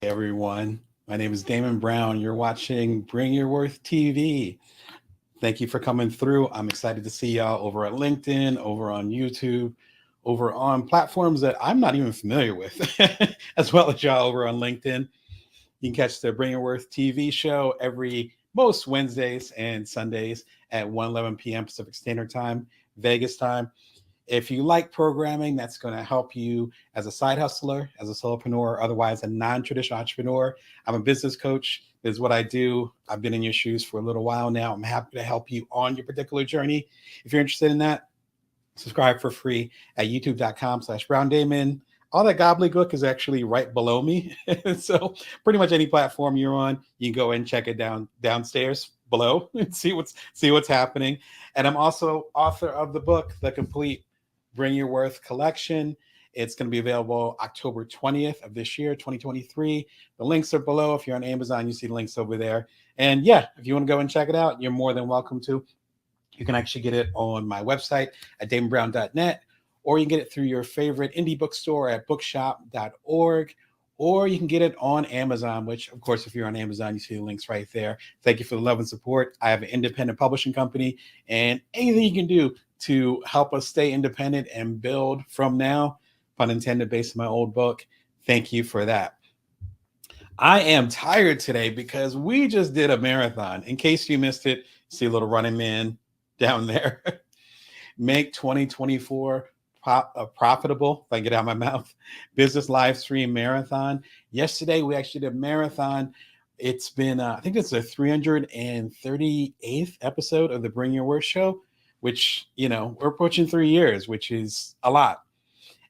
Hey everyone, my name is Damon Brown. You're watching Bring Your Worth TV. Thank you for coming through. I'm excited to see y'all over at LinkedIn, over on YouTube, over on platforms that I'm not even familiar with, as well as y'all over on LinkedIn. You can catch the Bring Your Worth TV show every most Wednesdays and Sundays at 1:11 p.m. Pacific Standard Time, Vegas time. If you like programming, that's going to help you as a side hustler, as a solopreneur, otherwise a non-traditional entrepreneur. I'm a business coach. This is what I do. I've been in your shoes for a little while now. I'm happy to help you on your particular journey. If you're interested in that, subscribe for free at youtube.com/Brown Damon. All that gobbledygook is actually right below me. So pretty much any platform you're on, you can go and check it downstairs below and see what's happening. And I'm also author of the book, The Complete Bring Your Worth Collection. It's going to be available October 20th of this year, 2023. The links are below. If you're on Amazon, you see the links over there. And yeah, if you want to go and check it out, you're more than welcome to. You can actually get it on my website at damonbrown.net, or you can get it through your favorite indie bookstore at bookshop.org, or you can get it on Amazon, which, of course, if you're on Amazon, you see the links right there. Thank you for the love and support. I have an independent publishing company, and anything you can do to help us stay independent and build from now, pun intended, based on my old book, thank you for that. I am tired today because we just did a marathon. In case you missed it, see a little running man down there. Make 2024 profitable, if I get out of my mouth, business live stream marathon. Yesterday, we actually did a marathon. It's been, I think it's the 338th episode of the Bring Your Worth show, which, we're approaching 3 years, which is a lot.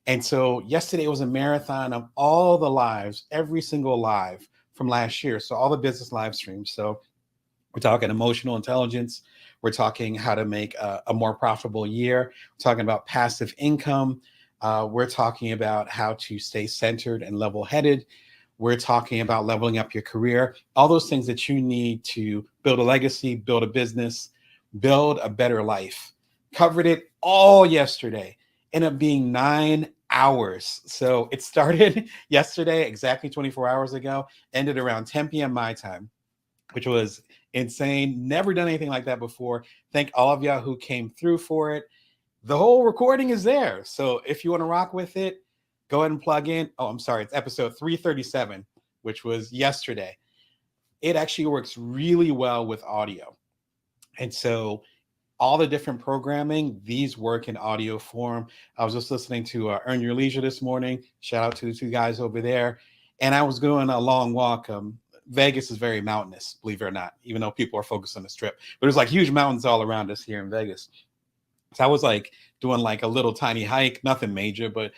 And so yesterday was a marathon of all the lives, every single live from last year. So all the business live streams. So we're talking emotional intelligence. We're talking how to make a more profitable year. We're talking about passive income. We're talking about how to stay centered and level-headed. We're talking about leveling up your career, all those things that you need to build a legacy, build a business, build a better life. Covered it all yesterday. Ended up being 9 hours. So it started yesterday, exactly 24 hours ago, ended around 10 p.m. my time, which was insane. Never done anything like that before. Thank all of y'all who came through for it. The whole recording is there. So if you want to rock with it, go ahead and plug in. Oh, I'm sorry. It's episode 337, which was yesterday. It actually works really well with audio. And so all the different programming, these work in audio form. I was just listening to Earn Your Leisure this morning. Shout out to the two guys over there. And I was doing a long walk. Vegas is very mountainous, believe it or not, even though people are focused on the strip. But there's like huge mountains all around us here in Vegas. So I was like doing like a little tiny hike, nothing major, but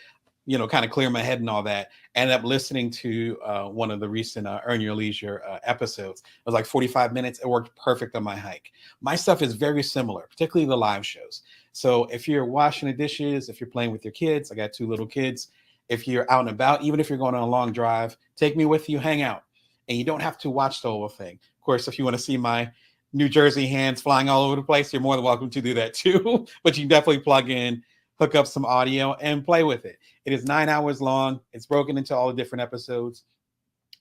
kind of clear my head and all that. Ended up listening to one of the recent Earn Your Leisure episodes. It was like 45 minutes. It worked perfect on my hike. My stuff is very similar, particularly the live shows. So if you're washing the dishes, if you're playing with your kids, I got two little kids. If you're out and about, even if you're going on a long drive, take me with you, hang out. And you don't have to watch the whole thing. Of course, if you want to see my New Jersey hands flying all over the place, you're more than welcome to do that too. But you can definitely plug in, hook up some audio, and play with it. It is 9 hours long. It's broken into all the different episodes.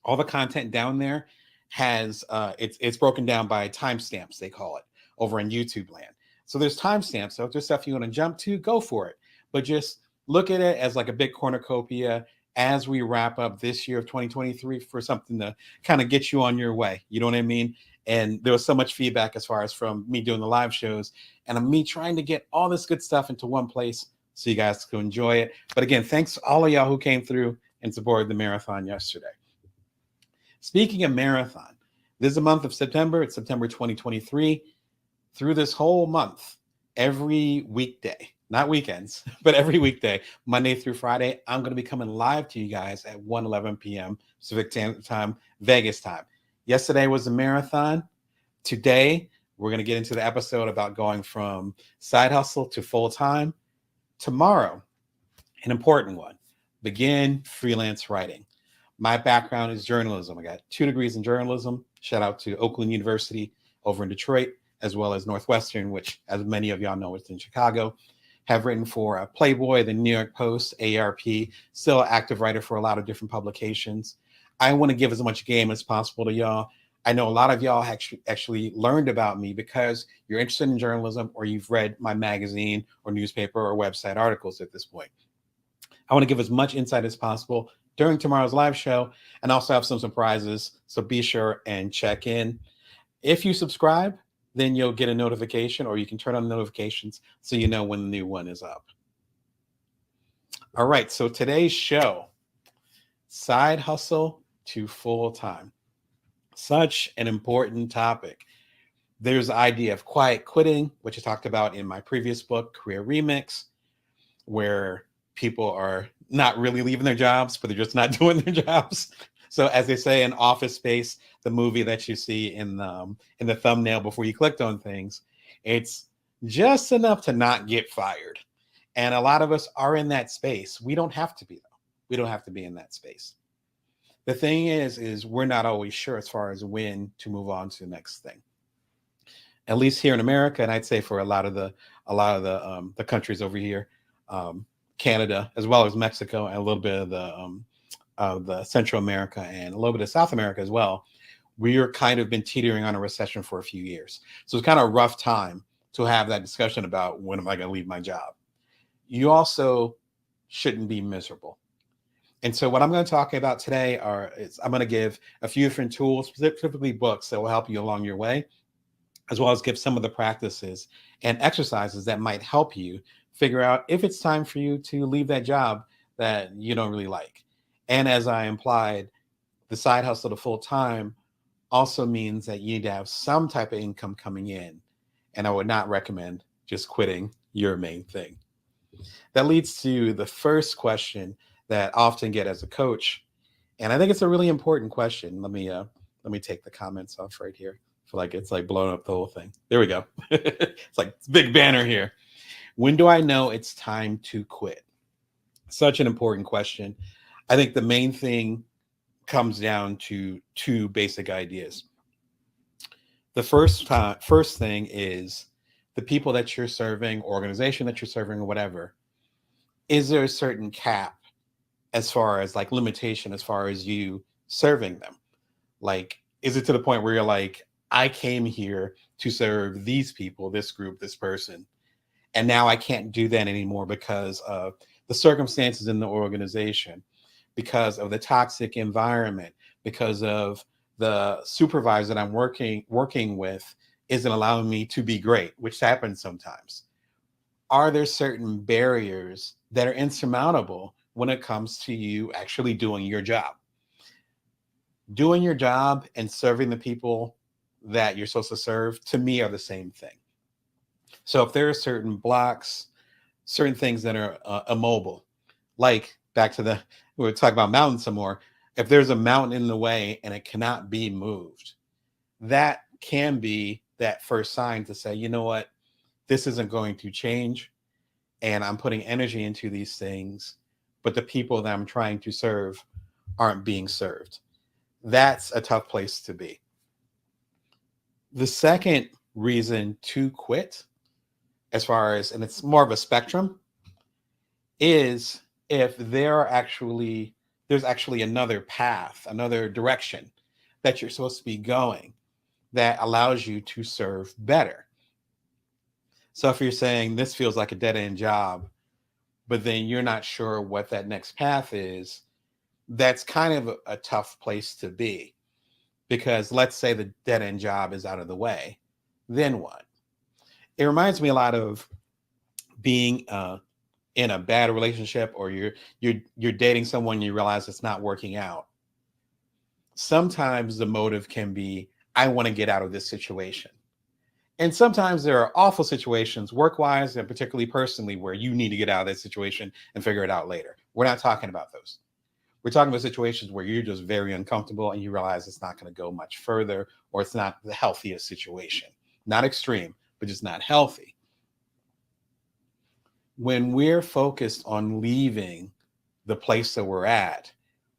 All the content down there has it's broken down by timestamps, they call it, over in YouTube land. So there's timestamps. So if there's stuff you want to jump to, go for it. But just look at it as like a big cornucopia as we wrap up this year of 2023 for something to kind of get you on your way. You know what I mean? And there was so much feedback as far as from me doing the live shows and me trying to get all this good stuff into one place so you guys can enjoy it. But again, thanks to all of y'all who came through and supported the marathon yesterday. Speaking of marathon, this is the month of September. It's September 2023. Through this whole month, every weekday, not weekends, but every weekday, Monday through Friday, I'm going to be coming live to you guys at 1:11 p.m. Pacific time, Vegas time. Yesterday was a marathon. Today, we're going to get into the episode about going from side hustle to full-time. Tomorrow, an important one, begin freelance writing. My background is journalism. I got 2 degrees in journalism. Shout out to Oakland University over in Detroit, as well as Northwestern, which, as many of y'all know, is in Chicago. Have written for Playboy, the New York Post, ARP, still an active writer for a lot of different publications. I want to give as much game as possible to y'all. I know a lot of y'all actually learned about me because you're interested in journalism or you've read my magazine or newspaper or website articles at this point. I want to give as much insight as possible during tomorrow's live show and also have some surprises. So be sure and check in. If you subscribe, then you'll get a notification, or you can turn on the notifications so you know when the new one is up. All right, so today's show, side hustle to full time. Such an important topic. There's the idea of quiet quitting, which I talked about in my previous book, Career Remix, where people are not really leaving their jobs, but they're just not doing their jobs. So as they say in Office Space, the movie that you see in the thumbnail before you clicked on things, it's just enough to not get fired. And a lot of us are in that space. We don't have to be, though. We don't have to be in that space. The thing is we're not always sure as far as when to move on to the next thing. At least here in America, and I'd say for a lot of the countries over here, Canada, as well as Mexico, and a little bit of the Central America and a little bit of South America as well, we are kind of been teetering on a recession for a few years. So it's kind of a rough time to have that discussion about when am I going to leave my job. You also shouldn't be miserable. And so what I'm going to talk about today I'm going to give a few different tools, specifically books that will help you along your way, as well as give some of the practices and exercises that might help you figure out if it's time for you to leave that job that you don't really like. And as I implied, the side hustle to full time also means that you need to have some type of income coming in. And I would not recommend just quitting your main thing. That leads to the first question that I often get as a coach. And I think it's a really important question. Let me take the comments off right here. I feel like it's like blowing up the whole thing. There we go. It's like it's a big banner here. When do I know it's time to quit? Such an important question. I think the main thing comes down to two basic ideas. The first thing is the people that you're serving, organization that you're serving, or whatever. Is there a certain cap as far as like limitation, as far as you serving them? Like, is it to the point where you're like, I came here to serve these people, this group, this person, and now I can't do that anymore because of the circumstances in the organization, because of the toxic environment, because of the supervisor that I'm working with isn't allowing me to be great, which happens sometimes. Are there certain barriers that are insurmountable when it comes to you actually doing your job? Doing your job and serving the people that you're supposed to serve, to me, are the same thing. So if there are certain blocks, certain things that are immobile, like back to we'll talk about mountains some more. If there's a mountain in the way and it cannot be moved, that can be that first sign to say, you know what, this isn't going to change. And I'm putting energy into these things, but the people that I'm trying to serve aren't being served. That's a tough place to be. The second reason to quit, as far as, and it's more of a spectrum, is if there's actually another path, another direction that you're supposed to be going that allows you to serve better. So if you're saying this feels like a dead-end job, but then you're not sure what that next path is, that's kind of a tough place to be. Because let's say the dead-end job is out of the way, then what? It reminds me a lot of being in a bad relationship, or you're dating someone, you realize it's not working out. Sometimes the motive can be, I want to get out of this situation. And sometimes there are awful situations, work-wise and particularly personally, where you need to get out of that situation and figure it out later. We're not talking about those. We're talking about situations where you're just very uncomfortable and you realize it's not going to go much further, or it's not the healthiest situation. Not extreme, but just not healthy. When we're focused on leaving the place that we're at,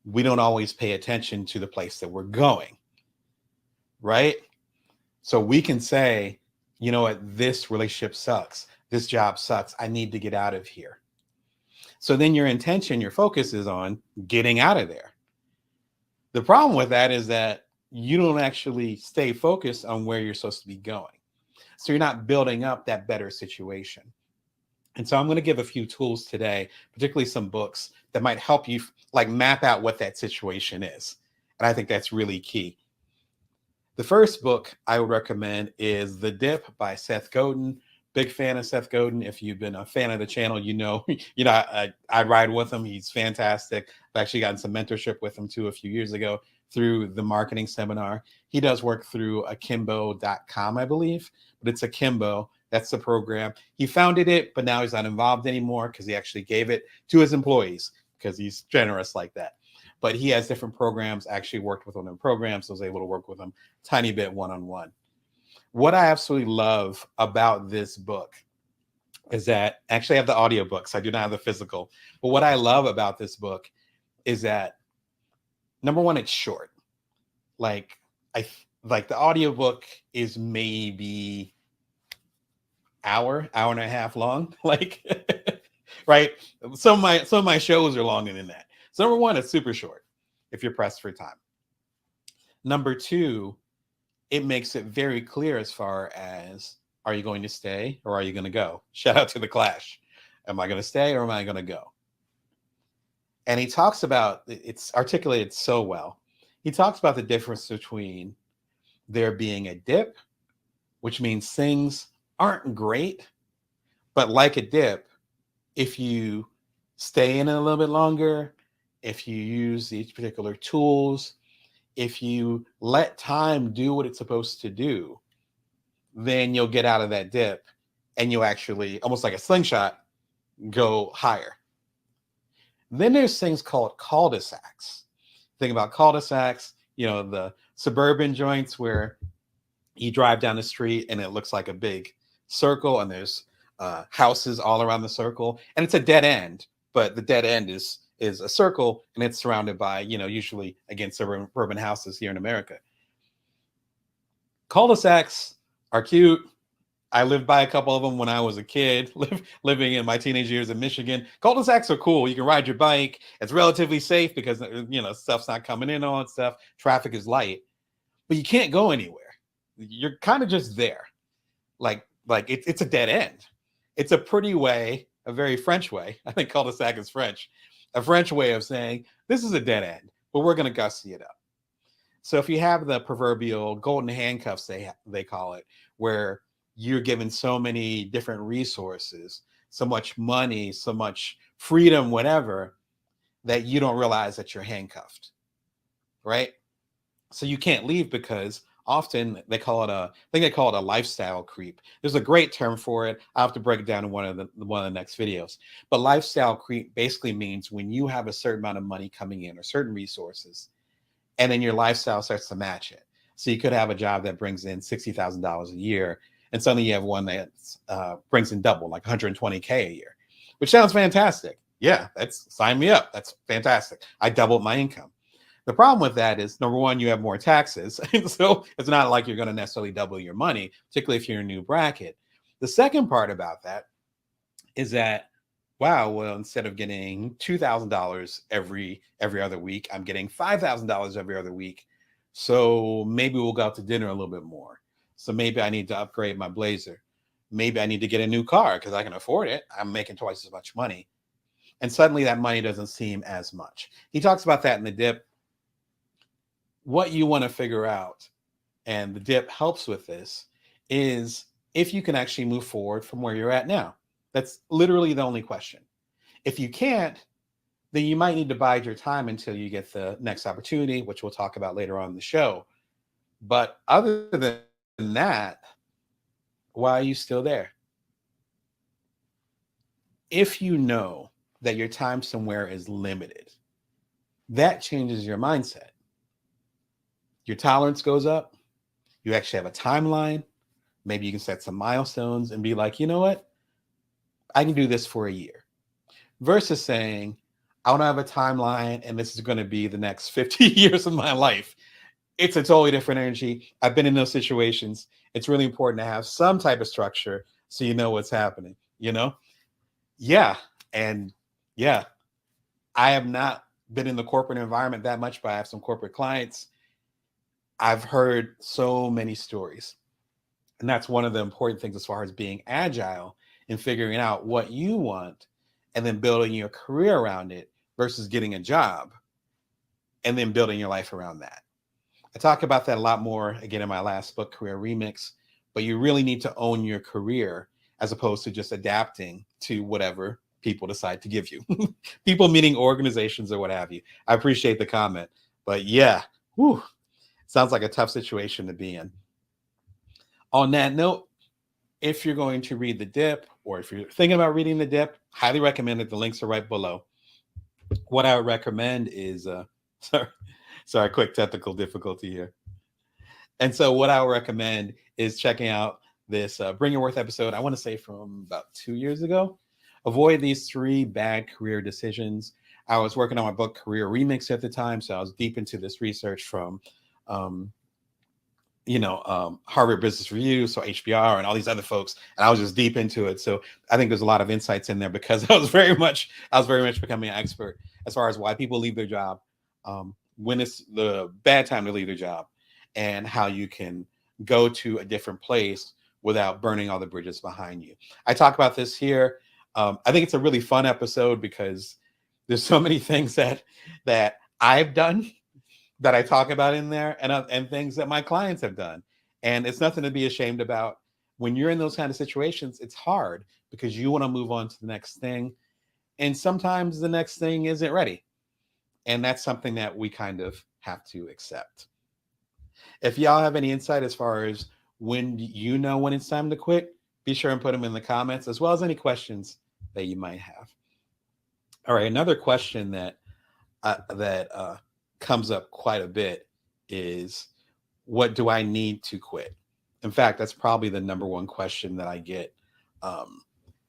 we don't always pay attention to the place that we're going, right? So we can say, you know what, this relationship sucks. This job sucks. I need to get out of here. So then your intention, your focus is on getting out of there. The problem with that is that you don't actually stay focused on where you're supposed to be going. So you're not building up that better situation. And so I'm going to give a few tools today, particularly some books that might help you like map out what that situation is. And I think that's really key. The first book I would recommend is The Dip by Seth Godin. Big fan of Seth Godin. If you've been a fan of the channel, I ride with him. He's fantastic. I've actually gotten some mentorship with him too a few years ago through the marketing seminar. He does work through akimbo.com, I believe, but it's Akimbo. That's the program. He founded it, but now he's not involved anymore because he actually gave it to his employees because he's generous like that. But he has different programs. I actually worked with one of the programs, so I was able to work with him a tiny bit one-on-one. What I absolutely love about this book is that actually I have the audiobooks. I do not have the physical. But what I love about this book is that number one, it's short. Like the audiobook is maybe hour and a half long. Like right. Some of my shows are longer than that. So number one, it's super short if you're pressed for time. Number two, it makes it very clear as far as, are you going to stay or are you going to go? Shout out to The Clash. Am I going to stay or am I going to go? And he talks about, it's articulated so well. He talks about the difference between there being a dip, which means things aren't great, but like a dip, if you stay in it a little bit longer, if you use these particular tools, if you let time do what it's supposed to do, then you'll get out of that dip and you'll actually, almost like a slingshot, go higher. Then there's things called cul-de-sacs. Think about cul-de-sacs, the suburban joints where you drive down the street and it looks like a big circle and there's houses all around the circle and it's a dead end, but the dead end is a circle and it's surrounded by, usually again, suburban houses here in America. Cul-de-sacs are cute. I lived by a couple of them when I was a kid, living in my teenage years in Michigan. Cul-de-sacs are cool. You can ride your bike. It's relatively safe because, stuff's not coming in on stuff. Traffic is light, but you can't go anywhere. You're kind of just there. Like it's a dead end. It's a pretty way, a very French way. I think cul-de-sac is French. A French way of saying this is a dead end, but we're going to gussy it up. So if you have the proverbial golden handcuffs, they call it, where you're given so many different resources, so much money, so much freedom, whatever, that you don't realize that you're handcuffed, right? So you can't leave because often they call it a lifestyle creep. There's a great term for it. I'll have to break it down in one of the next videos. But lifestyle creep basically means when you have a certain amount of money coming in or certain resources, and then your lifestyle starts to match it. So you could have a job that brings in $60,000 a year, and suddenly you have one that brings in double, like $120K a year, which sounds fantastic. Yeah, sign me up. That's fantastic. I doubled my income. The problem with that is, number one, you have more taxes. So it's not like you're going to necessarily double your money, particularly if you're in a new bracket. The second part about that is that, wow, well, instead of getting $2,000 every other week, I'm getting $5,000 every other week. So maybe we'll go out to dinner a little bit more. So maybe I need to upgrade my blazer. Maybe I need to get a new car because I can afford it. I'm making twice as much money. And suddenly that money doesn't seem as much. He talks about that in The Dip. What you want to figure out, and The Dip helps with this, is if you can actually move forward from where you're at now. That's literally the only question. If you can't, then you might need to bide your time until you get the next opportunity, which we'll talk about later on in the show. But other than that, why are you still there? If you know that your time somewhere is limited, that changes your mindset. Your tolerance goes up. You actually have a timeline. Maybe you can set some milestones and be like, you know what? I can do this for a year. Versus saying, I want to have a timeline and this is going to be the next 50 years of my life. It's a totally different energy. I've been in those situations. It's really important to have some type of structure so you know what's happening, Yeah. And yeah, I have not been in the corporate environment that much, but I have some corporate clients. I've heard so many stories. And that's one of the important things as far as being agile and figuring out what you want and then building your career around it versus getting a job and then building your life around that. I talk about that a lot more again in my last book, Career Remix, but you really need to own your career as opposed to just adapting to whatever people decide to give you. People meaning organizations or what have you. I appreciate the comment, but yeah, whew, sounds like a tough situation to be in. On that note, if you're going to read the dip or if you're thinking about reading the dip, highly recommend it. The links are right below. What I would recommend is, sorry, quick technical difficulty here. And so what I would recommend is checking out this Bring Your Worth episode, I want to say from about 2 years ago. Avoid these 3 bad career decisions. I was working on my book, Career Remix at the time. So I was deep into this research from, Harvard Business Review, so HBR and all these other folks. And I was just deep into it. So I think there's a lot of insights in there because I was very much becoming an expert as far as why people leave their job, when it's the bad time to leave their job, and how you can go to a different place without burning all the bridges behind you. I talk about this here. I think it's a really fun episode because there's so many things that I've done that I talk about in there and things that my clients have done. And it's nothing to be ashamed about. When you're in those kind of situations, it's hard because you want to move on to the next thing. And sometimes the next thing isn't ready. And that's something that we kind of have to accept. If y'all have any insight as far as when you know when it's time to quit, be sure and put them in the comments, as well as any questions that you might have. All right, another question that comes up quite a bit is, what do I need to quit? In fact, that's probably the number one question that I get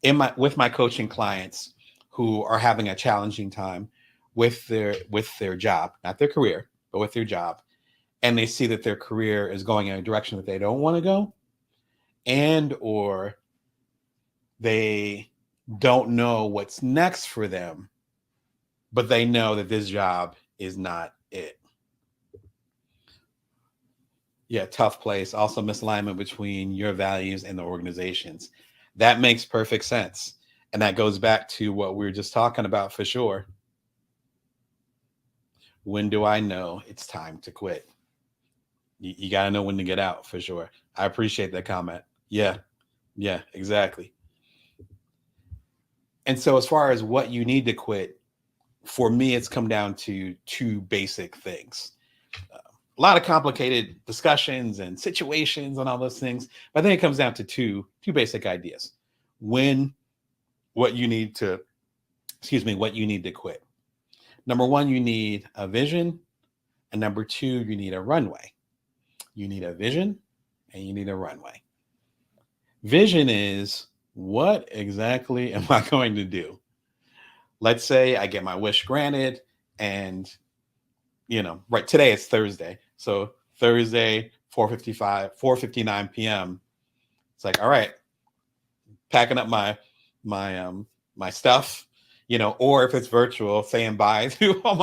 with my coaching clients who are having a challenging time with their job, not their career, but with their job. And they see that their career is going in a direction that they don't want to go, and or they don't know what's next for them, but they know that this job is not it. Yeah, tough place. Also misalignment between your values and the organization's. That makes perfect sense. And that goes back to what we were just talking about for sure. When do I know it's time to quit? You got to know when to get out for sure. I appreciate that comment. Yeah, exactly. And so as far as what you need to quit, for me, it's come down to 2 basic things. A lot of complicated discussions and situations and all those things, but I think it comes down to two basic ideas. What you need to quit. Number 1, you need a vision. And number 2, you need a runway. You need a vision and you need a runway. Vision is, what exactly am I going to do? Let's say I get my wish granted and, right, today it's Thursday. So Thursday, 4:59 p.m. It's like, all right, packing up my stuff, or if it's virtual, saying bye to all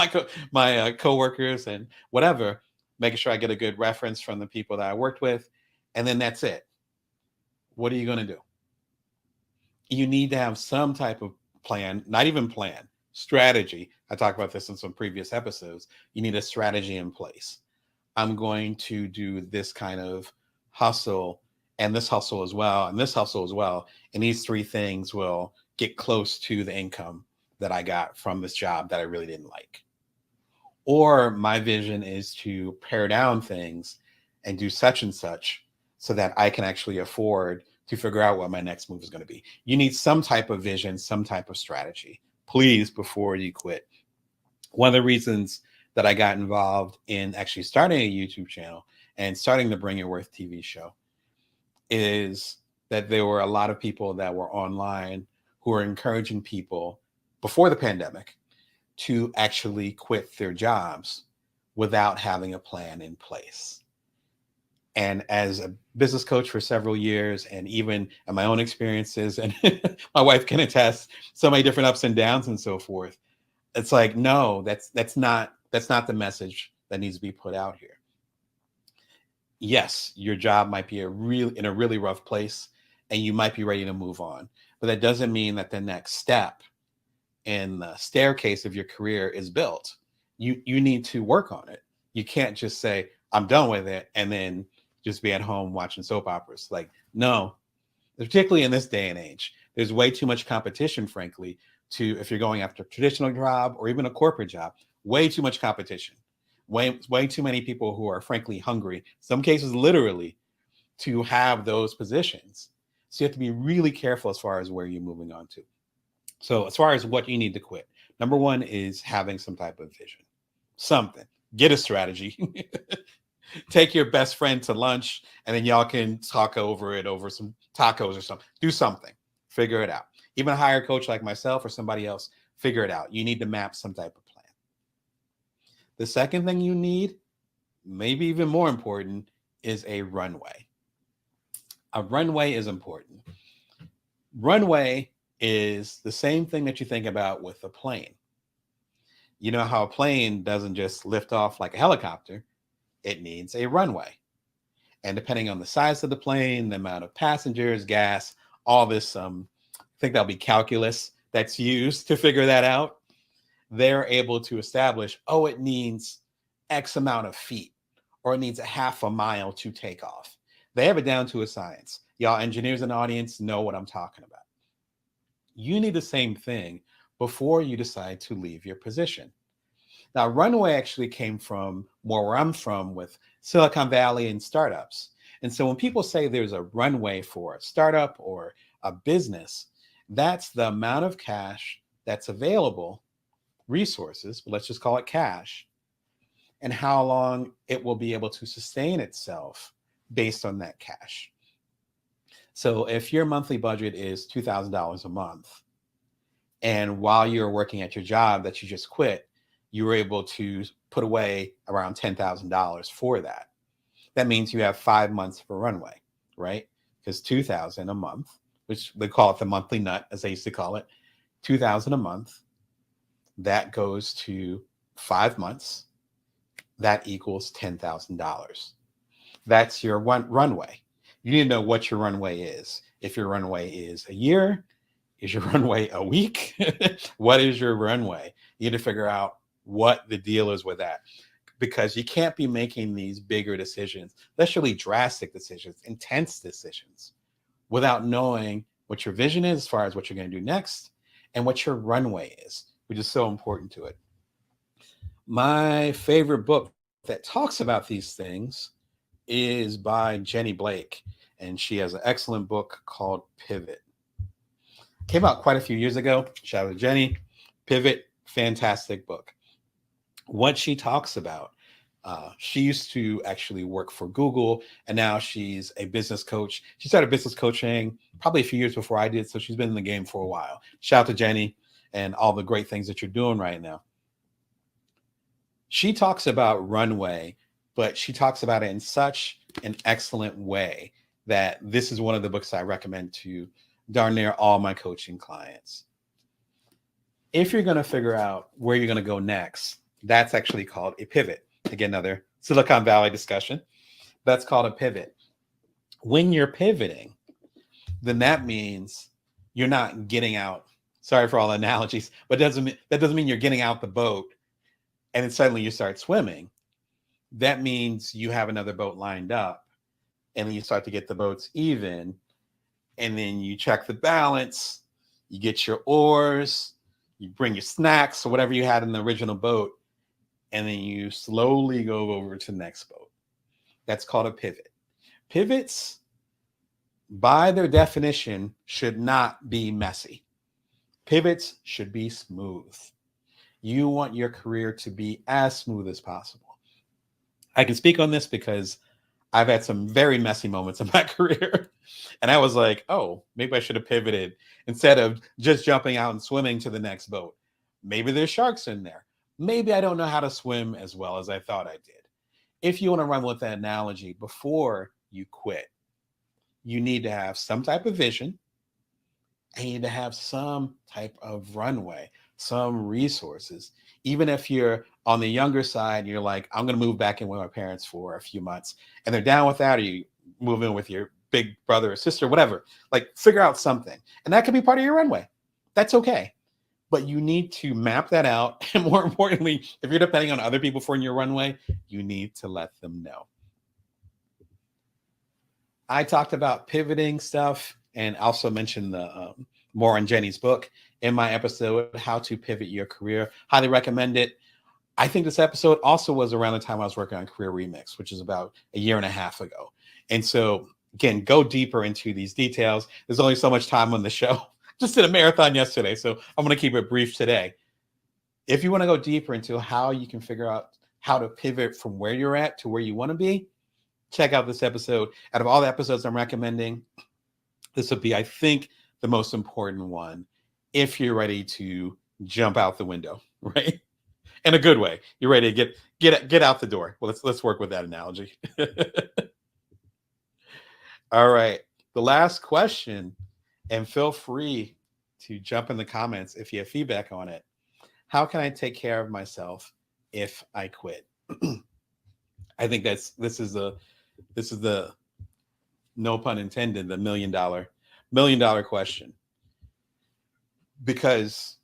my coworkers and whatever, making sure I get a good reference from the people that I worked with. And then that's it. What are you going to do? You need to have some type of plan, not even plan, strategy. I talked about this in some previous episodes. You need a strategy in place. I'm going to do this kind of hustle and this hustle as well, and this hustle as well. And these 3 things will get close to the income that I got from this job that I really didn't like. Or my vision is to pare down things and do such and such so that I can actually afford to figure out what my next move is going to be. You need some type of vision, some type of strategy, please, before you quit. One of the reasons that I got involved in actually starting a YouTube channel and starting the Bring Your Worth TV show is that there were a lot of people that were online who were encouraging people before the pandemic to actually quit their jobs without having a plan in place. And as a business coach for several years, and even in my own experiences, and my wife can attest, so many different ups and downs and so forth, It's like, no, that's not the message that needs to be put out here. Yes, your job might be in a really rough place and you might be ready to move on. But that doesn't mean that the next step in the staircase of your career is built. You need to work on it. You can't just say, I'm done with it, and then just be at home watching soap operas. Like, no, particularly in this day and age, there's way too much competition, frankly, if you're going after a traditional job or even a corporate job, way too much competition. Way too many people who are frankly hungry, some cases literally, to have those positions. So you have to be really careful as far as where you're moving on to. So as far as what you need to quit, number one is having some type of vision, something. Get a strategy. Take your best friend to lunch, and then y'all can talk over it over some tacos or something. Do something. Figure it out. Even hire a coach like myself or somebody else. Figure it out. You need to map some type of plan. The second thing you need, maybe even more important, is a runway. A runway is important. Runway is the same thing that you think about with a plane. You know how a plane doesn't just lift off like a helicopter, it needs a runway. And depending on the size of the plane, the amount of passengers, gas, all this, I think that'll be calculus that's used to figure that out. They're able to establish, oh, it needs X amount of feet, or it needs a half a mile to take off. They have it down to a science. Y'all engineers in the audience know what I'm talking about. You need the same thing before you decide to leave your position. Now, runway actually came from more where I'm from with Silicon Valley and startups. And so when people say there's a runway for a startup or a business, that's the amount of cash that's available, resources, but let's just call it cash, and how long it will be able to sustain itself based on that cash. So if your monthly budget is $2,000 a month, and while you're working at your job that you just quit, you were able to put away around $10,000 for that. That means you have 5 months for runway, right? Because $2,000 a month, which they call it the monthly nut, as they used to call it, $2,000 a month, that goes to 5 months. That equals $10,000. That's your runway. You need to know what your runway is. If your runway is a year, is your runway a week? What is your runway? You need to figure out what the deal is with that, because you can't be making these bigger decisions, especially drastic decisions, intense decisions, without knowing what your vision is as far as what you're going to do next and what your runway is, which is so important to it. My favorite book that talks about these things is by Jenny Blake, and she has an excellent book called Pivot. Came out quite a few years ago. Shout out to Jenny. Pivot, fantastic book. What she talks about, she used to actually work for Google, and now she's a business coach. She started business coaching probably a few years before I did, so she's been in the game for a while. Shout out to Jenny and all the great things that you're doing right now. She talks about runway, but she talks about it in such an excellent way that this is one of the books I recommend to darn near all my coaching clients. If you're going to figure out where you're going to go next, that's actually called a pivot. Again, another Silicon Valley discussion. That's called a pivot. When you're pivoting, then that means you're not getting out. Sorry for all the analogies, but that doesn't mean you're getting out the boat and then suddenly you start swimming. That means you have another boat lined up, and then you start to get the boats even, and then you check the balance, you get your oars, you bring your snacks or whatever you had in the original boat, and then you slowly go over to the next boat. That's called a pivot. Pivots, by their definition, should not be messy. Pivots should be smooth. You want your career to be as smooth as possible. I can speak on this because I've had some very messy moments in my career. And I was like, oh, maybe I should have pivoted instead of just jumping out and swimming to the next boat. Maybe there's sharks in there. Maybe I don't know how to swim as well as I thought I did. If you want to run with that analogy, before you quit, you need to have some type of vision, and you need to have some type of runway some resources. Even if you're on the younger side, you're like, I'm going to move back in with my parents for a few months, and they're down with that, or you move in with your big brother or sister, whatever. Like, figure out something. And that could be part of your runway. That's okay. But you need to map that out. And more importantly, if you're depending on other people for your runway, you need to let them know. I talked about pivoting stuff and also mentioned the more on Jenny's book in my episode, How to Pivot Your Career. Highly recommend it. I think this episode also was around the time I was working on Career Remix, which is about a year and a half ago. And so, again, go deeper into these details. There's only so much time on the show. Just did a marathon yesterday, so I'm going to keep it brief today. If you want to go deeper into how you can figure out how to pivot from where you're at to where you want to be, check out this episode. Out of all the episodes I'm recommending, this would be, I think, the most important one if you're ready to jump out the window, right? In a good way. You're ready to get out the door. Well, let's work with that analogy. All right. The last question, and feel free to jump in the comments if you have feedback on it. How can I take care of myself if I quit? I think this is the no pun intended, the million dollar question. Because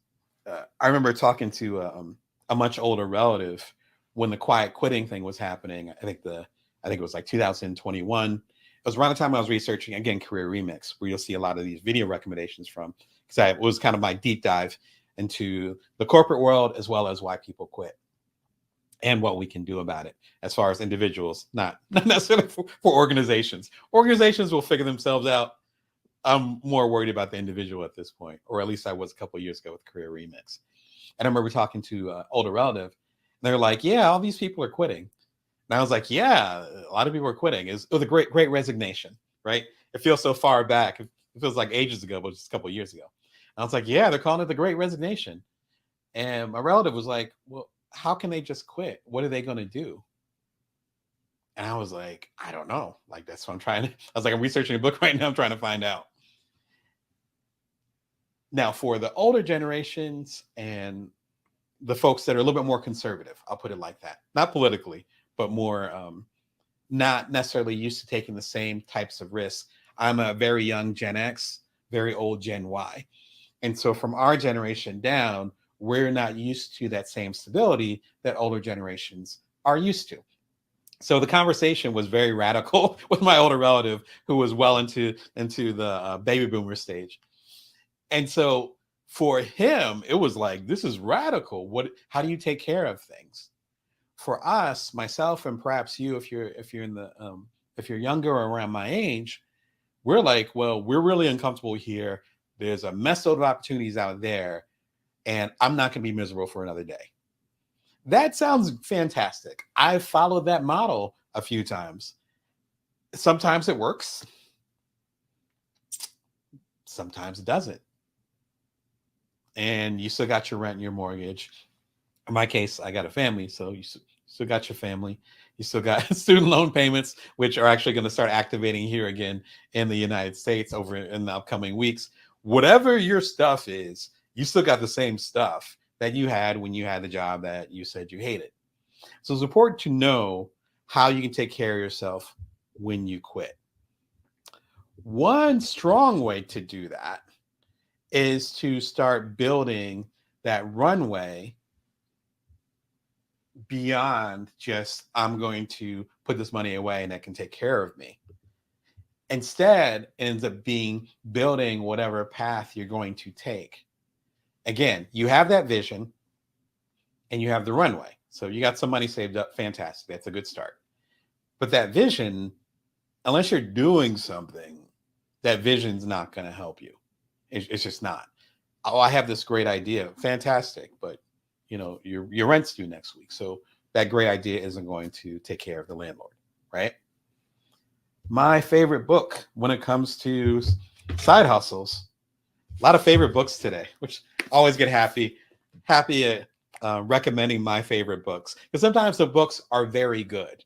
I remember talking to a much older relative when the quiet quitting thing was happening. I think it was like 2021. It was around the time I was researching, again, Career Remix, where you'll see a lot of these video recommendations from, because it was kind of my deep dive into the corporate world as well as why people quit and what we can do about it as far as individuals, not necessarily for organizations. Organizations will figure themselves out. I'm more worried about the individual at this point, or at least I was a couple of years ago with Career Remix. And I remember talking to an older relative, and they're like, yeah, all these people are quitting. And I was like, yeah, a lot of people are quitting. It was a great resignation, right? It feels so far back. It feels like ages ago, but just a couple of years ago. And I was like, yeah, they're calling it the Great Resignation. And my relative was like, well, how can they just quit? What are they going to do? And I was like, I don't know. Like, that's what I'm trying to, I was like, I'm researching a book right now. I'm trying to find out. Now, for the older generations and the folks that are a little bit more conservative, I'll put it like that, not politically, but more not necessarily used to taking the same types of risks. I'm a very young Gen X, very old Gen Y. And so from our generation down, we're not used to that same stability that older generations are used to. So the conversation was very radical with my older relative who was well into the baby boomer stage. And so for him, it was like, this is radical. How do you take care of things? For us, myself, and perhaps you, if you're if you're younger or around my age, we're like, well, we're really uncomfortable here. There's a mess load of opportunities out there, and I'm not going to be miserable for another day. That sounds fantastic. I've followed that model a few times. Sometimes it works. Sometimes it doesn't. And you still got your rent and your mortgage. In my case, I got a family, so you still got your family. You still got student loan payments, which are actually going to start activating here again in the United States over in the upcoming weeks. Whatever your stuff is, you still got the same stuff that you had when you had the job that you said you hated. So it's important to know how you can take care of yourself when you quit. One strong way to do that is to start building that runway beyond just, I'm going to put this money away and that can take care of me. Instead, it ends up being building whatever path you're going to take. Again, you have that vision and you have the runway. So you got some money saved up. Fantastic. That's a good start. But that vision, unless you're doing something, that vision's not going to help you. It's just not. Oh, I have this great idea. Fantastic. But your rent's due next week. So that great idea isn't going to take care of the landlord, right? My favorite book when it comes to side hustles, a lot of favorite books today, which I always get happy recommending my favorite books. Because sometimes the books are very good.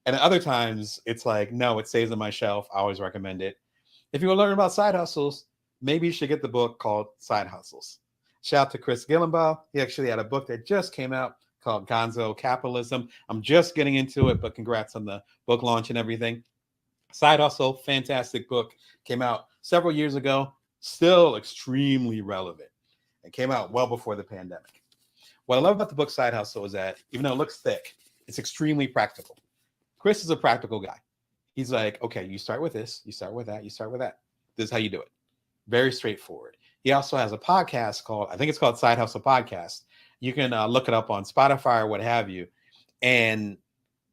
And other times it's like, no, it stays on my shelf. I always recommend it. If you want to learn about side hustles, maybe you should get the book called Side Hustles. Shout out to Chris Gillenbaugh. He actually had a book that just came out called Gonzo Capitalism. I'm just getting into it, but congrats on the book launch and everything. Side Hustle, fantastic book. Came out several years ago, still extremely relevant. It came out well before the pandemic. What I love about the book Side Hustle is that even though it looks thick, it's extremely practical. Chris is a practical guy. He's like, okay, you start with this, you start with that, you start with that. This is how you do it. Very straightforward. He also has a podcast called, I think it's called Side Hustle Podcast. You can look it up on Spotify or what have you. And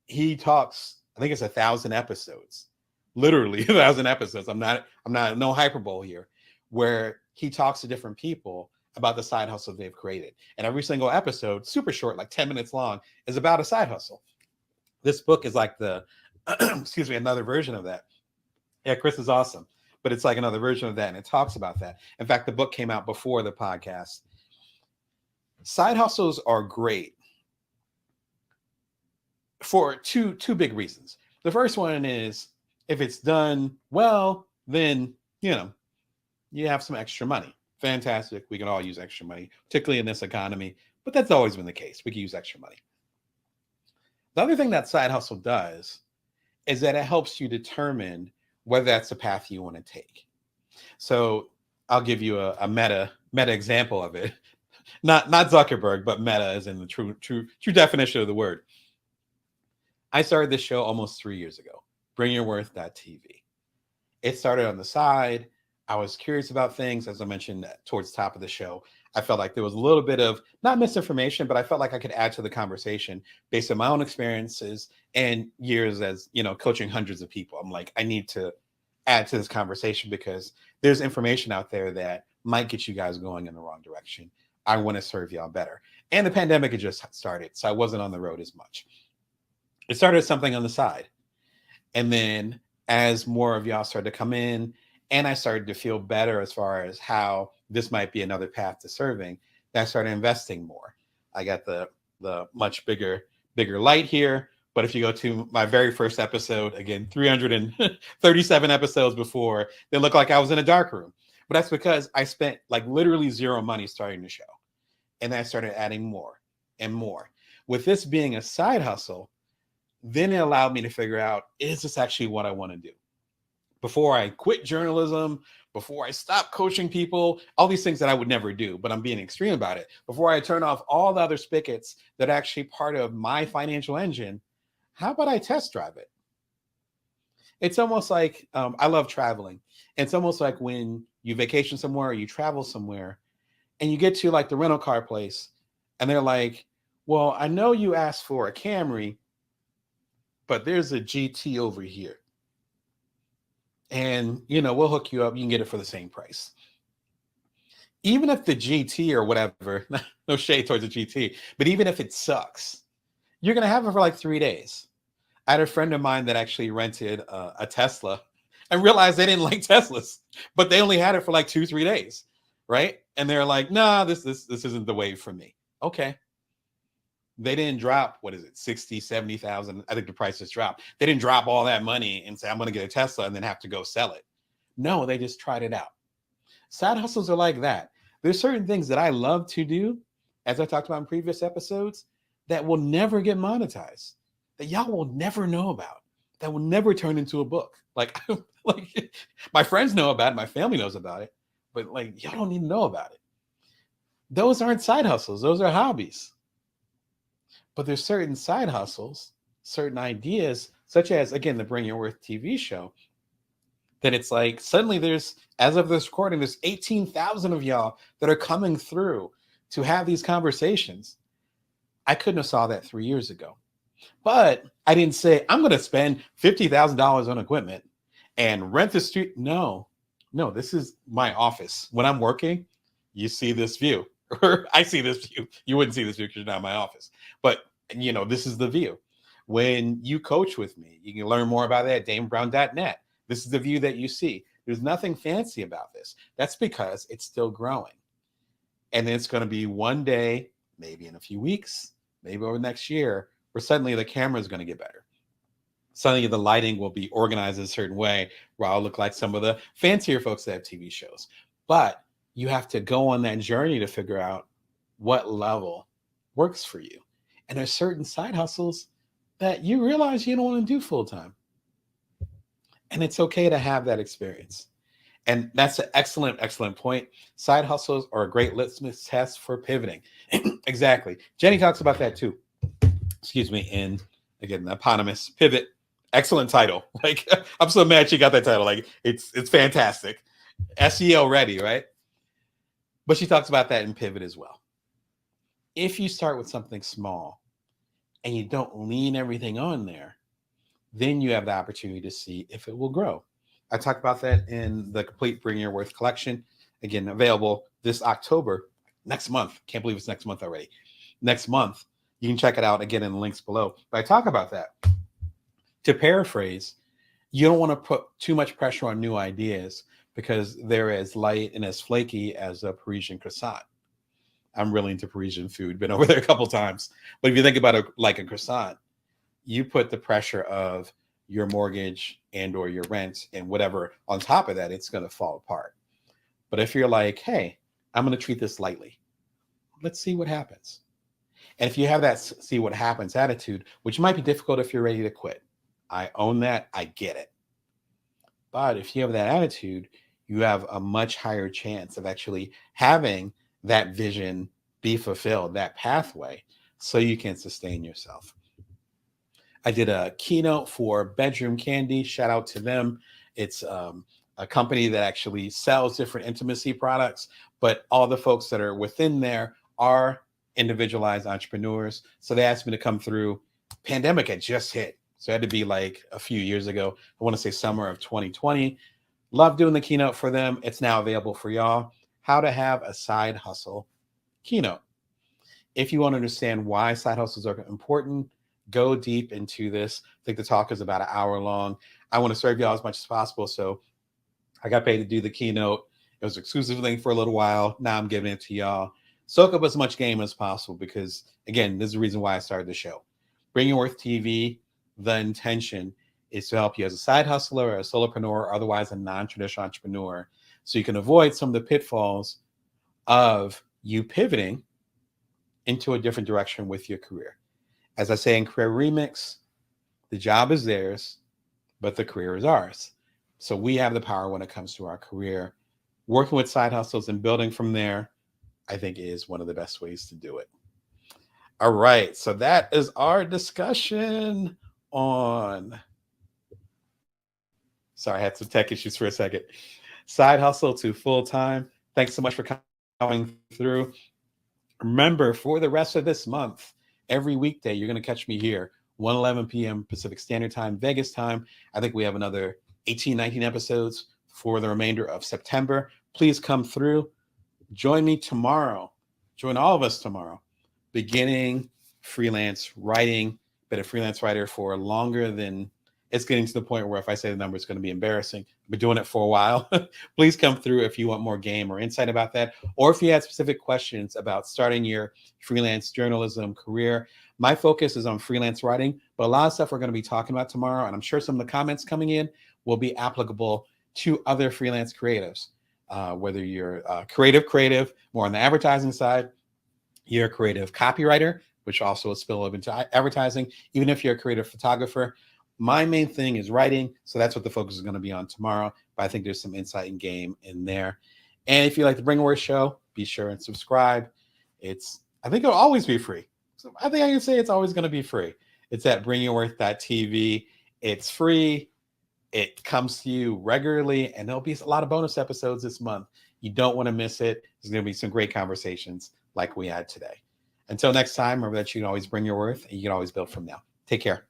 he talks, I think it's 1,000 episodes, literally 1,000 episodes. I'm not no hyperbole here, where he talks to different people about the side hustle they've created. And every single episode, super short, like 10 minutes long, is about a side hustle. This book is like the, excuse me, another version of that. Yeah, Chris is awesome. But it's like another version of that, and it talks about that. In fact, the book came out before the podcast. Side hustles are great for two big reasons. The first one is if it's done well, then, you have some extra money. Fantastic. We can all use extra money, particularly in this economy. But that's always been the case. We can use extra money. The other thing that side hustle does is that it helps you determine whether that's the path you want to take. So I'll give you a meta example of it. Not Zuckerberg, but meta is in the true definition of the word. I started this show almost 3 years ago, bringyourworth.tv. It started on the side. I was curious about things, as I mentioned towards the top of the show. I felt like there was a little bit of, not misinformation, but I felt like I could add to the conversation based on my own experiences and years as, coaching hundreds of people. I'm like, I need to add to this conversation because there's information out there that might get you guys going in the wrong direction. I want to serve y'all better. And the pandemic had just started, so I wasn't on the road as much. It started as something on the side. And then as more of y'all started to come in, and I started to feel better as far as how this might be another path to serving, then I started investing more. I got the much bigger light here. But if you go to my very first episode, again, 337 episodes before, they look like I was in a dark room. But that's because I spent like literally zero money starting the show. And then I started adding more and more. With this being a side hustle, then it allowed me to figure out, is this actually what I want to do? Before I quit journalism, before I stopped coaching people, all these things that I would never do, but I'm being extreme about it. Before I turn off all the other spigots that are actually part of my financial engine, how about I test drive it? It's almost like, I love traveling. It's almost like when you vacation somewhere or you travel somewhere and you get to like the rental car place and they're like, well, I know you asked for a Camry, but there's a GT over here. And, we'll hook you up. You can get it for the same price. Even if the GT or whatever, no shade towards the GT, but even if it sucks, you're going to have it for like 3 days. I had a friend of mine that actually rented a Tesla and realized they didn't like Teslas, but they only had it for like 2-3 days. Right. And they're like, nah, this isn't the way for me. Okay. They didn't drop, 60, 70,000. I think the prices dropped. They didn't drop all that money and say, I'm going to get a Tesla and then have to go sell it. No, they just tried it out. Side hustles are like that. There's certain things that I love to do, as I talked about in previous episodes, that will never get monetized, that y'all will never know about, that will never turn into a book. Like my friends know about it. My family knows about it, but like, y'all don't even know about it. Those aren't side hustles. Those are hobbies. But there's certain side hustles, certain ideas, such as, again, the Bring Your Worth TV show, that it's like suddenly there's, as of this recording, there's 18,000 of y'all that are coming through to have these conversations. I couldn't have saw that 3 years ago. But I didn't say, I'm going to spend $50,000 on equipment and rent the street. No, this is my office. When I'm working, you see this view. Or I see this view. You wouldn't see this view because you're not in my office. But, this is the view. When you coach with me, you can learn more about that at damonbrown.net. This is the view that you see. There's nothing fancy about this. That's because it's still growing. And it's going to be one day, maybe in a few weeks, maybe over next year, where suddenly the camera is going to get better. Suddenly the lighting will be organized in a certain way where I'll look like some of the fancier folks that have TV shows. But you have to go on that journey to figure out what level works for you. And there's certain side hustles that you realize you don't want to do full time. And it's okay to have that experience. And that's an excellent, excellent point. Side hustles are a great litmus test for pivoting. Exactly. Jenny talks about that too. Excuse me. And again, the eponymous pivot. Excellent title. Like, I'm so mad she got that title. Like, it's fantastic. SEO ready, right? But she talks about that in pivot as well. If you start with something small and you don't lean everything on there, then you have the opportunity to see if it will grow. I talked about that in the complete Bring Your Worth collection. Again, available this October, next month. Can't believe it's next month already. Next month, you can check it out again in the links below. But I talk about that. To paraphrase, you don't want to put too much pressure on new ideas because they're as light and as flaky as a Parisian croissant. I'm really into Parisian food, been over there a couple times. But if you think about it like a croissant, you put the pressure of your mortgage and or your rent and whatever on top of that, it's going to fall apart. But if you're like, hey, I'm going to treat this lightly, let's see what happens. And if you have that see what happens attitude, which might be difficult if you're ready to quit, I own that, I get it. But if you have that attitude, you have a much higher chance of actually having that vision be fulfilled, that pathway, so you can sustain yourself. I did a keynote for Bedroom Candy. Shout out to them. It's a company that actually sells different intimacy products, but all the folks that are within there are individualized entrepreneurs. So they asked me to come through. Pandemic had just hit. So it had to be like a few years ago. I want to say summer of 2020. Love doing the keynote for them. It's now available for y'all. How to have a side hustle keynote. If you want to understand why side hustles are important, go deep into this. I think the talk is about an hour long. I want to serve y'all as much as possible. So I got paid to do the keynote. It was an exclusive thing for a little while. Now I'm giving it to y'all. Soak up as much game as possible because, again, this is the reason why I started the show. Bring Your Worth TV, the intention is to help you as a side hustler or a solopreneur or otherwise a non-traditional entrepreneur so you can avoid some of the pitfalls of you pivoting into a different direction with your career. As I say in Career Remix, the job is theirs, but the career is ours. So we have the power when it comes to our career. Working with side hustles and building from there, I think is one of the best ways to do it. All right, so that is our discussion on, sorry, I had some tech issues for a second. Side hustle to full-time. Thanks so much for coming through. Remember, for the rest of this month, every weekday, you're going to catch me here, 1:11 p.m. Pacific Standard Time, Vegas time. I think we have another 18, 19 episodes for the remainder of September. Please come through. Join me tomorrow. Join all of us tomorrow. Beginning freelance writing. Been a freelance writer for longer than, it's getting to the point where if I say the number, it's going to be embarrassing. I've been doing it for a while. Please come through if you want more game or insight about that, or if you had specific questions about starting your freelance journalism career. My focus is on freelance writing, but a lot of stuff we're going to be talking about tomorrow, and I'm sure some of the comments coming in will be applicable to other freelance creatives. Whether you're creative, more on the advertising side, you're a creative copywriter, which also will spill over into advertising, even if you're a creative photographer. My main thing is writing, so that's what the focus is going to be on tomorrow, but I think there's some insight and game in there. And if you like the Bring Your Worth show, be sure and subscribe. I think it'll always be free. So I think I can say it's always going to be free. It's at bringyourworth.tv. It's free. It comes to you regularly, and there'll be a lot of bonus episodes this month. You don't want to miss it. There's going to be some great conversations like we had today. Until next time, remember that you can always bring your worth, and you can always build from now. Take care.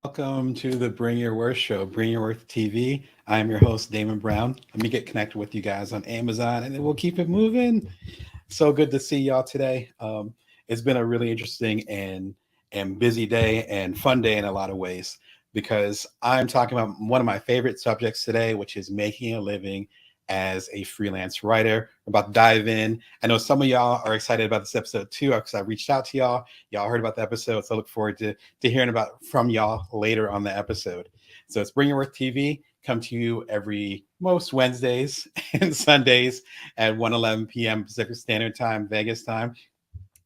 Welcome to the Bring Your Worth show, Bring Your Worth TV. I am your host, Damon Brown. Let me get connected with you guys on Amazon, and then we'll keep it moving. So good to see y'all today. It's been a really interesting and busy day and fun day in a lot of ways, because I'm talking about one of my favorite subjects today, which is making a living as a freelance writer. We're about to dive in. I know some of y'all are excited about this episode too, because I reached out to y'all. Y'all heard about the episode, so I look forward to hearing from y'all later on the episode. So it's Bring Your Worth TV. come to you most Wednesdays and Sundays at 1:11 p.m. Pacific Standard Time, Vegas time.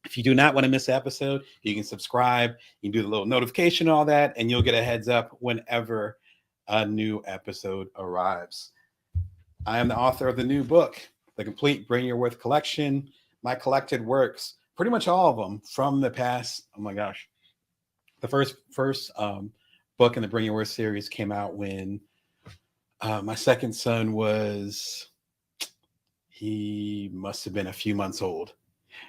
If you do not want to miss an episode, you can subscribe, you can do the little notification, all that, and you'll get a heads up whenever a new episode arrives. I am the author of the new book, The Complete Bring Your Worth Collection. My collected works, pretty much all of them from the past. Oh my gosh. The first book in the Bring Your Worth series came out when my second son he must have been a few months old.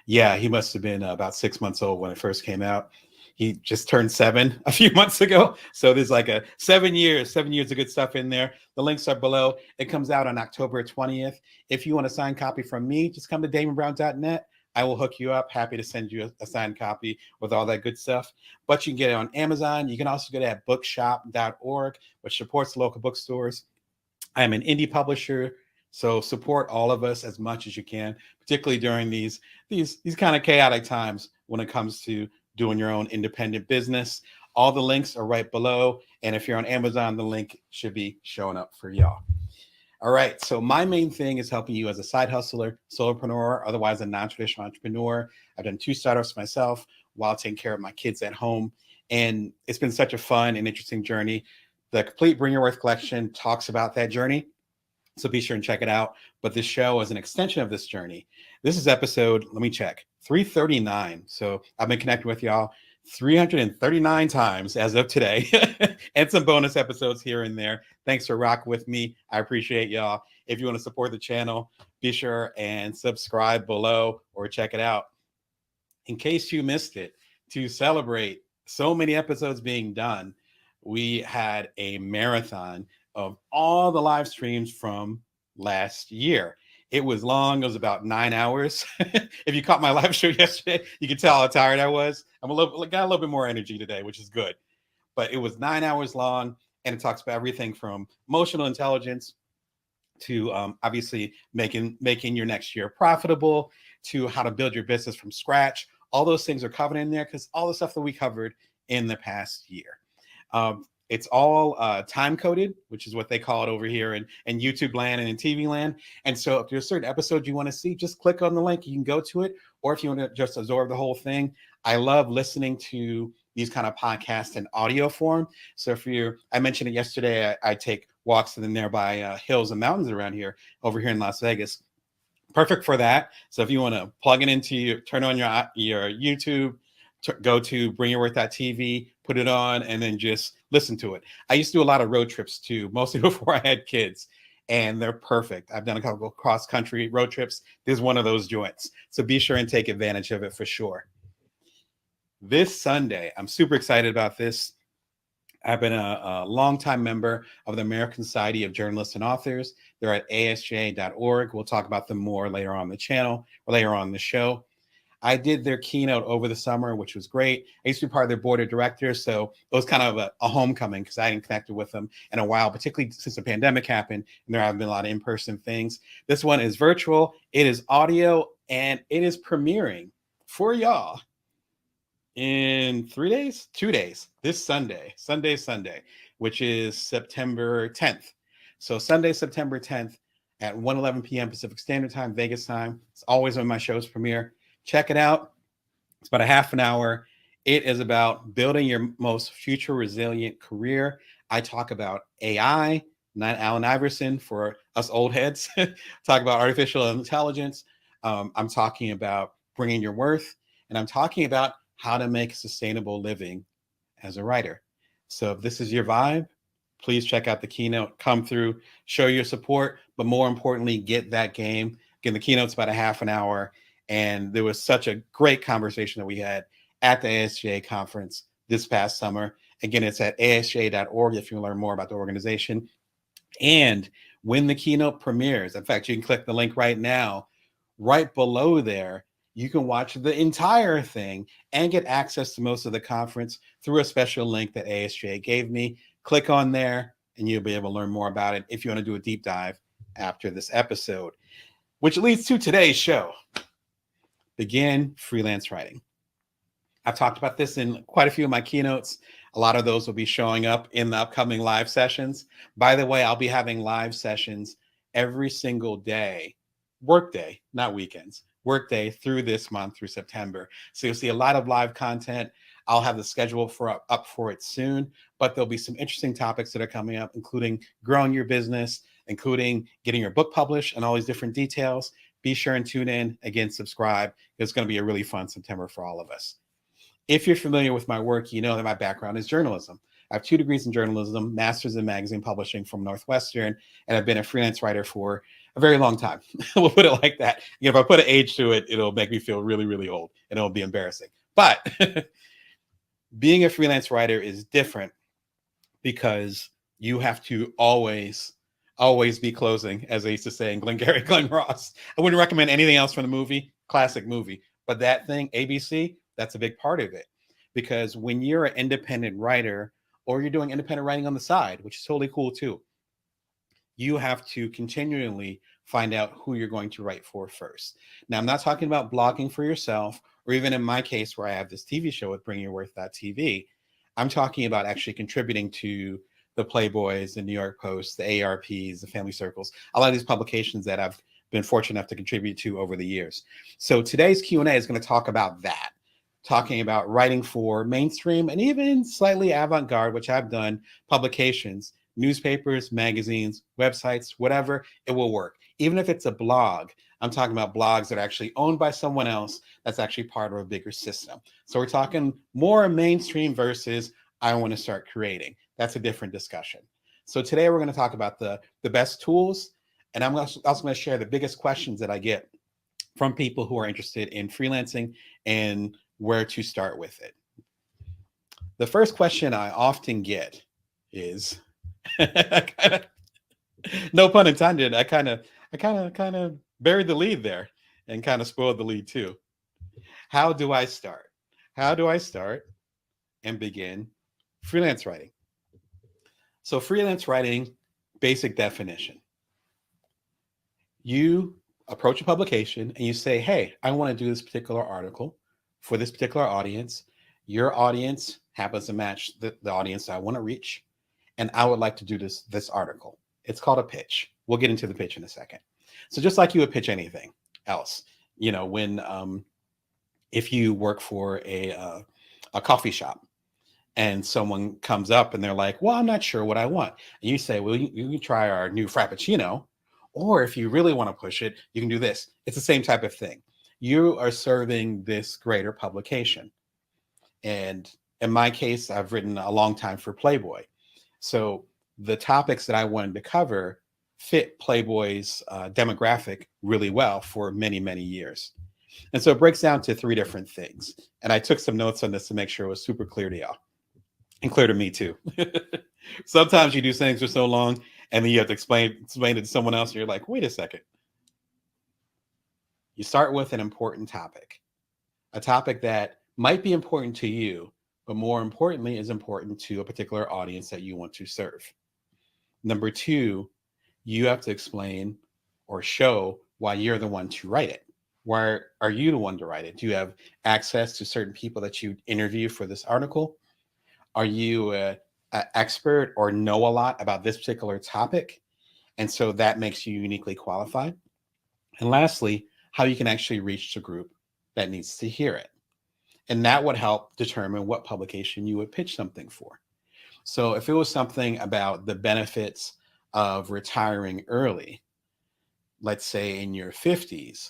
Yeah, he must have been about 6 months old when it first came out. He just turned 7 a few months ago. So there's like a 7 years of good stuff in there. The links are below. It comes out on October 20th. If you want a signed copy from me, just come to damonbrown.net. I will hook you up. Happy to send you a signed copy with all that good stuff. But you can get it on Amazon. You can also get it at bookshop.org, which supports local bookstores. I am an indie publisher, so support all of us as much as you can, particularly during these kind of chaotic times when it comes to doing your own independent business. All the links are right below. And if you're on Amazon, the link should be showing up for y'all. All right. So my main thing is helping you as a side hustler, solopreneur, otherwise a non-traditional entrepreneur. I've done 2 startups myself while taking care of my kids at home. And it's been such a fun and interesting journey. The Complete Bring Your Worth collection talks about that journey. So be sure and check it out. But this show is an extension of this journey. This is episode, let me check, 339. So I've been connecting with y'all 339 times as of today, and some bonus episodes here and there. Thanks for rocking with me. I appreciate y'all. If you want to support the channel, be sure and subscribe below or check it out. In case you missed it, to celebrate so many episodes being done, we had a marathon of all the live streams from last year. It was long. It was about 9 hours. If you caught my live show yesterday, you can tell how tired I was. Got a little bit more energy today, which is good. But it was 9 hours long, and it talks about everything from emotional intelligence to obviously making your next year profitable, to how to build your business from scratch. All those things are covered in there because all the stuff that we covered in the past year. It's all time coded, which is what they call it over here in YouTube land and in TV land. And so if there's a certain episode you want to see, just click on the link. You can go to it. Or if you want to just absorb the whole thing, I love listening to these kind of podcasts in audio form. So I mentioned it yesterday, I take walks in the nearby hills and mountains around here, over here in Las Vegas. Perfect for that. So if you want to plug it into turn on your YouTube, go to bringyourworth.tv, put it on, and then just listen to it. I used to do a lot of road trips too, mostly before I had kids, and they're perfect. I've done a couple of cross-country road trips. This is one of those joints. So be sure and take advantage of it for sure. This Sunday, I'm super excited about this. I've been a longtime member of the American Society of Journalists and Authors. They're at asja.org. We'll talk about them more later on the channel or later on the show. I did their keynote over the summer, which was great. I used to be part of their board of directors, so it was kind of a homecoming because I hadn't connected with them in a while, particularly since the pandemic happened, and there have been a lot of in-person things. This one is virtual, it is audio, and it is premiering for y'all in 3 days, 2 days, this Sunday, which is September 10th. So Sunday, September 10th at 1:11 p.m. Pacific Standard Time, Vegas time. It's always when my shows premiere. Check it out. It's about a half an hour. It is about building your most future resilient career. I talk about AI, not Allen Iverson for us old heads. Talk about artificial intelligence. I'm talking about bringing your worth, and I'm talking about how to make sustainable living as a writer. So if this is your vibe, please check out the keynote, come through, show your support, but more importantly, get that game. Again, the keynote's about a half an hour. And there was such a great conversation that we had at the ASJ conference this past summer. Again, it's at asja.org if you want to learn more about the organization. And when the keynote premieres, in fact, you can click the link right now. Right below there, you can watch the entire thing and get access to most of the conference through a special link that ASJ gave me. Click on there and you'll be able to learn more about it if you want to do a deep dive after this episode, which leads to today's show. Begin freelance writing. I've talked about this in quite a few of my keynotes. A lot of those will be showing up in the upcoming live sessions. By the way, I'll be having live sessions every single day, workday, not weekends, workday through this month, through September. So you'll see a lot of live content. I'll have the schedule up for it soon, but there'll be some interesting topics that are coming up, including growing your business, including getting your book published and all these different details. Be sure and tune in. Again, subscribe. It's going to be a really fun September for all of us. If you're familiar with my work, you know that my background is journalism. I have 2 degrees in journalism, master's in magazine publishing from Northwestern, and I've been a freelance writer for a very long time. We'll put it like that. If I put an age to it, it'll make me feel really, really old, and it'll be embarrassing. But being a freelance writer is different because you have to always be closing, as I used to say in Glengarry Glen Ross. I wouldn't recommend anything else from the movie, classic movie, but that thing, ABC, that's a big part of it. Because when you're an independent writer, or you're doing independent writing on the side, which is totally cool too, you have to continually find out who you're going to write for first. Now, I'm not talking about blogging for yourself, or even in my case where I have this TV show with bringyourworth.tv. I'm talking about actually contributing to the Playboys, the New York Post, the ARPs, the Family Circles, a lot of these publications that I've been fortunate enough to contribute to over the years. So today's Q&A is going to talk about that, talking about writing for mainstream and even slightly avant-garde, which I've done, publications, newspapers, magazines, websites, whatever, it will work. Even if it's a blog, I'm talking about blogs that are actually owned by someone else that's actually part of a bigger system. So we're talking more mainstream versus I want to start creating. That's a different discussion. So today we're going to talk about the best tools, and I'm also going to share the biggest questions that I get from people who are interested in freelancing and where to start with it. The first question I often get is, no pun intended, I kind of buried the lead there and kind of spoiled the lead too. How do I start? How do I start and begin freelance writing? So freelance writing, basic definition. You approach a publication and you say, hey, I want to do this particular article for this particular audience. Your audience happens to match the audience I want to reach, and I would like to do this article. It's called a pitch. We'll get into the pitch in a second. So just like you would pitch anything else, you know, when if you work for a coffee shop and someone comes up and they're like, well, I'm not sure what I want. And you say, well, you can try our new Frappuccino, or if you really want to push it, you can do this. It's the same type of thing. You are serving this greater publication. And in my case, I've written a long time for Playboy. So the topics that I wanted to cover fit Playboy's demographic really well for many, many years. And so it breaks down to 3 different things. And I took some notes on this to make sure it was super clear to y'all and clear to me too. Sometimes you do things for so long and then you have to explain it to someone else. And you're like, wait a second. You start with an important topic, a topic that might be important to you, but more importantly is important to a particular audience that you want to serve. Number 2, you have to explain or show why you're the one to write it. Why are you the one to write it? Do you have access to certain people that you interview for this article? Are you an expert or know a lot about this particular topic? And so that makes you uniquely qualified. And lastly, how you can actually reach the group that needs to hear it. And that would help determine what publication you would pitch something for. So if it was something about the benefits of retiring early, let's say in your 50s,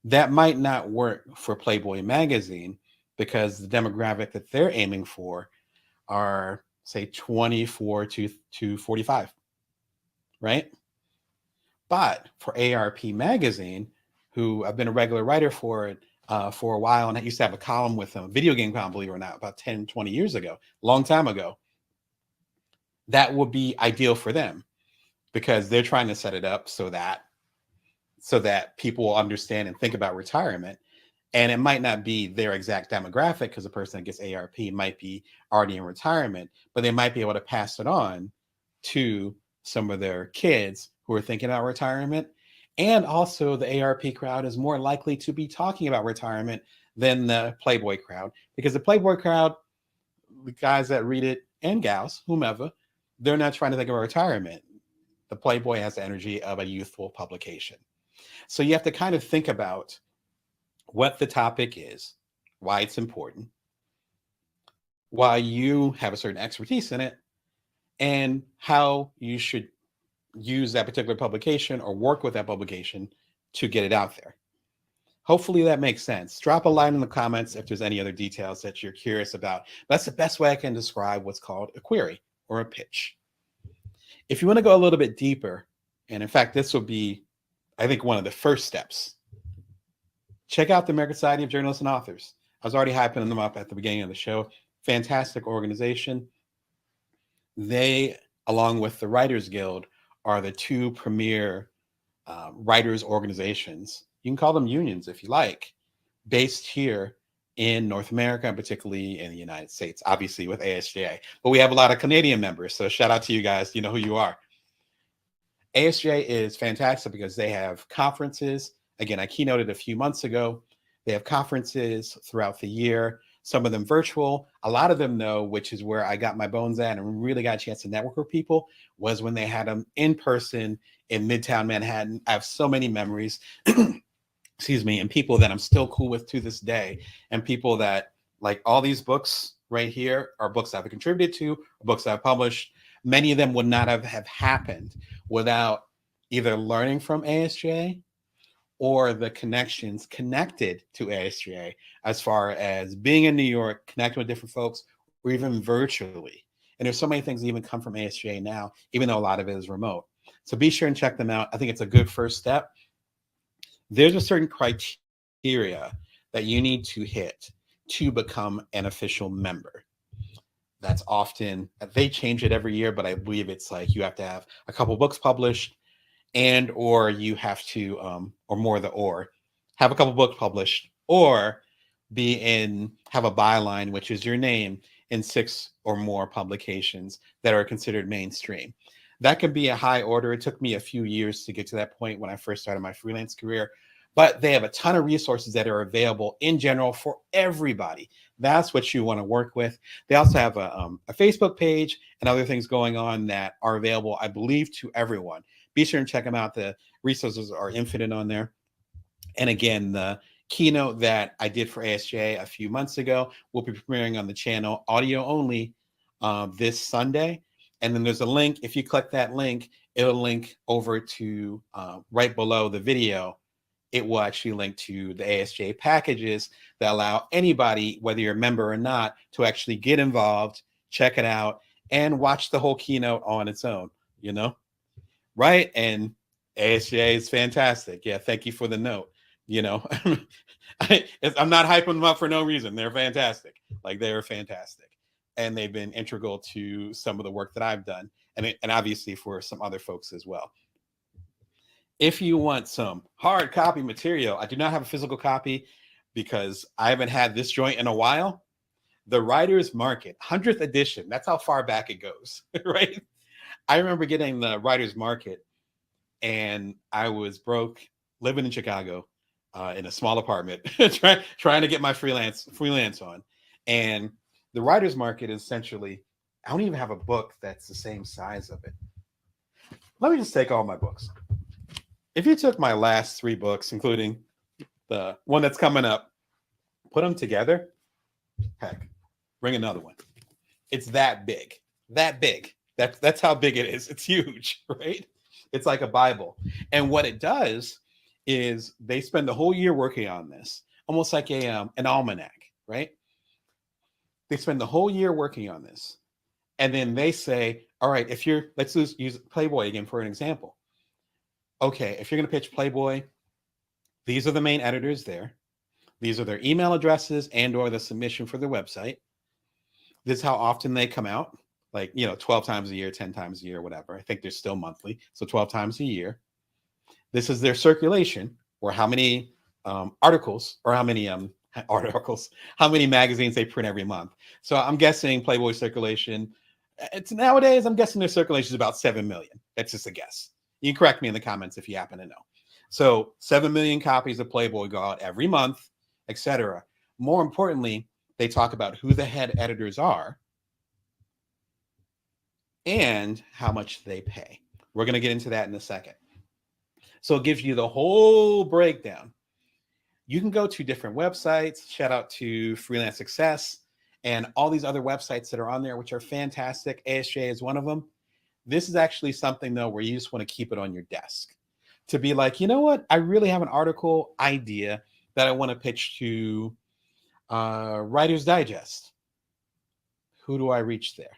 that might not work for Playboy magazine because the demographic that they're aiming for are, say, 24 to 45, right? But for ARP magazine, who I've been a regular writer for it for a while, and I used to have a column with them, a video game column, believe it or not, about 10, 20 years ago, long time ago, that would be ideal for them because they're trying to set it up so that people will understand and think about retirement. And it might not be their exact demographic because the person that gets ARP might be already in retirement, but they might be able to pass it on to some of their kids who are thinking about retirement. And also the ARP crowd is more likely to be talking about retirement than the Playboy crowd, because the Playboy crowd, the guys that read it and gals, whomever, they're not trying to think of a retirement. The Playboy has the energy of a youthful publication. So you have to kind of think about what the topic is, why it's important, why you have a certain expertise in it, and how you should use that particular publication or work with that publication to get it out there. Hopefully that makes sense. Drop a line in the comments if there's any other details that you're curious about. That's the best way I can describe what's called a query or a pitch. If you want to go a little bit deeper, and in fact, this will be, I think, one of the first steps, check out the American Society of Journalists and Authors. I was already hyping them up at the beginning of the show. Fantastic organization. They, along with the Writers Guild, are the two premier writers organizations. You can call them unions if you like, based here in North America, and particularly in the United States, obviously with ASJA. But we have a lot of Canadian members, so shout out to you guys. You know who you are. ASJA is fantastic because they have conferences. Again, I keynoted a few months ago. They have conferences throughout the year, some of them virtual. A lot of them, though, which is where I got my bones at and really got a chance to network with people, was when they had them in person in Midtown Manhattan. I have so many memories. Excuse me, and people that I'm still cool with to this day, and people that, like, all these books right here are books I've contributed to, books I've published. Many of them would not have happened without either learning from ASJA or the connections connected to ASJA, as far as being in New York, connecting with different folks, or even virtually. And there's so many things that even come from ASJA now, even though a lot of it is remote. So be sure and check them out. I think it's a good first step. There's a certain criteria that you need to hit to become an official member. That's often, they change it every year, but I believe it's like you have to have a couple books published, and or you have to, or more the or, have a couple books published, or have a byline, which is your name, in 6 or more publications that are considered mainstream. That can be a high order. It took me a few years to get to that point when I first started my freelance career, but they have a ton of resources that are available in general for everybody. That's what you want to work with. They also have a Facebook page and other things going on that are available, I believe, to everyone. Be sure and check them out. The resources are infinite on there. And again, the keynote that I did for ASJ a few months ago will be premiering on the channel, audio only, this Sunday. And then there's a link. If you click that link, it'll link over to right below the video. It will actually link to the ASJ packages that allow anybody, whether you're a member or not, to actually get involved, check it out, and watch the whole keynote on its own, you know? Right? And ASJ is fantastic. Yeah, thank you for the note. You know, I'm not hyping them up for no reason. They're fantastic. Like, they're fantastic. And they've been integral to some of the work that I've done, and obviously for some other folks as well. If you want some hard copy material, I do not have a physical copy because I haven't had this joint in a while. The Writer's Market, 100th edition. That's how far back it goes, right? I remember getting the Writer's Market, and I was broke, living in Chicago, in a small apartment, trying to get my freelance on. And the Writer's Market is essentially, I don't even have a book that's the same size of it. Let me just take all my books. If you took my last 3 books, including the one that's coming up, put them together, heck, bring another one. It's that big, that big. That's how big it is. It's huge, right? It's like a Bible. And what it does is they spend the whole year working on this, almost like an almanac, right? They spend the whole year working on this. And then they say, all right, let's use Playboy again for an example. Okay, if you're going to pitch Playboy, these are the main editors there. These are their email addresses and or the submission for their website. This is how often they come out, like, 12 times a year, 10 times a year, whatever. I think they're still monthly, so 12 times a year. This is their circulation, or how many articles, or how many magazines they print every month. So I'm guessing Playboy circulation, nowadays, I'm guessing their circulation is about 7 million. That's just a guess. You can correct me in the comments if you happen to know. So 7 million copies of Playboy go out every month, etc. More importantly, they talk about who the head editors are, and how much they pay. We're going to get into that in a second. So it gives you the whole breakdown. You can go to different websites. Shout out to Freelance Success and all these other websites that are on there, which are fantastic. ASJ is one of them. This is actually something, though, where you just want to keep it on your desk to be like, you know what? I really have an article idea that I want to pitch to Writer's Digest. Who do I reach there?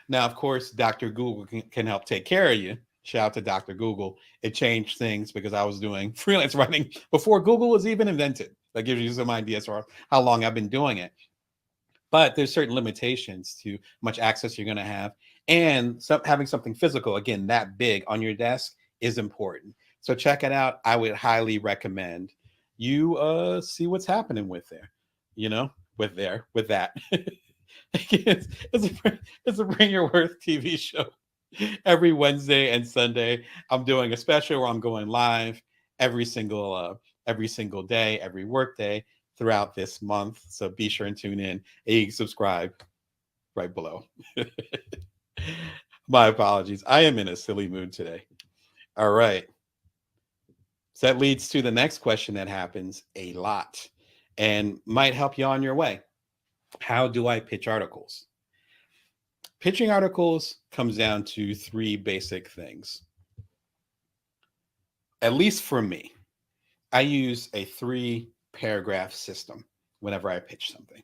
Now, of course, Dr. Google can help take care of you. Shout out to Dr. Google. It changed things because I was doing freelance writing before Google was even invented. That gives you some ideas for how long I've been doing it. But there's certain limitations to how much access you're going to have. And having something physical, again, that big on your desk is important. So check it out. I would highly recommend you see what's happening with there, with that. It's a Bring Your Worth TV show. Every Wednesday and Sunday, I'm doing a special where I'm going live every single day, every work day throughout this month. So be sure and tune in and you can subscribe right below. My apologies. I am in a silly mood today. All right. So that leads to the next question that happens a lot and might help you on your way. How do I pitch articles? Pitching articles comes down to three basic things. At least for me, I use a 3-paragraph system whenever I pitch something.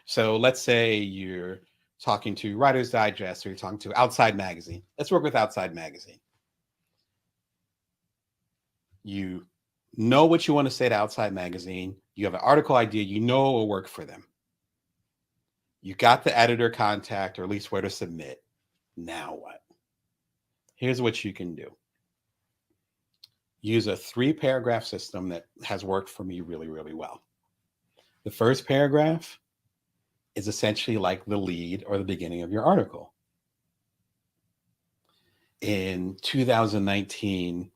So let's say you're talking to Writer's Digest or you're talking to Outside Magazine. Let's work with Outside Magazine. You know what you want to say to Outside Magazine. You have an article idea. You know it will work for them. You got the editor contact, or at least where to submit. Now what? Here's what you can do. Use a 3-paragraph system that has worked for me really, really well. The first paragraph is essentially like the lead or the beginning of your article. In 2019,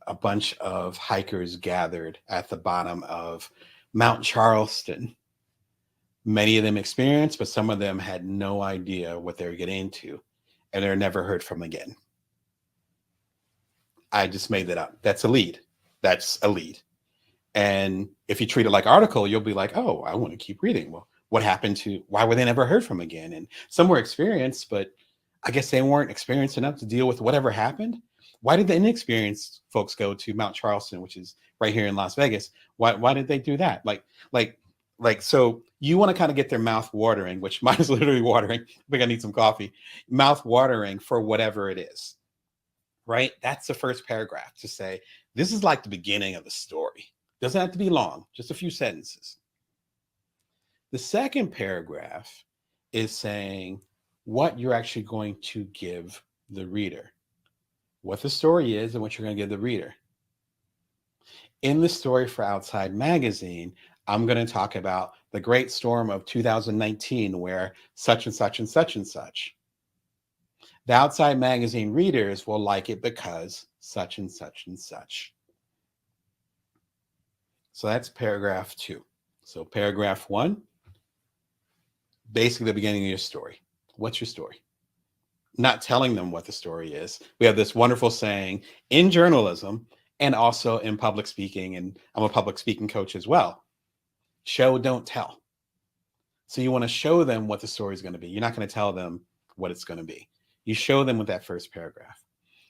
a bunch of hikers gathered at the bottom of Mount Charleston. Many of them experienced, but some of them had no idea what they were getting into, and they're never heard from again. I just made that up. That's a lead. That's a lead. And if you treat it like article, you'll be like, oh, I want to keep reading. Well, what happened to, why were they never heard from again? And some were experienced, but I guess they weren't experienced enough to deal with whatever happened. Why did the inexperienced folks go to Mount Charleston, which is right here in Las Vegas? Why did they do that? So you want to kind of get their mouth watering, which mine is literally watering. I think I need some coffee. Mouth watering for whatever it is, right? That's the first paragraph to say, this is like the beginning of the story. Doesn't have to be long, just a few sentences. The second paragraph is saying what you're actually going to give the reader, what the story is and what you're going to give the reader. In the story for Outside Magazine, I'm going to talk about the great storm of 2019 where such and such and such and such. The Outside Magazine readers will like it because such and such and such. So that's paragraph 2. So paragraph 1, basically the beginning of your story. What's your story? Not telling them what the story is. We have this wonderful saying in journalism and also in public speaking, and I'm a public speaking coach as well. Show, don't tell. So you want to show them what the story is going to be. You're not going to tell them what it's going to be. You show them with that first paragraph.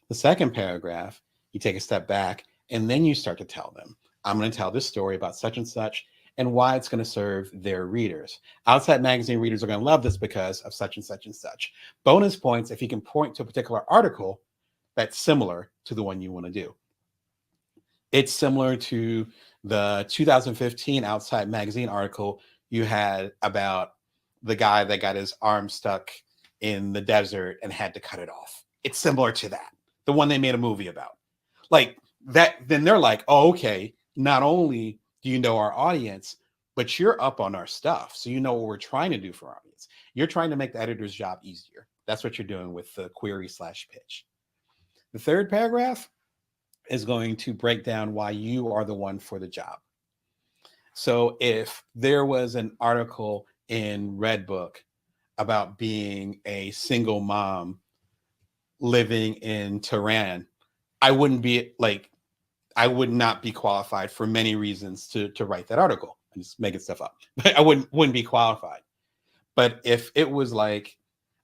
The second paragraph, you take a step back and then you start to tell them, I'm going to tell this story about such and such and why it's going to serve their readers. Outside Magazine readers are going to love this because of such and such and such. Bonus points if you can point to a particular article that's similar to the one you want to do. It's similar to the 2015 Outside Magazine article you had about the guy that got his arm stuck in the desert and had to cut it off. It's similar to that, the one they made a movie about. Like that, then they're like, oh, okay, not only do you know our audience, but you're up on our stuff. So you know what we're trying to do for our audience. You're trying to make the editor's job easier. That's what you're doing with the query/pitch. The third paragraph is going to break down why you are the one for the job. So if there was an article in Redbook about being a single mom living in Tehran, I wouldn't be like, I would not be qualified for many reasons to write that article. I'm just making stuff up, but I wouldn't be qualified. But if it was like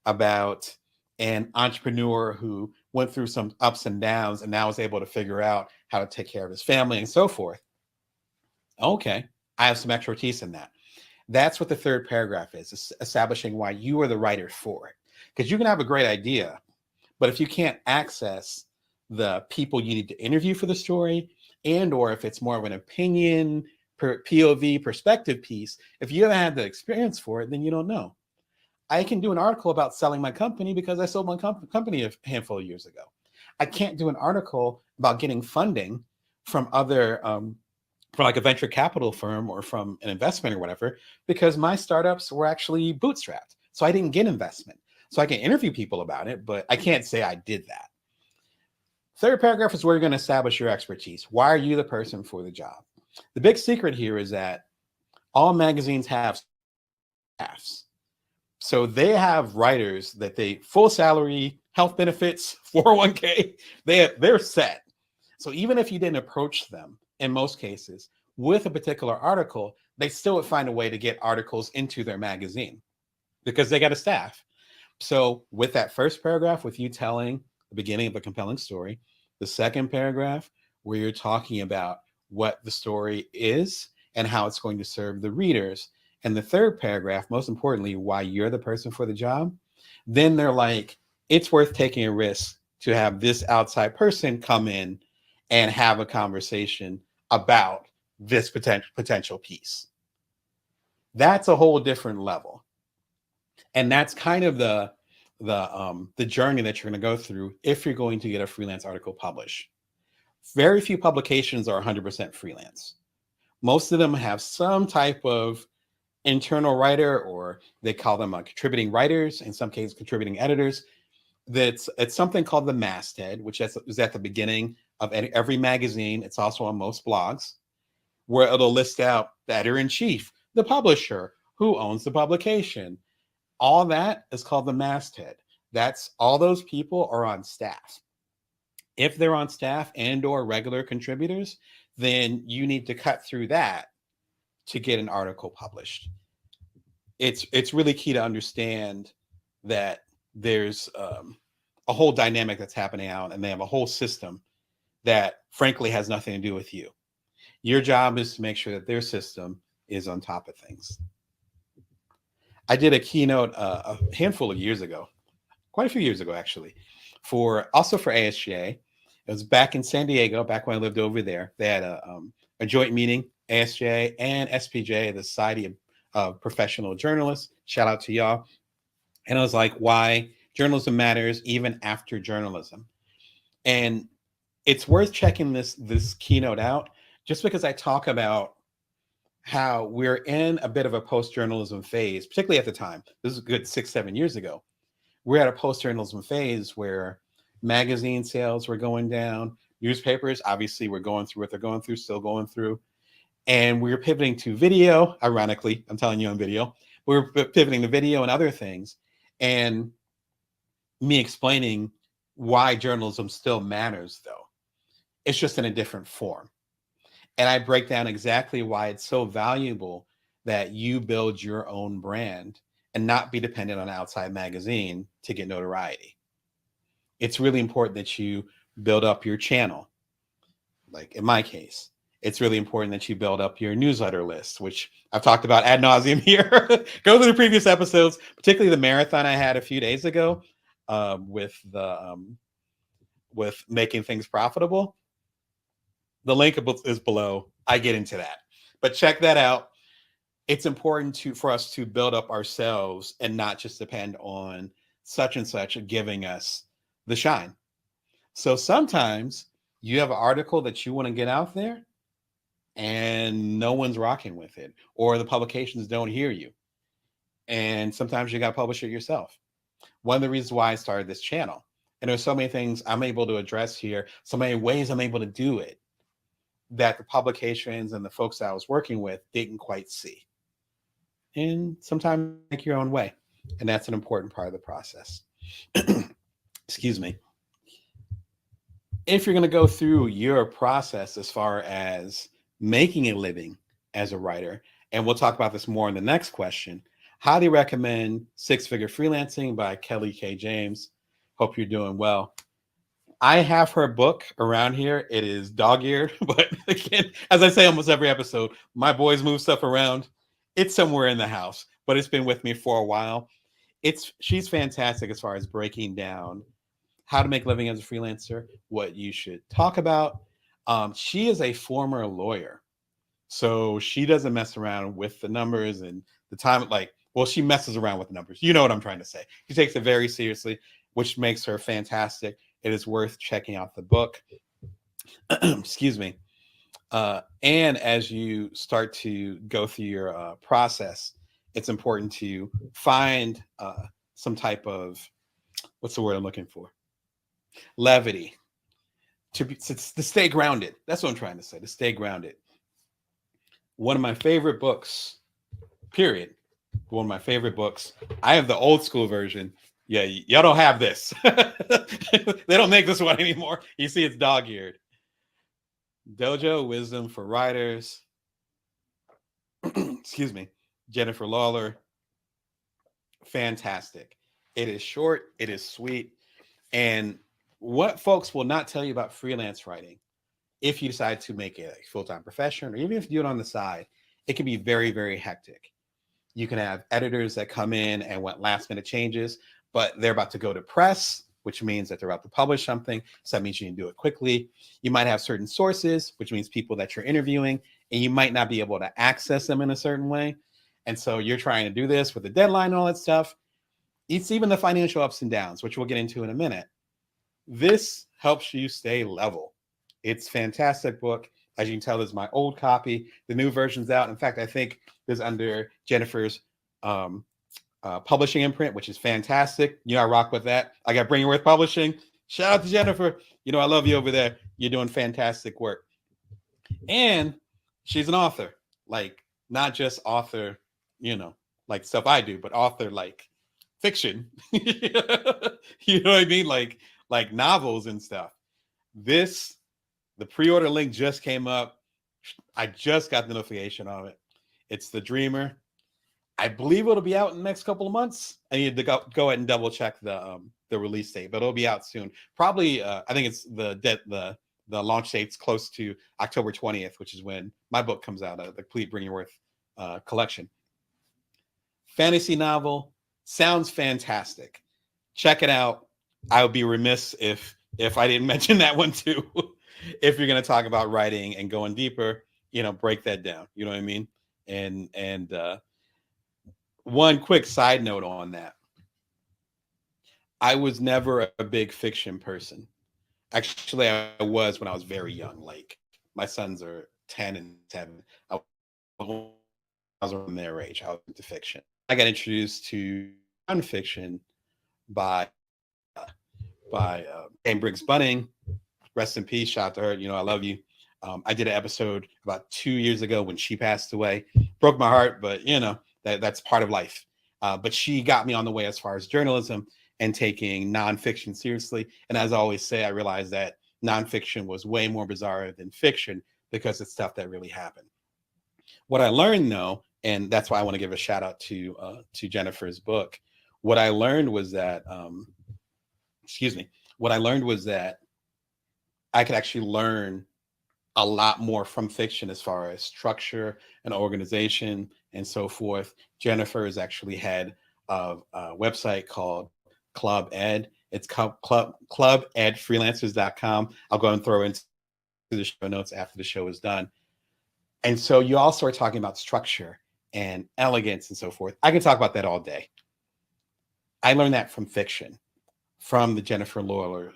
about an entrepreneur who went through some ups and downs and now is able to figure out how to take care of his family and so forth, okay, I have some expertise in that. That's what the third paragraph is establishing why you are the writer for it. Because you can have a great idea, but if you can't access the people you need to interview for the story, and or if it's more of an opinion, POV perspective piece, if you haven't had the experience for it, then you don't know. I can do an article about selling my company because I sold my company a handful of years ago. I can't do an article about getting funding from other, from like a venture capital firm or from an investment or whatever, because my startups were actually bootstrapped. So I didn't get investment. So I can interview people about it, but I can't say I did that. Third paragraph is where you're going to establish your expertise. Why are you the person for the job? The big secret here is that all magazines have staffs. So they have writers that they full salary, health benefits, 401k, they're set. So even if you didn't approach them in most cases with a particular article, they still would find a way to get articles into their magazine because they got a staff. So with that first paragraph, with you telling the beginning of a compelling story, the second paragraph where you're talking about what the story is and how it's going to serve the readers, and the third paragraph, most importantly, why you're the person for the job, then they're like, it's worth taking a risk to have this outside person come in and have a conversation about this potential piece. That's a whole different level. And that's kind of the journey that you're going to go through if you're going to get a freelance article published. Very few publications are 100% freelance. Most of them have some type of internal writer, or they call them contributing writers, in some cases contributing editors. It's something called the masthead, which is at the beginning of every magazine. It's also on most blogs, where it'll list out the editor-in-chief, the publisher, who owns the publication. All that is called the masthead. That's all those people are on staff. If they're on staff and or regular contributors, then you need to cut through that to get an article published. It's really key to understand that there's a whole dynamic that's happening out, and they have a whole system that frankly has nothing to do with you. Your job is to make sure that their system is on top of things. I did a keynote a handful of years ago, quite a few years ago actually, for ASJA. It was back in San Diego, back when I lived over there. They had a joint meeting, ASJ and SPJ, the Society of Professional Journalists. Shout out to y'all. And I was like, why journalism matters even after journalism. And it's worth checking this keynote out, just because I talk about how we're in a bit of a post-journalism phase, particularly at the time. This is a good 6-7 years ago. We're at a post-journalism phase where magazine sales were going down. Newspapers, obviously, were going through what they're going through, still going through. And we're pivoting to video. Ironically, I'm telling you on video. We're pivoting to video and other things. And me explaining why journalism still matters, though. It's just in a different form. And I break down exactly why it's so valuable that you build your own brand and not be dependent on an outside magazine to get notoriety. It's really important that you build up your channel. Like in my case, it's really important that you build up your newsletter list, which I've talked about ad nauseum here. Go to the previous episodes, particularly the marathon I had a few days ago with making things profitable. The link is below. I get into that, but check that out. It's important for us to build up ourselves and not just depend on such and such giving us the shine. So sometimes you have an article that you want to get out there and no one's rocking with it, or the publications don't hear you. And sometimes you got to publish it yourself. One of the reasons why I started this channel, and there's so many things I'm able to address here, so many ways I'm able to do it, that the publications and the folks that I was working with didn't quite see. And sometimes make your own way. And that's an important part of the process. Excuse me. If you're going to go through your process as far as making a living as a writer, and we'll talk about this more in the next question, highly recommend Six Figure Freelancing by Kelly K. James. Hope you're doing well. I have her book around here. It is dog-eared, but again, as I say almost every episode, my boys move stuff around. It's somewhere in the house, but it's been with me for a while. She's fantastic as far as breaking down how to make a living as a freelancer, what you should talk about. She is a former lawyer, so she doesn't mess around with the numbers and the time. Well, she messes around with the numbers. You know what I'm trying to say. She takes it very seriously, which makes her fantastic. It is worth checking out the book. Excuse me. And as you start to go through your process, it's important to find some type of, what's the word I'm looking for? Levity. To stay grounded. That's what I'm trying to say, to stay grounded. One of my favorite books, period. One of my favorite books. I have the old school version. Yeah, y'all don't have this. They don't make this one anymore. You see, it's dog-eared. Dojo Wisdom for Writers. Excuse me. Jennifer Lawler. Fantastic. It is short. It is sweet. And what folks will not tell you about freelance writing, if you decide to make it a full-time profession, or even if you do it on the side, it can be very, very hectic. You can have editors that come in and want last-minute changes, but they're about to go to press, which means that they're about to publish something. So that means you can do it quickly. You might have certain sources, which means people that you're interviewing, and you might not be able to access them in a certain way. And so you're trying to do this with a deadline and all that stuff. It's even the financial ups and downs, which we'll get into in a minute. This helps you stay level. It's a fantastic book. As you can tell, there's my old copy. The new version's out. In fact, I think there's under Jennifer's publishing imprint, which is fantastic. You know, I rock with that. I got Bring Your Worth Publishing. Shout out to Jennifer. You know, I love you over there. You're doing fantastic work. And she's an author, like not just author, you know, like stuff I do, but author like fiction. You know what I mean? Like novels and stuff. The pre-order link just came up. I just got the notification of it. It's The Dreamer. I believe it'll be out in the next couple of months. I need to go ahead and double check the release date, but it'll be out soon. Probably, I think it's the launch date's close to October 20th, which is when my book comes out, the complete Bring Your Worth collection. Fantasy novel, sounds fantastic. Check it out. I would be remiss if I didn't mention that one too. If you're going to talk about writing and going deeper, you know, break that down. You know what I mean? And one quick side note on that. I was never a big fiction person. Actually, I was when I was very young. Like my sons are 10 and 7. I was around their age. I was into fiction. I got introduced to nonfiction by Anne Briggs Bunning. Rest in peace. Shout out to her. You know, I love you. I did an episode about 2 years ago when she passed away. Broke my heart, but you know, that's part of life. But she got me on the way as far as journalism and taking nonfiction seriously. And as I always say, I realized that nonfiction was way more bizarre than fiction because it's stuff that really happened. What I learned though, and that's why I want to give a shout out to Jennifer's book. What I learned was that, what I learned was that I could actually learn a lot more from fiction as far as structure and organization and so forth. Jennifer is actually head of a website called Club Ed. It's clubedfreelancers.com. I'll go and throw into the show notes after the show is done. And so you all start talking about structure and elegance and so forth. I can talk about that all day. I learned that from fiction, from the Jennifer Lawlers,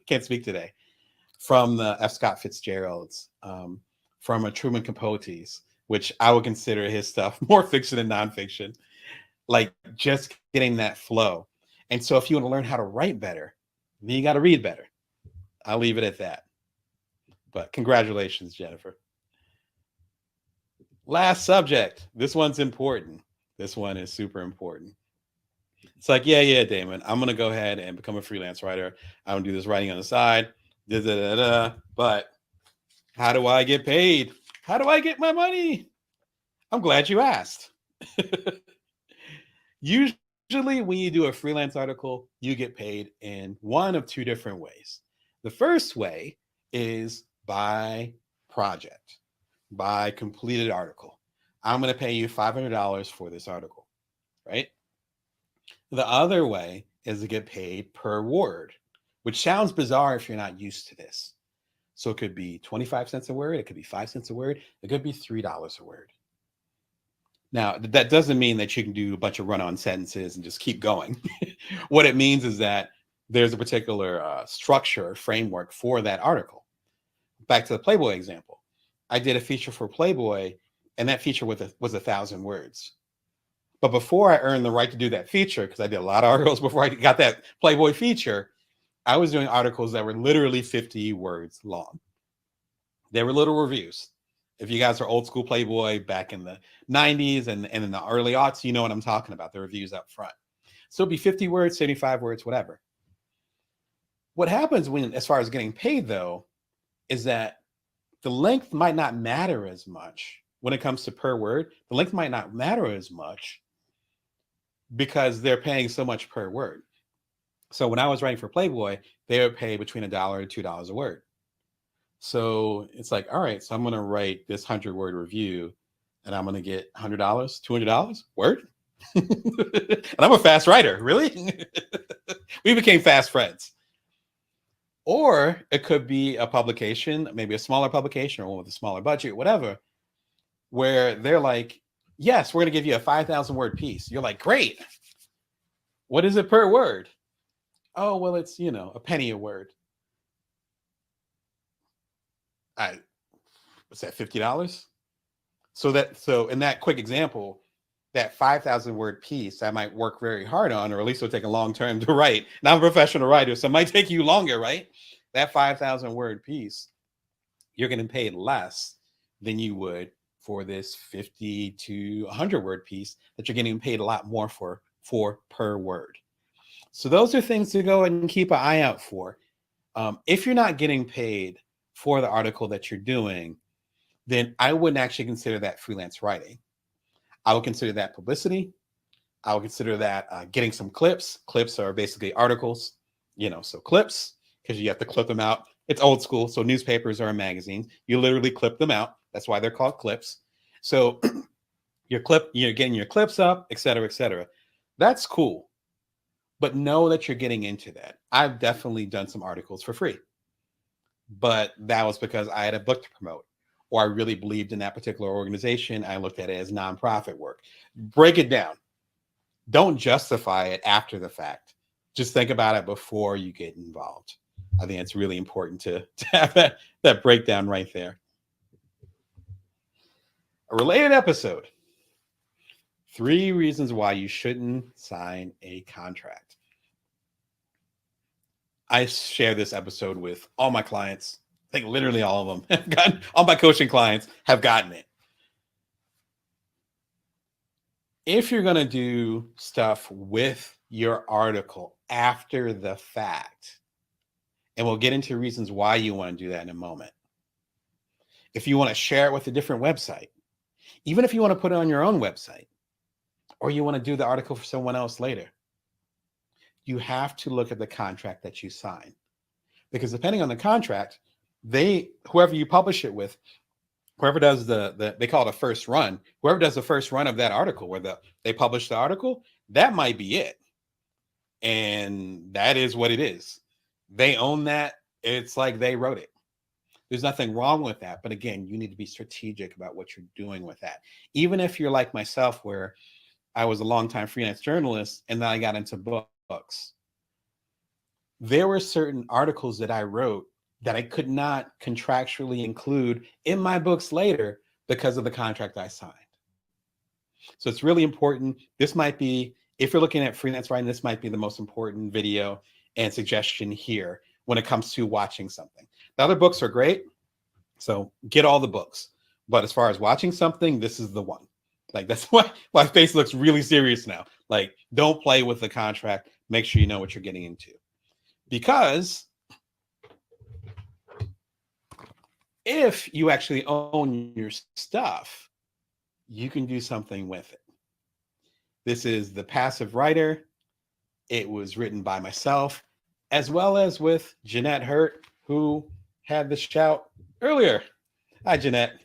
can't speak today, from the F. Scott Fitzgeralds, from a Truman Capote's, which I would consider his stuff more fiction than nonfiction, like just getting that flow. And so if you want to learn how to write better, then you got to read better. I'll leave it at that. But congratulations, Jennifer. Last subject. This one's important. This one is super important. It's like, yeah, Damon, I'm going to go ahead and become a freelance writer. I'm going to do this writing on the side. Da, da, da, da. But how do I get paid? How do I get my money? I'm glad you asked. Usually, when you do a freelance article, you get paid in one of two different ways. The first way is by project, by completed article. I'm going to pay you $500 for this article, right? The other way is to get paid per word, which sounds bizarre if you're not used to this. So it could be 25 cents a word, it could be 5 cents a word, it could be $3 a word. Now, that doesn't mean that you can do a bunch of run-on sentences and just keep going. What it means is that there's a particular structure or framework for that article. Back to the Playboy example. I did a feature for Playboy, and that feature was 1,000 words. But before I earned the right to do that feature, because I did a lot of articles before I got that Playboy feature, I was doing articles that were literally 50 words long. They were little reviews. If you guys are old school Playboy back in the 90s and in the early aughts, you know what I'm talking about, the reviews up front. So it'd be 50 words, 75 words, whatever. What happens when, as far as getting paid though, is that the length might not matter as much when it comes to per word. The length might not matter as much because they're paying so much per word. So when I was writing for Playboy, they would pay between $1 and $2 a word. So it's like, all right, so I'm going to write this 100-word review and I'm going to get $100, $200 word. And I'm a fast writer. Really? We became fast friends. Or it could be a publication, maybe a smaller publication or one with a smaller budget, whatever, where they're like, yes, we're going to give you a 5,000 word piece. You're like, great. What is it per word? Oh, well, it's, a penny a word. What's that, $50? So in that quick example, that 5,000 word piece I might work very hard on, or at least it'll take a long time to write. Now I'm a professional writer, so it might take you longer, right? That 5,000 word piece, you're getting paid less than you would for this 50 to 100 word piece that you're getting paid a lot more for per word. So those are things to go and keep an eye out for. If you're not getting paid for the article that you're doing, then I wouldn't actually consider that freelance writing. I would consider that publicity. I would consider that getting some clips. Clips are basically articles, so clips, because you have to clip them out. It's old school. So newspapers or magazines, you literally clip them out. That's why they're called clips. So you're getting your clips up, et cetera, et cetera. That's cool. But know that you're getting into that. I've definitely done some articles for free, but that was because I had a book to promote, or I really believed in that particular organization. I looked at it as nonprofit work. Break it down. Don't justify it after the fact. Just think about it before you get involved. I think it's really important to have that breakdown right there. A related episode. 3 reasons why you shouldn't sign a contract. I share this episode with all my clients. I think literally all of them have gotten, all my coaching clients have gotten it. If you're going to do stuff with your article after the fact, and we'll get into reasons why you want to do that in a moment. If you want to share it with a different website, even if you want to put it on your own website, or you want to do the article for someone else later, you have to look at the contract that you sign. Because depending on the contract, whoever you publish it with, whoever does they call it a first run, whoever does the first run of that article where they publish the article, that might be it. And that is what it is. They own that. It's like they wrote it. There's nothing wrong with that. But again, you need to be strategic about what you're doing with that. Even if you're like myself, where I was a longtime freelance journalist and then I got into books. There were certain articles that I wrote that I could not contractually include in my books later because of the contract I signed. So it's really important. This might be, if you're looking at freelance writing, this might be the most important video and suggestion here when it comes to watching something. The other books are great, so get all the books. But as far as watching something, this is the one. Like, that's why my face looks really serious now. Like, don't play with the contract. Make sure you know what you're getting into. Because if you actually own your stuff, you can do something with it. This is The Passive Writer. It was written by myself, as well as with Jeanette Hurt, who had the shout earlier. Hi, Jeanette.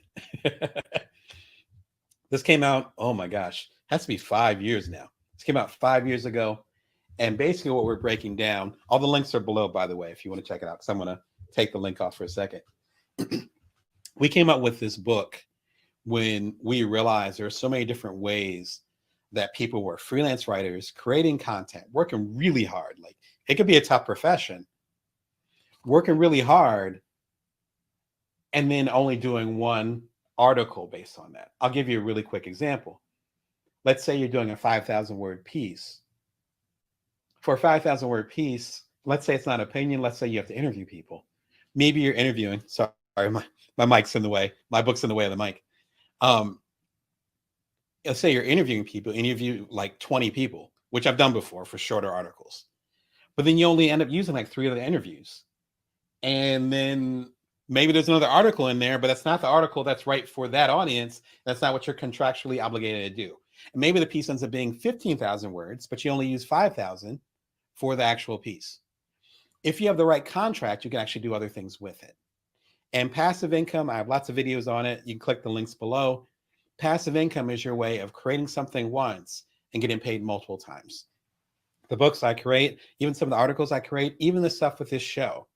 This came out, oh my gosh, has to be 5 years now. This came out 5 years ago. And basically what we're breaking down, all the links are below, by the way, if you want to check it out, because I'm going to take the link off for a second. We came up with this book when we realized there are so many different ways that people were freelance writers creating content, working really hard. Like, it could be a tough profession, working really hard, and then only doing one article based on that. I'll give you a really quick example. Let's say you're doing a 5,000 word piece. For a 5,000 word piece, let's say it's not opinion. Let's say you have to interview people. Maybe you're interviewing. Sorry, my mic's in the way. My book's in the way of the mic. Let's say you're interviewing people, interview like 20 people, which I've done before for shorter articles. But then you only end up using like 3 of the interviews. And then maybe there's another article in there, but that's not the article that's right for that audience. That's not what you're contractually obligated to do. And maybe the piece ends up being 15,000 words, but you only use 5,000 for the actual piece. If you have the right contract, you can actually do other things with it. And passive income, I have lots of videos on it. You can click the links below. Passive income is your way of creating something once and getting paid multiple times. The books I create, even some of the articles I create, even the stuff with this show,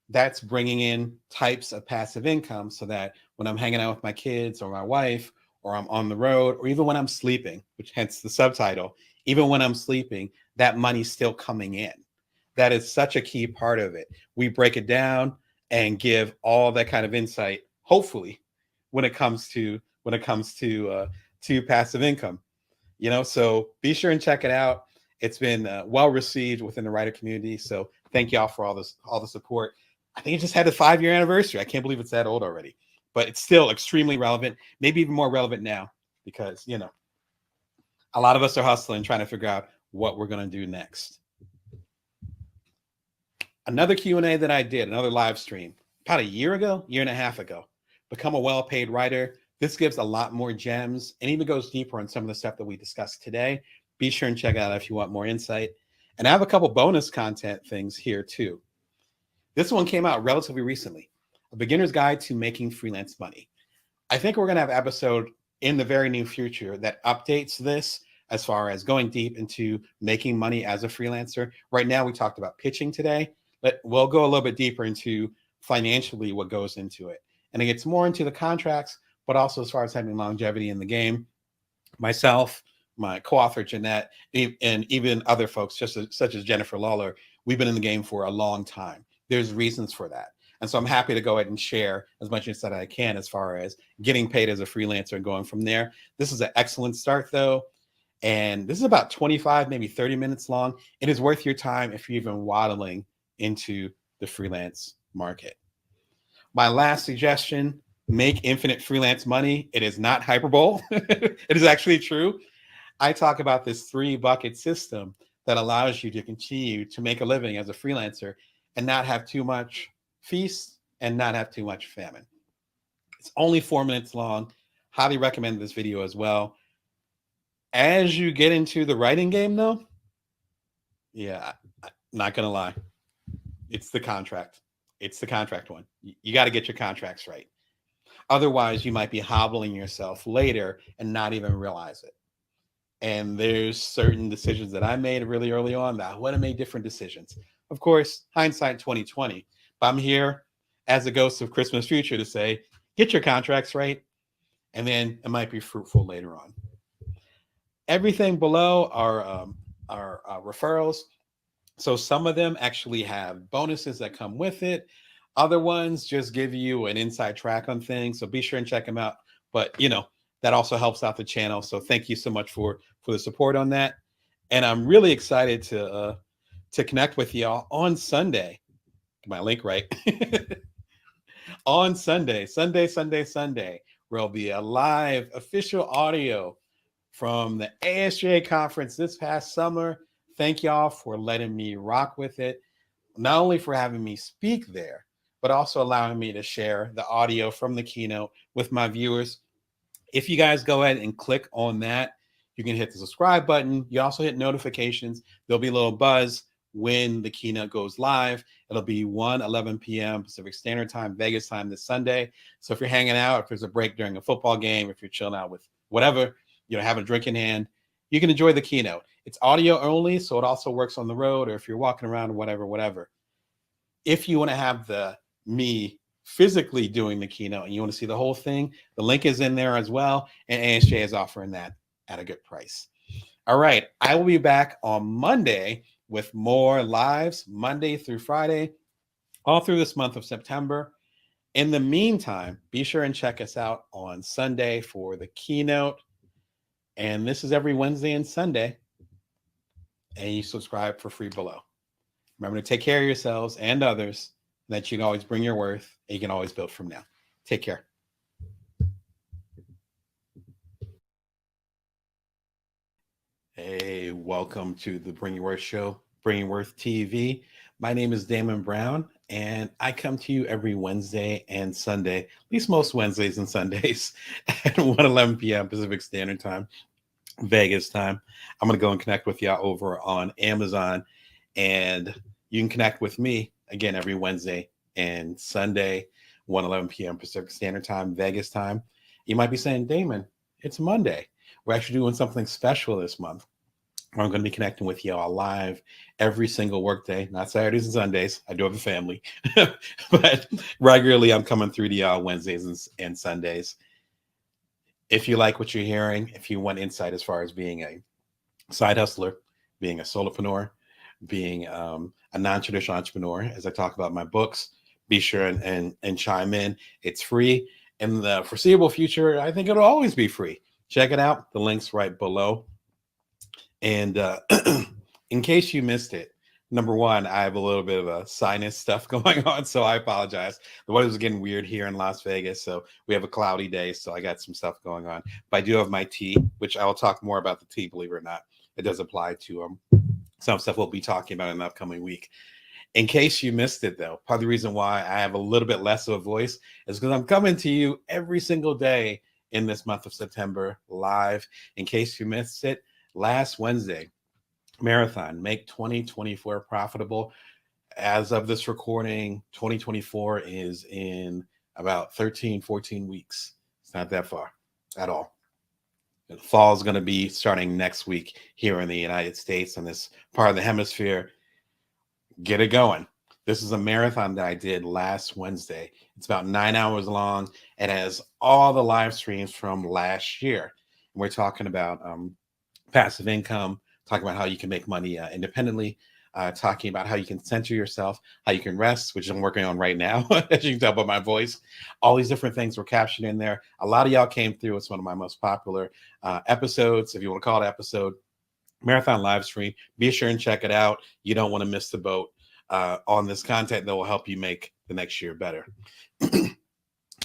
that's bringing in types of passive income so that when I'm hanging out with my kids or my wife, or I'm on the road, or even when I'm sleeping, which hence the subtitle, even when I'm sleeping, that money's still coming in. That is such a key part of it. We break it down and give all that kind of insight, hopefully, when it comes to passive income. So be sure and check it out. It's been well received within the writer community. So thank y'all for all the support. I think it just had a 5-year anniversary. I can't believe it's that old already, but it's still extremely relevant, maybe even more relevant now, because, a lot of us are hustling, trying to figure out what we're going to do next. Another Q&A that I did, another live stream, about a year and a half ago, become a well-paid writer. This gives a lot more gems and even goes deeper on some of the stuff that we discussed today. Be sure and check it out if you want more insight. And I have a couple bonus content things here too. This one came out relatively recently, A Beginner's Guide to Making Freelance Money. I think we're going to have an episode in the very near future that updates this as far as going deep into making money as a freelancer. Right now, we talked about pitching today, but we'll go a little bit deeper into financially what goes into it. And it gets more into the contracts, but also as far as having longevity in the game. Myself, my co-author Jeanette, and even other folks, such as Jennifer Lawler, we've been in the game for a long time. There's reasons for that. And so I'm happy to go ahead and share as much insight as I can as far as getting paid as a freelancer and going from there. This is an excellent start, though. And this is about 25, maybe 30 minutes long. It is worth your time if you're even waddling into the freelance market. My last suggestion, make infinite freelance money. It is not hyperbole. It is actually true. I talk about this 3-bucket system that allows you to continue to make a living as a freelancer and not have too much feast and not have too much famine. It's only 4 minutes long. Highly recommend this video as well. As you get into the writing game, though, yeah, I'm not going to lie. It's the contract. It's the contract one. You got to get your contracts right. Otherwise, you might be hobbling yourself later and not even realize it. And there's certain decisions that I made really early on that I would have made different decisions. Of course, hindsight 2020. But I'm here as a ghost of Christmas future to say, get your contracts right, and then it might be fruitful later on. Everything below are referrals. So some of them actually have bonuses that come with it. Other ones just give you an inside track on things. So be sure and check them out. But, that also helps out the channel. So thank you so much for the support on that. And I'm really excited to connect with y'all on Sunday. Get my link right. On Sunday, where there'll be a live official audio from the ASJ conference this past summer. Thank y'all for letting me rock with it, not only for having me speak there, but also allowing me to share the audio from the keynote with my viewers. If you guys go ahead and click on that, you can hit the subscribe button. You also hit notifications. There'll be a little buzz when the keynote goes live. It'll be 11 p.m. Pacific Standard Time, Vegas time this Sunday. So if you're hanging out, if there's a break during a football game, if you're chilling out with whatever, having a drink in hand, you can enjoy the keynote. It's audio only, so it also works on the road or if you're walking around, whatever. If you want to have me physically doing the keynote and you want to see the whole thing, the link is in there as well. And ASJ is offering that at a good price. All right. I will be back on Monday with more lives, Monday through Friday, all through this month of September. In the meantime, be sure and check us out on Sunday for the keynote. And this is every Wednesday and Sunday. And you subscribe for free below. Remember to take care of yourselves and others, that you can always bring your worth and you can always build from now. Take care. Hey, welcome to the Bring Your Worth Show, Bring Your Worth TV. My name is Damon Brown, and I come to you every Wednesday and Sunday, at least most Wednesdays and Sundays at 1:11 p.m. Pacific Standard Time, Vegas time. I'm going to go and connect with y'all over on Amazon, and you can connect with me again every Wednesday and Sunday, 1:11 p.m. Pacific Standard Time, Vegas time. You might be saying, Damon, it's Monday. We're actually doing something special this month. I'm going to be connecting with y'all live every single workday, not Saturdays and Sundays. I do have a family, but regularly I'm coming through to y'all Wednesdays and Sundays. If you like what you're hearing, if you want insight as far as being a side hustler, being a solopreneur, being a non-traditional entrepreneur, as I talk about my books, be sure and chime in. It's free. In the foreseeable future, I think it'll always be free. Check it out. The link's right below. And in case you missed it, number one, I have a little bit of a sinus stuff going on, so I apologize. The weather's getting weird here in Las Vegas, so we have a cloudy day, so I got some stuff going on. But I do have my tea, which I will talk more about the tea, believe it or not. It does apply to some stuff we'll be talking about in the upcoming week. In case you missed it, though, part of the reason why I have a little bit less of a voice is because I'm coming to you every single day in this month of September live. In case you missed it, last Wednesday, marathon, make 2024 profitable. As of this recording, 2024 is in about 13, 14 weeks. It's not that far at all. The fall is going to be starting next week here in the United States, in this part of the hemisphere. Get it going. This is a marathon that I did last Wednesday. It's about 9 hours long. It has all the live streams from last year. We're talking about passive income, talking about how you can make money independently, talking about how you can center yourself, how you can rest, which I'm working on right now, as you can tell by my voice. All these different things were captured in there. A lot of y'all came through. It's one of my most popular episodes, if you want to call it episode. Marathon live stream. Be sure and check it out. You don't want to miss the boat on this content that will help you make the next year better.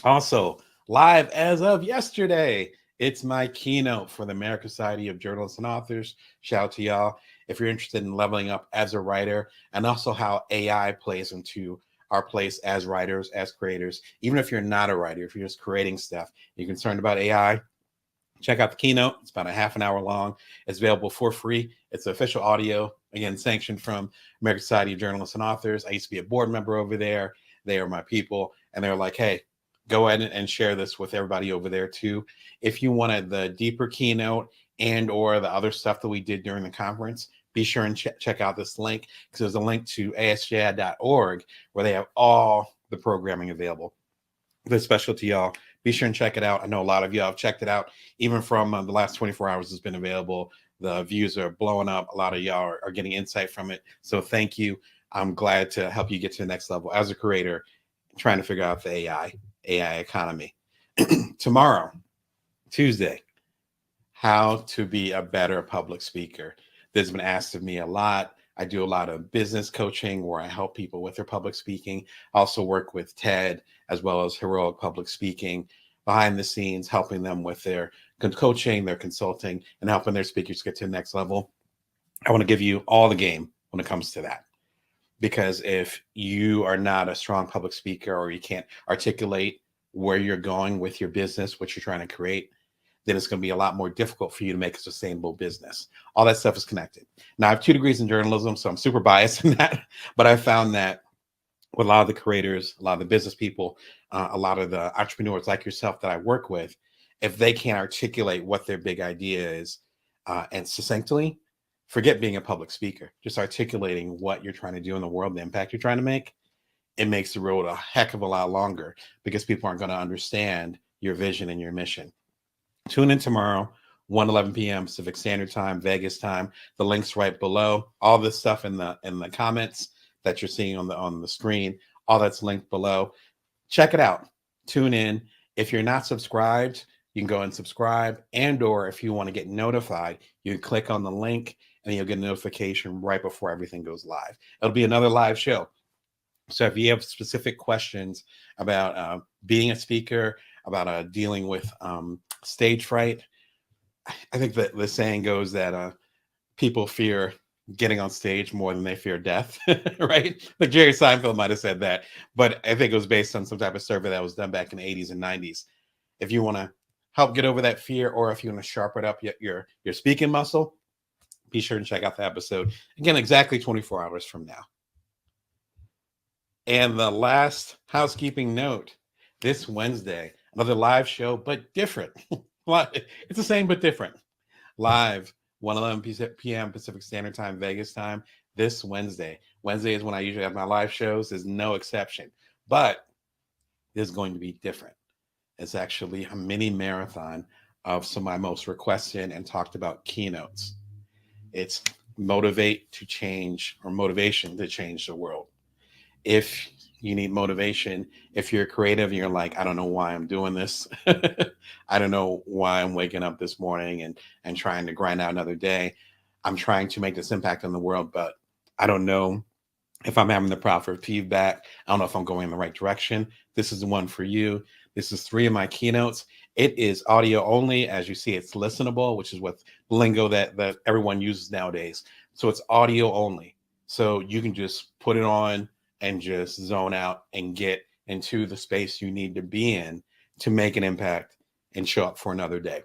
Also, live as of yesterday, it's my keynote for the American Society of Journalists and Authors. Shout out to y'all if you're interested in leveling up as a writer, and also how AI plays into our place as writers, as creators. Even if you're not a writer, if you're just creating stuff, you're concerned about AI, check out the keynote. It's about a half an hour long. It's available for free. It's official audio, again, sanctioned from American Society of Journalists and Authors. I used to be a board member over there. They are my people. And they're like, hey, go ahead and share this with everybody over there too. If you wanted the deeper keynote and or the other stuff that we did during the conference, be sure and check out this link, because there's a link to asji.org where they have all the programming available. That's special to y'all. Be sure and check it out. I know a lot of y'all have checked it out. Even from the last 24 hours, it's been available. The views are blowing up. A lot of y'all are getting insight from it. So thank you. I'm glad to help you get to the next level as a creator, trying to figure out the AI economy. Tomorrow, Tuesday, how to be a better public speaker. This has been asked of me a lot. I do a lot of business coaching where I help people with their public speaking. I also work with TED as well as Heroic Public Speaking. behind the scenes, helping them with their coaching, their consulting, and helping their speakers get to the next level. I want to give you all the game when it comes to that. Because if you are not a strong public speaker, or you can't articulate where you're going with your business, what you're trying to create, then it's going to be a lot more difficult for you to make a sustainable business. All that stuff is connected. Now, I have 2 degrees in journalism, so I'm super biased in that. But I found that with a lot of the creators, a lot of the business people, a lot of the entrepreneurs like yourself that I work with, if they can't articulate what their big idea is and succinctly, forget being a public speaker. Just articulating what you're trying to do in the world, the impact you're trying to make, it makes the road a heck of a lot longer because people aren't going to understand your vision and your mission. Tune in tomorrow, 1:11 p.m. Pacific Standard Time, Vegas time. The link's right below. All this stuff in the comments that you're seeing on the screen, all that's linked below. Check it out. Tune in. If you're not subscribed, you can go and subscribe, or if you want to get notified, you can click on the link and you'll get a notification right before everything goes live. It'll be another live show. So if you have specific questions about being a speaker, about dealing with stage fright, I think that the saying goes that people fear getting on stage more than they fear death, right? Like Jerry Seinfeld might have said that, but I think it was based on some type of survey that was done back in the 80s and 90s. If you want to help get over that fear, or if you want to sharpen up your speaking muscle, be sure to check out the episode. Again, exactly 24 hours from now. And the last housekeeping note, this Wednesday, another live show, but different. It's the same, but different. Live, 1:11 p.m. Pacific Standard Time, Vegas time, this Wednesday. Wednesday is when I usually have my live shows. There's no exception. But it's going to be different. It's actually a mini marathon of some of my most requested and talked about keynotes. It's motivate to change, or motivation to change the world. If you need motivation, if you're creative and you're like, I don't know why I'm doing this. I don't know why I'm waking up this morning and trying to grind out another day. I'm trying to make this impact on the world, but I don't know if I'm having the proper feedback. I don't know if I'm going in the right direction. This is the one for you. This is 3 of my keynotes. It is audio only. As you see, it's listenable, which is what lingo that everyone uses nowadays. So it's audio only. So you can just put it on and just zone out and get into the space you need to be in to make an impact and show up for another day.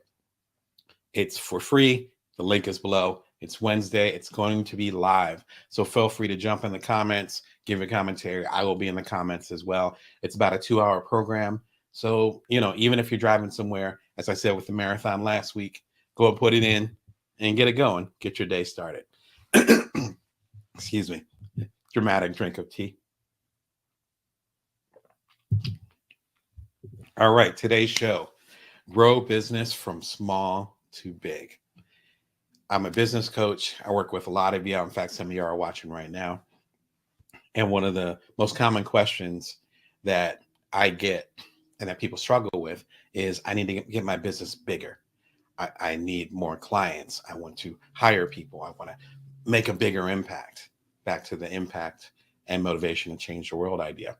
It's for free. The link is below. It's Wednesday. It's going to be live. So feel free to jump in the comments, give a commentary. I will be in the comments as well. It's about a 2-hour program. So, even if you're driving somewhere, as I said with the marathon last week, go and put it in and get it going. Get your day started. Excuse me. Dramatic drink of tea. All right, today's show, grow business from small to big. I'm a business coach. I work with a lot of you. In fact, some of you are watching right now. And one of the most common questions that I get and that people struggle with is, I need to get my business bigger. I need more clients. I want to hire people. I want to make a bigger impact. Back to the impact and motivation to change the world idea.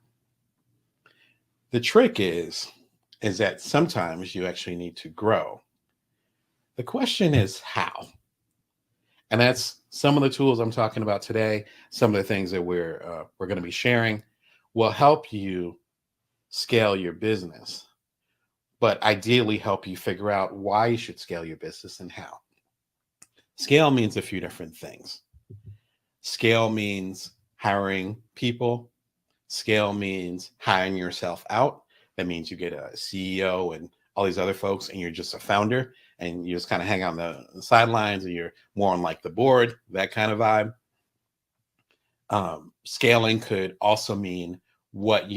The trick is that sometimes you actually need to grow. The question is how. And that's some of the tools I'm talking about today. Some of the things that we're going to be sharing will help you scale your business, but ideally help you figure out why you should scale your business and how. Scale means a few different things. Scale means hiring people. Scale means hiring yourself out. That means you get a CEO and all these other folks, and you're just a founder, and you just kind of hang on the sidelines, and you're more on like the board, that kind of vibe. Scaling could also mean what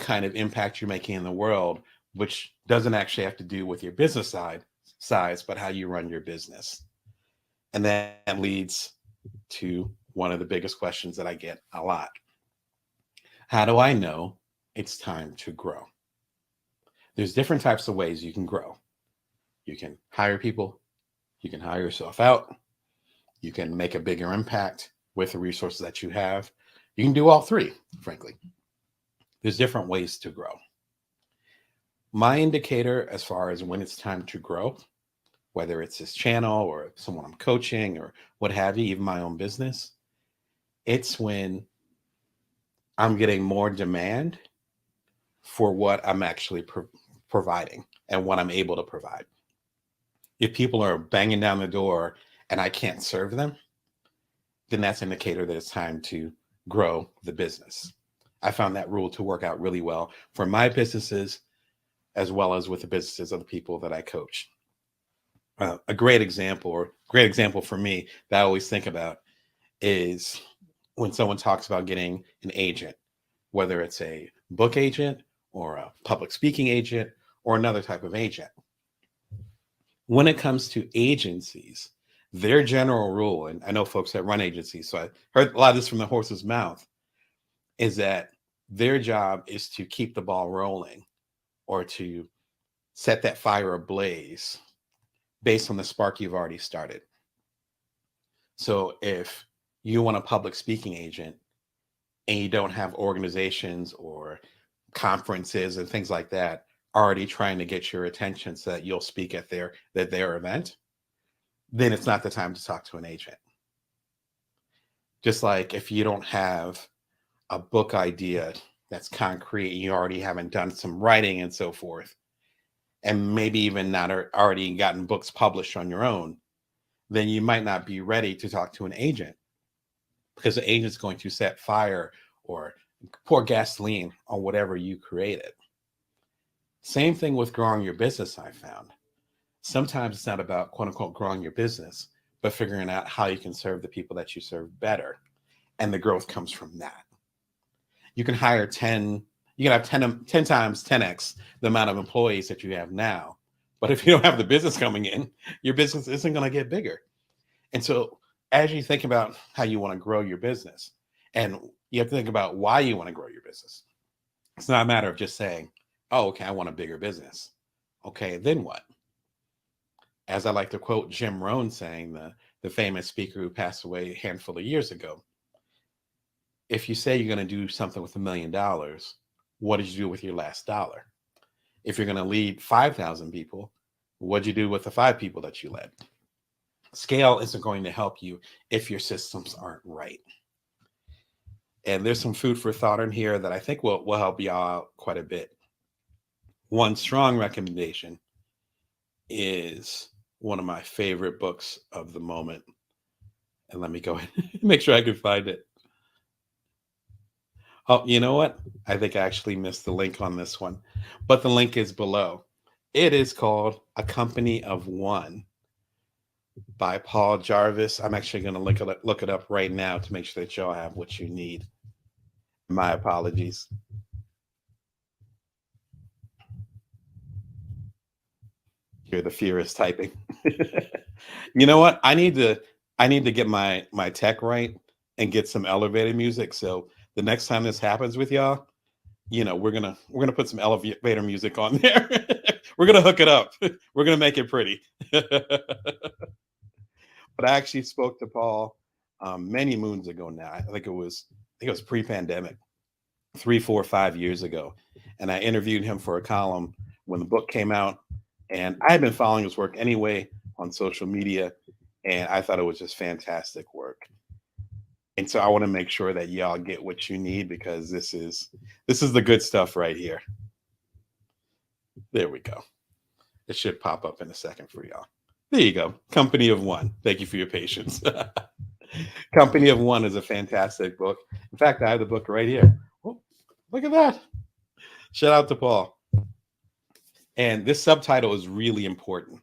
kind of impact you're making in the world, which doesn't actually have to do with your business size, but how you run your business. And that leads to one of the biggest questions that I get a lot. How do I know it's time to grow? There's different types of ways you can grow. You can hire people. You can hire yourself out. You can make a bigger impact with the resources that you have. You can do all 3, frankly. There's different ways to grow. My indicator as far as when it's time to grow, whether it's this channel or someone I'm coaching or what have you, even my own business, it's when I'm getting more demand for what I'm actually providing and what I'm able to provide. If people are banging down the door and I can't serve them, then that's an indicator that it's time to grow the business. I found that rule to work out really well for my businesses as well as with the businesses of the people that I coach. A great example, or great example for me that I always think about is when someone talks about getting an agent, whether it's a book agent or a public speaking agent or another type of agent. When it comes to agencies, their general rule, and I know folks that run agencies, so I heard a lot of this from the horse's mouth, is that their job is to keep the ball rolling or to set that fire ablaze based on the spark you've already started. So if you want a public speaking agent and you don't have organizations or conferences and things like that already trying to get your attention so that you'll speak at their event, then it's not the time to talk to an agent. Just like if you don't have a book idea that's concrete, you already haven't done some writing and so forth, and maybe even not already gotten books published on your own, then you might not be ready to talk to an agent because the agent's going to set fire or pour gasoline on whatever you created. Same thing with growing your business, I found. Sometimes it's not about quote unquote growing your business, but figuring out how you can serve the people that you serve better. And the growth comes from that. You can hire 10, you can have 10 times 10x the amount of employees that you have now. But if you don't have the business coming in, your business isn't going to get bigger. And so as you think about how you want to grow your business, and you have to think about why you want to grow your business. It's not a matter of just saying, oh, okay, I want a bigger business. Okay, then what? As I like to quote Jim Rohn saying, the famous speaker who passed away a handful of years ago, if you say you're going to do something with $1 million, what did you do with your last dollar? If you're going to lead 5,000 people, what'd you do with the 5 people that you led? Scale isn't going to help you if your systems aren't right. And there's some food for thought in here that I think will help you out quite a bit. One strong recommendation is one of my favorite books of the moment. And let me go ahead and make sure I can find it. Oh, you know what? I think I actually missed the link on this one, but the link is below. It is called A Company of One by Paul Jarvis. I'm actually going to look it up right now to make sure that y'all have what you need. My apologies. Here, the fear is typing. You know what? I need to get my tech right and get some elevator music. So the next time this happens with y'all, we're gonna put some elevator music on there. We're gonna hook it up. We're gonna make it pretty. But I actually spoke to Paul many moons ago now. I think it was pre-pandemic, 3, 4, 5 years ago, and I interviewed him for a column when the book came out. And I had been following his work anyway on social media, and I thought it was just fantastic work. And so I want to make sure that y'all get what you need because this is the good stuff right here. There we go. It should pop up in a second for y'all. There you go. Company of One. Thank you for your patience. Company of One is a fantastic book. In fact, I have the book right here. Oh, look at that. Shout out to Paul. And this subtitle is really important.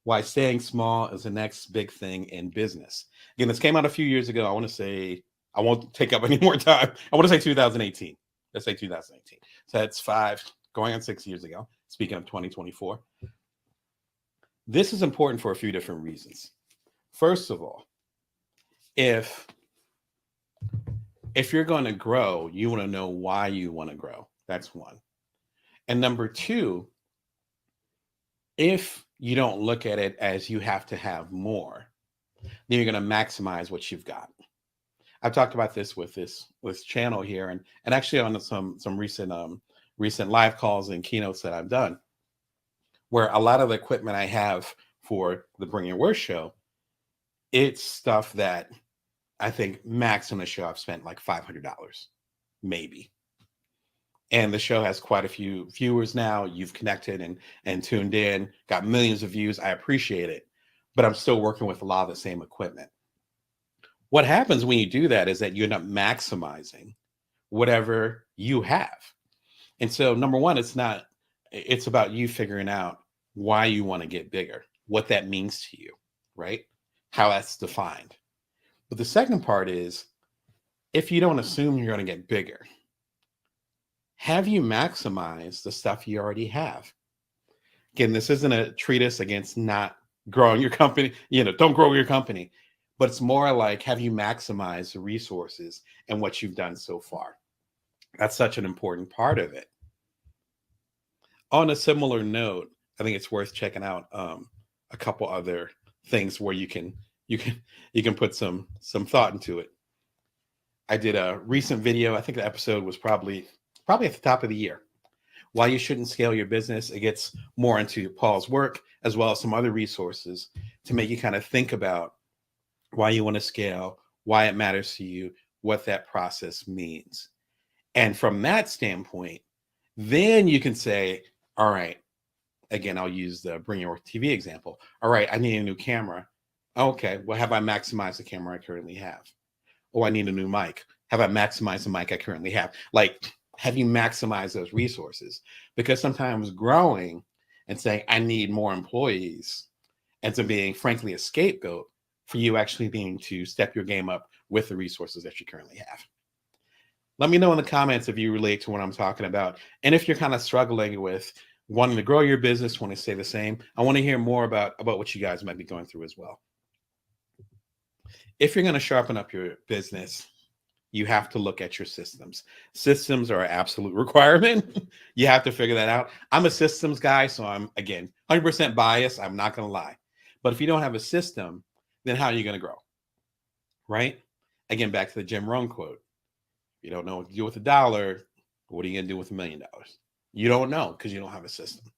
Why staying small is the next big thing in business. Again, this came out a few years ago. I want to say, I won't take up any more time. I want to say 2018. Let's say 2018. So that's 5, going on 6 years ago. Speaking of 2024. This is important for a few different reasons. First of all, if you're going to grow, you want to know why you want to grow. That's one. And number 2, if you don't look at it as you have to have more, then you're going to maximize what you've got. I've talked about this with this channel here, and actually on some recent recent live calls and keynotes that I've done, where a lot of the equipment I have for the Bring Your Worst show, it's stuff that I think max on the show I've spent like $500, maybe. And the show has quite a few viewers now. You've connected and tuned in, got millions of views. I appreciate it, but I'm still working with a lot of the same equipment. What happens when you do that is that you end up maximizing whatever you have. And so number one, it's about you figuring out why you want to get bigger, what that means to you, right? How that's defined. But the second part is, if you don't assume you're going to get bigger, have you maximized the stuff you already have? Again, this isn't a treatise against not growing your company, don't grow your company, but it's more like, have you maximized the resources and what you've done so far? That's such an important part of it. On a similar note, I think it's worth checking out a couple other things where you can put some thought into it. I did a recent video. I think the episode was probably at the top of the year. Why you shouldn't scale your business. It gets more into Paul's work as well as some other resources to make you kind of think about why you want to scale, why it matters to you, what that process means. And from that standpoint, then you can say, all right, again, I'll use the Bring Your TV example. All right, I need a new camera. Okay, well, have I maximized the camera I currently have? Oh, I need a new mic. Have I maximized the mic I currently have? Like, have you maximized those resources? Because sometimes growing and saying, I need more employees, ends up being, frankly, a scapegoat for you actually being to step your game up with the resources that you currently have. Let me know in the comments if you relate to what I'm talking about. And if you're kind of struggling with wanting to grow your business, want to stay the same, I want to hear more about what you guys might be going through as well. If you're going to sharpen up your business, you have to look at your systems. Systems are an absolute requirement. You have to figure that out. I'm a systems guy, so I'm, again, 100% biased. I'm not going to lie. But if you don't have a system, then how are you going to grow? Right? Again, back to the Jim Rohn quote. You don't know what to do with $1. What are you going to do with $1 million? You don't know because you don't have a system.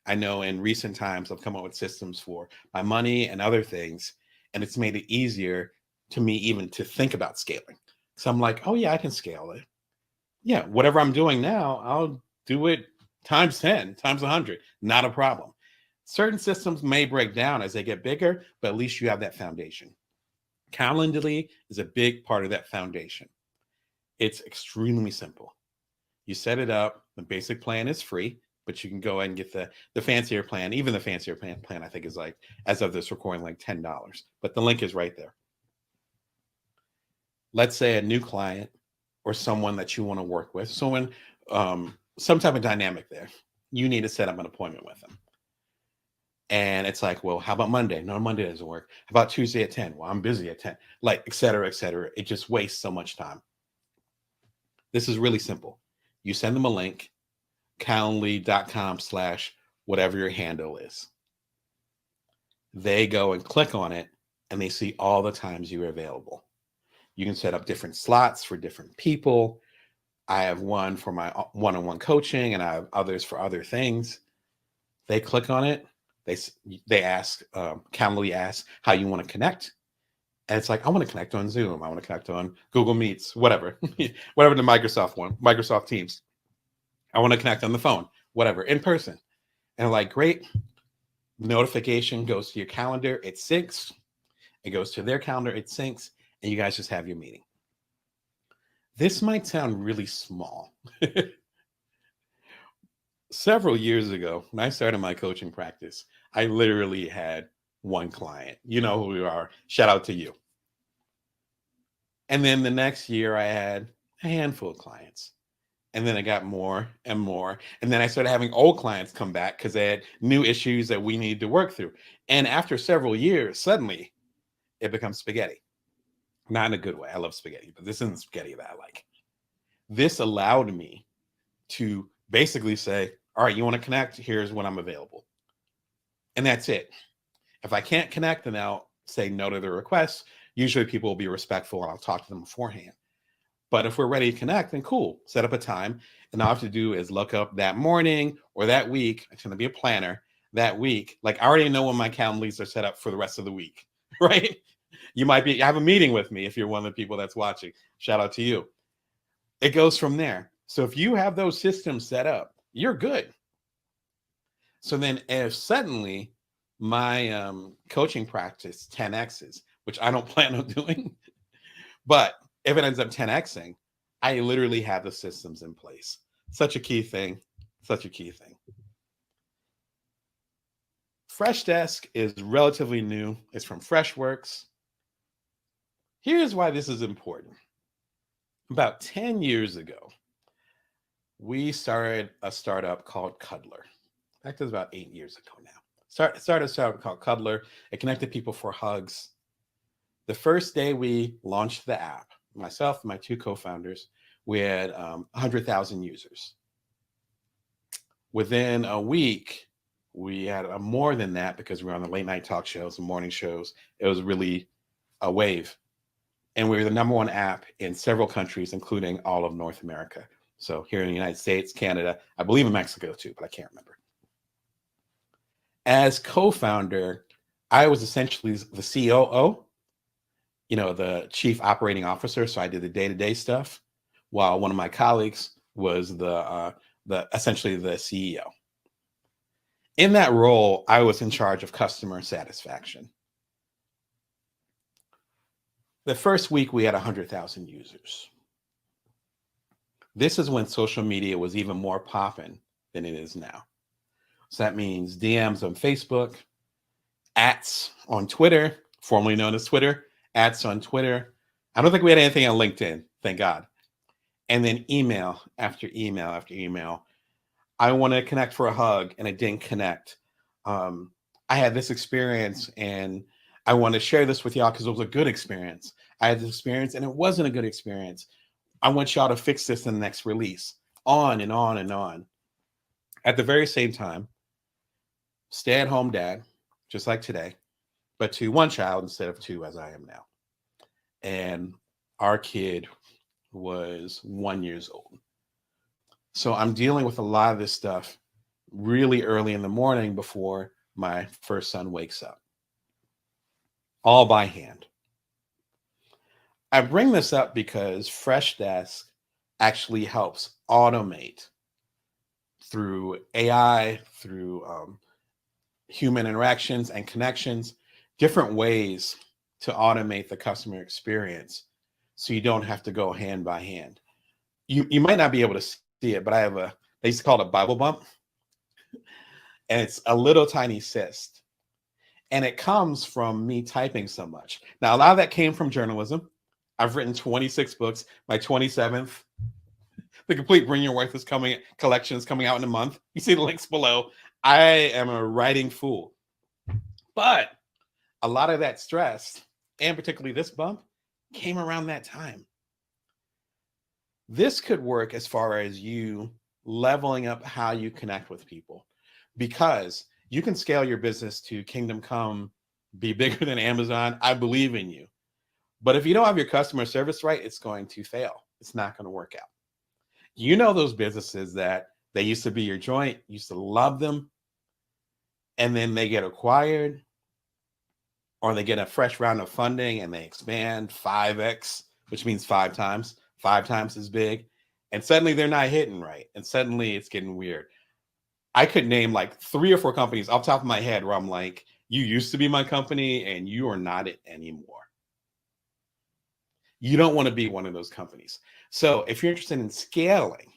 I know in recent times, I've come up with systems for my money and other things, and it's made it easier to me even to think about scaling. So I'm like, oh yeah, I can scale it. Yeah, whatever I'm doing now, I'll do it times 10, times 100. Not a problem. Certain systems may break down as they get bigger, but at least you have that foundation. Calendly is a big part of that foundation. It's extremely simple. You set it up. The basic plan is free, but you can go ahead and get the fancier plan. Even the fancier plan I think is like, as of this recording, like $10. But the link is right there. Let's say a new client or someone that you want to work with, some type of dynamic there. You need to set up an appointment with them. And it's like, well, how about Monday? No, Monday doesn't work. How about Tuesday at 10? Well, I'm busy at 10. Like, et cetera, et cetera. It just wastes so much time. This is really simple. You send them a link, calendly.com/whatever your handle is. They go and click on it, and they see all the times you're available. You can set up different slots for different people. I have one for my one-on-one coaching, and I have others for other things. They click on it. They ask, Calendly asks how you want to connect. And it's like, I want to connect on Zoom. I want to connect on Google Meets, whatever, whatever the Microsoft Teams. I want to connect on the phone, whatever, in person. And like, great. Notification goes to your calendar. It syncs. It goes to their calendar. It syncs. And you guys just have your meeting. This might sound really small. Several years ago, when I started my coaching practice, I literally had one client. You know who we are. Shout out to you. And then the next year, I had a handful of clients. And then I got more and more. And then I started having old clients come back because they had new issues that we needed to work through. And after several years, suddenly it becomes spaghetti. Not in a good way. I love spaghetti, but this isn't spaghetti that I like. This allowed me to basically say, all right, you want to connect? Here's when I'm available. And that's it. If I can't connect, then I'll say no to the request. Usually people will be respectful and I'll talk to them beforehand. But if we're ready to connect, then cool, set up a time. And all I have to do is look up that morning or that week. I'm going to be a planner that week. Like I already know when my calendars are set up for the rest of the week, right? You might have a meeting with me if you're one of the people that's watching. Shout out to you. It goes from there. So if you have those systems set up, you're good. So then if suddenly my coaching practice 10x's, which I don't plan on doing, but if it ends up 10xing, I literally have the systems in place. Such a key thing. Such a key thing. Freshdesk is relatively new. It's from Freshworks. Here's why this is important. About 10 years ago, we started a startup called Cuddler. In fact, it was about 8 years ago now. Started a startup called Cuddler. It connected people for hugs. The first day we launched the app, myself and my two co-founders, we had 100,000 users. Within a week, we had more than that because we were on the late night talk shows and morning shows. It was really a wave. And we were the #1 app in several countries, including all of North America. So here in the United States, Canada, I believe in Mexico too, but I can't remember. As co-founder, I was essentially the COO, the chief operating officer. So I did the day-to-day stuff, while one of my colleagues was the essentially the CEO. In that role, I was in charge of customer satisfaction. The first week we had 100,000 users. This is when social media was even more popping than it is now. So that means DMs on Facebook, ats on Twitter, formerly known as Twitter, ats on Twitter. I don't think we had anything on LinkedIn, thank God. And then email after email after email. I want to connect for a hug and it didn't connect. I had this experience and I want to share this with y'all because it was a good experience. I had this experience and it wasn't a good experience. I want y'all to fix this in the next release. On and on and on. At the very same time, stay-at-home dad, just like today, but to one child instead of two as I am now. And our kid was 1 year old. So I'm dealing with a lot of this stuff really early in the morning before my first son wakes up. All by hand. I bring this up because Freshdesk actually helps automate through AI, through human interactions and connections, different ways to automate the customer experience so you don't have to go hand by hand. You might not be able to see it, but I have they used to call it a Bible bump. And it's a little tiny cyst. And it comes from me typing so much. Now, a lot of that came from journalism. I've written 26 books. My 27th, the complete Bring Your Worth collection is coming out in a month. You see the links below. I am a writing fool. But a lot of that stress, and particularly this bump, came around that time. This could work as far as you leveling up how you connect with people, because you can scale your business to kingdom come, be bigger than Amazon. I believe in you. But if you don't have your customer service right, it's going to fail. It's not going to work out. You know those businesses that they used to be your joint, used to love them, and then they get acquired or they get a fresh round of funding and they expand 5x, which means 5 times as big. And suddenly they're not hitting right. And suddenly it's getting weird. I could name like 3 or 4 companies off the top of my head where I'm like, you used to be my company and you are not it anymore. You don't want to be one of those companies. So if you're interested in scaling,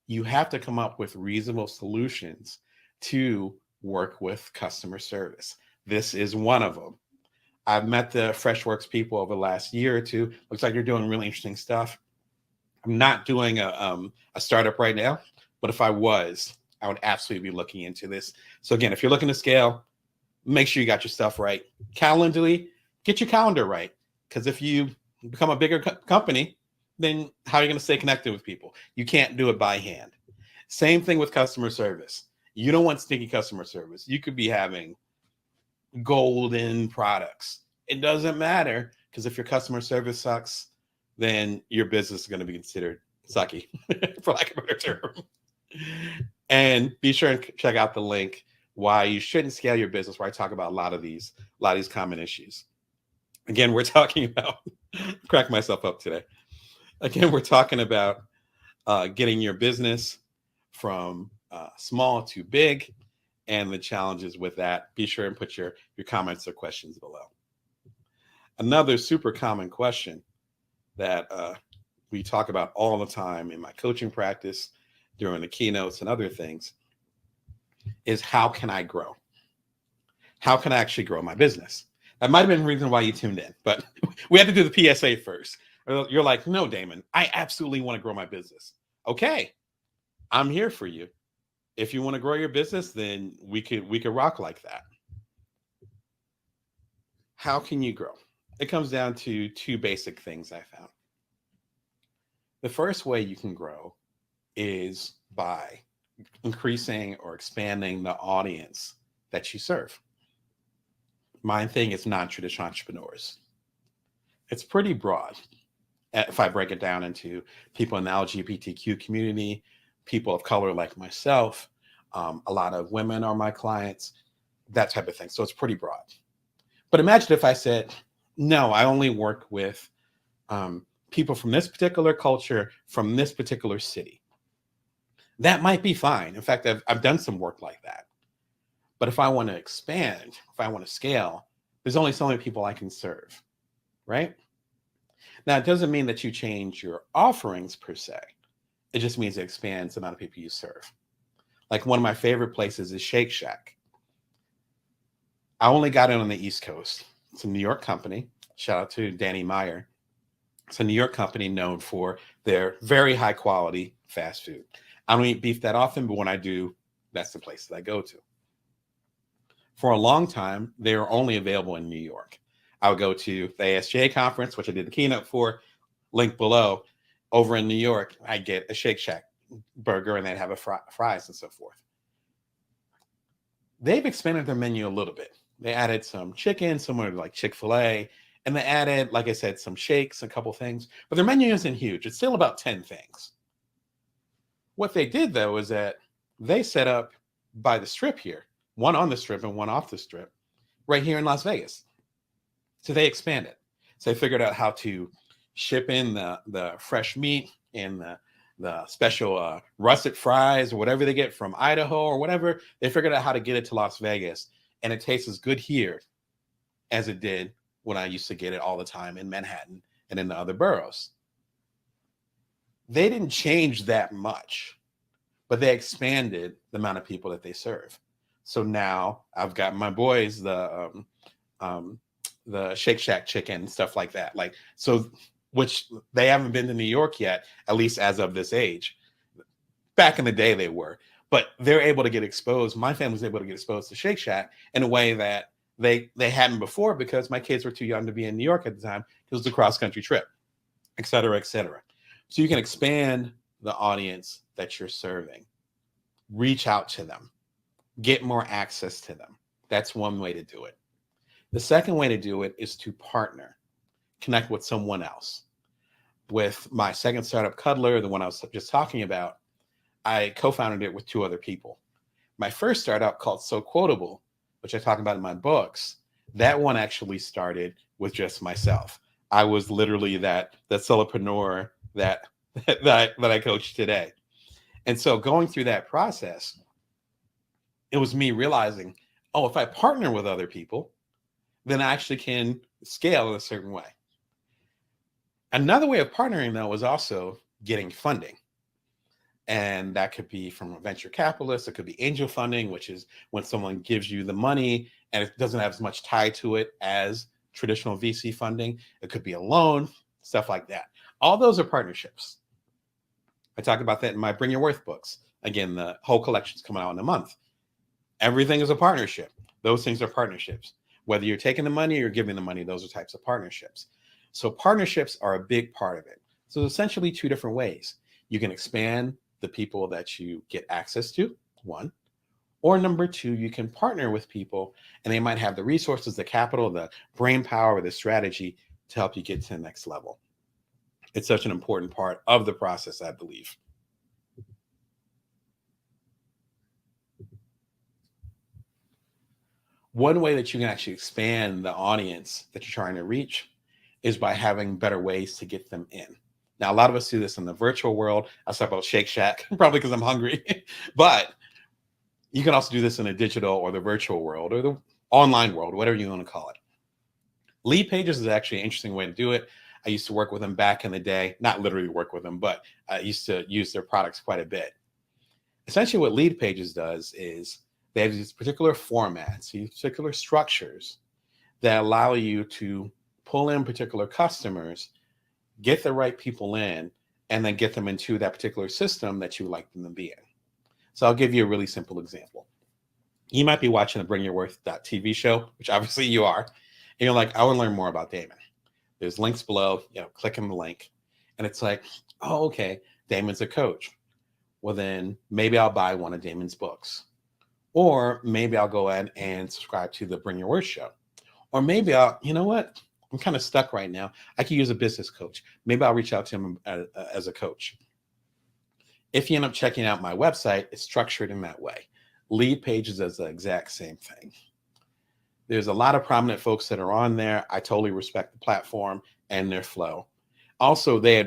you have to come up with reasonable solutions to work with customer service. This is one of them. I've met the Freshworks people over the last year or two. Looks like you're doing really interesting stuff. I'm not doing a startup right now, but if I was, I would absolutely be looking into this. So again, if you're looking to scale, make sure you got your stuff right. Calendly, get your calendar right. Because if you become a bigger company, then how are you going to stay connected with people? You can't do it by hand. Same thing with customer service. You don't want stinky customer service. You could be having golden products. It doesn't matter, because if your customer service sucks, then your business is going to be considered sucky, for lack of a better term. And be sure and check out the link why you shouldn't scale your business, where I talk about a lot of these common issues. Again, we're talking about crack myself up today. Again, we're talking about getting your business from small to big and the challenges with that. Be sure and put your comments or questions below. Another super common question that we talk about all the time in my coaching practice, during the keynotes and other things, is how can I grow? How can I actually grow my business? That might have been the reason why you tuned in, but we had to do the PSA first. You're like, no, Damon, I absolutely want to grow my business. Okay, I'm here for you. If you want to grow your business, then we could rock like that. How can you grow? It comes down to two basic things I found. The first way you can grow is by increasing or expanding the audience that you serve. My thing is non-traditional entrepreneurs. It's pretty broad. If I break it down into people in the LGBTQ community, people of color like myself, a lot of women are my clients, that type of thing. So it's pretty broad. But imagine if I said, no, I only work with people from this particular culture, from this particular city. That might be fine. In fact, I've done some work like that. But if I want to expand, if I want to scale, there's only so many people I can serve, right? Now, it doesn't mean that you change your offerings per se. It just means it expands the amount of people you serve. Like one of my favorite places is Shake Shack. I only got in on the East Coast. It's a New York company. Shout out to Danny Meyer. It's a New York company known for their very high quality fast food. I don't eat beef that often, but when I do, that's the place that I go to. For a long time, they were only available in New York. I would go to the ASJ conference, which I did the keynote for, link below. Over in New York, I'd get a Shake Shack burger and they'd have fries and so forth. They've expanded their menu a little bit. They added some chicken, similar to like Chick-fil-A, and they added, like I said, some shakes, a couple things, but their menu isn't huge. It's still about 10 things. What they did, though, is that they set up by the strip here, one on the strip and one off the strip, right here in Las Vegas. So they expanded. So they figured out how to ship in the fresh meat and the special russet fries or whatever they get from Idaho or whatever. They figured out how to get it to Las Vegas, and it tastes as good here as it did when I used to get it all the time in Manhattan and in the other boroughs. They didn't change that much, but they expanded the amount of people that they serve. So now I've got my boys, the Shake Shack chicken and stuff like that. Like, so, which they haven't been to New York yet, at least as of this age. Back in the day they were, but they're able to get exposed. My family's able to get exposed to Shake Shack in a way that they hadn't before, because my kids were too young to be in New York at the time. It was a cross-country trip, et cetera, et cetera. So you can expand the audience that you're serving, reach out to them, get more access to them. That's one way to do it. The second way to do it is to partner, connect with someone else. With my second startup, Cuddler, the one I was just talking about, I co-founded it with two other people. My first startup, called So Quotable, which I talk about in my books, that one actually started with just myself. I was literally that solopreneur that I coach today. And so going through that process, it was me realizing, oh, if I partner with other people, then I actually can scale in a certain way. Another way of partnering, though, was also getting funding. And that could be from a venture capitalist. It could be angel funding, which is when someone gives you the money and it doesn't have as much tie to it as traditional VC funding. It could be a loan, stuff like that. All those are partnerships. I talk about that in my Bring Your Worth books. Again, the whole collection's coming out in a month. Everything is a partnership. Those things are partnerships. Whether you're taking the money or you're giving the money, those are types of partnerships. So partnerships are a big part of it. So essentially two different ways. You can expand the people that you get access to, one, or number two, you can partner with people and they might have the resources, the capital, the brain power, the strategy to help you get to the next level. It's such an important part of the process, I believe. One way that you can actually expand the audience that you're trying to reach is by having better ways to get them in. Now, a lot of us do this in the virtual world. I talk about Shake Shack, probably because I'm hungry, but you can also do this in the digital or the virtual world or the online world, whatever you want to call it. Lead pages is actually an interesting way to do it. I used to work with them back in the day, not literally work with them, but I used to use their products quite a bit. Essentially, what lead pages does is they have these particular formats, these particular structures that allow you to pull in particular customers, get the right people in, and then get them into that particular system that you would like them to be in. So I'll give you a really simple example. You might be watching a Bring Your Worth TV show, which obviously you are, and you're like, I want to learn more about Damon. There's links below, click on the link, and it's like, oh, okay, Damon's a coach. Well, then maybe I'll buy one of Damon's books. Or maybe I'll go ahead and subscribe to the Bring Your Worth show. Or maybe you know what? I'm kind of stuck right now. I could use a business coach. Maybe I'll reach out to him as a coach. If you end up checking out my website, it's structured in that way. Lead pages is the exact same thing. There's a lot of prominent folks that are on there. I totally respect the platform and their flow. Also, I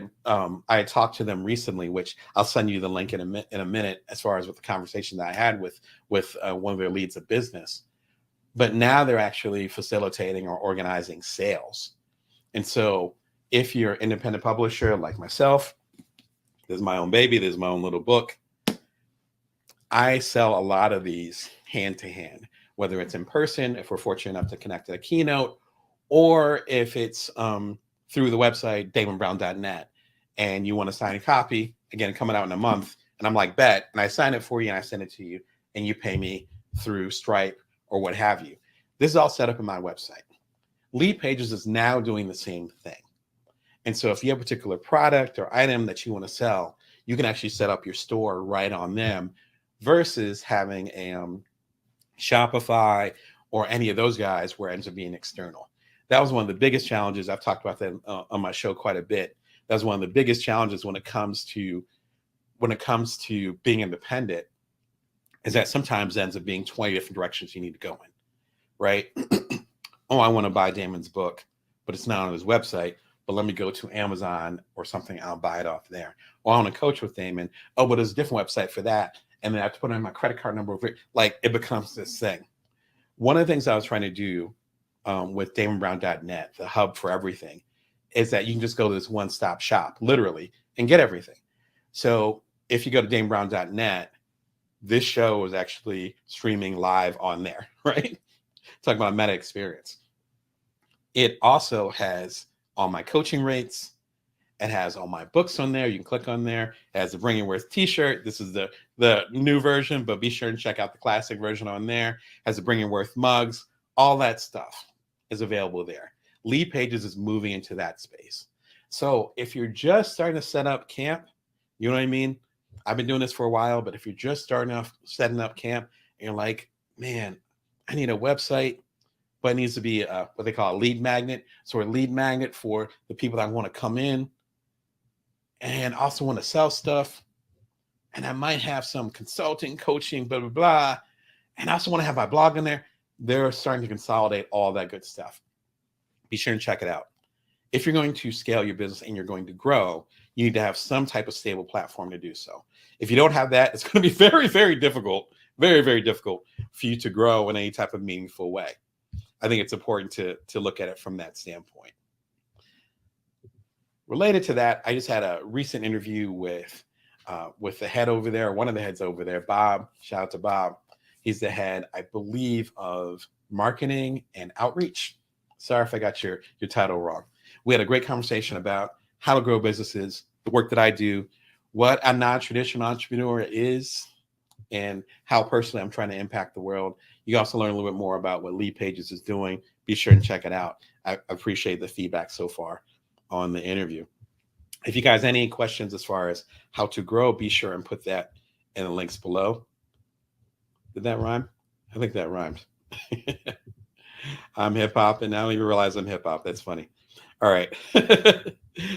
had talked to them recently, which I'll send you the link in a minute, as far as with the conversation that I had with one of their leads of business. But now they're actually facilitating or organizing sales. And so if you're an independent publisher like myself, there's my own baby, there's my own little book. I sell a lot of these hand to hand, whether it's in person, if we're fortunate enough to connect at a keynote, or if it's through the website, damonbrown.net, and you want to sign a copy, again, coming out in a month, and I'm like, bet, and I sign it for you and I send it to you, and you pay me through Stripe or what have you. This is all set up in my website. Lead Pages is now doing the same thing. And so if you have a particular product or item that you want to sell, you can actually set up your store right on them versus having a Shopify or any of those guys where it ends up being external. That was one of the biggest challenges. I've talked about that on my show quite a bit. That was one of the biggest challenges when it comes to being independent, is that sometimes it ends up being 20 different directions you need to go in, right? Oh, I want to buy Damon's book, but it's not on his website. But let me go to Amazon or something. I'll buy it off there. Or I want to coach with Damon. Oh, but there's a different website for that. And then I have to put in my credit card number over it. Like, it becomes this thing. One of the things I was trying to do with damonbrown.net, the hub for everything, is that you can just go to this one-stop shop, literally, and get everything. So if you go to damonbrown.net, this show is actually streaming live on there, right? Talking about a meta experience. It also has all my coaching rates. It has all my books on there. You can click on there. It has the Bring Your Worth t-shirt. This is the new version, but be sure and check out the classic version on there. It has the Bring Your Worth mugs. All that stuff is available there. Lead Pages is moving into that space. So if you're just starting to set up camp, you know what I mean? I've been doing this for a while, but if you're just starting off setting up camp and you're like, man, I need a website, but it needs to be what they call a lead magnet. So a lead magnet for the people that want to come in and also want to sell stuff. And I might have some consulting, coaching, blah, blah, blah. And I also want to have my blog in there. They're starting to consolidate all that good stuff. Be sure and check it out. If you're going to scale your business and you're going to grow, you need to have some type of stable platform to do so. If you don't have that, it's going to be very, very difficult, very, very difficult for you to grow in any type of meaningful way. I think it's important to look at it from that standpoint. Related to that, I just had a recent interview with the head over there, one of the heads over there, Bob. Shout out to Bob. He's the head, I believe, of marketing and outreach. Sorry if I got your title wrong. We had a great conversation about how to grow businesses, the work that I do, what a non-traditional entrepreneur is, and how personally I'm trying to impact the world. You also learn a little bit more about what Lead Pages is doing. Be sure and check it out. I appreciate the feedback so far on the interview. If you guys have any questions as far as how to grow, be sure and put that in the links below. Did that rhyme? I think that rhymed. I'm hip hop, and I don't even realize I'm hip hop. That's funny. All right.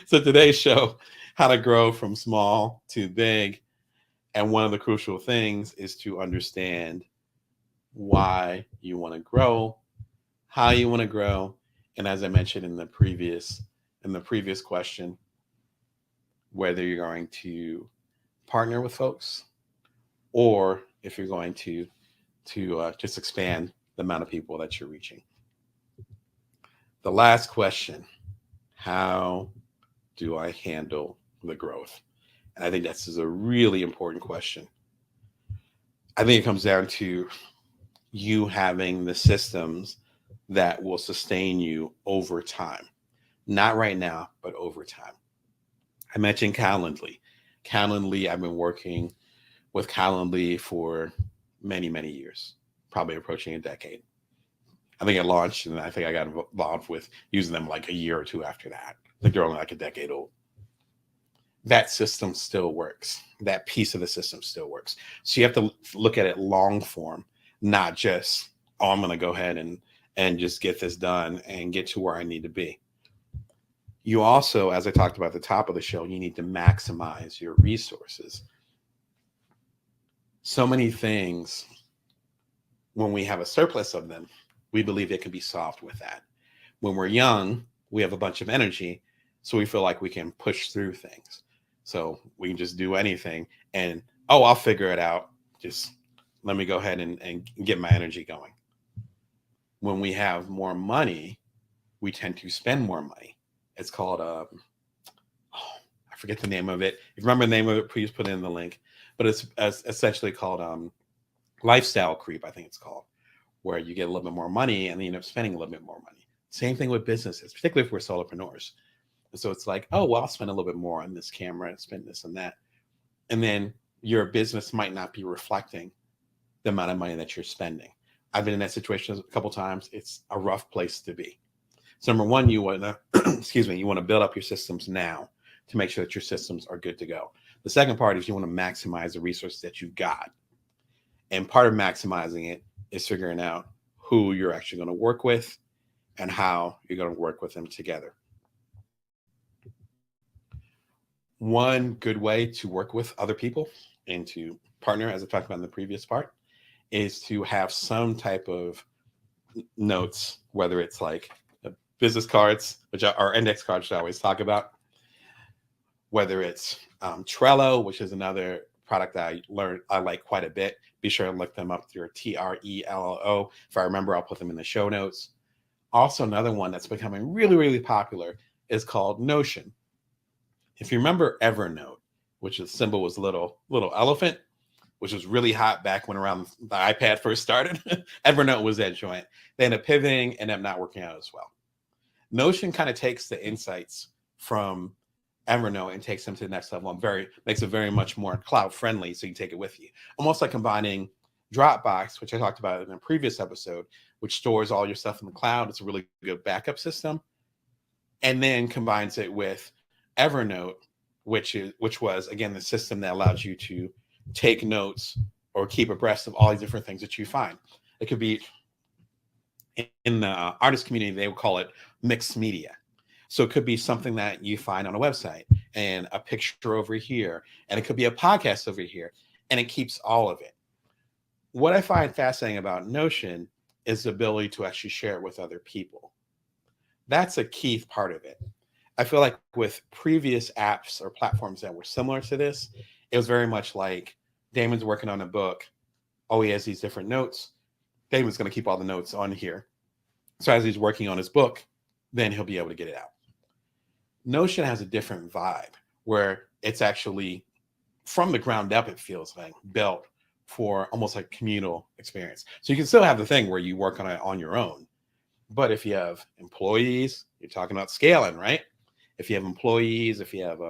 So today's show, how to grow from small to big. And one of the crucial things is to understand why you want to grow, how you want to grow. And as I mentioned in the previous question, whether you're going to partner with folks or if you're going to just expand the amount of people that you're reaching. The last question, how do I handle the growth? And I think this is a really important question. I think it comes down to you having the systems that will sustain you over time. Not right now, but over time. I mentioned Calendly. Calendly, I've been working with Calendly for many, many years, probably approaching a decade. I think it launched and I think I got involved with using them like a year or two after that. I think they're only like a decade old. That system still works. That piece of the system still works. So you have to look at it long form, not just, oh, I'm going to go ahead and just get this done and get to where I need to be. You also, as I talked about at the top of the show, you need to maximize your resources. So many things, when we have a surplus of them, we believe it can be solved with that. When we're young, we have a bunch of energy, so we feel like we can push through things. So we can just do anything and, oh, I'll figure it out. Just let me go ahead and get my energy going. When we have more money, we tend to spend more money. It's called, I forget the name of it. If you remember the name of it, please put it in the link. But it's essentially called lifestyle creep, I think it's called, where you get a little bit more money and then you end up spending a little bit more money. Same thing with businesses, particularly if we're solopreneurs. And so it's like, oh, well, I'll spend a little bit more on this camera and spend this and that. And then your business might not be reflecting the amount of money that you're spending. I've been in that situation a couple of times. It's a rough place to be. So number one, you want to, you want to build up your systems now to make sure that your systems are good to go. The second part is you want to maximize the resources that you've got. And part of maximizing it is figuring out who you're actually going to work with and how you're going to work with them together. One good way to work with other people and to partner, as I talked about in the previous part, is to have some type of notes, whether it's like business cards, which are index cards, which I always talk about, whether it's Trello, which is another product that I like quite a bit. Be sure to look them up through Trello. If I remember, I'll put them in the show notes. Also, another one that's becoming really, really popular is called Notion. If you remember Evernote, which the symbol was little elephant, which was really hot back when around the iPad first started, Evernote was that joint. They ended up pivoting and ended up not working out as well. Notion kind of takes the insights from Evernote and takes them to the next level and makes it very much more cloud friendly, so you take it with you. Almost like combining Dropbox, which I talked about in a previous episode, which stores all your stuff in the cloud. It's a really good backup system, and then combines it with Evernote, which was again the system that allows you to take notes or keep abreast of all these different things that you find. It could be in the artist community, they would call it mixed media. So it could be something that you find on a website and a picture over here, and it could be a podcast over here, and it keeps all of it. What I find fascinating about Notion is the ability to actually share it with other people. That's a key part of it. I feel like with previous apps or platforms that were similar to this, it was very much like Damon's working on a book. Oh, he has these different notes. Damon's going to keep all the notes on here. So as he's working on his book, then he'll be able to get it out. Notion has a different vibe where it's actually from the ground up, it feels like built for almost like communal experience. So you can still have the thing where you work on it on your own. But if you have employees, you're talking about scaling, right? If you have employees, if you have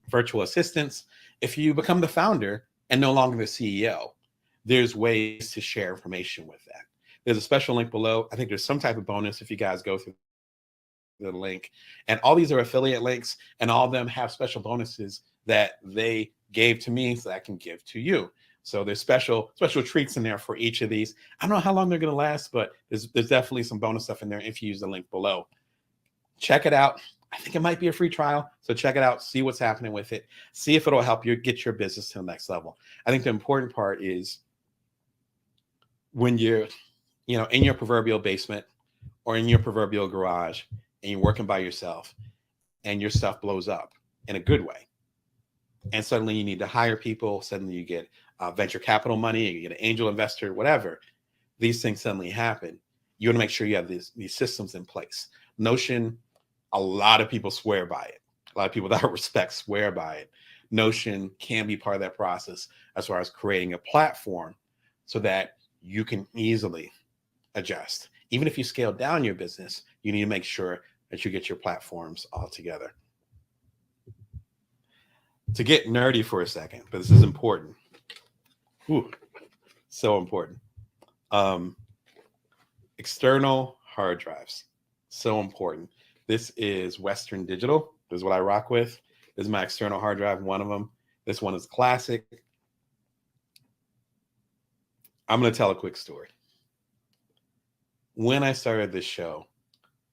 virtual assistants, if you become the founder and no longer the CEO, there's ways to share information with that. There's a special link below. I think there's some type of bonus if you guys go through the link. And all these are affiliate links, and all of them have special bonuses that they gave to me so I can give to you. So there's special treats in there for each of these. I don't know how long they're going to last, but there's definitely some bonus stuff in there if you use the link below. Check it out. I think it might be a free trial. So check it out, see what's happening with it, see if it'll help you get your business to the next level. I think the important part is when you're, in your proverbial basement or in your proverbial garage and you're working by yourself and your stuff blows up in a good way. And suddenly you need to hire people. Suddenly you get venture capital money, you get an angel investor, whatever. These things suddenly happen. You want to make sure you have these systems in place. Notion, a lot of people swear by it. A lot of people that I respect swear by it. Notion can be part of that process as far as creating a platform so that you can easily adjust. Even if you scale down your business, you need to make sure that you get your platforms all together. To get nerdy for a second, but this is important. Ooh, so important. External hard drives, so important. This is Western Digital. This is what I rock with. This is my external hard drive, one of them. This one is classic. I'm going to tell a quick story. When I started this show,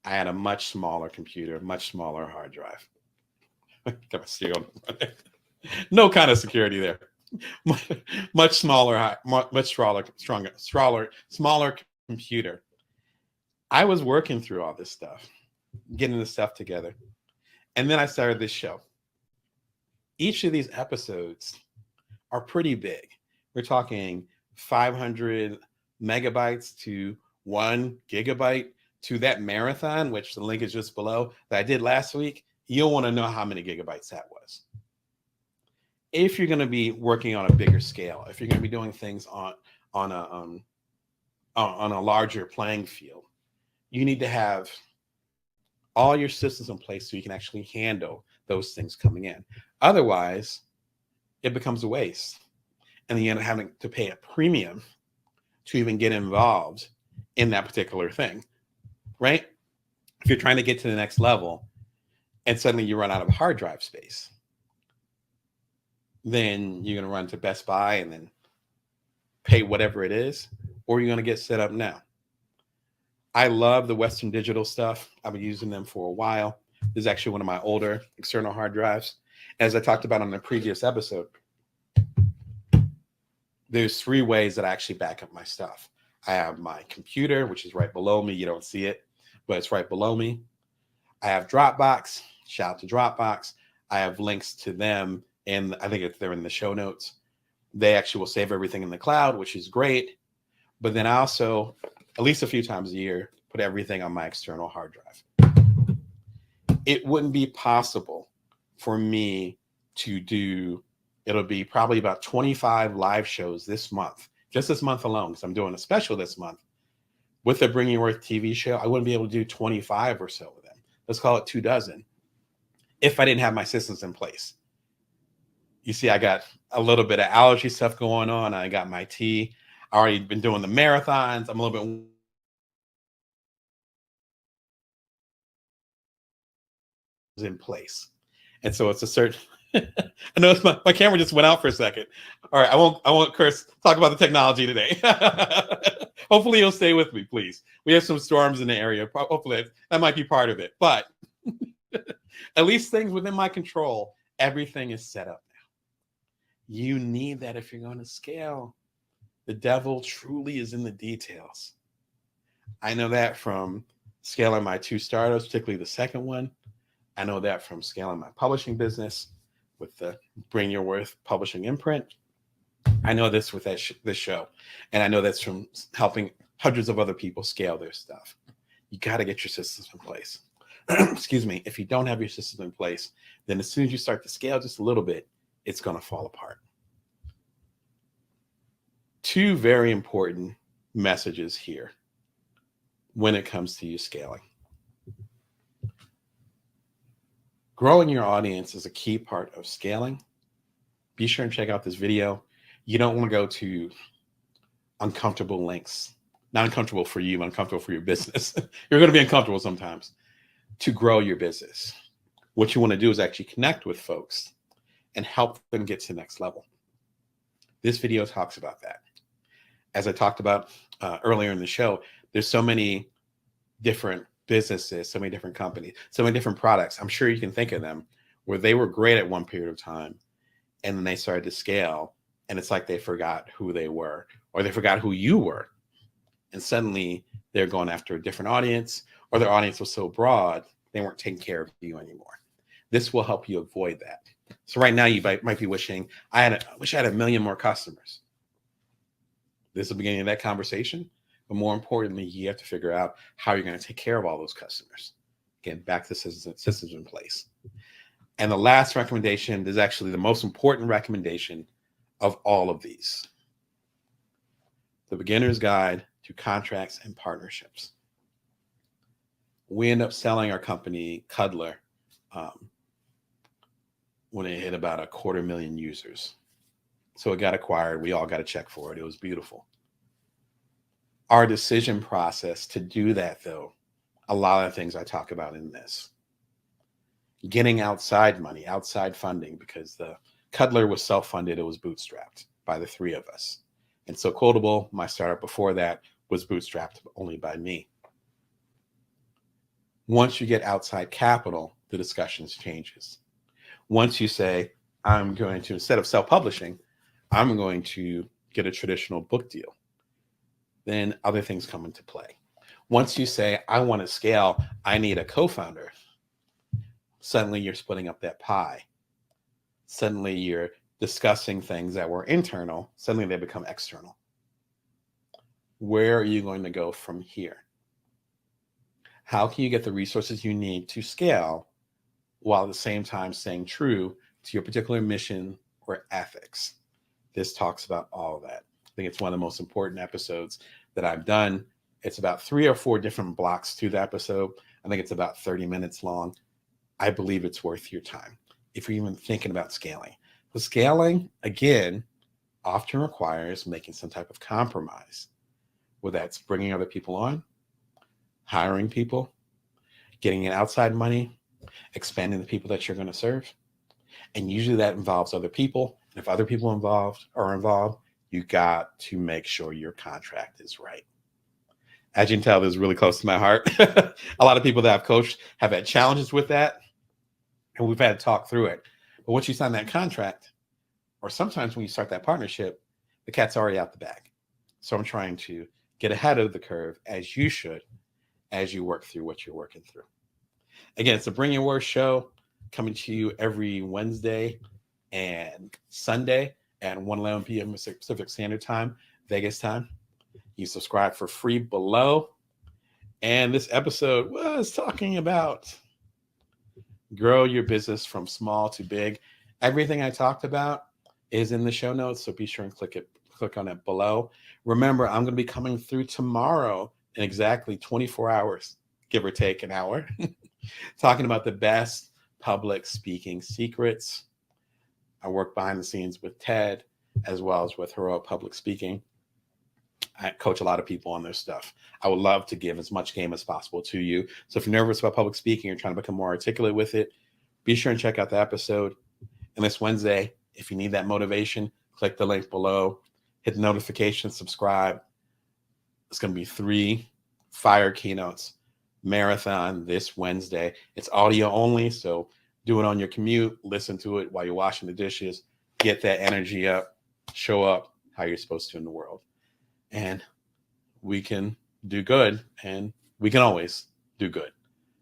I had a much smaller computer, much smaller hard drive. Got my serial. No kind of security there. Much smaller, smaller computer. I was working through all this stuff, getting this stuff together. And then I started this show. Each of these episodes are pretty big. We're talking 500 megabytes to 1 gigabyte to that marathon, which the link is just below, that I did last week. You'll want to know how many gigabytes that was. If you're going to be working on a bigger scale, if you're going to be doing things on a larger playing field, you need to have all your systems in place so you can actually handle those things coming in. Otherwise, it becomes a waste. And then you end up having to pay a premium to even get involved in that particular thing, right? If you're trying to get to the next level and suddenly you run out of hard drive space, then you're going to run to Best Buy and then pay whatever it is, or you're going to get set up now. I love the Western Digital stuff. I've been using them for a while. This is actually one of my older external hard drives. As I talked about on the previous episode, there's 3 ways that I actually back up my stuff. I have my computer, which is right below me. You don't see it, but it's right below me. I have Dropbox. Shout out to Dropbox. I have links to them, and I think they're in the show notes. They actually will save everything in the cloud, which is great. But then I also, at least a few times a year, put everything on my external hard drive. It wouldn't be possible for me to do, it'll be probably about 25 live shows this month, just this month alone, because I'm doing a special this month. With the Bring Your Worth TV show, I wouldn't be able to do 25 or so of them. Let's call it 24, if I didn't have my systems in place. You see, I got a little bit of allergy stuff going on. I got my tea. I already been doing the marathons. I'm a little bit in place. And so it's a certain, I know my camera just went out for a second. All right, I won't curse, talk about the technology today. Hopefully you'll stay with me, please. We have some storms in the area. Hopefully that might be part of it. But at least things within my control, everything is set up now. You need that if you're going to scale. The devil truly is in the details. I know that from scaling my 2 startups, particularly the second one. I know that from scaling my publishing business with the Bring Your Worth publishing imprint. I know this with this show. And I know that's from helping hundreds of other people scale their stuff. You got to get your systems in place. Excuse me. If you don't have your systems in place, then as soon as you start to scale just a little bit, it's going to fall apart. 2 very important messages here when it comes to you scaling. Growing your audience is a key part of scaling. Be sure and check out this video. You don't want to go to uncomfortable links. Not uncomfortable for you, but uncomfortable for your business. You're going to be uncomfortable sometimes to grow your business. What you want to do is actually connect with folks and help them get to the next level. This video talks about that. As I talked about earlier in the show, there's so many different businesses, so many different companies, so many different products. I'm sure you can think of them where they were great at one period of time and then they started to scale and it's like they forgot who they were or they forgot who you were. And suddenly they're going after a different audience or their audience was so broad, they weren't taking care of you anymore. This will help you avoid that. So right now you might be wishing, I wish I had 1 million more customers. This is the beginning of that conversation. But more importantly, you have to figure out how you're going to take care of all those customers. Again, back to systems in place. And the last recommendation is actually the most important recommendation of all of these. The Beginner's Guide to Contracts and Partnerships. We end up selling our company, Cuddler, when it hit about 250,000 users. So it got acquired. We all got a check for it. It was beautiful. Our decision process to do that, though, a lot of things I talk about in this. Getting outside money, outside funding, because the Cuddler was self-funded. It was bootstrapped by the three of us. And so Quotable, my startup before that, was bootstrapped only by me. Once you get outside capital, the discussions changes. Once you say, I'm going to, instead of self-publishing, I'm going to get a traditional book deal, then other things come into play. Once you say, I want to scale, I need a co-founder, suddenly you're splitting up that pie. Suddenly you're discussing things that were internal, suddenly they become external. Where are you going to go from here? How can you get the resources you need to scale while at the same time staying true to your particular mission or ethics? This talks about all of that. I think it's one of the most important episodes that I've done. It's about 3 or 4 different blocks to the episode. I think it's about 30 minutes long. I believe it's worth your time if you're even thinking about scaling. But scaling, again, often requires making some type of compromise, whether that's bringing other people on, hiring people, getting in outside money, expanding the people that you're going to serve. And usually that involves other people. And if other people are involved, you got to make sure your contract is right. As you can tell, this is really close to my heart. A lot of people that I've coached have had challenges with that, and we've had to talk through it. But once you sign that contract, or sometimes when you start that partnership, the cat's already out the bag. So I'm trying to get ahead of the curve, as you should, as you work through what you're working through. Again, it's a Bring Your Worth show coming to you every Wednesday and Sunday at 1:11 p.m. Pacific Standard Time, Vegas time. You subscribe for free below. And this episode was talking about grow your business from small to big. Everything I talked about is in the show notes, so be sure and click on it below. Remember, I'm going to be coming through tomorrow in exactly 24 hours, give or take an hour, talking about the best public speaking secrets. I work behind the scenes with TED as well as with Heroic Public Speaking. I coach a lot of people on their stuff. I would love to give as much game as possible to you. So if you're nervous about public speaking or trying to become more articulate with it, be sure and check out the episode. And this Wednesday, if you need that motivation, click the link below, hit the notification, subscribe. It's going to be 3 fire keynotes, marathon this Wednesday. It's audio only, so do it on your commute, listen to it while you're washing the dishes, get that energy up, show up how you're supposed to in the world. And we can do good, and we can always do good.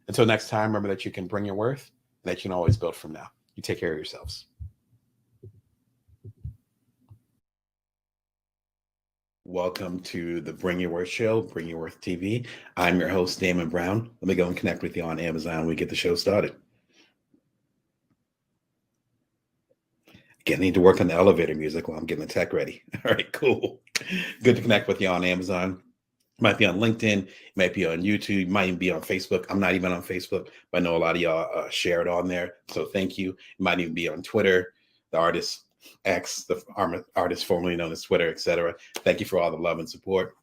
Until next time, remember that you can bring your worth, and that you can always build from now. You take care of yourselves. Welcome to the Bring Your Worth show, Bring Your Worth TV. I'm your host, Damon Brown. Let me go and connect with you on Amazon when we get the show started. Again, I need to work on the elevator music while I'm getting the tech ready. All right, cool. Good to connect with you on Amazon. Might be on LinkedIn, might be on YouTube, might even be on Facebook. I'm not even on Facebook, but I know a lot of y'all share it on there. So thank you. It might even be on Twitter, the artist X, the artist formerly known as Twitter, etc. Thank you for all the love and support.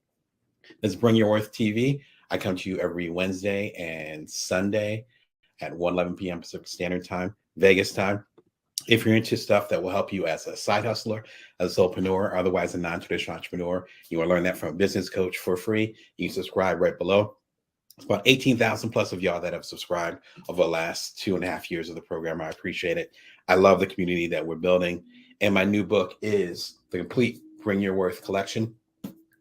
This is Bring Your Worth TV. I come to you every Wednesday and Sunday at 1:11 p.m. Pacific Standard Time, Vegas time. If you're into stuff that will help you as a side hustler, as a solopreneur, or otherwise a non-traditional entrepreneur, you want to learn that from a business coach for free, you can subscribe right below. It's about 18,000 plus of y'all that have subscribed over the last 2.5 years of the program. I appreciate it. I love the community that we're building. And my new book is the complete Bring Your Worth collection,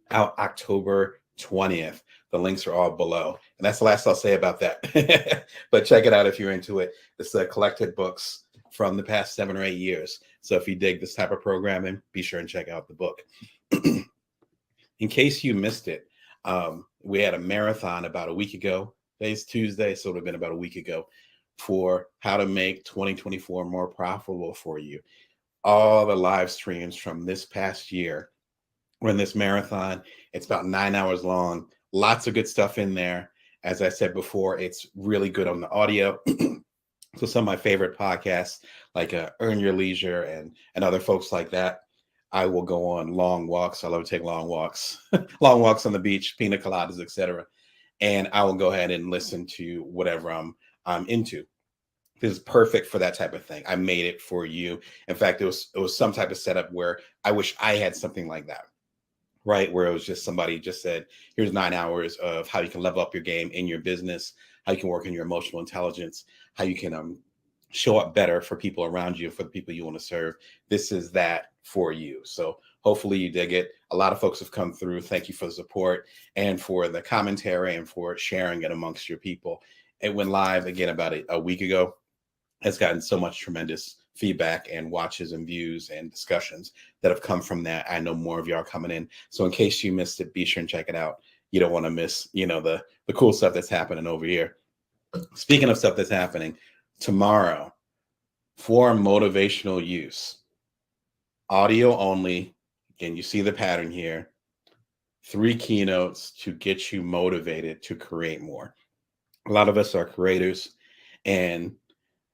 out October 20th. The links are all below. And that's the last I'll say about that. But check it out if you're into it. It's collected books from the past 7 or 8 years. So if you dig this type of programming, be sure and check out the book. In case you missed it, we had a marathon about a week ago. Today's Tuesday, so it would have been about a week ago, for how to make 2024 more profitable for you. All the live streams from this past year were in this marathon. It's about 9 hours long. Lots of good stuff in there. As I said before, it's really good on the audio. So some of my favorite podcasts, like Earn Your Leisure and other folks like that, I will go on long walks. I love to take long walks, long walks on the beach, pina coladas, etc. And I will go ahead and listen to whatever I'm into. This is perfect for that type of thing. I made it for you. In fact, it was some type of setup where I wish I had something like that, right? Where it was just somebody just said, here's 9 hours of how you can level up your game in your business, how you can work on your emotional intelligence, how you can show up better for people around you, for the people you want to serve. This is that for you. So hopefully you dig it. A lot of folks have come through. Thank you for the support and for the commentary and for sharing it amongst your people. It went live again about a week ago. Has gotten so much tremendous feedback and watches and views and discussions that have come from that. I know more of y'all are coming in. So in case you missed it, be sure and check it out. You don't want to miss, the cool stuff that's happening over here. Speaking of stuff that's happening, tomorrow, for motivational use, audio only. Again, you see the pattern here. 3 keynotes to get you motivated to create more. A lot of us are creators, and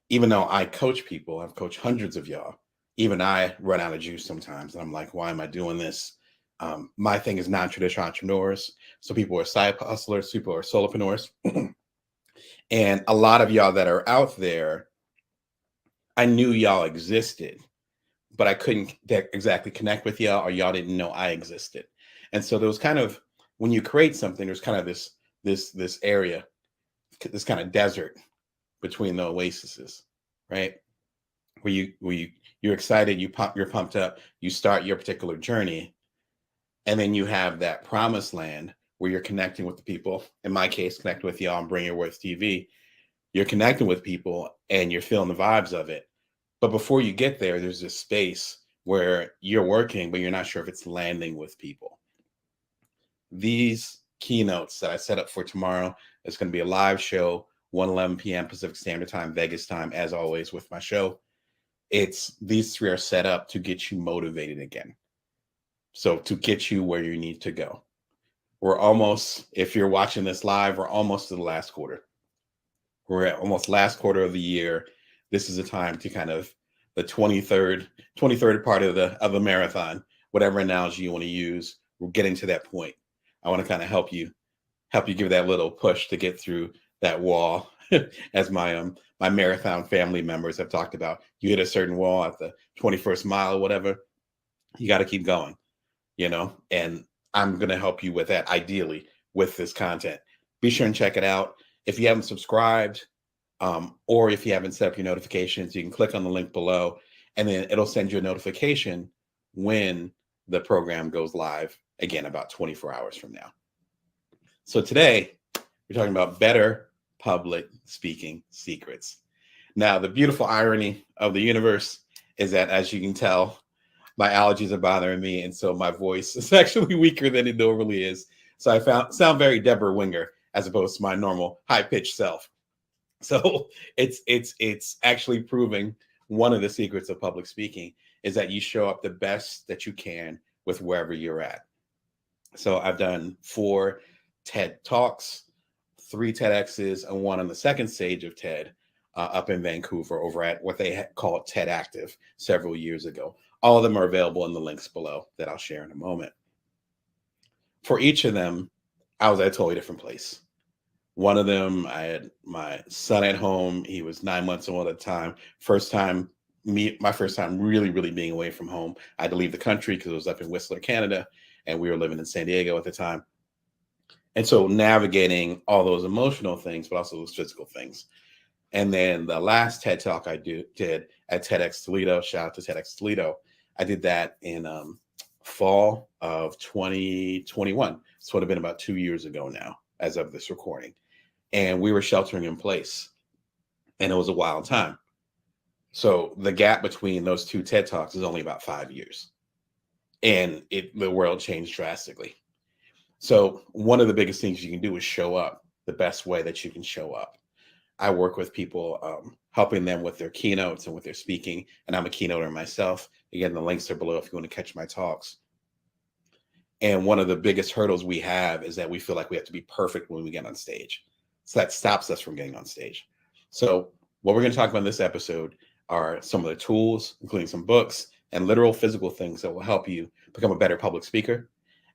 even though I coach people, I've coached hundreds of y'all, even I run out of juice sometimes. And I'm like, why am I doing this? My thing is non-traditional entrepreneurs. So people are side hustlers, people are solopreneurs. And a lot of y'all that are out there, I knew y'all existed, but I couldn't exactly connect with y'all, or y'all didn't know I existed. And so there was kind of, when you create something, there's kind of this area, this kind of desert between the oases, right? Where you're excited, you're pumped up, you start your particular journey, and then you have that promised land where you're connecting with the people. In my case, connect with y'all on Bring Your Worth TV. You're connecting with people and you're feeling the vibes of it. But before you get there, there's this space where you're working, but you're not sure if it's landing with people. These keynotes that I set up for tomorrow, it's going to be a live show, 1:11 p.m. Pacific Standard Time, Vegas time, as always with my show. These 3 are set up to get you motivated again. So to get you where you need to go. We're almost, if you're watching this live, we're almost to the last quarter. We're at almost last quarter of the year. This is a time to kind of the 23rd part of the marathon, whatever analogy you want to use. We're getting to that point. I want to kind of help you give that little push to get through that wall. As my marathon family members have talked about, you hit a certain wall at the 21st mile or whatever, you got to keep going, and I'm going to help you with that, ideally, with this content. Be sure and check it out. If you haven't subscribed, or if you haven't set up your notifications, you can click on the link below, and then it'll send you a notification when the program goes live, again, about 24 hours from now. So today, we're talking about better public speaking secrets. Now, the beautiful irony of the universe is that, as you can tell, my allergies are bothering me, and so my voice is actually weaker than it normally is. So I sound very Deborah Winger as opposed to my normal high-pitched self. So it's actually proving one of the secrets of public speaking is that you show up the best that you can with wherever you're at. So I've done 4 TED Talks, 3 TEDx's, and 1 on the second stage of TED up in Vancouver over at what they call TED Active several years ago. All of them are available in the links below that I'll share in a moment. For each of them, I was at a totally different place. One of them, I had my son at home. He was 9 months old at the time. My first time really, really being away from home. I had to leave the country because it was up in Whistler, Canada, and we were living in San Diego at the time. And so navigating all those emotional things, but also those physical things. And then the last TED Talk I did at TEDx Toledo, shout out to TEDx Toledo. I did that in fall of 2021. So it would have been about 2 years ago now, as of this recording. And we were sheltering in place, and it was a wild time. So the gap between those two TED Talks is only about 5 years, and the world changed drastically. So one of the biggest things you can do is show up the best way that you can show up. I work with people, helping them with their keynotes and with their speaking, and I'm a keynoter myself. Again, the links are below if you want to catch my talks. And one of the biggest hurdles we have is that we feel like we have to be perfect when we get on stage. So that stops us from getting on stage. So what we're going to talk about in this episode are some of the tools, including some books and literal physical things that will help you become a better public speaker.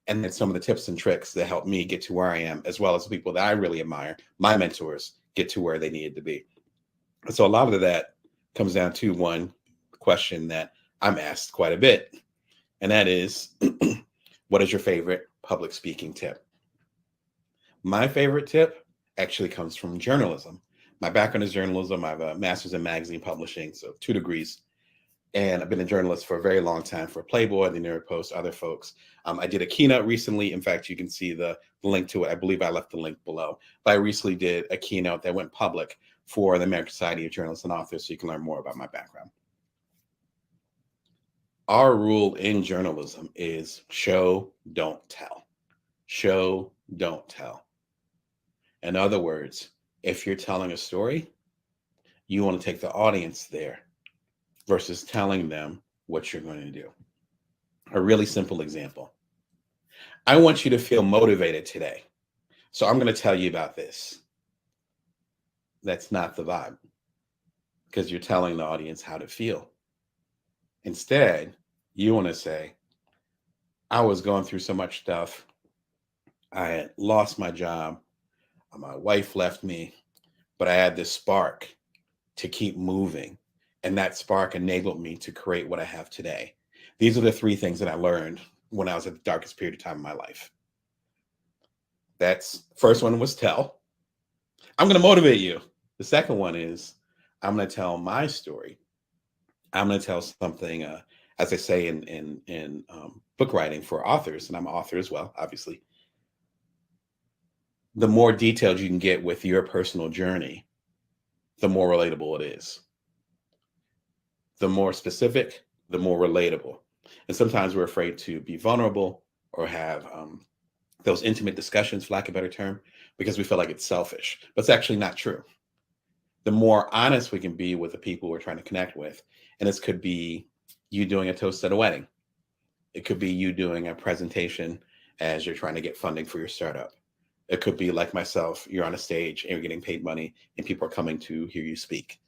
And then some of the tips and tricks that help me get to where I am, as well as the people that I really admire, my mentors, get to where they needed to be. And so a lot of that comes down to one question that I'm asked quite a bit, and that is, what is your favorite public speaking tip? My favorite tip actually comes from journalism. My background is journalism. I have a master's in magazine publishing, so 2 degrees. And I've been a journalist for a very long time for Playboy, the New York Post, other folks. I did a keynote recently. In fact, you can see the link to it. I believe I left the link below. But I recently did a keynote that went public for the American Society of Journalists and Authors, so you can learn more about my background. Our rule in journalism is show, don't tell. Show, don't tell. In other words, if you're telling a story, you want to take the audience there versus telling them what you're going to do. A really simple example. I want you to feel motivated today, so I'm going to tell you about this. That's not the vibe, because you're telling the audience how to feel. Instead, you want to say, I was going through so much stuff. I had lost my job. My wife left me, but I had this spark to keep moving. And that spark enabled me to create what I have today. These are the 3 things that I learned when I was at the darkest period of time in my life. That's first one was tell. I'm going to motivate you. The second one is I'm going to tell my story. I'm going to tell something, as I say in book writing for authors, and I'm an author as well, obviously. The more detailed you can get with your personal journey, the more relatable it is. The more specific, the more relatable. And sometimes we're afraid to be vulnerable or have those intimate discussions, for lack of a better term, because we feel like it's selfish. But it's actually not true. The more honest we can be with the people we're trying to connect with, and this could be you doing a toast at a wedding. It could be you doing a presentation as you're trying to get funding for your startup. It could be like myself, you're on a stage and you're getting paid money and people are coming to hear you speak.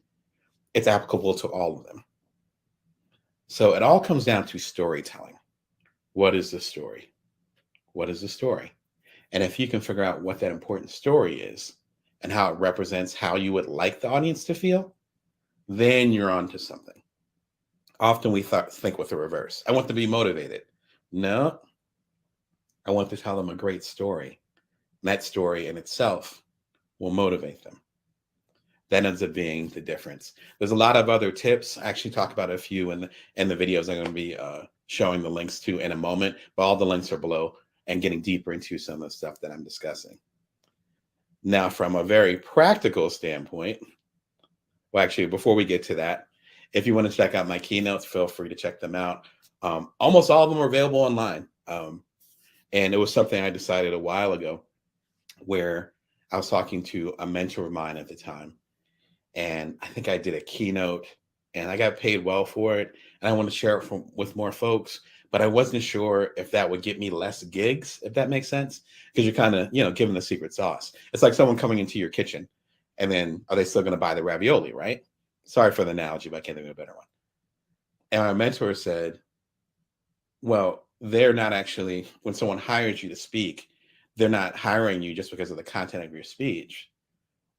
It's applicable to all of them. So it all comes down to storytelling. What is the story? What is the story? And if you can figure out what that important story is and how it represents how you would like the audience to feel, then you're on to something. Often we think with the reverse. I want them to be motivated. No, I want to tell them a great story. And that story in itself will motivate them. That ends up being the difference. There's a lot of other tips. I actually talk about a few in the videos I'm going to be showing the links to in a moment, but all the links are below and getting deeper into some of the stuff that I'm discussing. Now, from a very practical standpoint, well, actually, before we get to that, if you want to check out my keynotes, feel free to check them out. Almost all of them are available online. And it was something I decided a while ago where I was talking to a mentor of mine at the time. And I think I did a keynote and I got paid well for it. And I want to share it with more folks, but I wasn't sure if that would get me less gigs, if that makes sense. Because you're kind of, giving the secret sauce. It's like someone coming into your kitchen and then are they still going to buy the ravioli, right? Sorry for the analogy, but I can't think of a better one. And my mentor said, well, they're not actually, when someone hires you to speak, they're not hiring you just because of the content of your speech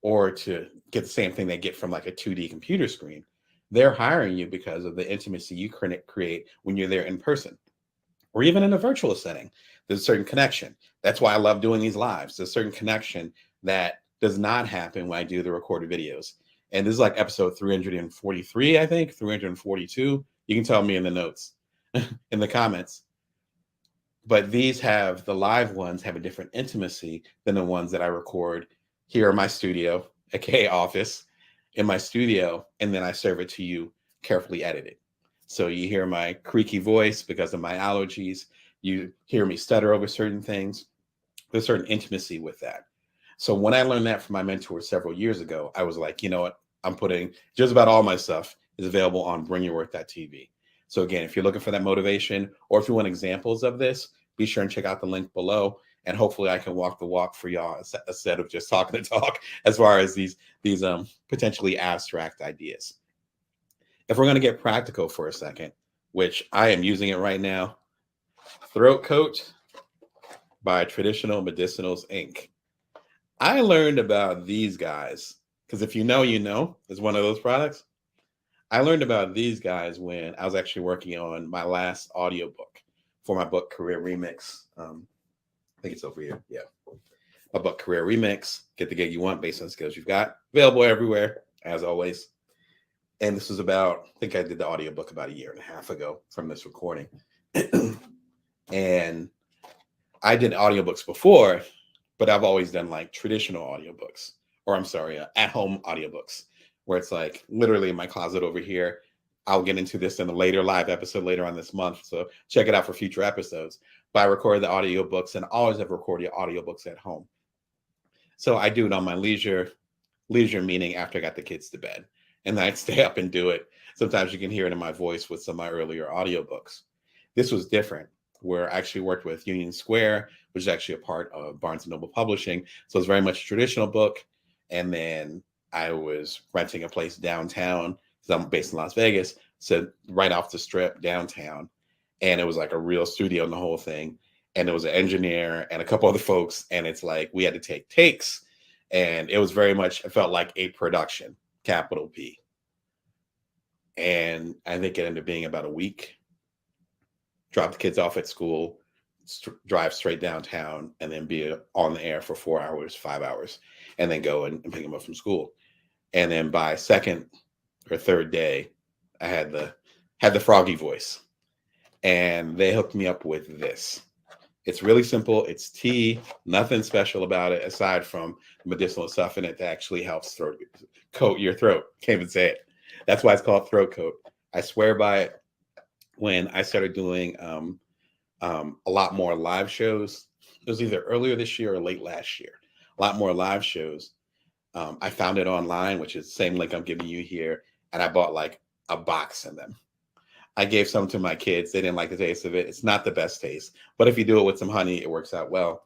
or to get the same thing they get from like a 2D computer screen. They're hiring you because of the intimacy you create when you're there in person. or even in a virtual setting, there's a certain connection. That's why I love doing these lives. There's a certain connection that does not happen when I do the recorded videos. And this is like episode 343, I think, 342. You can tell me in the notes, in the comments. But the live ones have a different intimacy than the ones that I record here in my studio, aka office, in my studio, and then I serve it to you carefully edited. So you hear my creaky voice because of my allergies. You hear me stutter over certain things. There's certain intimacy with that. So when I learned that from my mentor several years ago, I was like, you know what? I'm putting just about all my stuff is available on bringyourworth.tv. So again, if you're looking for that motivation, or if you want examples of this, be sure and check out the link below. And hopefully I can walk the walk for y'all instead of just talking the talk as far as these potentially abstract ideas. If we're going to get practical for a second, which I am using it right now, Throat Coat by Traditional Medicinals Inc. I learned about these guys because if you know, you know, is one of those products. I learned about these guys when I was actually working on my last audiobook for my book Career Remix. I think it's over here. Yeah. My book Career Remix. Get the gig you want based on the skills you've got. Available everywhere, as always. And this was about, I think I did the audiobook about a year and a half ago from this recording. And I did audiobooks before, but I've always done like traditional audiobooks, or I'm sorry, at-home audiobooks, where it's like literally in my closet over here. I'll get into this in a later live episode later on this month, so check it out for future episodes. But I record the audiobooks and always have recorded audiobooks at home. So I do it on my leisure meaning after I got the kids to bed. And then I'd stay up and do it. Sometimes you can hear it in my voice with some of my earlier audiobooks. This was different, where I actually worked with Union Square, which is actually a part of Barnes & Noble Publishing. So it's very much a traditional book. And then I was renting a place downtown, because I'm based in Las Vegas, so right off the strip downtown. And it was like a real studio and the whole thing. And there was an engineer and a couple other folks. And it's like we had to take takes. And it was very much, it felt like a production, capital P. And I think it ended up being about a week. Drop the kids off at school, drive straight downtown, and then be on the air for 4 hours, 5 hours, and then go and pick them up from school. And then by second or third day, I had the froggy voice, and they hooked me up with this. It's really simple. It's tea, nothing special about it aside from medicinal stuff in it that actually helps coat your throat. Can't even say it. That's why it's called Throat Coat. I swear by it. When I started doing a lot more live shows, it was either earlier this year or late last year, a lot more live shows. I found it online, which is the same link I'm giving you here. And I bought like a box of them. I gave some to my kids. They didn't like the taste of it. It's not the best taste, but if you do it with some honey, it works out well.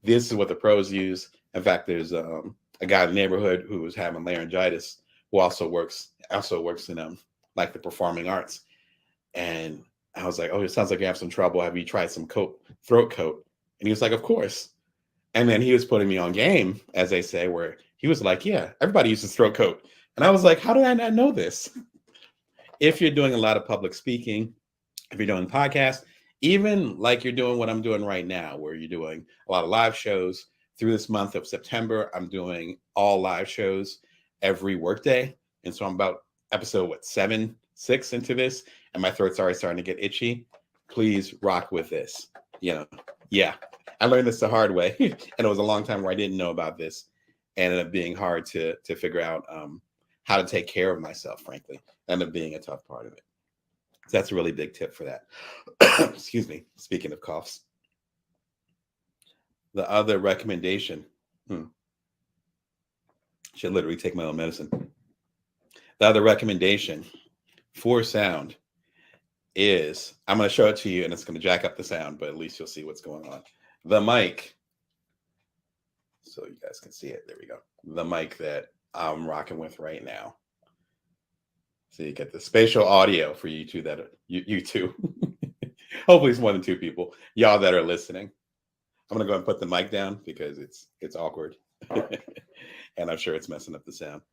This is what the pros use. In fact, there's a guy in the neighborhood who was having laryngitis, who also works in like the performing arts. And I was like, oh, it sounds like you have some trouble. Have you tried some throat coat? And he was like, of course. And then he was putting me on game, as they say, where he was like, yeah, everybody uses throat coat. And I was like, how did I not know this? If you're doing a lot of public speaking, if you're doing podcasts, even like you're doing what I'm doing right now, where you're doing a lot of live shows through this month of September, I'm doing all live shows every workday. And so I'm about episode, 6 into this, and my throat's already starting to get itchy. Please rock with this. Yeah, I learned this the hard way. And it was a long time where I didn't know about this. It ended up being hard to figure out how to take care of myself, frankly. Ended up being a tough part of it. So that's a really big tip for that. Excuse me. Speaking of coughs. The other recommendation. Should literally take my own medicine. The other recommendation for sound is, I'm going to show it to you and it's going to jack up the sound, but at least you'll see what's going on. The mic. So you guys can see it. There we go. The mic that I'm rocking with right now. So you get the spatial audio for you two you two. Hopefully it's more than 2 people. Y'all that are listening. I'm gonna go and put the mic down because it's awkward. And I'm sure it's messing up the sound.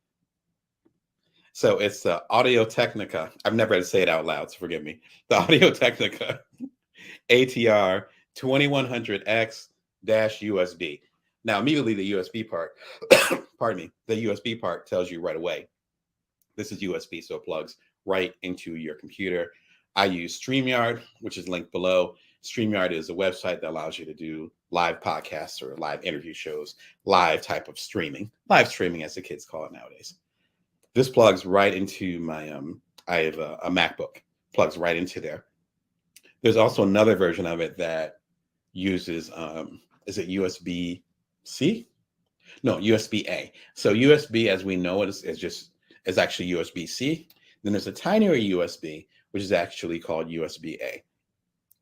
So it's the Audio Technica. I've never had to say it out loud, so forgive me. The Audio Technica ATR 2100X-USB. Now, immediately the USB part, pardon me, the USB part tells you right away, this is USB, so it plugs right into your computer. I use StreamYard, which is linked below. StreamYard is a website that allows you to do live podcasts or live interview shows, live type of streaming, live streaming as the kids call it nowadays. This plugs right into my, I have a MacBook, plugs right into there. There's also another version of it that uses, is it USB-C? No, USB-A. So USB, as we know it, is actually USB-C. Then there's a tinier USB, which is actually called USB-A.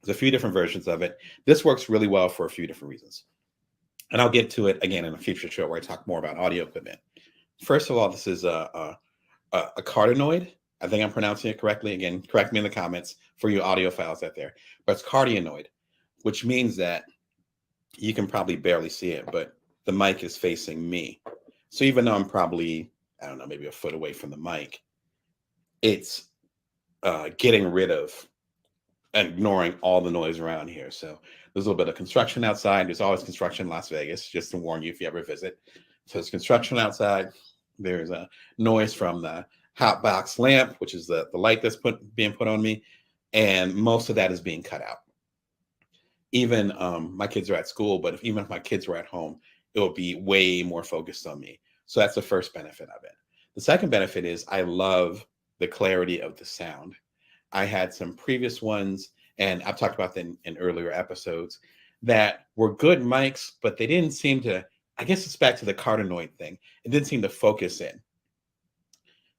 There's a few different versions of it. This works really well for a few different reasons. And I'll get to it again in a future show where I talk more about audio equipment. First of all, this is a cardioid. I think I'm pronouncing it correctly. Again, correct me in the comments for you audiophiles out there. But it's cardioid, which means that you can probably barely see it, but the mic is facing me. So even though I'm probably, I don't know, maybe a foot away from the mic, it's getting rid of, ignoring all the noise around here. So there's a little bit of construction outside. There's always construction in Las Vegas, just to warn you if you ever visit. So there's construction outside. There's a noise from the hot box lamp, which is the light that's being put on me. And most of that is being cut out. Even my kids are at school, but even if my kids were at home, it will be way more focused on me. So that's the first benefit of it. The second benefit is I love the clarity of the sound. I had some previous ones, and I've talked about them in earlier episodes, that were good mics, but they didn't seem to, I guess it's back to the cardioid thing. It didn't seem to focus in.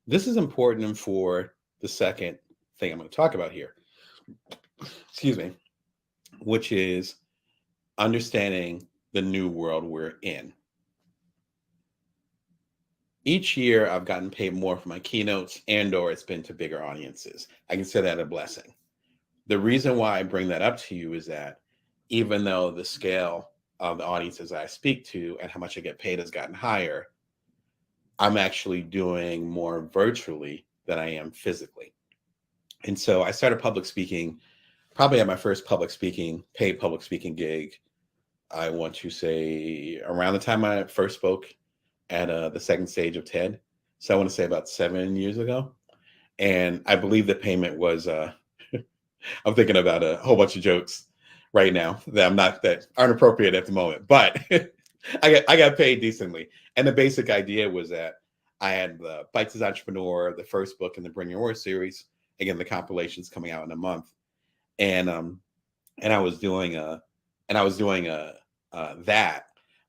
This is important for the second thing I'm going to talk about here. Excuse me. Which is understanding the new world we're in. Each year, I've gotten paid more for my keynotes and/or it's been to bigger audiences. I consider that a blessing. The reason why I bring that up to you is that even though the scale of the audiences I speak to and how much I get paid has gotten higher, I'm actually doing more virtually than I am physically. And so I started public speaking, probably at my first paid public speaking gig, I want to say around the time I first spoke at the second stage of TED. So I want to say about 7 years ago. And I believe the payment was, I'm thinking about a whole bunch of jokes right now that aren't appropriate at the moment, but I got paid decently. And the basic idea was that I had the Bites as Entrepreneur, the first book in the Bring Your Worth series. Again, the compilation's coming out in a month. And I was doing that,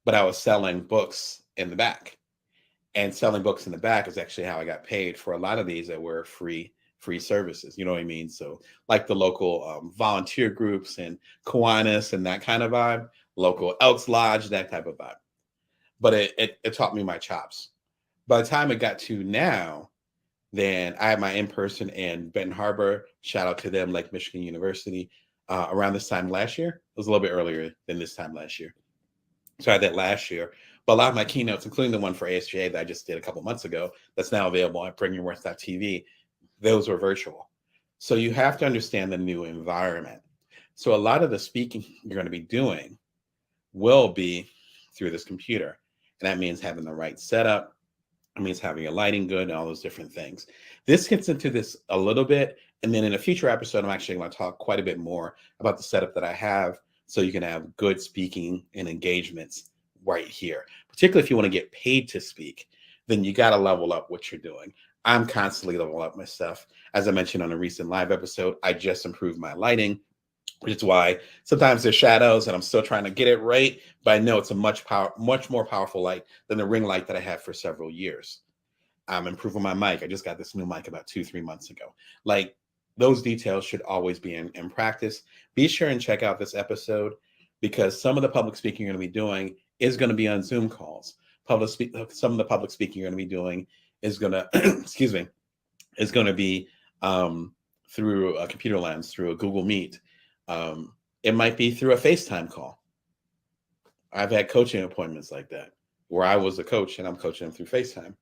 but I was selling books in the back, and selling books in the back is actually how I got paid for a lot of these that were free services. You know what I mean? So like the local volunteer groups and Kiwanis and that kind of vibe, local Elks Lodge, that type of vibe. But it taught me my chops. By the time it got to now, then I had my in-person in Benton Harbor. Shout out to them, Lake Michigan University. Around this time last year. It was a little bit earlier than this time last year. So I had that last year. But a lot of my keynotes, including the one for ASJA that I just did a couple months ago, that's now available at bringyourworth.tv, those were virtual. So you have to understand the new environment. So a lot of the speaking you're going to be doing will be through this computer. And that means having the right setup. It means having your lighting good and all those different things. This gets into this a little bit. And then in a future episode, I'm actually going to talk quite a bit more about the setup that I have so you can have good speaking and engagements right here. Particularly if you want to get paid to speak, then you got to level up what you're doing. I'm constantly leveling up my stuff. As I mentioned on a recent live episode, I just improved my lighting, which is why sometimes there's shadows and I'm still trying to get it right. But I know it's a much more powerful light than the ring light that I had for several years. I'm improving my mic. I just got this new mic about 2-3 months ago. Like, those details should always be in practice. Be sure and check out this episode because some of the public speaking you're going to be doing is going to be on Zoom calls. Some of the public speaking you're going to be doing is going to, excuse me, is going to be through a computer lens, through a Google Meet. It might be through a FaceTime call. I've had coaching appointments like that where I was a coach and I'm coaching them through FaceTime.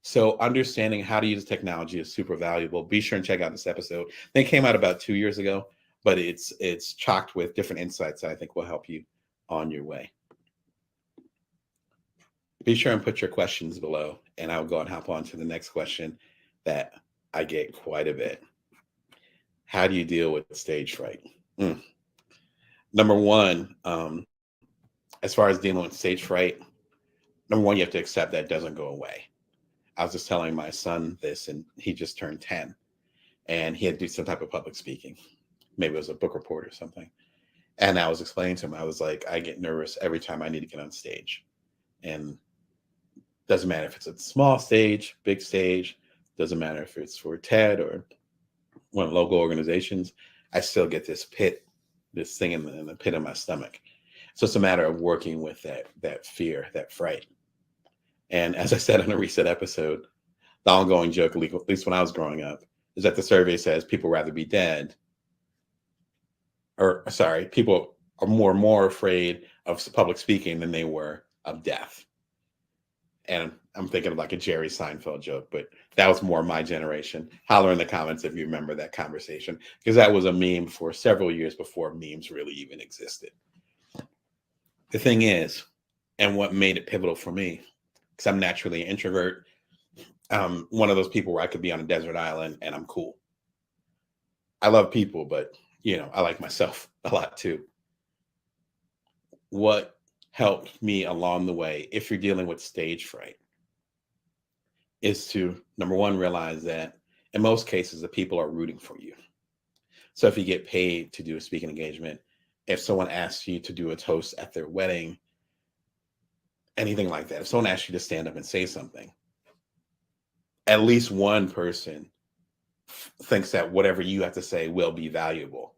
So understanding how to use technology is super valuable. Be sure and check out this episode. They came out about 2 years ago. but it's chocked with different insights that I think will help you on your way. Be sure and put your questions below, and I'll go and hop on to the next question that I get quite a bit. How do you deal with stage fright? Number one, as far as dealing with stage fright, number one, you have to accept that it doesn't go away. I was just telling my son this, and he just turned 10, and he had to do some type of public speaking. Maybe it was a book report or something. And I was explaining to him, I was like, I get nervous every time I need to get on stage. And doesn't matter if it's a small stage, big stage, doesn't matter if it's for TED or one of the local organizations, I still get this thing in the pit of my stomach. So it's a matter of working with that fear, that fright. And as I said on a recent episode, the ongoing joke, at least when I was growing up, is that the survey says people rather be dead, or sorry, people are more afraid of public speaking than they were of death. And I'm thinking of like a Jerry Seinfeld joke, but that was more my generation. Holler in the comments if you remember that conversation, because that was a meme for several years before memes really even existed. The thing is, and what made it pivotal for me, because I'm naturally an introvert, one of those people where I could be on a desert island and I'm cool. I love people, but I like myself a lot too. What helped me along the way, if you're dealing with stage fright, is to, number one, realize that in most cases, the people are rooting for you. So if you get paid to do a speaking engagement, if someone asks you to do a toast at their wedding, anything like that, if someone asks you to stand up and say something, at least one person thinks that whatever you have to say will be valuable.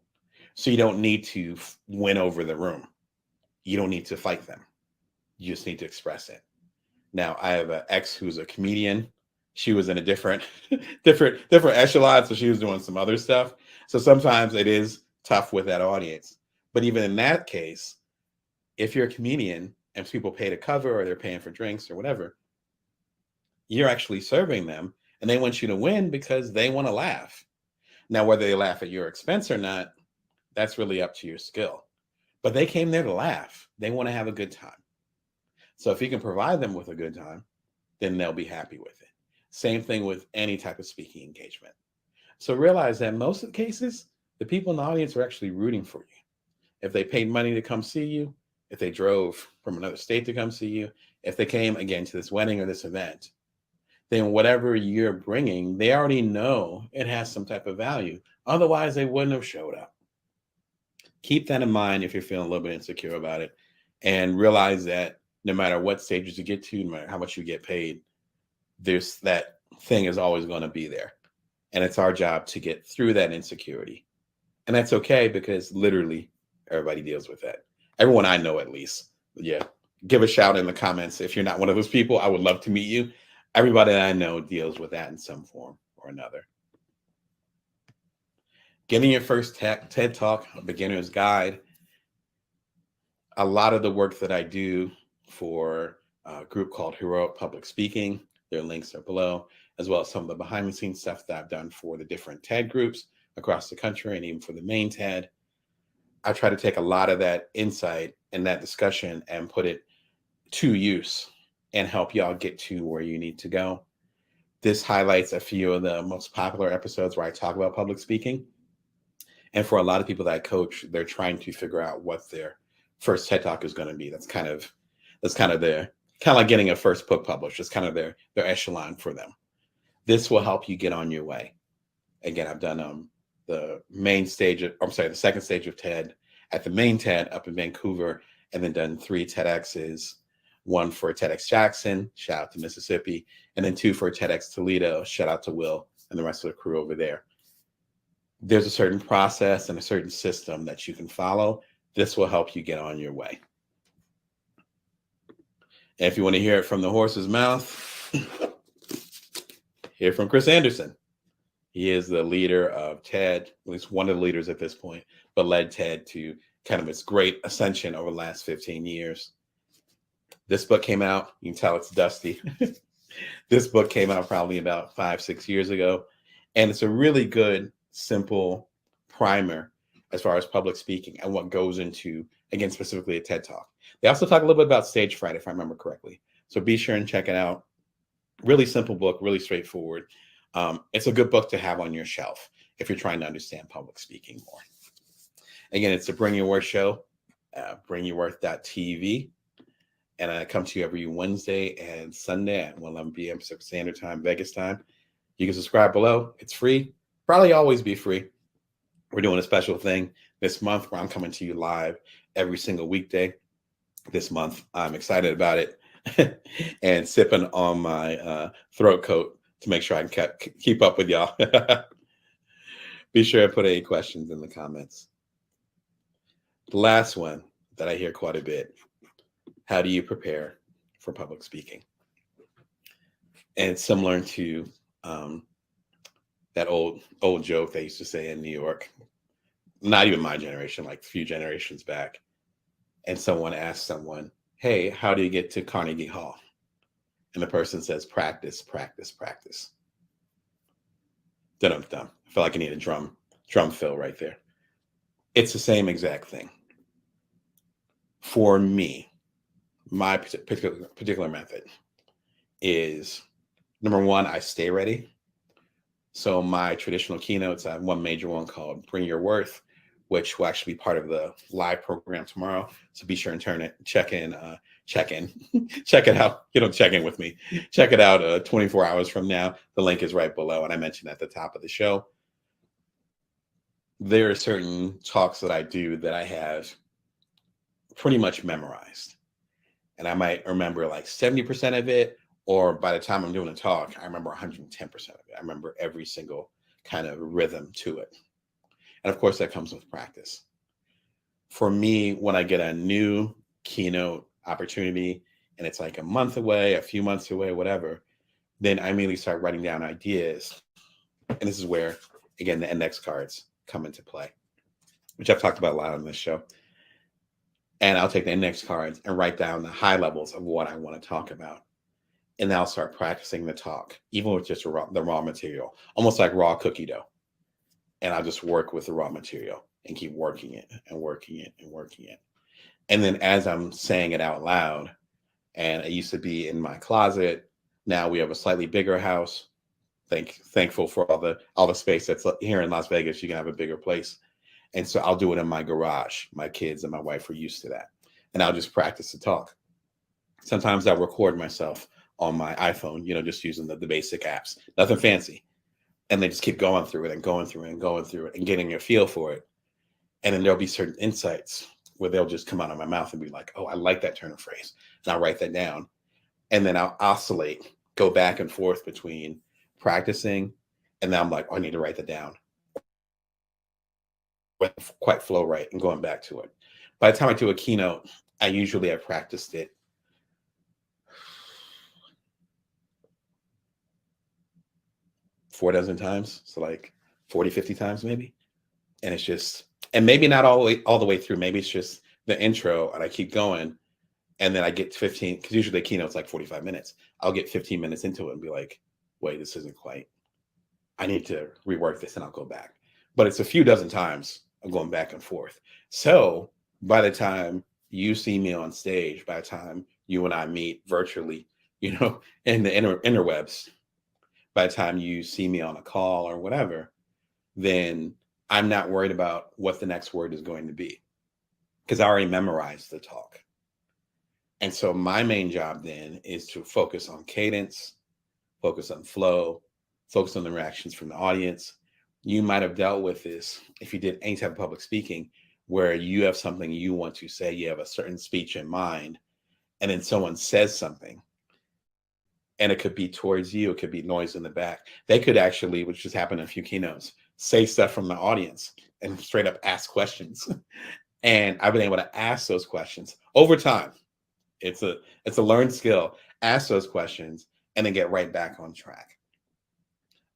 So you don't need to win over the room. You don't need to fight them. You just need to express it. Now, I have an ex who's a comedian. She was in a different echelon, so she was doing some other stuff. So sometimes it is tough with that audience. But even in that case, if you're a comedian and people pay to cover or they're paying for drinks or whatever, you're actually serving them, and they want you to win because they want to laugh. Now, whether they laugh at your expense or not, that's really up to your skill. But they came there to laugh. They want to have a good time. So if you can provide them with a good time, then they'll be happy with it. Same thing with any type of speaking engagement. So realize that most of the cases, the people in the audience are actually rooting for you. If they paid money to come see you, if they drove from another state to come see you, if they came again to this wedding or this event, then whatever you're bringing, they already know it has some type of value. Otherwise, they wouldn't have showed up. Keep that in mind if you're feeling a little bit insecure about it, and realize that no matter what stages you get to, no matter how much you get paid, there's that thing is always going to be there. And it's our job to get through that insecurity. And that's okay, because literally everybody deals with that. Everyone I know, at least. Yeah. Give a shout in the comments if you're not one of those people. I would love to meet you. Everybody that I know deals with that in some form or another. Getting your first TED Talk, a beginner's guide. A lot of the work that I do for a group called Heroic Public Speaking, their links are below, as well as some of the behind the scenes stuff that I've done for the different TED groups across the country and even for the main TED. I try to take a lot of that insight and that discussion and put it to use and help y'all get to where you need to go. This highlights a few of the most popular episodes where I talk about public speaking. And for a lot of people that I coach, they're trying to figure out what their first TED Talk is going to be. That's kind of like getting a first book published. It's kind of their echelon for them. This will help you get on your way. Again, I've done the second stage of TED at the main TED up in Vancouver, and then done 3 TEDx's, one for TEDx Jackson, shout out to Mississippi, and then 2 for TEDx Toledo, shout out to Will and the rest of the crew over there. There's a certain process and a certain system that you can follow. This will help you get on your way. And if you want to hear it from the horse's mouth, hear from Chris Anderson. He is the leader of TED, at least one of the leaders at this point, but led TED to kind of its great ascension over the last 15 years. This book came out. You can tell it's dusty. This book came out probably about 5-6 years ago. And it's a really good, simple primer as far as public speaking and what goes into, again, specifically a TED Talk. They also talk a little bit about stage fright, if I remember correctly. So be sure and check it out. Really simple book, really straightforward. It's a good book to have on your shelf if you're trying to understand public speaking more. Again, it's the Bring Your Worth show, bringyourworth.tv. And I come to you every Wednesday and Sunday at 11 p.m. Pacific Standard Time, Vegas time. You can subscribe below. It's free. Probably always be free. We're doing a special thing this month where I'm coming to you live every single weekday this month. I'm excited about it and sipping on my throat coat to make sure I can keep up with y'all. Be sure to put any questions in the comments. The last one that I hear quite a bit: how do you prepare for public speaking? And it's similar to that old joke they used to say in New York, not even my generation, like a few generations back. And someone asked someone, hey, how do you get to Carnegie Hall? And the person says, practice, practice, practice. Dum-dum-dum. I feel like I need a drum fill right there. It's the same exact thing. For me, my particular method is, number one, I stay ready. So my traditional keynotes, I have one major one called Bring Your Worth, which will actually be part of the live program tomorrow. So be sure and check it out. You don't check in with me. Check it out 24 hours from now. The link is right below. And I mentioned at the top of the show, there are certain talks that I do that I have pretty much memorized. And I might remember like 70% of it, or by the time I'm doing a talk, I remember 110% of it. I remember every single kind of rhythm to it. And of course, that comes with practice. For me, when I get a new keynote opportunity and it's like a month away, a few months away, whatever, then I immediately start writing down ideas. And this is where, again, the index cards come into play, which I've talked about a lot on this show. And I'll take the index cards and write down the high levels of what I want to talk about. And then I'll start practicing the talk, even with just the raw material, almost like raw cookie dough. And I'll just work with the raw material and keep working it and working it and working it. And then as I'm saying it out loud, and it used to be in my closet, now we have a slightly bigger house. Thankful for all the space that's here in Las Vegas. You can have a bigger place. And so I'll do it in my garage. My kids and my wife are used to that. And I'll just practice the talk. Sometimes I'll record myself on my iPhone, just using the basic apps, nothing fancy. And they just keep going through it and going through it and going through it and getting a feel for it. And then there'll be certain insights where they'll just come out of my mouth and be like, oh, I like that turn of phrase. And I'll write that down. And then I'll oscillate, go back and forth between practicing. And then I'm like, oh, I need to write that down. Quite flow right and going back to it. By the time I do a keynote, I usually have practiced it 4 times. So like 40, 50 times maybe. And it's just, and maybe not all the way through. Maybe it's just the intro and I keep going. And then I get 15, because usually the keynote's like 45 minutes. I'll get 15 minutes into it and be like, wait, this isn't quite, I need to rework this, and I'll go back. But it's a few dozen times of going back and forth. So by the time you see me on stage, by the time you and I meet virtually, in the interwebs, by the time you see me on a call or whatever, then I'm not worried about what the next word is going to be, because I already memorized the talk. And so my main job then is to focus on cadence, focus on flow, focus on the reactions from the audience. You might have dealt with this if you did any type of public speaking, where you have something you want to say, you have a certain speech in mind, and then someone says something, and it could be towards you, it could be noise in the back. They could actually, which has happened in a few keynotes, say stuff from the audience and straight up ask questions. And I've been able to ask those questions over time. It's a learned skill. Ask those questions and then get right back on track.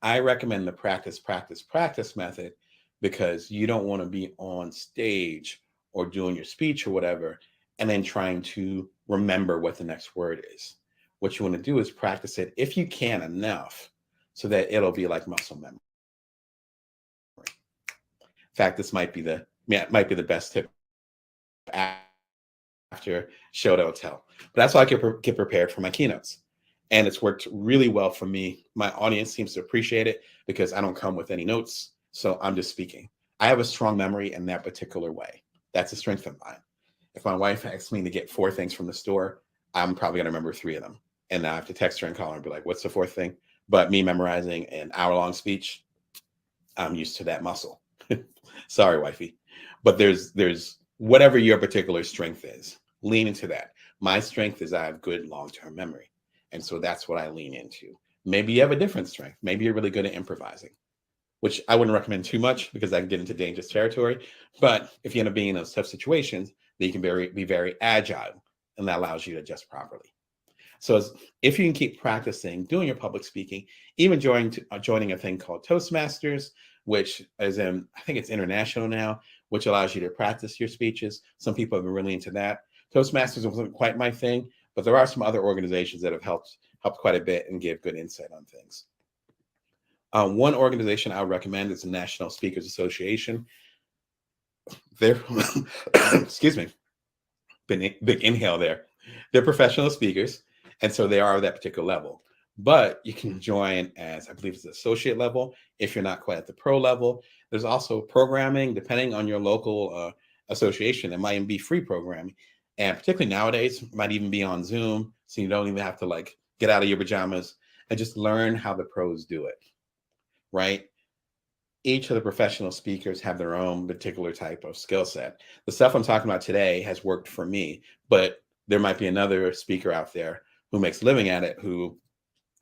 I recommend the practice, practice, practice method, because you don't want to be on stage or doing your speech or whatever, and then trying to remember what the next word is. What you want to do is practice it, if you can, enough so that it'll be like muscle memory. In fact, this might be the might be the best tip after show don't tell. But that's why I get prepared for my keynotes. And it's worked really well for me. My audience seems to appreciate it because I don't come with any notes. So I'm just speaking. I have a strong memory in that particular way. That's a strength of mine. If my wife asks me to get 4 things from the store, I'm probably going to remember 3 of them. And I have to text her and call her and be like, what's the 4th thing? But me memorizing an hour-long speech, I'm used to that muscle. Sorry, wifey. But there's whatever your particular strength is, lean into that. My strength is I have good long-term memory. And so that's what I lean into. Maybe you have a different strength. Maybe you're really good at improvising, which I wouldn't recommend too much because I can get into dangerous territory. But if you end up being in those tough situations, then you can be very agile, and that allows you to adjust properly. So if you can keep practicing doing your public speaking, even joining a thing called Toastmasters, which is I think it's international now, which allows you to practice your speeches. Some people have been really into that. Toastmasters wasn't quite my thing, but there are some other organizations that have helped quite a bit and give good insight on things. One organization I would recommend is the National Speakers Association. They're, excuse me, big inhale there. They're professional speakers, and so they are at that particular level. But you can join as, I believe it's associate level, if you're not quite at the pro level. There's also programming, depending on your local association. It might even be free programming. And particularly nowadays, it might even be on Zoom, so you don't even have to like get out of your pajamas and just learn how the pros do it, right? Each of the professional speakers have their own particular type of skill set. The stuff I'm talking about today has worked for me, but there might be another speaker out there who makes a living at it, who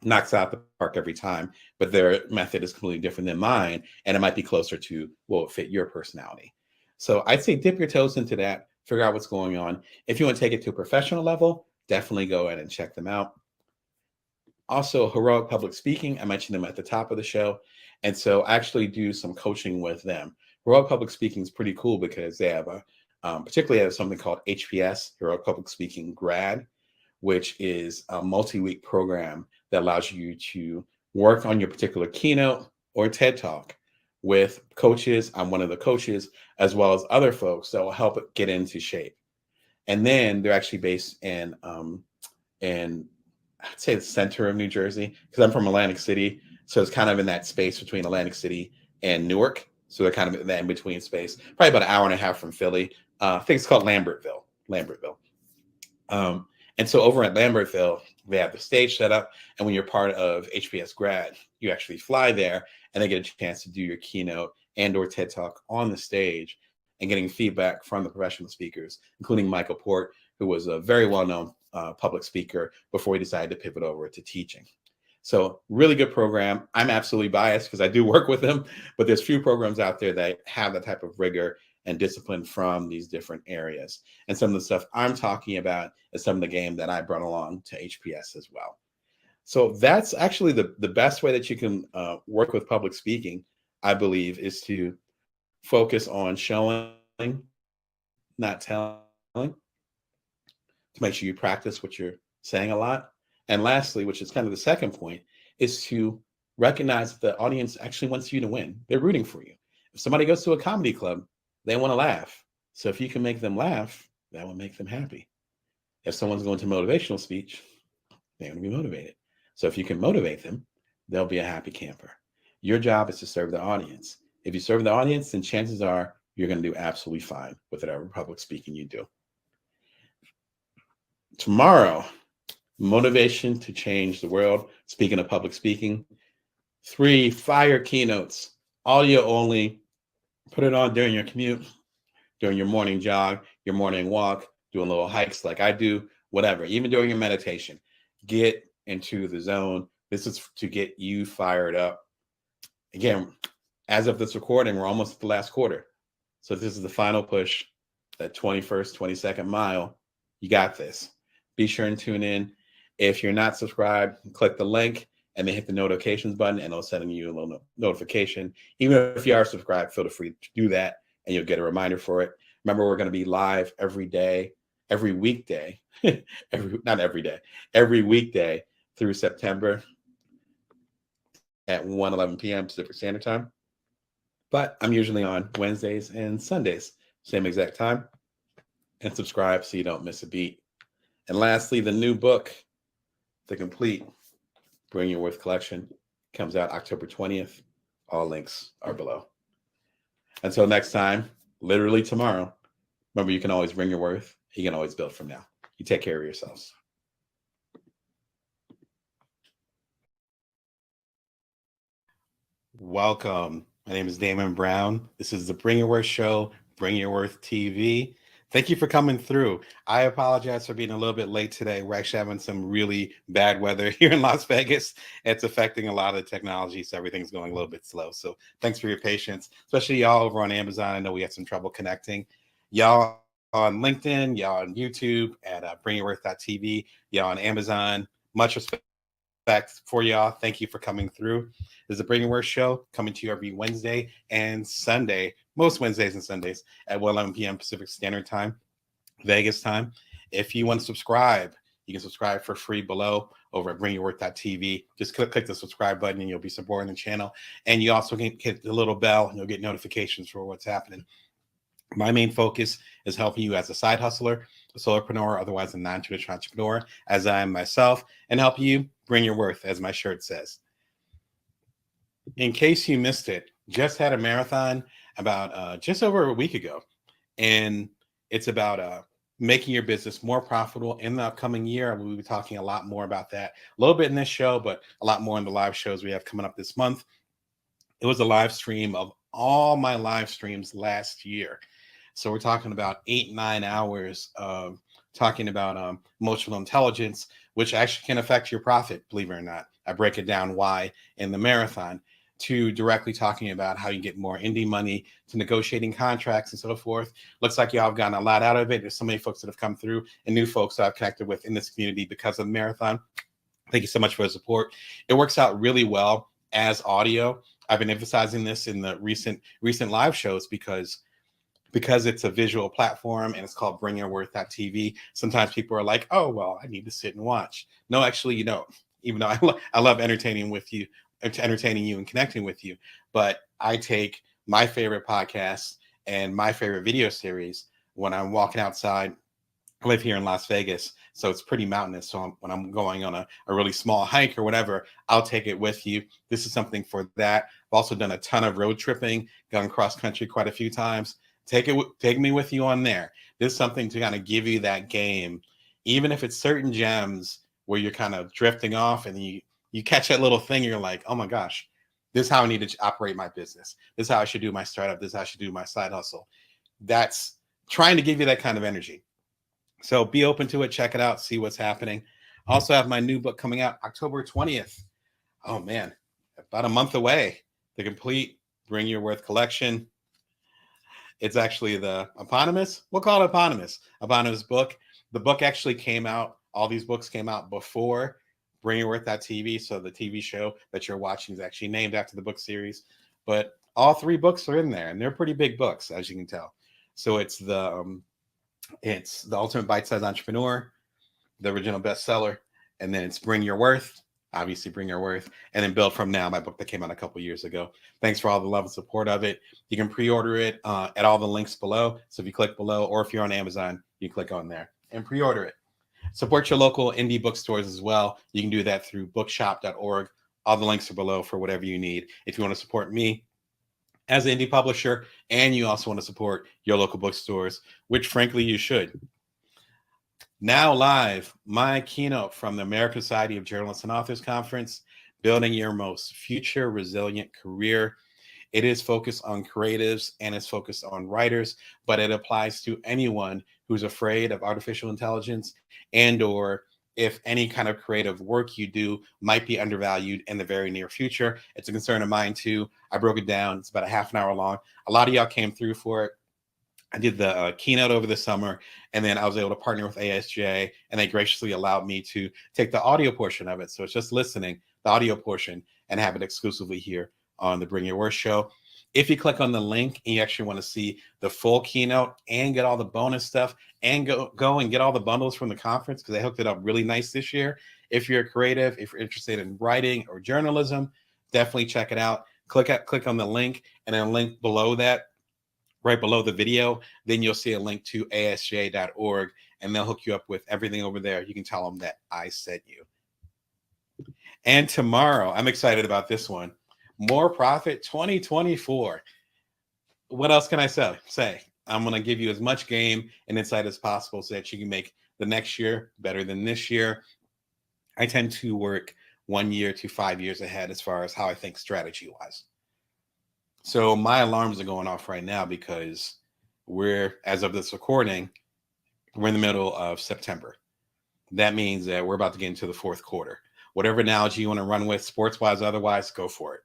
knocks out the park every time, but their method is completely different than mine, and it might be closer to what would fit your personality. So I'd say dip your toes into that, figure out what's going on. If you want to take it to a professional level, definitely go ahead and check them out. Also, Heroic Public Speaking, I mentioned them at the top of the show. And so I actually do some coaching with them. Heroic Public Speaking is pretty cool because they have particularly have something called HPS, Heroic Public Speaking Grad, which is a multi-week program that allows you to work on your particular keynote or TED Talk with coaches. I'm one of the coaches, as well as other folks that will help it get into shape. And then they're actually based in I'd say the center of New Jersey, because I'm from Atlantic City. So it's kind of in that space between Atlantic City and Newark. So they're kind of in that in-between space, probably about an hour and a half from Philly. I think it's called Lambertville. And so over at Lambertville, they have the stage set up. And when you're part of HPS Grad, you actually fly there and they get a chance to do your keynote and or TED Talk on the stage and getting feedback from the professional speakers, including Michael Port, who was a very well-known public speaker before he decided to pivot over to teaching. So really good program. I'm absolutely biased because I do work with them, but there's few programs out there that have that type of rigor and discipline from these different areas. And some of the stuff I'm talking about is some of the game that I brought along to HPS as well. So that's actually the best way that you can work with public speaking, I believe, is to focus on showing, not telling, to make sure you practice what you're saying a lot. And lastly, which is kind of the second point, is to recognize that the audience actually wants you to win. They're rooting for you. If somebody goes to a comedy club, they want to laugh. So if you can make them laugh, that will make them happy. If someone's going to motivational speech, they're going to be motivated. So if you can motivate them, they'll be a happy camper. Your job is to serve the audience. If you serve the audience, then chances are you're going to do absolutely fine with whatever public speaking you do. Tomorrow, motivation to change the world. Speaking of public speaking, 3 fire keynotes, audio only. Put it on during your commute, during your morning jog, your morning walk, doing little hikes like I do, whatever, even during your meditation. Get into the zone. This is to get you fired up. Again, as of this recording, we're almost at the last quarter. So this is the final push, that 21st, 22nd mile. You got this. Be sure and tune in. If you're not subscribed, click the link and then hit the notifications button and it'll send you a little notification. Even if you are subscribed, feel free to do that and you'll get a reminder for it. Remember, we're going to be live every day, every weekday, every weekday through September at 1:11 p.m. Pacific Standard Time. but I'm usually on Wednesdays and Sundays, same exact time. And subscribe so you don't miss a beat. And lastly, the new book, The Complete Bring Your Worth Collection, comes out October 20th. All links are below. Until next time, literally tomorrow, remember you can always bring your worth. You can always build from now. You take care of yourselves. Welcome. My name is Damon Brown. This is the Bring Your Worth Show, Bring Your Worth TV. Thank you for coming through. I apologize for being a little bit late today. We're actually having some really bad weather here in Las Vegas. It's affecting a lot of the technology, so everything's going a little bit slow. So thanks for your patience, especially y'all over on Amazon. I know we had some trouble connecting. Y'all on LinkedIn, y'all on YouTube at bringyourworth.tv, y'all on Amazon. Much respect for y'all. Thank you for coming through. This is the Bring Your Worth Show, coming to you every Wednesday and Sunday, most Wednesdays and Sundays at 11 p.m. Pacific Standard Time, Vegas time. If you want to subscribe, you can subscribe for free below over at bringyourworth.tv. Just click the subscribe button and you'll be supporting the channel. And you also can hit the little bell and you'll get notifications for what's happening. My main focus is helping you as a side hustler, a solopreneur, otherwise a non-traditional entrepreneur, as I am myself, and help you bring your worth, as my shirt says. In case you missed it, just had a marathon about just over a week ago, and it's about making your business more profitable in the upcoming year. We'll be talking a lot more about that a little bit in this show, but a lot more in the live shows we have coming up this month. It was a live stream of all my live streams last year. So we're talking about 8-9 hours of talking about emotional intelligence, which actually can affect your profit, believe it or not. I break it down why in the marathon, to directly talking about how you get more indie money, to negotiating contracts and so forth. Looks like y'all have gotten a lot out of it. There's so many folks that have come through and new folks that I've connected with in this community because of the marathon. Thank you so much for the support. It works out really well as audio. I've been emphasizing this in the recent live shows because it's a visual platform and it's called bringyourworth.tv. Sometimes people are like, oh, well, I need to sit and watch. No, actually, you don't. Even though I love entertaining you and connecting with you. But I take my favorite podcasts and my favorite video series when I'm walking outside. I live here in Las Vegas, so it's pretty mountainous. So when I'm going on a really small hike or whatever, I'll take it with you. This is something for that. I've also done a ton of road tripping, gone cross country quite a few times. Take me with you on there. This is something to kind of give you that game, even if it's certain gems where you're kind of drifting off and you catch that little thing, you're like, oh my gosh, this is how I need to operate my business. This is how I should do my startup. This is how I should do my side hustle. That's trying to give you that kind of energy. So be open to it. Check it out. See what's happening. I also have my new book coming out October 20th. Oh, man, about a month away. The Complete Bring Your Worth Collection. It's actually the eponymous. We'll call it eponymous book. The book actually came out. All these books came out before Bring Your Worth.tv. So the TV show that you're watching is actually named after the book series. But all three books are in there, and they're pretty big books, as you can tell. So it's the Ultimate Bite-Sized Entrepreneur, the original bestseller, and then it's Bring Your Worth, obviously Bring Your Worth, and then Build From Now, my book that came out a couple years ago. Thanks for all the love and support of it. You can pre-order it at all the links below. So if you click below, or if you're on Amazon, you click on there and pre-order it. Support your local indie bookstores as well. You can do that through bookshop.org. All the links are below for whatever you need. If you want to support me as an indie publisher, and you also want to support your local bookstores, which frankly you should. Now live, my keynote from the American Society of Journalists and Authors Conference, Building Your Most Future Resilient Career. It is focused on creatives and it's focused on writers, but it applies to anyone who's afraid of artificial intelligence and or if any kind of creative work you do might be undervalued in the very near future. It's a concern of mine too. I broke it down. It's about a half an hour long. A lot of y'all came through for it. I did the keynote over the summer, and then I was able to partner with ASJ, and they graciously allowed me to take the audio portion of it. So it's just listening, the audio portion, and have it exclusively here on the Bring Your Worth Show. If you click on the link and you actually want to see the full keynote and get all the bonus stuff and go and get all the bundles from the conference, because they hooked it up really nice this year. If you're a creative, if you're interested in writing or journalism, definitely check it out. click on the link, and then a link below that, right below the video, then you'll see a link to asj.org, and they'll hook you up with everything over there. You can tell them that I sent you. And tomorrow, I'm excited about this one. More Profit 2024. What else can I say? I'm going to give you as much game and insight as possible so that you can make the next year better than this year. I tend to work 1 year to 5 years ahead as far as how I think strategy-wise. So my alarms are going off right now because as of this recording, we're in the middle of September. That means that we're about to get into the fourth quarter. Whatever analogy you want to run with, sports-wise, otherwise, go for it.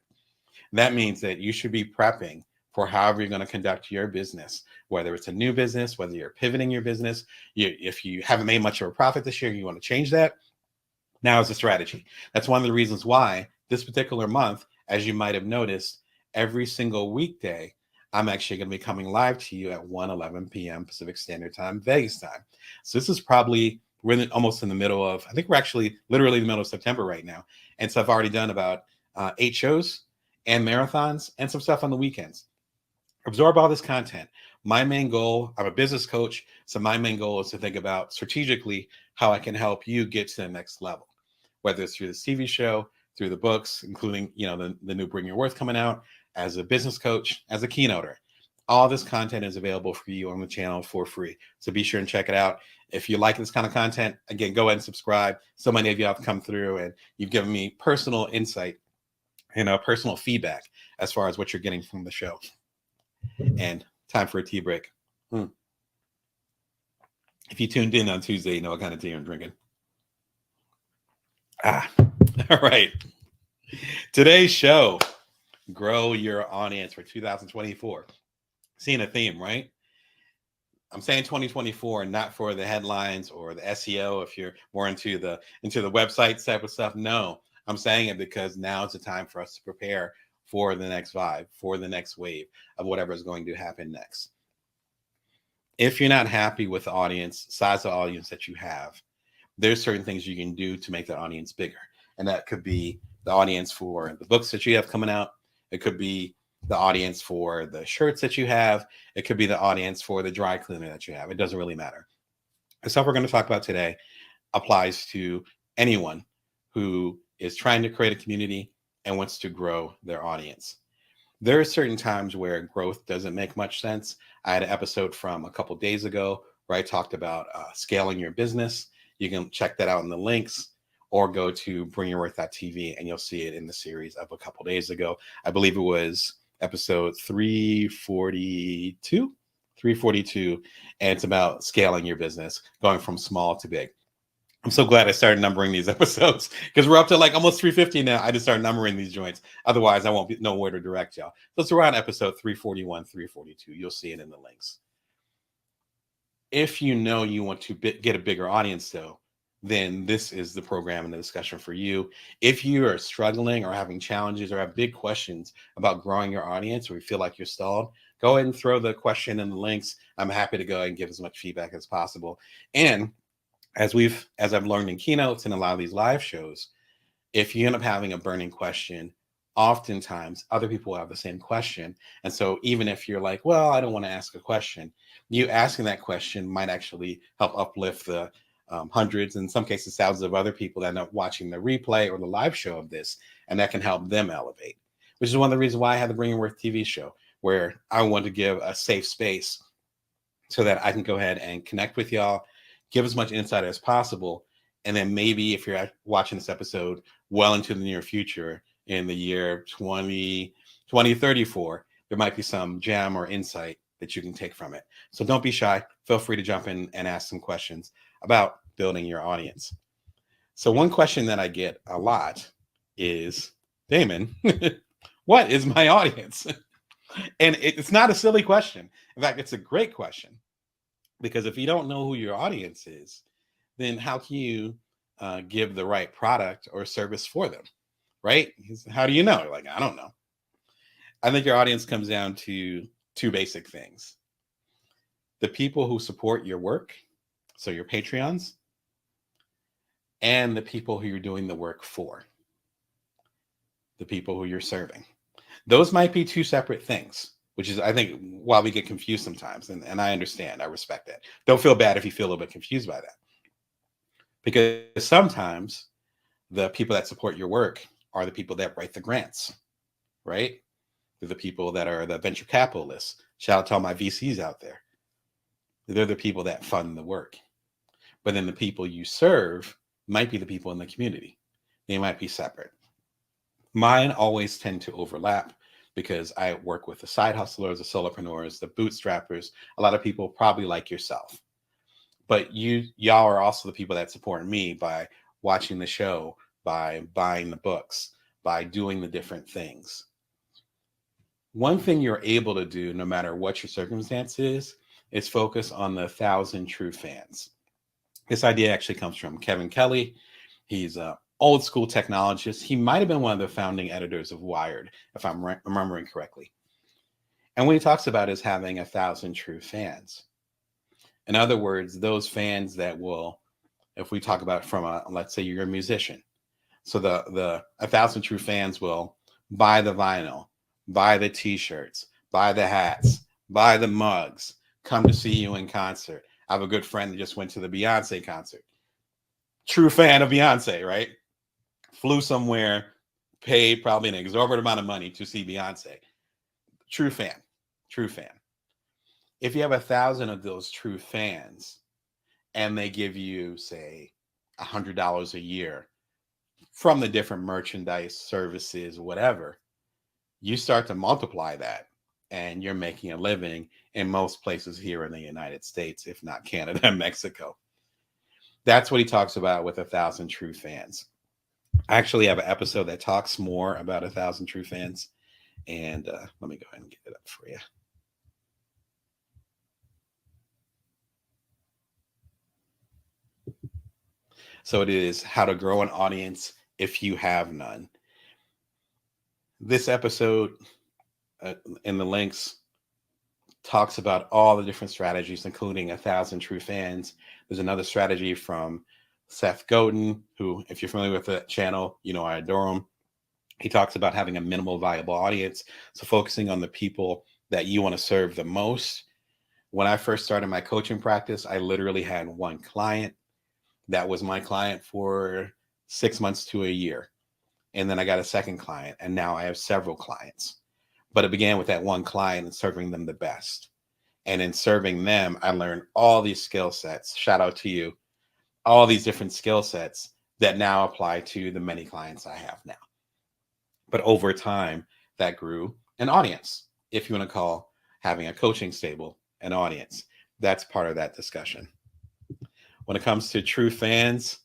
That means that you should be prepping for however you're going to conduct your business, whether it's a new business, whether you're pivoting your business. If you haven't made much of a profit this year, you want to change that. Now is the strategy. That's one of the reasons why this particular month, as you might have noticed, every single weekday, I'm actually going to be coming live to you at 1:11 p.m. Pacific Standard Time, Vegas time. So this is probably, almost in the middle of, I think we're actually literally in the middle of September right now. And so I've already done about 8 shows and marathons and some stuff on the weekends. Absorb all this content. My main goal, I'm a business coach, so my main goal is to think about strategically how I can help you get to the next level, whether it's through this TV show, through the books, including the new Bring Your Worth coming out, as a business coach, as a keynoter. All this content is available for you on the channel for free. So be sure and check it out. If you like this kind of content, again, go ahead and subscribe. So many of you have come through and you've given me personal insight and personal feedback as far as what you're getting from the show. And time for a tea break. If you tuned in on Tuesday, you know what kind of tea I'm drinking. All right. Today's show, grow your audience for 2024. Seeing a theme, right? I'm saying 2024, not for the headlines or the SEO. If you're more into the website type of stuff, no, I'm saying it because now is the time for us to prepare for the next vibe, for the next wave of whatever is going to happen next. If you're not happy with the audience, size of audience that you have, there's certain things you can do to make that audience bigger. And that could be the audience for the books that you have coming out. It could be the audience for the shirts that you have. It could be the audience for the dry cleaner that you have. It doesn't really matter. The stuff we're going to talk about today applies to anyone who is trying to create a community and wants to grow their audience. There are certain times where growth doesn't make much sense. I had an episode from a couple of days ago where I talked about scaling your business. You can check that out in the links or go to bringyourworth.tv and you'll see it in the series of a couple of days ago. I believe it was episode 342, and it's about scaling your business, going from small to big. I'm so glad I started numbering these episodes because we're up to like almost 350 now. I just started numbering these joints. Otherwise, I won't know where to direct y'all. So it's around episode 341, 342. You'll see it in the links. If you know you want to get a bigger audience, though, then this is the program and the discussion for you. If you are struggling or having challenges or have big questions about growing your audience or you feel like you're stalled, go ahead and throw the question in the links. I'm happy to go ahead and give as much feedback as possible. And as I've learned in keynotes and a lot of these live shows, if you end up having a burning question, oftentimes other people will have the same question. And so even if you're like, well, I don't want to ask a question, you asking that question might actually help uplift the hundreds, in some cases thousands of other people that end up watching the replay or the live show of this, and that can help them elevate, which is one of the reasons why I had the Bring Your Worth TV show, where I want to give a safe space so that I can go ahead and connect with y'all, give as much insight as possible. And then maybe if you're watching this episode well into the near future, in the year 2034, there might be some gem or insight that you can take from it. So don't be shy. Feel free to jump in and ask some questions about building your audience. So one question that I get a lot is, Damon, what is my audience? And it's not a silly question. In fact, it's a great question. Because if you don't know who your audience is, then how can you give the right product or service for them, right? How do you know? You're like, I don't know. I think your audience comes down to 2 basic things. The people who support your work, so your Patreons, and the people who you're doing the work for, the people who you're serving. Those might be two separate things, which is, I think, why we get confused sometimes. And I understand, I respect that. Don't feel bad if you feel a little bit confused by that, because sometimes the people that support your work are the people that write the grants, right? They're the people that are the venture capitalists. Shout out to all my VCs out there. They're the people that fund the work. But then the people you serve might be the people in the community. They might be separate. Mine always tend to overlap because I work with the side hustlers, the solopreneurs, the bootstrappers, a lot of people probably like yourself. But y'all are also the people that support me by watching the show, by buying the books, by doing the different things. One thing you're able to do, no matter what your circumstance is focus on the 1,000 true fans. This idea actually comes from Kevin Kelly. He's a old school technologist. He might have been one of the founding editors of Wired, if I'm remembering correctly. And what he talks about is having 1,000 true fans. In other words, those fans that will, if we talk about from let's say you're a musician. So the 1,000 true fans will buy the vinyl, buy the t-shirts, buy the hats, buy the mugs, come to see you in concert. I have a good friend that just went to the Beyonce concert. True fan of Beyonce, right? Flew somewhere, paid probably an exorbitant amount of money to see Beyonce. True fan, true fan. If you have 1,000 of those true fans and they give you, say, $100 a year from the different merchandise, services, whatever, you start to multiply that and you're making a living in most places here in the United States, if not Canada and Mexico. That's what he talks about with 1,000 true fans. I actually have an episode that talks more about 1,000 true fans. And let me go ahead and get it up for you. So it is how to grow an audience if you have none. This episode in the links talks about all the different strategies, including 1,000 true fans. There's another strategy from Seth Godin, who, if you're familiar with the channel, you know I adore him. He talks about having a minimal viable audience. So focusing on the people that you want to serve the most. When I first started my coaching practice, I literally had one client. That was my client for 6 months to a year. And then I got a second client, and now I have several clients. But it began with that one client and serving them the best. And in serving them, I learned all these skill sets. Shout out to you. All these different skill sets that now apply to the many clients I have now. But over time, that grew an audience. If you want to call having a coaching stable an audience, that's part of that discussion. When it comes to true fans,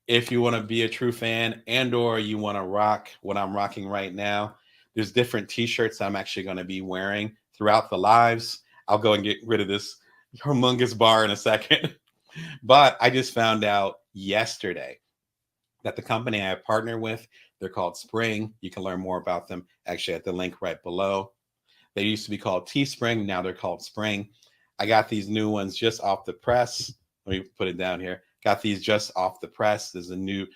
if you want to be a true fan and or you want to rock what I'm rocking right now, there's different t-shirts I'm actually going to be wearing throughout the lives. I'll go and get rid of this humongous bar in a second. But I just found out yesterday that the company I partner with, they're called Spring. You can learn more about them actually at the link right below. They used to be called Teespring. Now they're called Spring. I got these new ones just off the press. Let me put it down here. Got these just off the press. There's a new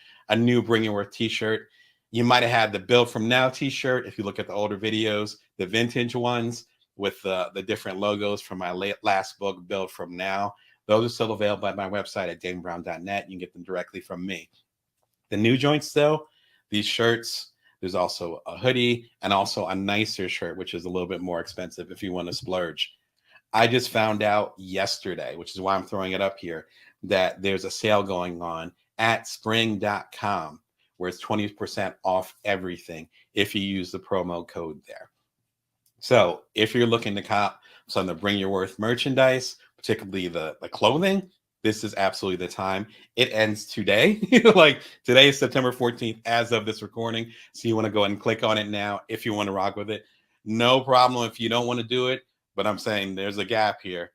Bring Your Worth t-shirt. You might have had the Build From Now t-shirt. If you look at the older videos, the vintage ones with the different logos from my last book, Build From Now. Those are still available at my website at damonbrown.net. You can get them directly from me. The new joints, though, these shirts, there's also a hoodie and also a nicer shirt, which is a little bit more expensive if you want to splurge. I just found out yesterday, which is why I'm throwing it up here, that there's a sale going on at spring.com where it's 20% off everything if you use the promo code there. So if you're looking to cop some of the Bring Your Worth merchandise, particularly the clothing, this is absolutely the time. It ends today. Like today is September 14th as of this recording. So you want to go ahead and click on it now if you want to rock with it. No problem if you don't want to do it. But I'm saying there's a gap here.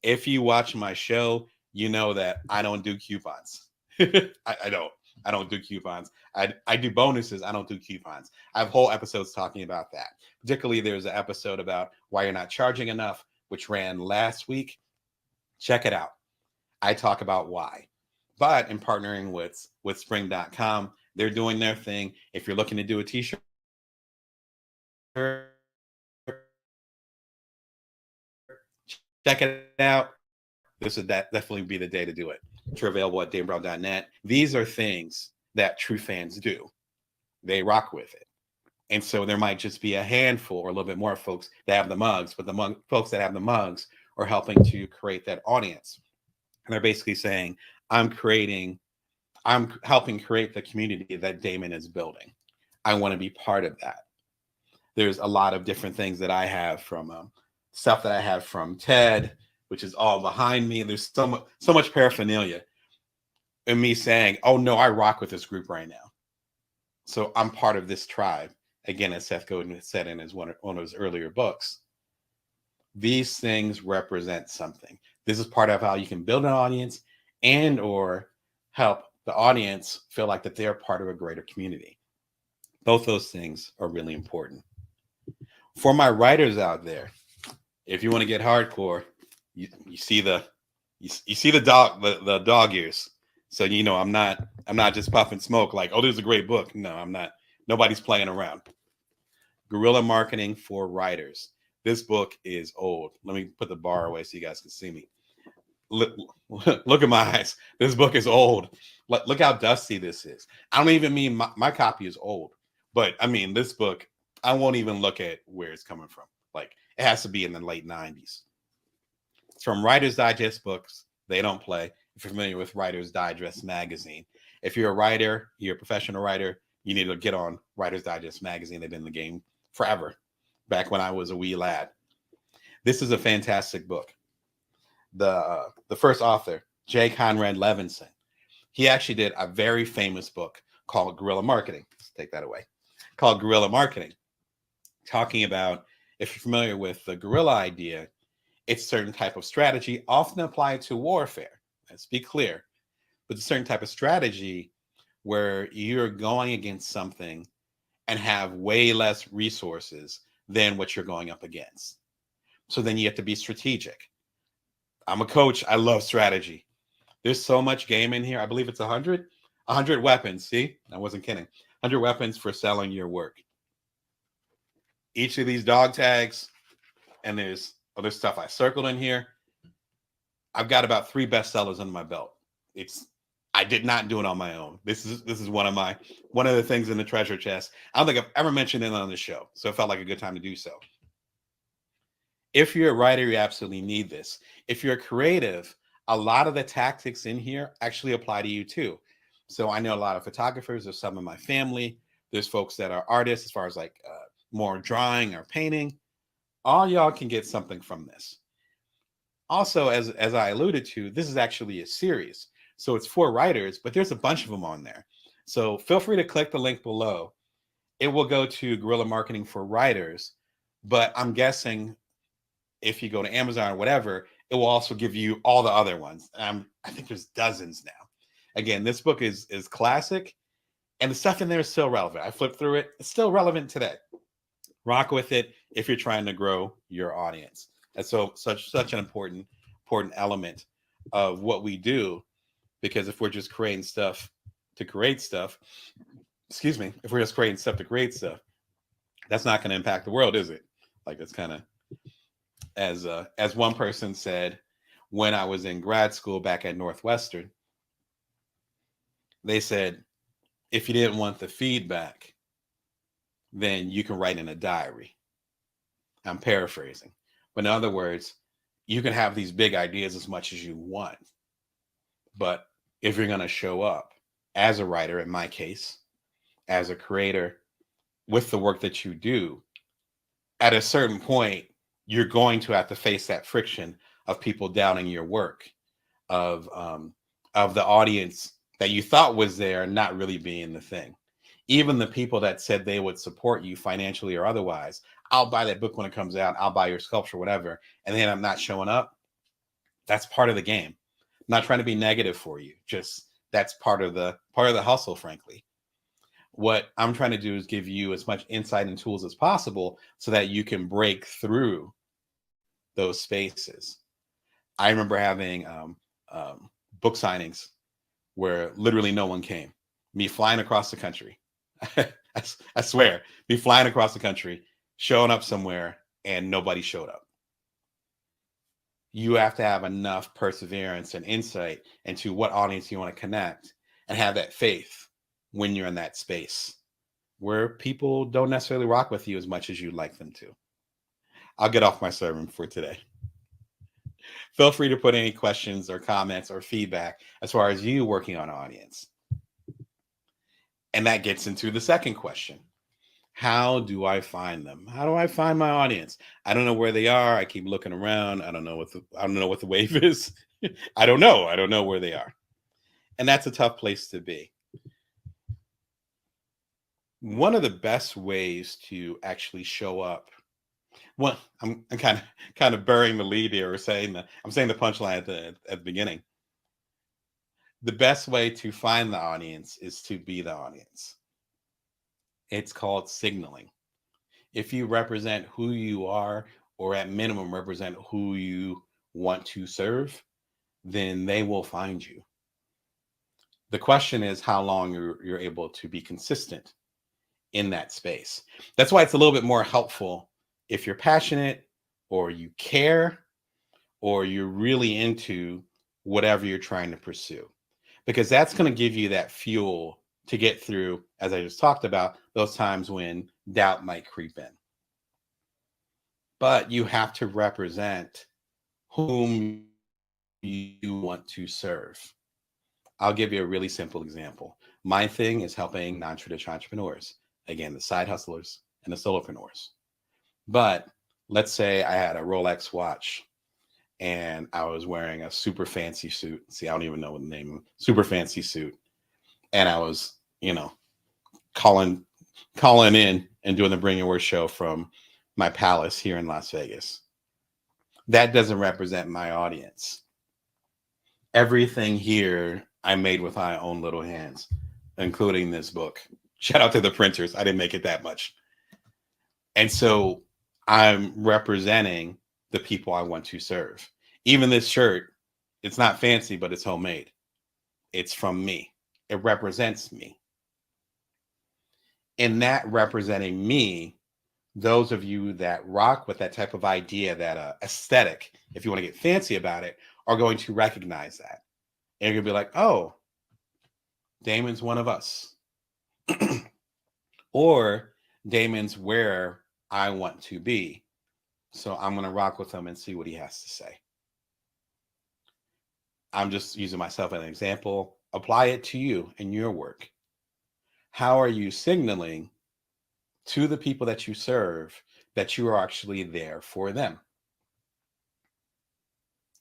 If you watch my show, you know that I don't do coupons. I don't. I don't do coupons. I do bonuses. I don't do coupons. I have whole episodes talking about that. Particularly, there's an episode about why you're not charging enough, which ran last week. Check it out. I talk about why. But in partnering with spring.com, they're doing their thing. If you're looking to do a t-shirt, check it out. This would definitely be the day to do it. You're available at damebrown.net. These are things that true fans do. They rock with it. And so there might just be a handful or a little bit more folks that have the mugs, but the folks that have the mugs are helping to create that audience. And they're basically saying, I'm helping create the community that Damon is building. I want to be part of that. There's a lot of different things that I have from stuff that I have from TED, which is all behind me. There's so much paraphernalia and me saying, oh no, I rock with this group right now. So I'm part of this tribe. Again, as Seth Godin said in one of his earlier books, these things represent something. This is part of how you can build an audience and or help the audience feel like that they're part of a greater community. Both those things are really important. For my writers out there, if you want to get hardcore, you see the dog ears. So you know I'm not just puffing smoke like, oh, this is a great book. No, I'm not. Nobody's playing around. Guerrilla Marketing for Writers. This book is old. Let me put the bar away so you guys can see me. Look at my eyes. This book is old. Look how dusty this is. I don't even mean my copy is old, but I mean this book, I won't even look at where it's coming from. Like it has to be in the late 90s. It's from Writer's Digest books. They don't play. If you're familiar with Writer's Digest magazine, if you're a writer, you're a professional writer, you need to get on Writer's Digest magazine. They've been in the game forever, back when I was a wee lad. This is a fantastic book. The first author, J. Conrad Levinson, he actually did a very famous book called Guerrilla Marketing. Let's take that away. Called Guerrilla Marketing, talking about, if you're familiar with the guerrilla idea, it's a certain type of strategy often applied to warfare. Let's be clear. But a certain type of strategy where you're going against something and have way less resources than what you're going up against. So then you have to be strategic. I'm a coach. I love strategy. There's so much game in here. I believe it's 100 weapons. See, I wasn't kidding. 100 weapons for selling your work. Each of these dog tags, and there's other stuff I circled in here. I've got about 3 bestsellers under my belt. I did not do it on my own. This is one of the things in the treasure chest. I don't think I've ever mentioned it on the show, so it felt like a good time to do so. If you're a writer, you absolutely need this. If you're a creative, a lot of the tactics in here actually apply to you too. So I know a lot of photographers. There's some in my family. There's folks that are artists as far as like more drawing or painting. All y'all can get something from this. Also, as I alluded to, this is actually a series. So it's for writers, but there's a bunch of them on there. So feel free to click the link below. It will go to Guerrilla Marketing for Writers, but I'm guessing if you go to Amazon or whatever, it will also give you all the other ones. I think there's dozens now. Again, this book is classic, and the stuff in there is still relevant. I flipped through it. It's still relevant today. Rock with it if you're trying to grow your audience. And so such an important element of what we do, because if we're just creating stuff to create stuff, if we're just creating stuff to create stuff, that's not going to impact the world, is it? Like it's kind of, as one person said, when I was in grad school back at Northwestern, they said, if you didn't want the feedback, then you can write in a diary. I'm paraphrasing. But in other words, you can have these big ideas as much as you want. But if you're going to show up as a writer, in my case, as a creator, with the work that you do, at a certain point, you're going to have to face that friction of people doubting your work, of the audience that you thought was there not really being the thing. Even the people that said they would support you financially or otherwise, I'll buy that book when it comes out, I'll buy your sculpture, whatever, and then I'm not showing up. That's part of the game. I'm not trying to be negative for you. Just that's part of the hustle, frankly. What I'm trying to do is give you as much insight and tools as possible so that you can break through those spaces. I remember having book signings where literally no one came. Me flying across the country. I swear, me flying across the country, showing up somewhere and nobody showed up. You have to have enough perseverance and insight into what audience you want to connect and have that faith when you're in that space where people don't necessarily rock with you as much as you'd like them to. I'll get off my sermon for today. Feel free to put any questions or comments or feedback as far as you working on an audience. And that gets into the second question. How do I find them? How do I find my audience? I don't know where they are. I keep looking around. I don't know what the wave is. I don't know. I don't know where they are. And that's a tough place to be. One of the best ways to actually show up. Well, I'm kind of burying the lead here, or saying the punchline at the beginning. The best way to find the audience is to be the audience. It's called signaling. If you represent who you are, or at minimum represent who you want to serve, then they will find you. The question is how long you're able to be consistent in that space. That's why it's a little bit more helpful if you're passionate, or you care, or you're really into whatever you're trying to pursue, because that's going to give you that fuel to get through, as I just talked about, those times when doubt might creep in. But you have to represent whom you want to serve. I'll give you a really simple example. My thing is helping non-traditional entrepreneurs. Again, the side hustlers and the solopreneurs. But let's say I had a Rolex watch and I was wearing a super fancy suit. See, I don't even know what the name of super fancy suit. And I was, calling in and doing the Bring Your Worst show from my palace here in Las Vegas. That doesn't represent my audience. Everything here I made with my own little hands, including this book. Shout out to the printers. I didn't make it that much. And so I'm representing the people I want to serve. Even this shirt, it's not fancy, but it's homemade. It's from me. It represents me. In that representing me, those of you that rock with that type of idea, that aesthetic, if you want to get fancy about it, are going to recognize that. And you're going to be like, oh, Damon's one of us. Or Damon's where I want to be. So I'm going to rock with him and see what he has to say. I'm just using myself as an example. Apply it to you in your work. How are you signaling to the people that you serve that you are actually there for them?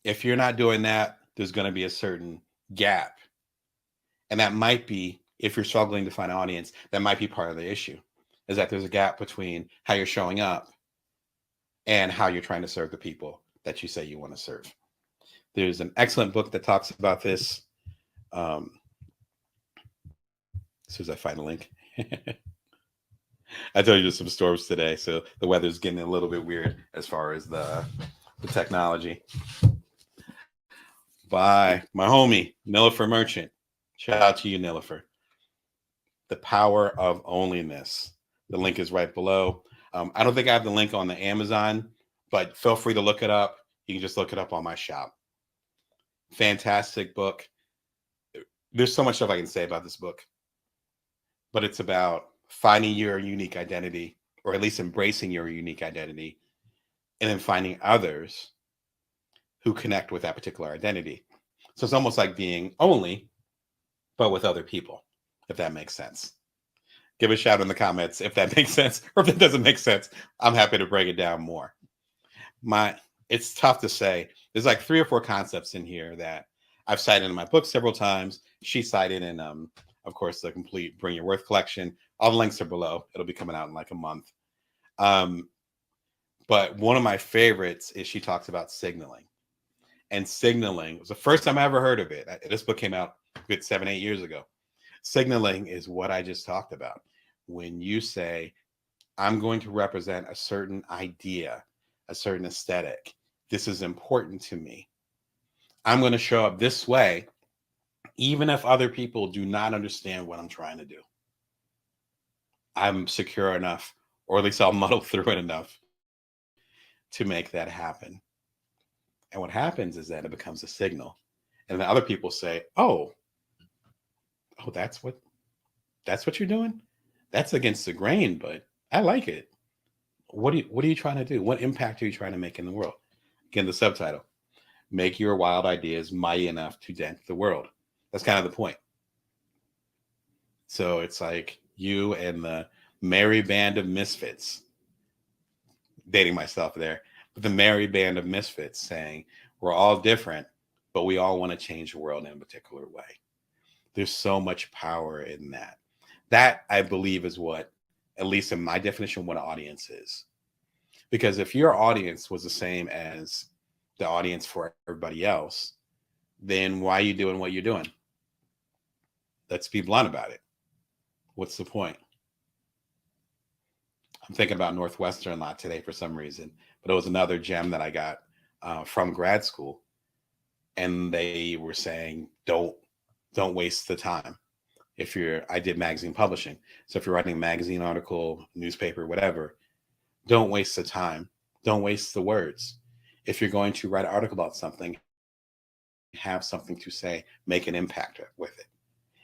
If you're not doing that, there's going to be a certain gap. And that might be, if you're struggling to find an audience, that might be part of the issue, is that there's a gap between how you're showing up and how you're trying to serve the people that you say you want to serve. There's an excellent book that talks about this. As soon as I find a link. I told you there's some storms today, so the weather's getting a little bit weird as far as the technology. By my homie, Nilifer Merchant. Shout out to you, Nilifer. The Power of Onlyness. The link is right below. I don't think I have the link on the Amazon, but feel free to look it up. You can just look it up on my shop. Fantastic book. There's so much stuff I can say about this book, but it's about finding your unique identity, or at least embracing your unique identity, and then finding others who connect with that particular identity. So it's almost like being only, but with other people, if that makes sense. Give a shout in the comments if that makes sense, or if it doesn't make sense. I'm happy to break it down more. It's tough to say. There's like 3 or 4 concepts in here that I've cited in my book several times. She cited in, of course, the complete Bring Your Worth collection. All the links are below. It'll be coming out in like a month. But one of my favorites is she talks about signaling. And signaling was the first time I ever heard of it. This book came out a good 7-8 years ago. Signaling is what I just talked about. When you say, I'm going to represent a certain idea, a certain aesthetic. This is important to me. I'm going to show up this way, even if other people do not understand what I'm trying to do. I'm secure enough or at least I'll muddle through it enough to make that happen. And what happens is that it becomes a signal. And then other people say, oh, that's what you're doing? That's against the grain, but I like it. What are you trying to do? What impact are you trying to make in the world? Again, the subtitle: Make your wild ideas mighty enough to dent the world. That's kind of the point. So it's like you and the merry band of misfits, dating myself there, but the merry band of misfits saying we're all different, but we all want to change the world in a particular way. There's so much power in that. That, I believe, is what, at least in my definition, what an audience is. Because if your audience was the same as the audience for everybody else, then why are you doing what you're doing? Let's be blunt about it. What's the point? I'm thinking about Northwestern a lot today for some reason, but it was another gem that I got from grad school, and they were saying, don't waste the time. I did magazine publishing, so if you're writing a magazine article, newspaper, whatever, don't waste the time, don't waste the words. If you're going to write an article about something, have something to say, make an impact with it.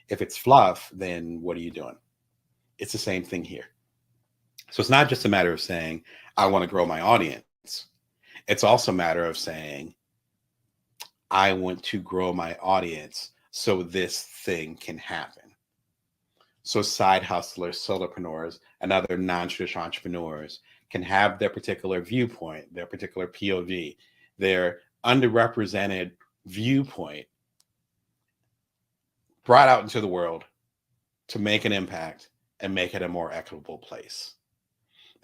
If it's fluff, then what are you doing? It's the same thing here. So it's not just a matter of saying, I want to grow my audience. It's also a matter of saying, I want to grow my audience so this thing can happen. So side hustlers, solopreneurs, and other non-traditional entrepreneurs can have their particular viewpoint, their particular POV, their underrepresented viewpoint brought out into the world to make an impact and make it a more equitable place.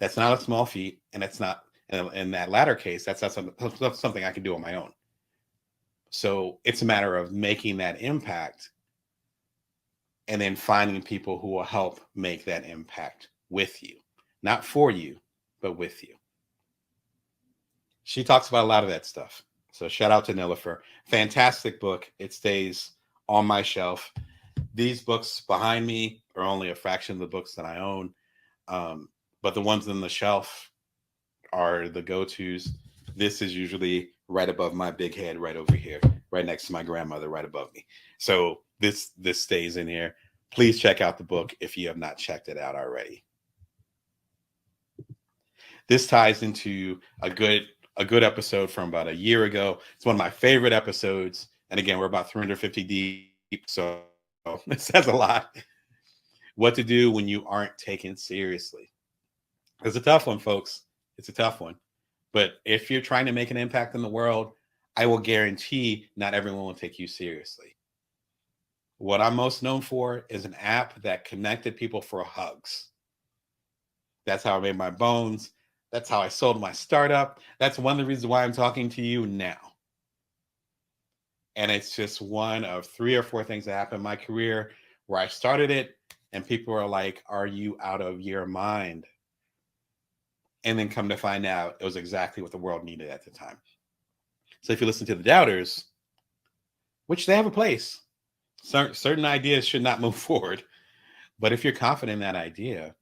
That's not a small feat, and it's not, in that latter case, that's not something I can do on my own. So it's a matter of making that impact and then finding people who will help make that impact with you, not for you, but with you. She talks about a lot of that stuff. So shout out to Nilifer. Fantastic book. It stays on my shelf. These books behind me are only a fraction of the books that I own. But the ones on the shelf are the go-tos. This is usually right above my big head, right over here, right next to my grandmother, right above me. So this stays in here. Please check out the book if you have not checked it out already. This ties into a good episode from about a year ago. It's one of my favorite episodes. And again, we're about 350 deep, so it says a lot. What to do when you aren't taken seriously. It's a tough one, folks. It's a tough one. But if you're trying to make an impact in the world, I will guarantee not everyone will take you seriously. What I'm most known for is an app that connected people for hugs. That's how I made my bones. That's how I sold my startup. That's one of the reasons why I'm talking to you now. And it's just one of 3 or 4 things that happened in my career where I started it and people are like, are you out of your mind? And then come to find out it was exactly what the world needed at the time. So if you listen to the doubters, which they have a place, certain ideas should not move forward. But if you're confident in that idea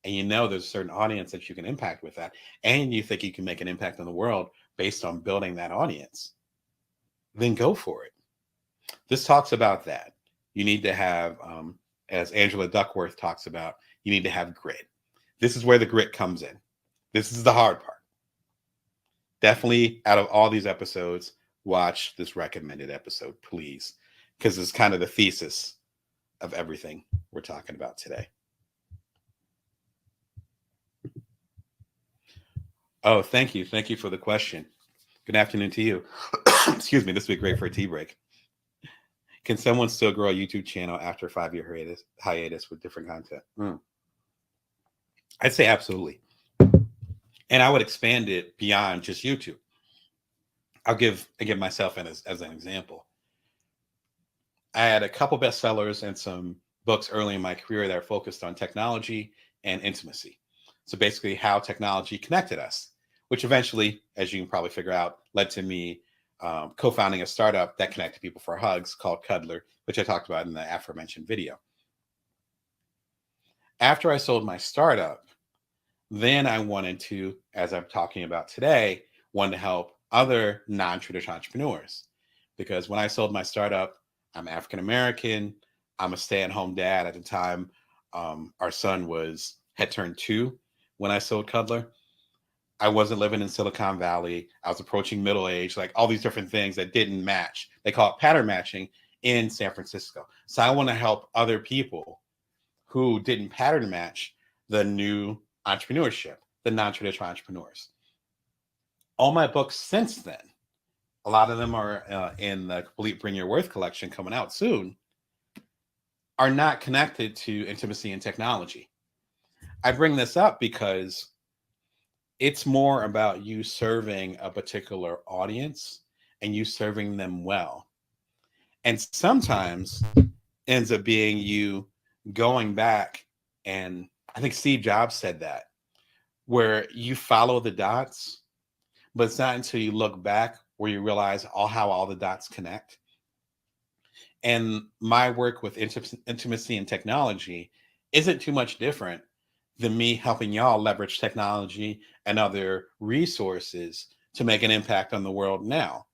and you know there's a certain audience that you can impact with that, and you think you can make an impact on the world based on building that audience, then go for it. This talks about that. You need to have, as Angela Duckworth talks about, you need to have grit. This is where the grit comes in. This is the hard part. Definitely, out of all these episodes, watch this recommended episode, please, because it's kind of the thesis of everything we're talking about today. Oh, thank you. Thank you for the question. Good afternoon to you. Excuse me. This would be great for a tea break. Can someone still grow a YouTube channel after a 5-year hiatus with different content? I'd say absolutely. And I would expand it beyond just YouTube. I'll give myself as an example. I had a couple bestsellers and some books early in my career that are focused on technology and intimacy. So basically how technology connected us, which eventually, as you can probably figure out, led to me co-founding a startup that connected people for hugs called Cuddler, which I talked about in the aforementioned video. After I sold my startup, Then I wanted to, as I'm talking about today, wanted to help other non-traditional entrepreneurs. Because when I sold my startup, I'm African American. I'm a stay-at-home dad at the time. Our son had turned 2 when I sold Cuddler. I wasn't living in Silicon Valley. I was approaching middle age, like all these different things that didn't match. They call it pattern matching in San Francisco. So I want to help other people who didn't pattern match the new entrepreneurship, the non-traditional entrepreneurs. All my books since then, a lot of them are in the complete Bring Your Worth collection coming out soon, are not connected to intimacy and technology. I bring this up because it's more about you serving a particular audience and you serving them well. And sometimes ends up being you going back, and I think Steve Jobs said that, where you follow the dots, but it's not until you look back where you realize how all the dots connect. And my work with intimacy and technology isn't too much different than me helping y'all leverage technology and other resources to make an impact on the world now.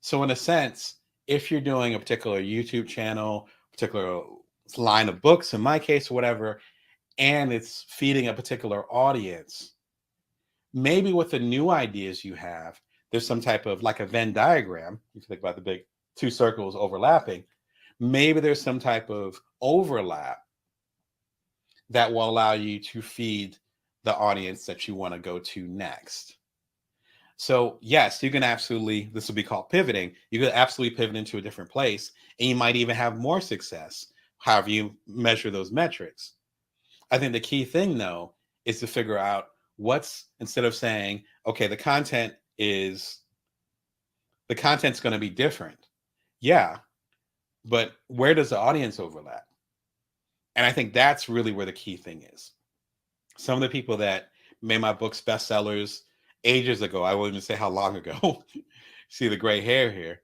So in a sense, if you're doing a particular YouTube channel, particular line of books, in my case, or whatever, and it's feeding a particular audience, maybe with the new ideas you have, there's some type of like a Venn diagram. You think about the big 2 circles overlapping. Maybe there's some type of overlap that will allow you to feed the audience that you want to go to next. So yes, you can absolutely, this will be called pivoting. You could absolutely pivot into a different place, and you might even have more success, however you measure those metrics. I think the key thing though, is to figure out instead of saying, okay, the content's going to be different. Yeah. But where does the audience overlap? And I think that's really where the key thing is. Some of the people that made my books bestsellers ages ago, I won't even say how long ago, see the gray hair here,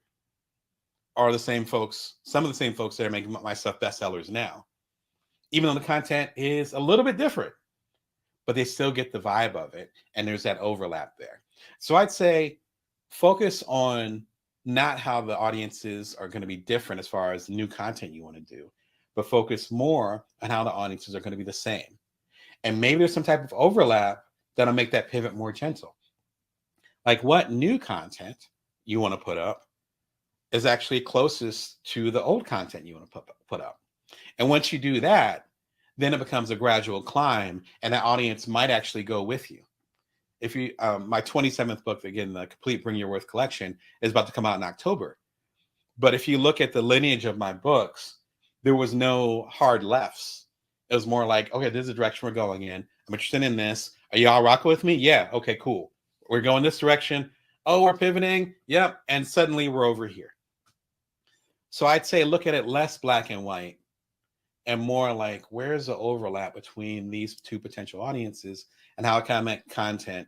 are the same folks, some of the same folks that are making my stuff bestsellers now. Even though the content is a little bit different, but they still get the vibe of it. And there's that overlap there. So I'd say focus on not how the audiences are going to be different as far as new content you want to do, but focus more on how the audiences are going to be the same. And maybe there's some type of overlap that'll make that pivot more gentle. Like what new content you want to put up is actually closest to the old content you want to put up. And once you do that, then it becomes a gradual climb, and that audience might actually go with you. If you, my 27th book, again, the complete Bring Your Worth collection, is about to come out in October. But if you look at the lineage of my books, there was no hard lefts. It was more like, okay, this is the direction we're going in. I'm interested in this. Are y'all rocking with me? Yeah. Okay, cool. We're going this direction. Oh, we're pivoting. Yep. And suddenly we're over here. So I'd say look at it less black and white and more like, where's the overlap between these two potential audiences, and how can I make content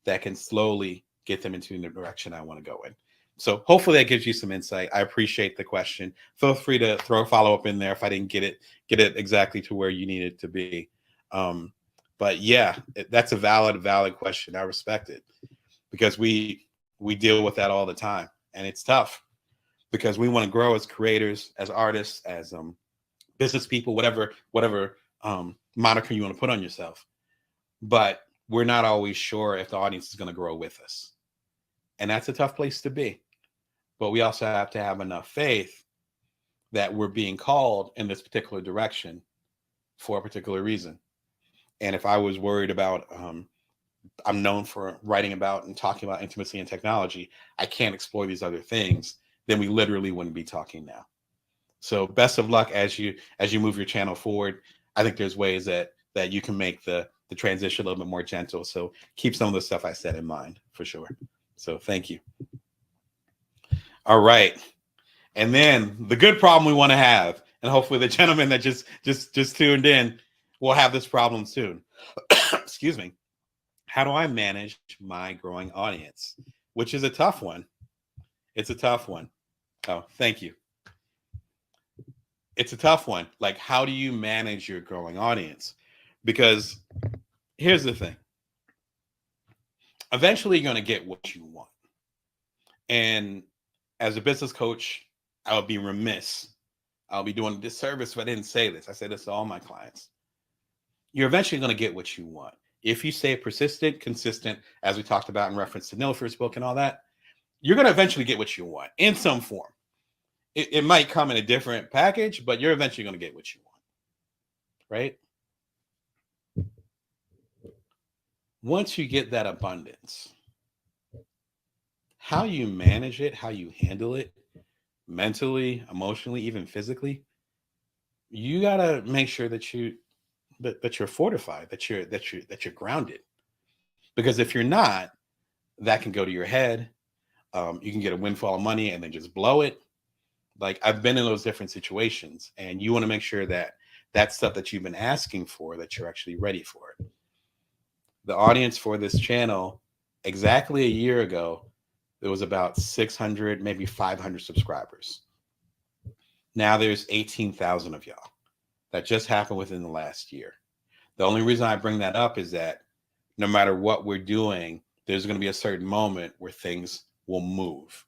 that can slowly get them into the direction I want to go in. So hopefully that gives you some insight. I appreciate the question. Feel free to throw a follow-up in there if I didn't get it exactly to where you need it to be. But yeah, that's a valid question. I respect it, because we deal with that all the time, and it's tough because we want to grow as creators, as artists, as business people, whatever moniker you want to put on yourself. But we're not always sure if the audience is going to grow with us. And that's a tough place to be. But we also have to have enough faith that we're being called in this particular direction for a particular reason. And if I was worried about, I'm known for writing about and talking about intimacy and technology, I can't explore these other things, then we literally wouldn't be talking now. So best of luck as you move your channel forward. I think there's ways that you can make the transition a little bit more gentle. So keep some of the stuff I said in mind for sure. So thank you. All right. And then the good problem we want to have, and hopefully the gentleman that just tuned in will have this problem soon. Excuse me. How do I manage my growing audience? Which is a tough one. It's a tough one. Oh, thank you. It's a tough one. Like, how do you manage your growing audience? Because Here's the thing. Eventually, you're going to get what you want. And as a business coach, I would be remiss. I'll be doing a disservice if I didn't say this. I say this to all my clients. You're eventually going to get what you want. If you stay persistent, consistent, as we talked about in reference to Nilüfer's book and all that, you're going to eventually get what you want in some form. It might come in a different package, but you're eventually going to get what you want, right? Once you get that abundance, how you manage it, how you handle it, mentally, emotionally, even physically, you got to make sure that you're fortified, that you're grounded. Because if you're not, that can go to your head. You can get a windfall of money and then just blow it. Like, I've been in those different situations, and you want to make sure that that stuff that you've been asking for, that you're actually ready for it. The audience for this channel, exactly a year ago, there was about 600, maybe 500 subscribers. Now there's 18,000 of y'all. That just happened within the last year. The only reason I bring that up is that no matter what we're doing, there's going to be a certain moment where things will move.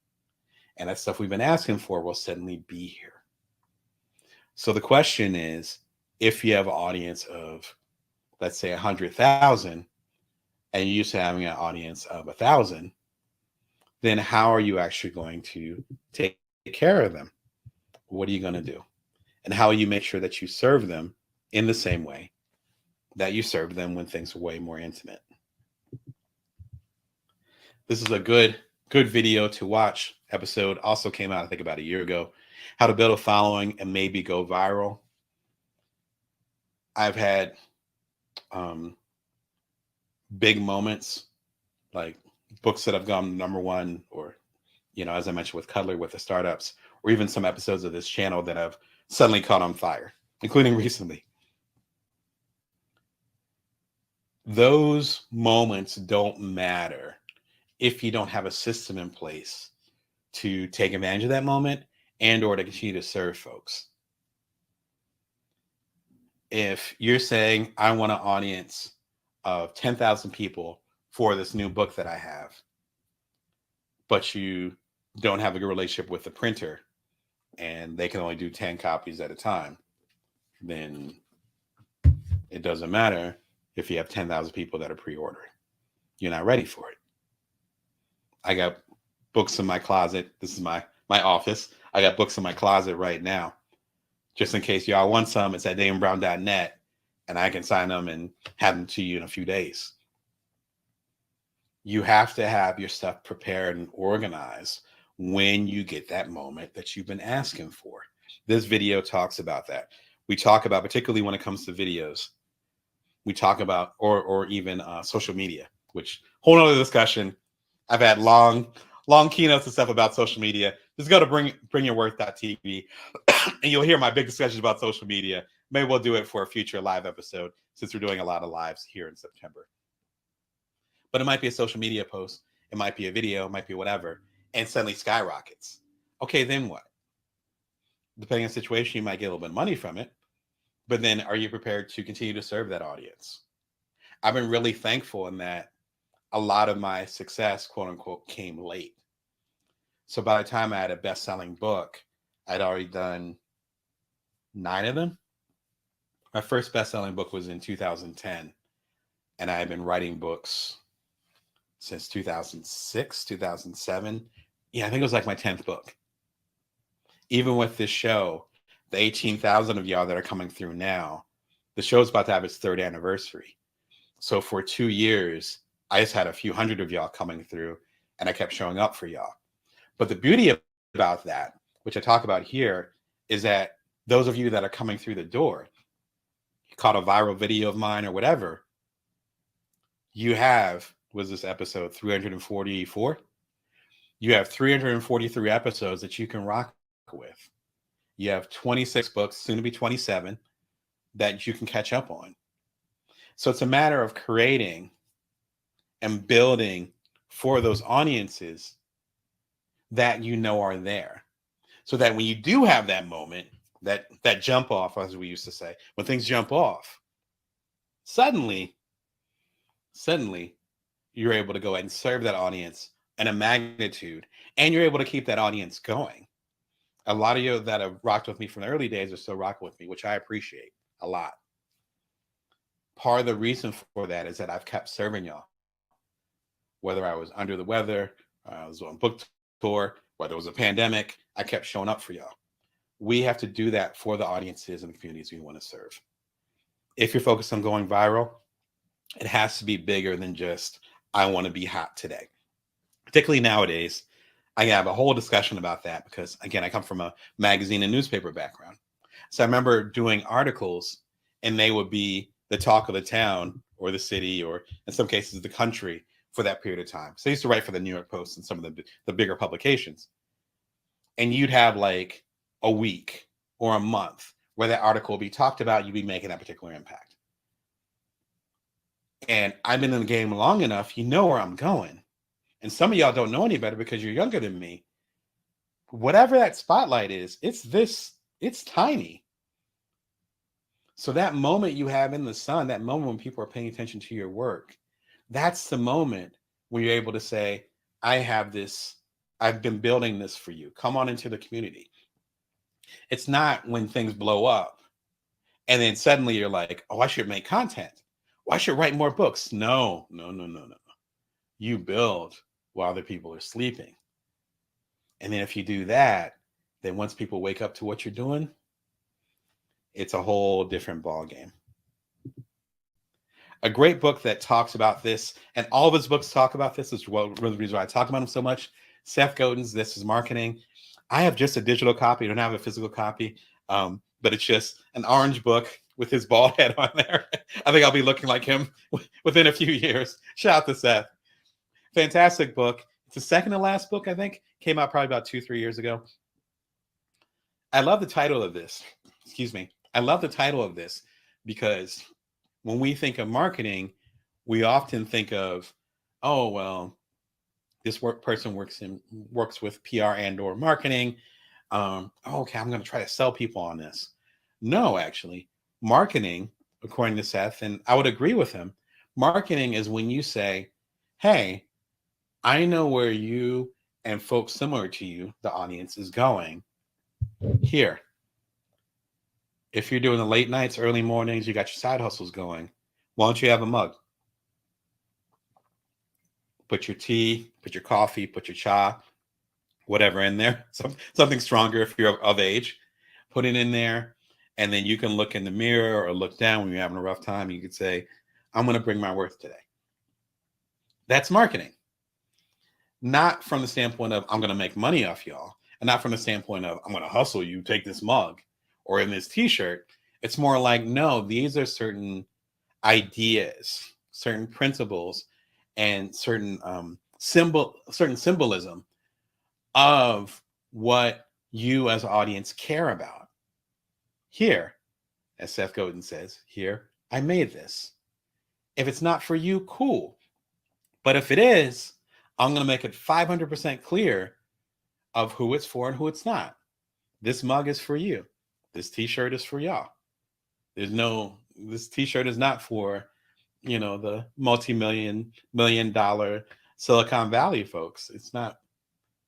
And that stuff we've been asking for will suddenly be here. So the question is, if you have an audience of, let's say, 100,000, and you're used to having an audience of 1,000, then how are you actually going to take care of them? What are you going to do? And how you make sure that you serve them in the same way that you serve them when things are way more intimate. This is a good video to watch. Episode also came out, I think, about a year ago. How to build a following and maybe go viral. I've had big moments, like books that have gone #1, or, as I mentioned with Cutler, with the startups, or even some episodes of this channel that have suddenly caught on fire, including recently. Those moments don't matter if you don't have a system in place to take advantage of that moment and or to continue to serve folks. If you're saying, I want an audience of 10,000 people for this new book that I have, but you don't have a good relationship with the printer and they can only do 10 copies at a time, then it doesn't matter if you have 10,000 people that are pre-ordering. You're not ready for it. I got books in my closet. This is my office. I got books in my closet right now. Just in case y'all want some, it's at damonbrown.net, and I can sign them and have them to you in a few days. You have to have your stuff prepared and organized when you get that moment that you've been asking for. This video talks about that. We talk about, particularly when it comes to videos, we talk about, or even social media, which whole nother discussion. I've had long keynotes and stuff about social media. Just go to bringyourworth.tv and you'll hear my big discussions about social media. Maybe we'll do it for a future live episode, since we're doing a lot of lives here in September. But it might be a social media post. It might be a video. It might be whatever. And suddenly skyrockets. Okay, then what? Depending on the situation, you might get a little bit of money from it. But then are you prepared to continue to serve that audience? I've been really thankful in that a lot of my success, quote unquote, came late. So by the time I had a best-selling book, I'd already done 9 of them. My first best-selling book was in 2010, and I had been writing books since 2006, 2007. Yeah, I think it was like my 10th book. Even with this show, the 18,000 of y'all that are coming through now, the show's about to have its 3rd anniversary. So for 2 years, I just had a few hundred of y'all coming through, and I kept showing up for y'all. But the beauty about that, which I talk about here, is that those of you that are coming through the door, you caught a viral video of mine or whatever, you have, was this episode 344? You have 343 episodes that you can rock with. You have 26 books, soon to be 27, that you can catch up on. So it's a matter of creating and building for those audiences that are there. So that when you do have that moment, that jump off, as we used to say, when things jump off, suddenly suddenly you're able to go ahead and serve that audience in a magnitude, and you're able to keep that audience going. A lot of you that have rocked with me from the early days are still rocking with me, which I appreciate a lot. Part of the reason for that is that I've kept serving y'all. Whether I was under the weather, I was on book tour, whether it was a pandemic, I kept showing up for y'all. We have to do that for the audiences and the communities we want to serve. If you're focused on going viral, it has to be bigger than just, I want to be hot today. Particularly nowadays, I have a whole discussion about that because, again, I come from a magazine and newspaper background. So I remember doing articles, and they would be the talk of the town or the city, or in some cases, the country for that period of time. So I used to write for the New York Post and some of the bigger publications. And you'd have like a week or a month where that article will be talked about, you'd be making that particular impact. And I've been in the game long enough, you know where I'm going. And some of y'all don't know any better because you're younger than me. Whatever that spotlight is, it's tiny. So that moment you have in the sun, that moment when people are paying attention to your work, that's the moment when you're able to say, I've been building this for you. Come on into the community. It's not when things blow up and then suddenly you're like, oh, I should make content. Well, I should write more books. No. You build while other people are sleeping. And then if you do that, then once people wake up to what you're doing, it's a whole different ball game. A great book that talks about this, and all of his books talk about this, is one of the reasons why I talk about him so much. Seth Godin's This Is Marketing. I have just a digital copy. I don't have a physical copy, but it's just an orange book with his bald head on there. I think I'll be looking like him within a few years. Shout out to Seth. Fantastic book. It's the second to last book, I think. Came out probably about 2-3 years ago. I love the title of this. Excuse me. I love the title of this because when we think of marketing, we often think of, oh, well, this person works with PR and or marketing. Okay, I'm going to try to sell people on this. No, actually, marketing, according to Seth, and I would agree with him, marketing is when you say, hey, I know where you and folks similar to you, the audience, is going. Here, if you're doing the late nights, early mornings, you got your side hustles going, why don't you have a mug? Put your tea, put your coffee, put your cha, whatever in there, something stronger if you're of age, put it in there. And then you can look in the mirror or look down when you're having a rough time. You could say, I'm going to bring my worth today. That's marketing. Not from the standpoint of, I'm going to make money off y'all. And not from the standpoint of, I'm going to hustle you, take this mug or in this t-shirt. It's more like, no, these are certain ideas, certain principles, and certain symbolism of what you as an audience care about. Here, as Seth Godin says, here, I made this. If it's not for you, cool. But if it is, I'm going to make it 500% clear of who it's for and who it's not. This mug is for you. This t-shirt is for y'all. This t-shirt is not for, the million dollar Silicon Valley folks. It's not,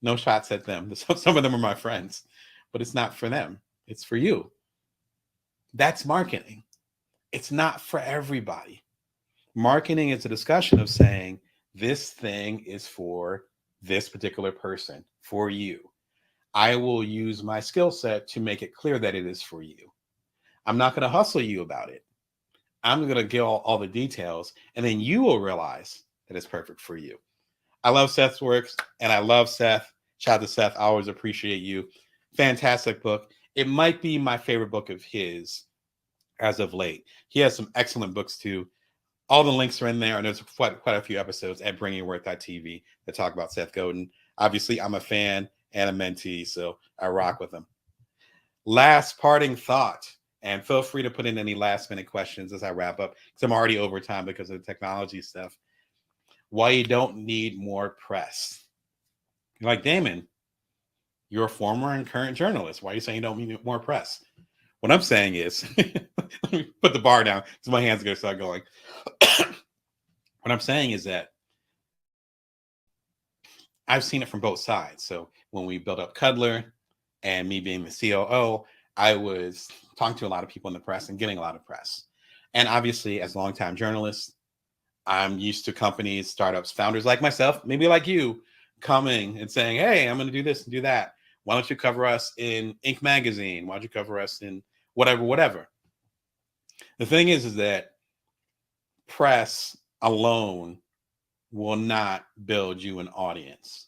no shots at them. Some of them are my friends, but it's not for them. It's for you. That's marketing. It's not for everybody. Marketing is a discussion of saying, this thing is for this particular person, for you. I will use my skill set to make it clear that it is for you. I'm not going to hustle you about it. I'm going to get all the details, and then you will realize that it's perfect for you. I love Seth's works, and I love Seth. Shout out to Seth. I always appreciate you. Fantastic book. It might be my favorite book of his as of late. He has some excellent books too. All the links are in there, and there's quite a few episodes at bringingworth.tv that talk about Seth Godin. Obviously, I'm a fan and a mentee, so I rock with him. Last parting thought, and feel free to put in any last-minute questions as I wrap up, because I'm already over time because of the technology stuff. Why you don't need more press? You're like, Damon, you're a former and current journalist. Why are you saying you don't need more press? What I'm saying is, let me put the bar down because my hands are going to start going. What I'm saying is that I've seen it from both sides. So when we built up Cuddler and me being the COO, I was talking to a lot of people in the press and getting a lot of press. And obviously, as a longtime journalist, I'm used to companies, startups, founders like myself, maybe like you, coming and saying, "Hey, I'm going to do this and do that. Why don't you cover us in Inc. magazine? Why don't you cover us in whatever, whatever?" The thing is that press alone will not build you an audience.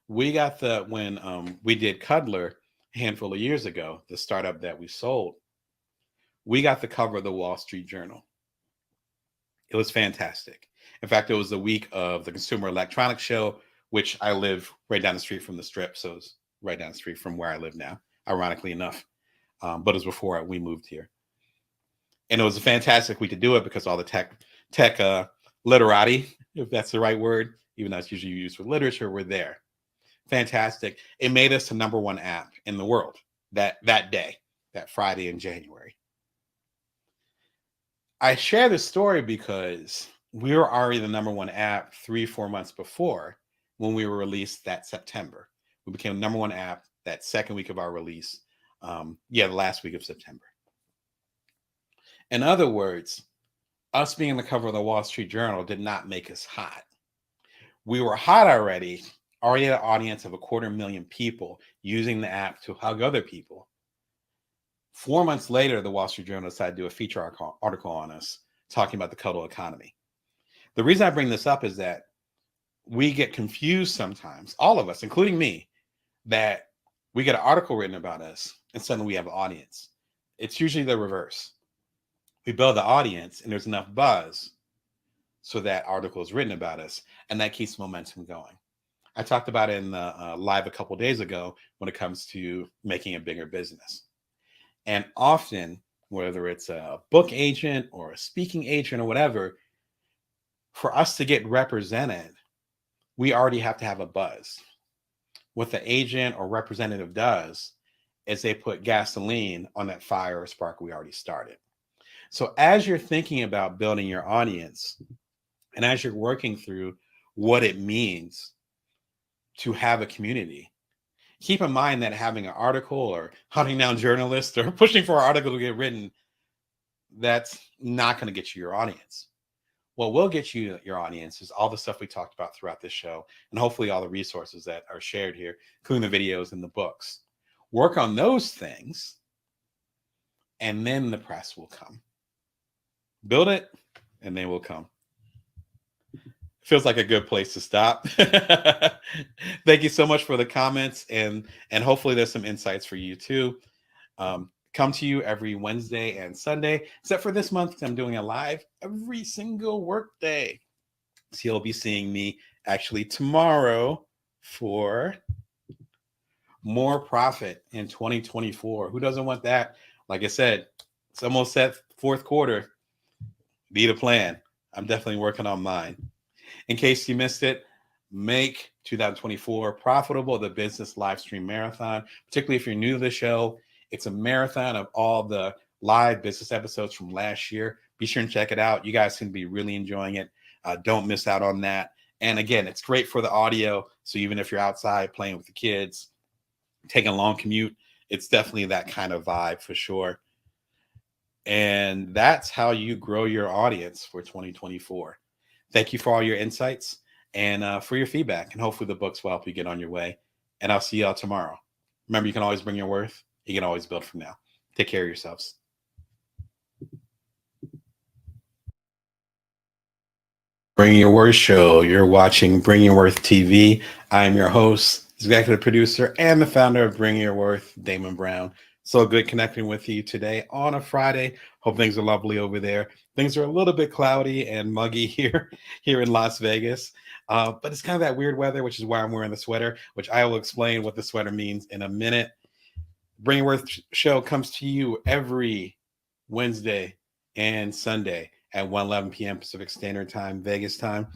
We got when we did Cuddler a handful of years ago, the startup that we sold, we got the cover of the Wall Street Journal. It was fantastic. In fact, it was the week of the Consumer Electronics Show, which I live right down the street from the Strip. So it's right down the street from where I live now, ironically enough. But it was before we moved here. And it was a fantastic week to do it because all the tech literati, if that's the right word, even though it's usually used for literature, were there. Fantastic. It made us the #1 app in the world that day, that Friday in January. I share this story because we were already the #1 app 3-4 months before when we were released that September. We became the #1 app that second week of our release. The last week of September. In other words, us being on the cover of the Wall Street Journal did not make us hot. We were hot already had an audience of 250,000 people using the app to hug other people. 4 months later, the Wall Street Journal decided to do a feature article on us talking about the cuddle economy. The reason I bring this up is that we get confused sometimes, all of us, including me, that we get an article written about us and suddenly we have an audience. It's usually the reverse. We build the audience and there's enough buzz so that article is written about us, and that keeps momentum going. I talked about it in the live a couple days ago when it comes to making a bigger business. And often, whether it's a book agent or a speaking agent or whatever, for us to get represented, we already have to have a buzz. What the agent or representative does is they put gasoline on that fire or spark we already started. So as you're thinking about building your audience, and as you're working through what it means to have a community, keep in mind that having an article or hunting down journalists or pushing for an article to get written, that's not going to get you your audience. What will get you your audience is all the stuff we talked about throughout this show, and hopefully all the resources that are shared here, including the videos and the books. Work on those things, and then the press will come. Build it, and they will come. Feels like a good place to stop. Thank you so much for the comments, and hopefully there's some insights for you too. Come to you every Wednesday and Sunday, except for this month, I'm doing a live every single work day. So you'll be seeing me actually tomorrow for more profit in 2024. Who doesn't want that? Like I said, it's almost set fourth quarter. Need a plan. I'm definitely working on mine. In case you missed it, make 2024 profitable, the business live stream marathon. Particularly if you're new to the show, it's a marathon of all the live business episodes from last year. Be sure and check it out. You guys can be really enjoying it. Don't miss out on that. And again, it's great for the audio. So even if you're outside playing with the kids, taking a long commute, it's definitely that kind of vibe for sure. And that's how you grow your audience for 2024. Thank you for all your insights and for your feedback. And hopefully the books will help you get on your way. And I'll see y'all tomorrow. Remember, you can always bring your worth. You can always build from now. Take care of yourselves. Bring Your Worth Show. You're watching Bring Your Worth TV. I am your host, executive producer, and the founder of Bring Your Worth, Damon Brown. So good connecting with you today on a Friday. Hope things are lovely over there. Things are a little bit cloudy and muggy here in Las Vegas. But it's kind of that weird weather, which is why I'm wearing the sweater, which I will explain what the sweater means in a minute. Bring Your Worth Show comes to you every Wednesday and Sunday at 1:11 p.m. Pacific Standard Time, Vegas time.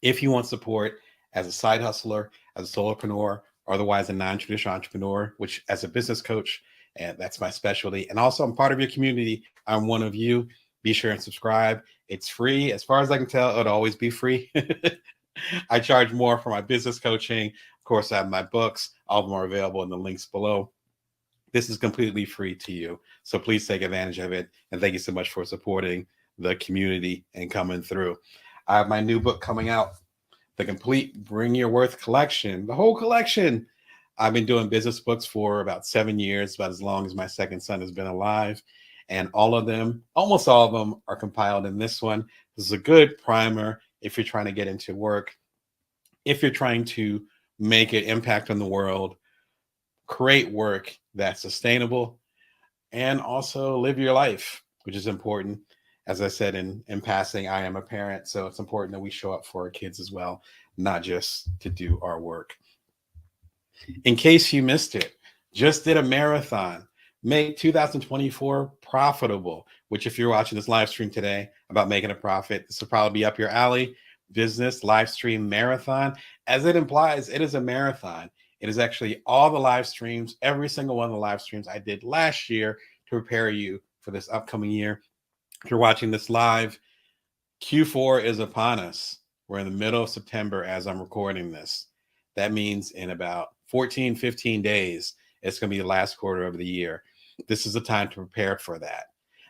If you want support as a side hustler, as a solopreneur, or otherwise a non-traditional entrepreneur, which as a business coach, and that's my specialty. And also I'm part of your community. I'm one of you. Be sure and subscribe. It's free. As far as I can tell, it'll always be free. I charge more for my business coaching. Of course, I have my books. All of them are available in the links below. This is completely free to you. So please take advantage of it. And thank you so much for supporting the community and coming through. I have my new book coming out, the complete Bring Your Worth collection, the whole collection. I've been doing business books for about 7 years, about as long as my second son has been alive. And all of them, almost all of them, are compiled in this one. This is a good primer if you're trying to get into work, if you're trying to make an impact on the world, create work that's sustainable, and also live your life, which is important. As I said in passing, I am a parent, so it's important that we show up for our kids as well, not just to do our work. In case you missed it, just did a marathon. Make 2024 profitable, which if you're watching this live stream today about making a profit, this will probably be up your alley. Business live stream marathon. As it implies, it is a marathon. It is actually all the live streams, every single one of the live streams I did last year to prepare you for this upcoming year. If you're watching this live, Q4 is upon us. We're in the middle of September as I'm recording this. That means in about 14, 15 days, it's going to be the last quarter of the year. This is the time to prepare for that.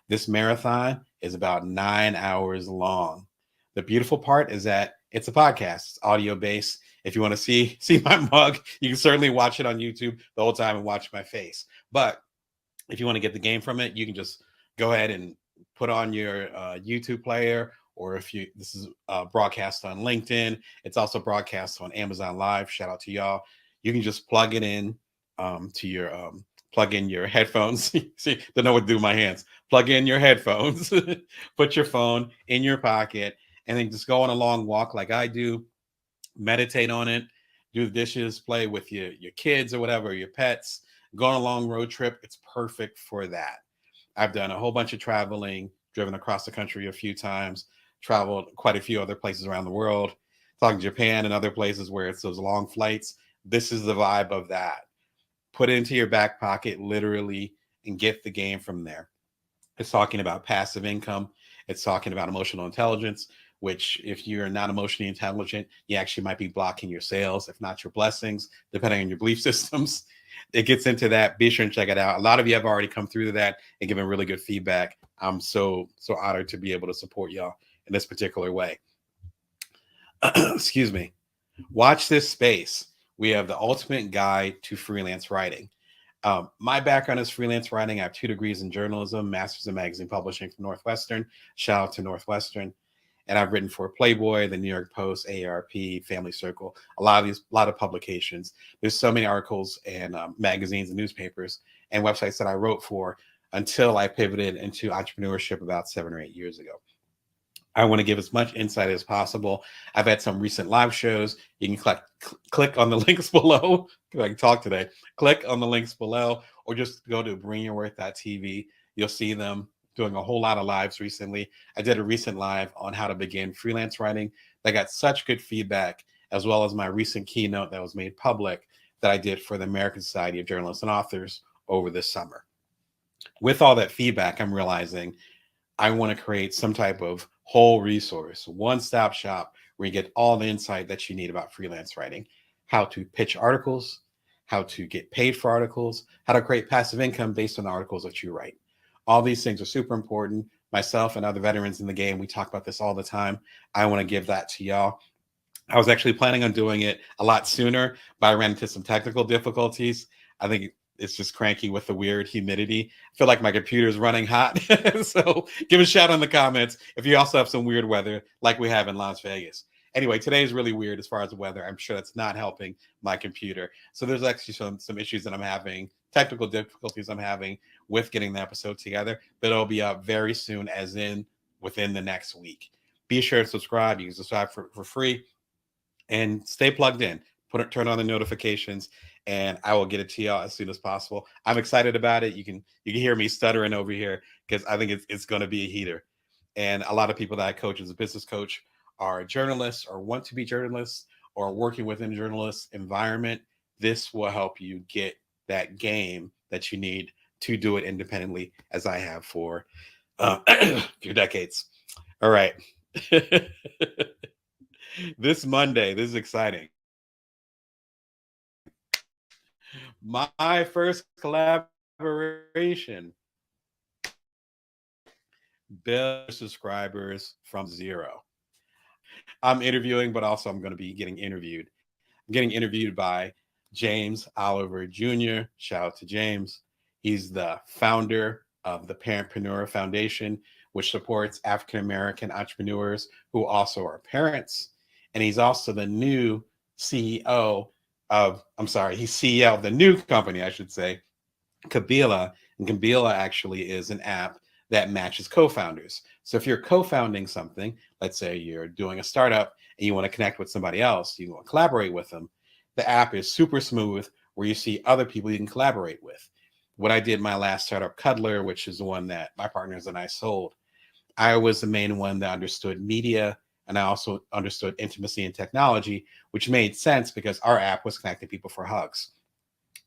This marathon is about 9 hours long. The beautiful part is that it's a podcast. It's audio based. If you want to see my mug, you can certainly watch it on YouTube the whole time and watch my face. But if you want to get the game from it, you can just go ahead and put on your YouTube player, or if you this is broadcast on LinkedIn, it's also broadcast on Amazon Live. Shout out to y'all. You can just plug it in to your plug in your headphones. See, don't know what to do with my hands. Plug in your headphones, put your phone in your pocket, and then just go on a long walk like I do. Meditate on it, do the dishes, play with your kids or whatever, your pets, go on a long road trip. It's perfect for that. I've done a whole bunch of traveling, driven across the country a few times, traveled quite a few other places around the world, talking Japan and other places where it's those long flights. This is the vibe of that. Put it into your back pocket, literally, and get the game from there. It's talking about passive income. It's talking about emotional intelligence, which if you're not emotionally intelligent, you actually might be blocking your sales, if not your blessings, depending on your belief systems. It gets into that. Be sure and check it out. A lot of you have already come through to that and given really good feedback. I'm so honored to be able to support y'all in this particular way. Excuse me. Watch this space. We have the ultimate guide to freelance writing. My background is freelance writing. I have 2 degrees in journalism, master's in magazine publishing from Northwestern. Shout out to Northwestern. And I've written for Playboy, the New York Post, AARP, Family Circle, a lot of publications. There's so many articles and magazines and newspapers and websites that I wrote for until I pivoted into entrepreneurship about 7 or 8 years ago. I want to give as much insight as possible. I've had some recent live shows. You can click on the links below. I can talk today. Click on the links below, or just go to bringyourworth.tv. You'll see them doing a whole lot of lives recently. I did a recent live on how to begin freelance writing that got such good feedback, as well as my recent keynote that was made public that I did for the American Society of Journalists and Authors over this summer. With all that feedback, I'm realizing I want to create some type of whole resource, one-stop shop where you get all the insight that you need about freelance writing, how to pitch articles, how to get paid for articles, how to create passive income based on the articles that you write. All these things are super important. Myself and other veterans in the game, we talk about this all the time. I want to give that to y'all. I was actually planning on doing it a lot sooner, but I ran into some technical difficulties. I think it's just cranky with the weird humidity. I feel like my computer is running hot. So give a shout in the comments if you also have some weird weather like we have in Las Vegas. Anyway, today is really weird as far as the weather. I'm sure that's not helping my computer. So there's actually some issues that I'm having, technical difficulties I'm having with getting the episode together, but it'll be up very soon, as in within the next week. Be sure to subscribe. You can subscribe for free and stay plugged in. Turn on the notifications, and I will get it to y'all as soon as possible. I'm excited about it. You can hear me stuttering over here because I think it's going to be a heater. And a lot of people that I coach as a business coach are journalists or want to be journalists or working within a journalist environment. This will help you get that game that you need to do it independently, as I have for a few decades. All right. This Monday, this is exciting. My first collaboration, build subscribers from zero. I'm interviewing, but also I'm going to be getting interviewed. I'm getting interviewed by James Oliver Jr. Shout out to James. He's the founder of the Parentpreneur Foundation, which supports African American entrepreneurs who also are parents. And he's also the new CEO he's CEO of the new company, I should say, Kabila. And Kabila actually is an app that matches co-founders. So if you're co-founding something, let's say you're doing a startup and you want to connect with somebody else, you want to collaborate with them, the app is super smooth where you see other people you can collaborate with. What I did my last startup, Cuddler, which is the one that my partners and I sold, I was the main one that understood media, and I also understood intimacy and technology, which made sense because our app was connecting people for hugs.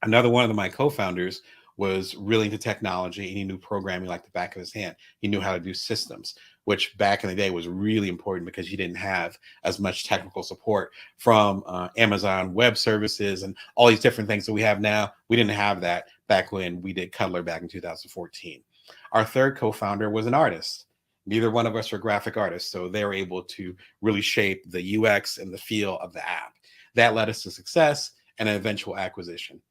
Another one of my co-founders was really into technology, and he knew programming like the back of his hand. He knew how to do systems, which back in the day was really important because you didn't have as much technical support from Amazon Web Services and all these different things that we have now. We didn't have that back when we did Cuddler back in 2014. Our third co-founder was an artist. Neither one of us are graphic artists, so they were able to really shape the UX and the feel of the app. That led us to success and an eventual acquisition.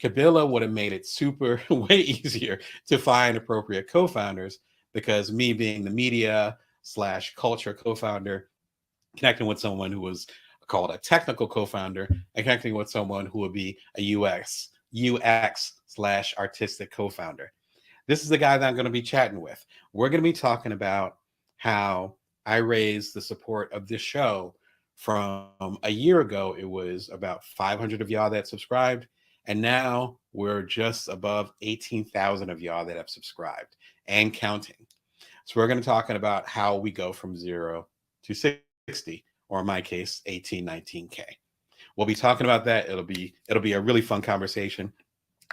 Kabila would have made it super way easier to find appropriate co-founders because me being the media slash culture co-founder, connecting with someone who was called a technical co-founder, and connecting with someone who would be a UX slash artistic co-founder. This is the guy that I'm going to be chatting with. We're going to be talking about how I raised the support of this show from a year ago. It was about 500 of y'all that subscribed. And now we're just above 18,000 of y'all that have subscribed and counting. So we're going to talk about how we go from 0 to 60, or in my case, 18, 19K. We'll be talking about that. It'll be a really fun conversation.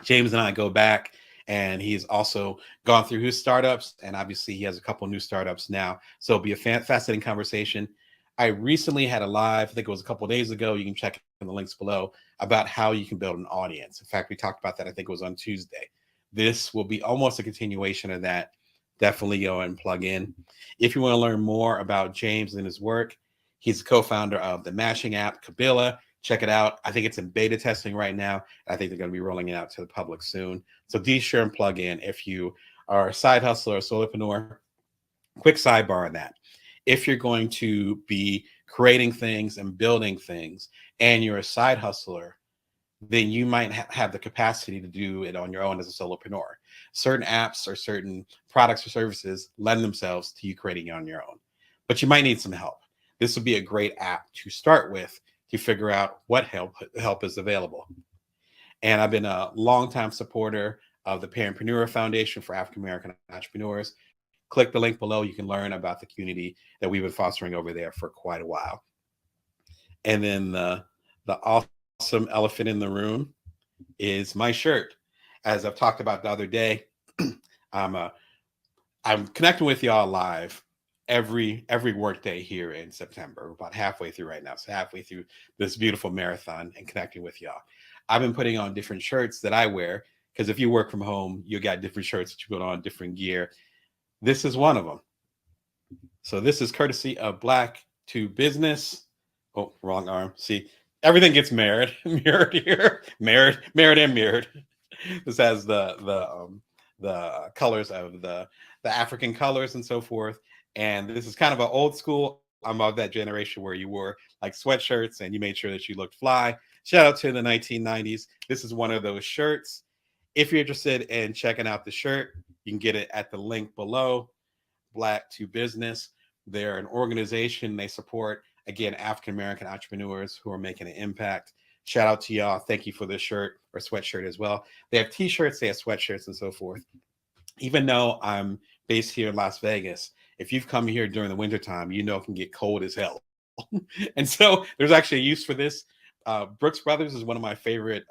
James and I go back, and he's also gone through his startups, and obviously he has a couple new startups now. So it'll be a fascinating conversation. I recently had a live, I think it was a couple of days ago. You can check in the links below about how you can build an audience. In fact, we talked about that, I think it was on Tuesday. This will be almost a continuation of that. Definitely go and plug in. If you want to learn more about James and his work, he's the co-founder of the matching app, Kabila. Check it out. I think it's in beta testing right now. I think they're going to be rolling it out to the public soon. So be sure and plug in if you are a side hustler or solopreneur. Quick sidebar on that. If you're going to be creating things and building things and you're a side hustler, then you might have the capacity to do it on your own as a solopreneur. Certain apps or certain products or services lend themselves to you creating it on your own, but you might need some help. This would be a great app to start with to figure out what help is available. And I've been a longtime supporter of the Parentpreneur Foundation for African American entrepreneurs. Click the link below. You can learn about the community that we've been fostering over there for quite a while. And then the awesome elephant in the room is my shirt. As I've talked about the other day, I'm connecting with y'all live every work day here in September. We're about halfway through right now. So halfway through this beautiful marathon and connecting with y'all. I've been putting on different shirts that I wear because if you work from home, you got different shirts that you put on, different gear. This is one of them. So this is courtesy of Black to Business. Oh, wrong arm. See, everything gets mirrored here, mirrored and mirrored. This has the colors of the African colors and so forth. And this is kind of an old school. I'm of that generation where you wore like sweatshirts and you made sure that you looked fly. Shout out to the 1990s. This is one of those shirts. If you're interested in checking out the shirt, you can get it at the link below. Black to Business. They're an organization. They support, again, African American entrepreneurs who are making an impact. Shout out to y'all. Thank you for this shirt or sweatshirt as well. They have t-shirts, they have sweatshirts and so forth. Even though I'm based here in Las Vegas, if you've come here during the wintertime, you know it can get cold as hell. And so there's actually a use for this. Brooks Brothers is one of my favorite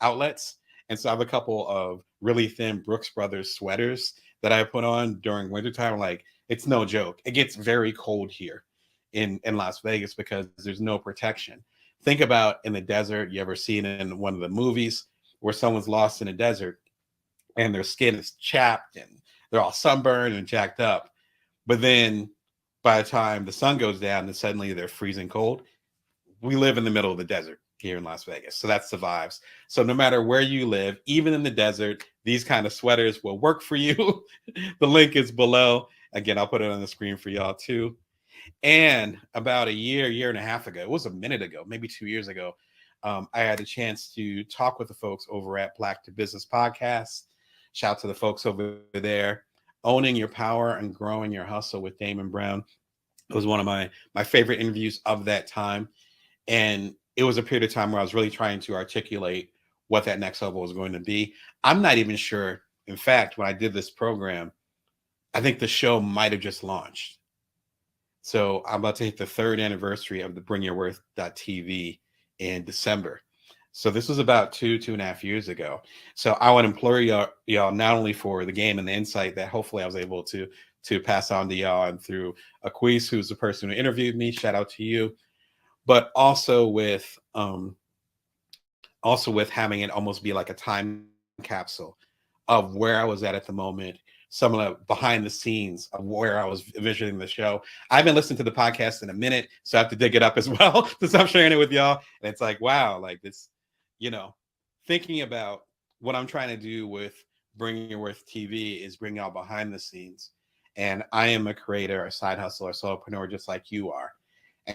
outlets. And so I have a couple of really thin Brooks Brothers sweaters that I put on during wintertime, like it's no joke. It gets very cold here in Las Vegas because there's no protection. Think about in the desert, you ever seen it in one of the movies where someone's lost in a desert and their skin is chapped and they're all sunburned and jacked up. But then by the time the sun goes down and suddenly they're freezing cold, we live in the middle of the desert here in Las Vegas. So that's the vibes. So no matter where you live, even in the desert, these kind of sweaters will work for you. The link is below. Again, I'll put it on the screen for y'all too. And about a year and a half ago, it was a minute ago, maybe 2 years ago, I had a chance to talk with the folks over at Black to Business Podcast. Shout out to the folks over there. Owning Your Power and Growing Your Hustle with Damon Brown. It was one of my favorite interviews of that time. And it was a period of time where I was really trying to articulate what that next level was going to be. I'm not even sure. In fact, when I did this program, I think the show might have just launched. So I'm about to hit the 3rd anniversary of the bringyourworth.tv in December. So this was about 2.5 years ago. So I would implore y'all not only for the game and the insight that hopefully I was able to pass on to y'all, and through Aquise, who's the person who interviewed me, shout out to you, but also with having it almost be like a time capsule of where I was at the moment, some of the behind the scenes of where I was envisioning the show. I haven't listened to the podcast in a minute, so I have to dig it up as well since I'm sharing it with y'all. And it's like, wow, like this, thinking about what I'm trying to do with Bringing Your Worth TV is bring y'all behind the scenes. And I am a creator, a side hustler, a solopreneur, just like you are.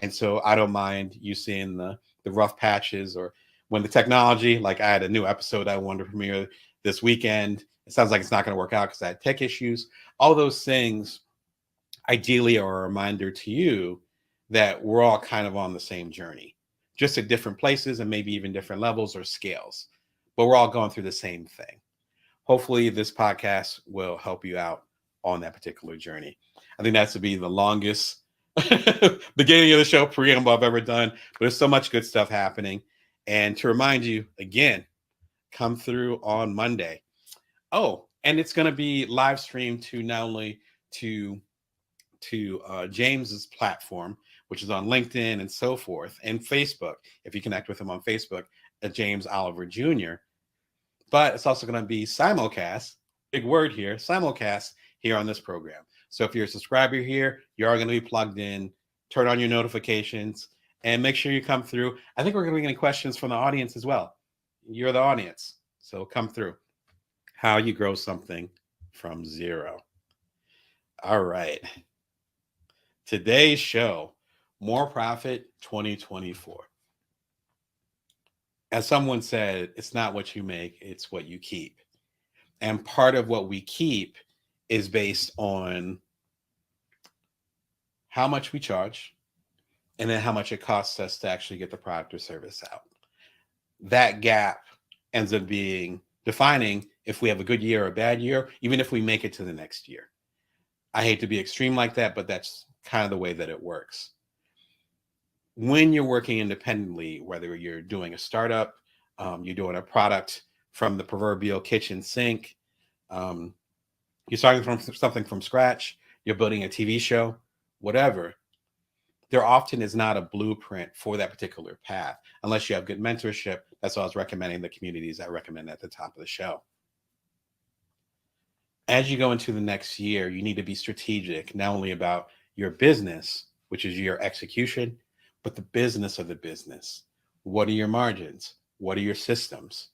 And so I don't mind you seeing the rough patches, or when the technology, like I had a new episode I wanted to premiere this weekend. It sounds like it's not going to work out because I had tech issues. All those things ideally are a reminder to you that we're all kind of on the same journey, just at different places and maybe even different levels or scales, but we're all going through the same thing. Hopefully this podcast will help you out on that particular journey. I think that's to be the longest beginning of the show preamble I've ever done, but there's so much good stuff happening. And to remind you again, come through on Monday. Oh, and it's going to be live streamed to not only to James's platform, which is on LinkedIn and so forth, and Facebook, if you connect with him on Facebook at James Oliver Jr., but it's also going to be simulcast, big word here, simulcast here on this program. So if you're a subscriber here, you are going to be plugged in, turn on your notifications, and make sure you come through. I think we're going to be getting questions from the audience as well. You're the audience, so come through. How you grow something from zero. All right. Today's show, More Profit 2024. As someone said, it's not what you make, it's what you keep. And part of what we keep is based on how much we charge and then how much it costs us to actually get the product or service out. That gap ends up being defining if we have a good year or a bad year, even if we make it to the next year. I hate to be extreme like that, but that's kind of the way that it works. When you're working independently, whether you're doing a startup, you're doing a product from the proverbial kitchen sink, you're starting from something from scratch, you're building a TV show, whatever, there often is not a blueprint for that particular path unless you have good mentorship. That's why I was recommending the communities I recommend at the top of the show. As you go into the next year, you need to be strategic, not only about your business, which is your execution, but the business of the business. What are your margins? What are your systems?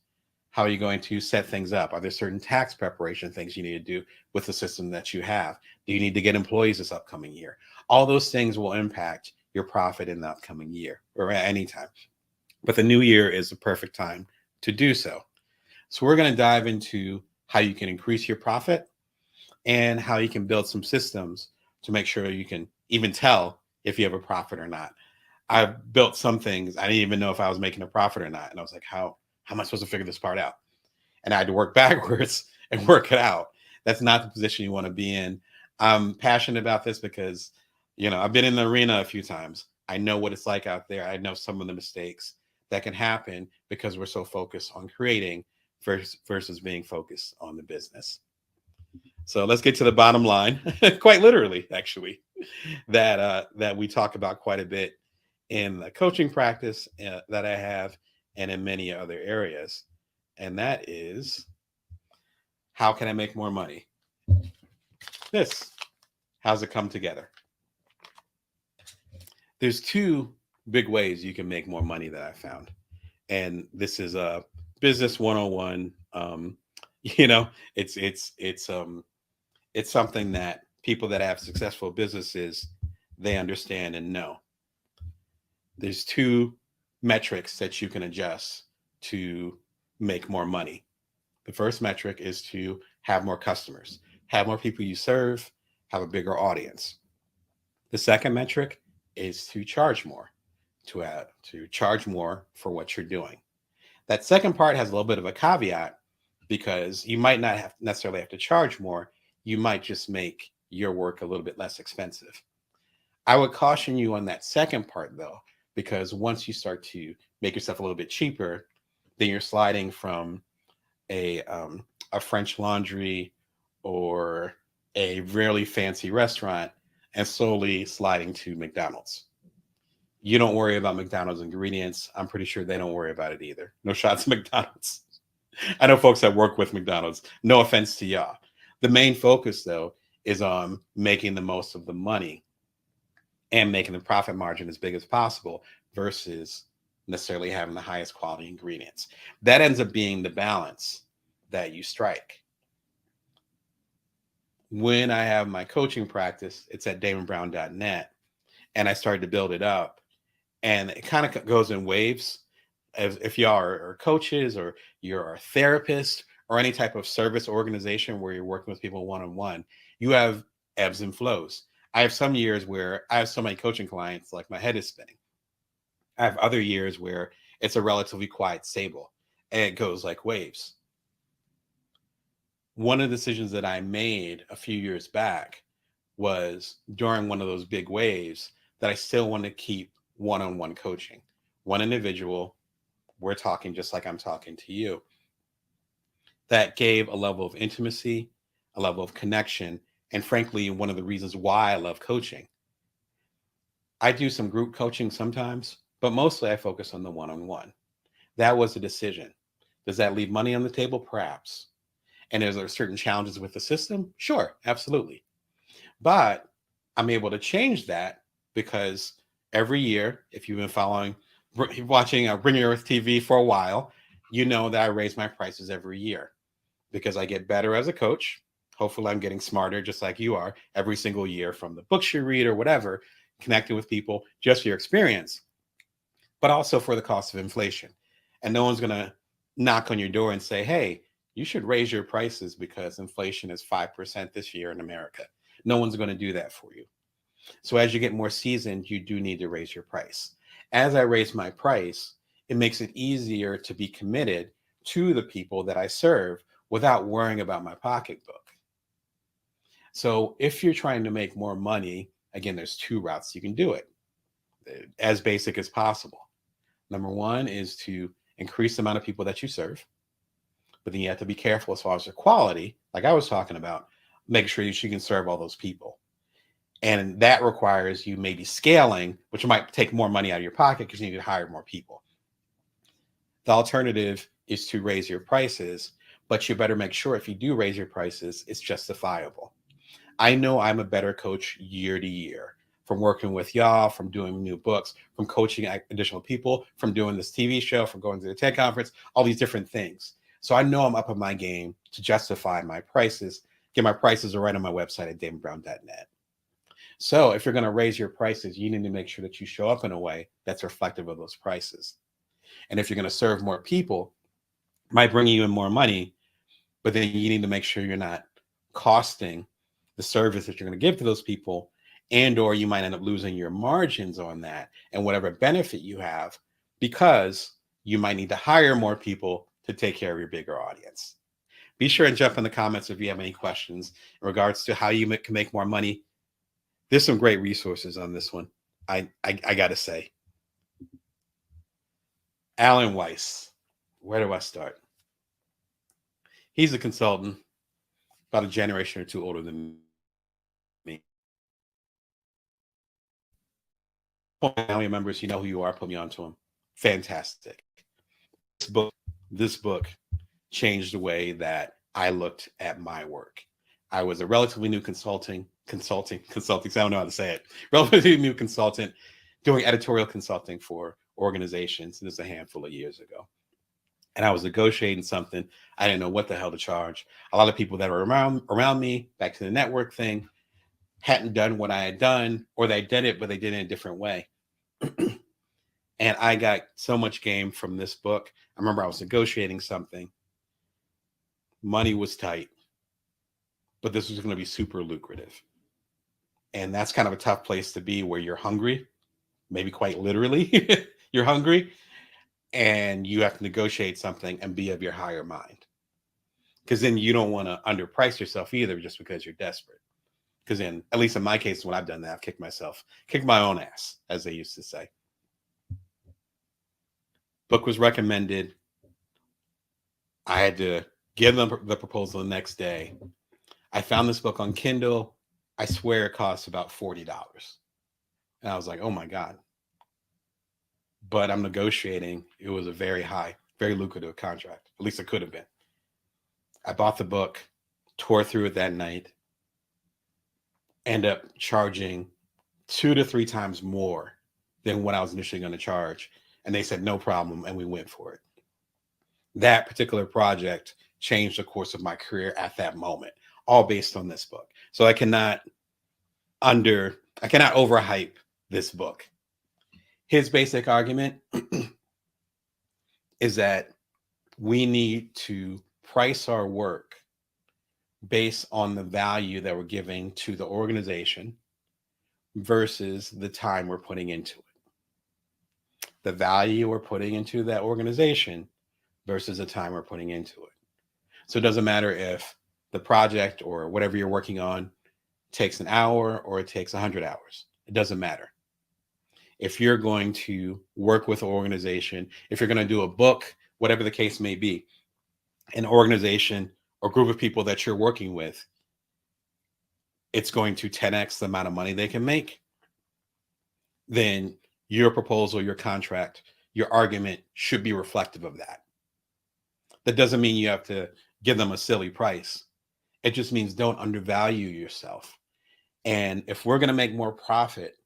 How are you going to set things up? Are there certain tax preparation things you need to do with the system that you have? Do you need to get employees this upcoming year? All those things will impact your profit in the upcoming year or at any time. But the new year is the perfect time to do so. So we're going to dive into how you can increase your profit and how you can build some systems to make sure you can even tell if you have a profit or not. I've built some things. I didn't even know if I was making a profit or not. And I was like, how am I supposed to figure this part out? And I had to work backwards and work it out. That's not the position you want to be in. I'm passionate about this because, I've been in the arena a few times. I know what it's like out there. I know some of the mistakes that can happen because we're so focused on creating versus being focused on the business. So let's get to the bottom line, quite literally, actually, that we talk about quite a bit in the coaching practice that I have, and in many other areas, and that is, how can I make more money? This, how's it come together? There's two big ways you can make more money that I found, and this is a business 101. You know, it's something that people that have successful businesses, they understand and know. There's two metrics that you can adjust to make more money. The first metric is to have more customers, have more people you serve, have a bigger audience. The second metric is to charge more, to charge more for what you're doing. That second part has a little bit of a caveat, because you might not have necessarily have to charge more. You might just make your work a little bit less expensive. I would caution you on that second part though, because once you start to make yourself a little bit cheaper, then you're sliding from a a French Laundry or a really fancy restaurant and slowly sliding to McDonald's. You don't worry about McDonald's ingredients. I'm pretty sure they don't worry about it either. No shots at McDonald's. I know folks that work with McDonald's. No offense to y'all. The main focus, though, is on making the most of the money and making the profit margin as big as possible versus necessarily having the highest quality ingredients. That ends up being the balance that you strike. When I have my coaching practice, it's at damonbrown.net, and I started to build it up. And it kind of goes in waves. If y'all are coaches, or you're a therapist, or any type of service organization where you're working with people one-on-one, you have ebbs and flows. I have some years where I have so many coaching clients, like my head is spinning. I have other years where it's a relatively quiet, stable, and it goes like waves. One of the decisions that I made a few years back was, during one of those big waves, that I still want to keep one-on-one coaching. One individual, we're talking just like I'm talking to you. That gave a level of intimacy, a level of connection, and frankly, one of the reasons why I love coaching. I do some group coaching sometimes, but mostly I focus on the one-on-one. That was a decision. Does that leave money on the table? Perhaps. And is there certain challenges with the system? Sure, absolutely. But I'm able to change that, because every year, if you've been watching Bring Your Earth TV for a while, you know that I raise my prices every year, because I get better as a coach. Hopefully I'm getting smarter, just like you are, every single year, from the books you read or whatever, connecting with people, just your experience, but also for the cost of inflation. And no one's going to knock on your door and say, hey, you should raise your prices because inflation is 5% this year in America. No one's going to do that for you. So as you get more seasoned, you do need to raise your price. As I raise my price, it makes it easier to be committed to the people that I serve without worrying about my pocketbook. So if you're trying to make more money, again, there's two routes you can do it, as basic as possible. Number one is to increase the amount of people that you serve, but then you have to be careful as far as the quality, like I was talking about, make sure that you can serve all those people. And that requires you maybe scaling, which might take more money out of your pocket because you need to hire more people. The alternative is to raise your prices, but you better make sure, if you do raise your prices, it's justifiable. I know I'm a better coach year to year, from working with y'all, from doing new books, from coaching additional people, from doing this TV show, from going to the TED conference, all these different things. So I know I'm up in my game to justify my prices. Get my prices right on my website at damonbrown.net. So if you're going to raise your prices, you need to make sure that you show up in a way that's reflective of those prices. And if you're going to serve more people, it might bring you in more money, but then you need to make sure you're not costing the service that you're going to give to those people, and or you might end up losing your margins on that and whatever benefit you have, because you might need to hire more people to take care of your bigger audience. Be sure and jump in the comments if you have any questions in regards to how you can make more money. There's some great resources on this one. I got to say. Alan Weiss, where do I start? He's a consultant. about a generation or two older than me. Family members, you know who you are, put me onto them. Fantastic. This book, this book changed the way that I looked at my work. I was a relatively new consulting. So I don't know how to say it. Relatively new consultant doing editorial consulting for organizations. This is a handful of years ago. And I was negotiating something. I didn't know what the hell to charge. A lot of people that were around me, back to the network thing, hadn't done what I had done, or they did it, but they did it in a different way. And I got so much game from this book. I remember I was negotiating something. Money was tight, but this was going to be super lucrative. And that's kind of a tough place to be, where you're hungry, maybe quite literally. You're hungry and you have to negotiate something and be of your higher mind. Because then you don't want to underprice yourself either, just because you're desperate. Because then, at least in my case, when I've done that, I've kicked my own ass, as they used to say. Book was recommended. I had to give them the proposal the next day. I found this book on Kindle. I swear it costs about $40. And I was like, oh my God. But I'm negotiating. It was a very high, very lucrative contract. At least it could have been. I bought the book, tore through it that night, end up charging 2 to 3 times more than what I was initially going to charge. And they said, no problem. And we went for it. That particular project changed the course of my career at that moment, all based on this book. So I cannot overhype this book. His basic argument is that we need to price our work based on the value that we're giving to the organization versus the time we're putting into it. The value we're putting into that organization versus the time we're putting into it. So it doesn't matter if the project or whatever you're working on takes an hour or it takes 100 hours. It doesn't matter. If you're going to work with an organization, if you're going to do a book, whatever the case may be, an organization or group of people that you're working with, it's going to 10x the amount of money they can make, then your proposal, your contract, your argument should be reflective of that. That doesn't mean you have to give them a silly price. It just means don't undervalue yourself. And if we're going to make more profit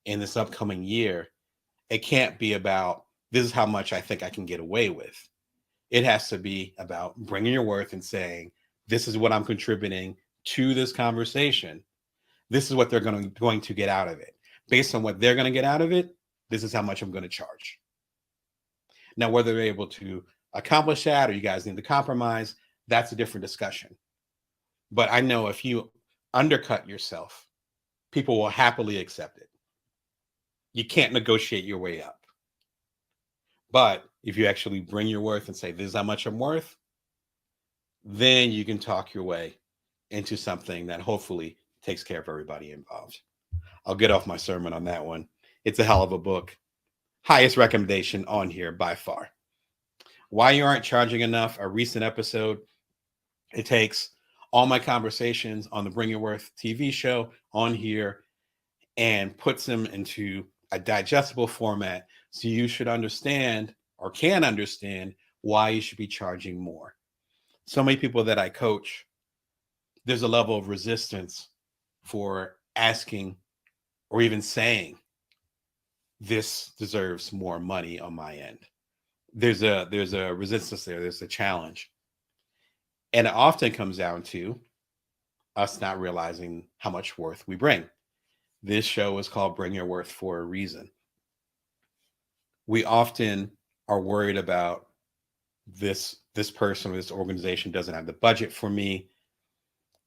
in this upcoming year, it can't be about, this is how much I think I can get away with. It has to be about bringing your worth and saying, this is what I'm contributing to this conversation. This is what they're going to get out of it. Based on what they're going to get out of it, this is how much I'm going to charge. Now, whether they're able to accomplish that or you guys need to compromise, that's a different discussion. But I know if you undercut yourself, people will happily accept it. You can't negotiate your way up. But if you actually bring your worth and say, this is how much I'm worth, then you can talk your way into something that hopefully takes care of everybody involved. I'll get off my sermon on that one. It's a hell of a book. Highest recommendation on here by far. Why You Aren't Charging Enough, a recent episode. It takes all my conversations on the Bring Your Worth TV show on here and puts them into a digestible format so you should understand or can understand why you should be charging more. So many people that I coach, there's a level of resistance for asking or even saying, this deserves more money on my end. There's a resistance there. There's a challenge. And it often comes down to us not realizing how much worth we bring. This show is called Bring Your Worth for a reason. We often are worried about this person or this organization doesn't have the budget for me.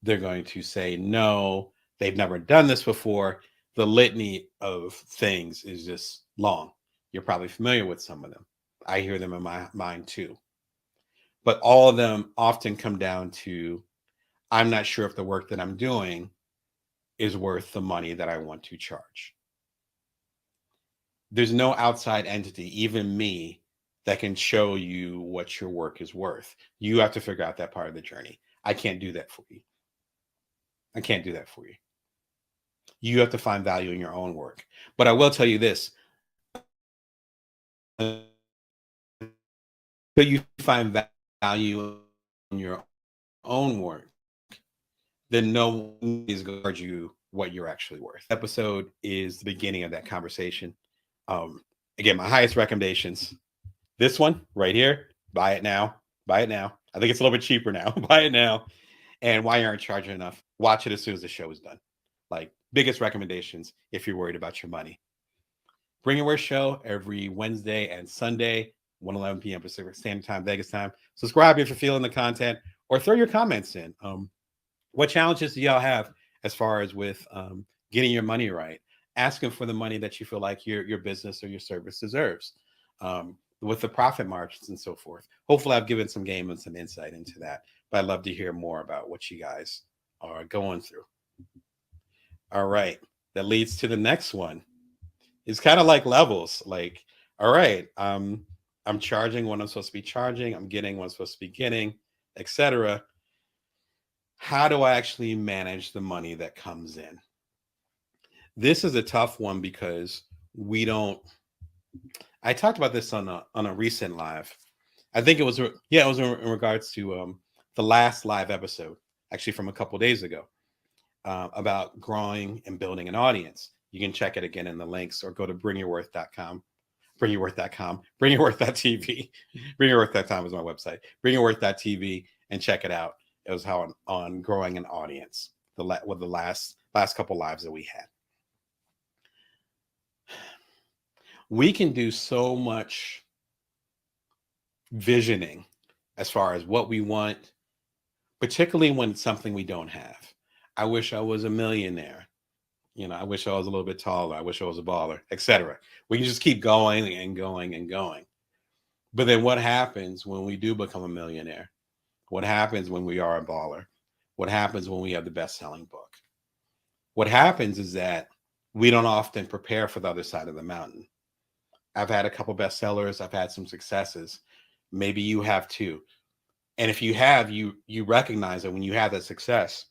They're going to say no, they've never done this before. The litany of things is just long. You're probably familiar with some of them. I hear them in my mind too. But all of them often come down to, I'm not sure if the work that I'm doing is worth the money that I want to charge. There's no outside entity, even me, that can show you what your work is worth. You have to figure out that part of the journey. I can't do that for you. I can't do that for you. You have to find value in your own work. But I will tell you this. So you find value in your own work, then no one is going to charge you what you're actually worth. Episode is the beginning of that conversation. Again, my highest recommendations. This one right here, buy it now. Buy it now. I think it's a little bit cheaper now. Buy it now. And why you aren't charging enough? Watch it as soon as the show is done. Like, biggest recommendations if you're worried about your money. Bring Your Worst show every Wednesday and Sunday, 1:11 p.m. Pacific Standard Time, Vegas time. Subscribe if you're feeling the content, or throw your comments in. What challenges do y'all have as far as with getting your money right? Asking for the money that you feel like your business or your service deserves, with the profit margins and so forth. Hopefully I've given some game and some insight into that, but I'd love to hear more about what you guys are going through. All right. That leads to the next one. It's kind of like levels. Like, all right, I'm charging what I'm supposed to be charging. I'm getting what I'm supposed to be getting, etc. How do I actually manage the money that comes in? This is a tough one because we don't. I talked about this on a recent live. I think it was in regards to the last live episode, actually from a couple days ago, about growing and building an audience. You can check it again in the links, or go to bringyourworth.com. Bringyourworth.tv. Bringyourworth.com is my website. Bringyourworth.tv, and check it out. It was how on growing an audience, with the last couple lives that we had. We can do so much visioning as far as what we want, particularly when it's something we don't have. I wish I was a millionaire. I wish I was a little bit taller. I wish I was a baller, etc. We can just keep going and going and going. But then what happens when we do become a millionaire? What happens when we are a baller? What happens when we have the best-selling book? What happens is that we don't often prepare for the other side of the mountain. I've had a couple bestsellers. I've had some successes. Maybe you have too. And if you have, you recognize that when you have that success,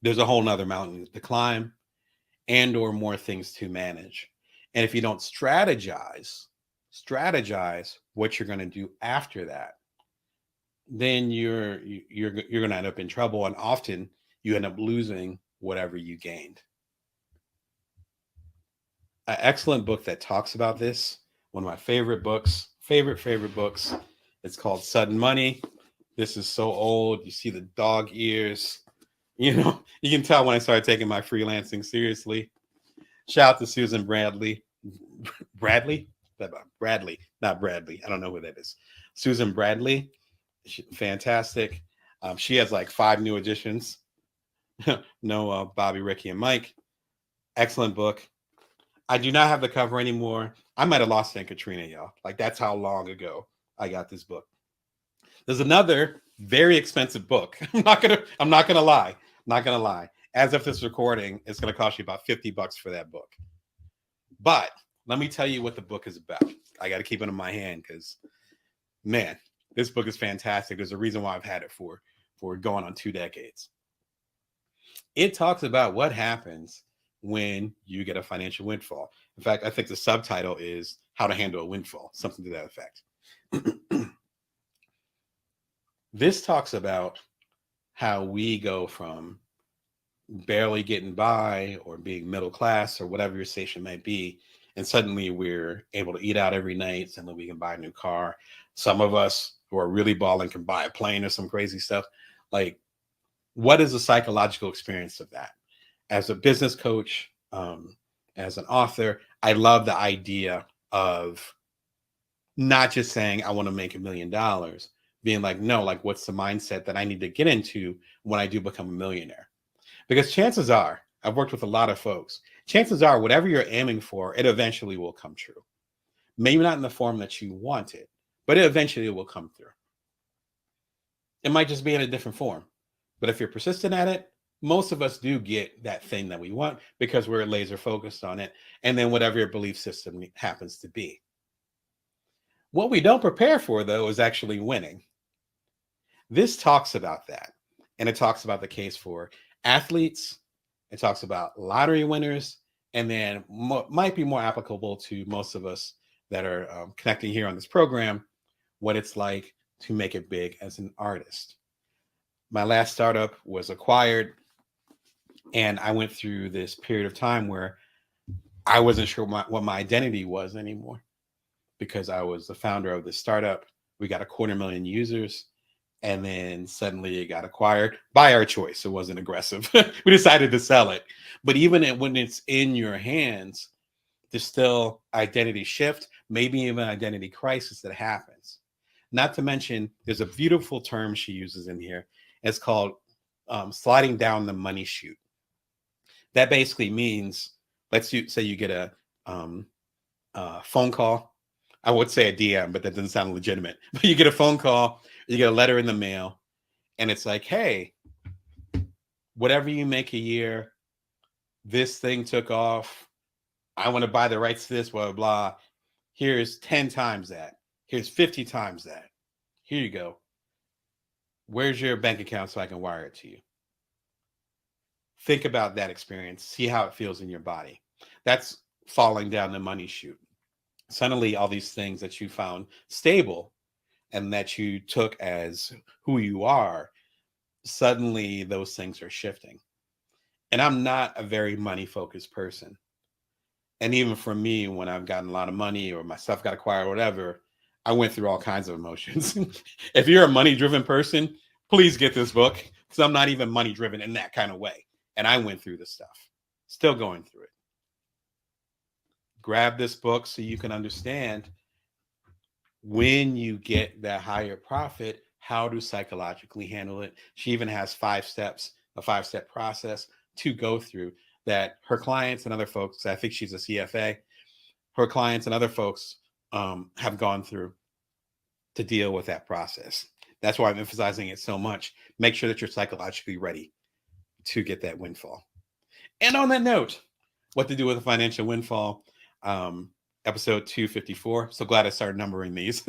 there's a whole nother mountain to climb and or more things to manage. And if you don't strategize what you're going to do after that, then you're going to end up in trouble. And often you end up losing whatever you gained. An excellent book that talks about this, one of my favorite books, favorite books. It's called Sudden Money. This is so old. You see the dog ears. You can tell when I started taking my freelancing seriously. Shout out to Susan Bradley. Bradley? Bradley, not Bradley. I don't know who that is. Susan Bradley. Fantastic. She has like 5 new editions. No Bobby, Ricky, and Mike. Excellent book. I do not have the cover anymore. I might have lost it in Katrina, y'all. Like, that's how long ago I got this book. There's another very expensive book. I'm not gonna lie. As of this recording, it's gonna cost you about $50 for that book. But let me tell you what the book is about. I got to keep it in my hand because, man, this book is fantastic. There's a reason why I've had it for going on 2 decades. It talks about what happens when you get a financial windfall. In fact, I think the subtitle is How to Handle a Windfall, something to that effect. This talks about how we go from barely getting by or being middle class or whatever your station might be, and suddenly we're able to eat out every night, suddenly we can buy a new car. Some of us who are really balling can buy a plane or some crazy stuff. Like, what is the psychological experience of that? As a business coach, as an author, I love the idea of not just saying I want to make $1 million, being like, no, like, what's the mindset that I need to get into when I do become a millionaire? Because chances are, I've worked with a lot of folks, chances are whatever you're aiming for, it eventually will come true. Maybe not in the form that you want it, but it eventually will come through. It might just be in a different form. But if you're persistent at it, most of us do get that thing that we want because we're laser focused on it. And then whatever your belief system happens to be. What we don't prepare for, though, is actually winning. This talks about that. And it talks about the case for athletes. It talks about lottery winners, and then might be more applicable to most of us that are connecting here on this program, what it's like to make it big as an artist. My last startup was acquired, and I went through this period of time where I wasn't sure what my identity was anymore, because I was the founder of this startup. We got 250,000 users, and then suddenly it got acquired by our choice. It wasn't aggressive. We decided to sell it. But even when it's in your hands, there's still identity shift, maybe even identity crisis that happens. Not to mention, there's a beautiful term she uses in here. It's called sliding down the money chute. That basically means, let's say you get a phone call. I would say a DM, but that doesn't sound legitimate. But you get a phone call, you get a letter in the mail, and it's like, hey, whatever you make a year, this thing took off. I want to buy the rights to this, blah, blah, blah. Here's 10 times that. Here's 50 times that. Here you go. Where's your bank account so I can wire it to you? Think about that experience. See how it feels in your body. That's falling down the money chute. Suddenly, all these things that you found stable and that you took as who you are, suddenly those things are shifting. And I'm not a very money focused person. And even for me, when I've gotten a lot of money or my stuff got acquired or whatever, I went through all kinds of emotions. If you're a money driven person, please get this book, because I'm not even money driven in that kind of way. And I went through this stuff, still going through it. Grab this book so you can understand, when you get that higher profit, how to psychologically handle it. She even has 5 steps, a 5-step process to go through that her clients and other folks, I think she's a CFA, her clients and other folks have gone through to deal with that process. That's why I'm emphasizing it so much. Make sure that you're psychologically ready to get that windfall. And on that note, what to do with a financial windfall, episode 254. So glad I started numbering these.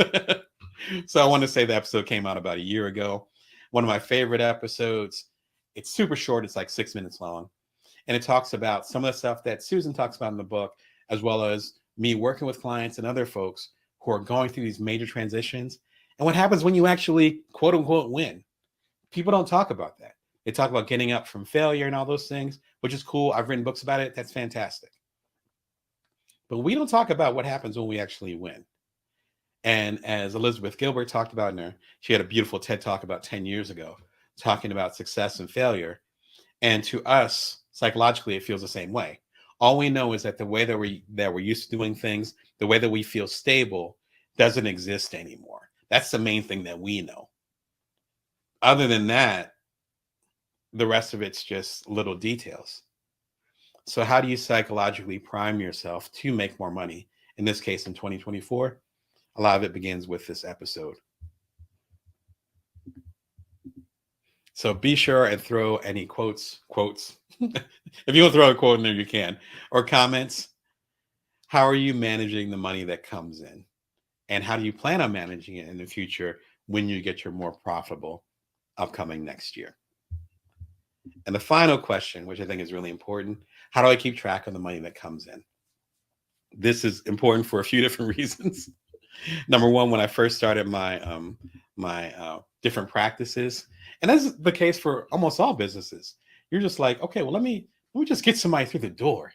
So I want to say the episode came out about a year ago. One of my favorite episodes. It's super short. It's like 6 minutes long. And it talks about some of the stuff that Susan talks about in the book, as well as me working with clients and other folks who are going through these major transitions. And what happens when you actually, quote unquote, win. People don't talk about that. They talk about getting up from failure and all those things, which is cool. I've written books about it. That's fantastic. But we don't talk about what happens when we actually win. And as Elizabeth Gilbert talked about in her, she had a beautiful TED Talk about 10 years ago, talking about success and failure. And to us, psychologically, it feels the same way. All we know is that the way that we're used to doing things, the way that we feel stable, doesn't exist anymore. That's the main thing that we know. Other than that, the rest of it's just little details. So how do you psychologically prime yourself to make more money? In this case, in 2024, a lot of it begins with this episode. So be sure and throw any quotes. If you want to throw a quote in there, you can, or comments. How are you managing the money that comes in? And how do you plan on managing it in the future when you get your more profitable upcoming next year? And the final question, which I think is really important, how do I keep track of the money that comes in? This is important for a few different reasons. Number one, when I first started my different practices, and that's the case for almost all businesses, you're just like, okay, well, let me just get somebody through the door.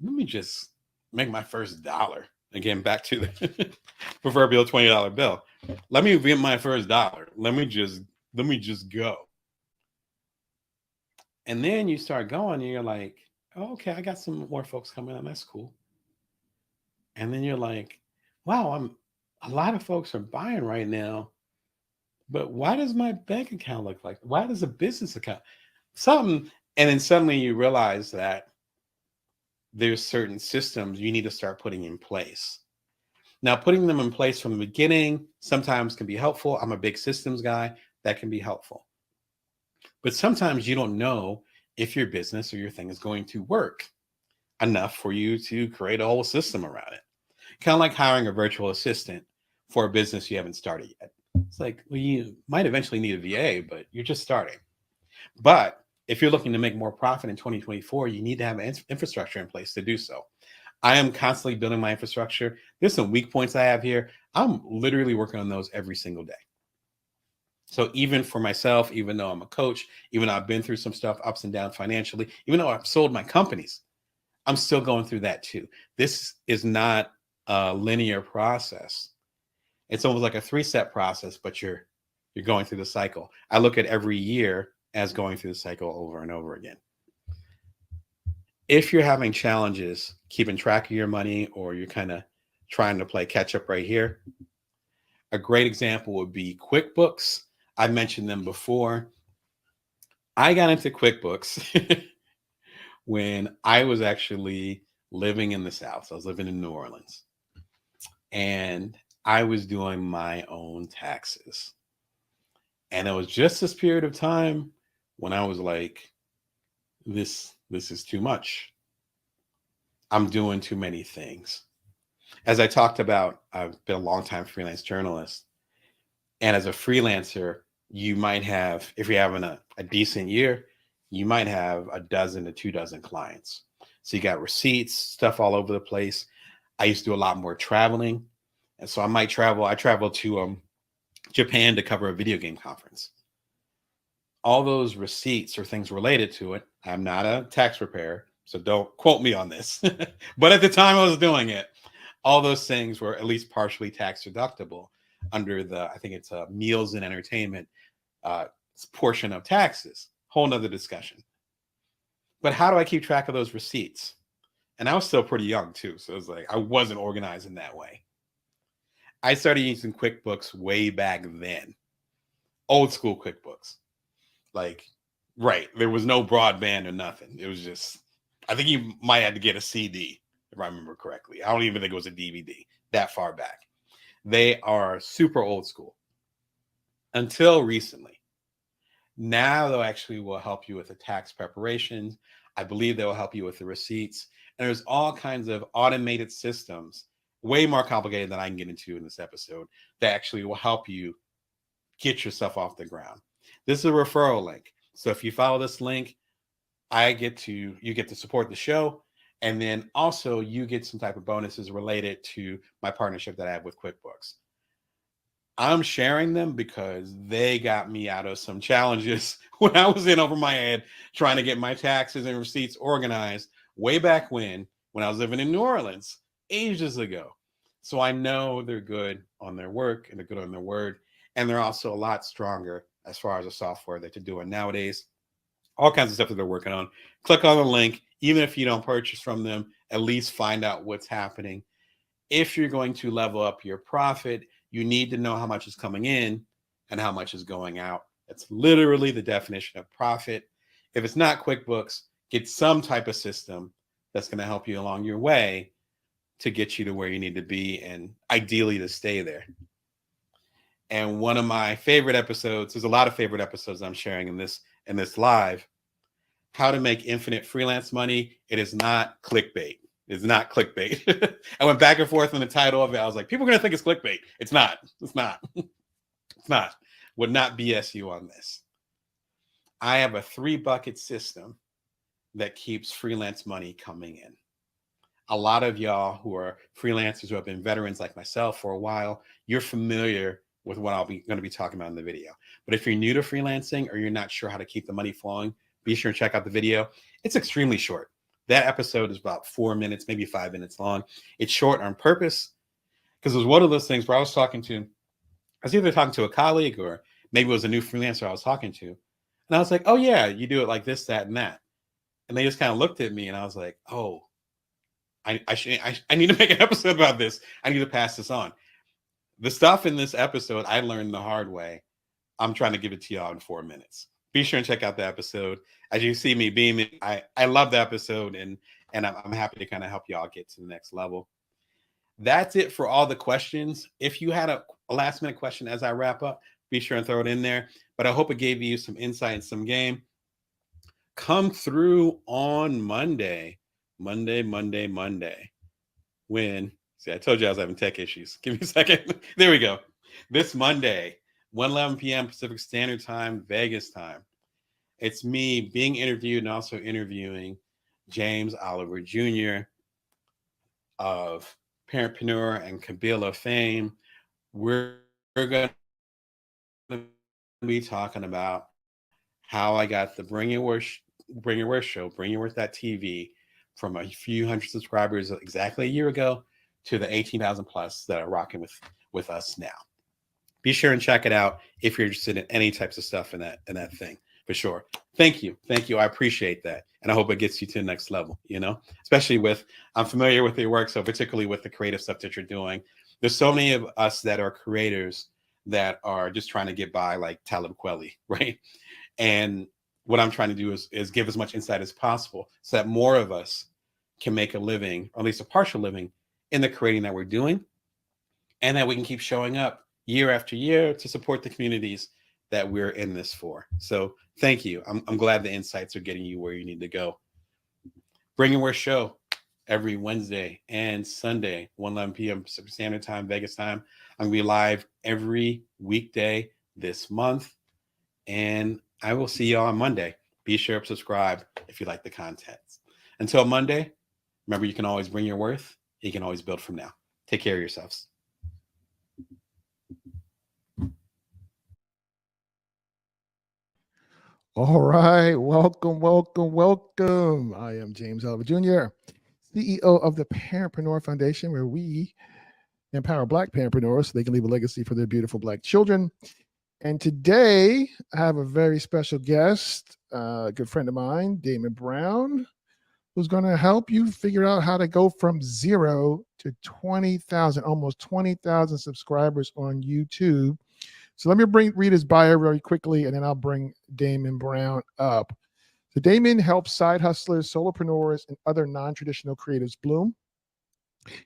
Let me just make my first dollar. Again, back to the proverbial $20 bill. Let me get my first dollar. Let me just go. And then you start going and you're like, oh, okay, I got some more folks coming on. That's cool. And then you're like, wow, a lot of folks are buying right now, but why does my bank account look like? Why does a business account? Something. And then suddenly you realize that there's certain systems you need to start putting in place. Now, putting them in place from the beginning sometimes can be helpful. I'm a big systems guy. That can be helpful. But sometimes you don't know if your business or your thing is going to work enough for you to create a whole system around it. Kind of like hiring a virtual assistant for a business you haven't started yet. It's like, well, you might eventually need a VA, but you're just starting. But if you're looking to make more profit in 2024, you need to have an infrastructure in place to do so. I am constantly building my infrastructure. There's some weak points I have here. I'm literally working on those every single day. So even for myself, even though I'm a coach, even though I've been through some stuff, ups and downs financially, even though I've sold my companies, I'm still going through that too. This is not a linear process. It's almost like a 3-step process, but you're going through the cycle. I look at every year as going through the cycle over and over again. If you're having challenges keeping track of your money, or you're kind of trying to play catch up right here, a great example would be QuickBooks. I mentioned them before. I got into QuickBooks when I was actually living in the South. So I was living in New Orleans, and I was doing my own taxes. And it was just this period of time when I was like, this is too much. I'm doing too many things. As I talked about, I've been a long-time freelance journalist. And as a freelancer, you might have, if you're having a decent year, you might have a dozen to 2 dozen clients. So you got receipts, stuff all over the place. I used to do a lot more traveling. And so I traveled to Japan to cover a video game conference. All those receipts or things related to it. I'm not a tax preparer, so don't quote me on this. But at the time I was doing it, all those things were at least partially tax deductible under the, I think it's a meals and entertainment portion of taxes. Whole nother discussion. But how do I keep track of those receipts? And I was still pretty young too, so it was like I wasn't organized in that way. I started using QuickBooks way back then. Old school QuickBooks. Like, right, there was no broadband or nothing. It was just, I think you might have to get a CD, if I remember correctly. I don't even think it was a DVD that far back. They are super old school until recently. Now they'll actually will help you with the tax preparations. I believe they will help you with the receipts. And there's all kinds of automated systems, way more complicated than I can get into in this episode, that actually will help you get yourself off the ground. This is a referral link. So if you follow this link, you get to support the show. And then also you get some type of bonuses related to my partnership that I have with QuickBooks. I'm sharing them because they got me out of some challenges when I was in over my head trying to get my taxes and receipts organized way back when I was living in New Orleans ages ago. So I know they're good on their work and they're good on their word. And they're also a lot stronger as far as the software that they're doing nowadays. All kinds of stuff that they're working on. Click on the link. Even if you don't purchase from them, at least find out what's happening. If you're going to level up your profit, you need to know how much is coming in and how much is going out. That's literally the definition of profit. If it's not QuickBooks, get some type of system that's going to help you along your way to get you to where you need to be, and ideally to stay there. And one of my favorite episodes, there's a lot of favorite episodes I'm sharing in this live, how to make infinite freelance money. It is not clickbait. It's not clickbait. I went back and forth on the title of it. I was like, people are going to think it's clickbait. It's not. It's not. It's not. Would not BS you on this. I have a 3-bucket system that keeps freelance money coming in. A lot of y'all who are freelancers who have been veterans like myself for a while, you're familiar with what I'm going to be talking about in the video. But if you're new to freelancing or you're not sure how to keep the money flowing, be sure to check out the video. It's extremely short. That episode is about 4 minutes, maybe 5 minutes long. It's short on purpose because it was one of those things where I was either talking to a colleague or maybe it was a new freelancer I was talking to. And I was like, oh yeah, you do it like this, that, and that. And they just kind of looked at me and I was like, oh, I need to make an episode about this. I need to pass this on. The stuff in this episode, I learned the hard way. I'm trying to give it to y'all in 4 minutes. Be sure and check out the episode. As you see me beaming, I love the episode, and I'm happy to kind of help y'all get to the next level. That's it for all the questions. If you had a last minute question as I wrap up, be sure and throw it in there. But I hope it gave you some insight and some game. Come through on Monday. When, see, I told you I was having tech issues. Give me a second. There we go. This Monday, 1:11 p.m. Pacific Standard Time, Vegas time. It's me being interviewed and also interviewing James Oliver Jr. of Parentpreneur and Kabila fame. We're going to be talking about how I got the Bring Your Worth show, Bring Your Worth TV, from a few hundred subscribers exactly a year ago to the 18,000 plus that are rocking with us now. Be sure and check it out if you're interested in any types of stuff in that thing, for sure. Thank you. I appreciate that, and I hope it gets you to the next level. Especially with, I'm familiar with your work, so particularly with the creative stuff that you're doing. There's so many of us that are creators that are just trying to get by, like Talib Kweli, right? And what I'm trying to do is give as much insight as possible so that more of us can make a living, or at least a partial living, in the creating that we're doing, and that we can keep showing up year after year to support the communities that we're in this for. So thank you. I'm glad the insights are getting you where you need to go. Bring Your Worth show every Wednesday and Sunday, 1:11 p.m. Pacific Standard Time, Vegas time. I'm going to be live every weekday this month, and I will see you on Monday. Be sure to subscribe if you like the content. Until Monday, remember, you can always bring your worth. You can always build from now. Take care of yourselves. All right. Welcome. I am James Oliver Jr., CEO of the Parentpreneur Foundation, where we empower Black parentpreneurs so they can leave a legacy for their beautiful Black children. And today I have a very special guest, a good friend of mine, Damon Brown, who's going to help you figure out how to go from 0 to 20,000, almost 20,000 subscribers on YouTube. So let me read his bio very quickly, and then I'll bring Damon Brown up. So Damon helps side hustlers, solopreneurs, and other non-traditional creatives bloom.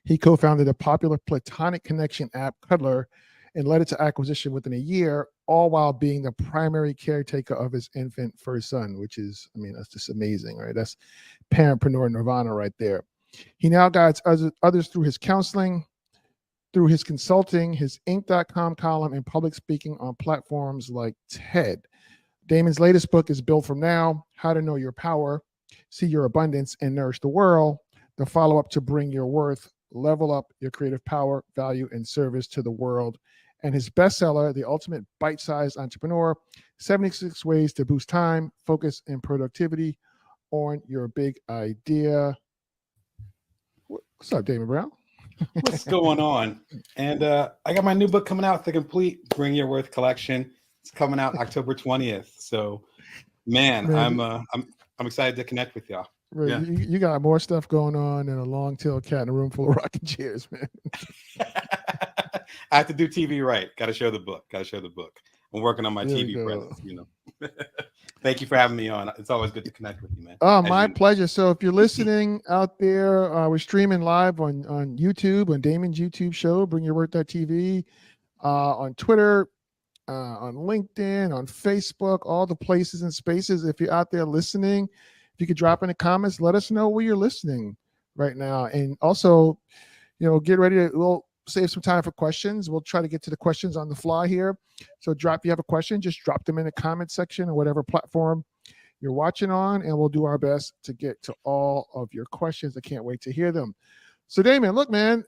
He co-founded a popular platonic connection app, Cuddler, and led it to acquisition within a year, all while being the primary caretaker of his infant first son, which is, that's just amazing, right? That's parentpreneur nirvana right there. He now guides others through his counseling, through his consulting, his Inc.com column, and public speaking on platforms like TED. Damon's latest book is Build From Now, How to Know Your Power, See Your Abundance, and Nourish the World. The follow-up to Bring Your Worth, Level Up Your Creative Power, Value, and Service to the World. And his bestseller, The Ultimate Bite-Sized Entrepreneur, 76 Ways to Boost Time, Focus, and Productivity on Your Big Idea. What's up, Damon Brown? What's going on? And I got my new book coming out, the complete Bring Your Worth collection. It's coming out October 20th. So, man. I'm excited to connect with y'all. Right. Yeah. You got more stuff going on than a long-tailed cat in a room full of rocking chairs, man. I have to do TV right. Got to show the book. I'm working on my TV presence, Thank you for having me on. It's always good to connect with you, man. Oh, my pleasure. So if you're listening out there, we're streaming live on YouTube, on Damon's YouTube show, Bring Your Worth.tv, on Twitter, on LinkedIn, on Facebook, all the places and spaces. If you're out there listening, if you could drop in the comments, let us know where you're listening right now. And also, get ready to, we'll save some time for questions. We'll try to get to the questions on the fly here. So if you have a question, just drop them in the comment section or whatever platform you're watching on, and we'll do our best to get to all of your questions. I can't wait to hear them. So Damon, look, man,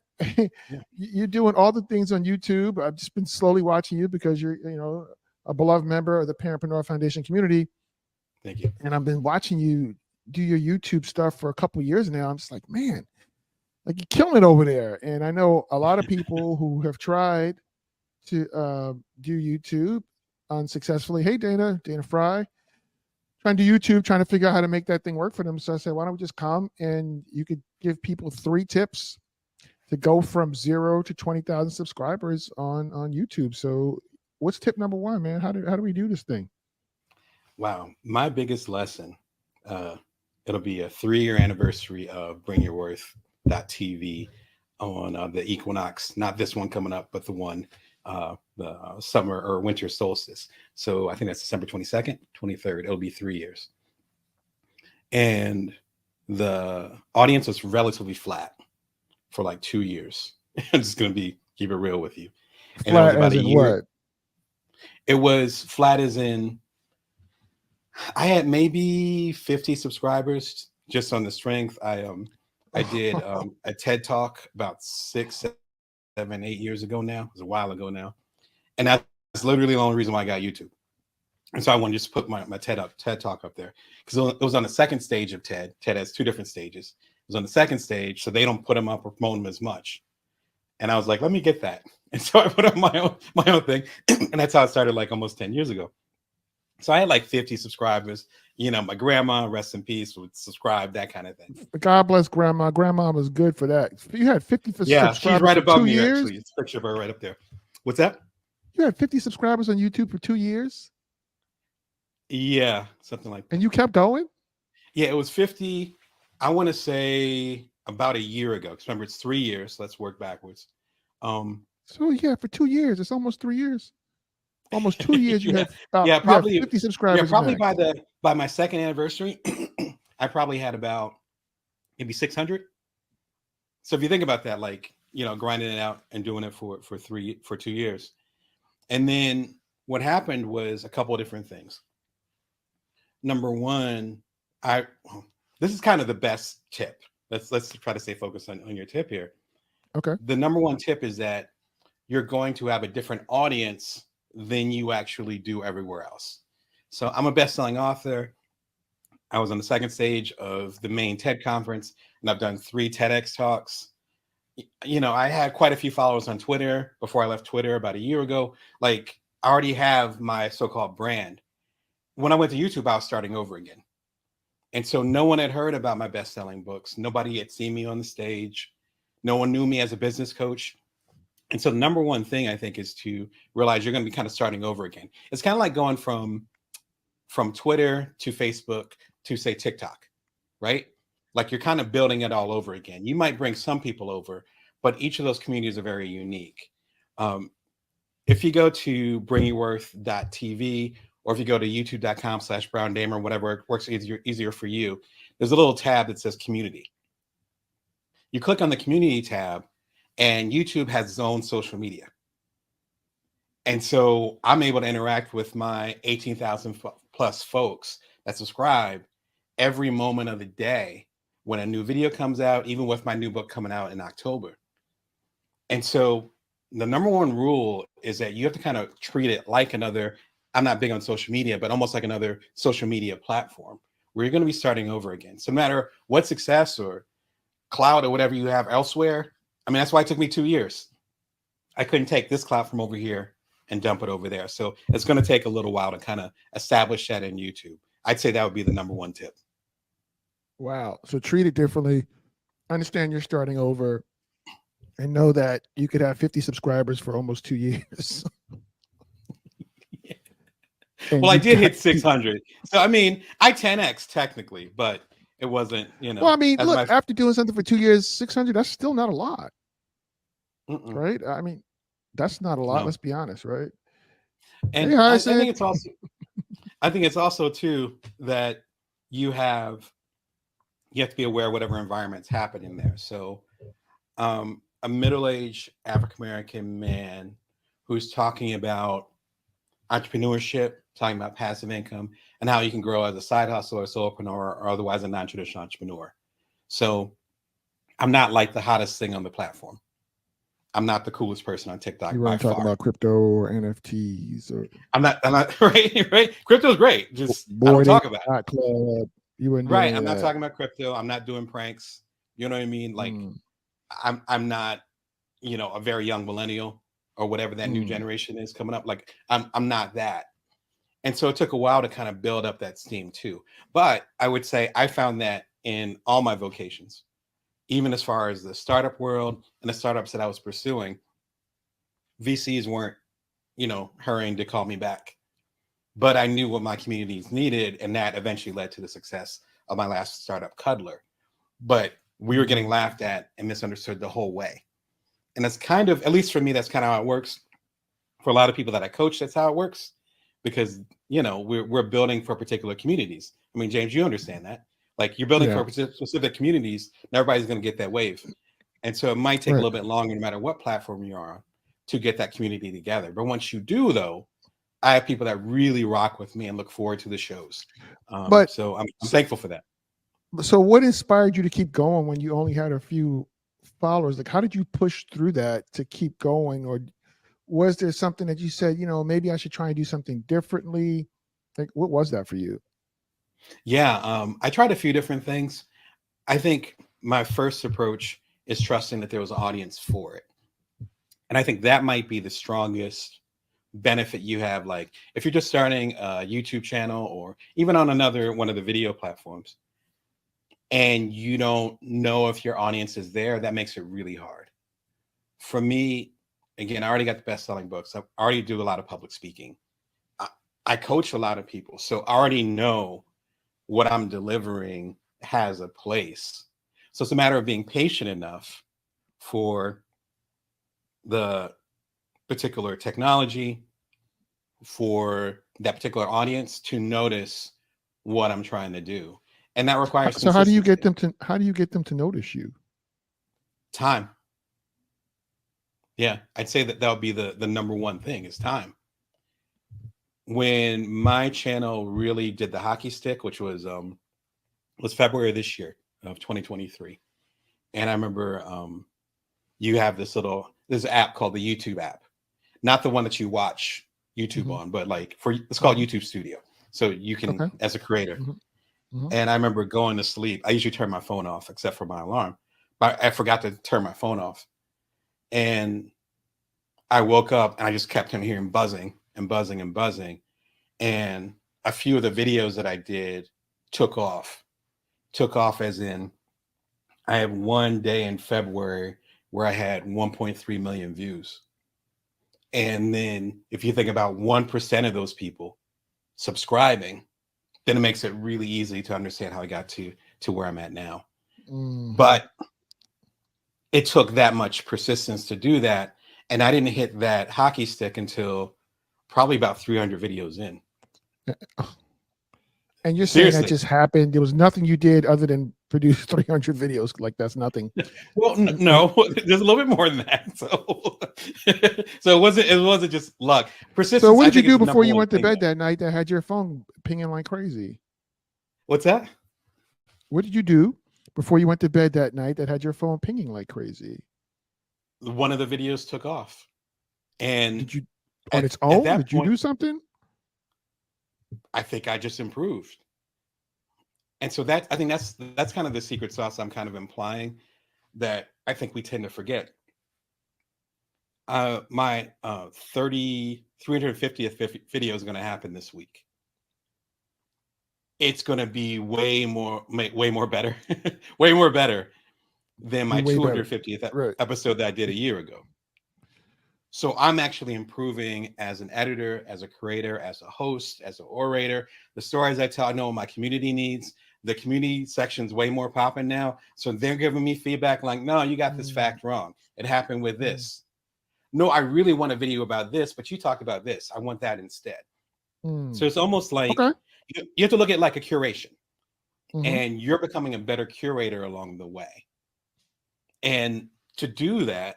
you're doing all the things on YouTube. I've just been slowly watching you because you're, a beloved member of the Parentpreneur Foundation community. Thank you. And I've been watching you do your YouTube stuff for a couple of years now. I'm just like, man, like you're killing it over there. And I know a lot of people who have tried to do YouTube unsuccessfully. Hey, Dana Fry, trying to do YouTube, trying to figure out how to make that thing work for them. So I said, why don't we just come and you could give people 3 tips to go from 0 to 20,000 subscribers on YouTube. So what's tip number 1, man? How do we do this thing? Wow. My biggest lesson, it'll be a 3-year anniversary of Bring Your Worth.tv on the equinox, not this one coming up, but the one, the summer or winter solstice. So I think that's December 22nd, 23rd. It'll be 3 years. And the audience was relatively flat for like 2 years. I'm just going to keep it real with you. And flat it was about as a year. What? It was flat as in I had maybe 50 subscribers just on the strength. I did a TED talk about 6, 7, 8 years ago now. It was a while ago now. And that's literally the only reason why I got YouTube. And so I wanted to just put my TED talk up there because it was on the second stage of TED. TED has 2 different stages. It was on the second stage, so they don't put them up or promote them as much. And I was like, let me get that. And so I put up my own thing. And that's how it started like almost 10 years ago. So I had like 50 subscribers. You know, my grandma, rest in peace, would subscribe, that kind of thing. God bless grandma. Grandma was good for that. You had 50 Yeah, subscribers she's right for above 2 me, years? actually. It's a picture of her right up there. What's that? You had 50 subscribers on YouTube for 2 years? Yeah, something like that. And you kept going? Yeah, it was 50, I want to say about a year ago. Because remember, it's 3 years. Let's work backwards. So yeah, for 2 years. It's almost 3 years. Almost 2 years you yeah, had about yeah, probably 50 subscribers. probably by my second anniversary, I probably had about maybe 600. So if you think about that, like, you know, grinding it out and doing it for 2 years. And then what happened was a couple of different things. Number one, this is kind of the best tip. Let's try to stay focused on your tip here. Okay. The number one tip is that you're going to have a different audience than you actually do everywhere else. So I'm a best-selling author. I was on the second stage of the main TED conference, and I've done 3 TEDx talks. You know, I had quite a few followers on Twitter before I left Twitter about a year ago. Like, I already have my so-called brand. When I went to YouTube, I was starting over again. And so no one had heard about my best-selling books. Nobody had seen me on the stage. No one knew me as a business coach. And so the number one thing I think is to realize you're going to be kind of starting over again. It's kind of like going from Twitter to Facebook to, say, TikTok, right? Like, you're kind of building it all over again. You might bring some people over, but each of those communities are very unique. If you go to bringingworth.tv, or if you go to youtube.com/BrownDamon, or whatever works easier for you, there's a little tab that says community. You click on the community tab, and YouTube has its own social media. And so I'm able to interact with my 18,000 plus folks that subscribe every moment of the day when a new video comes out, even with my new book coming out in October. And so the number one rule is that you have to kind of treat it like another, I'm not big on social media, but almost like another social media platform where you're going to be starting over again. So no matter what success or cloud or whatever you have elsewhere, I mean, that's why it took me 2 years. I couldn't take this cloud from over here and dump it over there. So it's going to take a little while to kind of establish that in YouTube. I'd say that would be the number one tip. Wow. So treat it differently. Understand you're starting over, and know that you could have 50 subscribers for almost 2 years. Yeah. Well, I did hit 600. So, I mean, I 10X technically, but it wasn't, you know. Well, I mean, look, after doing something for 2 years, 600, that's still not a lot. Right? I mean, that's not a lot. No. Let's be honest, right? And I think it's also too that you have to be aware of whatever environment's happening there. So a middle-aged African-American man who's talking about entrepreneurship, talking about passive income, and how you can grow as a side hustle or solopreneur or otherwise a non-traditional entrepreneur. So I'm not like the hottest thing on the platform. I'm not the coolest person on TikTok. You weren't talking about crypto or NFTs or I'm not right. Crypto's great. Just I don't talk about it. Club. You wouldn't right. I'm not talking about crypto. I'm not doing pranks. You know what I mean? Like I'm not, you know, a very young millennial or whatever that new generation is coming up. Like I'm not that. And so it took a while to kind of build up that steam too. But I would say I found that in all my vocations, even as far as the startup world and the startups that I was pursuing, VCs weren't, you know, hurrying to call me back. But I knew what my communities needed, and that eventually led to the success of my last startup, Cuddler. But we were getting laughed at and misunderstood the whole way. And that's kind of, at least for me, that's kind of how it works. For a lot of people that I coach, that's how it works. Because, you know, we're building for particular communities. I mean, James, you understand that. Like, you're building for specific communities, and everybody's going to get that wave. And so it might take a little bit longer, no matter what platform you're on, to get that community together. But once you do, though, I have people that really rock with me and look forward to the shows. But So I'm thankful for that. so what inspired you to keep going when you only had a few followers? Like, how did you push through that to keep going? Or was there something that you said, maybe I should try and do something differently? Like, what was that for you? Yeah, I tried a few different things. I think my first approach is trusting that there was an audience for it. And I think that might be the strongest benefit you have. Like if you're just starting a YouTube channel or even on another one of the video platforms and you don't know if your audience is there, that makes it really hard. For me, again, I already got the best-selling books. I already do a lot of public speaking. I, I coach a lot of people. So I already know what I'm delivering has a place. So it's a matter of being patient enough for the particular technology, for that particular audience to notice what I'm trying to do. And that requires So how do you get consistency. them to notice you? Time. Yeah, I'd say that would be the number one thing is time. When my channel really did the hockey stick, which was February of this year of 2023. And I remember you have this app called the YouTube app, not the one that you watch YouTube Mm-hmm. on, but like it's called Mm-hmm. YouTube Studio. So you can, Okay. as a creator. Mm-hmm. Mm-hmm. And I remember going to sleep. I usually turn my phone off except for my alarm, but I forgot to turn my phone off. And I woke up and I just kept on hearing buzzing and buzzing and buzzing. And a few of the videos that I did took off. Took off as in I had one day in February where I had 1.3 million views. And then if you think about 1% of those people subscribing, then it makes it really easy to understand how I got to where I'm at now. Mm-hmm. But it took that much persistence to do that. And I didn't hit that hockey stick until probably about 300 videos in. And you're saying that Seriously. just happened. There was nothing you did other than produce 300 videos. Like that's nothing. Well, And no, there's a little bit more than that. So, so it wasn't just luck. so Persistence, what I did you think, is do the before number you one went to thing, bed though. that night that had your phone pinging like crazy? What's that? What did you do before you went to bed that night that had your phone pinging like crazy? One of the videos took off, and Did you on at its at own? that Did you point, do something? I think I just improved. And so I think that's kind of the secret sauce I'm kind of implying that I think we tend to forget. My 350th video is going to happen this week. It's going to be way more better, way more better than Be my way better. 250th Right. episode that I did a year ago. So I'm actually improving as an editor, as a creator, as a host, as an orator. The stories I tell, I know what my community needs. The community section's way more popping now. So they're giving me feedback like, no, you got this fact wrong. It happened with this. No, I really want a video about this, but you talked about this. I want that instead. So it's almost like Okay. you have to look at like a curation, Mm-hmm. and you're becoming a better curator along the way. And to do that,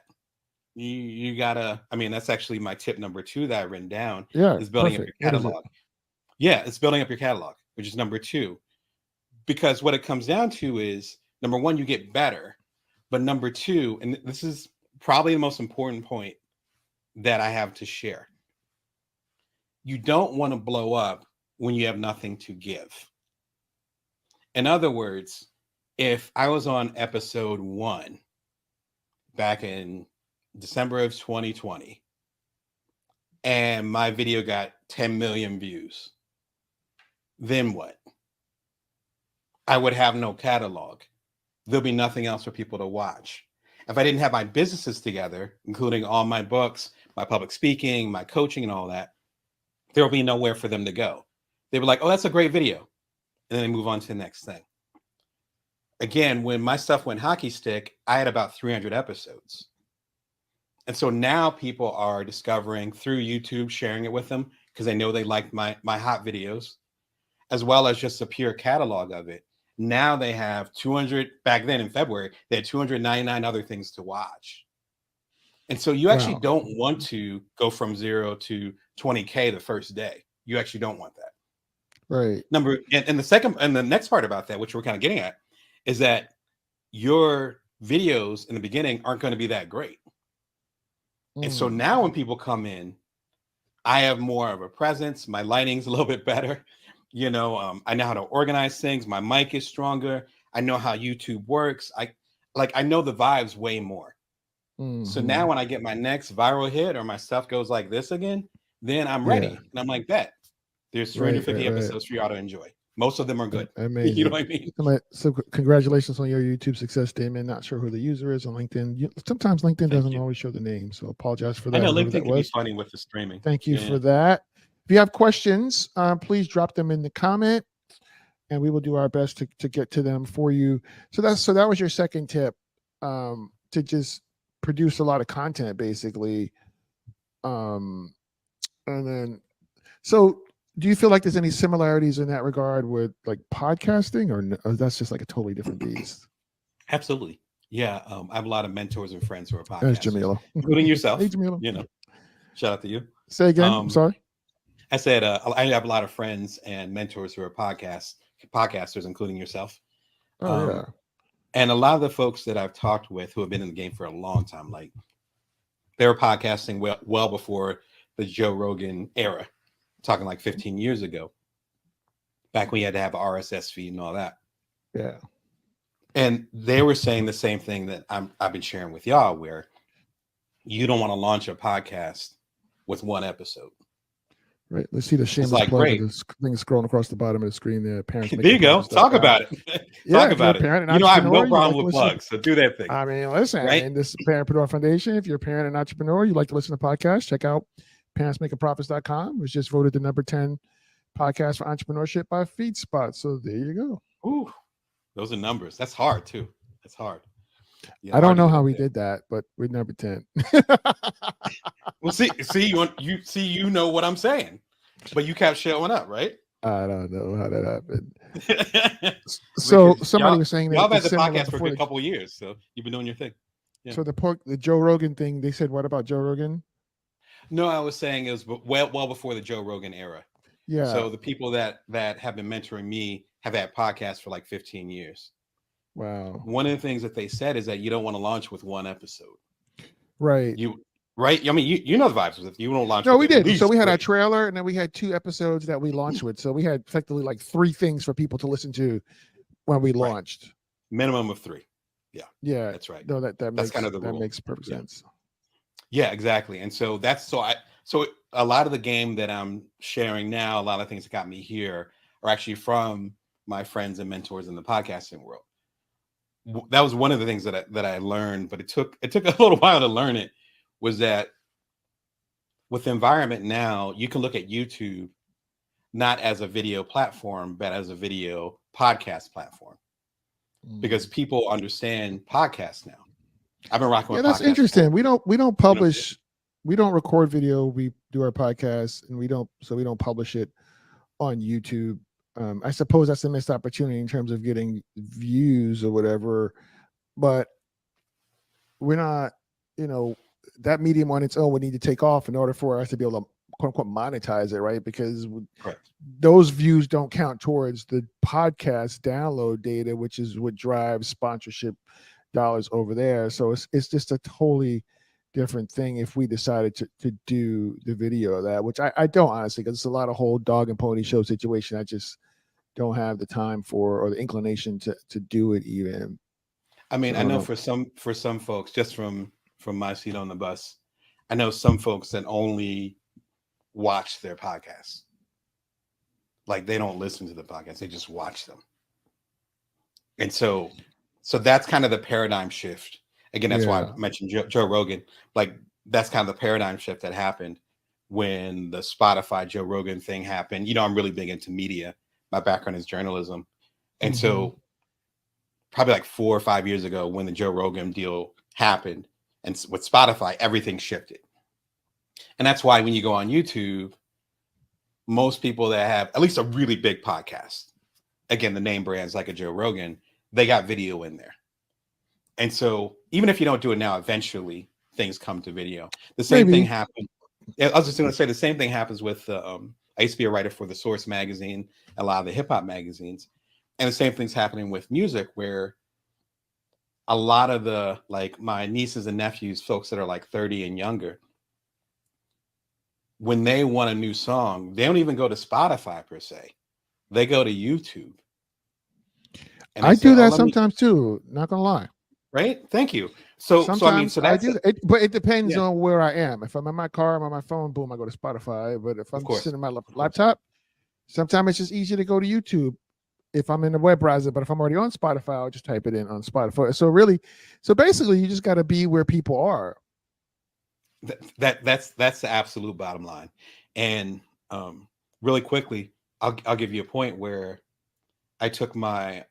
you gotta, I mean, that's actually my tip number 2 that I written down Yeah. is building up Perfect. your What is it? catalog. Yeah, it's building up your catalog, which is number 2. Because what it comes down to is number 1, you get better. But number 2, and this is probably the most important point that I have to share. You don't want to blow up when you have nothing to give. In other words, if I was on episode 1 back in December of 2020 and my video got 10 million views, then what? I would have no catalog. There'll be nothing else for people to watch. If I didn't have my businesses together, including all my books, my public speaking, my coaching, and all that, there'll be nowhere for them to go. They were like, oh, that's a great video. And then they move on to the next thing. Again, when my stuff went hockey stick, I had about 300 episodes. And so now people are discovering through YouTube, sharing it with them because they know they like my hot videos, as well as just a pure catalog of it. Now they have 200, back then in February, they had 299 other things to watch. And so you actually Wow. don't want to go from 0 to 20K the first day. You actually don't want that. Right. And the next part about that, which we're kind of getting at, is that your videos in the beginning aren't going to be that great. And so now when people come in, I have more of a presence. My lighting's a little bit better. I know how to organize things. My mic is stronger. I know how YouTube works. I know the vibes way more. So now when I get my next viral hit or my stuff goes like this again, then I'm ready. Yeah. And I'm like, bet. There's Right, 350 right. episodes for y'all to enjoy. Most of them are good. Amazing. You know what I mean? So congratulations on your YouTube success, Damon. Not sure who the user is on LinkedIn. Sometimes LinkedIn doesn't always show the name, so apologize for that. I know whoever LinkedIn that can be was. funny with the streaming. Thank you for that. If you have questions, please drop them in the comment, and we will do our best to get to them for you. So that was your second tip, to just produce a lot of content, basically. And then, so do you feel like there's any similarities in that regard with like podcasting, or that's just like a totally different beast? Absolutely. Yeah. I have a lot of mentors and friends who are podcasters, There's Jamila. including yourself. Hey, Jamila. Shout out to you. Say again. I'm sorry. I said I have a lot of friends and mentors who are podcasters, including yourself. Oh, yeah. And a lot of the folks that I've talked with who have been in the game for a long time, like they were podcasting well before the Joe Rogan era, talking like 15 years ago, back when you had to have an RSS feed and all that. Yeah. And they were saying the same thing that I've been sharing with y'all, where you don't want to launch a podcast with one episode. Right. Let's see the shameless plug of this thing scrolling across the bottom of the screen there. Parents. There you go. Talk about it. Talk about it. I have no problem with plugs, so do that thing. I mean, listen, right? This is Parentpreneur Foundation. If you're a parent and entrepreneur, you like to listen to podcasts, check out parentsmakingprofits.com. It was just voted the number 10 podcast for entrepreneurship by FeedSpot. So there you go. Ooh, those are numbers. That's hard too. That's hard. I don't know how we did that, but we're number 10. Well, you know what I'm saying, but you kept showing up, right? I don't know how that happened. So somebody was saying that y'all had the podcast for a good couple of years, so you've been doing your thing. Yeah. So the Joe Rogan thing, they said, what about Joe Rogan? No, I was saying it was well before the Joe Rogan era. Yeah. So the people that have been mentoring me have had podcasts for like 15 years. Wow. One of the things that they said is that you don't want to launch with one episode. Right. Right. I mean, you know the vibes with you don't launch. No, we did. So we had our trailer, and then we had 2 episodes that we launched with. So we had effectively like 3 things for people to listen to when we launched. Minimum of 3. Yeah. Yeah. That's right. No, that's makes, kind of the that rule. makes perfect sense. Yeah, exactly. And so so a lot of the game that I'm sharing now, a lot of things that got me here are actually from my friends and mentors in the podcasting world. That was one of the things that I learned, but it took a little while to learn it. Was that with the environment now, you can look at YouTube not as a video platform, but as a video podcast platform, because people understand podcasts now. I've been rocking with podcasts. That's interesting. We don't publish, we don't record video. We do our podcast, and we don't publish it on YouTube. I suppose that's a missed opportunity in terms of getting views or whatever, but we're not, that medium on its own would need to take off in order for us to be able to quote unquote monetize it, right? Because those views don't count towards the podcast download data, which is what drives sponsorship dollars over there. So it's just a totally different thing if we decided to do the video of that, which I don't honestly, because it's a lot of whole dog and pony show situation. I just don't have the time for or the inclination to do it even. I mean, I know for some folks, just from my seat on the bus, I know some folks that only watch their podcasts. Like they don't listen to the podcast, they just watch them. And so that's kind of the paradigm shift. Again, that's why I mentioned Joe Rogan. Like that's kind of the paradigm shift that happened when the Spotify Joe Rogan thing happened. I'm really big into media. My background is journalism. And so probably like 4 or 5 years ago when the Joe Rogan deal happened and with Spotify, everything shifted. And that's why when you go on YouTube, most people that have at least a really big podcast, again, the name brands like a Joe Rogan, they got video in there. And so even if you don't do it now, eventually things come to video. The same thing Maybe. happened. I was just going to say the same thing happens with I used to be a writer for the Source magazine, a lot of the hip hop magazines, and the same thing's happening with music, where a lot of the, like, my nieces and nephews, folks that are like 30 and younger, when they want a new song, they don't even go to Spotify per se. They go to YouTube and they I say, do "Oh, that let me." sometimes too. Not gonna lie. Right? Thank you. So I mean, Sometimes so I that's do it. that, but it depends Yeah, on where I am. If I'm in my car, I'm on my phone, boom, I go to Spotify. But if of I'm course, sitting in my of course. laptop, sometimes it's just easier to go to YouTube if I'm in the web browser. But if I'm already on Spotify, I'll just type it in on Spotify. So basically, you just got to be where people are. That's the absolute bottom line. And really quickly, I'll give you a point where I took my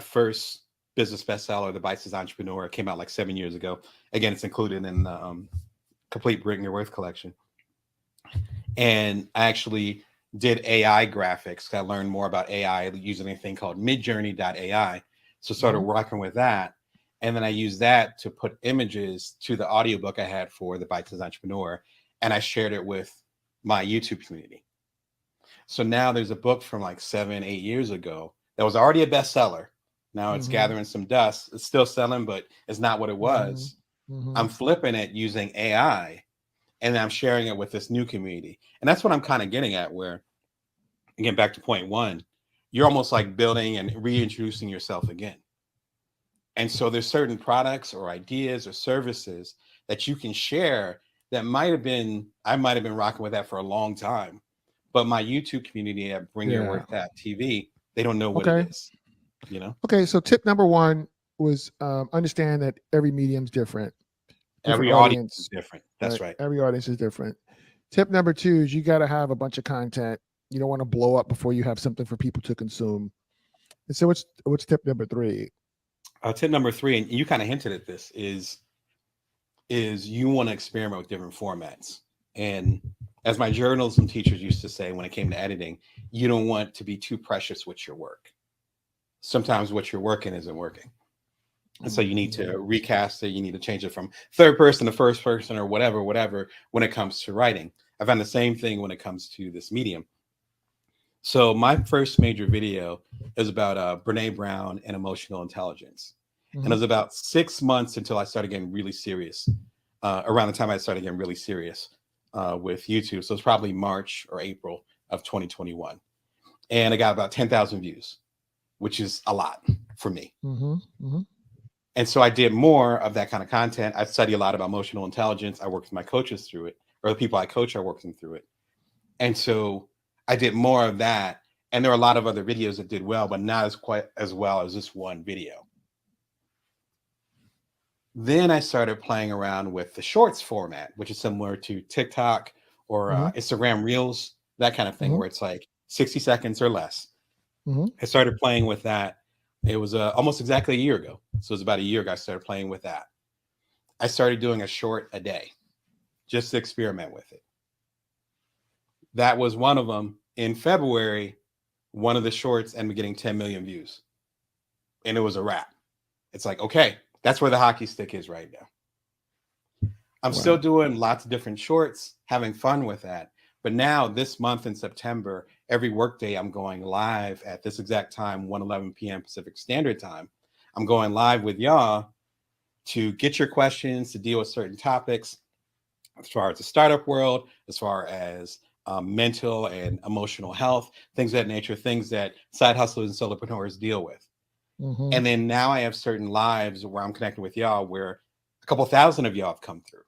first business bestseller, The Bites Entrepreneur. It came out like 7 years ago. Again, it's included in the complete Bring Your Worth collection. And I actually did AI graphics. I learned more about AI using a thing called midjourney.ai. So started Mhm. working with that. And then I used that to put images to the audiobook I had for The Bites Entrepreneur. And I shared it with my YouTube community. So now there's a book from like 7, 8 years ago that was already a bestseller. Now it's Mhm. gathering some dust. It's still selling, but it's not what it Mhm. was. I'm Mhm. flipping it using AI, and I'm sharing it with this new community. And that's what I'm kind of getting at, where, again, back to point one, you're almost like building and reintroducing yourself again. And so there's certain products or ideas or services that you can share that I might have been rocking with that for a long time, but my YouTube community at Bring Your Yeah. Worth TV, they don't know what it Okay. is, you know? Okay. So tip number one was understand that every medium's different, different Every audience is audience, different. That's right? right. Every audience is different. Tip number two is you got to have a bunch of content. You don't want to blow up before you have something for people to consume. And so what's tip number three? Tip number three, and you kind of hinted at this, is you want to experiment with different formats. And as my journalism teachers used to say when it came to editing, you don't want to be too precious with your work. Sometimes what you're working isn't working. And so you need Mhm. to recast it. You need to change it from third person to first person or whatever, when it comes to writing. I found the same thing when it comes to this medium. So my first major video is about Brene Brown and emotional intelligence. And it Mhm. was about 6 months until I started getting really serious. Around the time I started getting really serious with YouTube. So it's probably March or April of 2021. And I got about 10,000 views, which is a lot for me. Mhm. Mhm. And so I did more of that kind of content. I study a lot about emotional intelligence. I worked with my coaches through it, or the people I coach, I worked them through it. And so I did more of that. And there are a lot of other videos that did well, but not as quite as well as this one video. Then I started playing around with the shorts format, which is similar to TikTok or Mhm. Instagram Reels, that kind of thing, Mhm. where it's like 60 seconds or less. Mhm. I started playing with that. It was almost exactly a year ago. So it was about a year ago I started playing with that. I started doing a short a day just to experiment with it. That was one of them. In February, one of the shorts ended up getting 10 million views, and it was a wrap. It's like, okay, that's where the hockey stick is right now. I'm still Wow. doing lots of different shorts, having fun with that. But now, this month in September, every workday, I'm going live at this exact time, 1:11 p.m. Pacific Standard Time. I'm going live with y'all to get your questions, to deal with certain topics, as far as the startup world, as far as mental and emotional health, things of that nature, things that side hustlers and solopreneurs deal with. Mhm. And then now I have certain lives where I'm connecting with y'all, where a couple thousand of y'all have come through.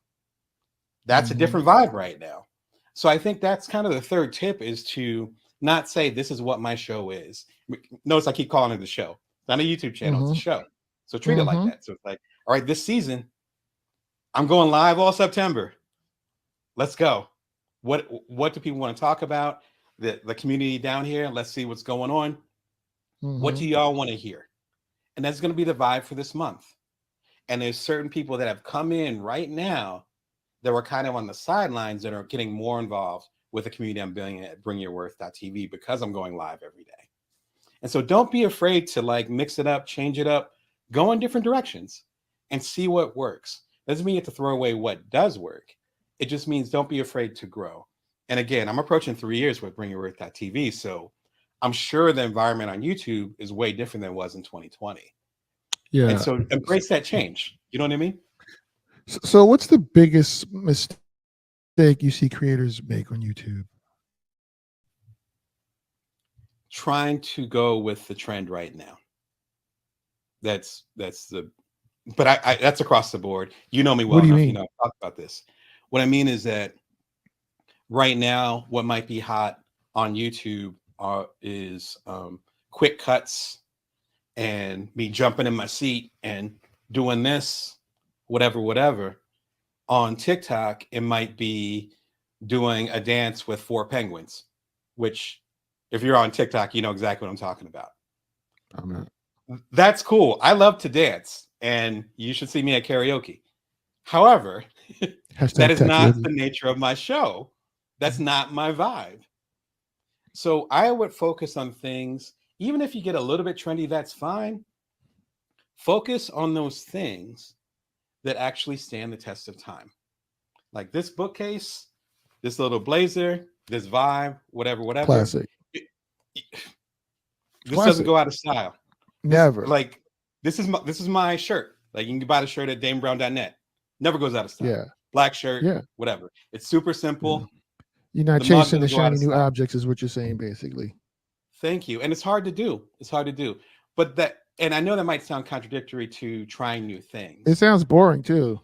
That's a Mhm. different vibe right now. So I think that's kind of the third tip, is to not say this is what my show is. Notice I keep calling it the show. It's not a YouTube channel, it's a Mhm. show. So treat it like Mhm. that. So it's like, all right, this season, I'm going live all September. Let's go. What do people want to talk about? The community down here. Let's see what's going on. What do Mhm. y'all want to hear? And that's going to be the vibe for this month. And there's certain people that have come in right now that were kind of on the sidelines that are getting more involved with the community I'm building at bringyourworth.tv, because I'm going live every day. And so don't be afraid to like mix it up, change it up, go in different directions and see what works. Doesn't mean you have to throw away what does work. It just means don't be afraid to grow. And again, I'm approaching 3 years with bringyourworth.tv, so I'm sure the environment on YouTube is way different than it was in 2020. And Yeah. so embrace that change. You know what I mean? So what's the biggest mistake you see creators make on YouTube? Trying to go with the trend right now. That's the, but I that's across the board. You know me well What do you enough. mean? I've talked about this. What I mean is that right now, what might be hot on YouTube is quick cuts and me jumping in my seat and doing this, whatever. On TikTok, it might be doing a dance with 4 penguins, which if you're on TikTok, you know exactly what I'm talking about. I'm not. That's cool. I love to dance, and you should see me at karaoke. However, that is not the nature of my show. That's not my vibe. So I would focus on things, even if you get a little bit trendy, that's fine. Focus on those things that actually stand the test of time. Like this bookcase, this little blazer, this vibe, whatever. Classic. This Classic. doesn't go out of style. Never. This is my shirt. Like you can buy the shirt at damebrown.net. Never goes out of style. Yeah. Black shirt, yeah, whatever. It's super simple. Yeah. You're not chasing the shiny new objects, is what you're saying, basically. Thank you. And it's hard to do. But that, and I know that might sound contradictory to trying new things. It sounds boring too.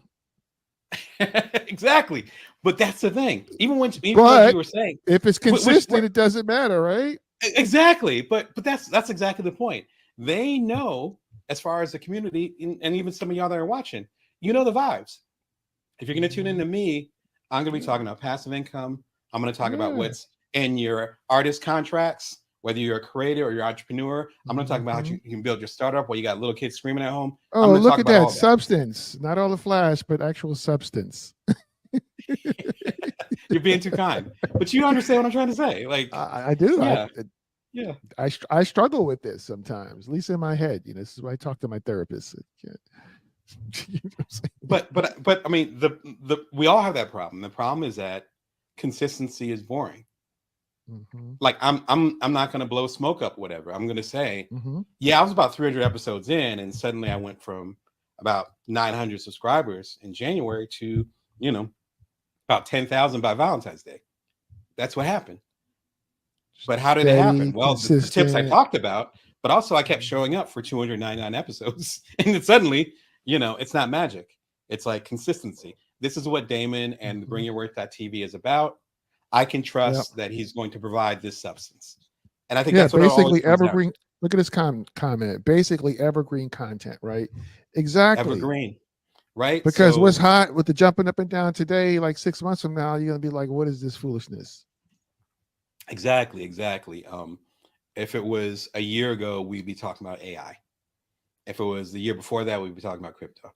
Exactly. But that's the thing. Even what you were saying, if it's consistent, it doesn't matter, right? Exactly. But that's exactly the point. They know, as far as the community, and even some of y'all that are watching, you know the vibes. If you're going to tune into me, I'm going to be talking about passive income. I'm going to talk about what's in your artist contracts, whether you're a creator or you're an entrepreneur. I'm going to talk about how you can build your startup while you got little kids screaming at home. Oh, look at that substance. Not all the flash, but actual substance. You're being too kind. But you understand what I'm trying to say. Like I do. Yeah. I struggle with this sometimes, at least in my head. You know, this is why I talk to my therapist. You know but I mean, the we all have that problem. The problem is that consistency is boring. Mm-hmm. Like I'm not going to blow smoke up whatever. I'm going to say, I was about 300 episodes in, and suddenly I went from about 900 subscribers in January to about 10,000 by Valentine's Day. That's what happened. But how did it happen? Well, the tips I talked about, but also I kept showing up for 299 episodes, and then suddenly, it's not magic. It's like consistency. This is what Damon and bringyourworth.tv is about. I can trust that he's going to provide this substance. And I think that's what basically evergreen. Look at this comment. Basically evergreen content, right? Exactly. Evergreen, right? Because what's hot with the jumping up and down today, like 6 months from now, you're going to be like, what is this foolishness? Exactly. If it was a year ago, we'd be talking about AI. If it was the year before that, we'd be talking about crypto.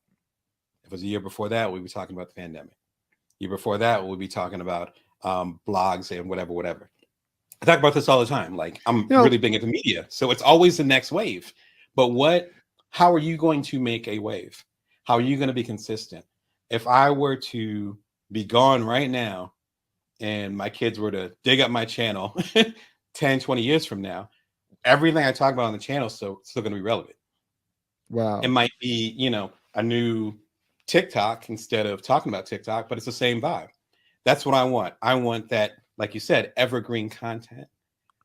If it was a year before that, we'd be talking about the pandemic. Year before that, we'd be talking about blogs and whatever. I talk about this all the time. Like I'm really big into media, so it's always the next wave. But how are you going to make a wave? How are you going to be consistent? If I were to be gone right now and my kids were to dig up my channel 10, 20 years from now, everything I talk about on the channel is still going to be relevant. Wow. It might be, a new TikTok instead of talking about TikTok, but it's the same vibe. That's what I want. I want that, like you said, evergreen content.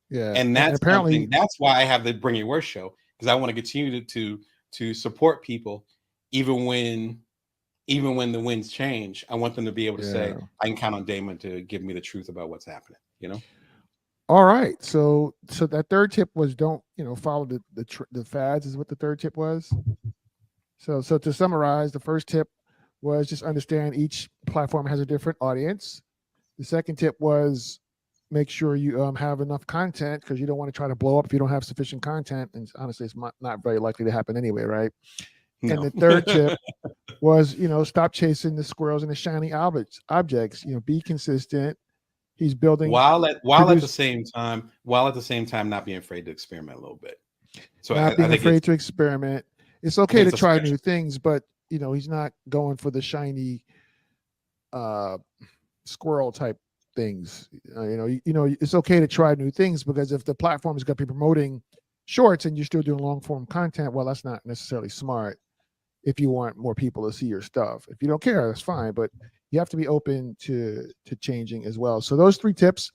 Yeah. And that's that's why I have the Bring Your Worth show, because I want to continue to support people even when the winds change. I want them to be able to say, I can count on Damon to give me the truth about what's happening, All right. So that third tip was don't, follow the fads is what the third tip was. So to summarize, the first tip was just understand each platform has a different audience. The second tip was make sure you have enough content, because you don't want to try to blow up if you don't have sufficient content. And honestly, it's not very likely to happen anyway, right? No. And the third tip was, stop chasing the squirrels and the shiny objects. Be consistent. He's building while at the same time not being afraid to experiment a little bit. So not being afraid to experiment. It's okay to try new things, but he's not going for the shiny squirrel type things. It's okay to try new things, because if the platform is going to be promoting shorts and you're still doing long form content, well, that's not necessarily smart if you want more people to see your stuff. If you don't care, that's fine, but you have to be open to changing as well. So those 3 tips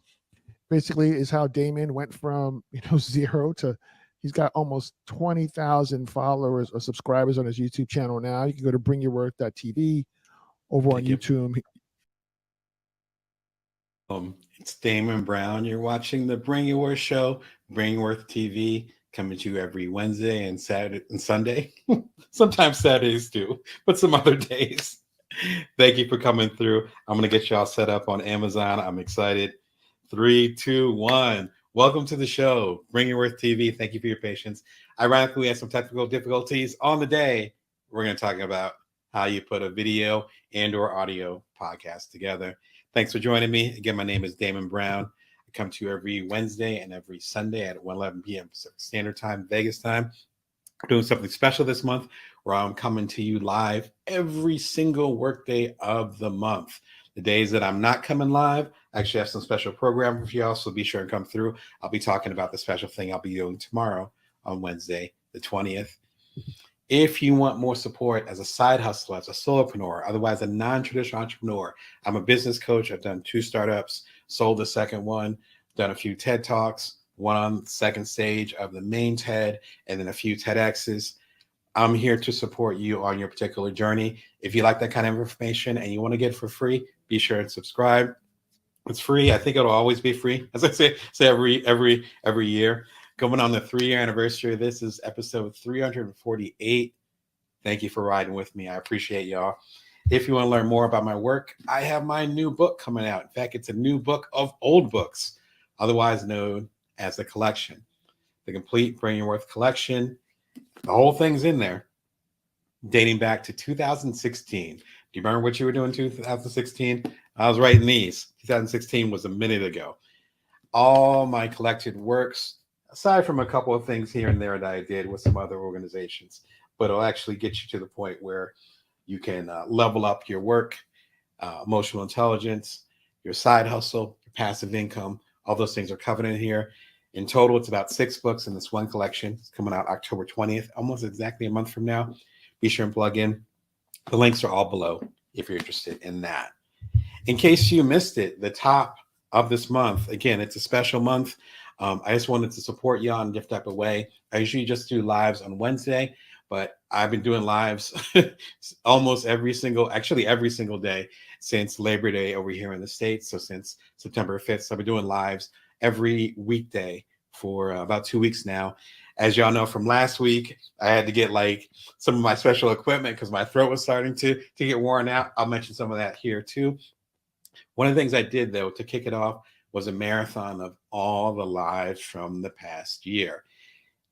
basically is how Damon went from 0 to he's got almost 20,000 followers or subscribers on his YouTube channel now. You can go to bringyourworth.tv over on Thank you. YouTube. It's Damon Brown. You're watching the Bring Your Worth show, Bring Your Worth TV, coming to you every Wednesday and Saturday and Sunday. Sometimes Saturdays too, but some other days. Thank you for coming through. I'm going to get y'all set up on Amazon. I'm excited. 3, 2, 1. Welcome to the show, Bring Your Worth TV. Thank you for your patience. Ironically, we had some technical difficulties on the day. We're going to talk about how you put a video and or audio podcast together. Thanks for joining me. Again, my name is Damon Brown. I come to you every Wednesday and every Sunday at 1:11 p.m. Pacific Standard Time, Vegas time. I'm doing something special this month where I'm coming to you live every single workday of the month. The days that I'm not coming live, I actually have some special program for y'all, so be sure and come through. I'll be talking about the special thing I'll be doing tomorrow on Wednesday, the 20th. If you want more support as a side hustler, as a solopreneur, otherwise a non-traditional entrepreneur, I'm a business coach. I've done 2 startups, sold the second one, done a few TED Talks, one on the second stage of the main TED, and then a few TEDx's. I'm here to support you on your particular journey. If you like that kind of information and you want to get it for free, be sure and subscribe. It's free. I think it'll always be free. As I say every year. Going on the 3-year anniversary. This is episode 348. Thank you for riding with me. I appreciate y'all. If you want to learn more about my work, I have my new book coming out. In fact, it's a new book of old books, otherwise known as the collection. The complete Bring Your Worth collection. The whole thing's in there, dating back to 2016. Do you remember what you were doing in 2016? I was writing these. 2016 was a minute ago. All my collected works, aside from a couple of things here and there that I did with some other organizations, but it'll actually get you to the point where you can level up your work, emotional intelligence, your side hustle, your passive income. All those things are covered in here. In total, it's about 6 books in this one collection. It's coming out October 20th, almost exactly a month from now. Be sure and plug in. The links are all below if you're interested in that. In case you missed it, the top of this month, again, it's a special month. I just wanted to support you in a different type of way. I usually just do lives on Wednesday, but I've been doing lives almost every single day since Labor Day over here in the States. So since September 5th, so I've been doing lives every weekday for about 2 weeks now. As y'all know from last week, I had to get like some of my special equipment because my throat was starting to get worn out. I'll mention some of that here too. One of the things I did though to kick it off was a marathon of all the lives from the past year.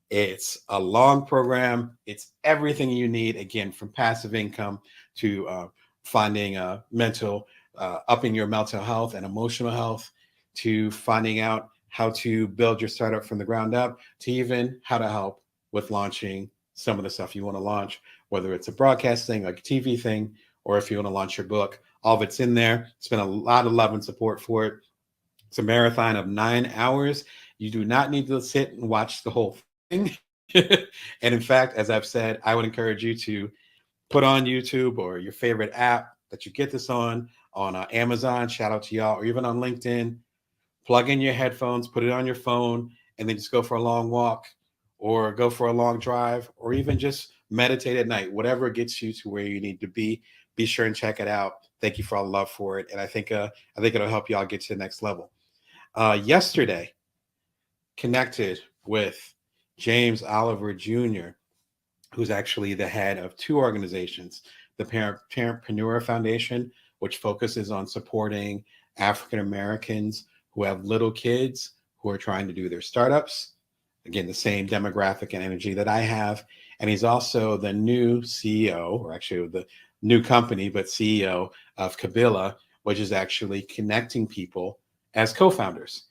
It's a long program. It's everything you need, again, from passive income to finding upping your mental health and emotional health, to finding out how to build your startup from the ground up, to even how to help with launching some of the stuff you want to launch, whether it's a broadcast thing, like a TV thing, or if you want to launch your book. All of it's in there. It's been a lot of love and support for it. It's a marathon of 9 hours. You do not need to sit and watch the whole thing. And in fact, as I've said, I would encourage you to put on YouTube or your favorite app that you get this on Amazon, shout out to y'all, or even on LinkedIn. Plug in your headphones, put it on your phone, and then just go for a long walk or go for a long drive, or even just meditate at night, whatever gets you to where you need to be. Be sure and check it out. Thank you for all the love for it. And I think it'll help y'all get to the next level. Yesterday, connected with James Oliver Jr., who's actually the head of 2 organizations, the Parentpreneur Foundation, which focuses on supporting African Americans who have little kids who are trying to do their startups. Again, the same demographic and energy that I have. And he's also the new CEO, or actually the new company, but CEO of Kabila, which is actually connecting people as co-founders.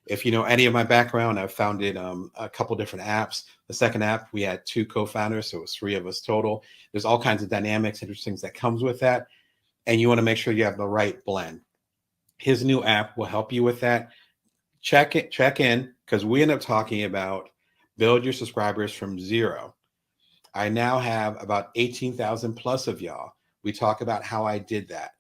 If you know any of my background, I've founded a couple different apps. The second app, we had 2 co-founders, so it was 3 of us total. There's all kinds of dynamics, interesting things that comes with that, and you want to make sure you have the right blend. His new app will help you with that. Check in, because we end up talking about build your subscribers from zero. I now have about 18,000 plus of y'all. We talk about how I did that.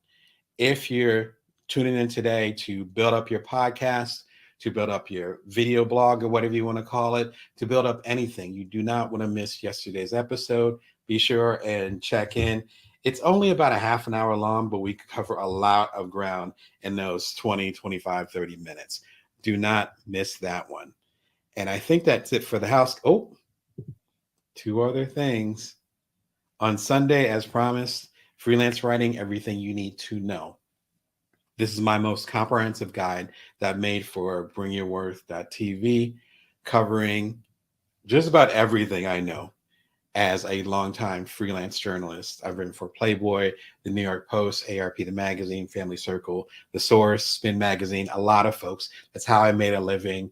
If you're tuning in today to build up your podcast, to build up your video blog or whatever you want to call it, to build up anything, you do not want to miss yesterday's episode. Be sure and check in. It's only about a half an hour long, but we cover a lot of ground in those 20, 25, 30 minutes. Do not miss that one. And I think that's it for the house. Oh, 2 other things. On Sunday, as promised, Freelance Writing, Everything You Need to Know. This is my most comprehensive guide that I made for bringyourworth.tv, covering just about everything I know as a longtime freelance journalist. I've written for Playboy, the New York Post, ARP, the magazine, Family Circle, The Source, Spin Magazine, a lot of folks. That's how I made a living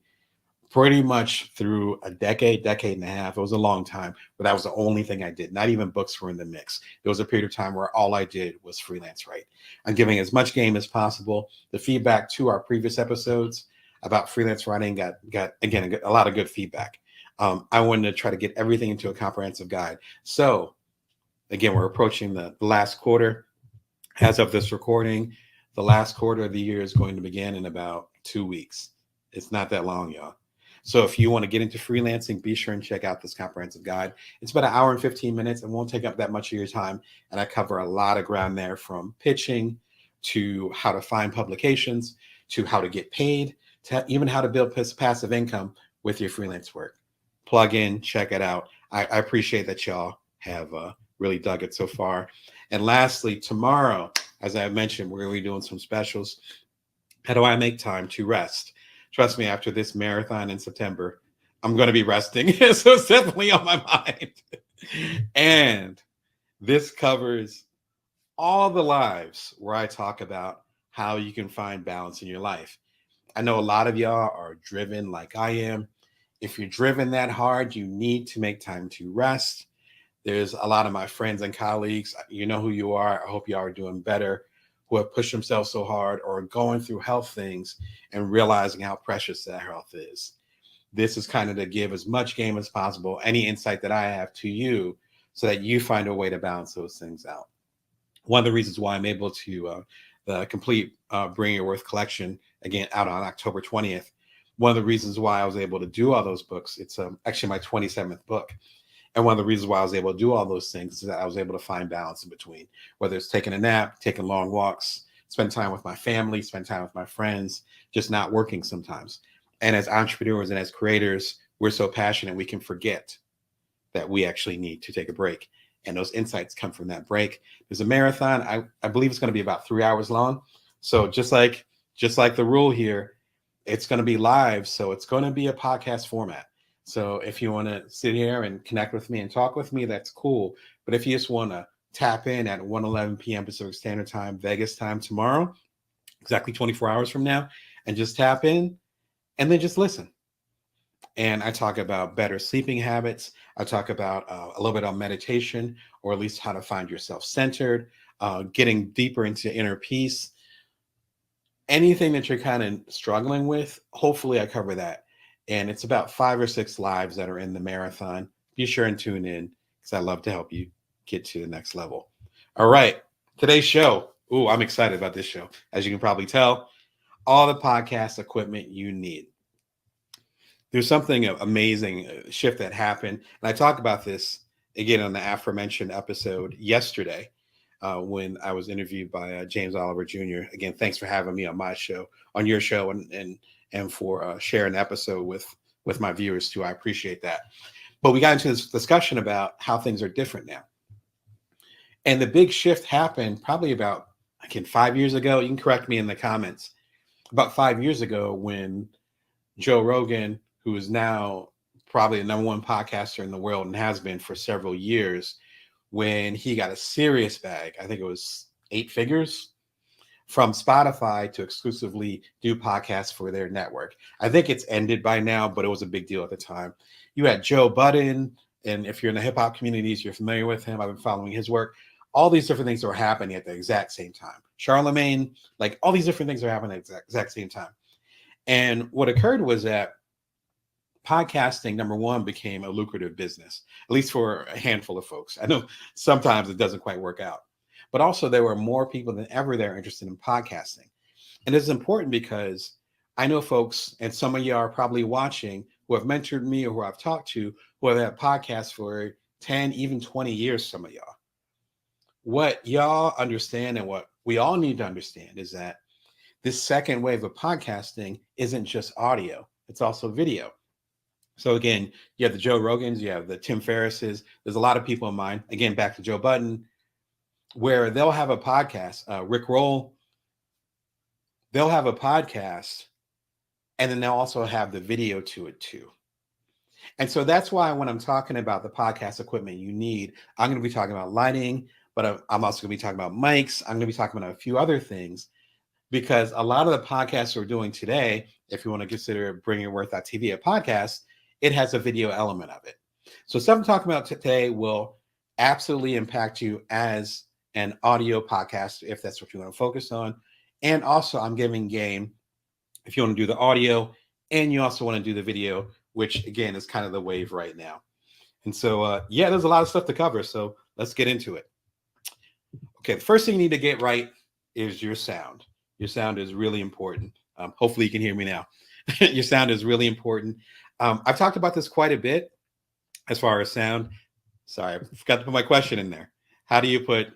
pretty much through a decade and a half. It was a long time, but that was the only thing I did. Not even books were in the mix. There was a period of time where all I did was freelance write. I'm giving as much game as possible. The feedback to our previous episodes about freelance writing got again, a lot of good feedback. I wanted to try to get everything into a comprehensive guide. So again, we're approaching the last quarter. As of this recording, the last quarter of the year is going to begin in about 2 weeks. It's not that long, y'all. So if you want to get into freelancing, be sure and check out this comprehensive guide. It's about 1 hour and 15 minutes and won't take up that much of your time. And I cover a lot of ground there, from pitching to how to find publications, to how to get paid, to even how to build passive income with your freelance work. Plug in, check it out. I appreciate that y'all have really dug it so far. And lastly, tomorrow, as I mentioned, we're going to be doing some specials. How do I make time to rest? Trust me, after this marathon in September, I'm going to be resting. So it's definitely on my mind. And this covers all the lives where I talk about how you can find balance in your life. I know a lot of y'all are driven like I am. If you're driven that hard, you need to make time to rest. There's a lot of my friends and colleagues, you know who you are. I hope you are doing better, who have pushed themselves so hard or are going through health things and realizing how precious that health is. This is kind of to give as much game as possible, any insight that I have to you, so that you find a way to balance those things out. One of the reasons why I'm able to, the complete Bring Your Worth collection, again, out on October 20th. One of the reasons why I was able to do all those books, it's actually my 27th book. And one of the reasons why I was able to do all those things is that I was able to find balance in between, whether it's taking a nap, taking long walks, spend time with my family, spend time with my friends, just not working sometimes. And as entrepreneurs and as creators, we're so passionate, we can forget that we actually need to take a break. And those insights come from that break. There's a marathon. I believe it's going to be about 3 hours long. So just like the rule here, it's going to be live. So it's going to be a podcast format. So if you want to sit here and connect with me and talk with me, that's cool. But if you just want to tap in at 1:11 p.m. Pacific Standard Time, Vegas time tomorrow, exactly 24 hours from now, and just tap in and then just listen. And I talk about better sleeping habits. I talk about a little bit on meditation, or at least how to find yourself centered, getting deeper into inner peace. Anything that you're kind of struggling with, hopefully I cover that. And it's about 5 or 6 lives that are in the marathon. Be sure and tune in, because I love to help you get to the next level. All right, today's show. Ooh, I'm excited about this show. As you can probably tell, all the podcast equipment you need. There's something amazing shift that happened. And I talked about this again on the aforementioned episode yesterday, when I was interviewed by James Oliver Jr. Again, thanks for having me on my show, on your show, and for sharing the episode with my viewers too. I appreciate that. But we got into this discussion about how things are different now. And the big shift happened probably about, again, 5 years ago. You can correct me in the comments. About 5 years ago, when Joe Rogan, who is now probably the #1 podcaster in the world and has been for several years, when he got a serious bag, I think it was 8 figures from Spotify to exclusively do podcasts for their network. I think it's ended by now, but it was a big deal at the time. You had Joe Budden, and if you're in the hip hop communities, you're familiar with him. I've been following his work. All these different things were happening at the exact same time. Charlemagne, like all these different things are happening at the exact same time. And what occurred was that podcasting, number one, became a lucrative business, at least for a handful of folks. I know sometimes it doesn't quite work out, but also there were more people than ever that are interested in podcasting. And it's important because I know folks, and some of you are probably watching, who have mentored me or who I've talked to, who have had podcasts for 10, even 20 years, some of y'all. What y'all understand and what we all need to understand is that this second wave of podcasting isn't just audio, it's also video. So again, you have the Joe Rogans, you have the Tim Ferrisses. There's a lot of people in mind. Again, back to Joe Budden, where they'll have a podcast. Rick Roll, they'll have a podcast, and then they'll also have the video to it too. And so that's why when I'm talking about the podcast equipment you need, I'm going to be talking about lighting, but I'm also going to be talking about mics. I'm going to be talking about a few other things, because a lot of the podcasts we're doing today, if you want to consider bringing Worth.tv a podcast, it has a video element of it. So stuff I'm talking about today will absolutely impact you as an audio podcast, if that's what you want to focus on. And also I'm giving game if you want to do the audio and you also want to do the video, which again is kind of the wave right now. And so, yeah, there's a lot of stuff to cover. So let's get into it. Okay, the first thing you need to get right is your sound. Your sound is really important. Hopefully you can hear me now. Your sound is really important. I've talked about this quite a bit as far as sound. Sorry, I forgot to put my question in there. How do you put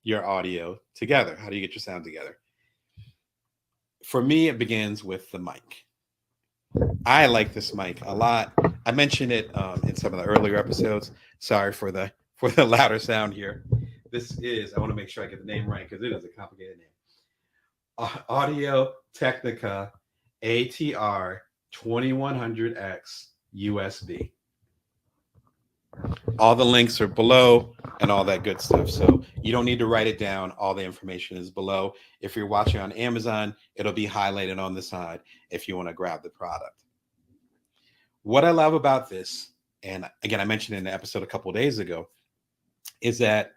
your audio together? How do you get your sound together? For me, it begins with the mic. I like this mic a lot. I mentioned it in some of the earlier episodes. Sorry for the louder sound here. This is, I want to make sure I get the name right because it is a complicated name. Audio Technica ATR 2100X USB. All the links are below and all that good stuff. So you don't need to write it down. All the information is below. If you're watching on Amazon, it'll be highlighted on the side if you want to grab the product. What I love about this, and again, I mentioned in the episode a couple of days ago, is that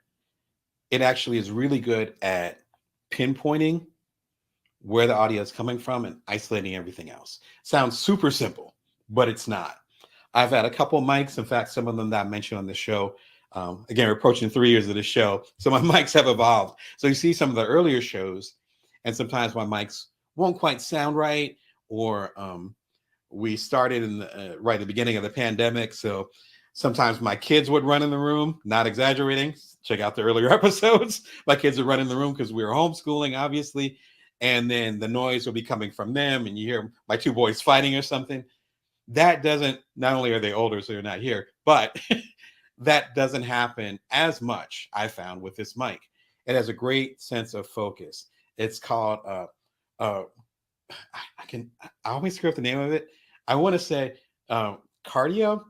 it actually is really good at pinpointing where the audio is coming from and isolating everything else. Sounds super simple, but it's not. I've had a couple of mics. In fact, some of them that I mentioned on the show. Again, we're approaching 3 years of the show, so my mics have evolved. So you see some of the earlier shows, and sometimes my mics won't quite sound right, or we started in the, right at the beginning of the pandemic. So sometimes my kids would run in the room, not exaggerating. Check out the earlier episodes. My kids would run in the room because we were homeschooling, obviously. And then the noise will be coming from them, and you hear my two boys fighting or something. That doesn't, not only are they older, so they're not here, but that doesn't happen as much, I found, with this mic. It has a great sense of focus. It's called, I always screw up the name of it. I want to say Cardio.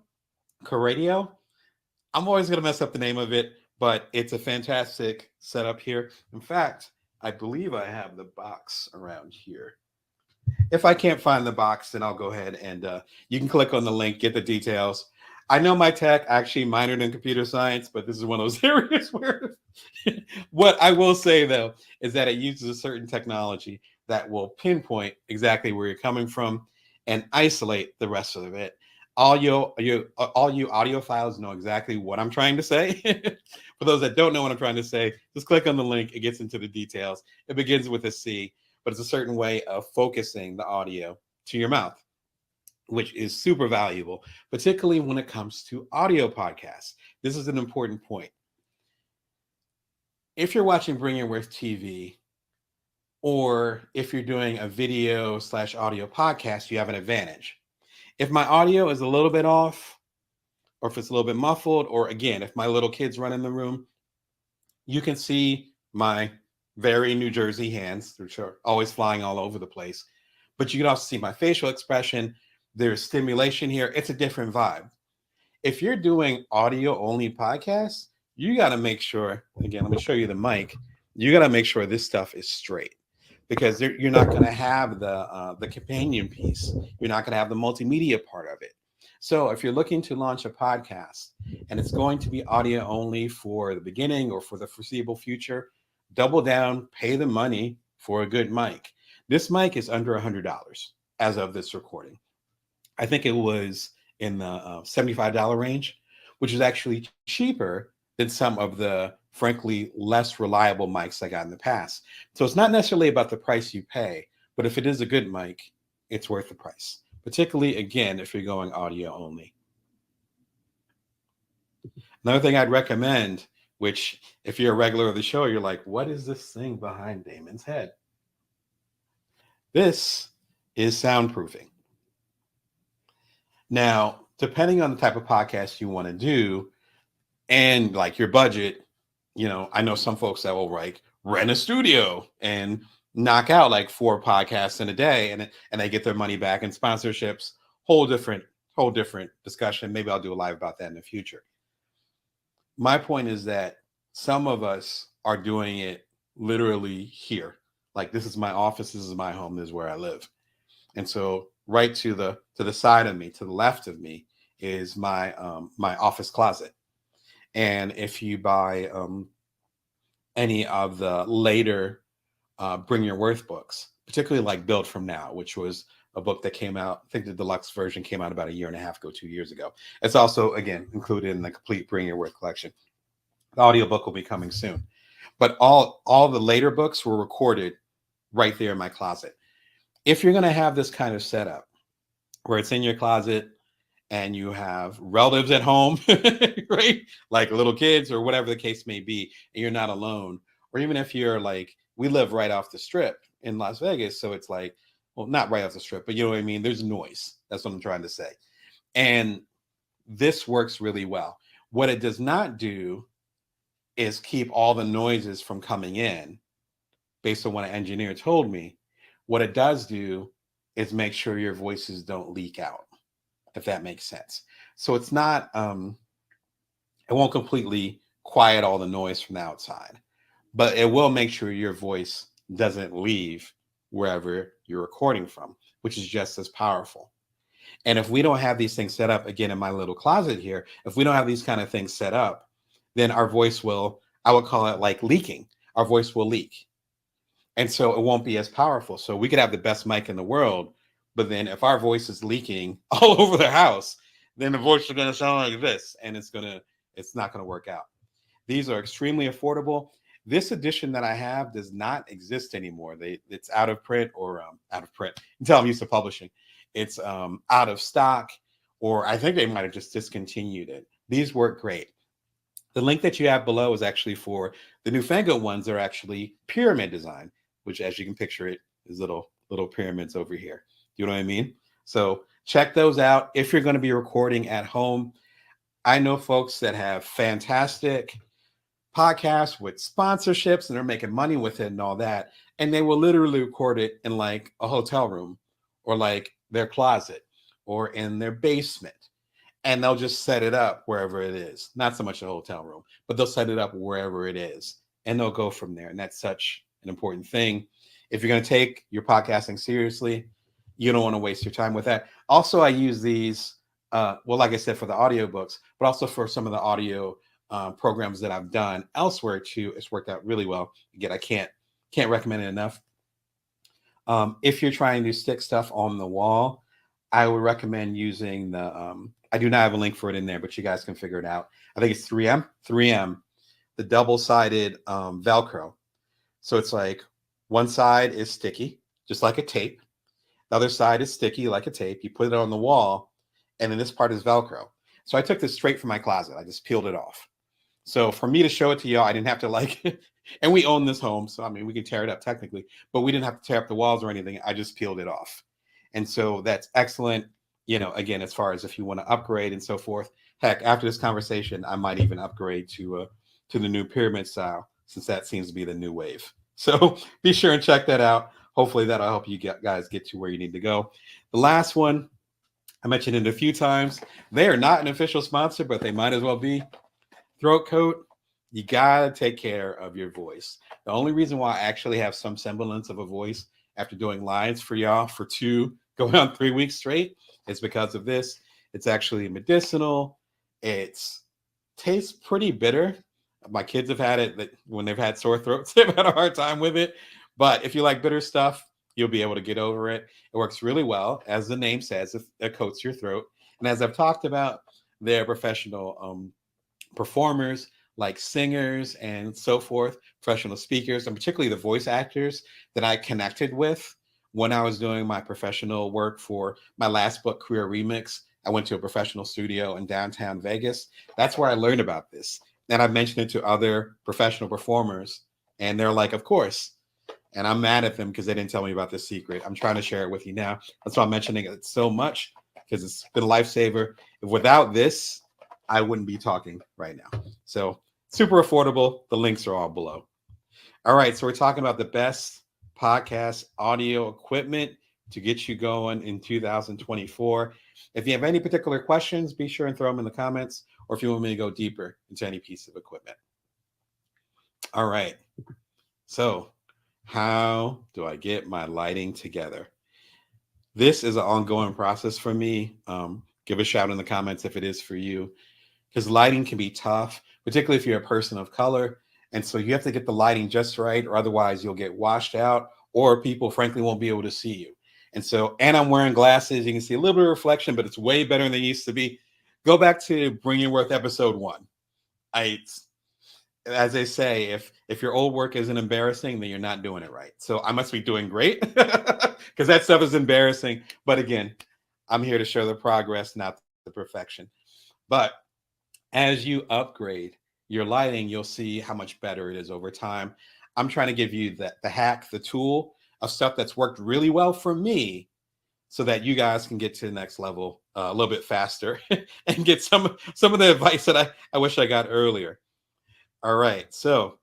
I'm always going to mess up the name of it, but it's a fantastic setup here. In fact, I believe I have the box around here. If I can't find the box, then I'll go ahead and you can click on the link, get the details. I know my tech, actually minored in computer science, but this is one of those areas where what I will say, though, is that it uses a certain technology that will pinpoint exactly where you're coming from and isolate the rest of it. All you audiophiles know exactly what I'm trying to say. For those that don't know what I'm trying to say, just click on the link. It gets into the details. It begins with a C, but it's a certain way of focusing the audio to your mouth, which is super valuable, particularly when it comes to audio podcasts. This is an important point. If you're watching Bring Your Worth TV, or if you're doing a video / audio podcast, you have an advantage. If my audio is a little bit off, or if it's a little bit muffled, or again, if my little kids run in the room, you can see my very New Jersey hands, which are always flying all over the place. But you can also see my facial expression. There's stimulation here. It's a different vibe. If you're doing audio only podcasts, you got to make sure, again, let me show you the mic. You got to make sure this stuff is straight. because you're not going to have the companion piece. You're not going to have the multimedia part of it. So if you're looking to launch a podcast and it's going to be audio only for the beginning or for the foreseeable future, double down, pay the money for a good mic. This mic is under $100 as of this recording. I think it was in the $75 range, which is actually cheaper than some of the frankly less reliable mics I got in the past. So it's not necessarily about the price you pay, but if it is a good mic, it's worth the price, particularly again if you're going audio only. Another thing I'd recommend, which if you're a regular of the show, you're like, what is this thing behind Damon's head? This is soundproofing. Now, depending on the type of podcast you want to do and like your budget, I know some folks that will like rent a studio and knock out like 4 podcasts in a day and they get their money back, and sponsorships, whole different discussion. Maybe I'll do a live about that in the future. My point is that some of us are doing it literally here. Like, this is my office, this is my home, this is where I live. And so right to the side of me, to the left of me, is my my office closet. And if you buy any of the later Bring Your Worth books, particularly like Build From Now, which was a book that came out, I think the deluxe version came out about 1.5 years ago, 2 years ago. It's also, again, included in the complete Bring Your Worth collection. The audiobook will be coming soon. But all the later books were recorded right there in my closet. If you're going to have this kind of setup where it's in your closet and you have relatives at home, right? Like little kids or whatever the case may be, and you're not alone, or even if you're like, we live right off the strip in Las Vegas. So it's like, well, not right off the strip, but you know what I mean? There's noise. That's what I'm trying to say. And this works really well. What it does not do is keep all the noises from coming in based on what an engineer told me. What it does do is make sure your voices don't leak out, if that makes sense. So it's not, it won't completely quiet all the noise from the outside, but it will make sure your voice doesn't leave wherever you're recording from, which is just as powerful. And if we don't have these things set up, again, in my little closet here, if we don't have these kind of things set up, then our voice will, I would call it like leaking. Our voice will leak. And so it won't be as powerful. So we could have the best mic in the world, but then if our voice is leaking all over the house, then the voice is going to sound like this, and it's not going to work out. These are extremely affordable. This edition that I have does not exist anymore. It's out of print or out of print until I'm used to publishing. It's out of stock, or I think they might have just discontinued it. These work great. The link that you have below is actually for the newfangled ones. They're actually pyramid design, which, as you can picture it, is little pyramids over here. You know what I mean? So check those out if you're going to be recording at home. I know folks that have fantastic podcasts with sponsorships and they're making money with it and all that, and they will literally record it in like a hotel room or like their closet or in their basement. And they'll just set it up wherever it is. Not so much a hotel room, but they'll set it up wherever it is. And they'll go from there. And that's such an important thing. If you're going to take your podcasting seriously, you don't want to waste your time with that. Also, I use these, well, like I said, for the audiobooks, but also for some of the audio programs that I've done elsewhere too. It's worked out really well. Again, I can't recommend it enough. If you're trying to stick stuff on the wall, I would recommend using the, I do not have a link for it in there, but you guys can figure it out. I think it's 3M, the double-sided Velcro. So it's like one side is sticky, just like a tape. The other side is sticky like a tape. You put it on the wall, and then this part is Velcro. So I took this straight from my closet. I just peeled it off. So for me to show it to y'all, I didn't have to like, and we own this home. So, I mean, we can tear it up technically, but we didn't have to tear up the walls or anything. I just peeled it off. And so that's excellent. You know, again, as far as if you want to upgrade and so forth, heck, after this conversation, I might even upgrade to the new pyramid style, since that seems to be the new wave. So be sure and check that out. Hopefully that'll help you guys get to where you need to go. The last one, I mentioned it a few times. They are not an official sponsor, but they might as well be. Throat Coat. You gotta take care of your voice. The only reason why I actually have some semblance of a voice after doing lives for y'all for going on 3 weeks straight is because of this. It's actually medicinal. It's tastes pretty bitter. My kids have had it when they've had sore throats, they've had a hard time with it. But if you like bitter stuff, you'll be able to get over it. It works really well, as the name says, it coats your throat. And as I've talked about, they're professional performers like singers and so forth, professional speakers, and particularly the voice actors that I connected with when I was doing my professional work for my last book, Career Remix. I went to a professional studio in downtown Vegas. That's where I learned about this. And I mentioned it to other professional performers, and they're like, of course. And I'm mad at them because they didn't tell me about this secret. I'm trying to share it with you now. That's why I'm mentioning it so much, because it's been a lifesaver. Without this, I wouldn't be talking right now. So super affordable. The links are all below. All right. So we're talking about the best podcast audio equipment to get you going in 2024. If you have any particular questions, be sure and throw them in the comments, or if you want me to go deeper into any piece of equipment. All right. So how do I get my lighting together? This is an ongoing process for me. Give a shout in the comments if it is for you, because lighting can be tough, particularly if you're a person of color. And so you have to get the lighting just right, or otherwise you'll get washed out, or people frankly won't be able to see you. And I'm wearing glasses. You can see a little bit of reflection, but it's way better than it used to be. Go back to Bring Your Worth episode 1. As they say, if your old work isn't embarrassing, then you're not doing it right. So I must be doing great, because that stuff is embarrassing. But again, I'm here to show the progress, not the perfection. But as you upgrade your lighting, you'll see how much better it is over time. I'm trying to give you the hack, the tool of stuff that's worked really well for me, so that you guys can get to the next level a little bit faster and get some of the advice that I wish I got earlier. All right. So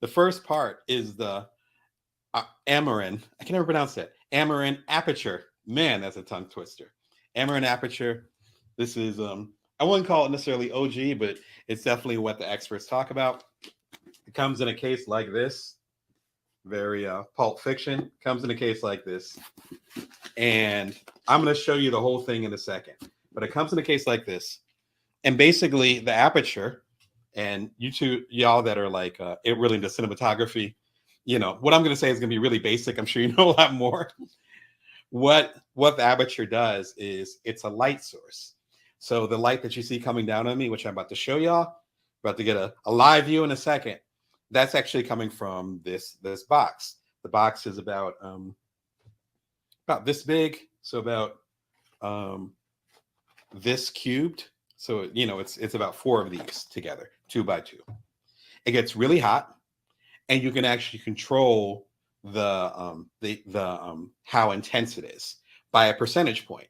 the first part is the Amarin. I can never pronounce that. Amarin aperture. Man, that's a tongue twister. Amarin aperture. This is I wouldn't call it necessarily OG, but it's definitely what the experts talk about. It comes in a case like this. Very Pulp Fiction. Comes in a case like this. And I'm going to show you the whole thing in a second. But it comes in a case like this. And basically the aperture, and y'all that are like it really into cinematography, what I'm going to say is going to be really basic. I'm sure you know a lot more. What the aperture does is it's a light source. So the light that you see coming down on me, which I'm about to show y'all, about to get a live view in a second, that's actually coming from this box. The box is about this big, so about this cubed. So it's about 4 of these together, 2 by 2. It gets really hot, and you can actually control the how intense it is by a percentage point.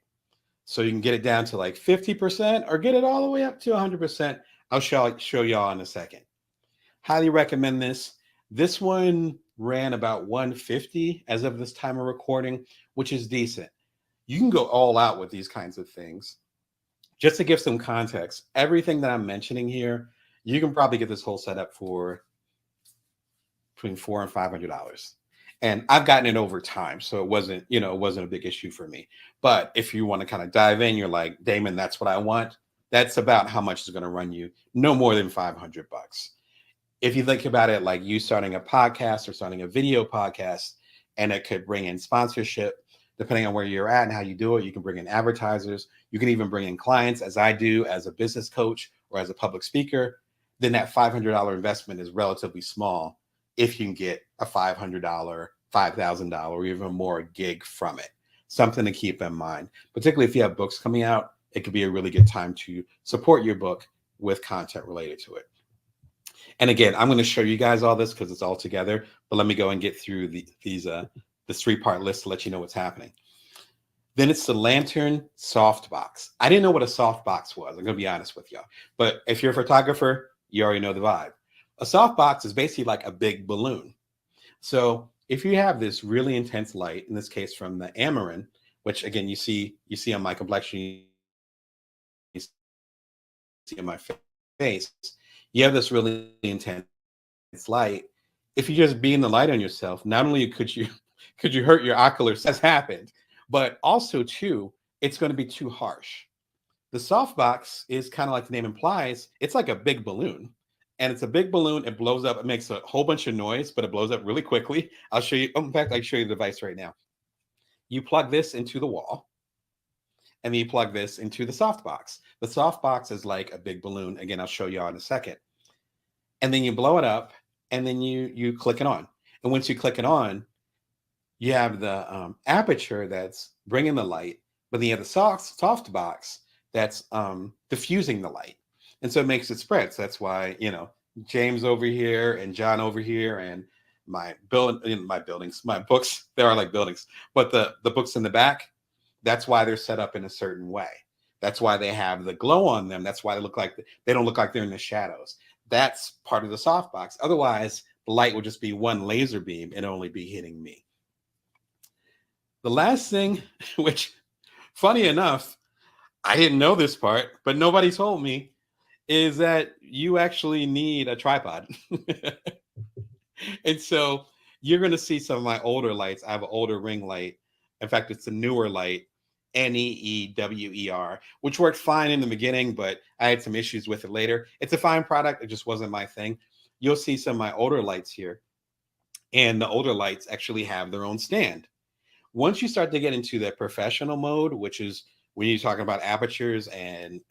So you can get it down to like 50% or get it all the way up to 100%. I'll show y'all in a second. Highly recommend this. This one ran about 150 as of this time of recording, which is decent. You can go all out with these kinds of things. Just to give some context, everything that I'm mentioning here, you can probably get this whole setup for between $400 and $500. And I've gotten it over time, so it wasn't a big issue for me. But if you want to kind of dive in, you're like, Damon, that's what I want. That's about how much it's going to run you. No more than $500. If you think about it like you starting a podcast or starting a video podcast, and it could bring in sponsorship, depending on where you're at and how you do it, you can bring in advertisers. You can even bring in clients, as I do as a business coach or as a public speaker. Then that $500 investment is relatively small if you can get a $500, $5,000, or even more gig from it. Something to keep in mind, particularly if you have books coming out. It could be a really good time to support your book with content related to it. And again, I'm going to show you guys all this because it's all together, but let me go and get through this 3-part list to let you know what's happening. Then it's the Lantern softbox. I didn't know what a softbox was. I'm going to be honest with y'all. But if you're a photographer, you already know the vibe. A softbox is basically like a big balloon. So if you have this really intense light, in this case from the Amarin, which again, you see on my complexion, you see on my face, you have this really intense light. If you just beam the light on yourself, not only could you hurt your ocular has happened, but also too, it's going to be too harsh. The softbox is kind of like the name implies, it's like a big balloon. And it's a big balloon, it blows up, it makes a whole bunch of noise, but it blows up really quickly. I'll show you. In fact, I can show you the device right now. You plug this into the wall, and then you plug this into the softbox. The softbox is like a big balloon. Again, I'll show you all in a second. And then you blow it up, and then you click it on. And once you click it on, you have the aperture that's bringing the light, but then you have the soft box that's diffusing the light. And so it makes it spread. So that's why, James over here and John over here and my buildings, my books, they are like buildings, but the books in the back, that's why they're set up in a certain way. That's why they have the glow on them. That's why they don't look like they're in the shadows. That's part of the softbox. Otherwise, the light would just be one laser beam and only be hitting me. The last thing, which funny enough, I didn't know this part, but nobody told me, is that you actually need a tripod. And so you're going to see some of my older lights. I have an older ring light. In fact, it's a newer light, NEEWER, which worked fine in the beginning, but I had some issues with it later. It's a fine product. It just wasn't my thing. You'll see some of my older lights here. And the older lights actually have their own stand. Once you start to get into the professional mode, which is when you're talking about apertures and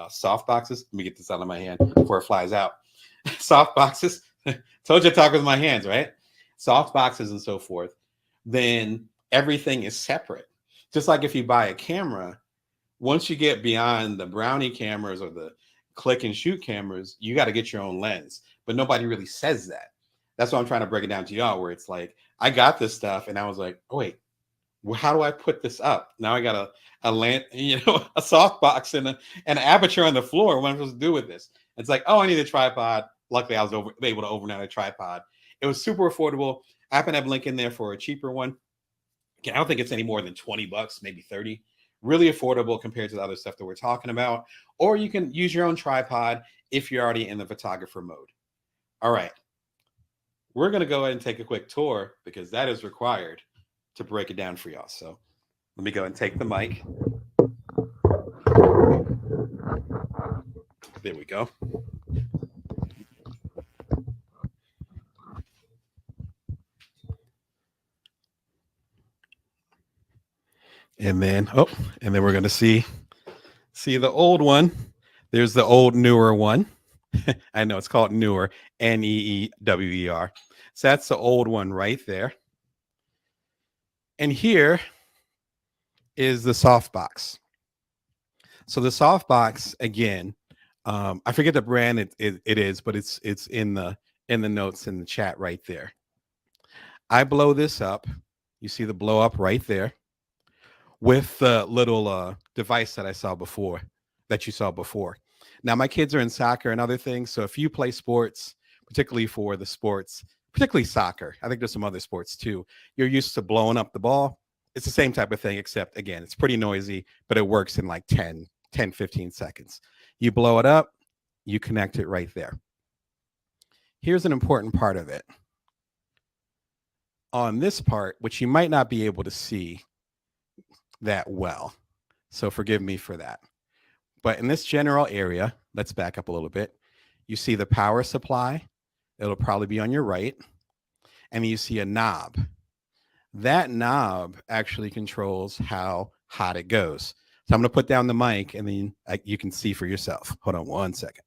soft boxes, let me get this out of my hand before it flies out. Soft boxes, told you to talk with my hands, right? Soft boxes and so forth. Then everything is separate. Just like if you buy a camera, once you get beyond the brownie cameras or the click and shoot cameras, you got to get your own lens. But nobody really says that. That's why I'm trying to break it down to y'all, where it's like, I got this stuff and I was like, oh, wait. Well, how do I put this up? Now I got a soft box and an aperture on the floor. What am I supposed to do with this? It's like, oh, I need a tripod. Luckily, I was able to overnight a tripod. It was super affordable. I happen to have a link in there for a cheaper one. I don't think it's any more than $20, maybe 30. Really affordable compared to the other stuff that we're talking about. Or you can use your own tripod if you're already in the photographer mode. All right. We're going to go ahead and take a quick tour because that is required to break it down for y'all. So let me go and take the mic. There we go. And then we're going to see the old one. There's the old newer one. I know it's called newer, NEEWER. So that's the old one right there. And here is the softbox. So the softbox, again, I forget the brand it is, but it's in the notes in the chat right there. I blow this up. You see the blow up right there with the little device that you saw before. Now, my kids are in soccer and other things. So if you play sports, particularly for the sports, particularly soccer, I think there's some other sports too, you're used to blowing up the ball. It's the same type of thing, except again, it's pretty noisy, but it works in like 10, 15 seconds. You blow it up, you connect it right there. Here's an important part of it. On this part, which you might not be able to see that well, so forgive me for that. But in this general area, let's back up a little bit. You see the power supply. It'll probably be on your right. And you see a knob. That knob actually controls how hot it goes. So I'm going to put down the mic and then you can see for yourself. Hold on one second.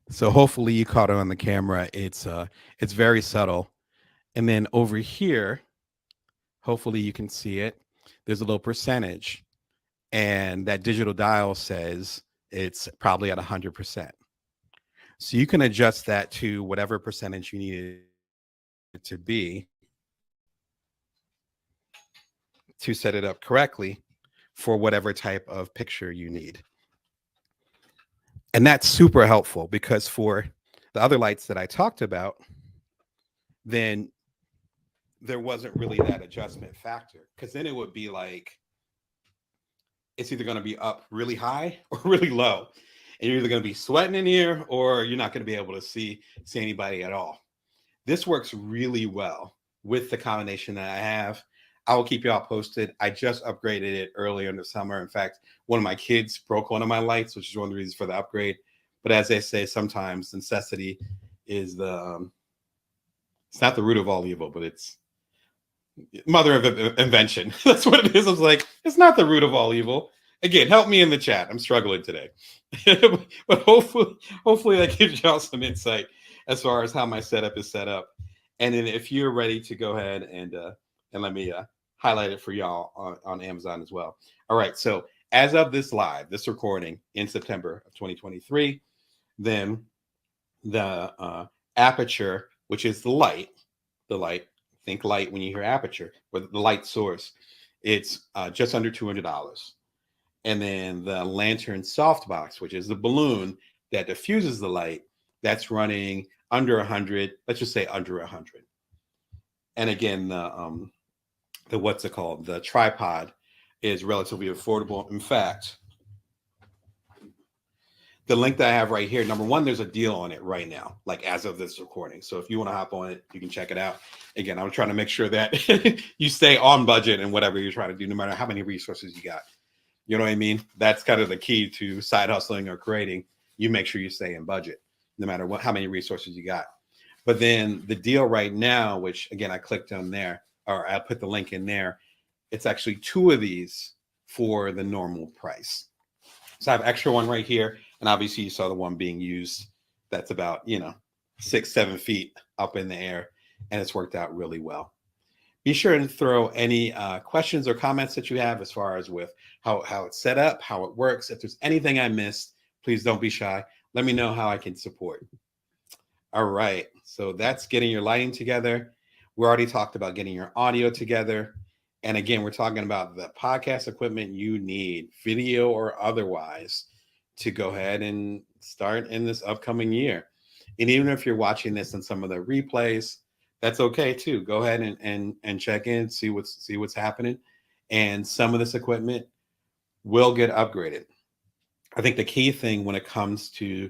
So hopefully you caught it on the camera. It's very subtle. And then over here, hopefully you can see it. There's a little percentage. And that digital dial says it's probably at 100%. So you can adjust that to whatever percentage you need it to be to set it up correctly. for whatever type of picture you need. And that's super helpful because for the other lights that I talked about, then there wasn't really that adjustment factor, because then it would be like it's either going to be up really high or really low, and you're either going to be sweating in here or you're not going to be able to see anybody at all. This works really well with the combination that I have. I will keep y'all posted. I just upgraded it earlier in the summer. In fact, one of my kids broke one of my lights, which is one of the reasons for the upgrade. But as they say, sometimes necessity is it's not the root of all evil, but it's mother of invention. That's what it is. I was like, it's not the root of all evil. Again, help me in the chat. I'm struggling today. But hopefully that gives y'all some insight as far as how my setup is set up. And then if you're ready to go ahead and let me highlight it for y'all on Amazon as well. All right. So as of this recording in September of 2023, then the aperture, which is the light, think light when you hear aperture, or the light source, it's just under $200. And then the lantern softbox, which is the balloon that diffuses the light, that's running under 100. Let's just say under 100. And again, the what's it called? The tripod is relatively affordable. In fact, the link that I have right here, number one, there's a deal on it right now, like as of this recording. So if you want to hop on it, you can check it out. Again, I'm trying to make sure that you stay on budget and whatever you're trying to do, no matter how many resources you got. You know what I mean? That's kind of the key to side hustling or creating. You make sure you stay in budget, no matter how many resources you got. But then the deal right now, which again, I clicked on there, or I put the link in there. It's actually 2 of these for the normal price. So I have extra one right here. And obviously you saw the one being used. That's about, 6-7 feet up in the air. And it's worked out really well. Be sure to throw any questions or comments that you have as far as with how it's set up, how it works. If there's anything I missed, please don't be shy. Let me know how I can support. All right. So that's getting your lighting together. We already talked about getting your audio together. And again, we're talking about the podcast equipment you need, video or otherwise, to go ahead and start in this upcoming year. And even if you're watching this in some of the replays, that's okay too. Go ahead and check in, see what's happening. And some of this equipment will get upgraded. I think the key thing when it comes to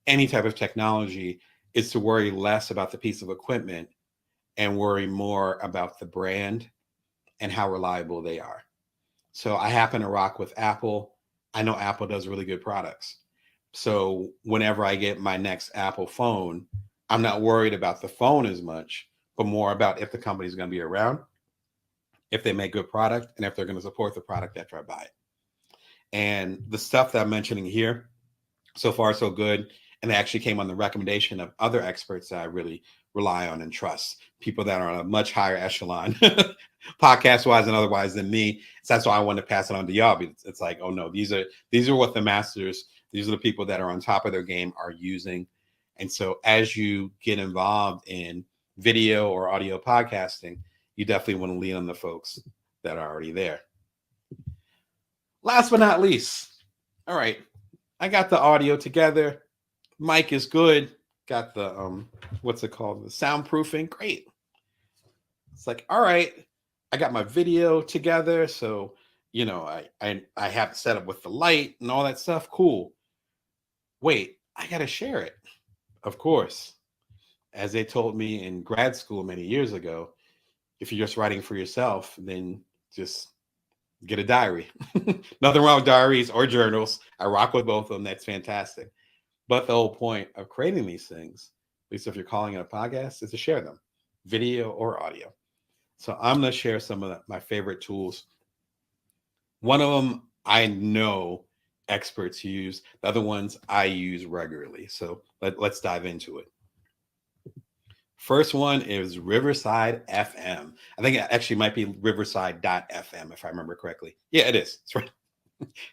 any type of technology is to worry less about the piece of equipment and worry more about the brand and how reliable they are. So I happen to rock with Apple. I know Apple does really good products. So whenever I get my next Apple phone, I'm not worried about the phone as much, but more about if the company's going to be around, if they make good product, and if they're going to support the product after I buy it. And the stuff that I'm mentioning here, so far so good. And they actually came on the recommendation of other experts that I really rely on and trust, people that are on a much higher echelon, podcast-wise and otherwise than me. So that's why I wanted to pass it on to y'all. It's like, oh no, these are what the masters, these are the people that are on top of their game are using. And so as you get involved in video or audio podcasting, you definitely want to lean on the folks that are already there. Last but not least, all right, I got the audio together. Mic is good. Got the what's it called? The soundproofing. Great. It's like, all right, I got my video together. So, I have it set up with the light and all that stuff. Cool. Wait, I gotta share it. Of course. As they told me in grad school many years ago, if you're just writing for yourself, then just get a diary. Nothing wrong with diaries or journals. I rock with both of them. That's fantastic. But the whole point of creating these things, at least if you're calling it a podcast, is to share them, video or audio. So I'm going to share some of my favorite tools. One of them I know experts use. The other ones I use regularly. So let's dive into it. First one is Riverside FM. I think it actually might be riverside.fm if I remember correctly. Yeah, it is. It's right.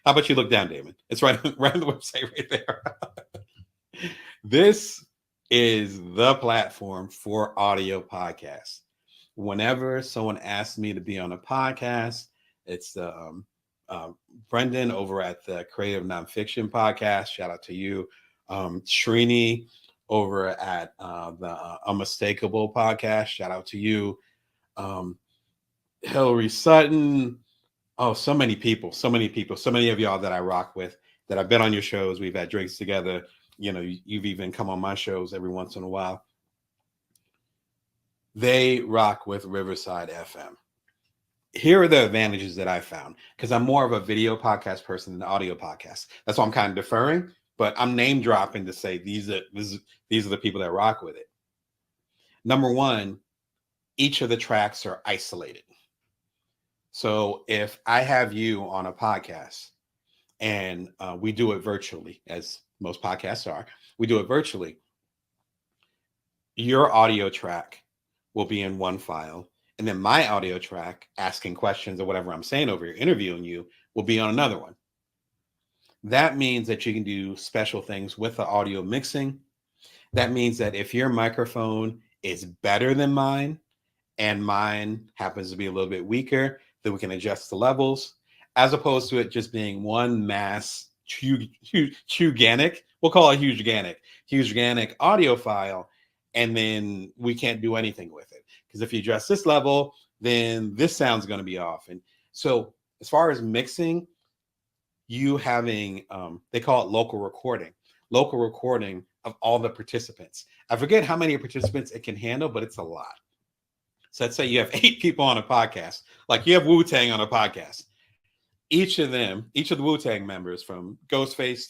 How about you look down, Damon? It's right on the website right there. This is the platform for audio podcasts. Whenever someone asks me to be on a podcast, it's the Brendan over at the Creative Nonfiction Podcast. Shout out to you. Srini over at the Unmistakable Podcast. Shout out to you. Hillary Sutton. Oh, so many people, so many people, so many of y'all that I rock with, that I've been on your shows. We've had drinks together. You know, you've even come on my shows every once in a while. They rock with Riverside FM. Here are the advantages that I found, because I'm more of a video podcast person than an audio podcast. That's why I'm kind of deferring, but I'm name dropping to say these are the people that rock with it. Number one, each of the tracks are isolated. So if I have you on a podcast and we do it virtually, as most podcasts are, we do it virtually, your audio track will be in one file. And then my audio track asking questions or whatever I'm saying over here, interviewing you, will be on another one. That means that you can do special things with the audio mixing. That means that if your microphone is better than mine and mine happens to be a little bit weaker, then we can adjust the levels, as opposed to it just being one mass huganic, we'll call it huganic audio file, and then we can't do anything with it. Because if you adjust this level, then this sound's going to be off. And so as far as mixing, you having, they call it local recording of all the participants. I forget how many participants it can handle, but it's a lot. So let's say you have 8 people on a podcast, like you have Wu-Tang on a podcast. Each of the Wu-Tang members, from Ghostface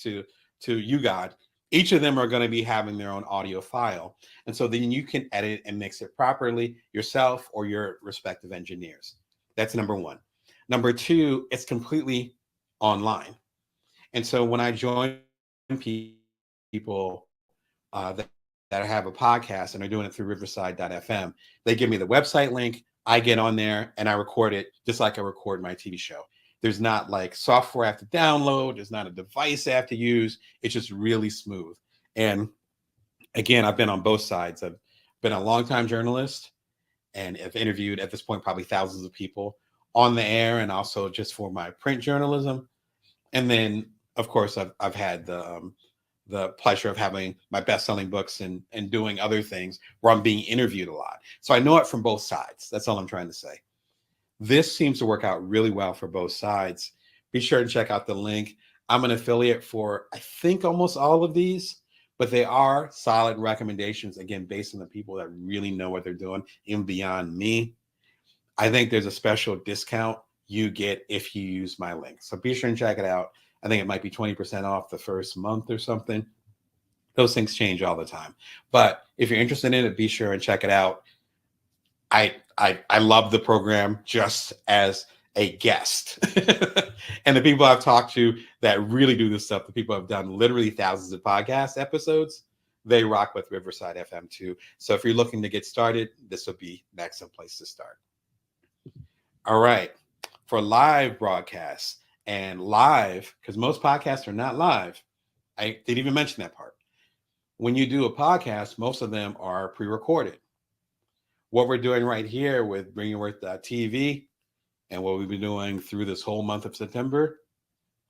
to You God, each of them are going to be having their own audio file. And so then you can edit and mix it properly yourself or your respective engineers. That's number one. Number two, it's completely online. And so when I join people that have a podcast and are doing it through riverside.fm, they give me the website link. I get on there and I record it just like I record my TV show. There's not like software I have to download. There's not a device I have to use. It's just really smooth. And again, I've been on both sides. I've been a longtime journalist and have interviewed at this point probably thousands of people on the air, and also just for my print journalism. And then, of course, I've had the pleasure of having my best-selling books and doing other things where I'm being interviewed a lot. So I know it from both sides. That's all I'm trying to say. This seems to work out really well for both sides. Be sure to check out the link. I'm an affiliate for, I think, almost all of these, but they are solid recommendations, again, based on the people that really know what they're doing, even beyond me. I think there's a special discount you get if you use my link. So be sure and check it out. I think it might be 20% off the first month or something. Those things change all the time. But if you're interested in it, be sure and check it out. I love the program just as a guest. And the people I've talked to that really do this stuff, the people I've done literally thousands of podcast episodes, they rock with Riverside FM too. So if you're looking to get started, this would be an excellent place to start. All right. For live broadcasts and live, because most podcasts are not live. I didn't even mention that part. When you do a podcast, most of them are pre-recorded. What we're doing right here with BringYourWorth.tv and what we've been doing through this whole month of September,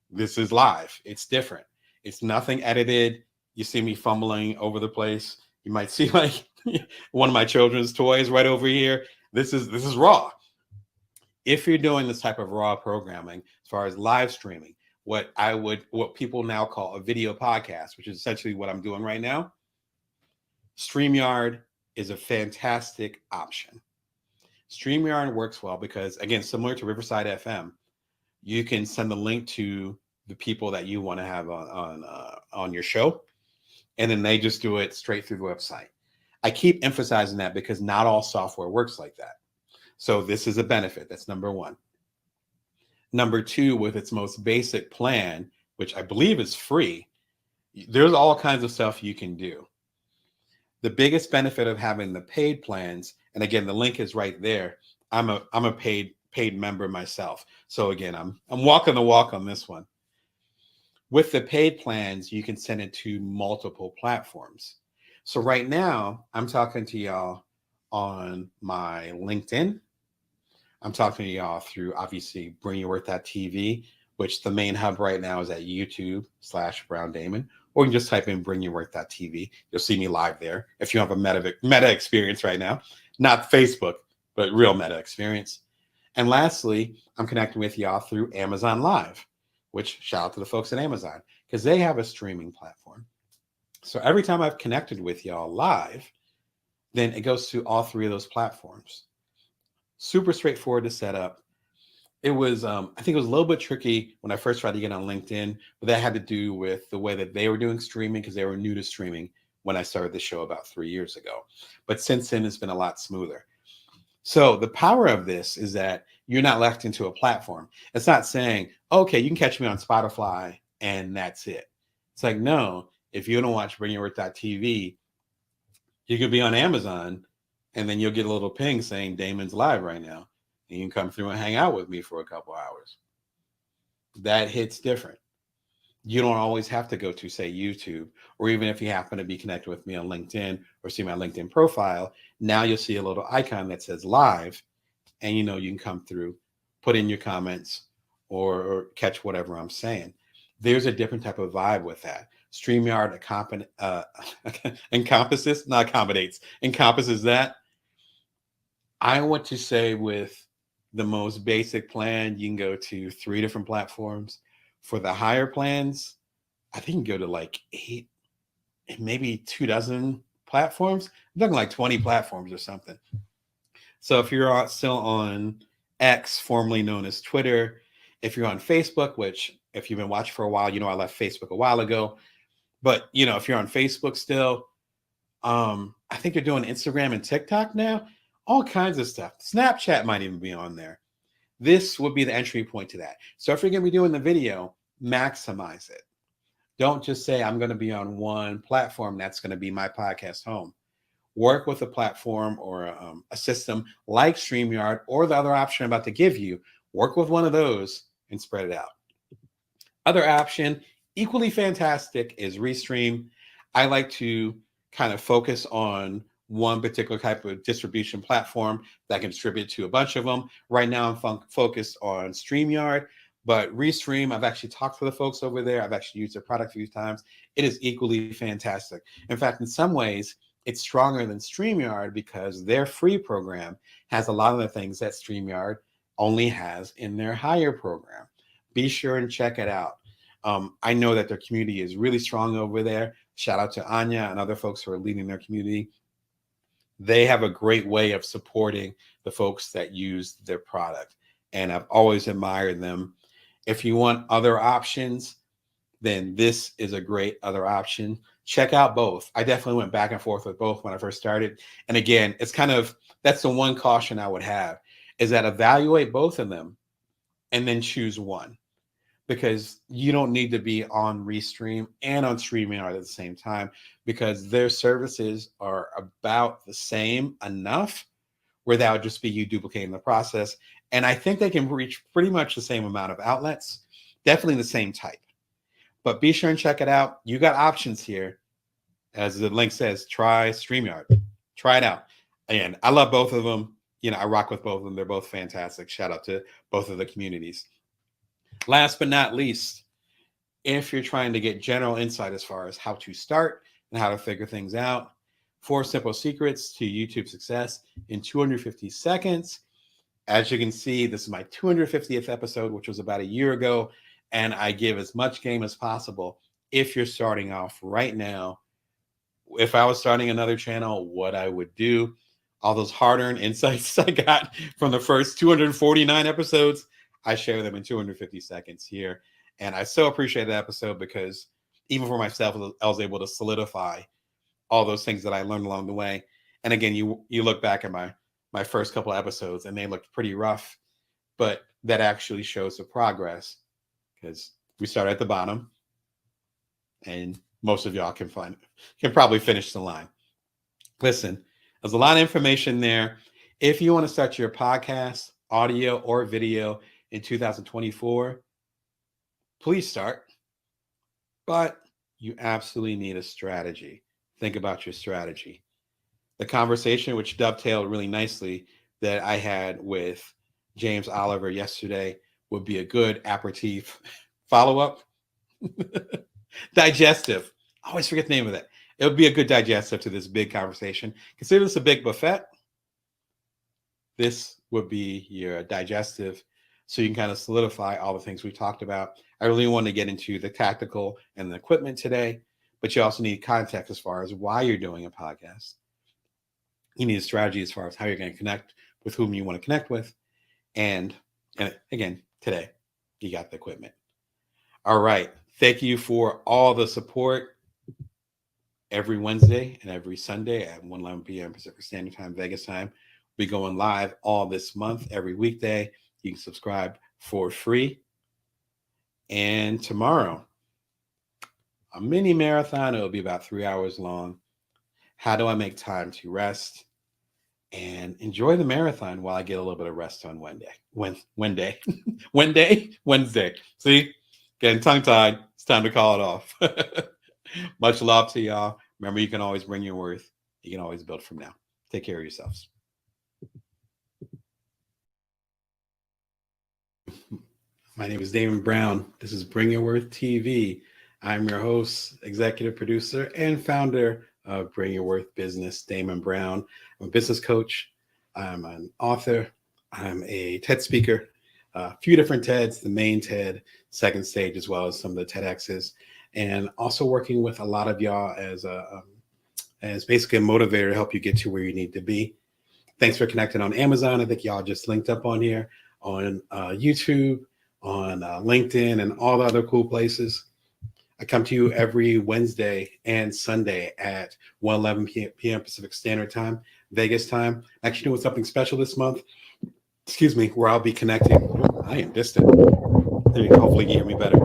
this is live. It's different. It's nothing edited. You see me fumbling over the place. You might see like one of my children's toys right over here. This is raw. If you're doing this type of raw programming, as far as live streaming, what people now call a video podcast, which is essentially what I'm doing right now, StreamYard is a fantastic option. StreamYard works well because, again, similar to Riverside FM, you can send the link to the people that you want to have on your show, and then they just do it straight through the website. I keep emphasizing that because not all software works like that. So this is a benefit. That's number one. Number two, with its most basic plan, which I believe is free, there's all kinds of stuff you can do. The biggest benefit of having the paid plans, and again, the link is right there. I'm a paid member myself. So again, I'm walking the walk on this one. With the paid plans, you can send it to multiple platforms. So right now, I'm talking to y'all on my LinkedIn. I'm talking to y'all through, obviously, BringYourWorth.tv, which the main hub right now is at YouTube/Brown Damon, or you can just type in bringyourwork.tv. You'll see me live there if you have a meta experience right now, not Facebook, but real meta experience. And lastly, I'm connecting with y'all through Amazon Live, which shout out to the folks at Amazon because they have a streaming platform. So every time I've connected with y'all live, then it goes to all three of those platforms. Super straightforward to set up. It was, I think it was a little bit tricky when I first tried to get on LinkedIn, but that had to do with the way that they were doing streaming because they were new to streaming when I started the show about 3 years ago. But since then, it's been a lot smoother. So the power of this is that you're not left into a platform. It's not saying, okay, you can catch me on Spotify and that's it. It's like, no, if you don't watch bringyourwork.tv, you could be on Amazon and then you'll get a little ping saying Damon's live right now. And you can come through and hang out with me for a couple hours. That hits different. You don't always have to go to, say, YouTube, or even if you happen to be connected with me on LinkedIn or see my LinkedIn profile, now you'll see a little icon that says live, and you can come through, put in your comments, or catch whatever I'm saying. There's a different type of vibe with that. StreamYard encompasses that. I want to say with the most basic plan, you can go to 3 different platforms. For the higher plans, I think you can go to like 8, maybe 24 platforms. I'm talking like 20 platforms or something. So if you're still on X, formerly known as Twitter, if you're on Facebook, which if you've been watching for a while, I left Facebook a while ago. But if you're on Facebook still, I think they're doing Instagram and TikTok now. All kinds of stuff. Snapchat might even be on there. This would be the entry point to that. So if you're going to be doing the video, maximize it. Don't just say, I'm going to be on one platform. That's going to be my podcast home. Work with a platform or a system like StreamYard or the other option I'm about to give you. Work with one of those and spread it out. Other option, equally fantastic, is Restream. I like to kind of focus on one particular type of distribution platform that can distribute to a bunch of them. Right now, I'm focused on StreamYard, but Restream, I've actually talked to the folks over there. I've actually used their product a few times. It is equally fantastic. In fact, in some ways, it's stronger than StreamYard because their free program has a lot of the things that StreamYard only has in their higher program. Be sure and check it out. I know that their community is really strong over there. Shout out to Anya and other folks who are leading their community. They have a great way of supporting the folks that use their product. And I've always admired them. If you want other options, then this is a great other option. Check out both. I definitely went back and forth with both when I first started. And again, it's that's the one caution I would have is that evaluate both of them and then choose one. Because you don't need to be on Restream and on StreamYard at the same time because their services are about the same enough where that would just be you duplicating the process. And I think they can reach pretty much the same amount of outlets, definitely the same type. But be sure and check it out. You got options here. As the link says, try StreamYard. Try it out. And I love both of them. I rock with both of them. They're both fantastic. Shout out to both of the communities. Last but not least, if you're trying to get general insight as far as how to start and how to figure things out, 4 simple secrets to YouTube success in 250 seconds. As you can see, this is my 250th episode, which was about a year ago, and I give as much game as possible if you're starting off right now. If I was starting another channel, what I would do, all those hard-earned insights I got from the first 249 episodes, I share them in 250 seconds here. And I so appreciate that episode because even for myself, I was able to solidify all those things that I learned along the way. And again, you look back at my first couple of episodes and they looked pretty rough, but that actually shows the progress because we start at the bottom and most of y'all can probably finish the line. Listen, there's a lot of information there. If you want to start your podcast, audio or video in 2024, please start. But you absolutely need a strategy. Think about your strategy. The conversation, which dovetailed really nicely, that I had with James Oliver yesterday would be a good aperitif follow-up. Digestive. I always forget the name of that. It would be a good digestive to this big conversation. Consider this a big buffet. This would be your digestive, so you can kind of solidify all the things we talked about. I really want to get into the tactical and the equipment today, but you also need context as far as why you're doing a podcast. You need a strategy as far as how you're going to connect with whom you want to connect with. And again, today, you got the equipment. All right. Thank you for all the support every Wednesday and every Sunday at 1:11 p.m. Pacific Standard Time, Vegas time. We're going live all this month, every weekday. You can subscribe for free. And tomorrow, a mini marathon. It'll be about 3 hours long. How do I make time to rest and enjoy the marathon while I get a little bit of rest on Wednesday? Wednesday. See, getting tongue-tied. It's time to call it off. Much love to y'all. Remember, you can always bring your worth. You can always build from now. Take care of yourselves. My name is Damon Brown. This is Bring Your Worth TV. I'm your host, executive producer, and founder of Bring Your Worth Business, Damon Brown. I'm a business coach. I'm an author. I'm a TED speaker, a few different TEDs, the main TED, second stage, as well as some of the TEDx's, and also working with a lot of y'all as basically a motivator to help you get to where you need to be. Thanks for connecting on Amazon. I think y'all just linked up on here, on YouTube, on LinkedIn, and all the other cool places. I come to you every Wednesday and Sunday at 1:11 p.m. Pacific Standard Time, Vegas time. Actually doing something special this month, where I'll be connecting. Oh, I am distant. There you go. Hopefully you hear me better.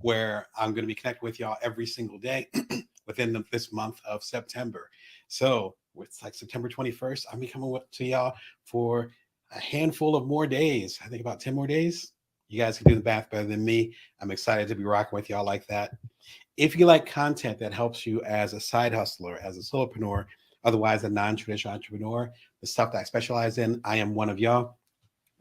Where I'm going to be connecting with y'all every single day within this month of September. So it's like September 21st. I'll be coming to y'all for a handful of more days. I think about 10 more days. You guys can do the math better than me. I'm excited to be rocking with y'all like that. If you like content that helps you as a side hustler, as a solopreneur, otherwise a non-traditional entrepreneur, the stuff that I specialize in, I am one of y'all.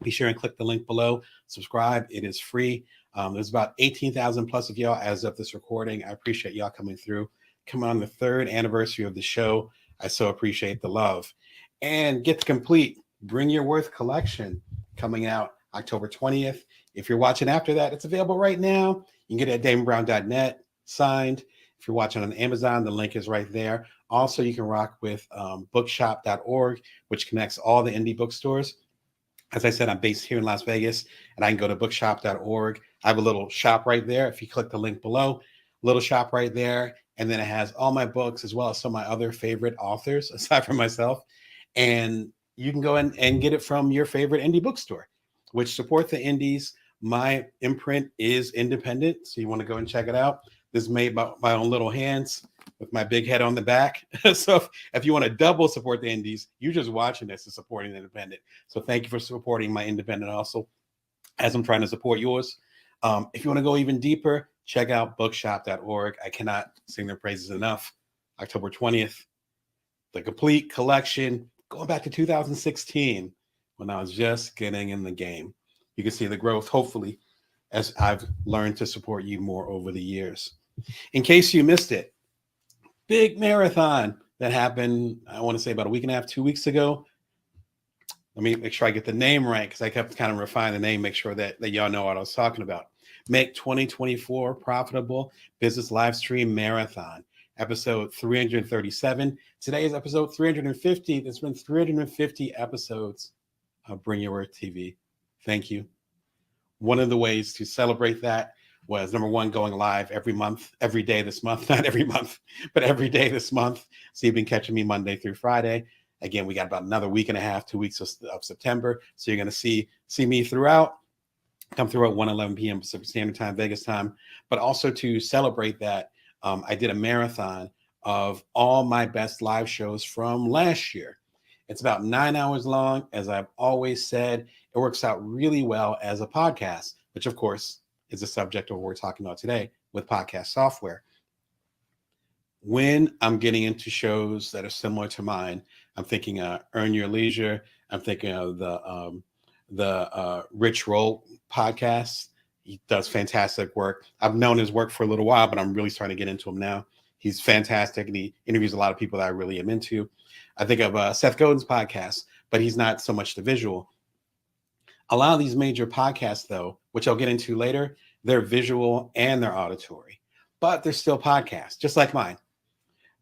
Be sure and click the link below. Subscribe. It is free. There's about 18,000 plus of y'all as of this recording. I appreciate y'all coming through. Coming on the 3rd anniversary of the show. I so appreciate the love. And get the complete Bring Your Worth collection coming out October 20th. If you're watching after that, it's available right now. You can get it at damonbrown.net, signed. If you're watching on Amazon, the link is right there. Also, you can rock with bookshop.org, which connects all the indie bookstores. As I said, I'm based here in Las Vegas, and I can go to bookshop.org. I have a little shop right there. If you click the link below, little shop right there. And then it has all my books as well as some of my other favorite authors, aside from myself. And you can go in and get it from your favorite indie bookstore, which support the indies. My imprint is independent, so you want to go and check it out. This is made by my own little hands with my big head on the back. So if you want to double support the indies, you're just watching this and supporting the independent. So thank you for supporting my independent also, as I'm trying to support yours. If you want to go even deeper, check out bookshop.org. I cannot sing their praises enough. October 20th, the complete collection, going back to 2016, when I was just getting in the game. You can see the growth, hopefully, as I've learned to support you more over the years. In case you missed it, big marathon that happened, I want to say about a week and a half, 2 weeks ago. Let me make sure I get the name right, because I kept kind of refining the name, make sure that y'all know what I was talking about. Make 2024 Profitable Business Livestream Marathon, episode 337. Today is episode 350. There's been 350 episodes of Bring Your Worth TV. Thank you. One of the ways to celebrate that was, number one, going live every month, every day this month, not every month, but every day this month. So you've been catching me Monday through Friday. Again, we got about another week and a half, 2 weeks of September. So you're going to see me throughout. Come through at 1:11 p.m. Pacific Standard Time, Vegas time. But also to celebrate that, I did a marathon of all my best live shows from last year. It's about 9 hours long. As I've always said, it works out really well as a podcast, which of course is the subject of what we're talking about today with podcast software. When I'm getting into shows that are similar to mine, I'm thinking Earn Your Leisure. I'm thinking of the the Rich Roll podcast. He does fantastic work. I've known his work for a little while, but I'm really starting to get into him now. He's fantastic, and he interviews a lot of people that I really am into. I think of Seth Godin's podcast, but he's not so much the visual. A lot of these major podcasts, though, which I'll get into later, they're visual and they're auditory, but they're still podcasts, just like mine.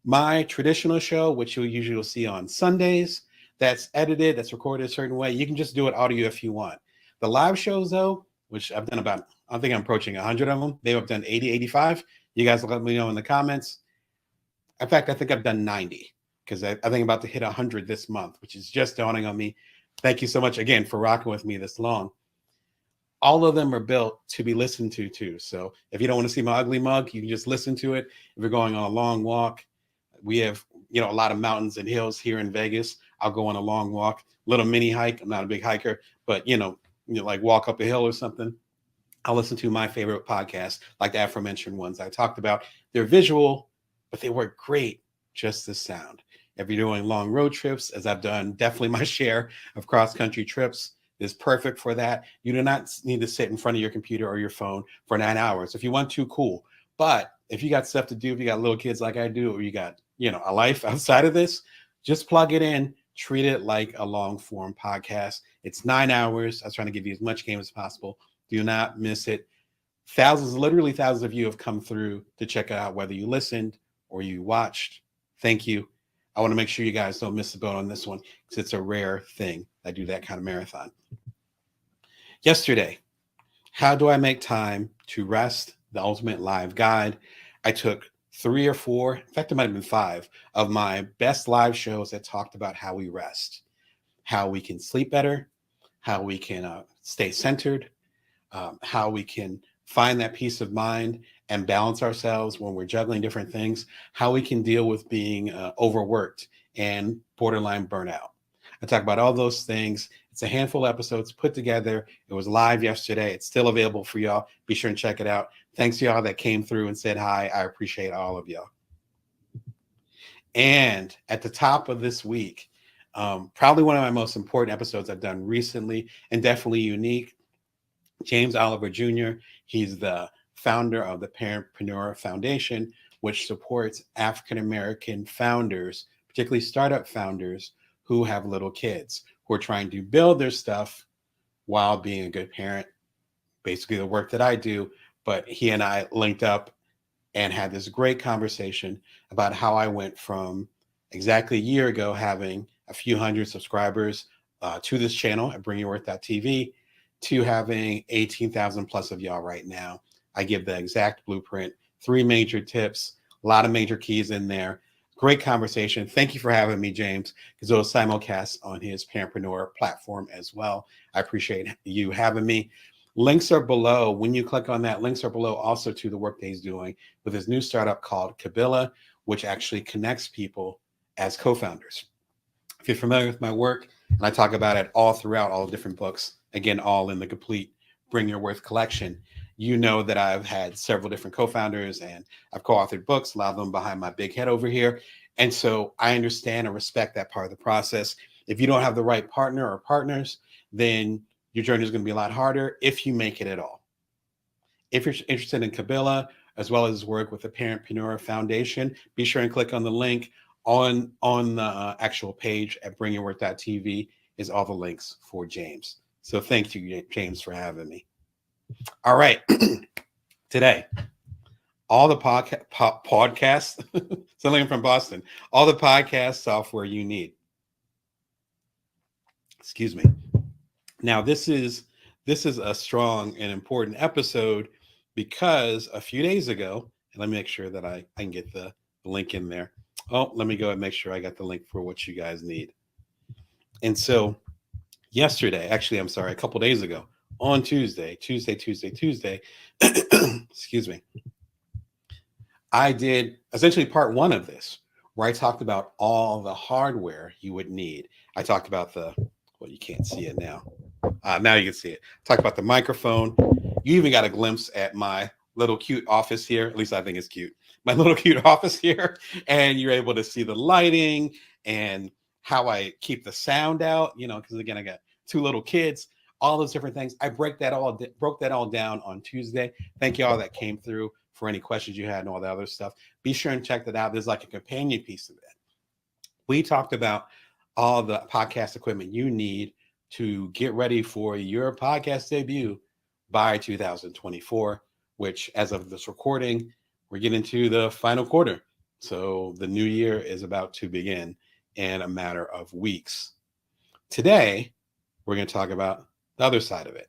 My traditional show, which you'll usually see on Sundays, that's edited, that's recorded a certain way. You can just do it audio if you want. The live shows, though, which I've done about, I think I'm approaching 100 of them. They've done 80, 85. You guys let me know in the comments. In fact, I think I've done 90 because I think I'm about to hit 100 this month, which is just dawning on me. Thank you so much again for rocking with me this long. All of them are built to be listened to too. So if you don't want to see my ugly mug, you can just listen to it. If you're going on a long walk, we have, a lot of mountains and hills here in Vegas. I'll go on a long walk, little mini hike. I'm not a big hiker, but like walk up a hill or something. I'll listen to my favorite podcasts, like the aforementioned ones I talked about. They're visual, but they work great just the sound. If you're doing long road trips, as I've done definitely my share of cross-country trips, is perfect for that. You do not need to sit in front of your computer or your phone for 9 hours. If you want to, cool. But if you got stuff to do, if you got little kids like I do, or you got, a life outside of this, just plug it in, treat it like a long form podcast. It's 9 hours. I was trying to give you as much game as possible. Do not miss it. Literally thousands of you have come through to check out whether you listened or you watched. Thank you. I want to make sure you guys don't miss the boat on this one because it's a rare thing. I do that kind of marathon. Yesterday, how do I make time to rest? The ultimate live guide. I took 3 or 4, in fact, it might have been 5 of my best live shows that talked about how we rest, how we can sleep better, how we can stay centered, how we can find that peace of mind and balance ourselves when we're juggling different things, how we can deal with being overworked and borderline burnout. I talk about all those things. It's a handful of episodes put together. It was live yesterday. It's still available for y'all. Be sure and check it out. Thanks to y'all that came through and said hi. I appreciate all of y'all. And at the top of this week, probably one of my most important episodes I've done recently and definitely unique, James Oliver Jr. He's the founder of the Parentpreneur Foundation, which supports African-American founders, particularly startup founders who have little kids, who are trying to build their stuff while being a good parent. Basically the work that I do, but he and I linked up and had this great conversation about how I went from exactly a year ago having a few hundred subscribers to this channel at bringyourworth.tv to having 18,000 plus of y'all right now. I give the exact blueprint, 3 major tips, a lot of major keys in there. Great conversation. Thank you for having me, James, because it was simulcast on his Parentpreneur platform as well. I appreciate you having me. Links are below. When you click on that, links are below also to the work that he's doing with his new startup called Kabila, which actually connects people as co-founders. If you're familiar with my work, and I talk about it all throughout all the different books, again, all in the complete Bring Your Worth collection, you know that I've had several different co-founders and I've co-authored books, a lot of them behind my big head over here. And so I understand and respect that part of the process. If you don't have the right partner or partners, then your journey is going to be a lot harder if you make it at all. If you're interested in Kabila, as well as work with the Parentpreneur Foundation, be sure and click on the link on the actual page at bringyourworth.tv is all the links for James. So thank you, James, for having me. All right. Today, all the podcasts, something from Boston, all the podcast software you need. Excuse me. Now, this is a strong and important episode because a few days ago, and let me make sure that I can get the link in there. Oh, let me go and make sure I got the link for what you guys need. And so yesterday, actually, I'm sorry, a couple days ago, on Tuesday, excuse me, I did essentially part 1 of this, where I talked about all the hardware you would need. I talked about well, you can't see it now. Now you can see it. Talk about the microphone. You even got a glimpse at my little cute office here. At least I think it's cute. My little cute office here. And you're able to see the lighting and how I keep the sound out, because again, I got 2 little kids. all those different things. I broke that all down on Tuesday. Thank you all that came through for any questions you had and all the other stuff. Be sure and check that out. There's like a companion piece of it. We talked about all the podcast equipment you need to get ready for your podcast debut by 2024, which as of this recording, we're getting to the final quarter. So the new year is about to begin in a matter of weeks. Today, we're going to talk about the other side of it,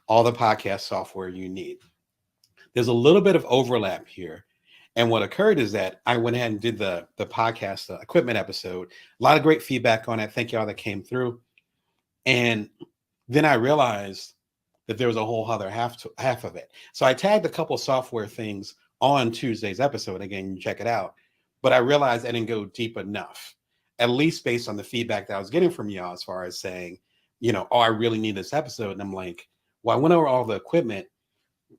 all the podcast software you need. There's a little bit of overlap here. And what occurred is that I went ahead and did the podcast equipment episode. A lot of great feedback on it. Thank you all that came through. And then I realized that there was a whole other half of it. So I tagged a couple software things on Tuesday's episode. Again, you check it out. But I realized I didn't go deep enough, at least based on the feedback that I was getting from y'all as far as saying, I really need this episode. And I'm like, well, I went over all the equipment,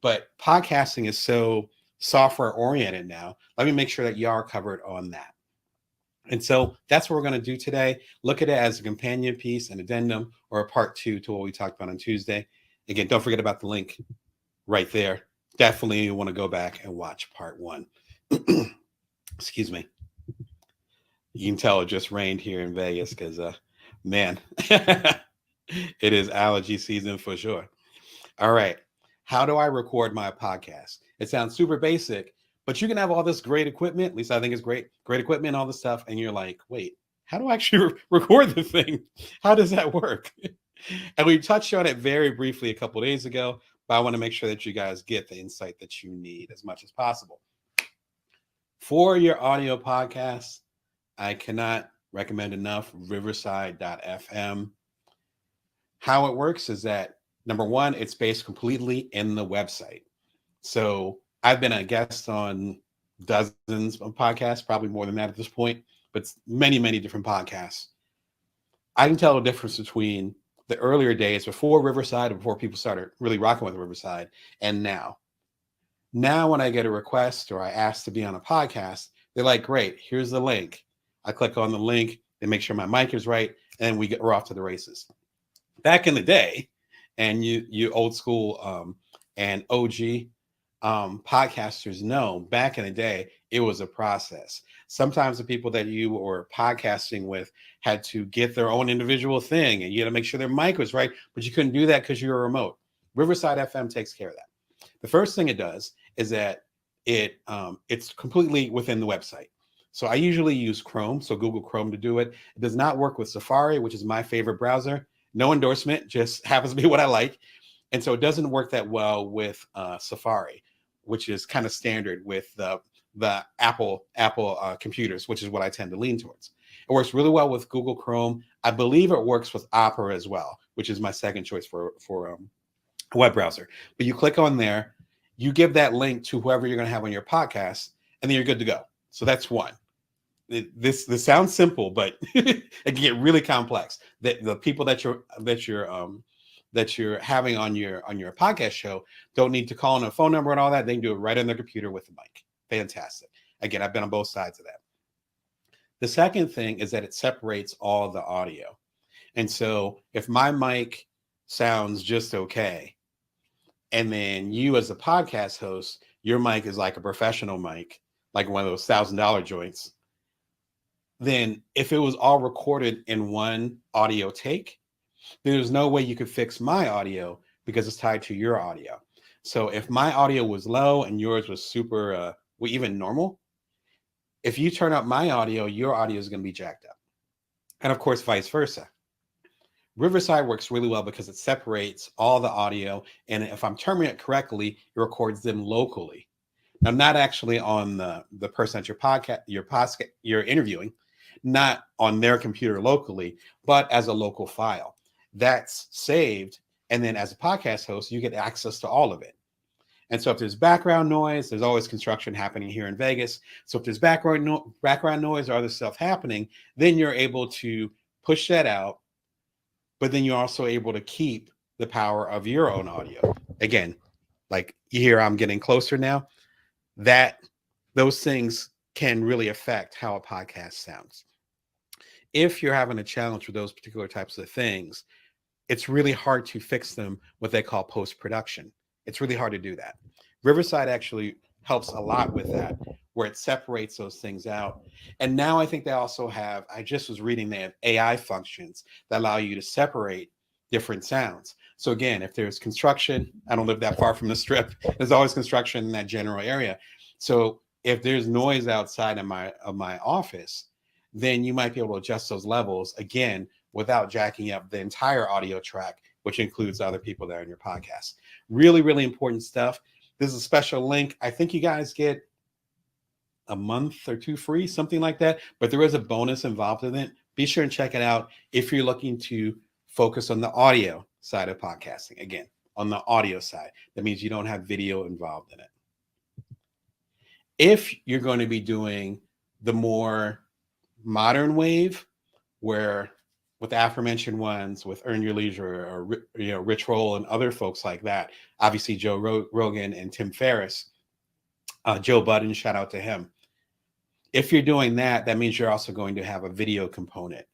but podcasting is so software oriented now. Let me make sure that you are covered on that. And so that's what we're going to do today. Look at it as a companion piece, an addendum, or a part 2 to what we talked about on Tuesday. Again, don't forget about the link right there. Definitely you want to go back and watch part 1. Excuse me. You can tell it just rained here in Vegas because, man, it is allergy season for sure. All right. How do I record my podcast? It sounds super basic, but you can have all this great equipment. At least I think it's great equipment, all this stuff. And you're like, wait, how do I actually record the thing? How does that work? And we touched on it very briefly a couple of days ago, but I want to make sure that you guys get the insight that you need as much as possible. For your audio podcast, I cannot recommend enough riverside.fm. How it works is that, number one, it's based completely in the website. So I've been a guest on dozens of podcasts, probably more than that at this point, but many, many different podcasts. I can tell the difference between the earlier days before Riverside, before people started really rocking with Riverside, and now. Now, when I get a request or I ask to be on a podcast, they're like, great, here's the link. I click on the link, they make sure my mic is right, and we're off to the races. Back in the day, and you old school and OG podcasters know, back in the day, it was a process. Sometimes the people that you were podcasting with had to get their own individual thing, and you had to make sure their mic was right, but you couldn't do that because you were remote. Riverside FM takes care of that. The first thing it does is that it's completely within the website. So I usually use Chrome, so Google Chrome to do it. It does not work with Safari, which is my favorite browser. No endorsement, just happens to be what I like. And so it doesn't work that well with Safari, which is kind of standard with the Apple computers, which is what I tend to lean towards. It works really well with Google Chrome. I believe it works with Opera as well, which is my second choice for a web browser. But you click on there, you give that link to whoever you're going to have on your podcast, and then you're good to go. So that's one. This sounds simple, but it can get really complex. The people that you're having on your podcast show don't need to call in a phone number and all that. They can do it right on their computer with the mic. Fantastic. Again, I've been on both sides of that. The second thing is that it separates all the audio. And so if my mic sounds just okay, and then you as a podcast host, your mic is like a professional mic, like one of those $1,000 joints, then if it was all recorded in one audio take, there's no way you could fix my audio because it's tied to your audio. So if my audio was low and yours was super, even normal, if you turn up my audio, your audio is going to be jacked up. And of course, vice versa. Riverside works really well because it separates all the audio. And if I'm terming it correctly, it records them locally. Now, not actually on the person that you're interviewing, not on their computer locally, but as a local file. That's saved. And then as a podcast host, you get access to all of it. And so if there's background noise, there's always construction happening here in Vegas. So if there's background noise or other stuff happening, then you're able to push that out. But then you're also able to keep the power of your own audio. Again, like you hear, I'm getting closer now. Those things can really affect how a podcast sounds. If you're having a challenge with those particular types of things, it's really hard to fix them what they call post-production. It's really hard to do that. Riverside actually helps a lot with that, where it separates those things out. And now I think they also have, I just was reading, they have AI functions that allow you to separate different sounds. So again, if there's construction, I don't live that far from the strip, there's always construction in that general area. So if there's noise outside of my office, then you might be able to adjust those levels again without jacking up the entire audio track, which includes other people that are in your podcast. Really, really important stuff. This is a special link. I think you guys get a month or two free, something like that, but there is a bonus involved in it. Be sure and check it out if you're looking to focus on the audio side of podcasting. Again, on the audio side, that means you don't have video involved in it. If you're going to be doing the more modern wave, where with the aforementioned ones, with Earn Your Leisure or Rich Roll and other folks like that, obviously Joe Rogan and Tim Ferriss, Joe Budden, shout out to him. If you're doing that, that means you're also going to have a video component.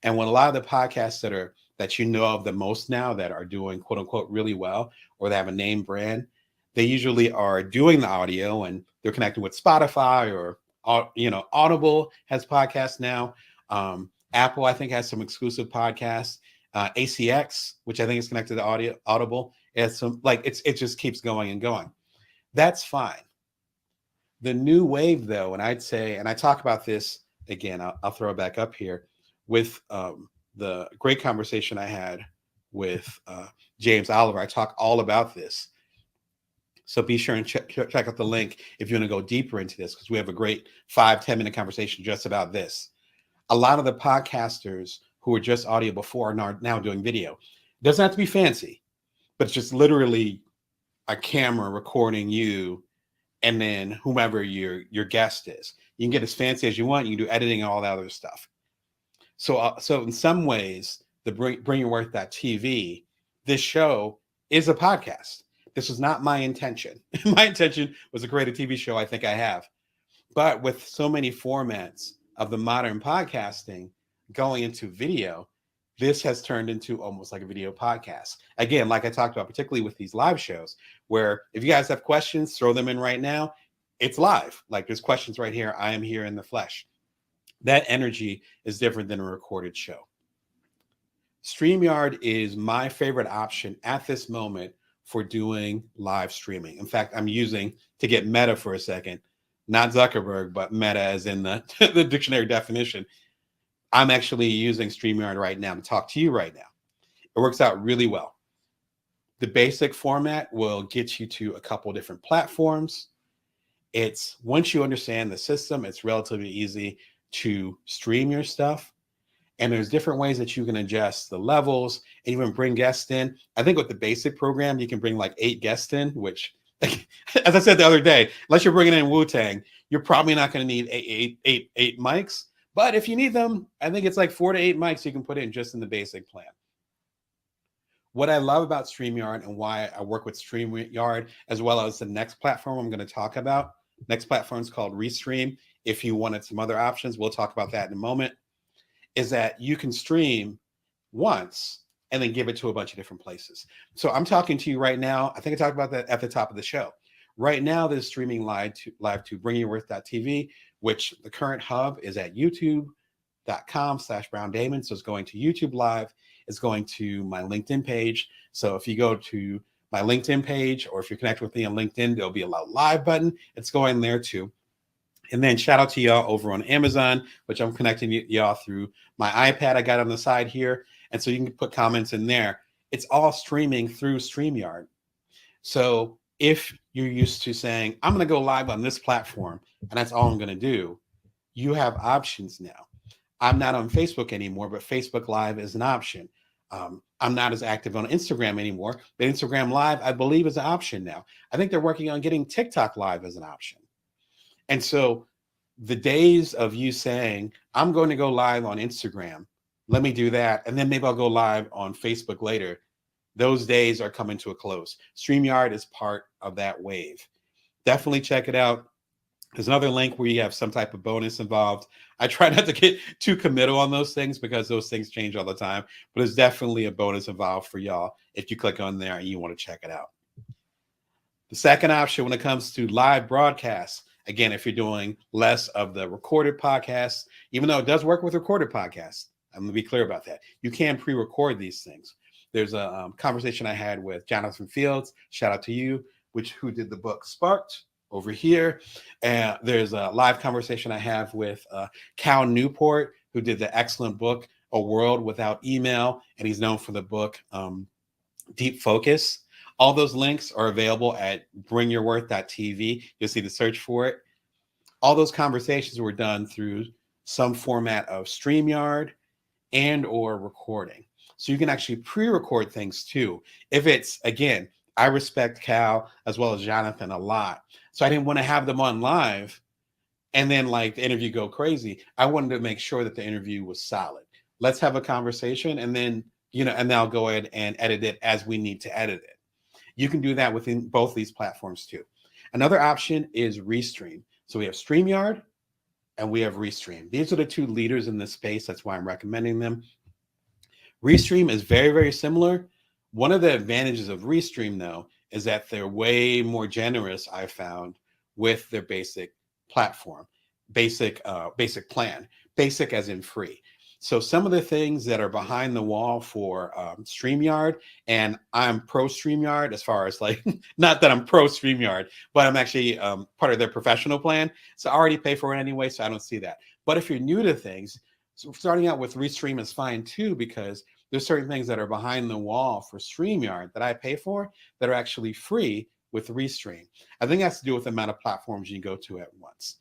And when a lot of the podcasts that you know of the most now that are doing quote unquote really well, or they have a name brand, they usually are doing the audio and they're connecting with Spotify or Audible has podcasts now. Apple, I think, has some exclusive podcasts. ACX, which I think is connected to Audible, has some, it just keeps going and going. That's fine. The new wave, though, and I'd say, and I talk about this again, I'll throw it back up here with the great conversation I had with James Oliver. I talk all about this. So be sure and check out the link if you want to go deeper into this, because we have a great 5-10 minute conversation just about this. A lot of the podcasters who were just audio before are now doing video. It doesn't have to be fancy, but it's just literally a camera recording you and then whomever your guest is. You can get as fancy as you want. You can do editing and all that other stuff. So in some ways, the Bring Your Worth.tv, this show is a podcast. This was not my intention. My intention was to create a TV show. I think I have. But with so many formats of the modern podcasting going into video, this has turned into almost like a video podcast. Again, like I talked about, particularly with these live shows, where if you guys have questions, throw them in right now. It's live. Like there's questions right here. I am here in the flesh. That energy is different than a recorded show. StreamYard is my favorite option at this moment for doing live streaming. In fact, I'm using, to get meta for a second, not Zuckerberg, but meta as in the, the dictionary definition. I'm actually using StreamYard right now to talk to you right now. It works out really well. The basic format will get you to a couple different platforms. It's, once you understand the system, it's relatively easy to stream your stuff. And there's different ways that you can adjust the levels and even bring guests in. I think with the basic program, you can bring like 8 guests in, which, as I said the other day, unless you're bringing in Wu-Tang, you're probably not going to need eight mics. But if you need them, I think it's like 4 to 8 mics you can put in just in the basic plan. What I love about StreamYard and why I work with StreamYard, as well as the next platform I'm going to talk about. Next platform is called Restream. If you wanted some other options, we'll talk about that in a moment. Is that you can stream once and then give it to a bunch of different places. So I'm talking to you right now. I think I talked about that at the top of the show. Right now, there's streaming live to bringyourworth.tv, which the current hub is at youtube.com/BrownDamon. So it's going to YouTube Live. It's going to my LinkedIn page. So if you go to my LinkedIn page, or if you're connected with me on LinkedIn, there'll be a live button. It's going there too. And then shout out to y'all over on Amazon, which I'm connecting y'all through my iPad I got on the side here. And so you can put comments in there. It's all streaming through StreamYard. So if you're used to saying, I'm going to go live on this platform, and that's all I'm going to do, you have options now. I'm not on Facebook anymore, but Facebook Live is an option. I'm not as active on Instagram anymore, but Instagram Live, I believe, is an option now. I think they're working on getting TikTok Live as an option. And so the days of you saying, I'm going to go live on Instagram, let me do that, and then maybe I'll go live on Facebook later, those days are coming to a close. StreamYard is part of that wave. Definitely check it out. There's another link where you have some type of bonus involved. I try not to get too committal on those things because those things change all the time, but there's definitely a bonus involved for y'all if you click on there and you want to check it out. The second option when it comes to live broadcasts, again, if you're doing less of the recorded podcasts, even though it does work with recorded podcasts, I'm going to be clear about that. You can pre-record these things. There's a conversation I had with Jonathan Fields, shout out to you, who did the book Sparked over here. And there's a live conversation I have with Cal Newport, who did the excellent book, A World Without Email. And he's known for the book Deep Focus. All those links are available at bringyourworth.tv. You'll see the search for it. All those conversations were done through some format of StreamYard and or recording. So you can actually pre-record things too. If it's, again, I respect Cal as well as Jonathan a lot. So I didn't want to have them on live and then like the interview go crazy. I wanted to make sure that the interview was solid. Let's have a conversation and then, and then I'll go ahead and edit it as we need to edit it. You can do that within both these platforms too. Another option is Restream. So we have StreamYard and we have Restream. These are the two leaders in this space. That's why I'm recommending them. Restream is very, very similar. One of the advantages of Restream, though, is that they're way more generous, I found, with their basic platform, basic plan, basic as in free. So some of the things that are behind the wall for StreamYard, and I'm pro StreamYard as far as like, not that I'm pro StreamYard, but I'm actually part of their professional plan. So I already pay for it anyway, so I don't see that. But if you're new to things, so starting out with Restream is fine too, because there's certain things that are behind the wall for StreamYard that I pay for that are actually free with Restream. I think it has to do with the amount of platforms you can go to at once.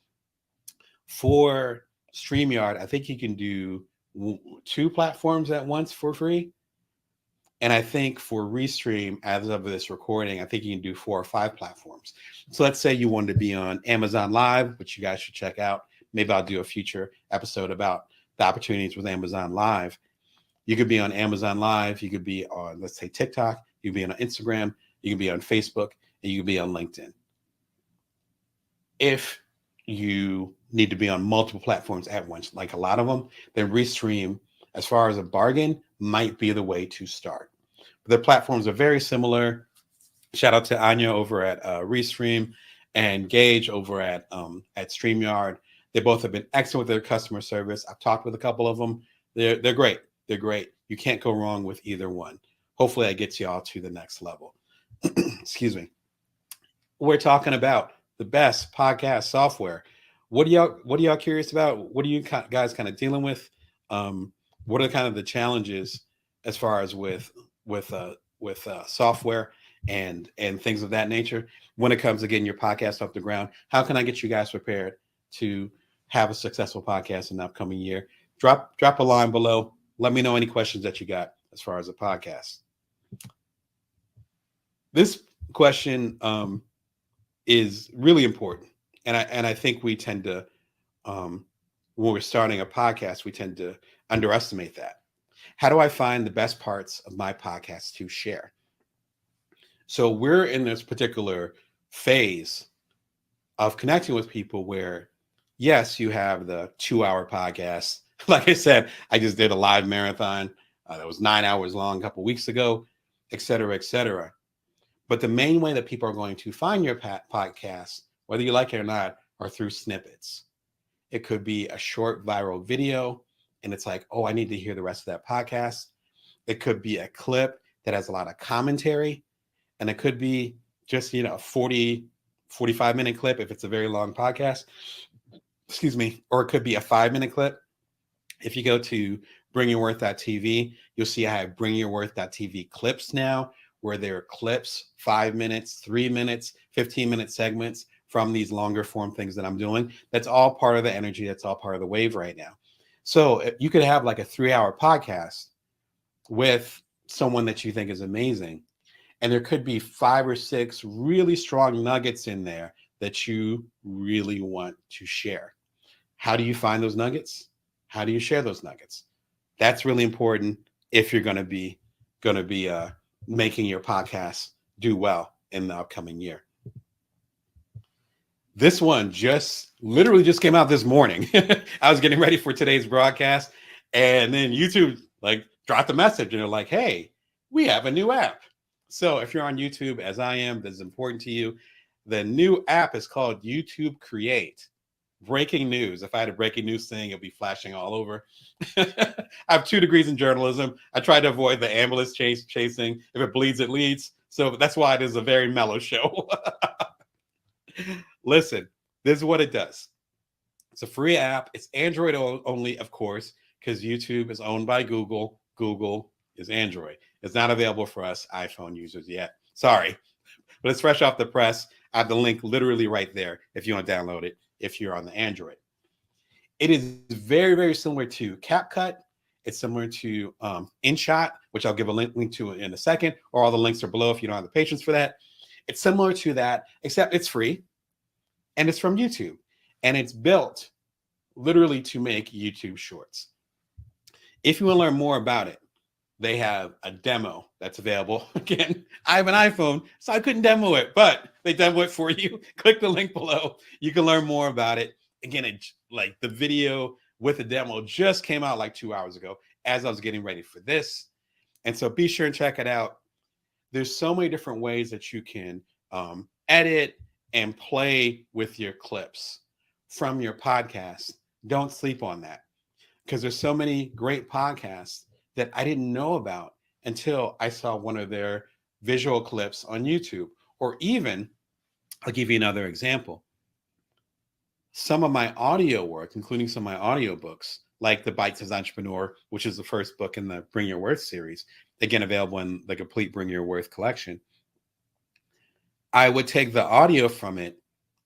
For StreamYard, I think you can do 2 platforms at once for free. And I think for Restream, as of this recording, I think you can do 4 or 5 platforms. So let's say you wanted to be on Amazon Live, which you guys should check out. Maybe I'll do a future episode about the opportunities with Amazon Live. You could be on Amazon Live. You could be on, let's say, TikTok. You could be on Instagram. You can be on Facebook. And you can be on LinkedIn. If you need to be on multiple platforms at once, like a lot of them, then Restream, as far as a bargain, might be the way to start. But their platforms are very similar. Shout out to Anya over at Restream and Gage over at StreamYard. They both have been excellent with their customer service. I've talked with a couple of them. They're great. They're great. You can't go wrong with either one. Hopefully that gets y'all to the next level. Excuse me. We're talking about the best podcast software. What are y'all curious about? What are you guys kind of dealing with? What are kind of the challenges as far as with software and things of that nature when it comes to getting your podcast off the ground? How can I get you guys prepared to have a successful podcast in the upcoming year? Drop a line below. Let me know any questions that you got as far as a podcast. This question is really important, and I think we tend to, when we're starting a podcast, we tend to underestimate that. How do I find the best parts of my podcast to share? So we're in this particular phase of connecting with people where, yes, you have the 2-hour podcast. Like I said, I just did a live marathon that was 9 hours long a couple of weeks ago, et cetera, et cetera. But the main way that people are going to find your podcast, whether you like it or not, are through snippets. It could be a short viral video, and it's like, oh, I need to hear the rest of that podcast. It could be a clip that has a lot of commentary, and it could be just, a 40, 45-minute clip if it's a very long podcast. Excuse me. Or it could be a 5-minute clip. If you go to bringyourworth.tv, you'll see I have bringyourworth.tv clips now, where there are clips, 5 minutes, 3 minutes, 15-minute segments from these longer form things that I'm doing. That's all part of the energy. That's all part of the wave right now. So you could have like a 3-hour podcast with someone that you think is amazing. And there could be 5 or 6 really strong nuggets in there that you really want to share. How do you find those nuggets? How do you share those nuggets? That's really important if you're going to be making your podcast do well in the upcoming year. This one literally just came out this morning. I was getting ready for today's broadcast, and then YouTube like dropped a message and they're like, hey, we have a new app. So if you're on YouTube, as I am, this is important to you. The new app is called YouTube Create. Breaking news. If I had a breaking news thing, it'll be flashing all over. I have 2 degrees in journalism. I try to avoid the ambulance chasing. If it bleeds, it leads. So that's why it is a very mellow show. Listen, this is what it does. It's a free app. It's Android only, of course, because YouTube is owned by Google. Google is Android. It's not available for us iPhone users yet. Sorry, but it's fresh off the press. I have the link literally right there if you want to download it if you're on the Android. It is very, very similar to CapCut. It's similar to InShot, which I'll give a link to in a second, or all the links are below if you don't have the patience for that. It's similar to that, except it's free, and it's from YouTube, and it's built literally to make YouTube shorts. If you want to learn more about it, they have a demo that's available. Again, I have an iPhone, so I couldn't demo it, but they demo it for you. Click the link below. You can learn more about it. Again, like the video with the demo just came out like 2 hours ago as I was getting ready for this. And so be sure and check it out. There's so many different ways that you can edit and play with your clips from your podcast. Don't sleep on that, because there's so many great podcasts that I didn't know about until I saw one of their visual clips on YouTube. Or even, I'll give you another example. Some of my audio work, including some of my audio books, like The Bite-Sized Entrepreneur, which is the first book in the Bring Your Worth series, again, available in the complete Bring Your Worth collection. I would take the audio from it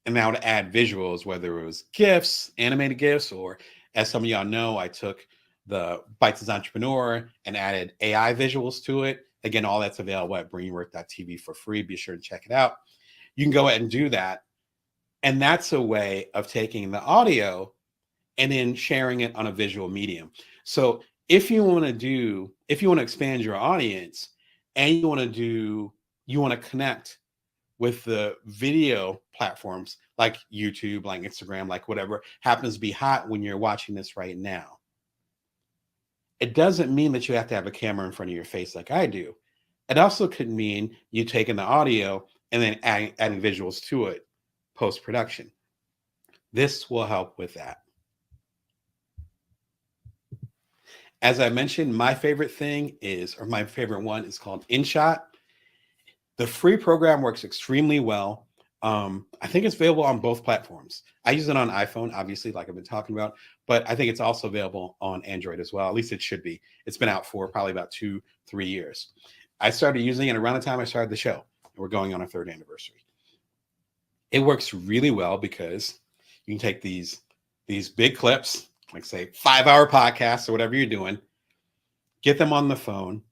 and I would add visuals, whether it was GIFs, animated GIFs, or as some of y'all know, I took the Bite-Sized Entrepreneur and added AI visuals to it. Again, all that's available at bringyourworth.tv for free. Be sure to check it out. You can go ahead and do that. And that's a way of taking the audio and then sharing it on a visual medium. So if you want to expand your audience and you want to connect with the video platforms like YouTube, like Instagram, like whatever happens to be hot when you're watching this right now, it doesn't mean that you have to have a camera in front of your face like I do. It also could mean you taking the audio and then adding visuals to it post-production. This will help with that. As I mentioned, my favorite one is called InShot. The free program works extremely well. I think it's available on both platforms. I use it on iPhone, obviously, like I've been talking about, but I think it's also available on Android as well. At least it should be. It's been out for probably about 2-3 years. I started using it around the time I started the show. We're going on our 3rd anniversary. It works really well because you can take these big clips, like say 5-hour podcasts or whatever you're doing, get them on the phone,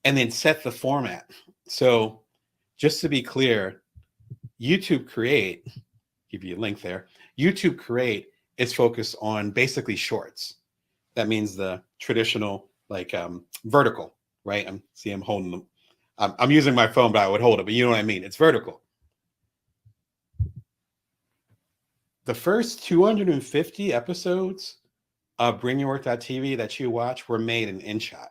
and then set the format. So just to be clear, YouTube Create, give you a link there. YouTube Create is focused on basically shorts. That means the traditional like vertical, right? I'm holding them. I'm using my phone, but I would hold it, but you know what I mean? It's vertical. The first 250 episodes of Bring Your Worth.tv that you watch were made in InShot.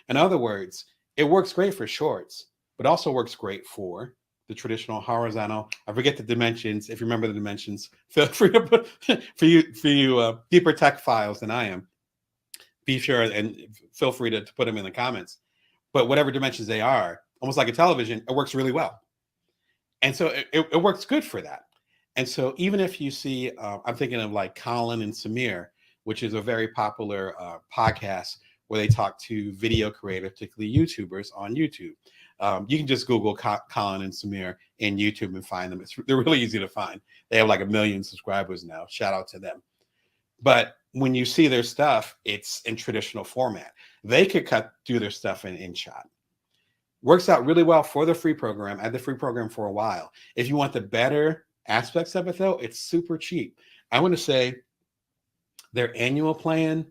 In other words, it works great for shorts, but also works great for the traditional horizontal. I forget the dimensions. If you remember the dimensions, feel free to put for you deeper tech files than I am. Be sure and feel free to put them in the comments. But whatever dimensions they are, almost like a television, it works really well. And so it works good for that. And so even if you see, I'm thinking of like Colin and Samir, which is a very popular podcast where they talk to video creators, particularly YouTubers on YouTube. You can just Google Colin and Samir in YouTube and find them. They're really easy to find. They have like 1 million subscribers now. Shout out to them. But when you see their stuff, it's in traditional format. They could do their stuff in InShot. Works out really well for the free program. I had the free program for a while. If you want the better aspects of it, though, it's super cheap. I want to say their annual plan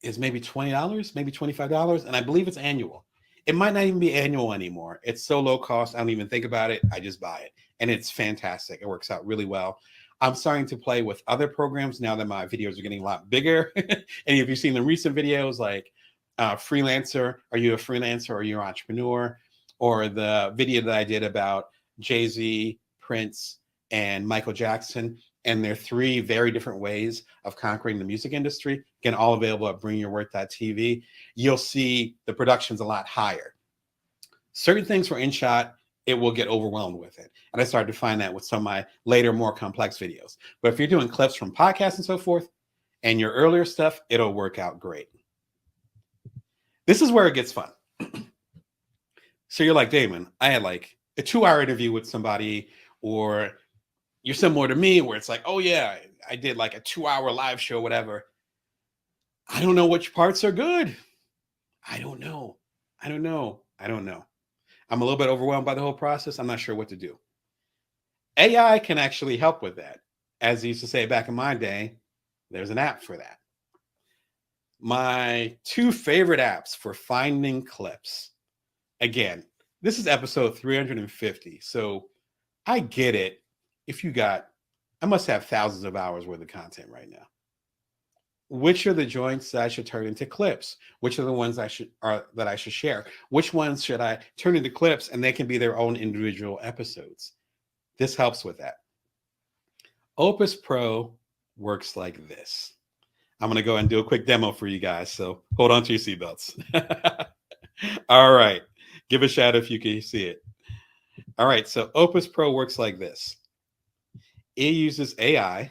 is maybe $20, maybe $25, and I believe it's annual. It might not even be annual anymore. It's so low cost. I don't even think about it. I just buy it. And it's fantastic. It works out really well. I'm starting to play with other programs now that my videos are getting a lot bigger. And if you've seen the recent videos like Freelancer, are you a freelancer or are you an entrepreneur? Or the video that I did about Jay-Z, Prince, and Michael Jackson, and their 3 very different ways of conquering the music industry. Again, all available at bringyourworth.tv. You'll see the production's a lot higher. Certain things for InShot, it will get overwhelmed with it. And I started to find that with some of my later, more complex videos. But if you're doing clips from podcasts and so forth, and your earlier stuff, it'll work out great. This is where it gets fun. So you're like, Damon, I had like a 2-hour interview with somebody, or you're similar to me where it's like, oh yeah, I did like a 2-hour live show, whatever. I don't know which parts are good. I don't know. I'm a little bit overwhelmed by the whole process. I'm not sure what to do. AI can actually help with that. As I used to say back in my day, there's an app for that. My 2 favorite apps for finding clips. Again, this is episode 350. So I get it. If you got, I must have thousands of hours worth of content right now. Which are the joints that I should turn into clips? Which are the ones that I should share? Which ones should I turn into clips and they can be their own individual episodes? This helps with that. Opus Pro works like this. I'm going to go and do a quick demo for you guys. So hold on to your seatbelts. All right. Give a shout if you can see it. All right. So Opus Pro works like this. It uses AI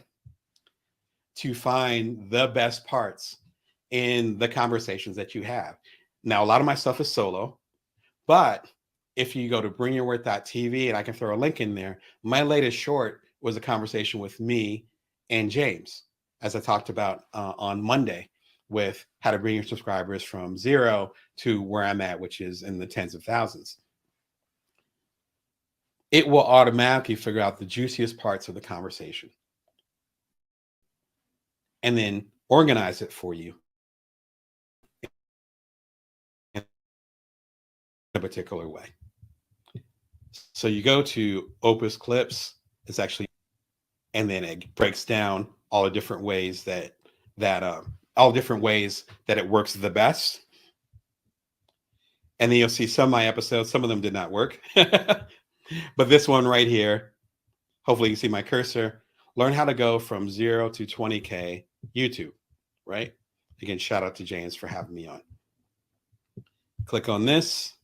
to find the best parts in the conversations that you have. Now, a lot of my stuff is solo, but if you go to bringyourworth.tv, and I can throw a link in there, my latest short was a conversation with me and James, as I talked about on Monday, with how to bring your subscribers from 0 to where I'm at, which is in the tens of thousands. It will automatically figure out the juiciest parts of the conversation and then organize it for you in a particular way. So you go to Opus Clips, it's actually, and then it breaks down all the different ways that it works the best. And then you'll see some of my episodes, some of them did not work. But this one right here, hopefully you can see my cursor, learn how to go from 0 to 20K YouTube, right? Again, shout out to James for having me on. Click on this.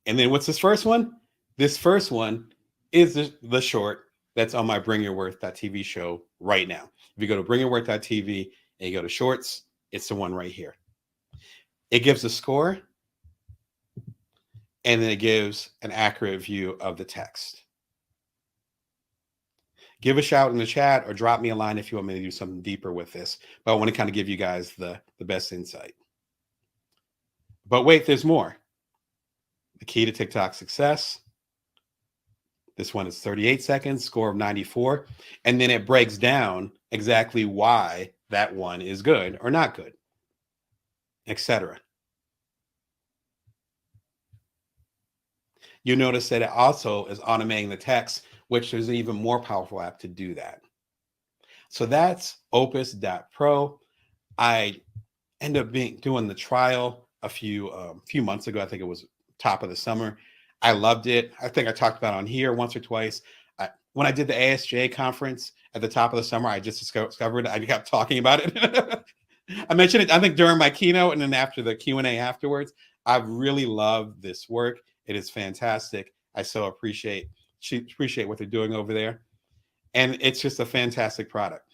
And then what's this first one? This first one is the short that's on my bringyourworth.tv show right now. If you go to bringyourworth.tv and you go to shorts, it's the one right here. It gives a score, and then it gives an accurate view of the text. Give a shout in the chat or drop me a line if you want me to do something deeper with this. But I want to kind of give you guys the best insight. But wait, there's more. The key to TikTok success. This one is 38 seconds, score of 94. And then it breaks down exactly why that one is good or not good, etc. You notice that it also is automating the text, which is an even more powerful app to do that. So that's opus.pro. I ended up doing the trial a few months ago. I think it was top of the summer. I loved it. I think I talked about it on here once or twice. When I did the ASJ conference at the top of the summer, I just discovered I kept talking about it. I mentioned it, I think, during my keynote and then after the Q&A afterwards. I've really loved this work. It is fantastic. I so appreciate what they're doing over there. And it's just a fantastic product.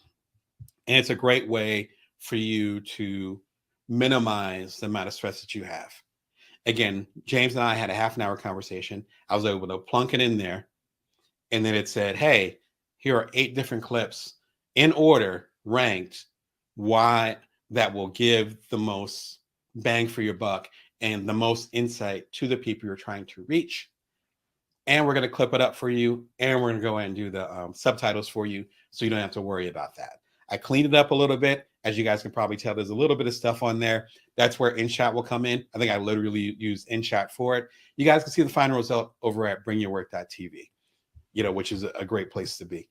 And it's a great way for you to minimize the amount of stress that you have. Again, James and I had a half-an-hour conversation. I was able to plunk it in there. And then it said, hey, here are 8 different clips in order, ranked, why that will give the most bang for your buck and the most insight to the people you're trying to reach. And we're going to clip it up for you. And we're going to go ahead and do the subtitles for you so you don't have to worry about that. I cleaned it up a little bit. As you guys can probably tell, there's a little bit of stuff on there. That's where InShot will come in. I think I literally use InShot for it. You guys can see the final result over at bringyourwork.tv, which is a great place to be.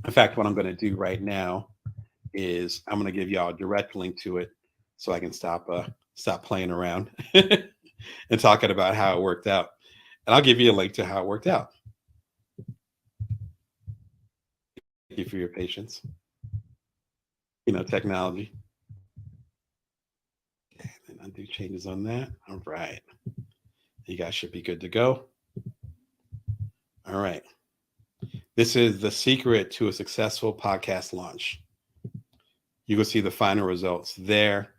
In fact, what I'm going to do right now is I'm going to give y'all a direct link to it so I can stop playing around and talking about how it worked out. And I'll give you a link to how it worked out. Thank you for your patience. Technology. Okay, then undo changes on that. All right. You guys should be good to go. All right. This is the secret to a successful podcast launch. You can see the final results there.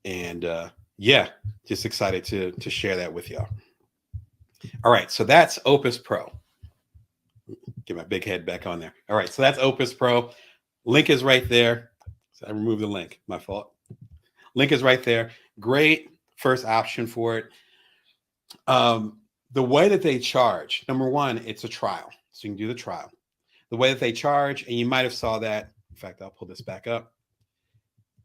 And just excited to share that with y'all. All right, so that's Opus Pro. Get my big head back on there. All right, so that's Opus Pro. Link is right there. So I removed the link, my fault. Link is right there. Great first option for it. The way that they charge, number one, it's a trial. So you can do the trial. The way that they charge, and you might have saw that. In fact, I'll pull this back up.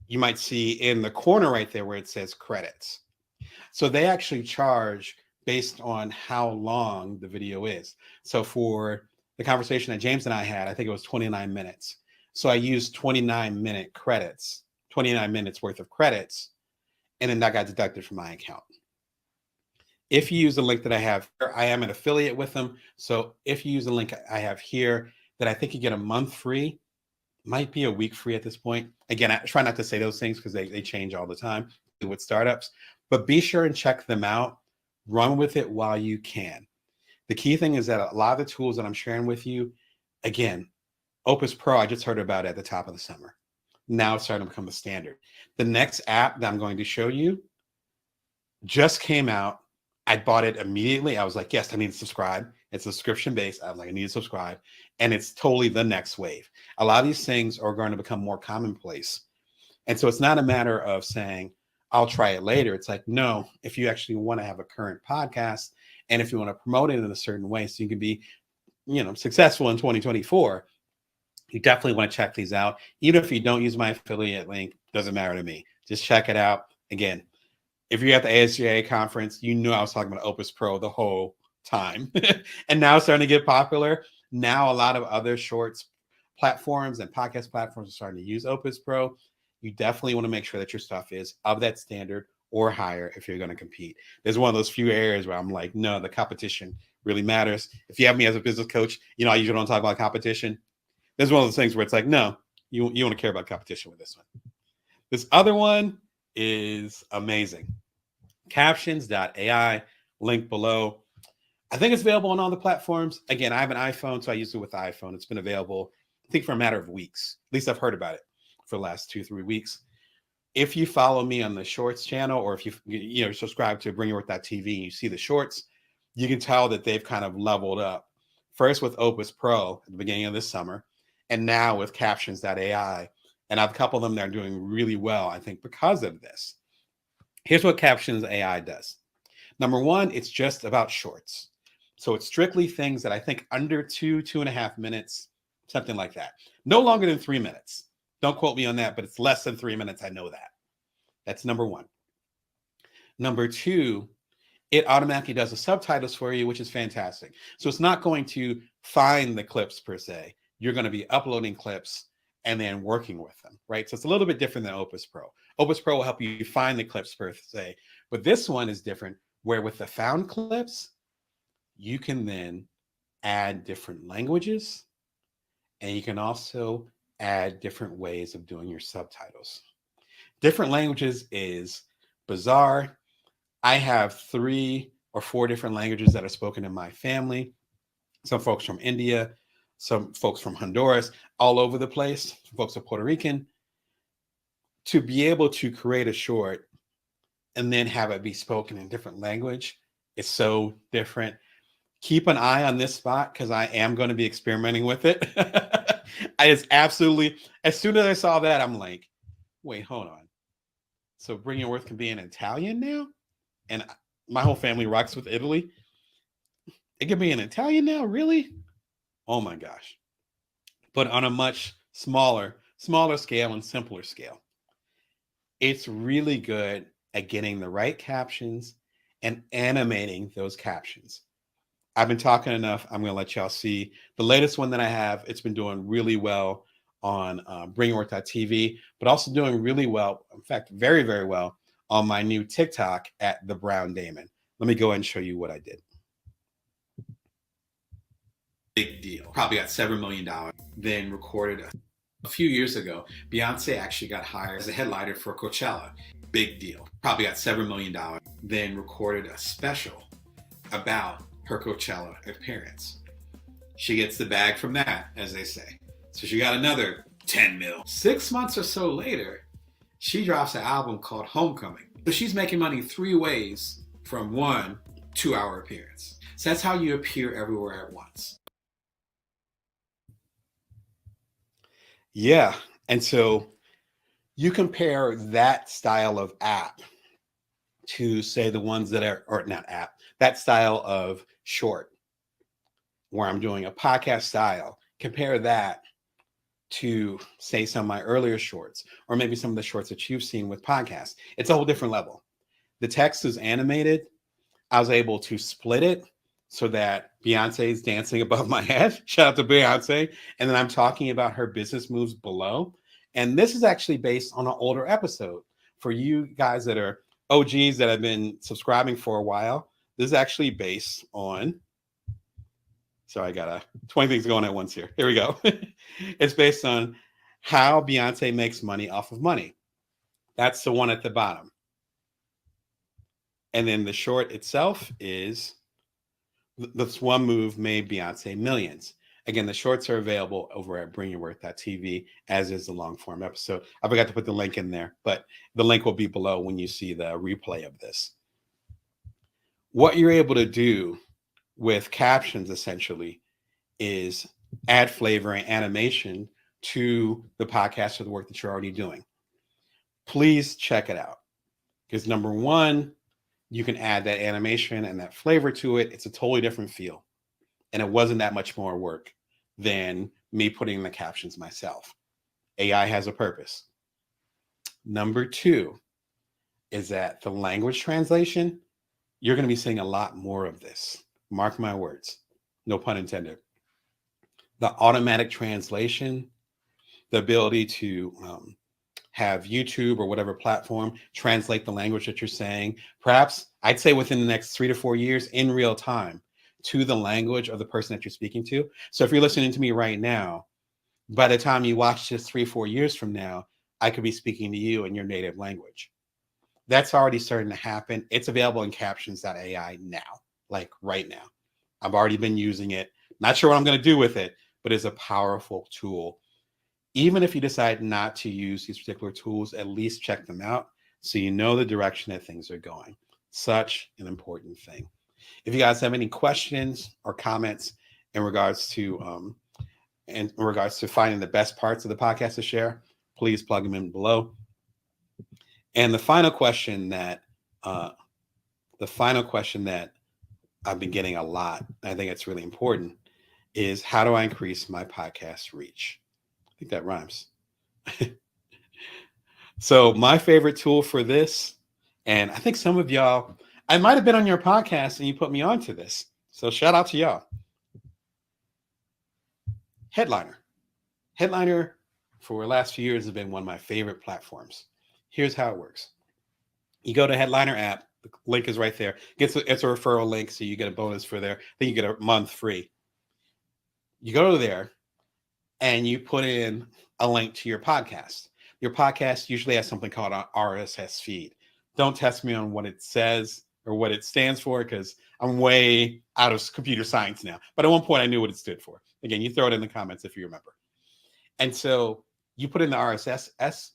You might see in the corner right there where it says credits. So they actually charge based on how long the video is. So for the conversation that James and I had, I think it was 29 minutes. So I used 29-minute credits, 29 minutes worth of credits, and then that got deducted from my account. If you use the link that I have here, I am an affiliate with them. So if you use the link I have here, that I think you get a month free, might be a week free at this point. Again, I try not to say those things because they change all the time with startups, but be sure and check them out. Run with it while you can. The key thing is that a lot of the tools that I'm sharing with you, again, Opus Pro, I just heard about it at the top of the summer. Now it's starting to become the standard. The next app that I'm going to show you just came out. I bought it immediately. I was like, yes, I need to subscribe. It's subscription based. I was like, I need to subscribe. And it's totally the next wave. A lot of these things are going to become more commonplace. And so it's not a matter of saying, I'll try it later. It's like, no, if you actually want to have a current podcast and if you want to promote it in a certain way so you can be, successful in 2024, you definitely want to check these out. Even if you don't use my affiliate link, doesn't matter to me. Just check it out. Again, if you're at the ASGA conference, I was talking about Opus Pro the whole time. And now it's starting to get popular. Now a lot of other shorts platforms and podcast platforms are starting to use Opus Pro. You definitely want to make sure that your stuff is of that standard or higher if you're going to compete. There's one of those few areas where I'm like, no, the competition really matters. If you have me as a business coach, I usually don't talk about competition. There's one of those things where it's like, no, you want to care about competition with this one. This other one is amazing. Captions.ai, link below. I think it's available on all the platforms. Again, I have an iPhone, so I use it with the iPhone. It's been available, I think, for a matter of weeks. At least I've heard about it for the last 2-3 weeks. If you follow me on the Shorts channel, or if you subscribe to bringyourwork.tv and you see the Shorts, you can tell that they've kind of leveled up. First with Opus Pro at the beginning of this summer, and now with Captions.ai. And I've a couple of them that are doing really well, I think, because of this. Here's what Captions AI does. Number one, it's just about shorts. So it's strictly things that I think under 2.5 minutes, something like that. No longer than 3 minutes. Don't quote me on that, but it's less than 3 minutes. I know that. That's number one. Number two, it automatically does the subtitles for you, which is fantastic. So it's not going to find the clips per se. You're going to be uploading clips and then working with them, right? So it's a little bit different than Opus Pro. Opus Pro will help you find the clips per se, but this one is different, where with the found clips, you can then add different languages, and you can also add different ways of doing your subtitles. Different languages is bizarre. I have 3 or 4 different languages that are spoken in my family. Some folks from India, some folks from Honduras, all over the place. Some folks are Puerto Rican. To be able to create a short and then have it be spoken in different language is so different. Keep an eye on this spot because I am going to be experimenting with it. I just absolutely, as soon as I saw that, I'm like, wait, hold on. So Bring Your Worth can be in Italian now? And my whole family rocks with Italy. It can be in Italian now? Really? Oh my gosh. But on a much smaller scale and simpler scale. It's really good at getting the right captions and animating those captions. I've been talking enough. I'm going to let y'all see the latest one that I have. It's been doing really well on bringingworth.tv, but also doing really well, in fact, very, very well on my new TikTok at the Brown Damon. Let me go ahead and show you what I did. Big deal. Probably got several $million. Then recorded a few years ago, Beyonce actually got hired as a headliner for Coachella. Big deal. Probably got several $million. Then recorded a special about her Coachella appearance. She gets the bag from that, as they say. So she got another 10 mil. 6 months or so later, she drops an album called Homecoming. So she's making money 3 ways from 1 2-hour appearance. So that's how you appear everywhere at once. Yeah, and so you compare that style of app to, say, the ones that are, or not app, that style of short, where I'm doing a podcast style. Compare that to, say, some of my earlier shorts, or maybe some of the shorts that you've seen with podcasts. It's a whole different level. The text is animated. I was able to split it so that Beyonce's dancing above my head. Shout out to Beyonce. And then I'm talking about her business moves below. And this is actually based on an older episode. For you guys that are OGs that have been subscribing for a while, this is actually based on, sorry, I got 20 things going at once here. Here we go. It's based on how Beyonce makes money off of money. That's the one at the bottom. And then the short itself is, this one move made Beyonce millions. Again, the shorts are available over at bringingworth.tv, as is the long form episode. I forgot to put the link in there, but the link will be below when you see the replay of this. What you're able to do with captions essentially is add flavor and animation to the podcast or the work that you're already doing. Please check it out, because number one, you can add that animation and that flavor to it. It's a totally different feel. And it wasn't that much more work than me putting in the captions myself. AI has a purpose. Number two is that the language translation, you're going to be seeing a lot more of this. Mark my words. No pun intended. The automatic translation, the ability to have YouTube or whatever platform translate the language that you're saying, perhaps I'd say within the next 3 to 4 years in real time, to the language of the person that you're speaking to. So if you're listening to me right now, by the time you watch this 3 or 4 years from now, I could be speaking to you in your native language. That's already starting to happen. It's available in captions.ai now, like right now. I've already been using it. Not sure what I'm going to do with it, but it's a powerful tool. Even if you decide not to use these particular tools, at least check them out so you know the direction that things are going. Such an important thing. If you guys have any questions or comments in regards to finding the best parts of the podcast to share, please plug them in below. And the final question that I've been getting a lot, and I think it's really important, is how do I increase my podcast reach? I think that rhymes. So my favorite tool for this, and I think some of y'all, I might have been on your podcast and you put me onto this. So shout out to y'all. Headliner. Headliner for the last few years has been one of my favorite platforms. Here's how it works. You go to Headliner app. The link is right there. It's a referral link, so you get a bonus for there. Then you get a month free. You go there and you put in a link to your podcast. Your podcast usually has something called an RSS feed. Don't test me on what it says or what it stands for, because I'm way out of computer science now. But at one point I knew what it stood for. Again, you throw it in the comments if you remember. And so you put in the RSS,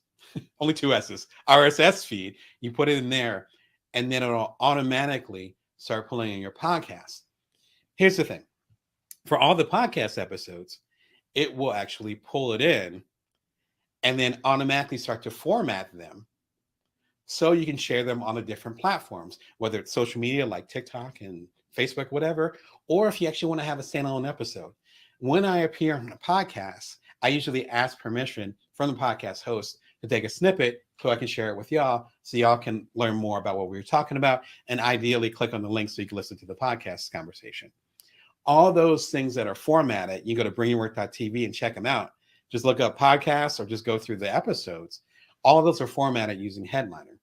only 2 S's, RSS feed. You put it in there, and then it'll automatically start pulling in your podcast. Here's the thing. For all the podcast episodes, it will actually pull it in and then automatically start to format them so you can share them on the different platforms, whether it's social media like TikTok and Facebook, whatever, or if you actually want to have a standalone episode. When I appear on a podcast, I usually ask permission from the podcast host to take a snippet so I can share it with y'all so y'all can learn more about what we were talking about and ideally click on the link so you can listen to the podcast conversation. All those things that are formatted, you go to bringyourwork.tv and check them out. Just look up podcasts or just go through the episodes. All of those are formatted using Headliner.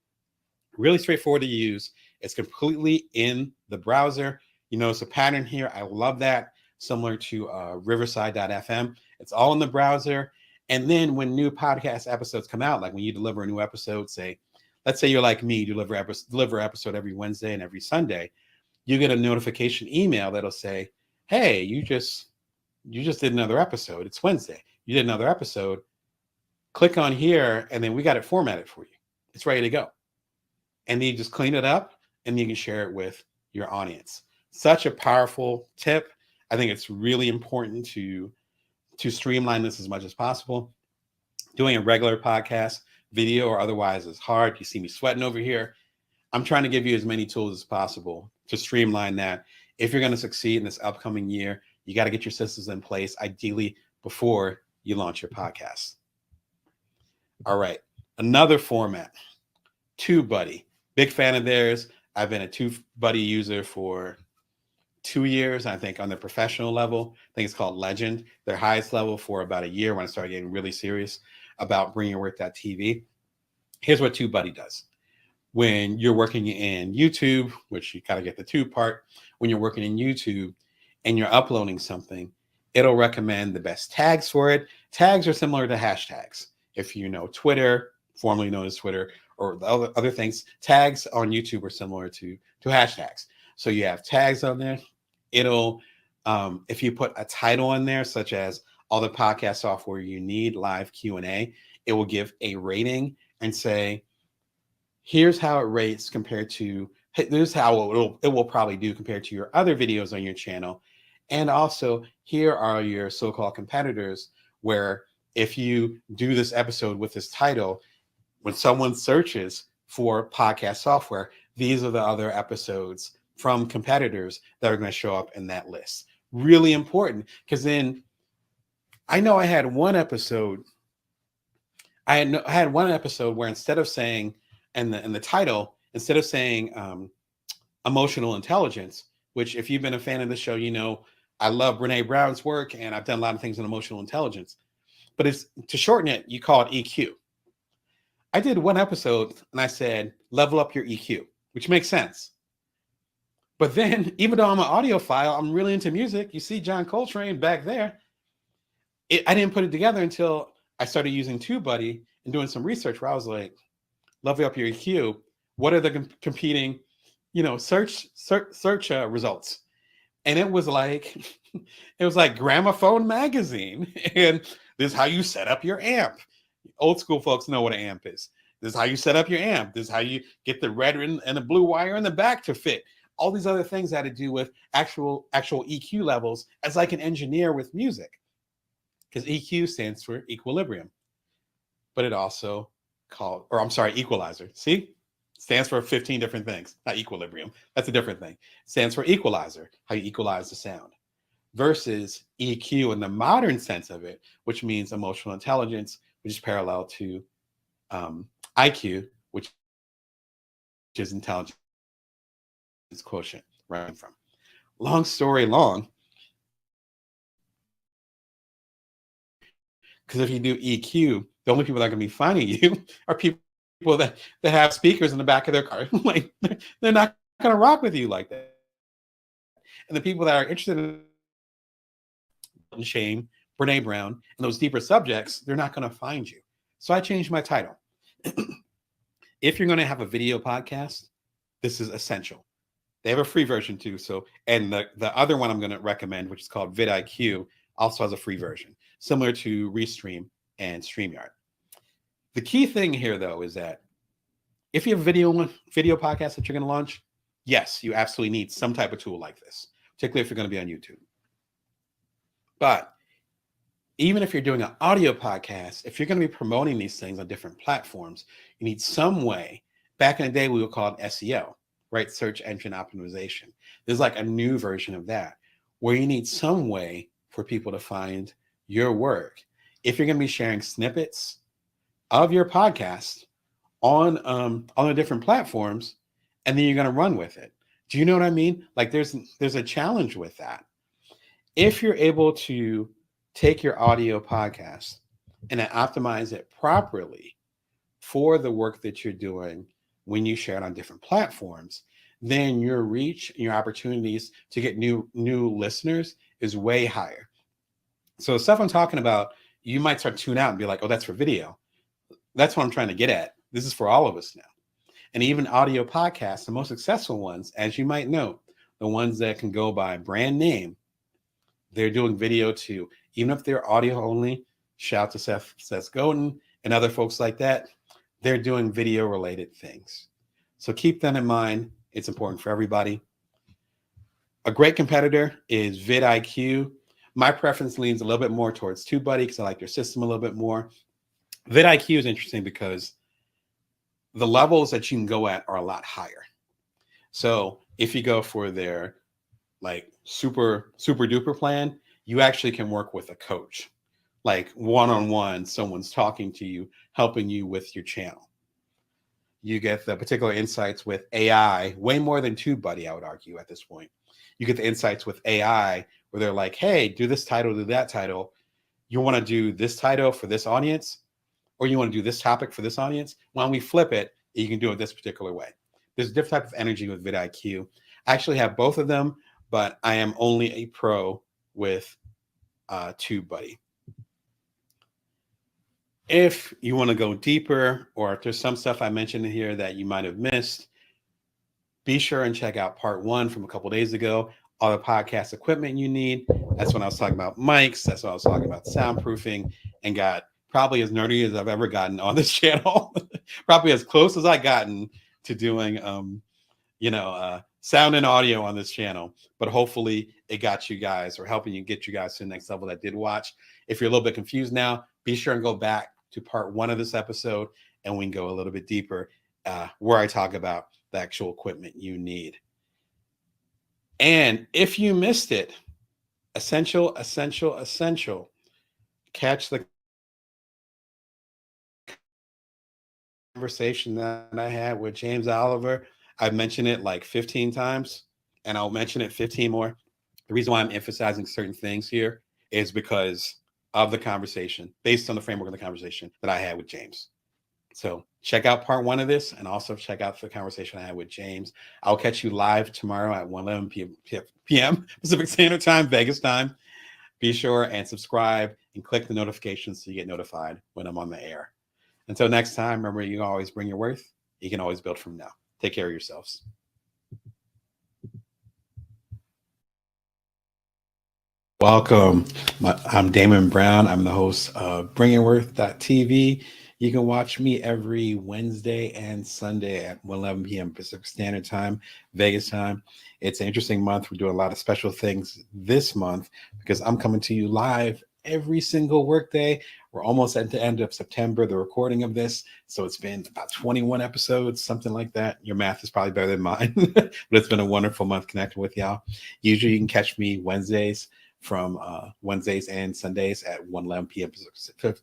Really straightforward to use. It's completely in the browser. You notice a pattern here. I love that. Similar to riverside.fm. It's all in the browser. And then when new podcast episodes come out, like when you deliver a new episode, say, let's say you're like me, deliver episode every Wednesday and every Sunday, you get a notification email that'll say, hey, you just did another episode. It's Wednesday. You did another episode. Click on here, and then we got it formatted for you. It's ready to go. And then you just clean it up, and you can share it with your audience. Such a powerful tip. I think it's really important to streamline this as much as possible. Doing a regular podcast, video or otherwise, is hard. You see me sweating over here. I'm trying to give you as many tools as possible to streamline that. If you're going to succeed in this upcoming year, you got to get your systems in place, ideally before you launch your podcast. All right. Another format, TubeBuddy. Big fan of theirs. I've been a TubeBuddy user for 2 years. I think on the professional level, I think it's called Legend. Their highest level for about a year when I started getting really serious about bringyourwork.tv. Here's what TubeBuddy does. When you're working in YouTube, which you gotta get the tube part, when you're working in YouTube and you're uploading something, it'll recommend the best tags for it. Tags are similar to hashtags. If you know Twitter, formerly known as Twitter, or the other things, tags on YouTube are similar to hashtags. So you have tags on there. It'll, if you put a title on there, such as all the podcast software you need, live Q&A, it will give a rating and say, here's how it rates compared to, this is how it will probably do compared to your other videos on your channel. And also, here are your so-called competitors, where if you do this episode with this title, when someone searches for podcast software, these are the other episodes from competitors that are going to show up in that list. Really important, because then I know I had one episode. I had one episode where instead of saying in the title, instead of saying emotional intelligence, which if you've been a fan of the show, you know I love Brene Brown's work and I've done a lot of things in emotional intelligence. But it's to shorten it, you call it EQ. I did one episode and I said, level up your EQ, which makes sense. But then, even though I'm an audiophile, I'm really into music. You see John Coltrane back there. I didn't put it together until I started using TubeBuddy and doing some research where I was like, level up your EQ. What are the competing, search results? And it was like Gramophone magazine. And this is how you set up your amp. Old school folks know what an amp is. This is how you set up your amp. This is how you get the red and the blue wire in the back to fit. All these other things had to do with actual EQ levels as like an engineer with music. Because EQ stands for equilibrium. But it also equalizer. See? Stands for 15 different things. Not equilibrium. That's a different thing. Stands for equalizer, how you equalize the sound. Versus EQ in the modern sense of it, which means emotional intelligence, which is parallel to IQ, which is intelligence quotient, right? From long story long, because if you do EQ, the only people that are going to be finding you are people that have speakers in the back of their car. Like, they're not going to rock with you like that. And the people that are interested in shame, Brene Brown, and those deeper subjects, they're not going to find you. So I changed my title. If you're going to have a video podcast, this is essential. They have a free version too. So, and the other one I'm going to recommend, which is called vidIQ, also has a free version, similar to Restream and StreamYard. The key thing here, though, is that if you have a video podcast that you're going to launch, yes, you absolutely need some type of tool like this, particularly if you're going to be on YouTube. But even if you're doing an audio podcast, if you're going to be promoting these things on different platforms, you need some way. Back in the day, we would call it SEO, right? Search engine optimization. There's like a new version of that where you need some way for people to find your work. if you're going to be sharing snippets of your podcast on the different platforms, and then you're going to run with it. Do you know what I mean? Like there's a challenge with that. If you're able to take your audio podcast and then optimize it properly for the work that you're doing when you share it on different platforms, then your reach and your opportunities to get new listeners is way higher. So the stuff I'm talking about, you might start to tune out and be like, oh, that's for video. That's what I'm trying to get at. This is for all of us now. And even audio podcasts, the most successful ones, as you might know, the ones that can go by brand name, they're doing video too. Even if they're audio only, shout to Seth Godin and other folks like that, they're doing video related things. So keep that in mind. It's important for everybody. A great competitor is vidIQ. My preference leans a little bit more towards TubeBuddy because I like their system a little bit more. vidIQ is interesting because the levels that you can go at are a lot higher. So if you go for their like super duper plan, you actually can work with a coach, like one-on-one, someone's talking to you, helping you with your channel. You get the particular insights with AI, way more than TubeBuddy, I would argue at this point. You get the insights with AI where they're like, hey, do this title, do that title. You want to do this title for this audience, or you want to do this topic for this audience? When we flip it, you can do it this particular way. There's a different type of energy with vidIQ. I actually have both of them, but I am only a pro with TubeBuddy. If you want to go deeper, or if there's some stuff I mentioned in here that you might have missed, be sure and check out part 1 from a couple days ago. All the podcast equipment you need. That's when I was talking about mics. That's when I was talking about soundproofing, and got probably as nerdy as I've ever gotten on this channel. Probably as close as I gotten to doing, sound and audio on this channel. But hopefully it got you guys, or helping you get you guys to the next level that did watch. If you're a little bit confused now, be sure and go back to part 1 of this episode, and we can go a little bit deeper where I talk about the actual equipment you need. And if you missed it, essential, catch the conversation that I had with James Oliver. I've mentioned it like 15 times, and I'll mention it 15 more. The reason why I'm emphasizing certain things here is because of the conversation, based on the framework of the conversation that I had with James. So check out part 1 of this, and also check out the conversation I had with James. I'll catch you live tomorrow at 1:11 p.m. Pacific Standard Time, Vegas time. Be sure and subscribe and click the notifications so you get notified when I'm on the air. Until next time, remember, you can always bring your worth. You can always build from now. Take care of yourselves. Welcome. I'm Damon Brown. I'm the host of BringingWorth.tv. You can watch me every Wednesday and Sunday at 1:11 p.m. Pacific Standard Time, Vegas time. It's an interesting month. We're doing a lot of special things this month because I'm coming to you live every single workday. We're almost at the end of September, the recording of this. So it's been about 21 episodes, something like that. Your math is probably better than mine, but it's been a wonderful month connecting with y'all. Usually you can catch me Wednesdays and Sundays at 1:11 p.m.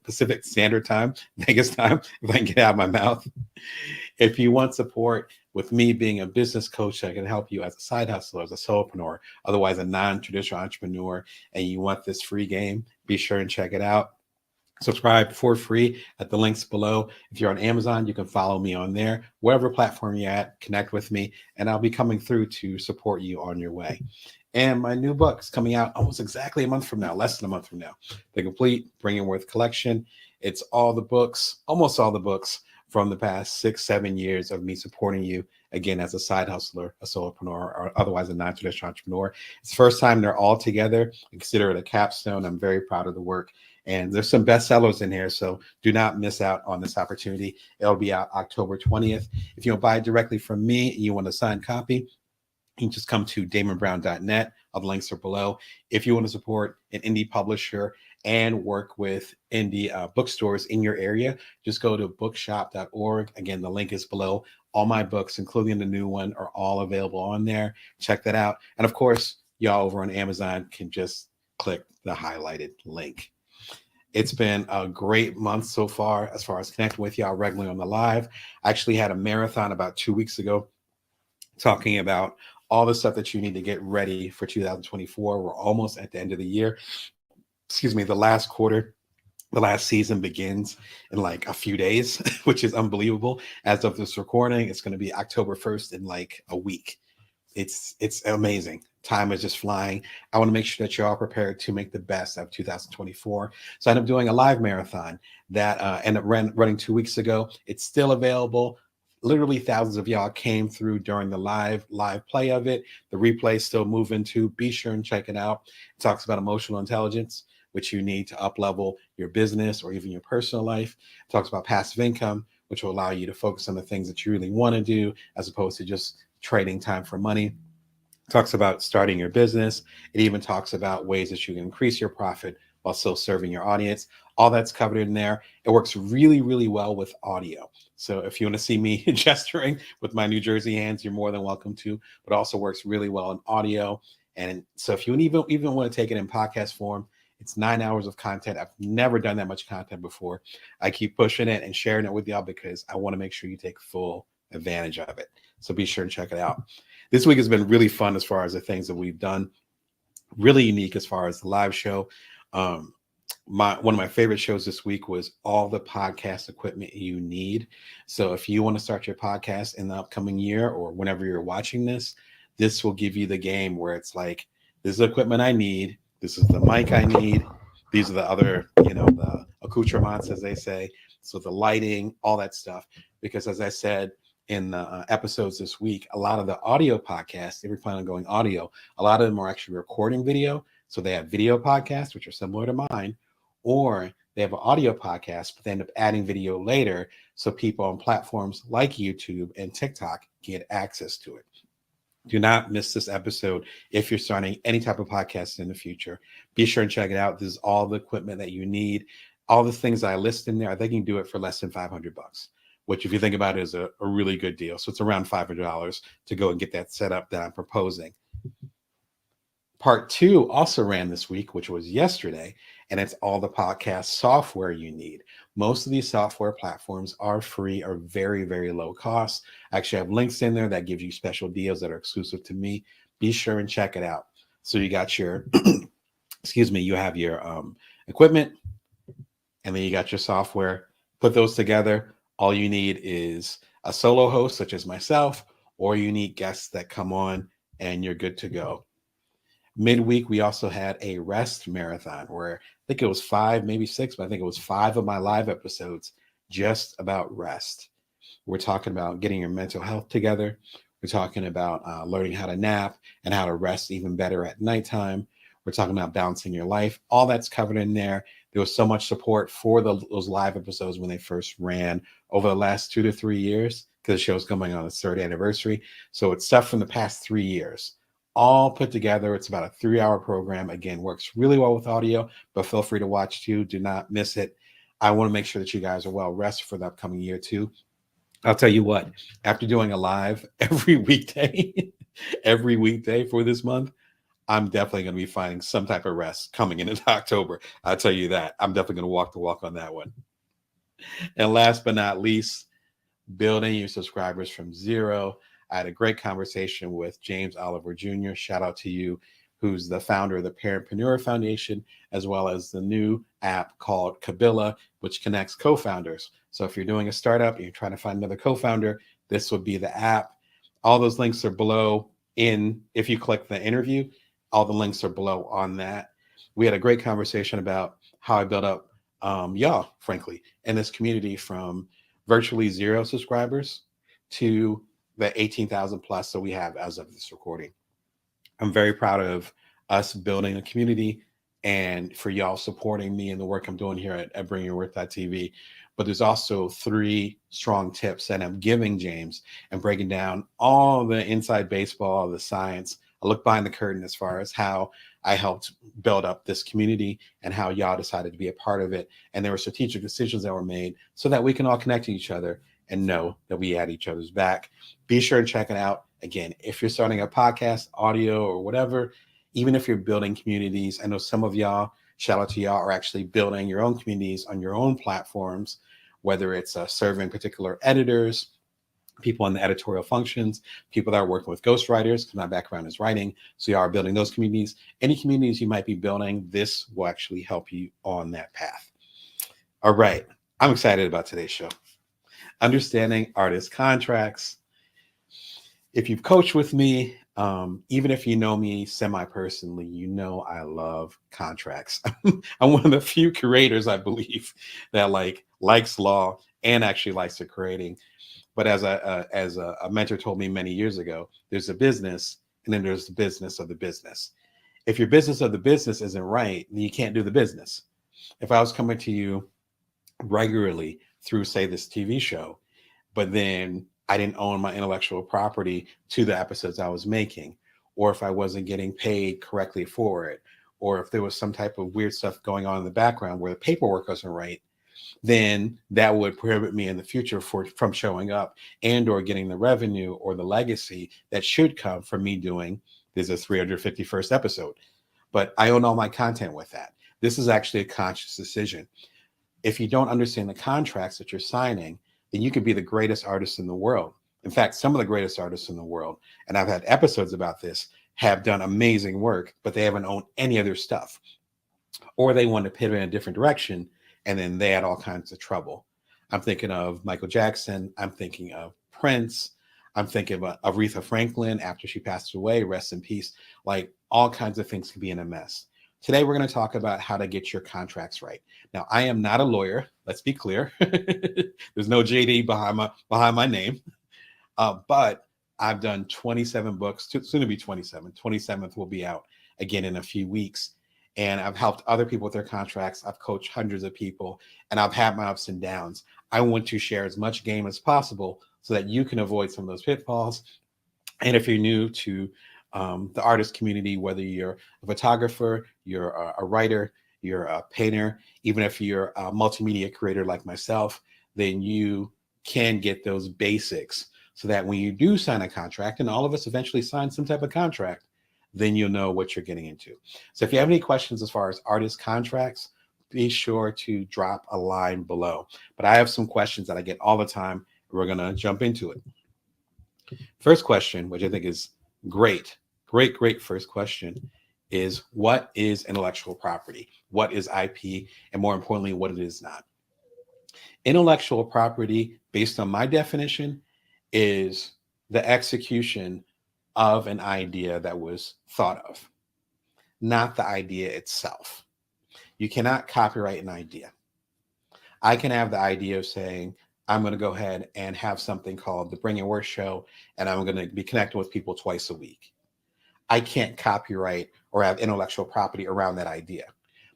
Pacific Standard Time, Vegas time, if I can get it out of my mouth. If you want support with me being a business coach that can help you as a side hustler, as a solopreneur, otherwise a non-traditional entrepreneur, and you want this free game, be sure and check it out. Subscribe for free at the links below. If you're on Amazon, you can follow me on there. Whatever platform you're at, connect with me, and I'll be coming through to support you on your way. And my new book's coming out almost exactly a month from now, less than a month from now. The complete Bringing Worth collection. It's all the books, almost all the books from the past 6-7 years of me supporting you, again, as a side hustler, a solopreneur, or otherwise a non-traditional entrepreneur. It's the first time they're all together. I consider it a capstone. I'm very proud of the work. And there's some bestsellers in here, so do not miss out on this opportunity. It'll be out October 20th. If you don't buy it directly from me and you want a signed copy, you can just come to damonbrown.net. All the links are below. If you want to support an indie publisher and work with indie bookstores in your area, just go to bookshop.org. Again, the link is below. All my books, including the new one, are all available on there. Check that out. And of course, y'all over on Amazon can just click the highlighted link. It's been a great month so far as connecting with y'all regularly on the live. I actually had a marathon about 2 weeks ago talking about all the stuff that you need to get ready for 2024. We're almost at the end of the year. Excuse me, the last quarter, the last season begins in like a few days, which is unbelievable. As of this recording, it's going to be October 1st in like a week. It's amazing. Time is just flying. I want to make sure that you're all prepared to make the best of 2024. So I ended up doing a live marathon that ended up running 2 weeks ago. It's still available. Literally thousands of y'all came through during the live play of it. The replay is still moving too. Be sure and check it out. It talks about emotional intelligence, which you need to up level your business or even your personal life. It talks about passive income, which will allow you to focus on the things that you really want to do as opposed to just trading time for money. It talks about starting your business. It even talks about ways that you can increase your profit while still serving your audience. All that's covered in there. It works really, really well with audio. So if you want to see me gesturing with my New Jersey hands, you're more than welcome to, but also works really well in audio. And so if you even want to take it in podcast form, it's 9 hours of content. I've never done that much content before. I keep pushing it and sharing it with y'all because I want to make sure you take full advantage of it. So be sure and check it out. This week has been really fun as far as the things that we've done. Really unique as far as the live show. One of my favorite shows this week was all the podcast equipment you need. So if you want to start your podcast in the upcoming year or whenever you're watching this will give you the game where it's like, this is the equipment I need. This is the mic I need. These are the other, the accoutrements, as they say. So the lighting, all that stuff. Because as I said in the episodes this week, a lot of the audio podcasts, if you're planning on going audio, a lot of them are actually recording video. So they have video podcasts, which are similar to mine, or they have an audio podcast, but they end up adding video later. So people on platforms like YouTube and TikTok get access to it. Do not miss this episode if you're starting any type of podcast in the future. Be sure and check it out. This is all the equipment that you need. All the things I list in there, I think you can do it for less than $500, which if you think about it is a really good deal. So it's around $500 to go and get that set up that I'm proposing. Part 2 also ran this week, which was yesterday, and it's all the podcast software you need. Most of these software platforms are free or very, very low cost. I actually have links in there that give you special deals that are exclusive to me. Be sure and check it out. So you got your, you have your equipment, and then you got your software. Put those together. All you need is a solo host, such as myself, or you need guests that come on, and you're good to go. Midweek, we also had a rest marathon where I think it was 5, maybe 6, but I think it was 5 of my live episodes just about rest. We're talking about getting your mental health together. We're talking about learning how to nap and how to rest even better at nighttime. We're talking about balancing your life. All that's covered in there. There was so much support for those live episodes when they first ran over the last 2 to 3 years because the show's coming on its 3rd anniversary. So it's stuff from the past 3 years. All put together. It's about a 3-hour program. Again, works really well with audio, but feel free to watch too. Do not miss it. I want to make sure that you guys are well rested for the upcoming year too. I'll tell you what, after doing a live every weekday for this month, I'm definitely going to be finding some type of rest coming into October. I'll tell you that. I'm definitely going to walk the walk on that one. And last but not least, building your subscribers from zero. I had a great conversation with James Oliver Jr. Shout out to you, who's the founder of the Parentpreneur Foundation, as well as the new app called Kabila, which connects co-founders. So if you're doing a startup and you're trying to find another co-founder, this would be the app. All those links are below if you click the interview, all the links are below on that. We had a great conversation about how I built up y'all, frankly, in this community from virtually 0 subscribers to the 18,000 plus that we have as of this recording. I'm very proud of us building a community and for y'all supporting me and the work I'm doing here at bringyourworth.tv. But there's also 3 strong tips that I'm giving James and breaking down all the inside baseball, the science. I look behind the curtain as far as how I helped build up this community and how y'all decided to be a part of it. And there were strategic decisions that were made so that we can all connect to each other and know that we had each other's back. Be sure and check it out. Again, if you're starting a podcast, audio, or whatever, even if you're building communities, I know some of y'all shout out to y'all, are actually building your own communities on your own platforms, whether it's serving particular editors, people in the editorial functions, people that are working with ghostwriters, because my background is writing. So you are building those communities. Any communities you might be building, this will actually help you on that path. All right. I'm excited about today's show. Understanding artist contracts. If you've coached with me, even if you know me semi-personally, you know I love contracts. I'm one of the few curators, I believe, that likes law and actually likes the creating. But as a mentor told me many years ago, there's a business and then there's the business of the business. If your business of the business isn't right, then you can't do the business. If I was coming to you regularly through, say, this TV show, but then I didn't own my intellectual property to the episodes I was making, or if I wasn't getting paid correctly for it, or if there was some type of weird stuff going on in the background where the paperwork wasn't right, then that would prohibit me in the future from showing up and or getting the revenue or the legacy that should come from me doing this is 351st episode. But I own all my content with that. This is actually a conscious decision. If you don't understand the contracts that you're signing, then you could be the greatest artist in the world. In fact, some of the greatest artists in the world, and I've had episodes about this, have done amazing work, but they haven't owned any of their stuff. Or they want to pivot in a different direction, and then they had all kinds of trouble. I'm thinking of Michael Jackson. I'm thinking of Prince. I'm thinking of Aretha Franklin after she passed away, rest in peace. Like, all kinds of things can be in a mess. Today, we're going to talk about how to get your contracts right. Now, I am not a lawyer. Let's be clear. There's no JD behind my name. But I've done 27 books, soon to be 27. 27th will be out again in a few weeks. And I've helped other people with their contracts. I've coached hundreds of people, and I've had my ups and downs. I want to share as much game as possible so that you can avoid some of those pitfalls. And if you're new to the artist community, whether you're a photographer, you're a writer, you're a painter, even if you're a multimedia creator like myself, then you can get those basics so that when you do sign a contract, and all of us eventually sign some type of contract, then you'll know what you're getting into. So if you have any questions as far as artist contracts, be sure to drop a line below. But I have some questions that I get all the time. We're going to jump into it. First question, which I think is great first question, is what is intellectual property? What is IP? And more importantly, what it is not. Intellectual property, based on my definition, is the execution of an idea that was thought of, not the idea itself. You cannot copyright an idea. I can have the idea of saying, I'm going to go ahead and have something called the Bring Your Work Show, and I'm going to be connecting with people twice a week. I can't copyright or have intellectual property around that idea.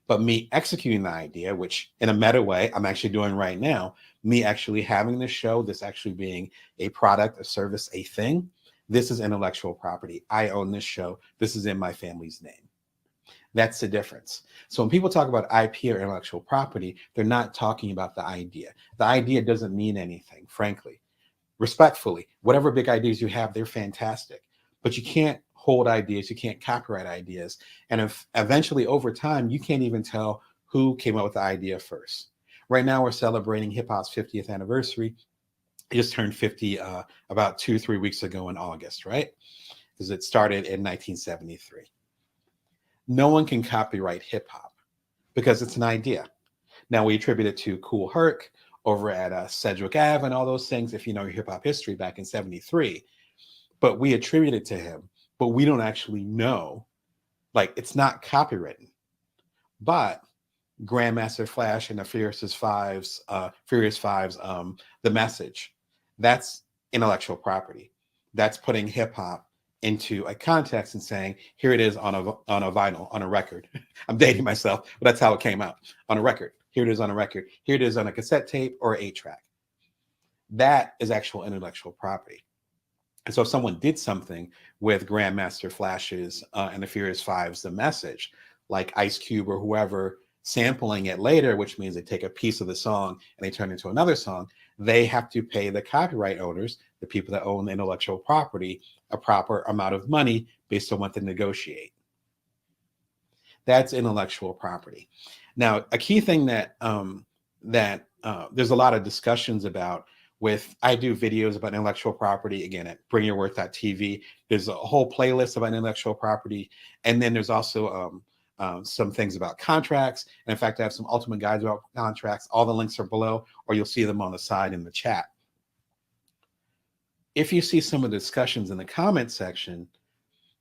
But me executing the idea, which in a meta way I'm actually doing right now, me actually having this show, this actually being a product, a service, a thing, this is intellectual property. I own this show. This is in my family's name. That's the difference. So when people talk about IP or intellectual property, they're not talking about the idea. The idea doesn't mean anything, frankly. Respectfully, whatever big ideas you have, they're fantastic. But you can't hold ideas. You can't copyright ideas. And if eventually over time, you can't even tell who came up with the idea first. Right now, we're celebrating hip hop's 50th anniversary. It just turned 50 about 2-3 weeks ago in August, right? Because it started in 1973. No one can copyright hip hop because it's an idea. Now we attribute it to Kool Herc over at Sedgwick Ave and all those things, if you know your hip hop history back in 73. But we attribute it to him, but we don't actually know, like, it's not copywritten. But Grandmaster Flash and the Furious Five's, The Message, that's intellectual property. That's putting hip hop into a context and saying, here it is on a vinyl, on a record. I'm dating myself, but that's how it came out, on a record. Here it is on a record. Here it is on a cassette tape or 8-track. That is actual intellectual property. And so if someone did something with Grandmaster Flash's and the Furious Five's The Message, like Ice Cube or whoever sampling it later, which means they take a piece of the song and they turn it into another song, they have to pay the copyright owners, the people that own the intellectual property, a proper amount of money based on what they negotiate. That's intellectual property. Now, a key thing that there's a lot of discussions about with, I do videos about intellectual property again at bringyourworth.tv. There's a whole playlist about intellectual property, and then there's also some things about contracts. And in fact, I have some ultimate guides about contracts. All the links are below, or you'll see them on the side in the chat. If you see some of the discussions in the comment section,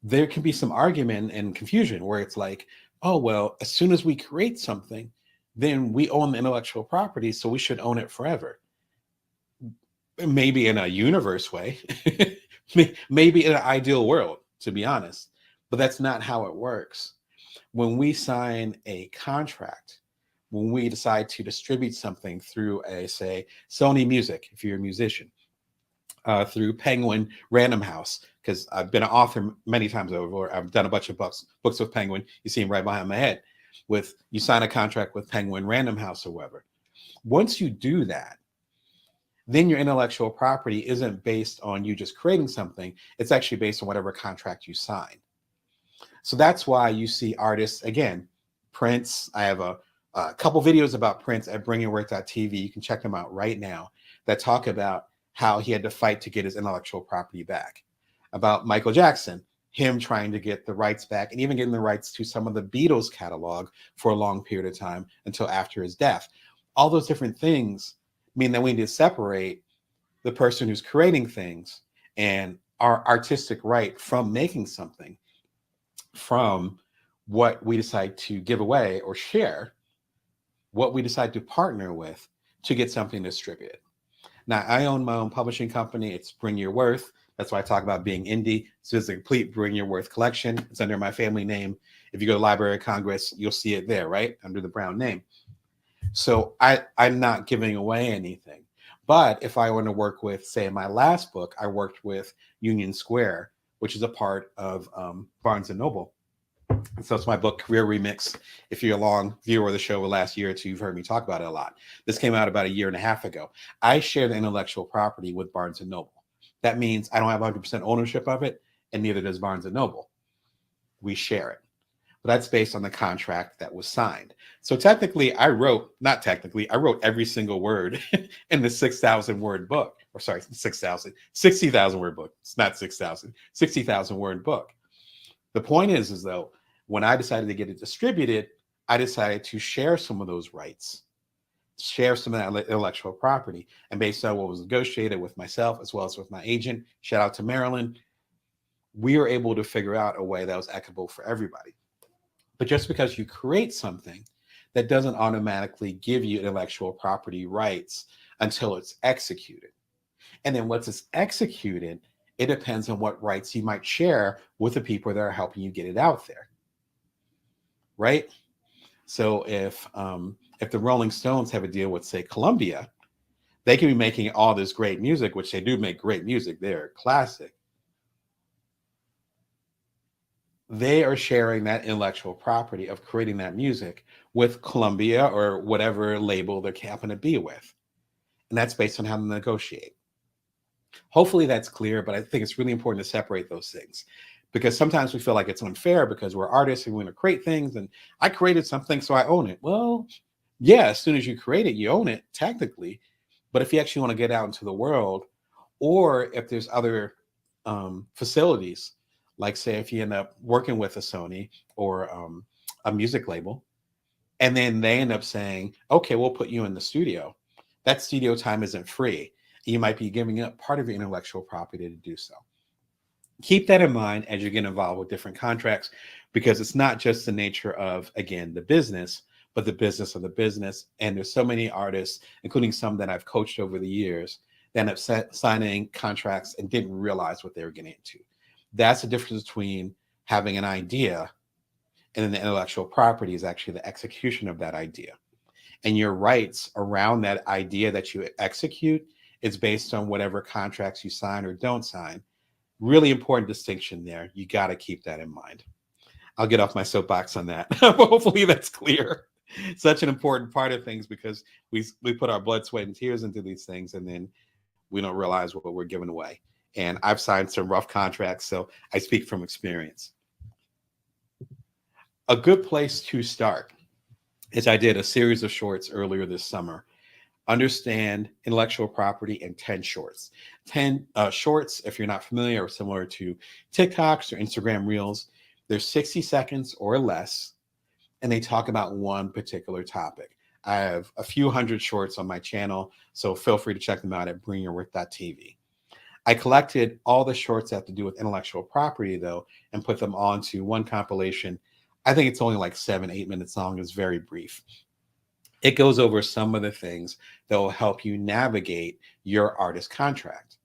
there can be some argument and confusion where it's like, oh, well, as soon as we create something, then we own the intellectual property, so we should own it forever. Maybe in a universe way, maybe in an ideal world, to be honest, but that's not how it works. When we sign a contract, when we decide to distribute something through a, say, Sony Music, if you're a musician, through Penguin Random House, because I've been an author many times over. I've done a bunch of books with Penguin. You see him right behind my head. You sign a contract with Penguin Random House or whatever. Once you do that, then your intellectual property isn't based on you just creating something. It's actually based on whatever contract you sign. So that's why you see artists, again, Prince. I have a couple videos about Prince at bringyourworth.tv. You can check them out right now, that talk about how he had to fight to get his intellectual property back. About Michael Jackson, him trying to get the rights back, and even getting the rights to some of the Beatles catalog for a long period of time until after his death. All those different things mean that we need to separate the person who's creating things and our artistic right from making something from what we decide to give away or share, what we decide to partner with to get something distributed. Now, I own my own publishing company. It's Bring Your Worth. That's why I talk about being indie. So it's a complete Bring Your Worth collection. It's under my family name. If you go to Library of Congress, you'll see it there, right? Under the Brown name. So I'm not giving away anything. But if I want to work with, say, in my last book, I worked with Union Square, which is a part of Barnes & Noble. So it's my book, Career Remix. If you're a long viewer of the show the last year or two, you've heard me talk about it a lot. This came out about a year and a half ago. I share the intellectual property with Barnes & Noble. That means I don't have 100% ownership of it, and neither does Barnes & Noble. We share it. But that's based on the contract that was signed. So technically, I wrote every single word in the 6,000 word book. Or sorry, 60,000 word book. It's not 6,000, 60,000 word book. The point is though, when I decided to get it distributed, I decided to share some of those rights, share some of that intellectual property. And based on what was negotiated with myself, as well as with my agent, shout out to Marilyn, we were able to figure out a way that was equitable for everybody. But just because you create something, that doesn't automatically give you intellectual property rights until it's executed. And then once it's executed, it depends on what rights you might share with the people that are helping you get it out there, right? So if the Rolling Stones have a deal with, say, Columbia, they can be making all this great music, which they do make great music. They're classic. They are sharing that intellectual property of creating that music with Columbia or whatever label they're happen to be with. And that's based on how to negotiate. Hopefully that's clear, but I think it's really important to separate those things, because sometimes we feel like it's unfair because we're artists and we want to create things and I created something, so I own it. Well, yeah, as soon as you create it, you own it technically. But if you actually want to get out into the world, or if there's other facilities, like say if you end up working with a Sony or a music label, and then they end up saying, okay, we'll put you in the studio. That studio time isn't free. You might be giving up part of your intellectual property to do so. Keep that in mind as you get involved with different contracts, because it's not just the nature of, again, the business, but the business of the business. And there's so many artists, including some that I've coached over the years, that end up signing contracts and didn't realize what they were getting into. That's the difference between having an idea and then the intellectual property is actually the execution of that idea. And your rights around that idea that you execute is based on whatever contracts you sign or don't sign. Really important distinction there. You got to keep that in mind. I'll get off my soapbox on that. But hopefully that's clear. Such an important part of things, because we put our blood, sweat, and tears into these things, and then we don't realize what we're giving away. And I've signed some rough contracts, so I speak from experience. A good place to start is I did a series of shorts earlier this summer. Understand intellectual property in 10 shorts. 10 shorts, if you're not familiar, are similar to TikToks or Instagram Reels. They're 60 seconds or less, and they talk about one particular topic. I have a few hundred shorts on my channel, so feel free to check them out at bringyourworth.tv. I collected all the shorts that have to do with intellectual property, though, and put them onto one compilation. I think it's only like 7, 8 minutes long. It's very brief. It goes over some of the things that will help you navigate your artist contract.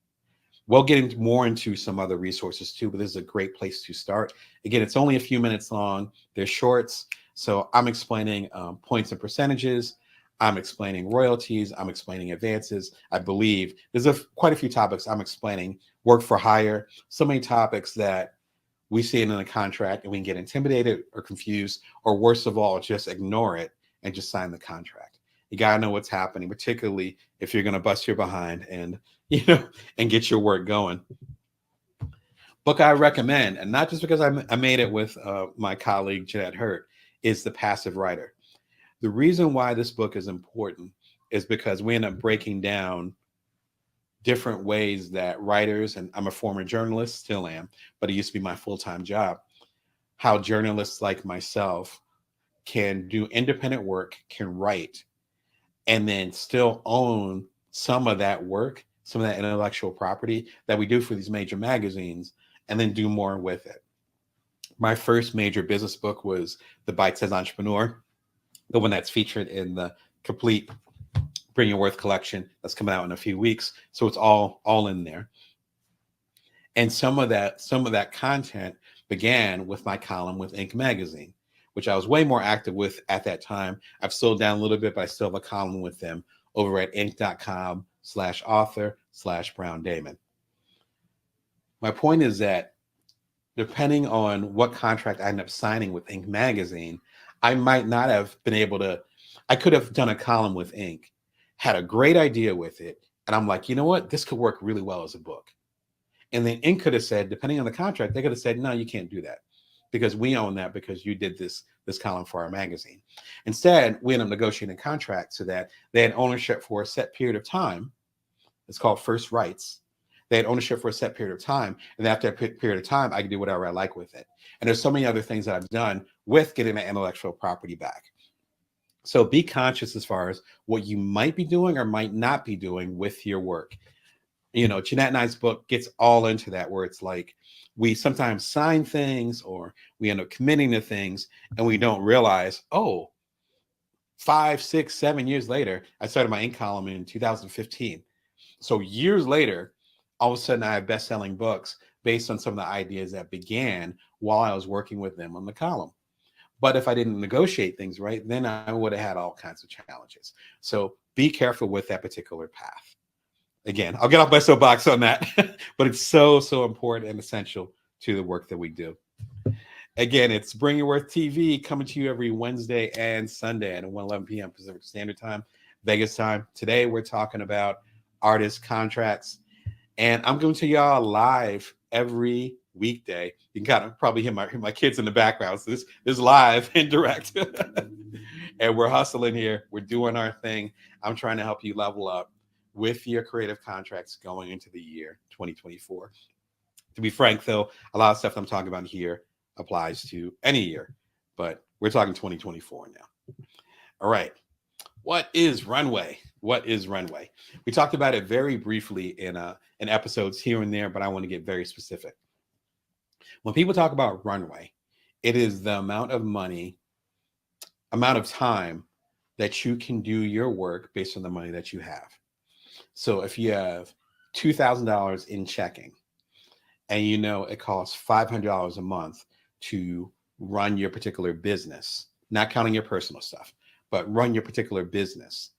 We'll get into more into some other resources too, but this is a great place to start. Again, it's only a few minutes long. They're shorts. So I'm explaining points and percentages. I'm explaining royalties. I'm explaining advances. I believe there's quite a few topics I'm explaining. Work for hire. So many topics that we see it in a contract and we can get intimidated or confused, or worst of all, just ignore it and just sign the contract. You got to know what's happening, particularly if you're going to bust your behind and, and get your work going. Book I recommend, and not just because I made it with my colleague, Jeanette Hurt, is The Passive Writer. The reason why this book is important is because we end up breaking down different ways that writers, and I'm a former journalist, still am, but it used to be my full-time job, how journalists like myself can do independent work, can write, and then still own some of that work, some of that intellectual property that we do for these major magazines, and then do more with it. My first major business book was The Bite-Sized Entrepreneur, the one that's featured in the complete Bring Your Worth collection that's coming out in a few weeks. So it's all in there. And some of that content began with my column with Inc. magazine, which I was way more active with at that time. I've slowed down a little bit, but I still have a column with them over at inc.com/author/Brown Damon. My point is that depending on what contract I end up signing with Inc. magazine, I might not have been able to, I could have done a column with Inc., had a great idea with it, and I'm like, you know what, this could work really well as a book. And then Inc. could have said, depending on the contract, they could have said, no, you can't do that because we own that because you did this column for our magazine. Instead, we ended up negotiating a contract so that they had ownership for a set period of time. It's called first rights. They had ownership for a set period of time. And after that period of time, I can do whatever I like with it. And there's so many other things that I've done with getting that intellectual property back. So be conscious as far as what you might be doing or might not be doing with your work. Jeanette and I's book gets all into that, where it's like we sometimes sign things or we end up committing to things and we don't realize, 5, 6, 7 years later, I started my Inc. column in 2015. So years later, all of a sudden I have best-selling books based on some of the ideas that began while I was working with them on the column. But if I didn't negotiate things right, then I would have had all kinds of challenges. So be careful with that particular path. Again, I'll get off my soapbox on that, but it's so important and essential to the work that we do. Again, it's Bring Your Worth TV coming to you every Wednesday and Sunday at 1:11 p.m. Pacific Standard Time, Vegas time. Today, we're talking about artist contracts, and I'm going to y'all live every weekday. You can kind of probably hear my kids in the background. So this is live and direct, and we're hustling here. We're doing our thing. I'm trying to help you level up with your creative contracts going into the year 2024. To be frank, though, a lot of stuff I'm talking about here applies to any year, but we're talking 2024 now. All right. What is runway? What is runway? We talked about it very briefly in episodes here and there, but I want to get very specific. When people talk about runway, it is the amount of time that you can do your work based on the money that you have. So if you have $2,000 in checking and it costs $500 a month to run your particular business, not counting your personal stuff, but run your particular business,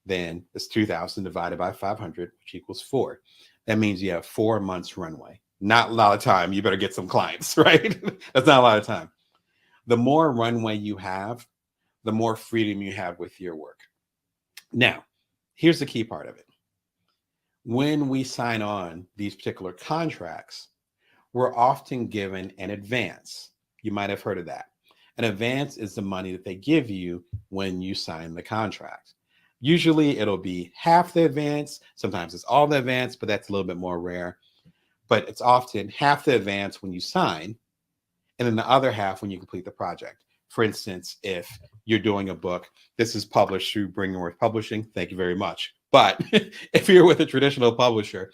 then it's 2,000 divided by 500, which equals 4. That means you have 4 months runway. Not a lot of time. You better get some clients, right? That's not a lot of time. The more runway you have, the more freedom you have with your work. Now, here's the key part of it. When we sign on these particular contracts, we're often given an advance. You might have heard of that. An advance is the money that they give you when you sign the contract. Usually it'll be half the advance. Sometimes it's all the advance, but that's a little bit more rare. But it's often half the advance when you sign, and then the other half when you complete the project. For instance, if you're doing a book, this is published through Bringworth Publishing. Thank you very much. But if you're with a traditional publisher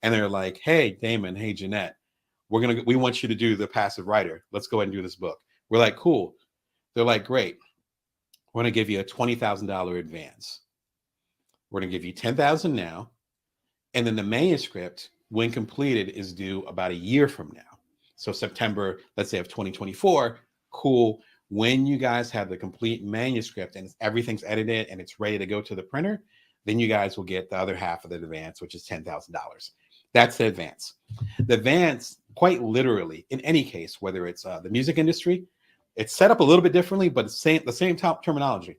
and they're like, hey, Damon, hey, Jeanette, we want you to do the passive writer. Let's go ahead and do this book. We're like, cool. They're like, great. We're going to give you a $20,000 advance. We're going to give you $10,000 now. And then the manuscript, when completed, is due about a year from now. So September, let's say, of 2024, cool. When you guys have the complete manuscript and everything's edited and it's ready to go to the printer, then you guys will get the other half of the advance, which is $10,000. That's the advance. The advance, quite literally, in any case, whether it's the music industry, it's set up a little bit differently, but the same top terminology.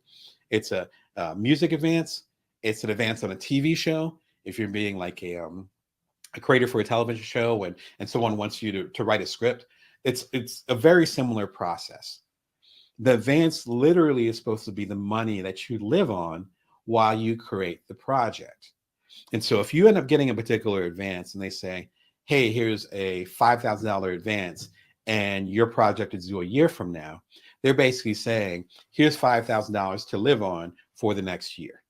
It's a music advance. It's an advance on a TV show. If you're being like a creator for a television show and someone wants you to write a script, it's a very similar process. The advance literally is supposed to be the money that you live on while you create the project. And so if you end up getting a particular advance and they say, hey, here's a $5,000 advance and your project is due a year from now, they're basically saying, here's $5,000 to live on for the next year.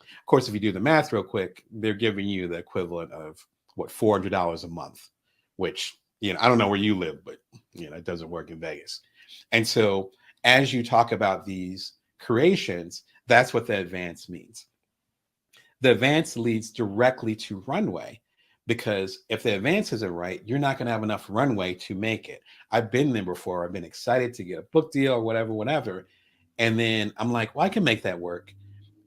Of course, if you do the math real quick, they're giving you the equivalent of what, $400 a month, which, I don't know where you live, but it doesn't work in Vegas. And so as you talk about these creations, that's what the advance means. The advance leads directly to runway, because if the advance isn't right, you're not going to have enough runway to make it. I've been there before. I've been excited to get a book deal or whatever. And then I'm like, well, I can make that work.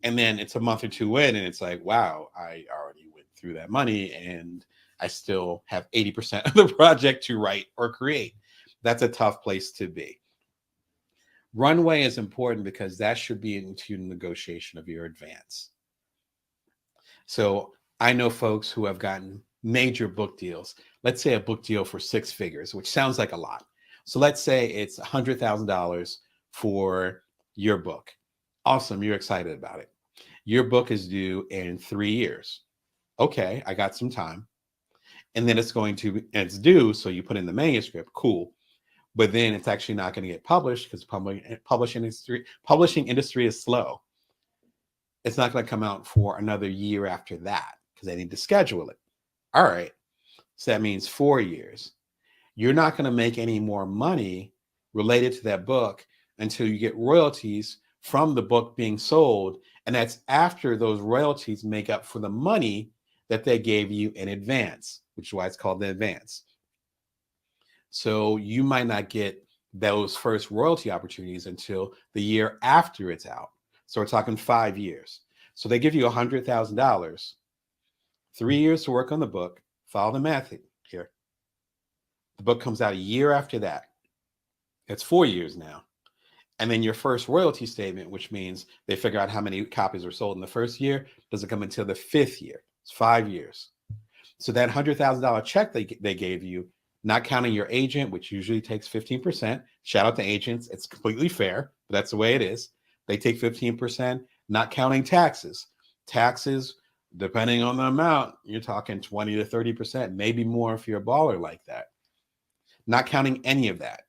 And then it's a month or two in and it's like, wow, I already went through that money and I still have 80% of the project to write or create. That's a tough place to be. Runway is important because that should be into negotiation of your advance. So I know folks who have gotten major book deals. Let's say a book deal for 6 figures, which sounds like a lot. So let's say it's $100,000 for your book. Awesome. You're excited about it. Your book is due in 3 years. Okay, I got some time. And then it's due. So you put in the manuscript. Cool. But then it's actually not going to get published because publishing industry is slow. It's not going to come out for another year after that because they need to schedule it. All right. So that means 4 years. You're not going to make any more money related to that book until you get royalties from the book being sold. And that's after those royalties make up for the money that they gave you in advance, which is why it's called the advance. So you might not get those first royalty opportunities until the year after it's out. So we're talking 5 years. So they give you $100,000, 3 years to work on the book. Follow the math here. The book comes out a year after that. That's 4 years now. And then your first royalty statement, which means they figure out how many copies were sold in the first year, doesn't come until the 5th year. It's 5 years. So that $100,000 check they gave you, not counting your agent, which usually takes 15%. Shout out to agents. It's completely fair, but that's the way it is. They take 15%, not counting taxes. Taxes, depending on the amount, you're talking 20 to 30%, maybe more if you're a baller like that. Not counting any of that.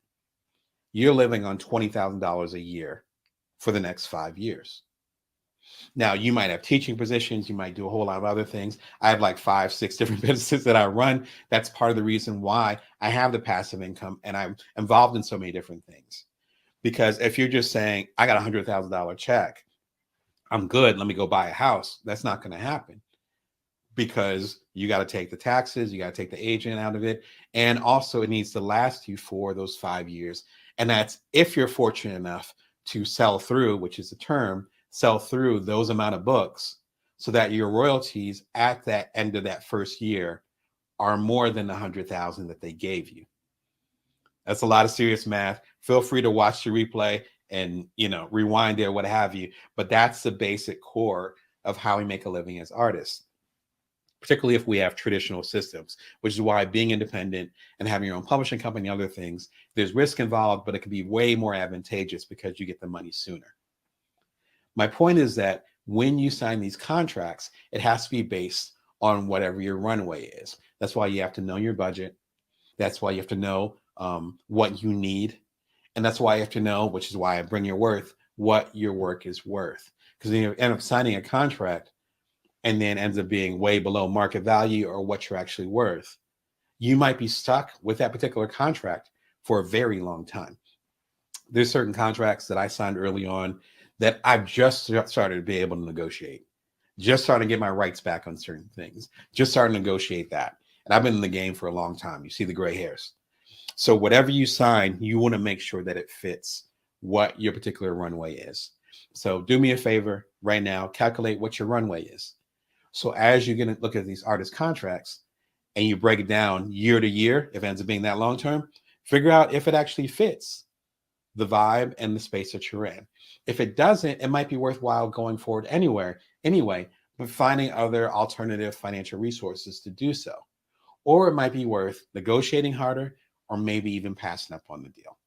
You're living on $20,000 a year for the next 5 years. Now, you might have teaching positions. You might do a whole lot of other things. I have like 5, 6 different businesses that I run. That's part of the reason why I have the passive income and I'm involved in so many different things. Because if you're just saying, I got a $100,000 check, I'm good, let me go buy a house, that's not going to happen. Because you got to take the taxes, you got to take the agent out of it. And also it needs to last you for those 5 years. And that's if you're fortunate enough to sell through, which is the term, sell through those amount of books so that your royalties at that end of that first year are more than the 100,000 that they gave you. That's a lot of serious math. Feel free to watch the replay and, rewind there, what have you. But that's the basic core of how we make a living as artists. particularly if we have traditional systems, which is why being independent and having your own publishing company and other things, there's risk involved, but it can be way more advantageous because you get the money sooner. My point is that when you sign these contracts, it has to be based on whatever your runway is. That's why you have to know your budget. That's why you have to know what you need. And that's why you have to know, which is why I bring your worth, what your work is worth. Because then you end up signing a contract and then ends up being way below market value or what you're actually worth. You might be stuck with that particular contract for a very long time. There's certain contracts that I signed early on that I've just started to be able to negotiate, just starting to get my rights back on certain things, just starting to negotiate that. And I've been in the game for a long time. You see the gray hairs. So whatever you sign, you want to make sure that it fits what your particular runway is. So do me a favor right now, calculate what your runway is. So as you're going to look at these artist contracts and you break it down year to year, if it ends up being that long term, figure out if it actually fits the vibe and the space that you're in. If it doesn't, it might be worthwhile going forward anyway, but finding other alternative financial resources to do so. Or it might be worth negotiating harder or maybe even passing up on the deal.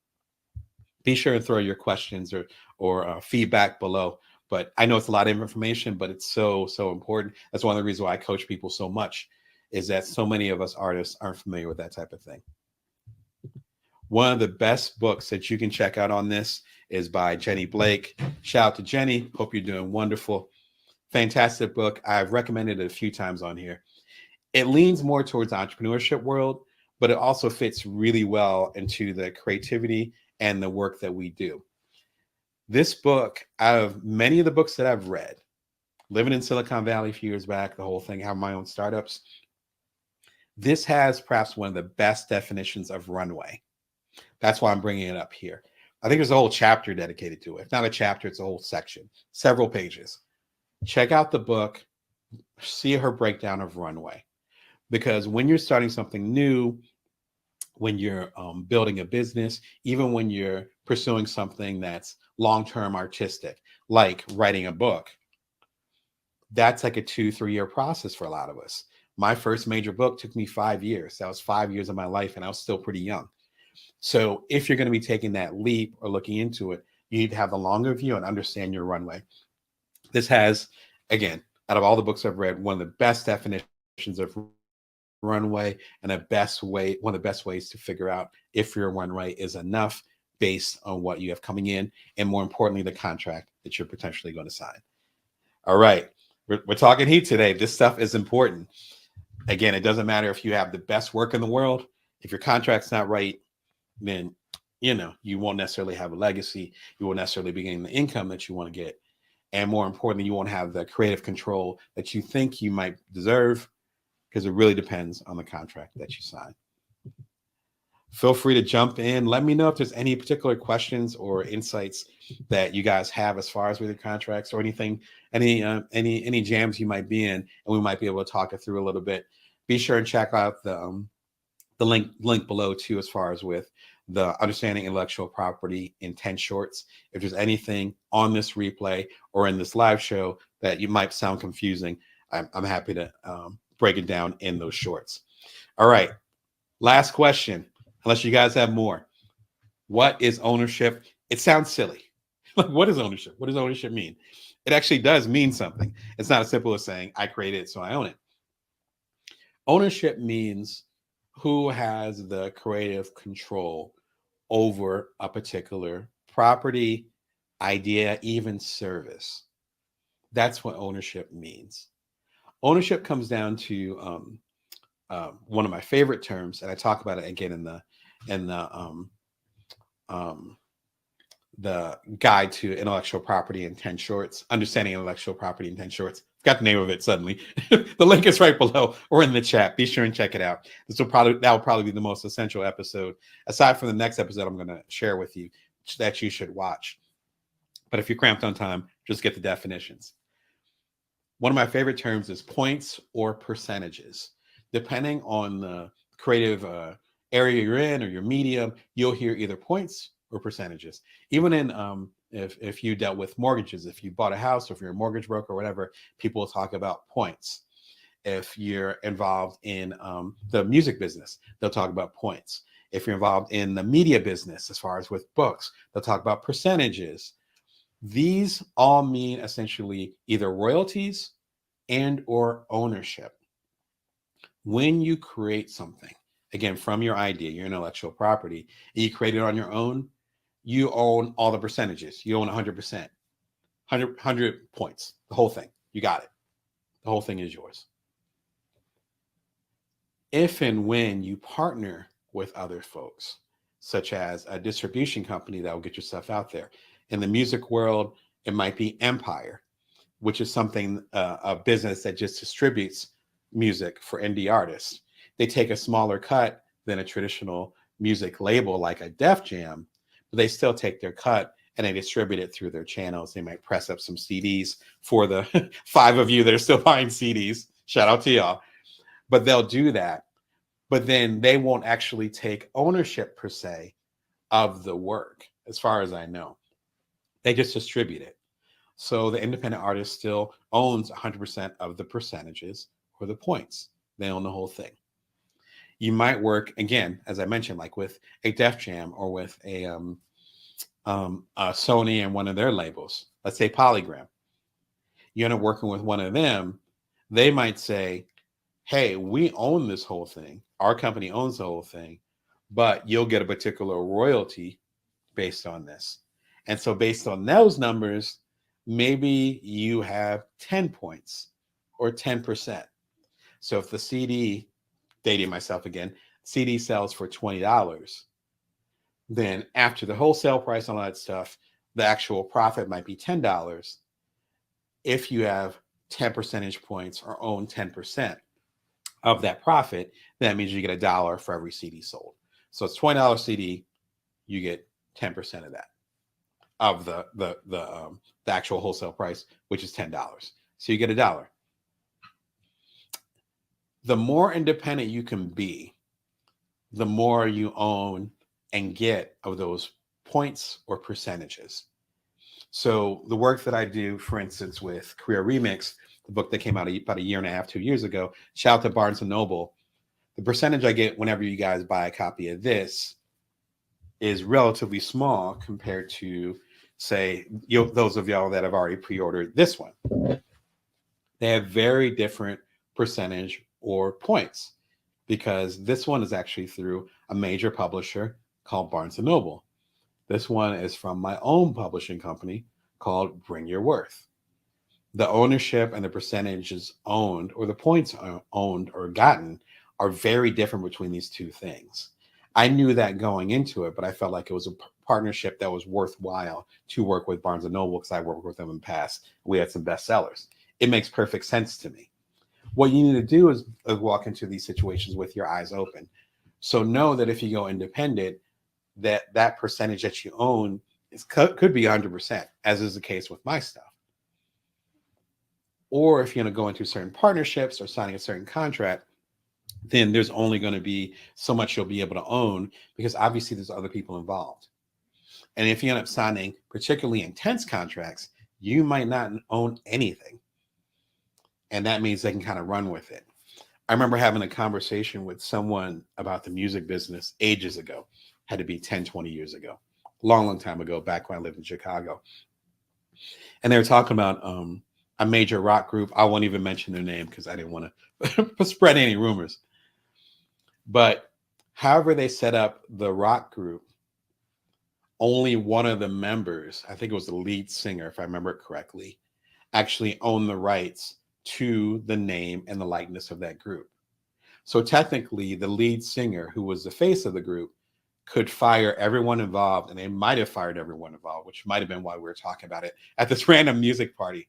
Be sure and throw your questions or feedback below. But I know it's a lot of information, but it's so important. That's one of the reasons why I coach people so much, is that so many of us artists aren't familiar with that type of thing. One of the best books that you can check out on this is by Jenny Blake. Shout out to Jenny. Hope you're doing wonderful. Fantastic book. I've recommended it a few times on here. It leans more towards the entrepreneurship world, but it also fits really well into the creativity and the work that we do. This book, out of many of the books that I've read, living in Silicon Valley a few years back, the whole thing, having my own startups, this has perhaps one of the best definitions of runway. That's why I'm bringing it up here. I think there's a whole chapter dedicated to it. If not a chapter, it's a whole section, several pages. Check out the book, see her breakdown of runway. Because when you're starting something new, when you're building a business, even when you're pursuing something that's long-term artistic, like writing a book, that's like a 2-3 year process for a lot of us. My first major book took me 5 years. That was 5 years of my life, and I was still pretty young. So if you're going to be taking that leap or looking into it, you need to have the longer view and understand your runway. This has, again, out of all the books I've read, one of the best definitions of runway and one of the best ways to figure out if your runway is enough based on what you have coming in, and more importantly, the contract that you're potentially going to sign. All right. We're talking heat today. This stuff is important. Again, it doesn't matter if you have the best work in the world. If your contract's not right, then you won't necessarily have a legacy. You won't necessarily be getting the income that you want to get. And more importantly, you won't have the creative control that you think you might deserve, because it really depends on the contract that you sign. Feel free to jump in. Let me know if there's any particular questions or insights that you guys have as far as with your contracts or anything, any jams you might be in, and we might be able to talk it through a little bit. Be sure and check out the link below too, as far as with the Understanding Intellectual Property in 10 Shorts. If there's anything on this replay or in this live show that you might sound confusing, I'm happy to break it down in those shorts. All right. Last question, unless you guys have more. What is ownership? It sounds silly. Like, what is ownership? What does ownership mean? It actually does mean something. It's not as simple as saying, I created it, so I own it. Ownership means who has the creative control over a particular property, idea, even service. That's what ownership means. Ownership comes down to one of my favorite terms, and I talk about it again in the guide to intellectual property in 10 shorts, Understanding Intellectual Property in 10 Shorts. Got the name of it suddenly. The link is right below or in the chat. Be sure and check it out. That will probably be the most essential episode, aside from the next episode I'm going to share with you, that you should watch. But if you're cramped on time, just get the definitions. One of my favorite terms is points or percentages. Depending on the creative area you're in or your medium, you'll hear either points or percentages. Even in if you dealt with mortgages, if you bought a house or if you're a mortgage broker or whatever, people will talk about points. If you're involved in the music business, they'll talk about points. If you're involved in the media business, as far as with books, they'll talk about percentages. These all mean essentially either royalties and or ownership. When you create something, again, from your idea, your intellectual property, and you create it on your own, you own all the percentages. You own 100%, 100 points, the whole thing. You got it. The whole thing is yours. If and when you partner with other folks, such as a distribution company that will get your stuff out there. In the music world, it might be Empire, which is something, a business that just distributes music for indie artists. They take a smaller cut than a traditional music label like a Def Jam, but they still take their cut and they distribute it through their channels. They might press up some CDs for the 5 of you that are still buying CDs. Shout out to y'all. But they'll do that. But then they won't actually take ownership per se of the work, as far as I know. They just distribute it. So the independent artist still owns 100% of the percentages or the points. They own the whole thing. You might work, again, as I mentioned, like with a Def Jam or with a Sony and one of their labels, let's say Polygram. You end up working with one of them. They might say, hey, we own this whole thing. Our company owns the whole thing, but you'll get a particular royalty based on this. And so based on those numbers, maybe you have 10 points or 10%. So if the CD, dating myself again, CD sells for $20, then after the wholesale price on all that stuff, the actual profit might be $10. If you have 10 percentage points or own 10% of that profit, that means you get $1 for every CD sold. So it's $20 CD, you get 10% of that, of the actual wholesale price, which is $10. So you get $1. The more independent you can be, the more you own and get of those points or percentages. So the work that I do, for instance, with Career Remix, the book that came out about a year and a half, 2 years ago, shout out to Barnes & Noble. The percentage I get whenever you guys buy a copy of this is relatively small compared to, say, those of y'all that have already pre-ordered this one. They have very different percentage or points because this one is actually through a major publisher called Barnes & Noble. This one is from my own publishing company called Bring Your Worth. The ownership and the percentages owned, or the points owned or gotten, are very different between these two things. I knew that going into it, but I felt like it was a partnership that was worthwhile to work with Barnes & Noble because I worked with them in the past. We had some bestsellers. It makes perfect sense to me. What you need to do is walk into these situations with your eyes open. So know that if you go independent, that percentage that you own could be 100%, as is the case with my stuff. Or if you're going to go into certain partnerships or signing a certain contract, then there's only going to be so much you'll be able to own because obviously there's other people involved. And if you end up signing particularly intense contracts, you might not own anything. And that means they can kind of run with it. I remember having a conversation with someone about the music business ages ago. Had to be 10, 20 years ago. Long time ago, back when I lived in Chicago. And they were talking about a major rock group. I won't even mention their name because I didn't want to spread any rumors. But however they set up the rock group, only one of the members, I think it was the lead singer, if I remember it correctly, actually owned the rights to the name and the likeness of that group. So technically, the lead singer, who was the face of the group, could fire everyone involved, and they might have fired everyone involved, which might have been why we were talking about it at this random music party.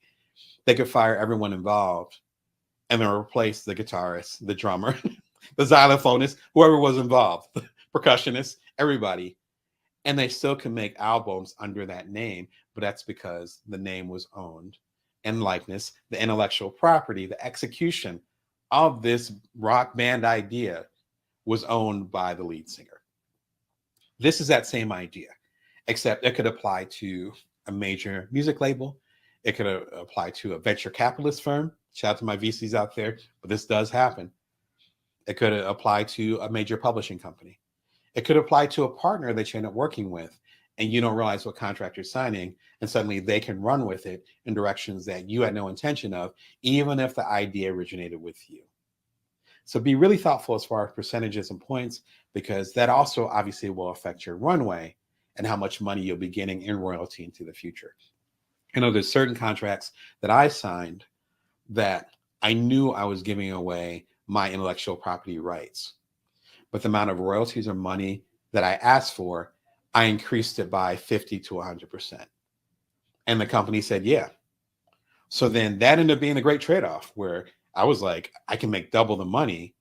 They could fire everyone involved and then replace the guitarist, the drummer, the xylophonist, whoever was involved, the percussionist, everybody. And they still can make albums under that name, but that's because the name was owned and likeness, the intellectual property, the execution of this rock band idea was owned by the lead singer. This is that same idea, except it could apply to a major music label. It could apply to a venture capitalist firm. Shout out to my VCs out there, but this does happen. It could apply to a major publishing company. It could apply to a partner that you end up working with and you don't realize what contract you're signing, and suddenly they can run with it in directions that you had no intention of, even if the idea originated with you. So be really thoughtful as far as percentages and points, because that also obviously will affect your runway and how much money you'll be getting in royalty into the future. I know there's certain contracts that I signed that I knew I was giving away my intellectual property rights, but the amount of royalties or money that I asked for, I increased it by 50 to 100%. And the company said, yeah. So then that ended up being a great trade-off where I was like, I can make double the money.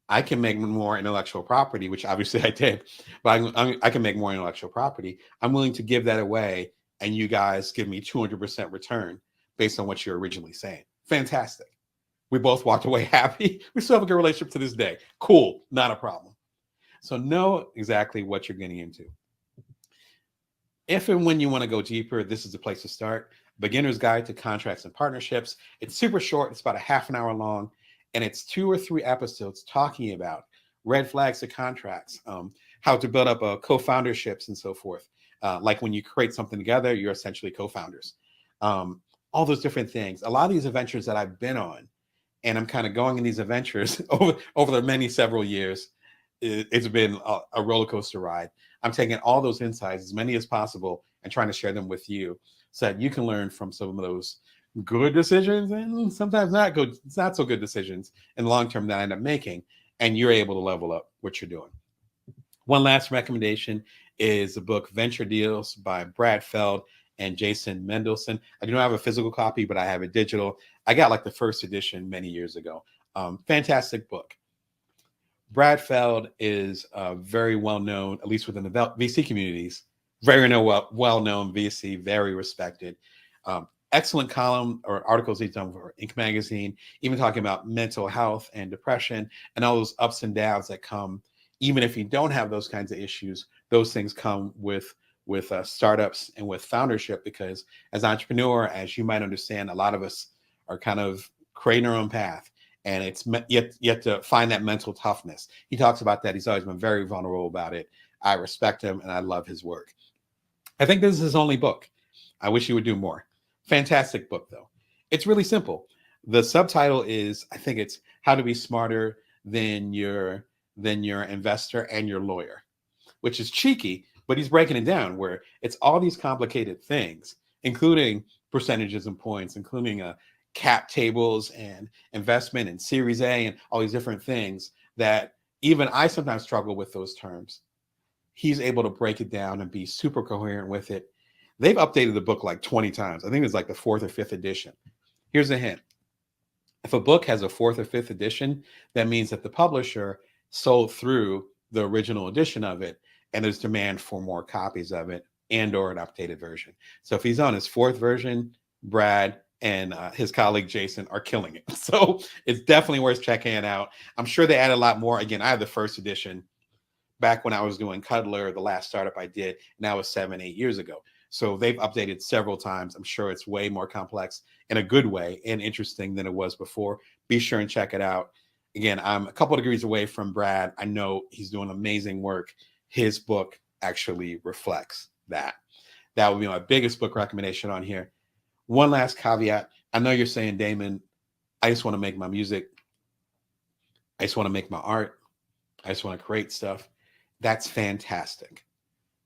I can make more intellectual property, which obviously I did, but I can make more intellectual property. I'm willing to give that away, and you guys give me 200% return based on what you're originally saying. Fantastic. We both walked away happy. We still have a good relationship to this day. Cool, not a problem. So know exactly what you're getting into. If and when you want to go deeper, this is the place to start. Beginner's Guide to Contracts and Partnerships. It's super short. It's about a half an hour long, and it's 2 or 3 episodes talking about red flags to contracts, how to build up co-founderships and so forth. Like when you create something together, you're essentially co-founders. All those different things. A lot of these adventures that I've been on, and I'm kind of going in these adventures over the several years, it's been a roller coaster ride. I'm taking all those insights, as many as possible, and trying to share them with you so that you can learn from some of those good decisions and sometimes not so good decisions in the long term that I end up making, and you're able to level up what you're doing. One last recommendation is the book Venture Deals by Brad Feld and Jason Mendelson. I do not have a physical copy, but I have a digital. I got like the first edition many years ago. Fantastic book. Brad Feld is very well known, at least within the VC communities, very well known VC, very respected. Excellent column or articles he's done for Inc. magazine, even talking about mental health and depression and all those ups and downs that come. Even if you don't have those kinds of issues, those things come with startups and with foundership, because as an entrepreneur, as you might understand, a lot of us are kind of creating our own path. And it's yet to find that mental toughness. He talks about that. He's always been very vulnerable about it. I respect him and I love his work. I think this is his only book. I wish he would do more. Fantastic book, though. It's really simple. The subtitle is, I think it's How to Be Smarter Than Your Investor and Your Lawyer, which is cheeky, but he's breaking it down where it's all these complicated things, including percentages and points, including cap tables and investment and Series A and all these different things that even I sometimes struggle with those terms. He's able to break it down and be super coherent with it. They've updated the book like 20 times. I think it's like the 4th or 5th edition. Here's a hint. If a book has a 4th or 5th edition, that means that the publisher sold through the original edition of it and there's demand for more copies of it and or an updated version. So if he's on his 4th version, Brad and his colleague Jason are killing it. So it's definitely worth checking it out. I'm sure they add a lot more. Again, I have the 1st edition back when I was doing Cuddler, the last startup I did, and that was 7-8 years ago. So they've updated several times. I'm sure it's way more complex in a good way and interesting than it was before. Be sure and check it out. Again, I'm a couple of degrees away from Brad. I know he's doing amazing work. His book actually reflects that. That would be my biggest book recommendation on here. One last caveat. I know you're saying, Damon, I just want to make my music. I just want to make my art. I just want to create stuff. That's fantastic.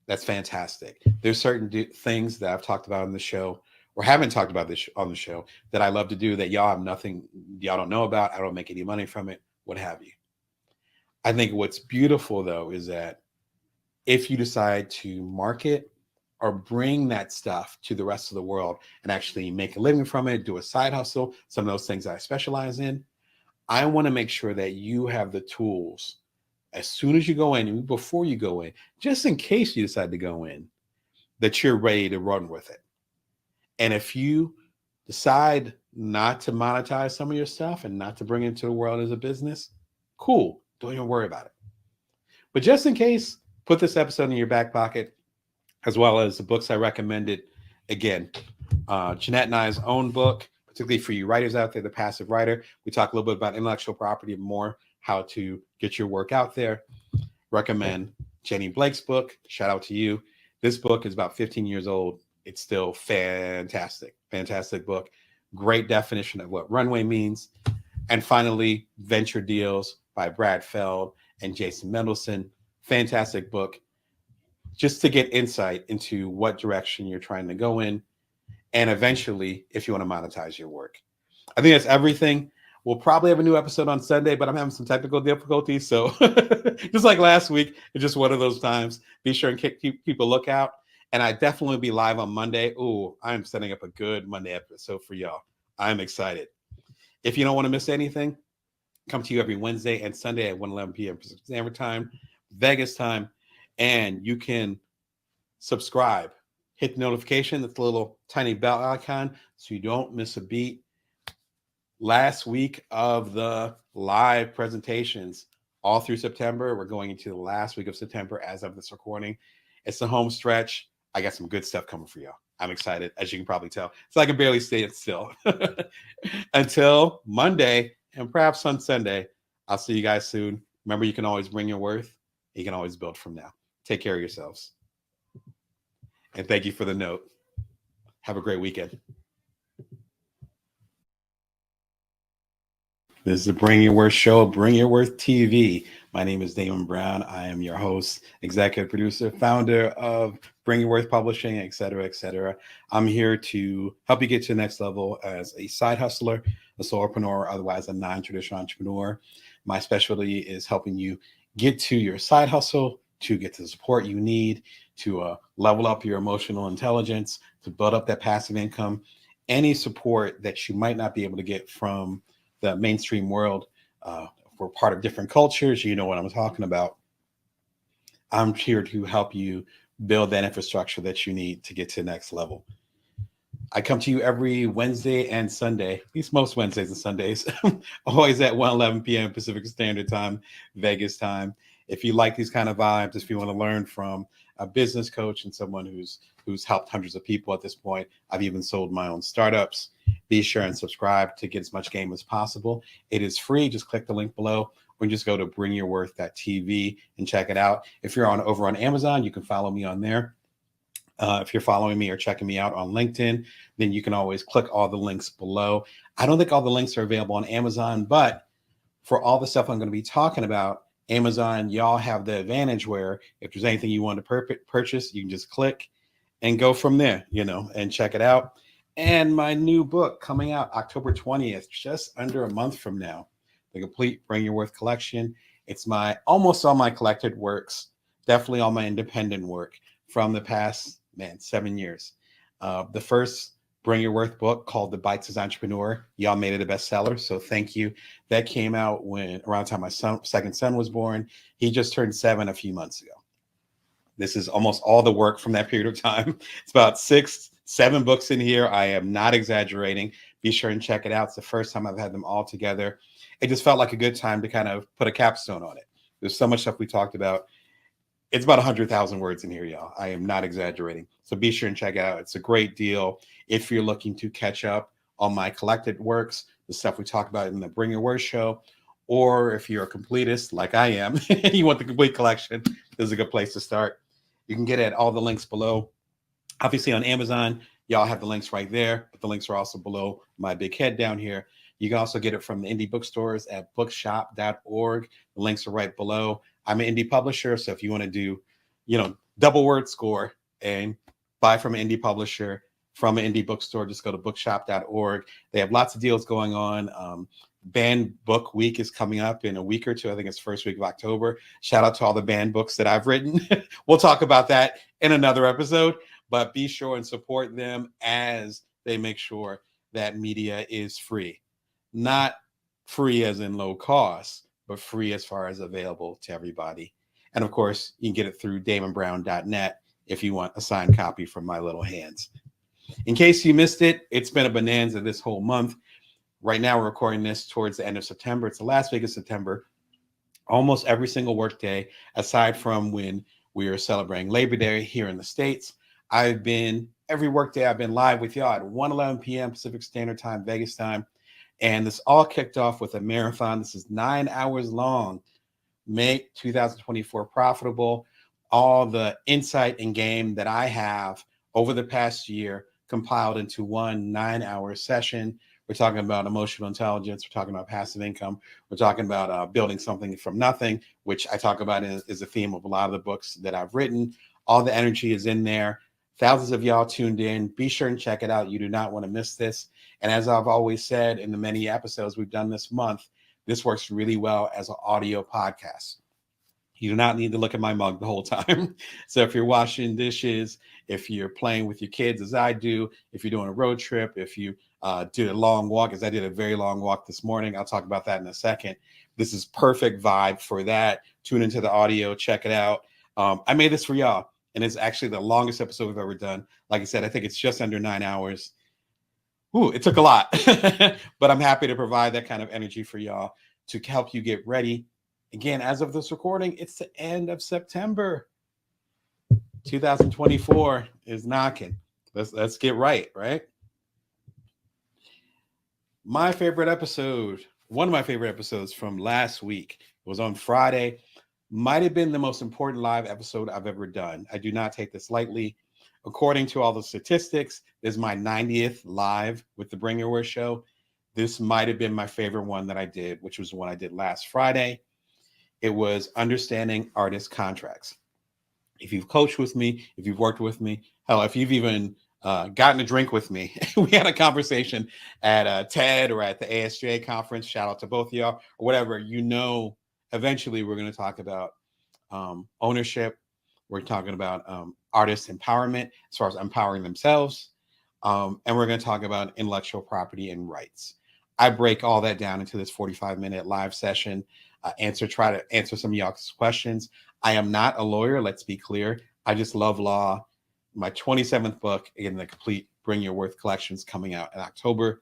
That's fantastic. There's certain things that I've talked about on the show or haven't talked about this on the show that I love to do that y'all don't know about. I don't make any money from it, what have you. I think what's beautiful, though, is that if you decide to market or bring that stuff to the rest of the world and actually make a living from it, do a side hustle, some of those things I specialize in, I want to make sure that you have the tools as soon as you go in and before you go in, just in case you decide to go in, that you're ready to run with it. And if you decide not to monetize some of your stuff and not to bring it to the world as a business, cool. Don't even worry about it. But just in case, put this episode in your back pocket, as well as the books I recommended. Again, Jeanette and I's own book, particularly for you writers out there, the passive writer. We talk a little bit about intellectual property more, how to get your work out there. Recommend Jenny Blake's book. Shout out to you. This book is about 15 years old. It's still fantastic. Fantastic book. Great definition of what runway means. And finally, Venture Deals by Brad Feld and Jason Mendelson. Fantastic book. Just to get insight into what direction you're trying to go in. And eventually, if you want to monetize your work. I think that's everything. We'll probably have a new episode on Sunday, but I'm having some technical difficulties. So just like last week, it's just one of those times. Be sure and keep a lookout. And I definitely will be live on Monday. Ooh, I'm setting up a good Monday episode for y'all. I'm excited. If you don't want to miss anything, come to you every Wednesday and Sunday at 1:11 p.m. Pacific Standard Time, Vegas time. And you can subscribe. Hit the notification. That's the little tiny bell icon so you don't miss a beat. Last week of the live presentations all through September. We're going into the last week of September as of this recording. It's the home stretch. I got some good stuff coming for y'all. I'm excited, as you can probably tell. So I can barely stay still. Until Monday and perhaps on Sunday, I'll see you guys soon. Remember, you can always bring your worth. You can always build from now. Take care of yourselves. And thank you for the note. Have a great weekend. This is the Bring Your Worth Show, Bring Your Worth TV. My name is Damon Brown. I am your host, executive producer, founder of Bring Your Worth Publishing, et cetera, et cetera. I'm here to help you get to the next level as a side hustler, a solopreneur, otherwise a non-traditional entrepreneur. My specialty is helping you get to your side hustle, to get the support you need, to level up your emotional intelligence, to build up that passive income, any support that you might not be able to get from the mainstream world. We're part of different cultures. You know what I'm talking about. I'm here to help you build that infrastructure that you need to get to the next level. I come to you every Wednesday and Sunday, at least most Wednesdays and Sundays, always at 1:11 p.m. Pacific Standard Time, Vegas time. If you like these kind of vibes, if you want to learn from a business coach and someone who's helped hundreds of people at this point, I've even sold my own startups. Be sure and subscribe to get as much game as possible. It is free. Just click the link below or just go to bringyourworth.tv and check it out. If you're over on Amazon, you can follow me on there. If you're following me or checking me out on LinkedIn, then you can always click all the links below. I don't think all the links are available on Amazon, but for all the stuff I'm going to be talking about, Amazon, y'all have the advantage where if there's anything you want to purchase, you can just click and go from there, and check it out. And my new book coming out October 20th, just under a month from now, the complete Bring Your Worth collection. It's almost all my collected works, definitely all my independent work from the past, 7 years. The first Bring Your Worth book called The Bite-Sized Entrepreneur, y'all made it a bestseller, so thank you. That came out around the time my second son was born. He just turned 7 a few months ago. This is almost all the work from that period of time. It's about 6-7 books in here. I am not exaggerating. Be sure and check it out. It's the first time I've had them all together. It just felt like a good time to kind of put a capstone on it. There's so much stuff we talked about. It's about 100,000 words in here, y'all. I am not exaggerating. So be sure and check it out. It's a great deal if you're looking to catch up on my collected works, the stuff we talked about in the Bring Your Worth show, or if you're a completist like I am, you want the complete collection, this is a good place to start. You can get it at all the links below. Obviously on Amazon, y'all have the links right there, but the links are also below my big head down here. You can also get it from the indie bookstores at bookshop.org. The links are right below. I'm an indie publisher, so if you want to do, double word score and buy from an indie publisher, from an indie bookstore, just go to bookshop.org. They have lots of deals going on. Banned Book Week is coming up in a week or two. I think it's first week of October. Shout out to all the banned books that I've written. We'll talk about that in another episode, but be sure and support them as they make sure that media is free. Not free as in low cost, but free as far as available to everybody. And of course, you can get it through damonbrown.net if you want a signed copy from my little hands. In case you missed it, it's been a bonanza this whole month. Right now, we're recording this towards the end of September. It's the last week of September. Almost every single work day, aside from when we are celebrating Labor Day here in the States, I've been every workday I've been live with y'all at 1:11 p.m. Pacific Standard Time, Vegas time. And this all kicked off with a marathon. This is 9 hours long. Make 2024 profitable. All the insight and game that I have over the past year compiled into one 9-hour session. We're talking about emotional intelligence. We're talking about passive income. We're talking about building something from nothing, which I talk about is a theme of a lot of the books that I've written. All the energy is in there. Thousands of y'all tuned in. Be sure and check it out. You do not want to miss this. And as I've always said in the many episodes we've done this month, this works really well as an audio podcast. You do not need to look at my mug the whole time. So if you're washing dishes, if you're playing with your kids as I do, if you're doing a road trip, if you did a long walk, as I did a very long walk this morning, I'll talk about that in a second. This is perfect vibe for that. Tune into the audio, check it out. I made this for y'all, and it's actually the longest episode we've ever done. Like I said, I think it's just under 9 hours. Ooh, it took a lot, but I'm happy to provide that kind of energy for y'all to help you get ready. Again, as of this recording, it's the end of September. 2024 is knocking. Let's get right? My favorite episode, one of my favorite episodes from last week was on Friday. Might have been the most important live episode I've ever done. I do not take this lightly. According to all the statistics, this is my 90th live with the Bring Your Worth show. This might have been my favorite one that I did, which was the one I did last Friday. It was understanding artist contracts. If you've coached with me, if you've worked with me, hell, if you've even gotten a drink with me, we had a conversation at TED or at the ASJ conference. Shout out to both of y'all or whatever. Eventually we're going to talk about ownership. We're talking about artist empowerment as far as empowering themselves. And we're going to talk about intellectual property and rights. I break all that down into this 45-minute live session. Try to answer some of y'all's questions. I am not a lawyer. Let's be clear. I just love law. My 27th book, again, the complete Bring Your Worth collection, is coming out in October.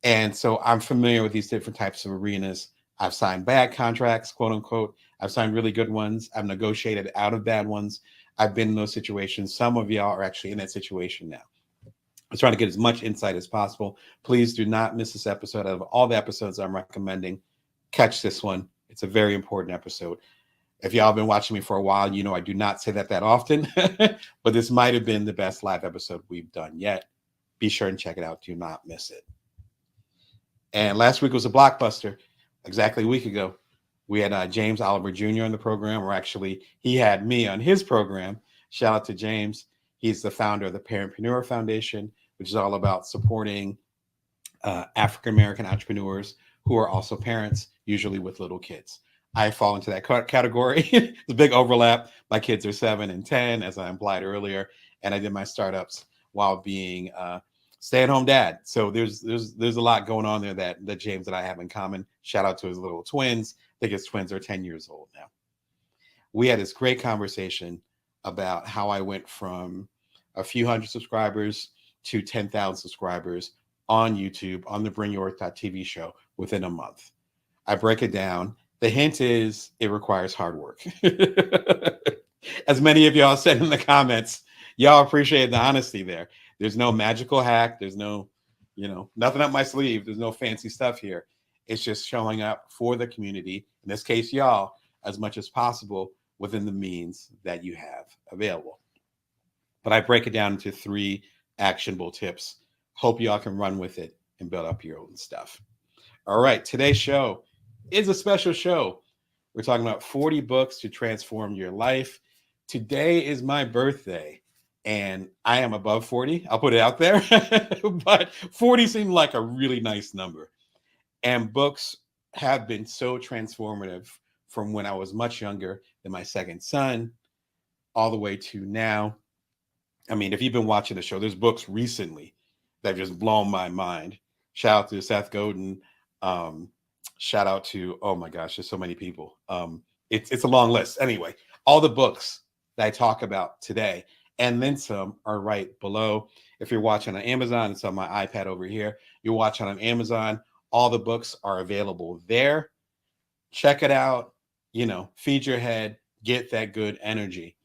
And so I'm familiar with these different types of arenas. I've signed bad contracts, quote unquote. I've signed really good ones. I've negotiated out of bad ones. I've been in those situations. Some of y'all are actually in that situation now. I'm trying to get as much insight as possible. Please do not miss this episode. Out of all the episodes I'm recommending, catch this one. It's a very important episode. If y'all have been watching me for a while, you know I do not say that often, but this might have been the best live episode we've done yet. Be sure and check it out. Do not miss it. And last week was a blockbuster. Exactly a week ago, we had James Oliver Jr. on the program, or actually he had me on his program. Shout out to James. He's the founder of the Parentpreneur Foundation, which is all about supporting African-American entrepreneurs who are also parents, usually with little kids. I fall into that category. There's a big overlap. My kids are 7 and 10, as I implied earlier, and I did my startups while being stay-at-home dad. So there's a lot going on there that James and I have in common. Shout out to his little twins. I think his twins are 10 years old now. We had this great conversation about how I went from a few hundred subscribers to 10,000 subscribers on YouTube on the Bring Your Worth TV show within a month. I break it down. The hint is it requires hard work. As many of y'all said in the comments, y'all appreciate the honesty there. There's no magical hack. There's no, nothing up my sleeve. There's no fancy stuff here. It's just showing up for the community, in this case, y'all, as much as possible within the means that you have available. But I break it down into 3 actionable tips. Hope y'all can run with it and build up your own stuff. All right, today's show is a special show. We're talking about 40 books to transform your life. Today is my birthday, and I am above 40. I'll put it out there, but 40 seemed like a really nice number. And books have been so transformative from when I was much younger than my second son, all the way to now. I mean, if you've been watching the show, there's books recently that have just blown my mind. Shout out to Seth Godin. Shout out to, oh my gosh, there's so many people. It's a long list. Anyway, all the books that I talk about today and then some are right below. If you're watching on Amazon, it's on my iPad over here. You're watching on Amazon. All the books are available there. Check it out. Feed your head, get that good energy.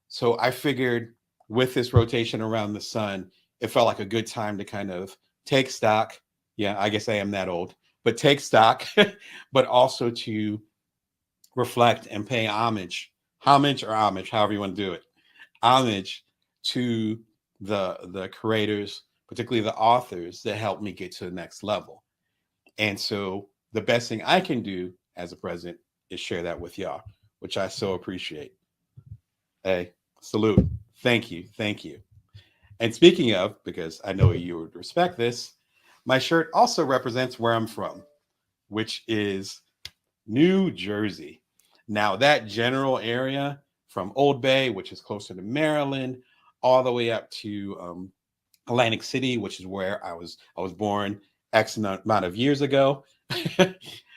So I figured with this rotation around the sun, it felt like a good time to kind of take stock. Yeah, I guess I am that old, but take stock, but also to reflect and pay homage or homage, however you want to do it, homage to the creators, particularly the authors that helped me get to the next level. And so the best thing I can do as a president is share that with y'all, which I so appreciate. Hey, salute. Thank you. Thank you. And speaking of, because I know you would respect this, my shirt also represents where I'm from, which is New Jersey. Now, that general area from Old Bay, which is closer to Maryland, all the way up to Atlantic City, which is where I was born X amount of years ago.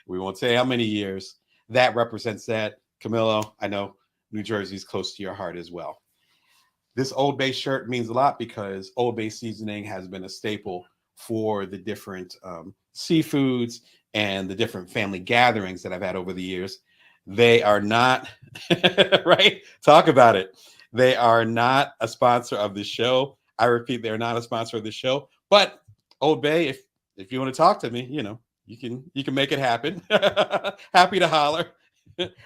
We won't say how many years. That represents that. Camilo, I know New Jersey is close to your heart as well. This Old Bay shirt means a lot because Old Bay seasoning has been a staple for the different seafoods and the different family gatherings that I've had over the years. They are not, right? Talk about it. They are not a sponsor of the show. I repeat, they're not a sponsor of the show. But Old Bay, if you want to talk to me, you can make it happen. Happy to holler.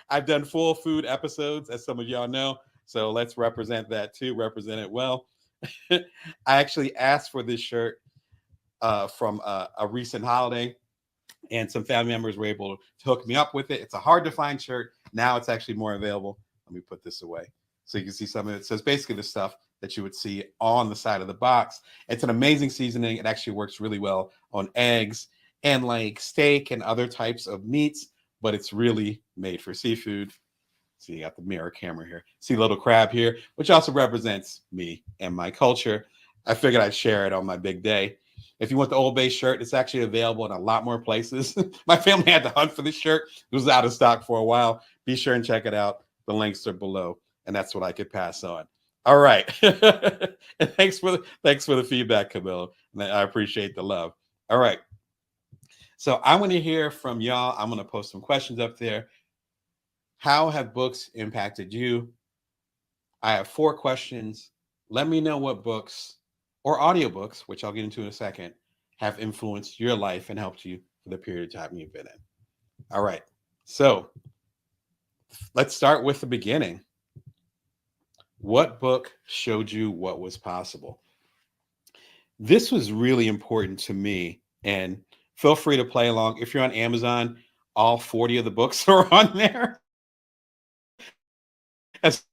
I've done full food episodes, as some of y'all know. So let's represent that too. Represent it well. I actually asked for this shirt from a recent holiday, and some family members were able to hook me up with it. It's a hard to find shirt. Now it's actually more available. Let me put this away so you can see some of it. So it's basically the stuff that you would see on the side of the box. It's an amazing seasoning. It actually works really well on eggs and like steak and other types of meats, but it's really made for seafood. So you got the mirror camera here. See little crab here, which also represents me and my culture. I figured I'd share it on my big day. If you want the Old Bay shirt, it's actually available in a lot more places. My family had to hunt for this shirt. It was out of stock for a while. Be sure and check it out. The links are below, and that's what I could pass on. All right. And thanks for the feedback, Camilo. I appreciate the love. All right. So I want to hear from y'all. I'm going to post some questions up there. How have books impacted you? I have 4 questions. Let me know what books or audiobooks, which I'll get into in a second, have influenced your life and helped you for the period of time you've been in. All right. So let's start with the beginning. What book showed you what was possible? This was really important to me, and feel free to play along. If you're on Amazon, all 40 of the books are on there, as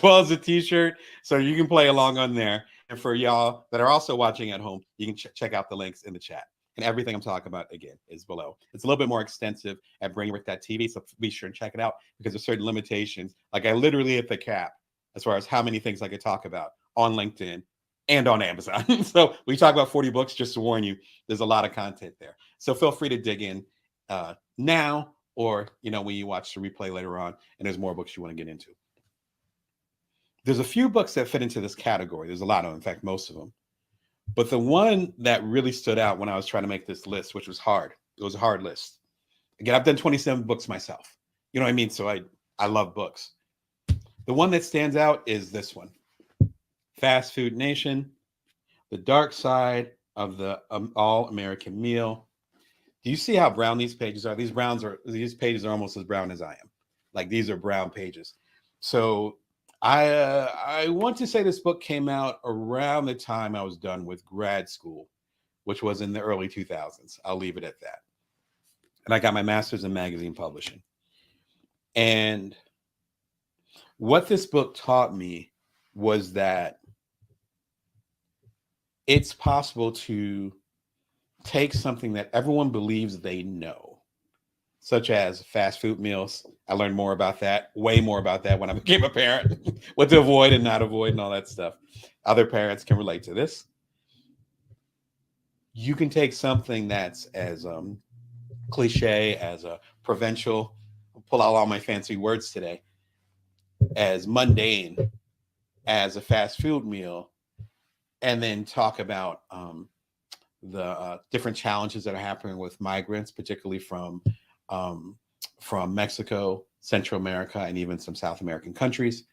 well as a t-shirt, so you can play along on there. And for y'all that are also watching at home, you can check out the links in the chat. And everything I'm talking about, again, is below. It's a little bit more extensive at brainwork.tv, so be sure and check it out because there's certain limitations. Like I literally hit the cap as far as how many things I could talk about on LinkedIn and on Amazon. So we talk about 40 books, just to warn you, there's a lot of content there. So feel free to dig in now, or when you watch the replay later on and there's more books you want to get into. There's a few books that fit into this category. There's a lot of them, in fact, most of them. But the one that really stood out when I was trying to make this list, which was hard, it was a hard list. Again, I've done 27 books myself. You know what I mean? So I love books. The one that stands out is this one, Fast Food Nation, The Dark Side of the All-American Meal. Do you see how brown these pages are? These pages are almost as brown as I am. Like these are brown pages. So I want to say this book came out around the time I was done with grad school, which was in the early 2000s. I'll leave it at that. And I got my master's in magazine publishing. And what this book taught me was that it's possible to take something that everyone believes they know, such as fast food meals. I learned more about that, way more about that when I became a parent, what to avoid and not avoid and all that stuff. Other parents can relate to this. You can take something that's as cliche, as a provincial, I'll pull out all my fancy words today, as mundane as a fast food meal, and then talk about the different challenges that are happening with migrants, particularly from Mexico, Central America, and even some South American countries.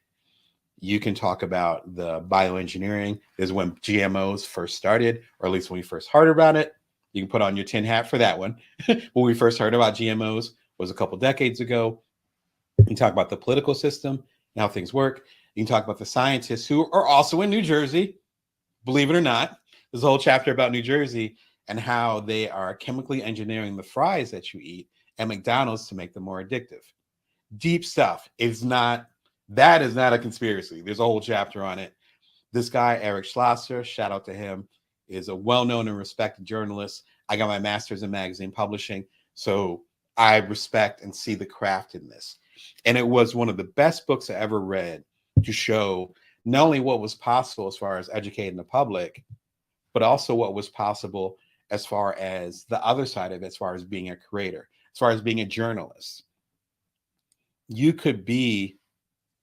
You can talk about the bioengineering is when GMOs first started, or at least when we first heard about it. You can put on your tin hat for that one. When we first heard about GMOs was a couple decades ago. You can talk about the political system and how things work. You can talk about the scientists who are also in New Jersey, believe it or not. There's a whole chapter about New Jersey and how they are chemically engineering the fries that you eat at McDonald's to make them more addictive. Deep stuff. That is not a conspiracy. There's a whole chapter on it. This guy, Eric Schlosser, shout out to him, is a well-known and respected journalist. I got my master's in magazine publishing, so I respect and see the craft in this. And it was one of the best books I ever read to show not only what was possible as far as educating the public, but also what was possible as far as the other side of it, as far as being a creator, as far as being a journalist. You could be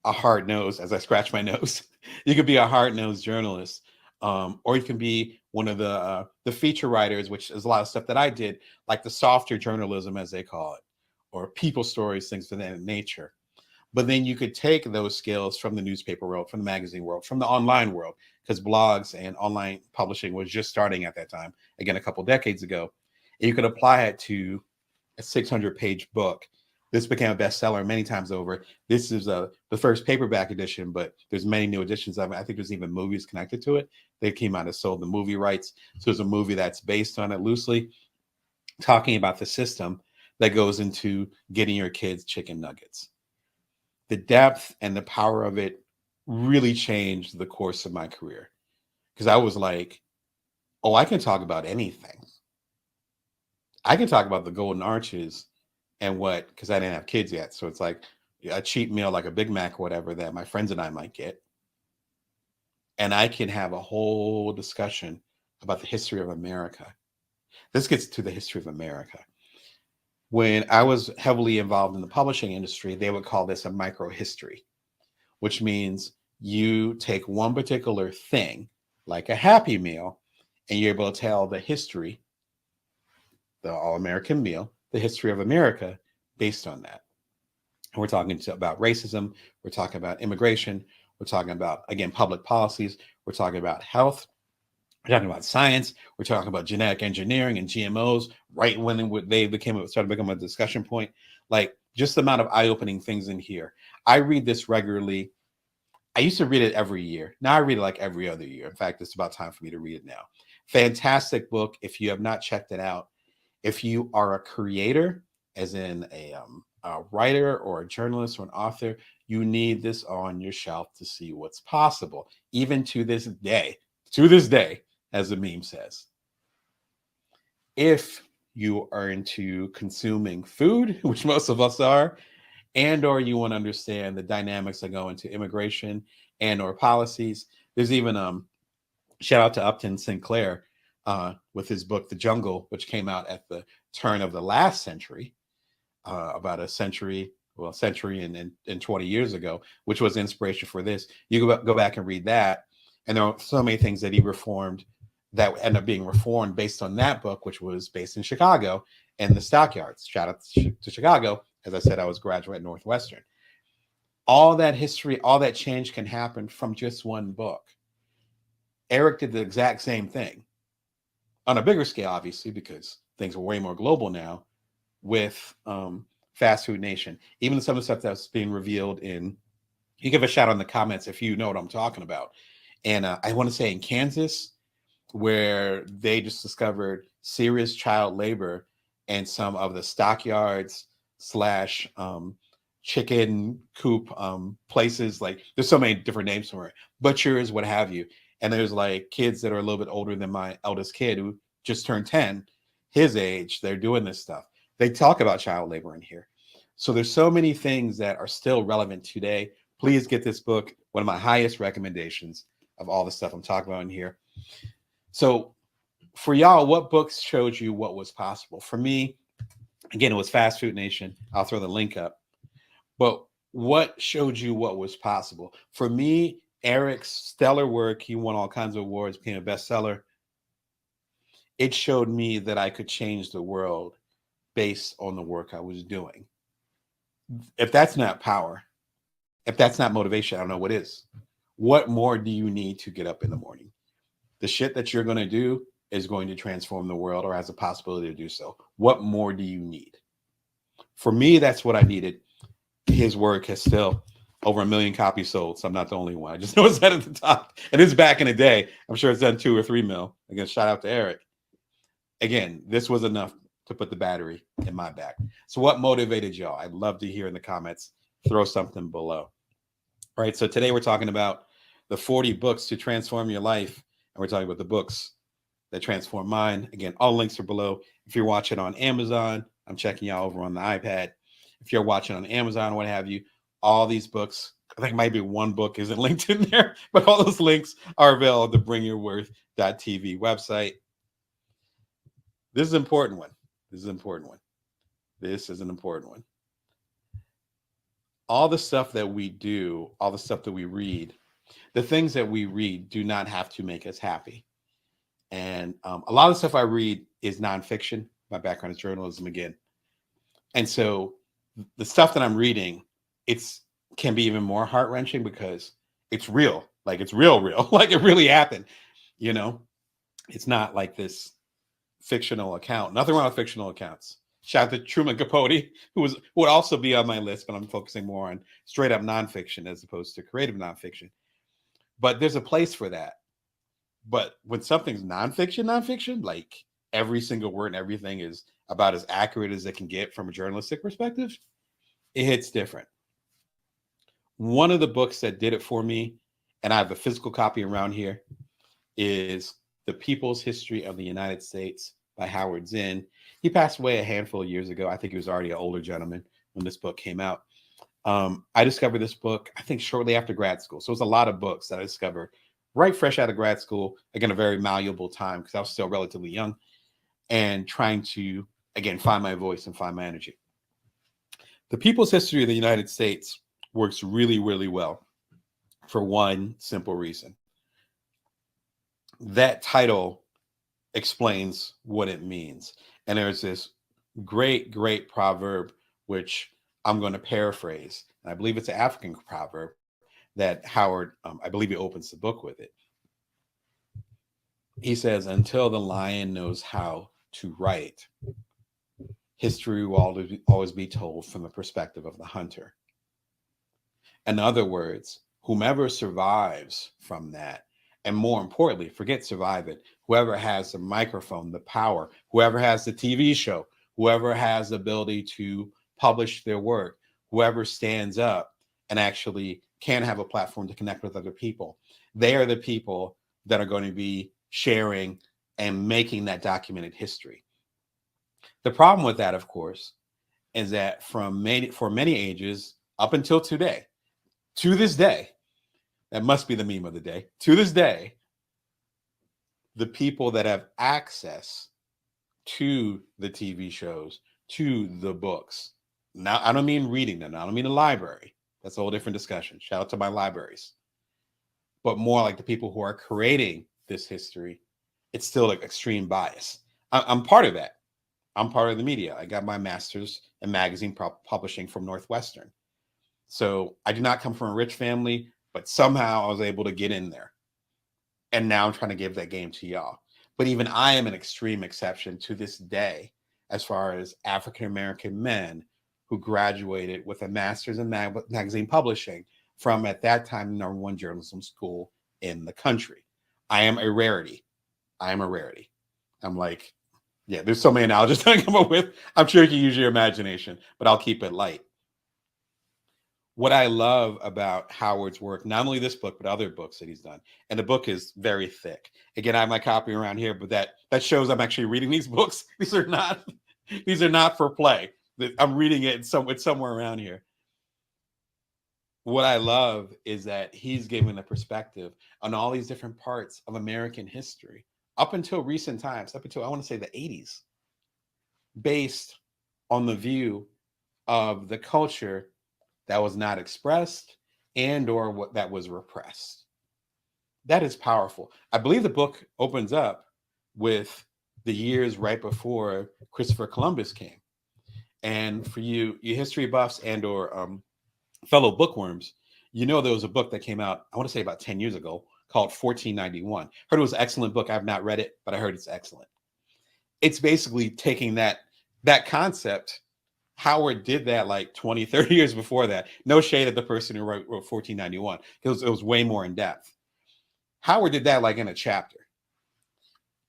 a hard nose, as I scratch my nose. You could be a hard nosed journalist, or you can be one of the feature writers, which is a lot of stuff that I did, like the softer journalism, as they call it, or people stories, things of that nature. But then you could take those skills from the newspaper world, from the magazine world, from the online world, because blogs and online publishing was just starting at that time, again, a couple decades ago. And you could apply it to a 600-page book. This became a bestseller many times over. This is the first paperback edition, but there's many new editions of it. I think there's even movies connected to it. They came out and sold the movie rights. So there's a movie that's based on it loosely, talking about the system that goes into getting your kids chicken nuggets. The depth and the power of it really changed the course of my career, because I was like, oh, I can talk about anything. I can talk about the golden arches and what, because I didn't have kids yet. So it's like a cheap meal, like a Big Mac or whatever, that my friends and I might get. And I can have a whole discussion about the history of America. This gets to the history of America. When I was heavily involved in the publishing industry, they would call this a micro history, which means you take one particular thing, like a Happy Meal, and you're able to tell the history, the All American Meal, the history of America based on that. And we're talking about racism. We're talking about immigration. We're talking about, again, public policies. We're talking about health. We're talking about science. We're talking about genetic engineering and GMOs. Right when they started becoming a discussion point, like just the amount of eye-opening things in here. I read this regularly. I used to read it every year. Now I read it like every other year. In fact, it's about time for me to read it now. Fantastic book. If you have not checked it out, if you are a creator, as in a writer or a journalist or an author, you need this on your shelf to see what's possible, even to this day, as the meme says. If you are into consuming food, which most of us are, and or you want to understand the dynamics that go into immigration and or policies, there's even shout out to Upton Sinclair with his book The Jungle, which came out at the turn of the last century, about a century and 20 years ago, which was inspiration for this. You go back and read that, and there are so many things that he reformed that end up being reformed based on that book, which was based in Chicago and the stockyards. Shout out to Chicago. As I said, I was a graduate at Northwestern. All that history, all that change can happen from just one book. Eric did the exact same thing on a bigger scale, obviously, because things are way more global now with Fast Food Nation. Even some of the stuff that's being revealed in, you give a shout out in the comments if you know what I'm talking about. And I want to say in Kansas, where they just discovered serious child labor and some of the stockyards slash chicken coop places. Like there's so many different names for it, butchers, what have you. And there's like kids that are a little bit older than my eldest kid who just turned 10, his age, they're doing this stuff. They talk about child labor in here. So there's so many things that are still relevant today. Please get this book, one of my highest recommendations of all the stuff I'm talking about in here. So for y'all, what books showed you what was possible? For me, again, it was Fast Food Nation. I'll throw the link up. But what showed you what was possible? For me, Eric's stellar work, he won all kinds of awards, became a bestseller. It showed me that I could change the world based on the work I was doing. If that's not power, If that's not motivation, I don't know what is. What more do you need to get up in the morning? The shit that you're going to do is going to transform the world or has a possibility to do so. What more do you need? For me, that's what I needed. His work has still over 1 million copies sold, so I'm not the only one. I just noticed that at the top. And it's back in the day. I'm sure it's done 2 or 3 mil. Again, shout out to Eric. Again, this was enough to put the battery in my back. So what motivated y'all? I'd love to hear in the comments. Throw something below. All right, so today we're talking about the 40 books to transform your life. And we're talking about the books that transform mine. Again, all links are below. If you're watching on Amazon, I'm checking y'all over on the iPad. If you're watching on Amazon or what have you, all these books, I think maybe one book isn't linked in there, but all those links are available at the bringyourworth.tv website. This is an important one. This is an important one. This is an important one. All the stuff that we do, all the stuff that we read, the things that we read do not have to make us happy. And a lot of the stuff I read is nonfiction. My background is journalism again. And so the stuff that I'm reading, can be even more heart-wrenching because it's real. Like it's real. Like it really happened. You know, it's not like this fictional account. Nothing wrong with fictional accounts. Shout out to Truman Capote, who would also be on my list, but I'm focusing more on straight up nonfiction as opposed to creative nonfiction. But there's a place for that. But when something's nonfiction, like every single word and everything is about as accurate as it can get from a journalistic perspective, it hits different. One of the books that did it for me, and I have a physical copy around here, is The People's History of the United States by Howard Zinn. He passed away a handful of years ago. I think he was already an older gentleman when this book came out. I discovered this book, I think, shortly after grad school. So it's a lot of books that I discovered right fresh out of grad school. Again, a very malleable time because I was still relatively young and trying to, again, find my voice and find my energy. The People's History of the United States works really, really well for one simple reason. That title explains what it means. And there's this great, great proverb, which I'm going to paraphrase. And I believe it's an African proverb that Howard, I believe he opens the book with it. He says, until the lion knows how to write, history will always be told from the perspective of the hunter. In other words, whomever survives from that, and more importantly, forget survive it, whoever has the microphone, the power, whoever has the TV show, whoever has the ability to publish their work, whoever stands up and actually can have a platform to connect with other people, they are the people that are going to be sharing and making that documented history. The problem with that, of course, is that for many ages up until today, to this day, that must be the meme of the day, to this day, the people that have access to the TV shows, to the books. Now, I don't mean reading them. I don't mean the library. That's a whole different discussion. Shout out to my libraries. But more like the people who are creating this history, it's still like extreme bias. I'm part of that. I'm part of the media. I got my master's in magazine publishing from Northwestern. So I do not come from a rich family, but somehow I was able to get in there. And now I'm trying to give that game to y'all. But even I am an extreme exception to this day, as far as African-American men who graduated with a master's in magazine publishing from, at that time, the #1 journalism school in the country. I am a rarity. I am a rarity. I'm like, yeah, there's so many analogies that I come up with. I'm sure you can use your imagination, but I'll keep it light. What I love about Howard's work, not only this book, but other books that he's done, and the book is very thick. Again, I have my copy around here, but that shows I'm actually reading these books. These are not for play. I'm reading it somewhere around here. What I love is that he's giving the perspective on all these different parts of American history up until recent times, up until I want to say the 80s, based on the view of the culture that was not expressed and or what that was repressed. That is powerful. I believe the book opens up with the years right before Christopher Columbus came. And for you history buffs and or fellow bookworms, You know, there was a book that came out, I want to say about 10 years ago, called 1491. Heard it was an excellent book. I've not read it, but I heard it's excellent. It's basically taking that concept. Howard did that like 20, 30 years before that. No shade at the person who wrote 1491. It was way more in depth. Howard did that like in a chapter.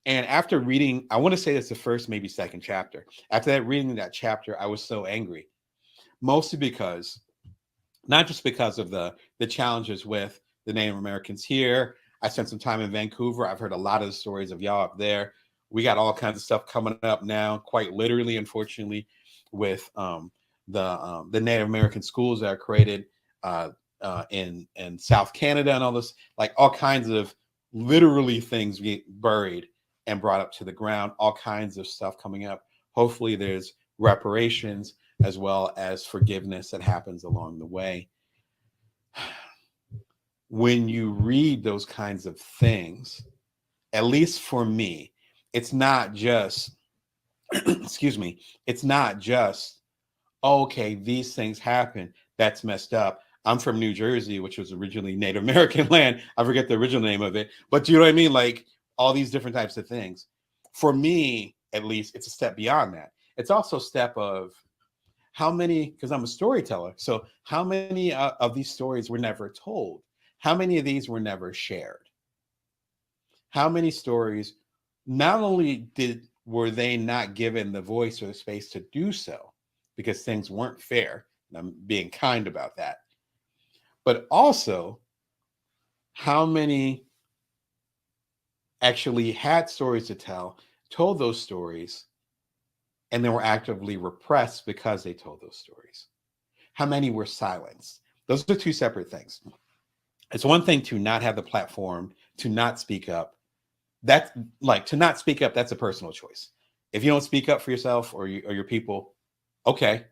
And after reading, I want to say it's the first, maybe second chapter. After that, reading that chapter, I was so angry, mostly because, not just because of the challenges with the Native Americans here. I spent some time in Vancouver. I've heard a lot of the stories of y'all up there. We got all kinds of stuff coming up now, quite literally, unfortunately, with the Native American schools that are created in South Canada and all this, like all kinds of literally things get buried and brought up to the ground, all kinds of stuff coming up. Hopefully there's reparations as well as forgiveness that happens along the way. When you read those kinds of things, at least for me, it's not just, excuse me, it's not just, okay, these things happen. That's messed up. I'm from New Jersey, which was originally Native American land. I forget the original name of it, but you know what I mean? Like all these different types of things. For me, at least, it's a step beyond that. It's also a step of how many, because I'm a storyteller. So how many of these stories were never told? How many of these were never shared? How many stories, not only were they not given the voice or the space to do so because things weren't fair, and I'm being kind about that, but also how many actually had stories to tell, told those stories, and they were actively repressed because they told those stories? How many were silenced? Those are two separate things. It's one thing to not have the platform, to not speak up. That's like, to not speak up, that's a personal choice. If you don't speak up for yourself or your people, okay,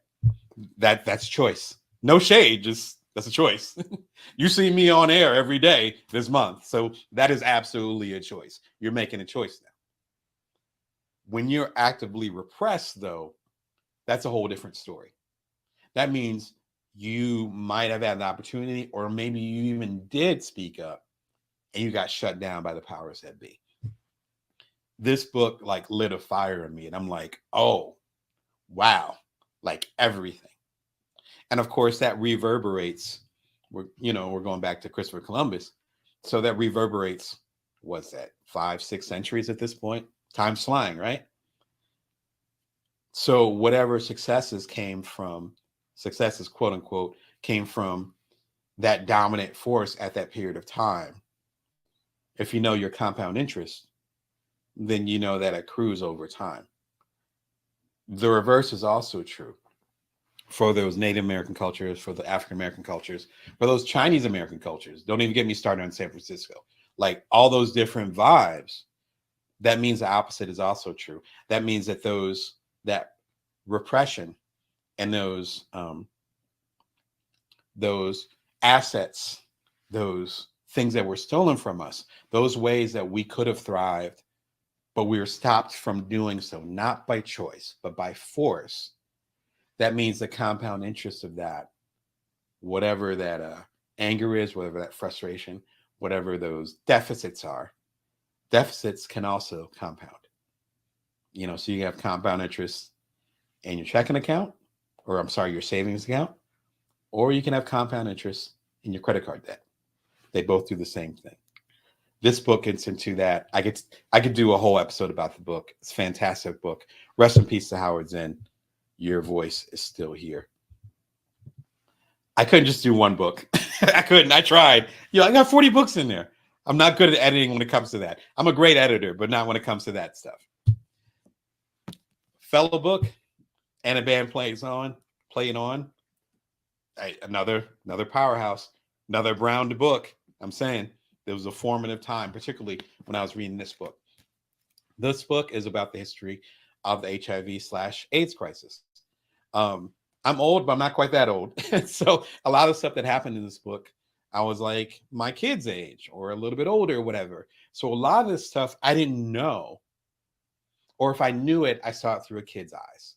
that's choice. No shade, just that's a choice. You see me on air every day this month, so that is absolutely a choice. You're making a choice now. When you're actively repressed, though, that's a whole different story. That means you might have had an opportunity, or maybe you even did speak up and you got shut down by the powers that be. This book like lit a fire in me, and I'm like, oh, wow, like everything. And of course that reverberates. We're going back to Christopher Columbus. So that reverberates, what's that, 5-6 centuries at this point? Time's flying, right? So whatever successes, quote unquote, came from that dominant force at that period of time. If you know your compound interest, then you know that accrues over time. The reverse is also true for those Native American cultures, for the African American cultures, for those Chinese American cultures. Don't even get me started on San Francisco. Like all those different vibes, that means the opposite is also true. That means that that repression and those assets, those things that were stolen from us, those ways that we could have thrived, but we were stopped from doing so, not by choice, but by force. That means the compound interest of that, whatever that anger is, whatever that frustration, whatever those deficits are, deficits can also compound. So you have compound interest in your checking account, or I'm sorry, your savings account, or you can have compound interest in your credit card debt. They both do the same thing. This book gets into that. I could do a whole episode about the book. It's a fantastic book. Rest in peace to Howard Zinn. Your voice is still here. I couldn't just do one book. I couldn't. I tried. I got 40 books in there. I'm not good at editing when it comes to that. I'm a great editor, but not when it comes to that stuff. Fellow book, and a band playing on. Another powerhouse, another Brown book. I'm saying there was a formative time, particularly when I was reading this book. This book is about the history of the HIV/AIDS crisis. I'm old, but I'm not quite that old. So a lot of stuff that happened in this book, I was like my kid's age or a little bit older or whatever. So a lot of this stuff I didn't know, or if I knew it, I saw it through a kid's eyes.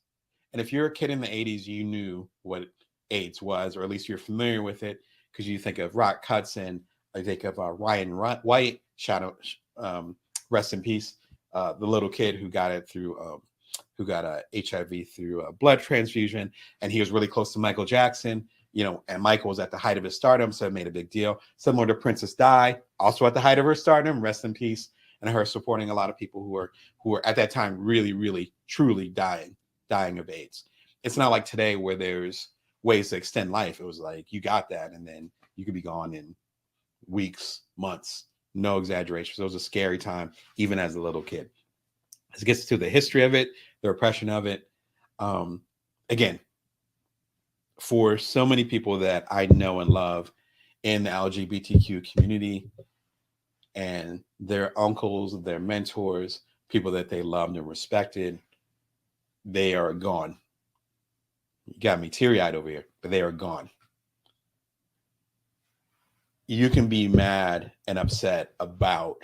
And if you're a kid in the 80s, you knew what AIDS was, or at least you're familiar with it. because you think of Rock Hudson, I think of Ryan White, rest in peace, the little kid who got it through who got a HIV through a blood transfusion, and he was really close to Michael Jackson, and Michael was at the height of his stardom, so it made a big deal. Similar to Princess Di, also at the height of her stardom, rest in peace, and her supporting a lot of people who were at that time really, really, truly dying of AIDS. It's not like today where there's ways to extend life. It was like you got that, and then you could be gone in weeks, months, no exaggeration. So it was a scary time, even as a little kid. This gets to the history of it, the repression of it. Again, for so many people that I know and love in the LGBTQ community and their uncles, their mentors, people that they loved and respected, they are gone. You got me teary-eyed over here, but they are gone. You can be mad and upset about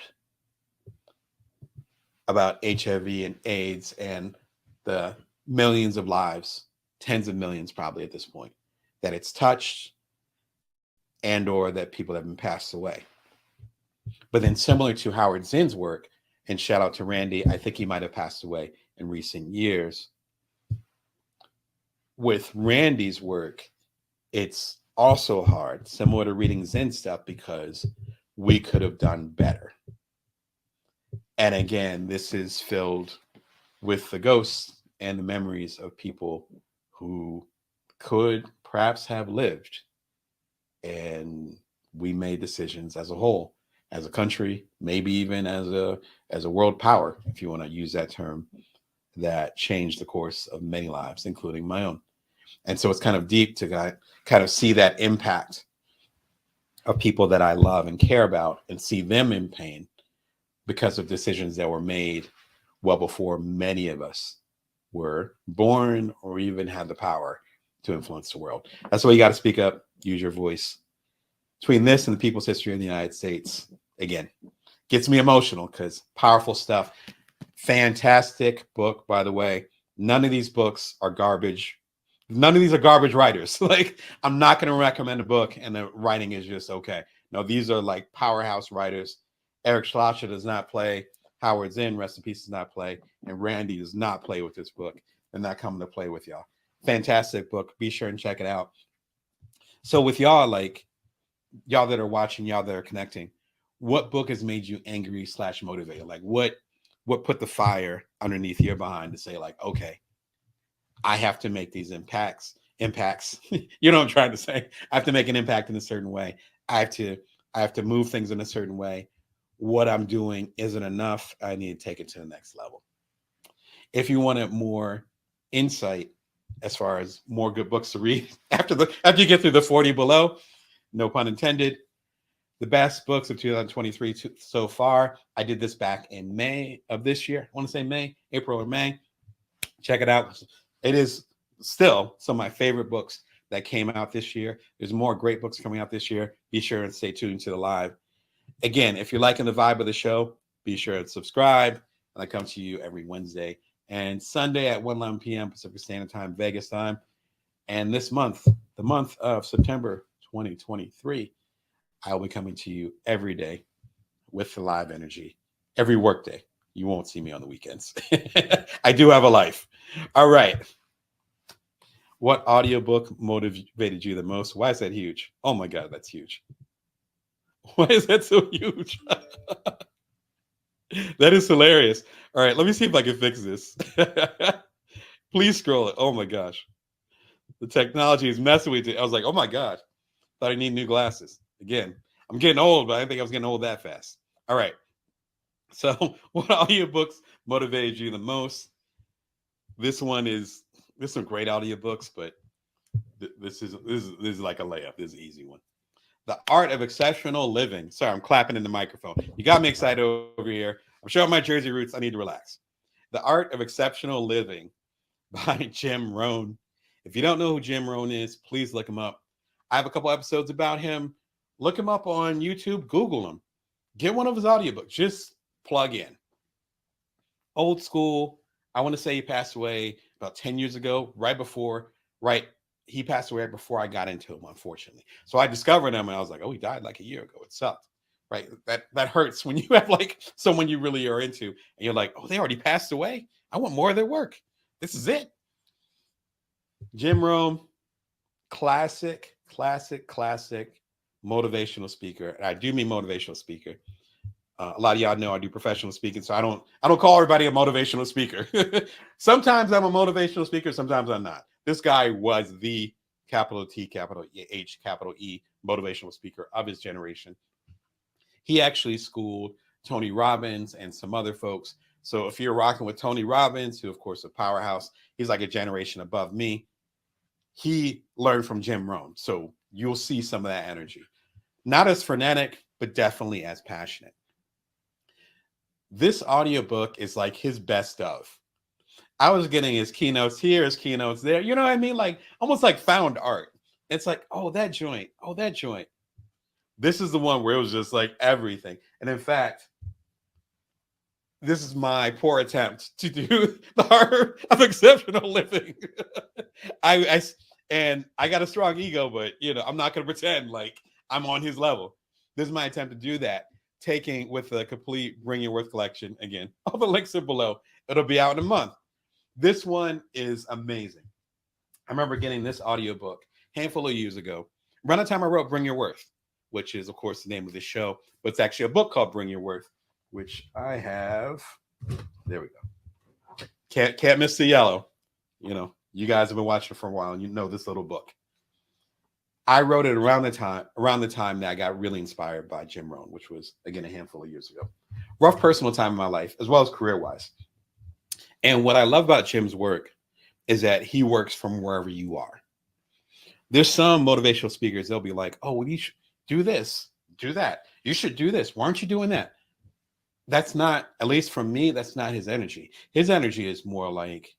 HIV and AIDS and the millions of lives, tens of millions probably at this point, that it's touched and or that people have been passed away. But then similar to Howard Zinn's work, and shout out to Randy, I think he might have passed away in recent years. With Randy's work, it's also hard, similar to reading Zinn stuff, because we could have done better. And again, this is filled with the ghosts and the memories of people who could perhaps have lived. And we made decisions as a whole, as a country, maybe even as a world power, if you want to use that term, that changed the course of many lives, including my own. And so it's kind of deep to kind of see that impact of people that I love and care about and see them in pain because of decisions that were made well before many of us were born or even had the power to influence the world. That's why you got to speak up, use your voice. Between this and the people's history in the United States, again, gets me emotional because powerful stuff. Fantastic book, by the way. None of these books are garbage. None of these are garbage writers. Like, I'm not going to recommend a book and the writing is just okay. No, these are like powerhouse writers. Eric Schlosser does not play. Howard Zinn, rest in peace, does not play. And Randy does not play with this book. They're not coming to play with y'all. Fantastic book. Be sure and check it out. So with y'all, like y'all that are watching, y'all that are connecting, what book has made you angry / motivated? Like what put the fire underneath your behind to say like, okay, I have to make these impacts. You know what I'm trying to say? I have to make an impact in a certain way. I have to move things in a certain way. What I'm doing isn't enough. I need to take it to the next level. If you wanted more insight as far as more good books to read after you get through the 40 below, no pun intended, the best books of 2023 so far. I did this back in May of this year. I want to say April or May. Check it out. It is still some of my favorite books that came out this year. There's more great books coming out this year. Be sure and stay tuned to the live. Again, if you're liking the vibe of the show, be sure and subscribe. And I come to you every Wednesday and Sunday at 1:11 p.m. Pacific Standard Time, Vegas time. And this month, the month of September 2023, I will be coming to you every day with the live energy, every work day. You won't see me on the weekends. I do have a life. All right. What audiobook motivated you the most? Why is that huge? Oh my God, that's huge. Why is that so huge? That is hilarious. All right, let me see if I can fix this. Please scroll it. Oh my gosh. The technology is messing with it. I was like, oh my God. Thought I need new glasses. Again, I'm getting old, but I didn't think I was getting old that fast. All right. So what audiobooks motivated you the most? There's some great audiobooks, but this is like a layup. This is an easy one. The Art of Exceptional Living. Sorry, I'm clapping in the microphone. You got me excited over here. I'm showing my Jersey roots. I need to relax. The Art of Exceptional Living by Jim Rohn. If you don't know who Jim Rohn is, please look him up. I have a couple episodes about him. Look him up on YouTube. Google him. Get one of his audiobooks. Just plug in. Old school. I want to say he passed away about 10 years ago, right he passed away before I got into him, unfortunately. So I discovered him and I was like, oh, he died like a year ago. It sucked. Right. That hurts when you have like someone you really are into and you're like, oh, they already passed away. I want more of their work. This is it. Jim Rohn, classic motivational speaker. And I do mean motivational speaker. A lot of y'all know I do professional speaking, so I don't call everybody a motivational speaker. Sometimes I'm a motivational speaker, sometimes I'm not. This guy was the capital T, capital H, capital E motivational speaker of his generation. He actually schooled Tony Robbins and some other folks. So if you're rocking with Tony Robbins, who of course a powerhouse, he's like a generation above me. He learned from Jim Rohn. So you'll see some of that energy. Not as frenetic, but definitely as passionate. This audiobook is like his best of. I was getting his keynotes here, his keynotes there. You know what I mean? Like almost like found art. It's like, oh, that joint. Oh, that joint. This is the one where it was just like everything. And in fact, this is my poor attempt to do the art of exceptional living. I got a strong ego, but I'm not going to pretend like I'm on his level. This is my attempt to do that. Taking with a complete Bring Your Worth collection. Again, all the links are below. It'll be out in a month. This one is amazing. I remember getting this audiobook a handful of years ago. Around the time I wrote Bring Your Worth, which is, of course, the name of the show, but it's actually a book called Bring Your Worth, which I have. There we go. Can't miss the yellow. You guys have been watching for a while, and you know this little book. I wrote it around the time that I got really inspired by Jim Rohn, which was, again, a handful of years ago. Rough personal time in my life, as well as career-wise. And what I love about Jim's work is that he works from wherever you are. There's some motivational speakers, they'll be like, oh, well, you should do this, do that. You should do this. Why aren't you doing that? That's not, at least from me, that's not his energy. His energy is more like,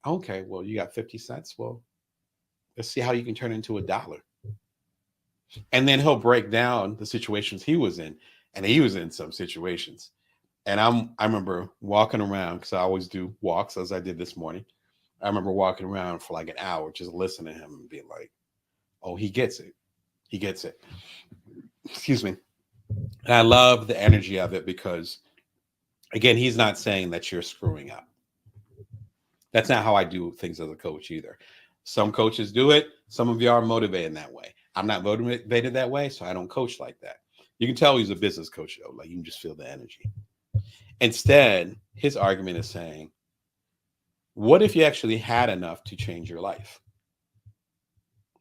okay, well, you got 50 cents. Well, let's see how you can turn it into $1. And then he'll break down the situations he was in. And he was in some situations. And I remember walking around, because I always do walks as I did this morning. I remember walking around for like an hour, just listening to him and being like, oh, he gets it. He gets it. Excuse me. And I love the energy of it because, again, he's not saying that you're screwing up. That's not how I do things as a coach either. Some coaches do it. Some of you are motivated that way. I'm not motivated that way, so I don't coach like that. You can tell he's a business coach, though. Like, you can just feel the energy. Instead, his argument is saying, what if you actually had enough to change your life?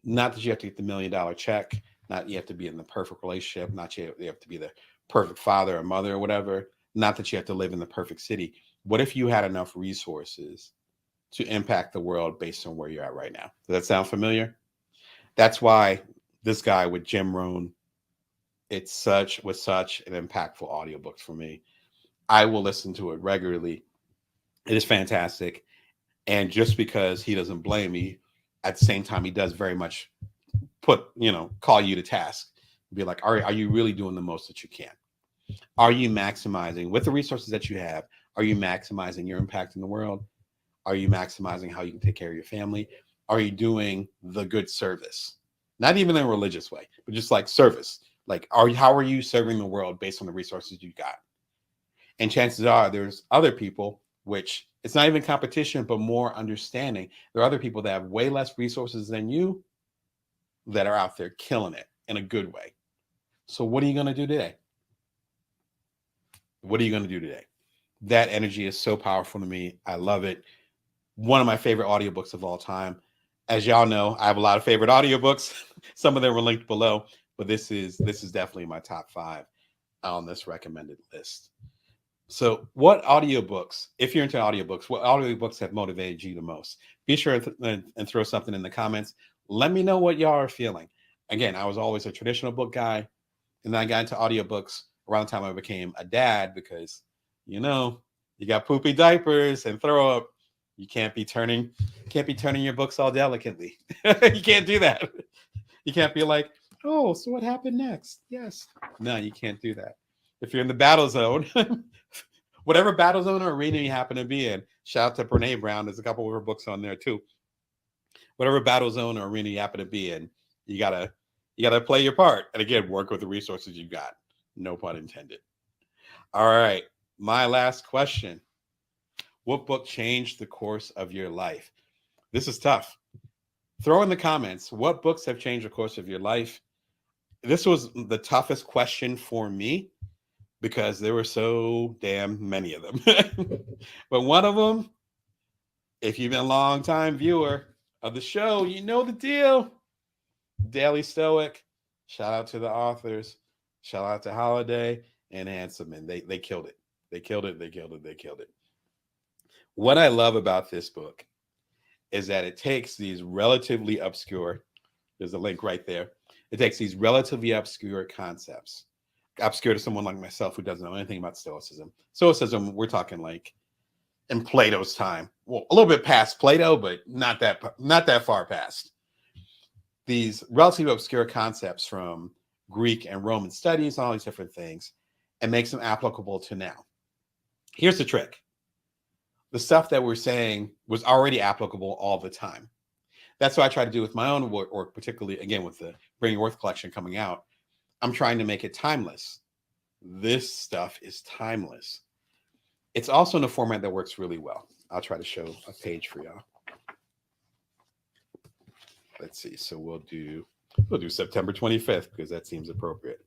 Not that you have to get the $1 million check, not you have to be in the perfect relationship, not you have to be the perfect father or mother or whatever, not that you have to live in the perfect city. What if you had enough resources to impact the world based on where you're at right now? Does that sound familiar? That's why this guy with Jim Rohn, was such an impactful audiobook for me. I will listen to it regularly. It is fantastic. And just because he doesn't blame me, at the same time, he does very much call you to task. Be like, are you really doing the most that you can? Are you maximizing with the resources that you have? Are you maximizing your impact in the world? Are you maximizing how you can take care of your family? Are you doing the good service? Not even in a religious way, but just like service. Like, how are you serving the world based on the resources you got? And chances are there's other people, which it's not even competition, but more understanding. There are other people that have way less resources than you that are out there killing it in a good way. So what are you going to do today? What are you going to do today? That energy is so powerful to me. I love it. One of my favorite audiobooks of all time. As y'all know, I have a lot of favorite audiobooks. Some of them are linked below, but this is definitely my top 5 on this recommended list. So what audiobooks, if you're into audiobooks, what audiobooks have motivated you the most? Be sure and throw something in the comments. Let me know what y'all are feeling. Again, I was always a traditional book guy, and then I got into audiobooks around the time I became a dad because, you got poopy diapers and throw up. You can't be turning your books all delicately. You can't do that. You can't be like, oh, so what happened next? Yes. No, you can't do that. If you're in the battle zone, whatever battle zone or arena you happen to be in, shout out to Brene Brown. There's a couple of her books on there too. whatever battle zone or arena you happen to be in, you gotta play your part. And again, work with the resources you've got. No pun intended. All right. My last question. What book changed the course of your life? This is tough. Throw in the comments, what books have changed the course of your life? This was the toughest question for me because there were so damn many of them. But one of them, if you've been a long time viewer of the show, you know the deal. Daily Stoic. Shout out to the authors. Shout out to Holiday and Hanselman. They killed it. They killed it. They killed it. They killed it. What I love about this book is that it takes these relatively obscure, there's a link right there. It takes these relatively obscure concepts, obscure to someone like myself who doesn't know anything about Stoicism. Stoicism, we're talking like in Plato's time. Well, a little bit past Plato, but not that far past. These relatively obscure concepts from Greek and Roman studies, all these different things, and makes them applicable to now. Here's the trick. The stuff that we're saying was already applicable all the time. That's what I try to do with my own work, particularly, again, with the Bring Your Worth collection coming out. I'm trying to make it timeless. This stuff is timeless. It's also in a format that works really well. I'll try to show a page for y'all. Let's see. So we'll do September 25th because that seems appropriate.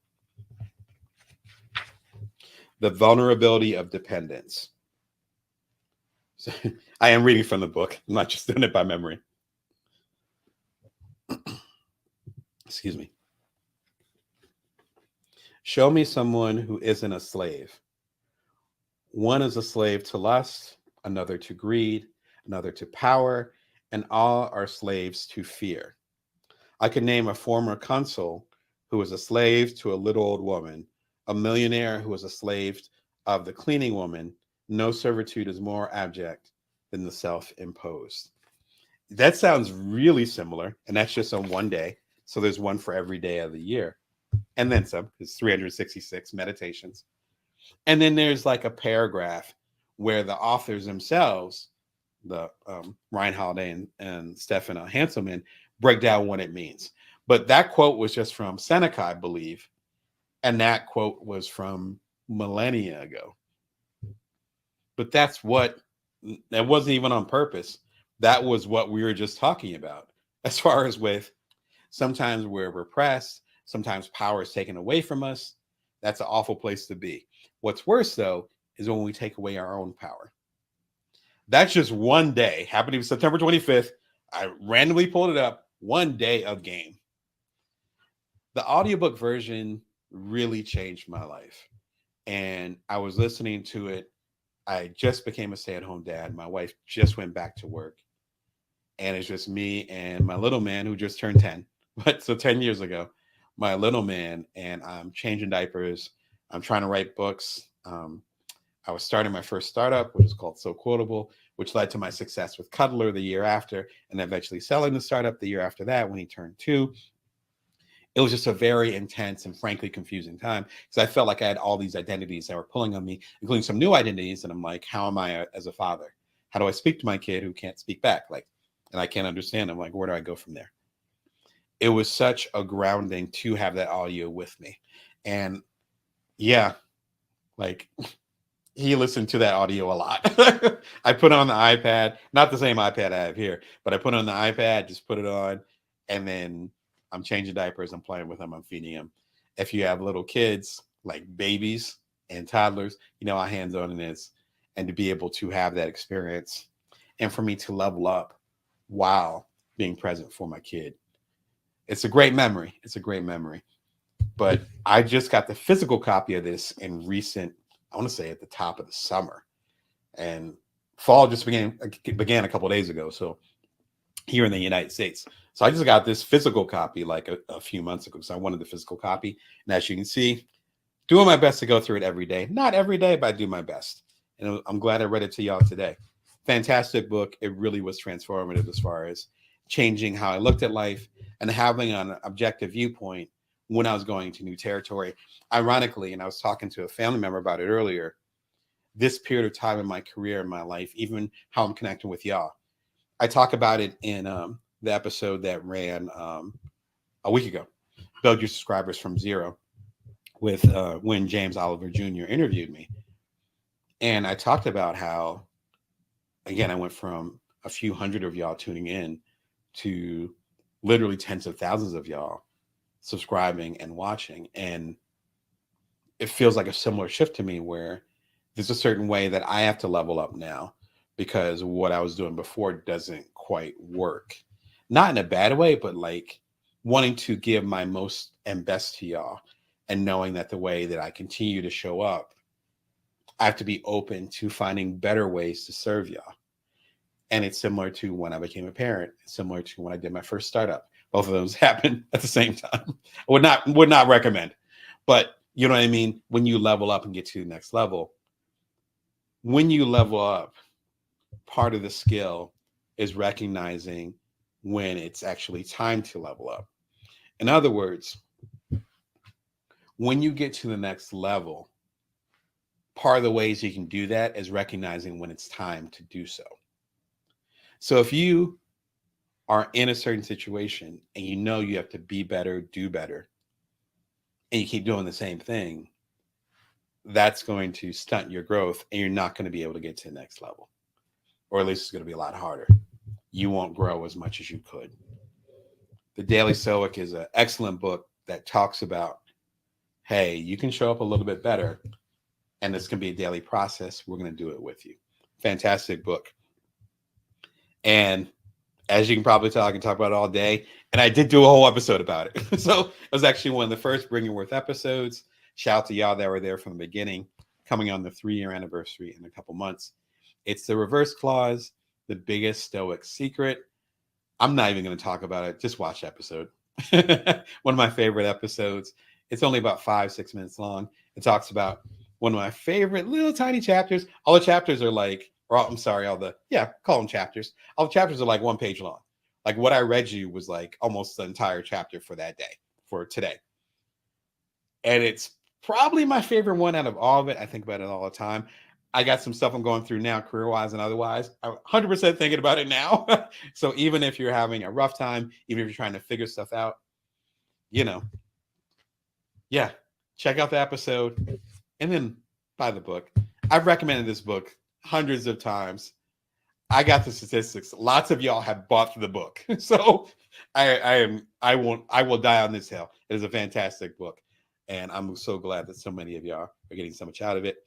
The vulnerability of dependence. So, I am reading from the book. I'm not just doing it by memory. Excuse me. Show me someone who isn't a slave. One is a slave to lust, another to greed, another to power, and all are slaves to fear. I could name a former consul who was a slave to a little old woman, a millionaire who was a slave of the cleaning woman. No servitude is more abject than the self-imposed. That sounds really similar, and that's just on one day. So there's one for every day of the year. And then some. It's 366 meditations. And then there's like a paragraph where the authors themselves, the Ryan Holiday and Stefan Hanselman, break down what it means. But that quote was just from Seneca, I believe. And that quote was from millennia ago. But that wasn't even on purpose. That was what we were just talking about. As far as with sometimes we're repressed, sometimes power is taken away from us. That's an awful place to be. What's worse, though, is when we take away our own power. That's just one day, happening September 25th. I randomly pulled it up, one day of game. The audiobook version really changed my life. And I was listening to it. I just became a stay-at-home dad. My wife just went back to work. And it's just me and my little man who just turned 10. But so 10 years ago, my little man, and I'm changing diapers. I'm trying to write books. I was starting my first startup, which is called So Quotable, which led to my success with Cuddler the year after, and eventually selling the startup the year after that when he turned 2. It was just a very intense and frankly confusing time because I felt like I had all these identities that were pulling on me, including some new identities. And I'm like, how am I as a father? How do I speak to my kid who can't speak back? And I can't understand. I'm like, where do I go from there? It was such a grounding to have that audio with me. And yeah, he listened to that audio a lot. I put on the iPad, not the same iPad I have here, but I put on the iPad, just put it on, and then I'm changing diapers, I'm playing with them, I'm feeding them. If you have little kids, like babies and toddlers, you know how hands-on it is. And to be able to have that experience and for me to level up while being present for my kid. It's a great memory. It's a great memory. But I just got the physical copy of this in recent, I want to say at the top of the summer. And fall just began a couple of days ago. So here in the United States. So I just got this physical copy like a few months ago. So I wanted the physical copy. And as you can see, doing my best to go through it every day. Not every day, but I do my best. And I'm glad I read it to y'all today. Fantastic book. It really was transformative as far as changing how I looked at life and having an objective viewpoint when I was going to new territory. Ironically, and I was talking to a family member about it earlier, this period of time in my career, in my life, even how I'm connecting with y'all. I talk about it in the episode that ran a week ago, Build Your Subscribers from Zero, with when James Oliver Jr. interviewed me. And I talked about how, again, I went from a few hundred of y'all tuning in to literally tens of thousands of y'all subscribing and watching. And it feels like a similar shift to me, where there's a certain way that I have to level up now because what I was doing before doesn't quite work. Not in a bad way, but like wanting to give my most and best to y'all, and knowing that the way that I continue to show up, I have to be open to finding better ways to serve y'all. And it's similar to when I became a parent, similar to when I did my first startup. Both of those happened at the same time. I would not recommend, but you know what I mean? When you level up and get to the next level, when you level up, part of the skill is recognizing when it's actually time to level up. In other words, when you get to the next level, part of the ways you can do that is recognizing when it's time to do so. So if you are in a certain situation and you know you have to be better, do better, and you keep doing the same thing, that's going to stunt your growth and you're not going to be able to get to the next level. Or at least it's going to be a lot harder. You won't grow as much as you could. The Daily Stoic is an excellent book that talks about, hey, you can show up a little bit better, and this can be a daily process. We're going to do it with you. Fantastic book. And as you can probably tell, I can talk about it all day. And I did do a whole episode about it. So it was actually one of the first Bring Your Worth episodes. Shout out to y'all that were there from the beginning, coming on the 3-year anniversary in a couple months. It's the reverse clause, the biggest Stoic secret. I'm not even going to talk about it. Just watch the episode. One of my favorite episodes. It's only about 5-6 minutes long. It talks about one of my favorite little tiny chapters. All the chapters are like, call them chapters. All the chapters are like 1 page long. Like what I read you was like almost the entire chapter for that day, for today. And it's probably my favorite one out of all of it. I think about it all the time. I got some stuff I'm going through now, career-wise and otherwise. I'm 100% thinking about it now. So even if you're having a rough time, even if you're trying to figure stuff out, check out the episode and then buy the book. I've recommended this book hundreds of times. I got the statistics. Lots of y'all have bought the book. So I will die on this hill. It is a fantastic book. And I'm so glad that so many of y'all are getting so much out of it.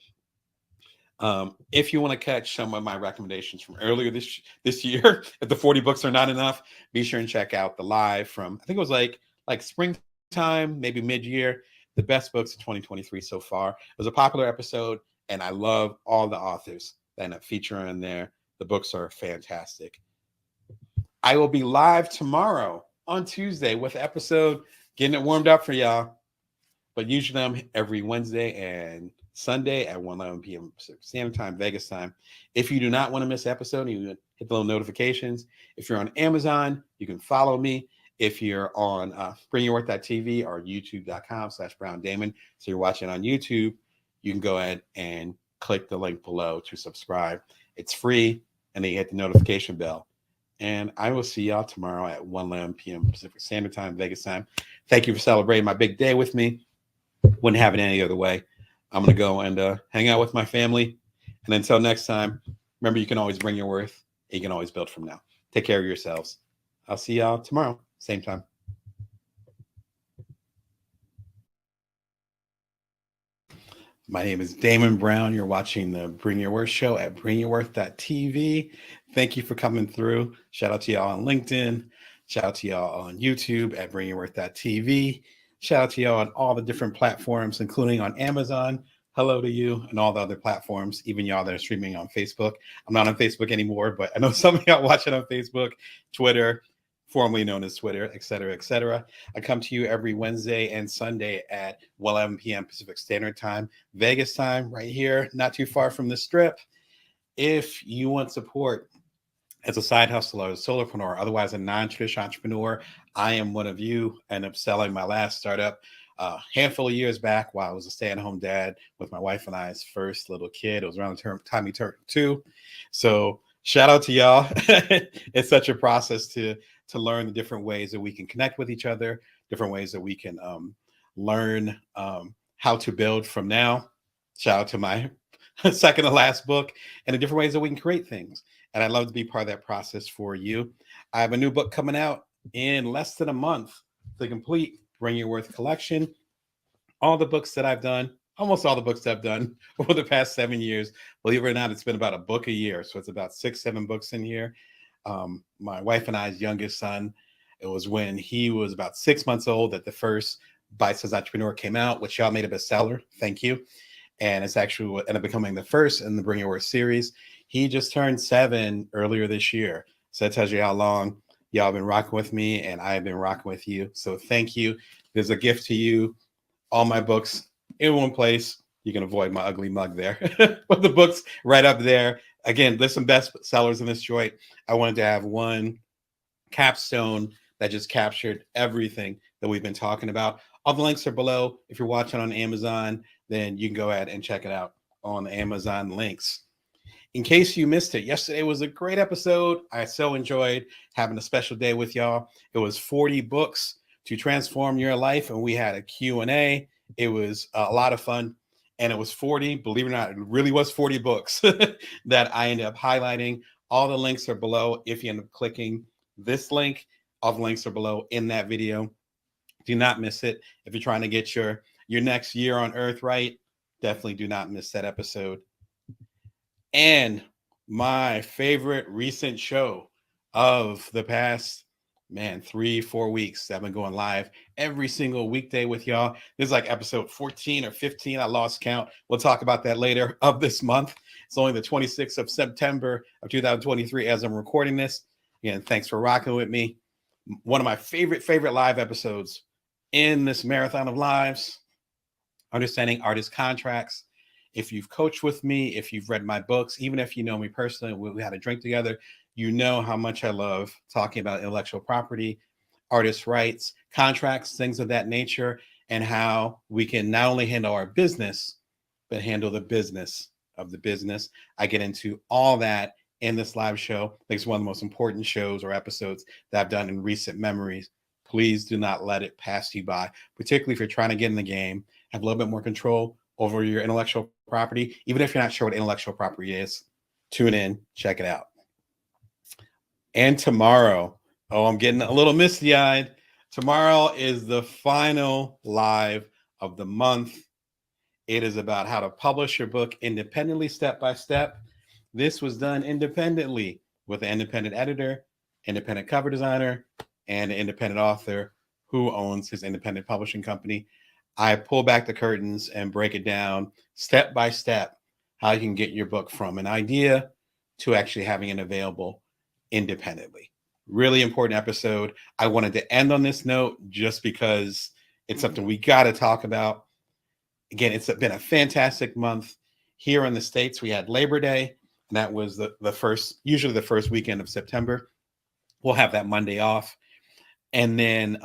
If you want to catch some of my recommendations from earlier this year, if the 40 books are not enough, be sure and check out the live from, I think it was like springtime, maybe mid-year, the best books of 2023 so far. It was a popular episode, and I love all the authors that end up featuring in there. The books are fantastic. I will be live tomorrow on Tuesday with an episode, getting it warmed up for y'all. But usually I'm every Wednesday and Sunday at 1:11 p.m. Pacific Standard Time, Vegas time. If you do not want to miss an episode, you hit the little notifications. If you're on Amazon, you can follow me. If you're on bringyourworth.tv or youtube.com/Brown Damon, so you're watching on YouTube, you can go ahead and click the link below to subscribe. It's free, and then you hit the notification bell. And I will see y'all tomorrow at 1:11 p.m. Pacific Standard Time, Vegas time. Thank you for celebrating my big day with me. Wouldn't have it any other way. I'm going to go and hang out with my family. And until next time, remember, you can always bring your worth. You can always build from now. Take care of yourselves. I'll see y'all tomorrow, same time. My name is Damon Brown. You're watching the Bring Your Worth show at bringyourworth.tv. Thank you for coming through. Shout out to y'all on LinkedIn. Shout out to y'all on YouTube at bringyourworth.tv. Shout out to y'all on all the different platforms, including on Amazon. Hello to you and all the other platforms, even y'all that are streaming on Facebook. I'm not on Facebook anymore, but I know some of y'all watching on Facebook, Twitter, formerly known as Twitter, et cetera, et cetera. I come to you every Wednesday and Sunday at 11 p.m. Pacific Standard Time, Vegas time, right here, not too far from the Strip. If you want support as a side hustler, a solopreneur, otherwise a non-traditional entrepreneur, I am one of you. I ended up selling my last startup a handful of years back while I was a stay-at-home dad with my wife and I's first little kid. It was around the time he turned 2. So shout out to y'all. It's such a process to to learn the different ways that we can connect with each other, different ways that we can learn how to build from now. Shout out to my second to last book, and the different ways that we can create things. And I'd love to be part of that process for you. I have a new book coming out in less than a month, the complete Bring Your Worth collection. All the books that I've done, almost all the books that I've done over the past 7 years, believe it or not, it's been about a book a year. So it's about 6, 7 books in here. My wife and I's youngest son, it was when he was about 6 months old that the first Bite-Sized Entrepreneur came out, which y'all made a bestseller. Thank you. And it's actually what ended up becoming the first in the Bring Your Worth series. He just turned 7 earlier this year. So that tells you how long y'all have been rocking with me, and I have been rocking with you. So thank you. There's a gift to you. All my books in one place. You can avoid my ugly mug there. But the books right up there. Again, there's some best sellers in this joint. I wanted to have one capstone that just captured everything that we've been talking about. All the links are below. If you're watching on Amazon, then you can go ahead and check it out on the Amazon links. In case you missed it, yesterday was a great episode. I so enjoyed having a special day with y'all. It was 40 books to transform your life, and we had a Q&A. It was a lot of fun, and it was 40, believe it or not, it really was 40 books that I ended up highlighting. All the links are below. If you end up clicking this link, all the links are below in that video. Do not miss it. If you're trying to get your next year on earth right, definitely do not miss that episode. And my favorite recent show of the past, 3-4 weeks, I've been going live every single weekday with y'all. This is like episode 14 or 15. I lost count. We'll talk about that later of this month. It's only the 26th of September of 2023 as I'm recording this. Again, thanks for rocking with me. One of my favorite live episodes in this marathon of lives, understanding artist contracts. If you've coached with me, if you've read my books, even if you know me personally, we had a drink together, you know how much I love talking about intellectual property, artist rights, contracts, things of that nature, and how we can not only handle our business, but handle the business of the business. I get into all that in this live show. I think it's one of the most important shows or episodes that I've done in recent memories. Please do not let it pass you by, particularly if you're trying to get in the game, have a little bit more control over your intellectual property. Even if you're not sure what intellectual property is, tune in, check it out. And tomorrow, I'm getting a little misty-eyed. Tomorrow is the final live of the month. It is about how to publish your book independently, step by step. This was done independently with an independent editor, independent cover designer, and an independent author who owns his independent publishing company. I pull back the curtains and break it down step by step, how you can get your book from an idea to actually having it available independently. Really important episode. I wanted to end on this note just because it's something we got to talk about. Again, it's been a fantastic month here in the States. We had Labor Day, and that was usually the first weekend of September. We'll have that Monday off. And then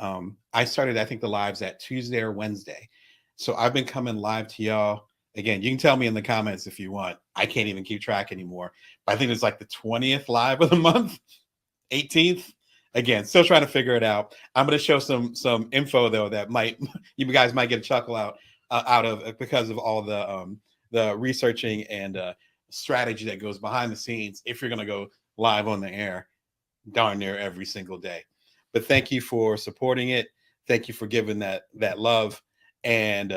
I started, I think, the lives at Tuesday or Wednesday. So I've been coming live to y'all. Again, you can tell me in the comments if you want. I can't even keep track anymore. But I think it's like the 20th live of the month, 18th. Again, still trying to figure it out. I'm going to show some info, though, that you guys might get a chuckle out of because of all the researching and strategy that goes behind the scenes if you're going to go live on the air darn near every single day. But thank you for supporting it. Thank you for giving that love. And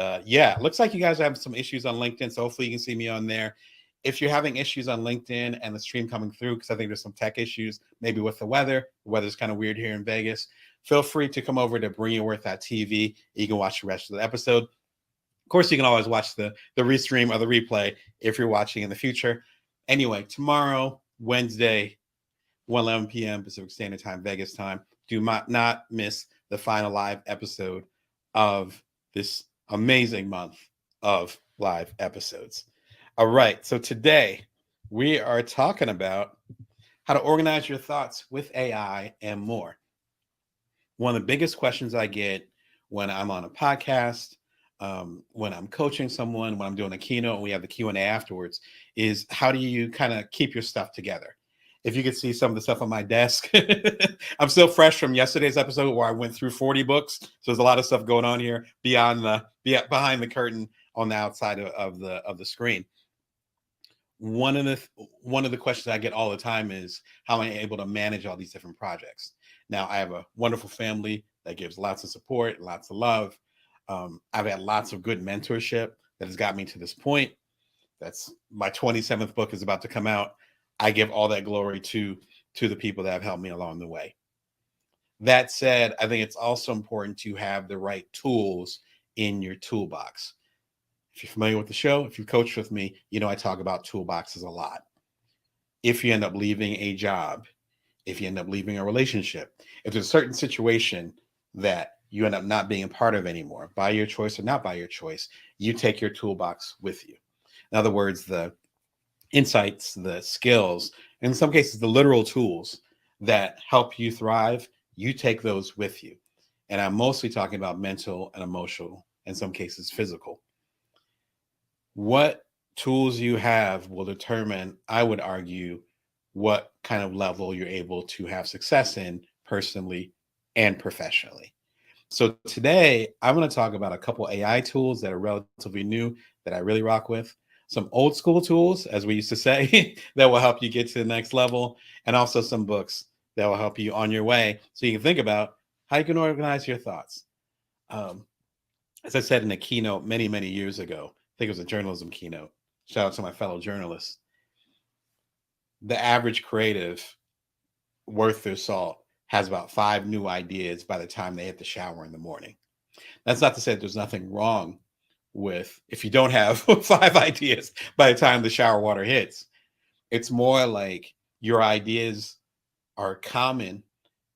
looks like you guys have some issues on LinkedIn. So hopefully you can see me on there. If you're having issues on LinkedIn and the stream coming through, because I think there's some tech issues, maybe with the weather. The weather's kind of weird here in Vegas. Feel free to come over to bringyourworth.tv. You can watch the rest of the episode. Of course, you can always watch the restream or the replay if you're watching in the future. Anyway, tomorrow, Wednesday, 1:11 p.m. Pacific Standard Time, Vegas time. Do not miss the final live episode of this amazing month of live episodes. All right, so today we are talking about how to organize your thoughts with AI and more. One of the biggest questions I get when I'm on a podcast, when I'm coaching someone, when I'm doing a keynote, and we have the Q&A afterwards, is how do you kind of keep your stuff together? If you could see some of the stuff on my desk, I'm still fresh from yesterday's episode where I went through 40 books. So there's a lot of stuff going on here behind the curtain on the outside of the screen. One of the questions I get all the time is, how am I able to manage all these different projects? Now, I have a wonderful family that gives lots of support, lots of love. I've had lots of good mentorship that has got me to this point. That's my 27th book is about to come out. I give all that glory to the people that have helped me along the way. That said, I think it's also important to have the right tools in your toolbox. If you're familiar with the show, if you've coached with me, you know I talk about toolboxes a lot. If you end up leaving a job, if you end up leaving a relationship, if there's a certain situation that you end up not being a part of anymore, by your choice or not by your choice, you take your toolbox with you. In other words, the insights, the skills, in some cases, the literal tools that help you thrive, you take those with you. And I'm mostly talking about mental and emotional, in some cases, physical. What tools you have will determine, I would argue, what kind of level you're able to have success in personally and professionally. So today, I'm going to talk about a couple AI tools that are relatively new that I really rock with, some old school tools, as we used to say, that will help you get to the next level, and also some books that will help you on your way so you can think about how you can organize your thoughts. As I said in a keynote many, many years ago, I think it was a journalism keynote. Shout out to my fellow journalists. The average creative worth their salt has about 5 new ideas by the time they hit the shower in the morning. That's not to say that there's nothing wrong with if you don't have 5 ideas by the time the shower water hits. It's more like your ideas are common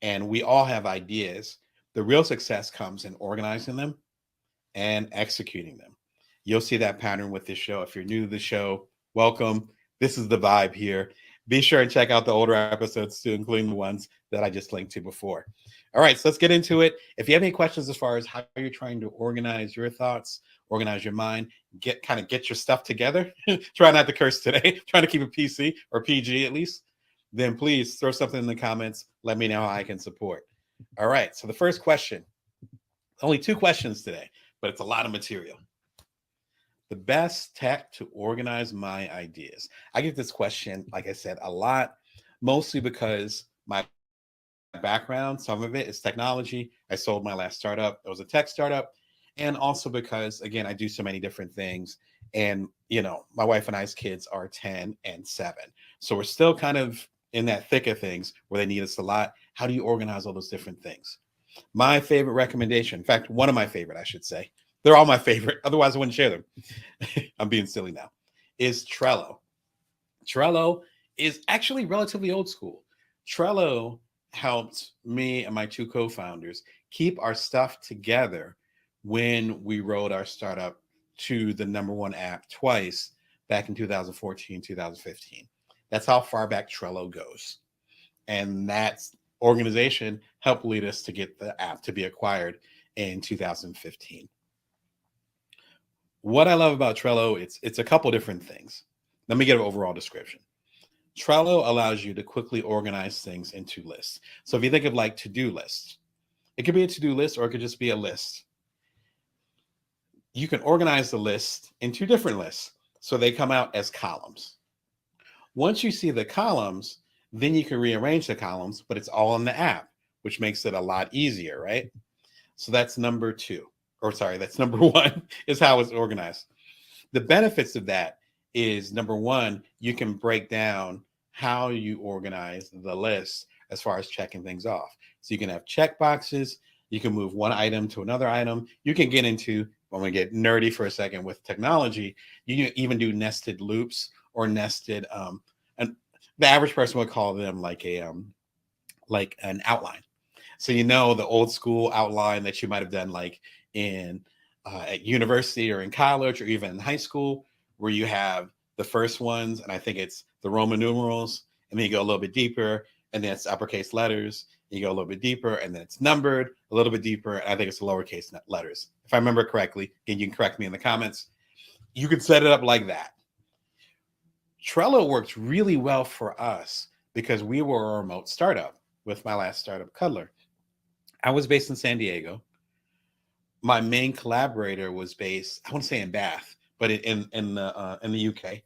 and we all have ideas. The real success comes in organizing them and executing them. You'll see that pattern with this show. If you're new to the show, welcome. This is the vibe here. Be sure and check out the older episodes too, including the ones that I just linked to before. All right, so let's get into it. If you have any questions as far as how you're trying to organize your thoughts, organize your mind, get your stuff together, try not to curse today, try to keep it PC or PG at least, then please throw something in the comments. Let me know how I can support. All right, so the first question, only 2 questions today, but it's a lot of material. The best tech to organize my ideas. I get this question, like I said, a lot, mostly because my background, some of it is technology. I sold my last startup. It was a tech startup. And also because, again, I do so many different things. And, my wife and I's kids are 10 and 7. So we're still kind of in that thick of things where they need us a lot. How do you organize all those different things? My favorite recommendation, in fact, one of my favorite, I should say, they're all my favorite. Otherwise, I wouldn't share them. I'm being silly now. Is Trello. Trello is actually relatively old school. Trello helped me and my 2 co-founders keep our stuff together when we rolled our startup to the #1 app twice back in 2014, 2015. That's how far back Trello goes. And that organization helped lead us to get the app to be acquired in 2015. What I love about Trello, it's a couple different things. Let me get an overall description. Trello allows you to quickly organize things into lists. So if you think of like to-do lists, it could be a to-do list or it could just be a list. You can organize the list in 2 different lists. So they come out as columns. Once you see the columns, then you can rearrange the columns, but it's all in the app, which makes it a lot easier, right? So that's number 2. That's number 1 is how it's organized. The benefits of that is number 1, you can break down how you organize the list as far as checking things off. So you can have check boxes. You can move one item to another item. You can get into, I'm going to get nerdy for a second with technology. You can even do nested loops or nested, and the average person would call them like an outline. So the old school outline that you might have done like in at university or in college or even in high school, where you have the first ones, and I think it's the Roman numerals, and then you go a little bit deeper, and then it's uppercase letters, and you go a little bit deeper, and then it's numbered a little bit deeper, and I think it's lowercase letters. If I remember correctly, and you can correct me in the comments, you can set it up like that. Trello works really well for us because we were a remote startup with my last startup, Cuddler. I was based in San Diego. My main collaborator was based, I want to say in Bath, but in the UK.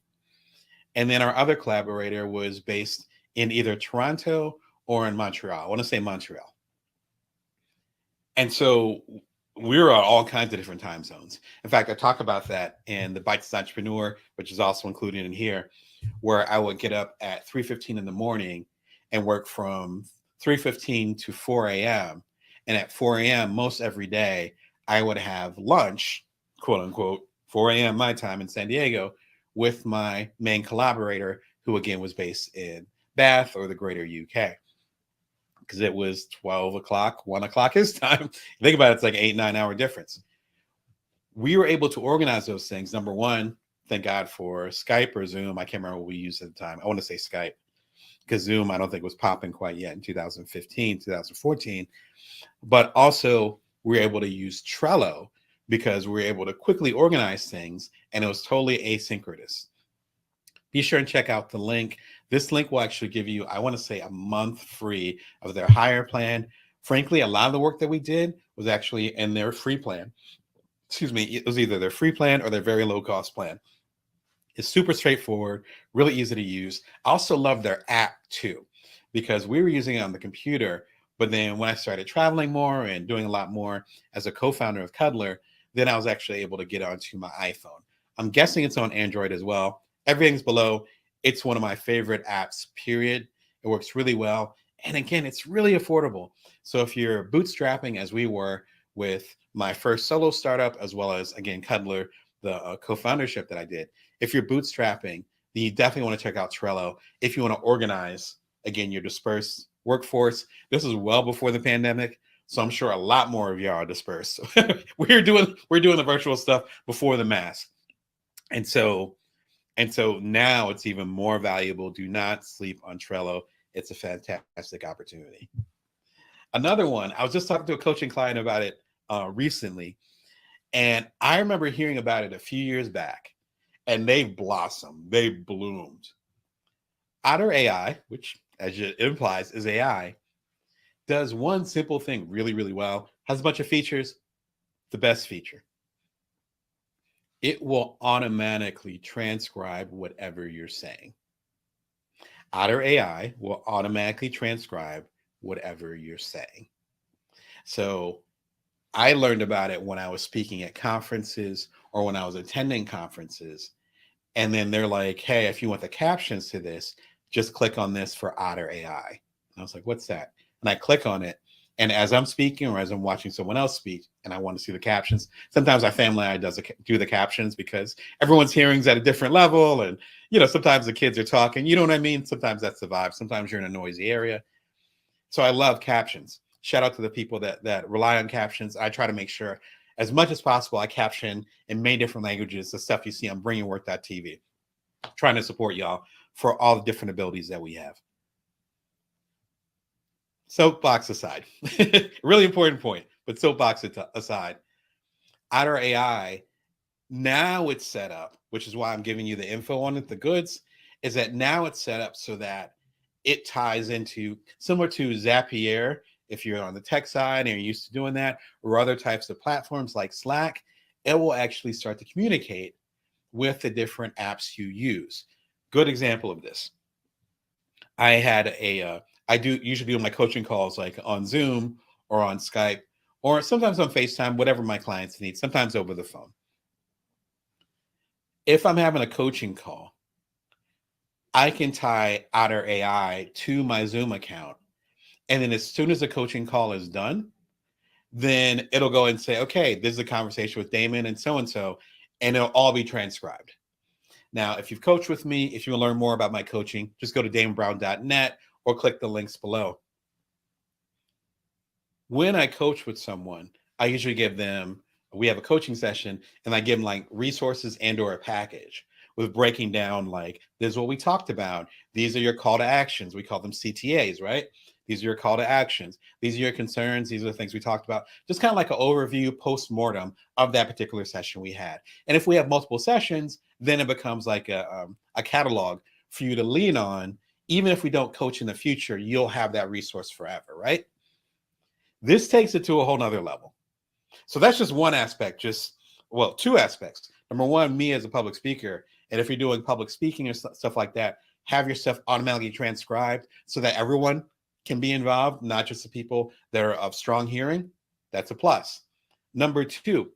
And then our other collaborator was based in either Toronto or in Montreal. I want to say Montreal. And so we were on all kinds of different time zones. In fact, I talk about that in the Bites Entrepreneur, which is also included in here, where I would get up at 3:15 in the morning and work from 3:15 to 4 a.m. And at 4 a.m. most every day, I would have lunch, quote unquote, 4 a.m. my time in San Diego with my main collaborator, who again was based in Bath or the greater UK. Because it was 12 o'clock, 1 o'clock his time. Think about it, it's like 8-9 hour difference. We were able to organize those things. Number one, thank God for Skype or Zoom. I can't remember what we used at the time. I want to say Skype, because Zoom, I don't think was popping quite yet in 2015, 2014. But also, we were able to use Trello because we were able to quickly organize things, and it was totally asynchronous. Be sure and check out the link. This link will actually give you, I want to say, a month free of their higher plan. Frankly, a lot of the work that we did was actually in their free plan. Excuse me, it was either their free plan or their very low cost plan. It's super straightforward, really easy to use. I also love their app too, because we were using it on the computer. But then when I started traveling more and doing a lot more as a co-founder of Cuddler, then I was actually able to get onto my iPhone. I'm guessing it's on Android as well. Everything's below. It's one of my favorite apps, period. It works really well. And again, it's really affordable. So if you're bootstrapping, as we were with my first solo startup, as well as, again, Cuddler, the co-foundership that I did, if you're bootstrapping, then you definitely want to check out Trello. If you want to organize, again, your dispersed workforce, this is well before the pandemic. So I'm sure a lot more of y'all are dispersed. we're doing the virtual stuff before the mask. And so now it's even more valuable. Do not sleep on Trello. It's a fantastic opportunity. Another one, I was just talking to a coaching client about it recently, and I remember hearing about it a few years back, and they blossomed, they bloomed. Otter AI, which as it implies is AI, does one simple thing really, really well, has a bunch of features. The best feature: it will automatically transcribe whatever you're saying. Otter AI will automatically transcribe whatever you're saying. So I learned about it when I was speaking at conferences or when I was attending conferences. And then they're like, hey, if you want the captions to this, just click on this for Otter AI. And I was like, what's that? And I click on it. And as I'm speaking or as I'm watching someone else speak and I want to see the captions, sometimes our family does do the captions because everyone's hearing's at a different level. And, sometimes the kids are talking, you know what I mean? Sometimes that's the vibe. Sometimes you're in a noisy area. So I love captions. Shout out to the people that rely on captions. I try to make sure as much as possible I caption in many different languages the stuff you see on bringingwork.tv. Trying to support y'all for all the different abilities that we have. Soapbox aside, really important point, but soapbox aside, Otter AI, now it's set up, which is why I'm giving you the info on it, the goods, is that now it's set up so that it ties into, similar to Zapier, if you're on the tech side and you're used to doing that, or other types of platforms like Slack, it will actually start to communicate with the different apps you use. Good example of this. I do usually do my coaching calls like on Zoom or on Skype or sometimes on FaceTime, whatever my clients need, sometimes over the phone. If I'm having a coaching call, I can tie Otter AI to my Zoom account. And then as soon as the coaching call is done, then it'll go and say, okay, this is a conversation with Damon and so, and it'll all be transcribed. Now, if you've coached with me, if you want to learn more about my coaching, just go to damonbrown.net or click the links below. When I coach with someone, I usually we have a coaching session and I give them like resources and or a package with breaking down like, this is what we talked about. These are your call to actions. We call them CTAs, right? These are your call to actions. These are your concerns. These are the things we talked about. Just kind of like an overview post-mortem of that particular session we had. And if we have multiple sessions, then it becomes like a catalog for you to lean on even if we don't coach in the future, you'll have that resource forever, right? This takes it to a whole nother level. So that's just one aspect, two aspects. Number one, me as a public speaker, and if you're doing public speaking or stuff like that, have your stuff automatically transcribed so that everyone can be involved, not just the people that are of strong hearing. That's a plus. Number two,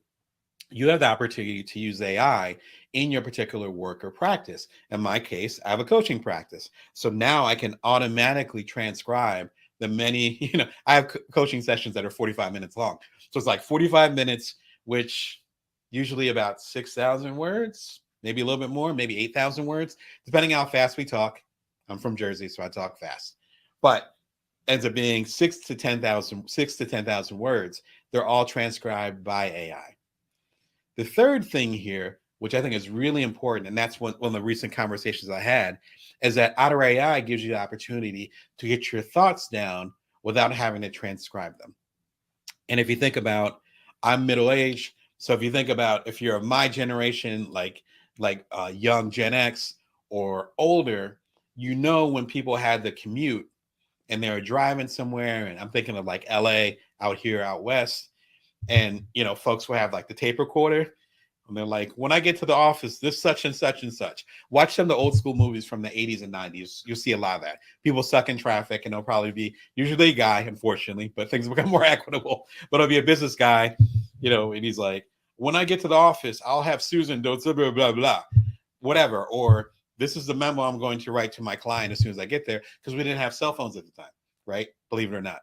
you have the opportunity to use AI in your particular work or practice. In my case, I have a coaching practice. So now I can automatically transcribe the many, I have coaching sessions that are 45 minutes long. So it's like 45 minutes, which usually about 6,000 words, maybe a little bit more, maybe 8,000 words, depending how fast we talk. I'm from Jersey, so I talk fast. But ends up being 6 to 10,000 words. They're all transcribed by AI. The third thing here, which I think is really important, and that's one of the recent conversations I had, is that Otter AI gives you the opportunity to get your thoughts down without having to transcribe them. And if you think about, I'm middle-aged, so if you think about if you're of my generation, like young Gen X or older, when people had the commute and they were driving somewhere, and I'm thinking of like LA out here out west, and folks will have like the tape recorder, and they're like, when I get to the office, this such and such and such. Watch some of the old school movies from the 80s and 90s. You'll see a lot of that. People stuck in traffic, and they'll probably be usually a guy, unfortunately, but things become more equitable. But it'll be a business guy, and he's like, when I get to the office, I'll have Susan, blah, blah, blah, blah, whatever. Or this is the memo I'm going to write to my client as soon as I get there, because we didn't have cell phones at the time, right? Believe it or not.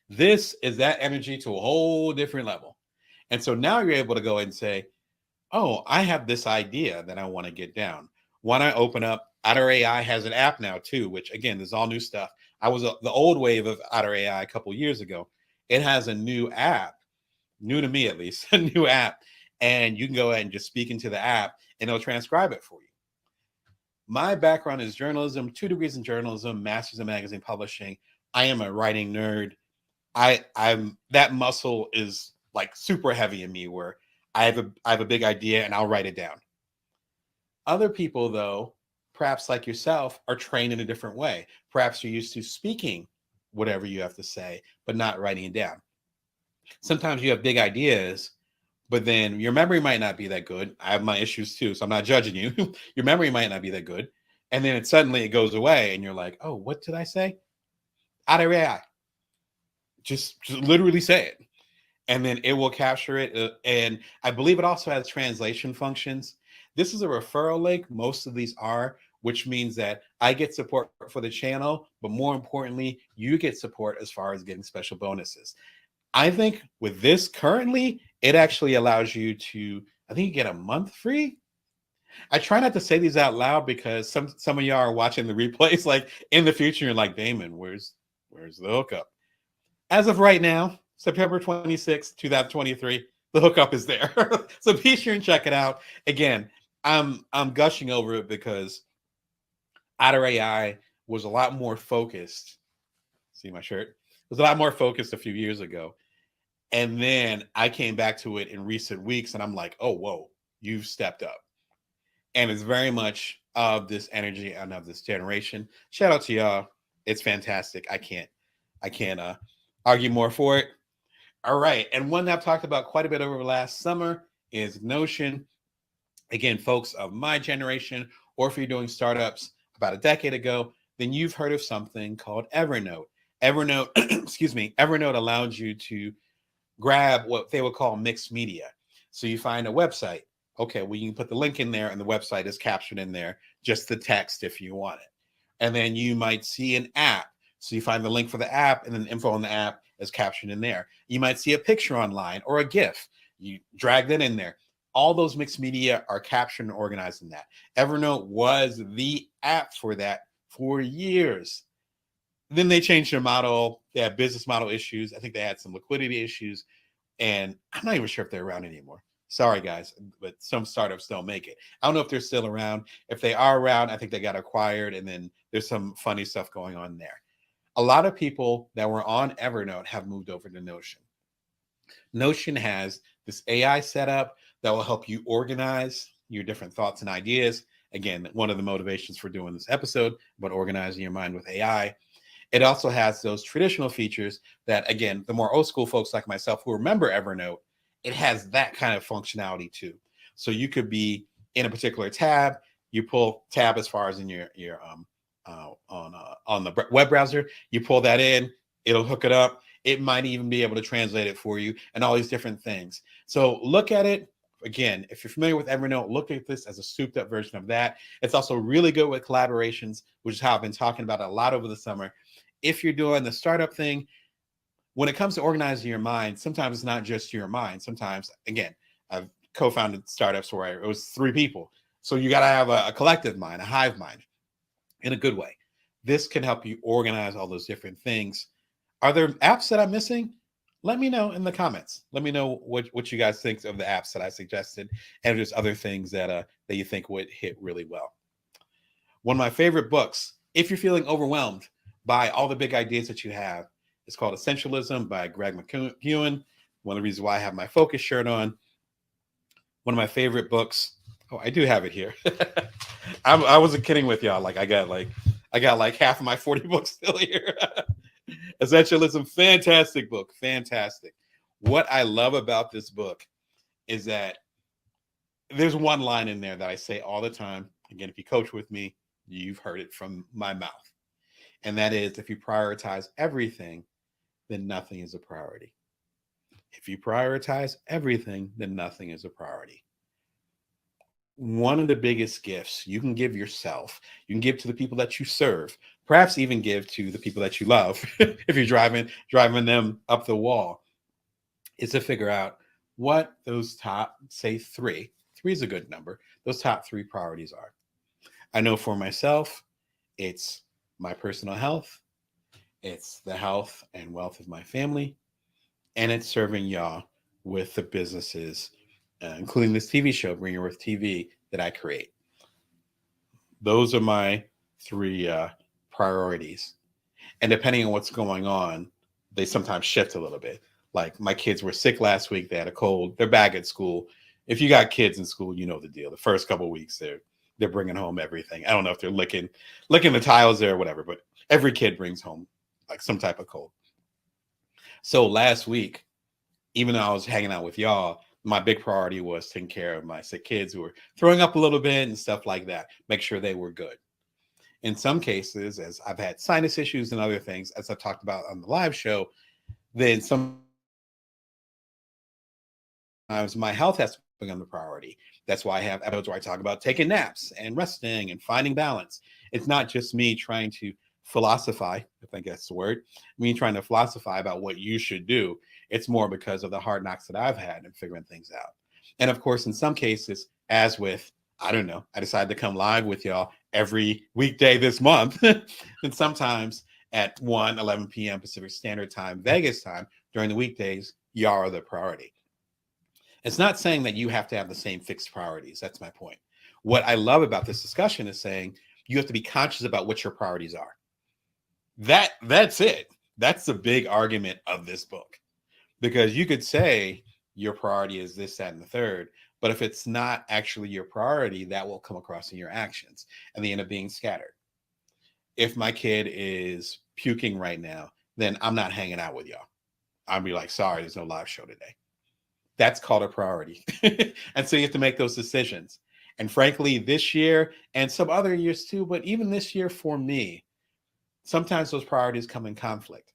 This is that energy to a whole different level. And so now you're able to go and say, oh, I have this idea that I want to get down. Why don't I open up? Otter AI has an app now too, which again, is all new stuff. I was the old wave of Otter AI a couple years ago. It has a new app, new to me at least, a new app. And you can go ahead and just speak into the app and it'll transcribe it for you. My background is journalism, 2 degrees in journalism, master's in magazine publishing. I am a writing nerd. I'm that muscle is like super heavy in me, where I have a big idea and I'll write it down. Other people, though, perhaps like yourself, are trained in a different way. Perhaps you're used to speaking whatever you have to say, but not writing it down. Sometimes you have big ideas, but then your memory might not be that good. I have my issues too, so I'm not judging you. Your memory might not be that good. And then suddenly it goes away and you're like, oh, what did I say? Otter AI. Just literally say it, and then it will capture it. And I believe it also has translation functions. This is a referral link. Most of these are, which means that I get support for the channel, but more importantly, you get support as far as getting special bonuses. I think with this currently, it actually allows you to, I think you get a month free. I try not to say these out loud because some of y'all are watching the replays like in the future. You're like, Damon, where's the hookup? As of right now, September 26, 2023, the hookup is there. So be sure and check it out. Again, I'm gushing over it because Otter AI was a lot more focused. See my shirt? It was a lot more focused a few years ago. And then I came back to it in recent weeks and I'm like, oh, whoa, you've stepped up. And it's very much of this energy and of this generation. Shout out to y'all. It's fantastic. I can't argue more for it. All right. And one that I've talked about quite a bit over the last summer is Notion. Again, folks of my generation, or if you're doing startups about a decade ago, then you've heard of something called Evernote. Evernote, Evernote allows you to grab what they would call mixed media. So you find a website. Okay, well, you can put the link in there and the website is captured in there, just the text if you want it. And then you might see an app. So you find the link for the app and then the info on the app is captured in there. You might see a picture online or a GIF. You drag that in there. All those mixed media are captured and organized in that. Evernote was the app for that for years. Then they changed their model. They had business model issues. I think they had some liquidity issues. And I'm not even sure if they're around anymore. Sorry, guys, but some startups don't make it. I don't know if they're still around. If they are around, I think they got acquired, and then there's some funny stuff going on there. A lot of people that were on Evernote have moved over to Notion. Notion has this AI setup that will help you organize your different thoughts and ideas. Again, one of the motivations for doing this episode about organizing your mind with AI. It also has those traditional features that, again, the more old school folks like myself who remember Evernote, it has that kind of functionality too. So you could be in a particular tab, you pull tab as far as in your on the web browser, you pull that in, it'll hook it up. It might even be able to translate it for you and all these different things. So look at it. Again, if you're familiar with Evernote, look at this as a souped up version of that. It's also really good with collaborations, which is how I've been talking about a lot over the summer. If you're doing the startup thing, when it comes to organizing your mind, sometimes it's not just your mind. Sometimes, again, I've co-founded startups where it was 3 people. So you got to have a collective mind, a hive mind in a good way. This can help you organize all those different things. Are there apps that I'm missing? Let me know in the comments. Let me know what you guys think of the apps that I suggested, and just other things that that you think would hit really well. One of my favorite books, if you're feeling overwhelmed by all the big ideas that you have, is called Essentialism by Greg McKeown. One of the reasons why I have my Focus shirt on. One of my favorite books. Oh, I do have it here. I wasn't kidding with y'all. Like I got like half of my 40 books still here. Essentialism, fantastic book, fantastic. What I love about this book is that there's one line in there that I say all the time. Again, if you coach with me, you've heard it from my mouth. And that is, if you prioritize everything, then nothing is a priority. If you prioritize everything, then nothing is a priority. One of the biggest gifts you can give yourself, you can give to the people that you serve, perhaps even give to the people that you love if you're driving them up the wall, is to figure out what those top, say 3 is a good number, those top 3 priorities are. I know for myself, it's my personal health, it's the health and wealth of my family, and it's serving y'all with the businesses, including this TV show, Bring Your Worth TV, that I create. Those are my 3 priorities. And depending on what's going on, they sometimes shift a little bit. Like my kids were sick last week. They had a cold. They're back at school. If you got kids in school, you know the deal. The first couple of weeks, they're bringing home everything. I don't know if they're licking the tiles there or whatever, but every kid brings home like some type of cold. So last week, even though I was hanging out with y'all, my big priority was taking care of my sick kids who were throwing up a little bit and stuff like that. Make sure they were good. In some cases, as I've had sinus issues and other things, as I've talked about on the live show, then sometimes my health has become the priority. That's why I have episodes where I talk about taking naps and resting and finding balance. It's not just me trying to philosophize, I think that's the word, me trying to philosophize about what you should do. It's more because of the hard knocks that I've had and figuring things out. And of course, in some cases, as with, I don't know, I decided to come live with y'all every weekday this month. And sometimes at 11 p.m. Pacific Standard Time, Vegas time, during the weekdays, y'all are the priority. It's not saying that you have to have the same fixed priorities. That's my point. What I love about this discussion is saying you have to be conscious about what your priorities are. That's it. That's the big argument of this book. Because you could say your priority is this, that, and the third, but if it's not actually your priority, that will come across in your actions and they end up being scattered. If my kid is puking right now, then I'm not hanging out with y'all. I'll be like, sorry, there's no live show today. That's called a priority. And so you have to make those decisions. And frankly, this year and some other years too, but even this year for me, sometimes those priorities come in conflict.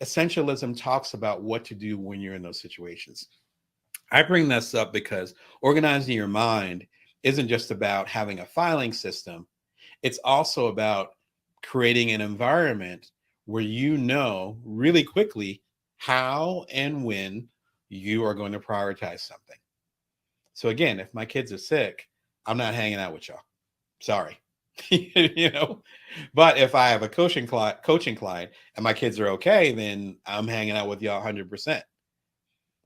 Essentialism talks about what to do when you're in those situations. I bring this up because organizing your mind isn't just about having a filing system. It's also about creating an environment where you know really quickly how and when you are going to prioritize something. So again, if my kids are sick, I'm not hanging out with y'all. Sorry. But if I have a coaching client and my kids are okay, then I'm hanging out with y'all 100%.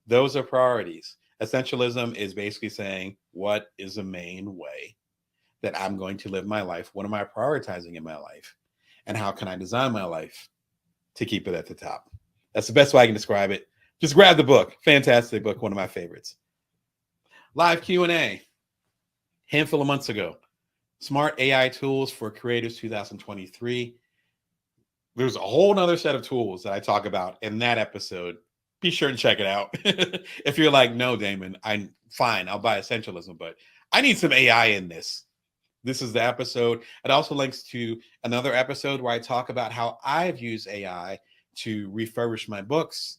Those are priorities. Essentialism is basically saying, what is the main way that I'm going to live my life? What am I prioritizing in my life? And how can I design my life to keep it at the top? That's the best way I can describe it. Just grab the book. Fantastic book. One of my favorites. Live Q&A. Handful of months ago, Smart AI tools for creators 2023. There's a whole nother set of tools that I talk about in that episode. Be sure and check it out. If you're like, no, Damon, I'm fine. I'll buy Essentialism, but I need some AI in this. This is the episode. It also links to another episode where I talk about how I've used AI to refurbish my books,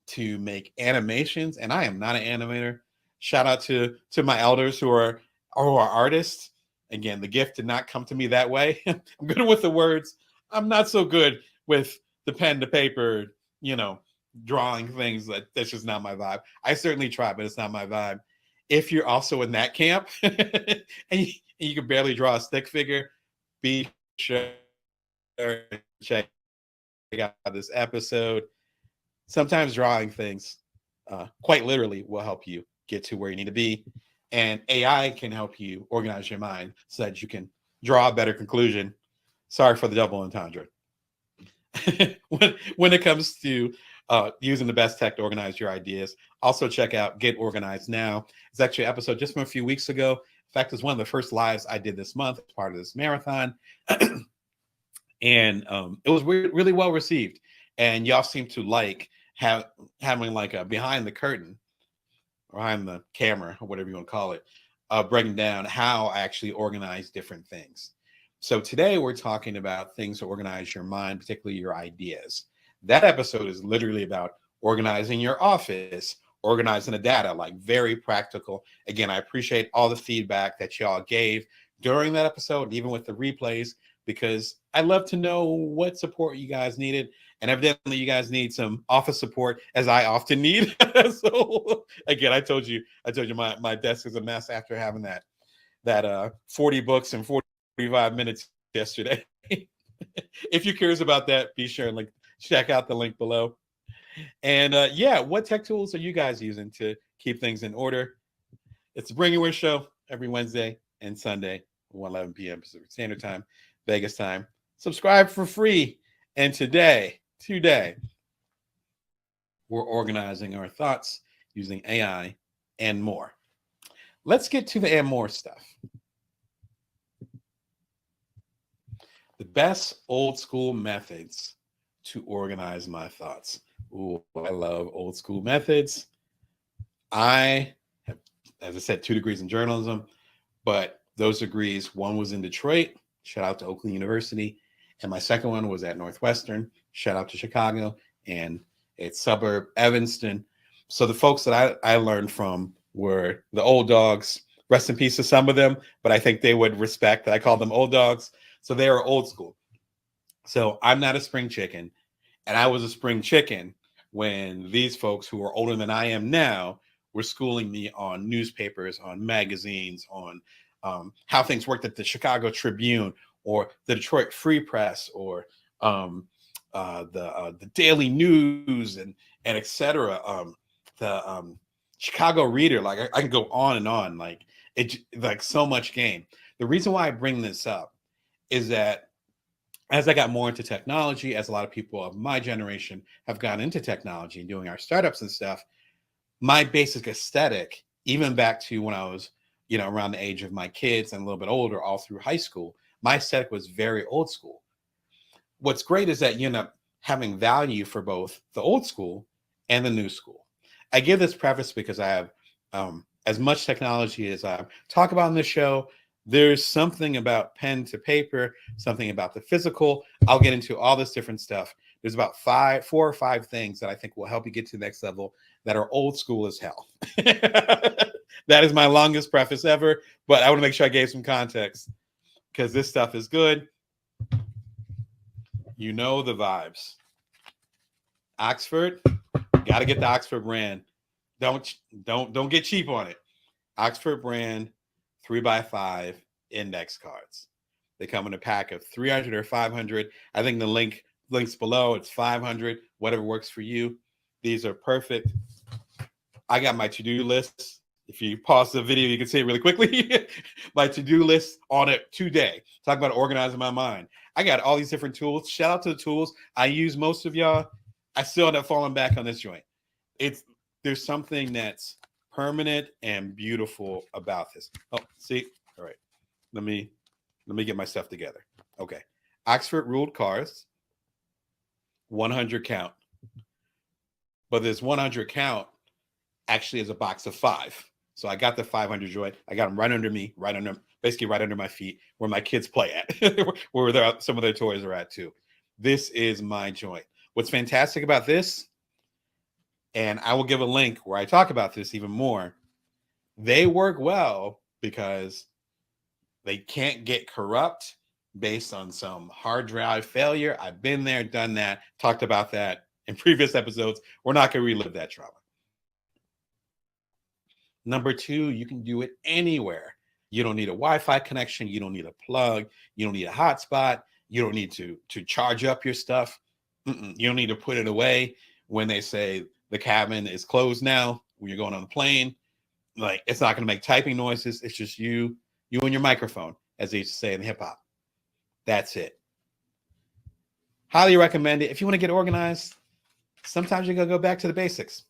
to make animations, and I am not an animator. Shout out to my elders who are artists. Again, the gift did not come to me that way. I'm good with the words. I'm not so good with the pen to paper, drawing things. That's just not my vibe. I certainly try, but it's not my vibe. If you're also in that camp and you can barely draw a stick figure, be sure to check out this episode. Sometimes drawing things quite literally will help you get to where you need to be. And AI can help you organize your mind so that you can draw a better conclusion. Sorry for the double entendre. when it comes to using the best tech to organize your ideas, also check out Get Organized Now. It's actually an episode just from a few weeks ago. In fact, it's one of the first lives I did this month as part of this marathon. And it was really well received. And y'all seem to like having like a behind the curtain, behind the camera, or whatever you want to call it, breaking down how I actually organize different things. So today we're talking about things to organize your mind, particularly your ideas. That episode is literally about organizing your office, organizing the data, like very practical. Again, I appreciate all the feedback that y'all gave during that episode, even with the replays, because I love to know what support you guys needed. And evidently you guys need some office support, as I often need. So again, I told you my desk is a mess after having that 40 books in 45 minutes yesterday. If you're curious about that, be sure and check out the link below. And what tech tools are you guys using to keep things in order? It's the Bring Your Worst show every Wednesday and Sunday, 1:11 p.m. Pacific Standard Time, Vegas time. Subscribe for free. And today, we're organizing our thoughts using AI and more. Let's get to the and more stuff. The best old school methods to organize my thoughts. Ooh, I love old school methods. I have, as I said, 2 degrees in journalism, but those degrees, one was in Detroit, shout out to Oakland University, and my second one was at Northwestern, shout out to Chicago, and it's suburb Evanston. So the folks that I learned from were the old dogs. Rest in peace to some of them, but I think they would respect that I call them old dogs. So they are old school. So I'm not a spring chicken, and I was a spring chicken when these folks who are older than I am now were schooling me on newspapers, on magazines, on how things worked at the Chicago Tribune or the Detroit Free Press or the Daily News and etc. The Chicago Reader. Like I can go on and on. Like so much game. The reason why I bring this up is that as I got more into technology, as a lot of people of my generation have gotten into technology and doing our startups and stuff, my basic aesthetic, even back to when I was, around the age of my kids and a little bit older, all through high school, my aesthetic was very old school. What's great is that you end up having value for both the old school and the new school. I give this preface because I have as much technology as I talk about in this show. There's something about pen to paper, something about the physical. I'll get into all this different stuff. There's about 4 or 5 things that I think will help you get to the next level that are old school as hell. That is my longest preface ever, but I want to make sure I gave some context because this stuff is good. You know the vibes. Oxford, got to get the Oxford brand. Don't get cheap on it. Oxford brand 3x5 index cards. They come in a pack of 300 or 500. I think the links below. It's 500, whatever works for you. These are perfect. I got my to-do list. If you pause the video, you can see it really quickly. My to-do list on it today. Talk about organizing my mind. I got all these different tools. Shout out to the tools. I use most of y'all. I still end up falling back on this joint. There's something that's permanent and beautiful about this. Oh, see? All right. Let me Let me get my stuff together. Okay. Oxford ruled cars, 100 count. But this 100 count actually is a box of 5. So I got the 500 joint. I got them right under me, basically right under my feet, where my kids play at, where some of their toys are at too. This is my joint. What's fantastic about this, and I will give a link where I talk about this even more, they work well because they can't get corrupt based on some hard drive failure. I've been there, done that, talked about that in previous episodes. We're not going to relive that trauma. Number 2, you can do it anywhere. You don't need a Wi-Fi connection. You don't need a plug. You don't need a hotspot. You don't need to charge up your stuff. You don't need to put it away when they say the cabin is closed now, when you're going on the plane. Like, it's not going to make typing noises. It's just you and your microphone, as they used to say in hip hop. That's it. Highly recommend it. If you want to get organized, sometimes you got to go back to the basics.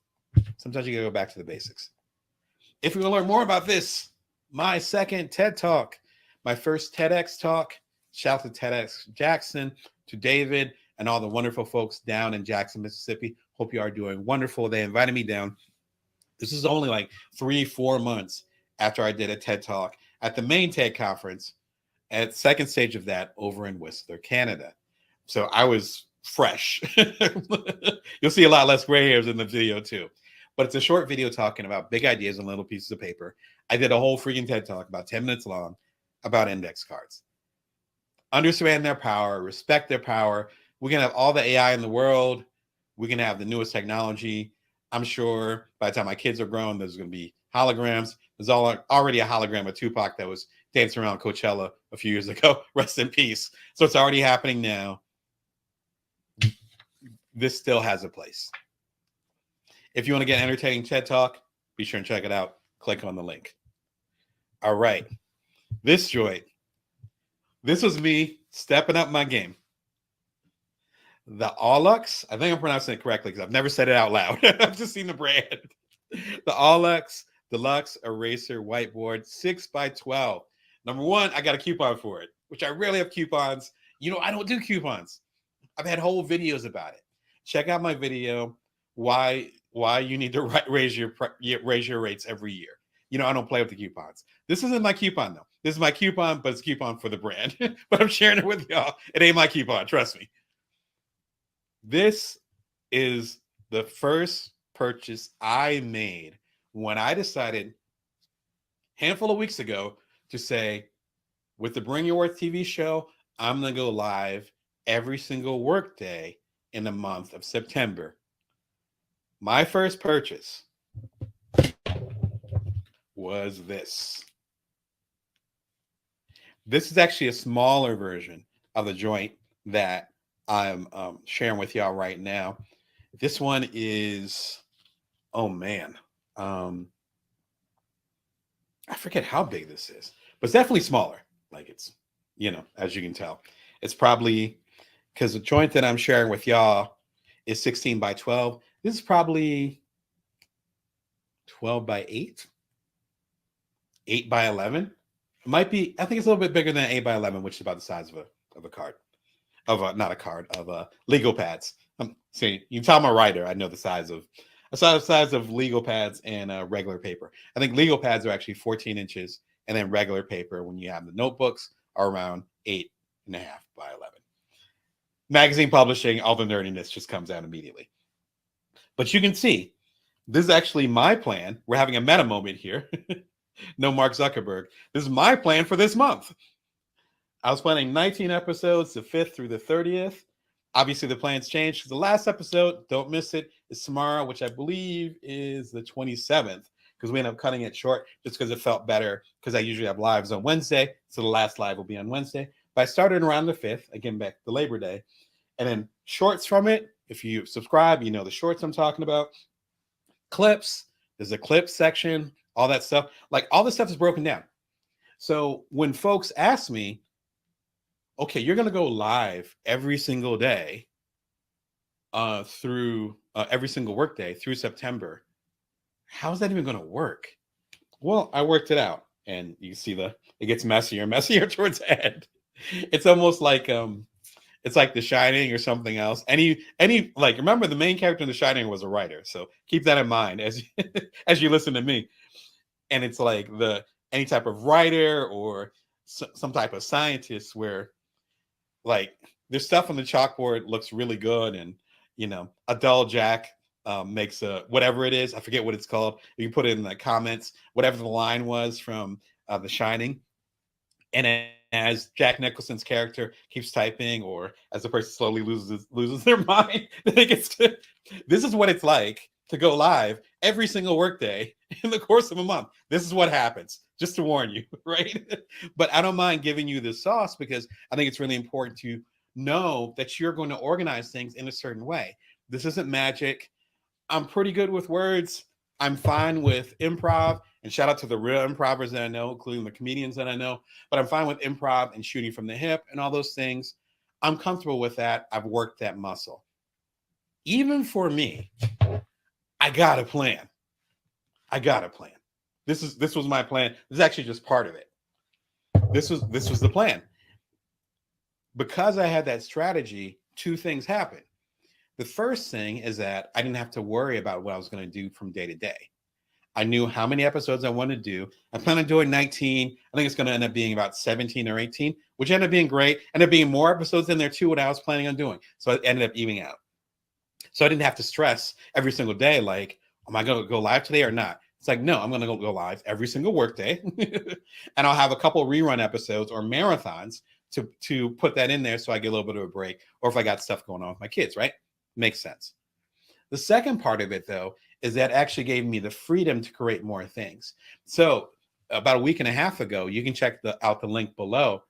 If you want to learn more about this, my second TED Talk, my first TEDx talk, shout out to TEDx Jackson, to David, and all the wonderful folks down in Jackson, Mississippi. Hope you are doing wonderful. They invited me down. This is only like 3-4 months after I did a TED Talk at the main TED conference at second stage of that over in Whistler, Canada. So I was fresh. You'll see a lot less gray hairs in the video too. But it's a short video talking about big ideas on little pieces of paper. I did a whole freaking TED Talk about 10 minutes long about index cards. Understand their power, respect their power. We can have all the AI in the world. We can have the newest technology. I'm sure by the time my kids are grown, there's going to be holograms. There's already a hologram of Tupac that was dancing around Coachella a few years ago. Rest in peace. So it's already happening now. This still has a place. If you want to get an entertaining TED Talk, be sure and check it out. Click on the link. All right. This joint. This was me stepping up my game. The Allux, I think I'm pronouncing it correctly because I've never said it out loud. I've just seen the brand. The Allux Deluxe Eraser Whiteboard 6x12. Number 1, I got a coupon for it, which I rarely have coupons. You know, I don't do coupons. I've had whole videos about it. Check out my video, why you need to raise your rates every year. You know, I don't play with the coupons. This isn't my coupon, though. This is my coupon, but it's a coupon for the brand. But I'm sharing it with y'all. It ain't my coupon, trust me. This is the first purchase I made when I decided a handful of weeks ago to say, with the Bring Your Worth TV show, I'm going to go live every single workday in the month of September. My first purchase was this. This is actually a smaller version of the joint that I'm sharing with y'all right now. This one is, oh man, I forget how big this is, but it's definitely smaller. Like, it's, you know, as you can tell, it's probably, because the joint that I'm sharing with y'all is 16x12. This is probably 12x8, 8x11. It might be, I think it's a little bit bigger than 8x11, which is about the size of a card. Not a card, of legal pads. See, you can tell I'm a writer. I know the size of legal pads and regular paper. I think legal pads are actually 14 inches, and then regular paper, when you have the notebooks, are around 8.5 by 11. Magazine publishing, all the nerdiness just comes out immediately. But you can see, this is actually my plan. We're having a meta moment here. No Mark Zuckerberg. This is my plan for this month. I was planning 19 episodes, the 5th through the 30th. Obviously, the plans changed. The last episode, don't miss it, is tomorrow, which I believe is the 27th, because we ended up cutting it short just because it felt better, because I usually have lives on Wednesday, so the last live will be on Wednesday. But I started around the 5th, again, back to Labor Day, and then shorts from it. If you subscribe, you know the shorts I'm talking about. Clips, there's a clip section, all that stuff. Like, all this stuff is broken down. So when folks ask me, okay, you're going to go live every single day through every single workday through September, how's that even going to work? Well, I worked it out. and you see it gets messier and messier towards the end. It's almost like it's like The Shining or something else. Any like, remember the main character in The Shining was a writer, so keep that in mind as as you listen to me. And it's like any type of writer or some type of scientist where like their stuff on the chalkboard looks really good, and a dull Jack makes a whatever it is, I forget what it's called. You can put it in the comments, whatever the line was from The Shining. And as Jack Nicholson's character keeps typing, or as the person slowly loses their mind, this is what it's like to go live every single workday in the course of a month. This is what happens, just to warn you, right? But I don't mind giving you the sauce because I think it's really important to know that you're going to organize things in a certain way. This isn't magic. I'm pretty good with words. I'm fine with improv, and shout out to the real improvers that I know, including the comedians that I know, but I'm fine with improv and shooting from the hip and all those things. I'm comfortable with that. I've worked that muscle. Even for me, I got a plan. This was my plan. This is actually just part of it. This was the plan. Because I had that strategy, two things happened. The first thing is that I didn't have to worry about what I was going to do from day to day. I knew how many episodes I wanted to do. I plan on doing 19. I think it's going to end up being about 17 or 18, which ended up being great. Ended up being more episodes in there too, what I was planning on doing. So it ended up evening out. So I didn't have to stress every single day, like, am I going to go live today or not? It's like, no, I'm going to go live every single workday. And I'll have a couple rerun episodes or marathons to put that in there so I get a little bit of a break, or if I got stuff going on with my kids, right? Makes sense. The second part of it, though, is that actually gave me the freedom to create more things. So about a week and a half ago, you can check out the link below.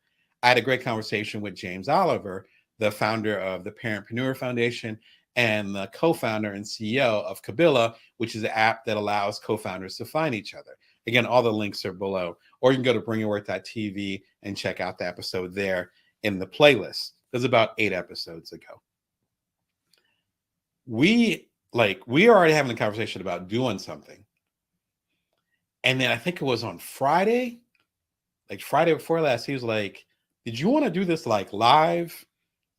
I had a great conversation with James Oliver, the founder of the Parentpreneur Foundation and the co-founder and CEO of Kabila, which is an app that allows co-founders to find each other. Again, all the links are below, or you can go to bringyourwork.tv and check out the episode there in the playlist. There's about 8 episodes ago. We already having a conversation about doing something. And then I think it was on Friday, like Friday before last, he was like, did you want to do this like live,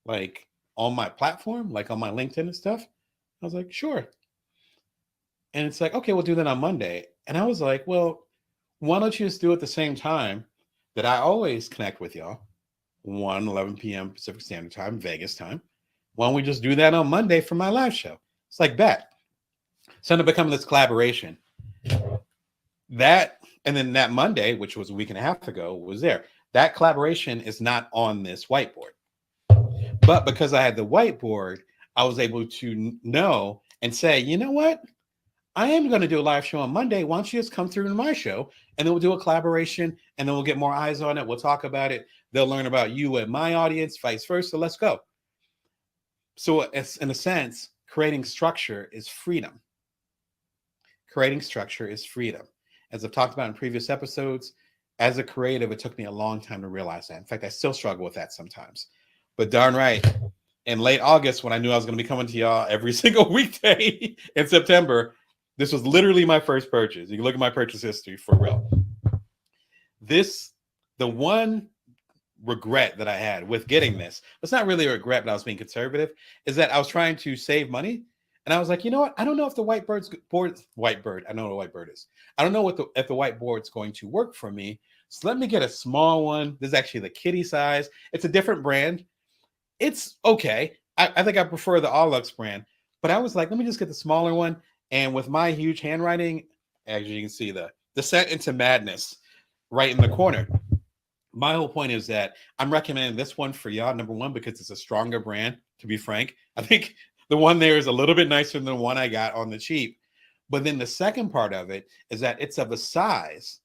like on my platform, like on my LinkedIn and stuff? I was like, sure. And it's like, okay, we'll do that on Monday. And I was like, well, why don't you just do it at the same time that I always connect with y'all? 11 p.m. Pacific Standard Time, Vegas time. Why don't we just do that on Monday for my live show? It's like bet. So ended up becoming this collaboration. That, and then that Monday, which was a week and a half ago, was there. That collaboration is not on this whiteboard. But because I had the whiteboard, I was able to know and say, you know what? I am going to do a live show on Monday. Why don't you just come through to my show, and then we'll do a collaboration, and then we'll get more eyes on it. We'll talk about it. They'll learn about you and my audience, vice versa. Let's go. So in a sense, creating structure is freedom. Creating structure is freedom. As I've talked about in previous episodes, as a creative, it took me a long time to realize that. In fact, I still struggle with that sometimes. But darn right, in late August, when I knew I was going to be coming to y'all every single weekday in September, this was literally my first purchase. You can look at my purchase history for real. The one regret that I had with getting this, it's not really a regret, but I was being conservative, is that I was trying to save money. And I was like, you know what? I don't know if the whitebird, I know what a whitebird is. I don't know if the whiteboard's going to work for me. So let me get a small one. This is actually the kitty size. It's a different brand. It's okay. I think I prefer the Allux brand, but I was like, let me just get the smaller one. And with my huge handwriting, as you can see, the Descent into Madness right in the corner. My whole point is that I'm recommending this one for y'all, number one, because it's a stronger brand, to be frank. I think the one there is a little bit nicer than the one I got on the cheap. But then the second part of it is that it's of a size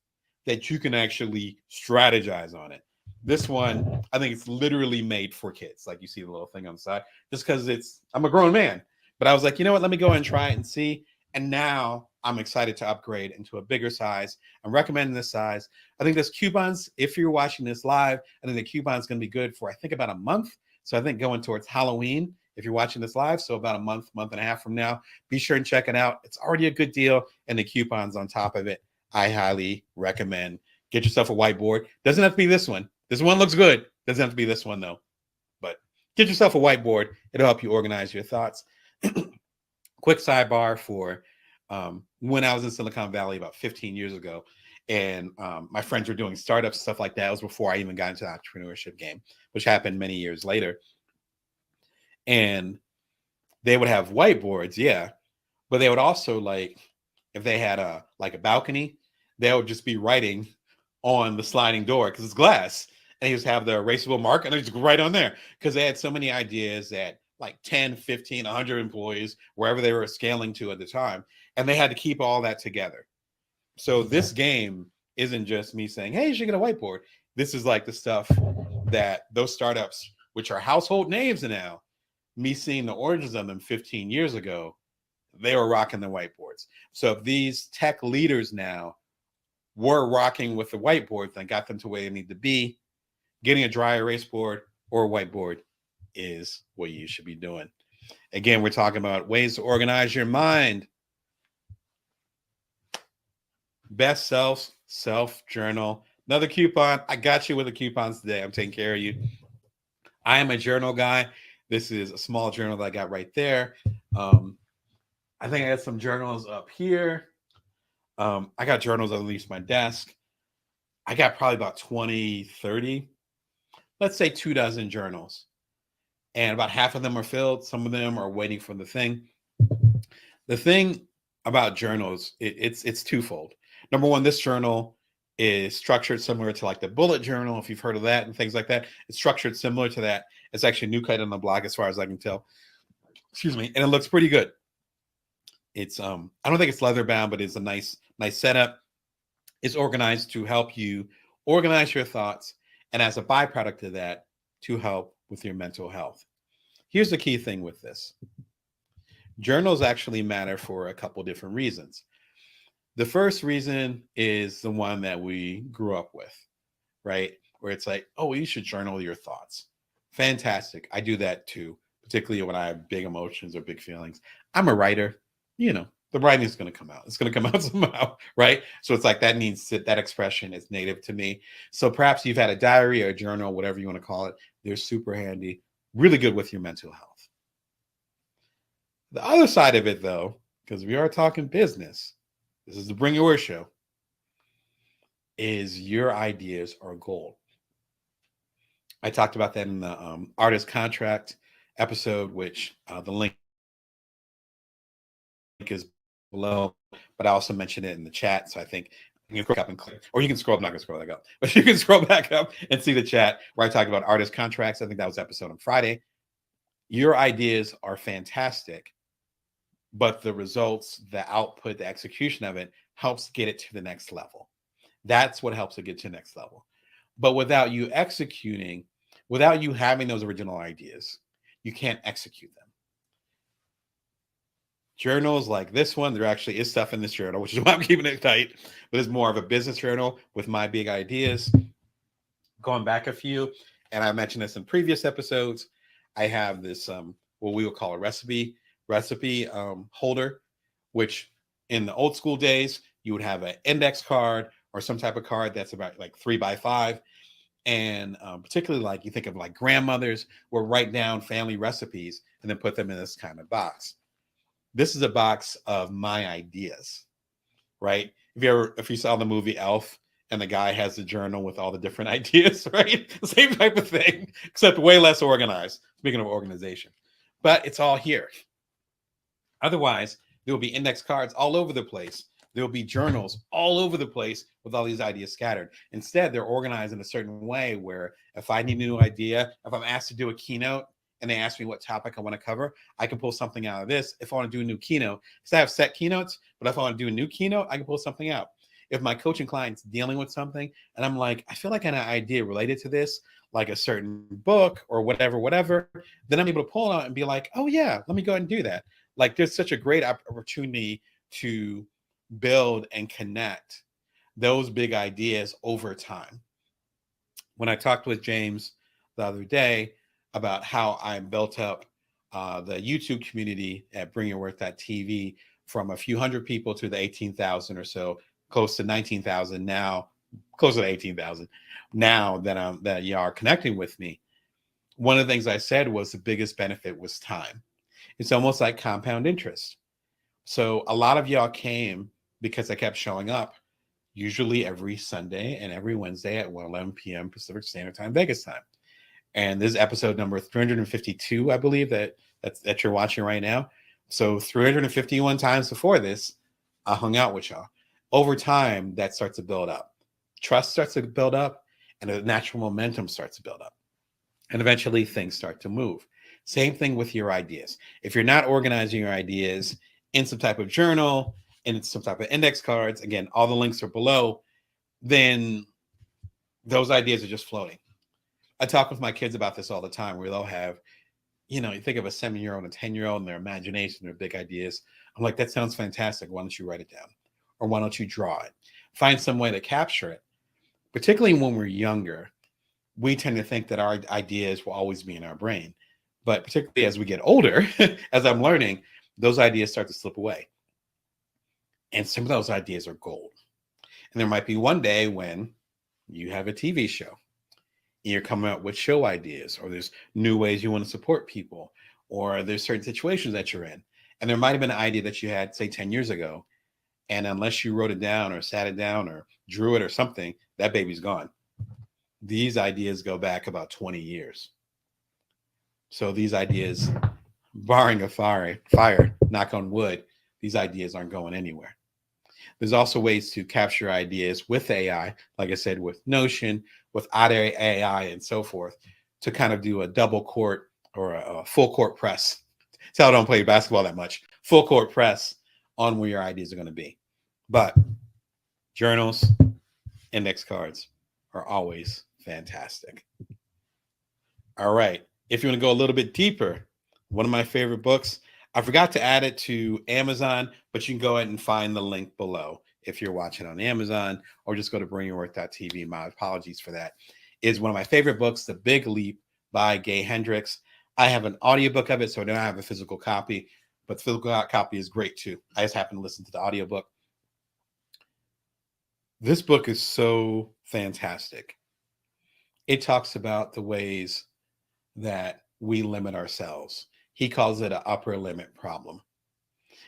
that you can actually strategize on it. This one, I think it's literally made for kids. Like you see the little thing on the side, just because I'm a grown man. But I was like, you know what? Let me go and try it and see. And now I'm excited to upgrade into a bigger size. I'm recommending this size. I think this coupons, if you're watching this live, I think the coupon is going to be good for, I think, about a month. So I think going towards Halloween, if you're watching this live, so about a month and a half from now, be sure and check it out. It's already a good deal. And the coupons on top of it, I highly recommend Get yourself a whiteboard. Doesn't have to be this one. This one looks good. Doesn't have to be this one though. But get yourself a whiteboard. It'll help you organize your thoughts. Quick sidebar for when I was in Silicon Valley about 15 years ago, and my friends were doing startups, stuff like that. It was before I even got into the entrepreneurship game, which happened many years later. And they would have whiteboards, yeah, but they would also, like, if they had a balcony, they would just be writing on the sliding door because it's glass, and they just have the erasable mark and they just write on there because they had so many ideas that like 10, 15, 100 employees, wherever they were scaling to at the time, and they had to keep all that together. So this game isn't just me saying, hey, you should get a whiteboard. This is like the stuff that those startups, which are household names now, me seeing the origins of them 15 years ago, they were rocking the whiteboards. So if these tech leaders now were rocking with the whiteboard that got them to where they need to be, getting a dry erase board or a whiteboard is what you should be doing. Again, we're talking about ways to organize your mind. Best self journal. Another coupon. I got you with the coupons today. I'm taking care of you. I am a journal guy. This is a small journal that I got right there. I think I got some journals up here. I got journals underneath my desk. I got probably about 20, 30, let's say 24 journals. And about half of them are filled. Some of them are waiting for the thing. The thing about journals, it's twofold. Number one, this journal is structured similar to like the bullet journal, if you've heard of that and things like that. It's structured similar to that. It's actually a new kid on the block as far as I can tell. Excuse me. And it looks pretty good. It's I don't think it's leather bound, but it's a nice setup. It's organized to help you organize your thoughts, and as a byproduct of that, to help with your mental health. Here's the key thing with this. Journals actually matter for a couple different reasons. The first reason is the one that we grew up with, right? Where it's like, oh, you should journal your thoughts. Fantastic. I do that too, particularly when I have big emotions or big feelings. I'm a writer. The writing is going to come out. It's going to come out somehow, right? So it's like that expression is native to me. So perhaps you've had a diary or a journal, whatever you want to call it. They're super handy, really good with your mental health. The other side of it, though, because we are talking business, this is the Bring Your Worth show, is your ideas are gold. I talked about that in the artist contract episode, which the link is below, but I also mentioned it in the chat. So I think you can scroll up and click, or you can scroll up, I'm not gonna scroll back up, but you can scroll back up and see the chat where I talked about artist contracts. I think that was episode on Friday. Your ideas are fantastic, but the results, the output, the execution of it helps get it to the next level. That's what helps it get to the next level. But without you executing, without you having those original ideas, you can't execute them. Journals like this one, there actually is stuff in this journal, which is why I'm keeping it tight, but it's more of a business journal with my big ideas. Going back a few, and I mentioned this in previous episodes, I have this what we would call a recipe holder, which in the old school days, you would have an index card or some type of card that's about like 3x5. And particularly like you think of like grandmothers will write down family recipes and then put them in this kind of box. This is a box of my ideas, right? If you saw the movie Elf and the guy has a journal with all the different ideas, right? The same type of thing, except way less organized. Speaking of organization, but it's all here. Otherwise, there will be index cards all over the place. There will be journals all over the place with all these ideas scattered. Instead, they're organized in a certain way where if I need a new idea, if I'm asked to do a keynote, and they ask me what topic I want to cover, I can pull something out of this. If I want to do a new keynote, because I have set keynotes, but if I want to do a new keynote, I can pull something out. If my coaching client's dealing with something and I'm like, I feel like I have an idea related to this, like a certain book or whatever, then I'm able to pull it out and be like, oh yeah, let me go ahead and do that. Like there's such a great opportunity to build and connect those big ideas over time. When I talked with James the other day about how I built up the YouTube community at BringYourWorth.tv from a few hundred people to the 18,000 or so, close to 19,000 now closer to 18,000 now that y'all are connecting with me. One of the things I said was the biggest benefit was time. It's almost like compound interest. So a lot of y'all came because I kept showing up, usually every Sunday and every Wednesday at 11 p.m. Pacific Standard Time, Vegas time. And this is episode number 352, I believe, that you're watching right now. So 351 times before this, I hung out with y'all. Over time, that starts to build up. Trust starts to build up, and a natural momentum starts to build up. And eventually things start to move. Same thing with your ideas. If you're not organizing your ideas in some type of journal, in some type of index cards, again, all the links are below, then those ideas are just floating. I talk with my kids about this all the time, where they'll have, you think of a 7-year-old and a 10-year-old and their imagination, their big ideas. I'm like, that sounds fantastic. Why don't you write it down? Or why don't you draw it? Find some way to capture it. Particularly when we're younger, we tend to think that our ideas will always be in our brain. But particularly as we get older, as I'm learning, those ideas start to slip away. And some of those ideas are gold. And there might be one day when you have a TV show and you're coming up with show ideas, or there's new ways you want to support people, or there's certain situations that you're in. And there might have been an idea that you had, say, 10 years ago. And unless you wrote it down or sat it down or drew it or something, that baby's gone. These ideas go back about 20 years. So these ideas, barring a fire, knock on wood, these ideas aren't going anywhere. There's also ways to capture ideas with AI, like I said, with Notion, with Otter AI, and so forth, to kind of do a double court or a full court press. Tell I don't play basketball that much. Full court press on where your ideas are going to be. But journals, index cards are always fantastic. All right. If you want to go a little bit deeper, one of my favorite books, I forgot to add it to Amazon, but you can go ahead and find the link below if you're watching on Amazon, or just go to bringyourworth.tv. My apologies for that. Is one of my favorite books, The Big Leap by Gay Hendricks. I have an audiobook of it, so I don't have a physical copy, but the physical copy is great too. I just happen to listen to the audiobook. This book is so fantastic. It talks about the ways that we limit ourselves. He calls it an upper limit problem.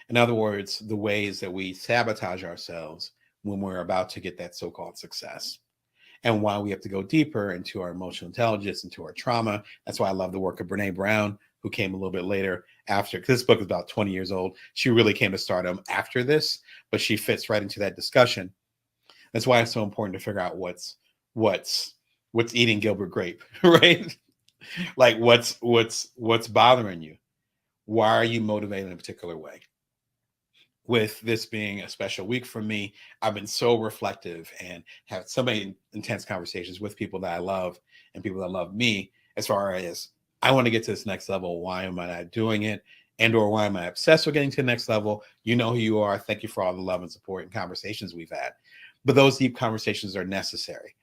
In other words, the ways that we sabotage ourselves when we're about to get that so-called success, and why we have to go deeper into our emotional intelligence, into our trauma. That's why I love the work of Brene Brown, who came a little bit later after, because this book is about 20 years old. She really came to stardom after this, but she fits right into that discussion. That's why it's so important to figure out what's eating Gilbert Grape, right? Like what's bothering you? Why are you motivated in a particular way? With this being a special week for me, I've been so reflective and had so many intense conversations with people that I love and people that love me, as far as I want to get to this next level. Why am I not doing it? And or why am I obsessed with getting to the next level? You know who you are. Thank you for all the love and support and conversations we've had. But those deep conversations are necessary.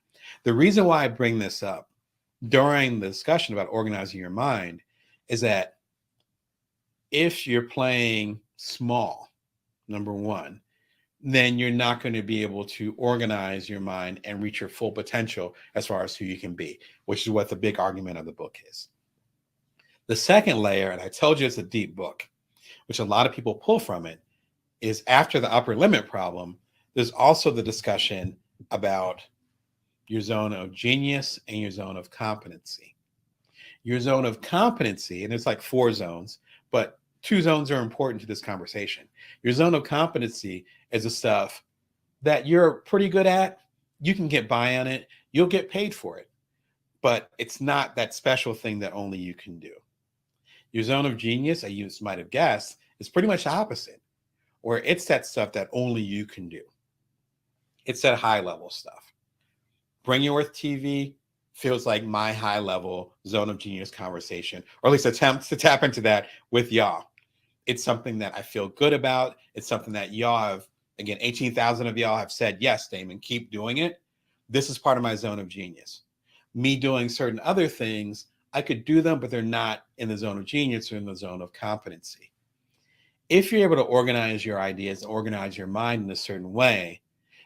The reason why I bring this up during the discussion about organizing your mind is that if you're playing small, number one, then you're not going to be able to organize your mind and reach your full potential as far as who you can be, which is what the big argument of the book is. The second layer, and I told you it's a deep book, which a lot of people pull from it, is after the upper limit problem, there's also the discussion about your zone of genius and your zone of competency. Your zone of competency, and it's like 4 zones, but 2 zones are important to this conversation. Your zone of competency is the stuff that you're pretty good at. You can get by on it. You'll get paid for it, but it's not that special thing that only you can do. Your zone of genius, as you might have guessed, is pretty much the opposite, where it's that stuff that only you can do. It's that high level stuff. Bring Your Worth TV feels like my high level zone of genius conversation, or at least attempt to tap into that with y'all. It's something that I feel good about. It's something that y'all have, again, 18,000 of y'all have said, yes, Damon, keep doing it. This is part of my zone of genius. Me doing certain other things, I could do them, but they're not in the zone of genius or in the zone of competency. If you're able to organize your ideas, organize your mind in a certain way,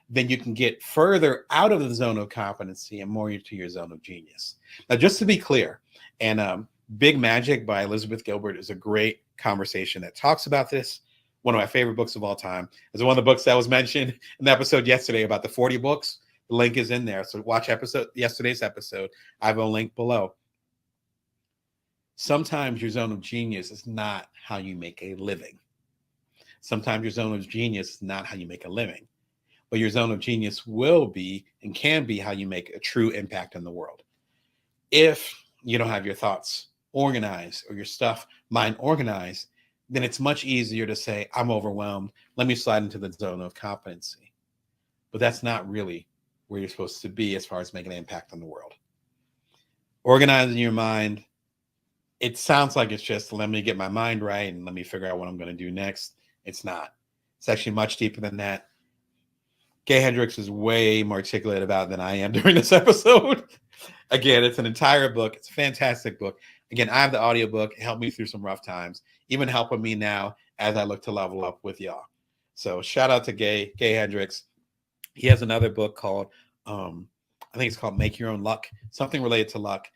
then you can get further out of the zone of competency and more into your zone of genius. Now, just to be clear, and Big Magic by Elizabeth Gilbert is a great conversation that talks about this. One of my favorite books of all time. It's one of the books that was mentioned in the episode yesterday about the 40 books. The link is in there. So watch yesterday's episode. I have a link below. Sometimes your zone of genius is not how you make a living. Sometimes your zone of genius is not how you make a living. But your zone of genius will be and can be how you make a true impact in the world. If you don't have your thoughts organized or your mind organized, then it's much easier to say, I'm overwhelmed. Let me slide into the zone of competency. But that's not really where you're supposed to be as far as making an impact on the world. Organizing your mind, it sounds like it's just let me get my mind right and let me figure out what I'm going to do next. It's not. It's actually much deeper than that. Gay Hendricks is way more articulate about it than I am during this episode. Again, it's an entire book. It's a fantastic book. Again, I have the audiobook. It helped me through some rough times, even helping me now as I look to level up with y'all. So shout out to Gay Hendricks. He has another book called, I think it's called Make Your Own Luck, something related to luck.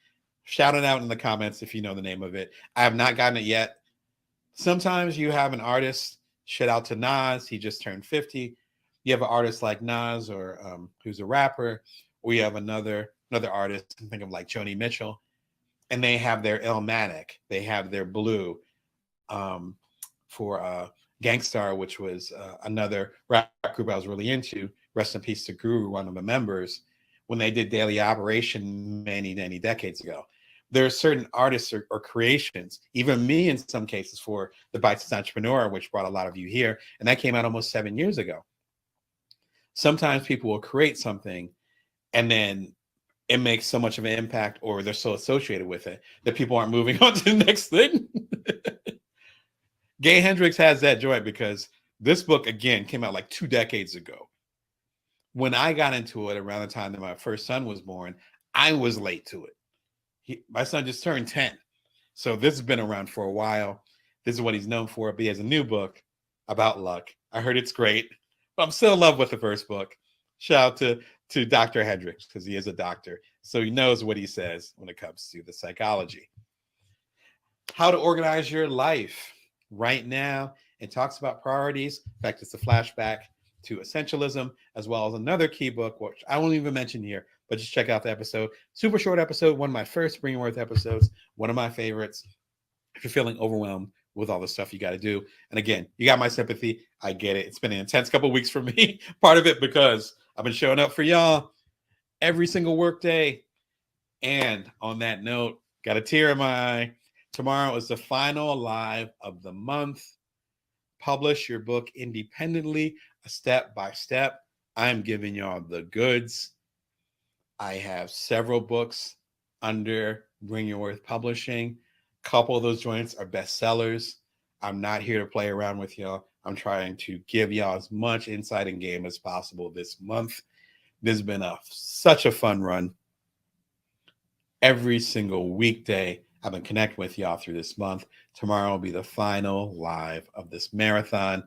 Shout it out in the comments if you know the name of it. I have not gotten it yet. Sometimes you have an artist, shout out to Nas. He just turned 50. You have an artist like Nas or who's a rapper, or you have another artist, think of like Joni Mitchell, and they have their Illmatic, they have their Blue for Gangstar, which was another rap group I was really into. Rest in peace to Guru, one of the members, when they did Daily Operation many decades ago. There are certain artists or creations, even me in some cases, for the Bites Entrepreneur, which brought a lot of you here, and that came out almost 7 years ago. Sometimes people will create something and then it makes so much of an impact, or they're so associated with it that people aren't moving on to the next thing. Gay Hendricks has that joy because this book, again, came out like 2 decades ago. When I got into it around the time that my first son was born, I was late to it. My son just turned 10. So this has been around for a while. This is what he's known for. But he has a new book about luck. I heard it's great. But I'm still in love with the first book. Shout out to Dr. Hendricks, because he is a doctor. So he knows what he says when it comes to the psychology. How to organize your life right now. It talks about priorities. In fact, it's a flashback to essentialism, as well as another key book, which I won't even mention here, but just check out the episode. Super short episode, one of my first Bring Your Worth episodes, one of my favorites. If you're feeling overwhelmed with all the stuff you got to do. And again, you got my sympathy. I get it. It's been an intense couple of weeks for me. Part of it because I've been showing up for y'all every single work day. And on that note, got a tear in my eye. Tomorrow is the final live of the month. Publish your book independently, a step by step. I'm giving y'all the goods. I have several books under Bring Your Worth Publishing. A couple of those joints are bestsellers. I'm not here to play around with y'all. I'm trying to give y'all as much insight and game as possible this month. This has been such a fun run. Every single weekday, I've been connecting with y'all through this month. Tomorrow will be the final live of this marathon.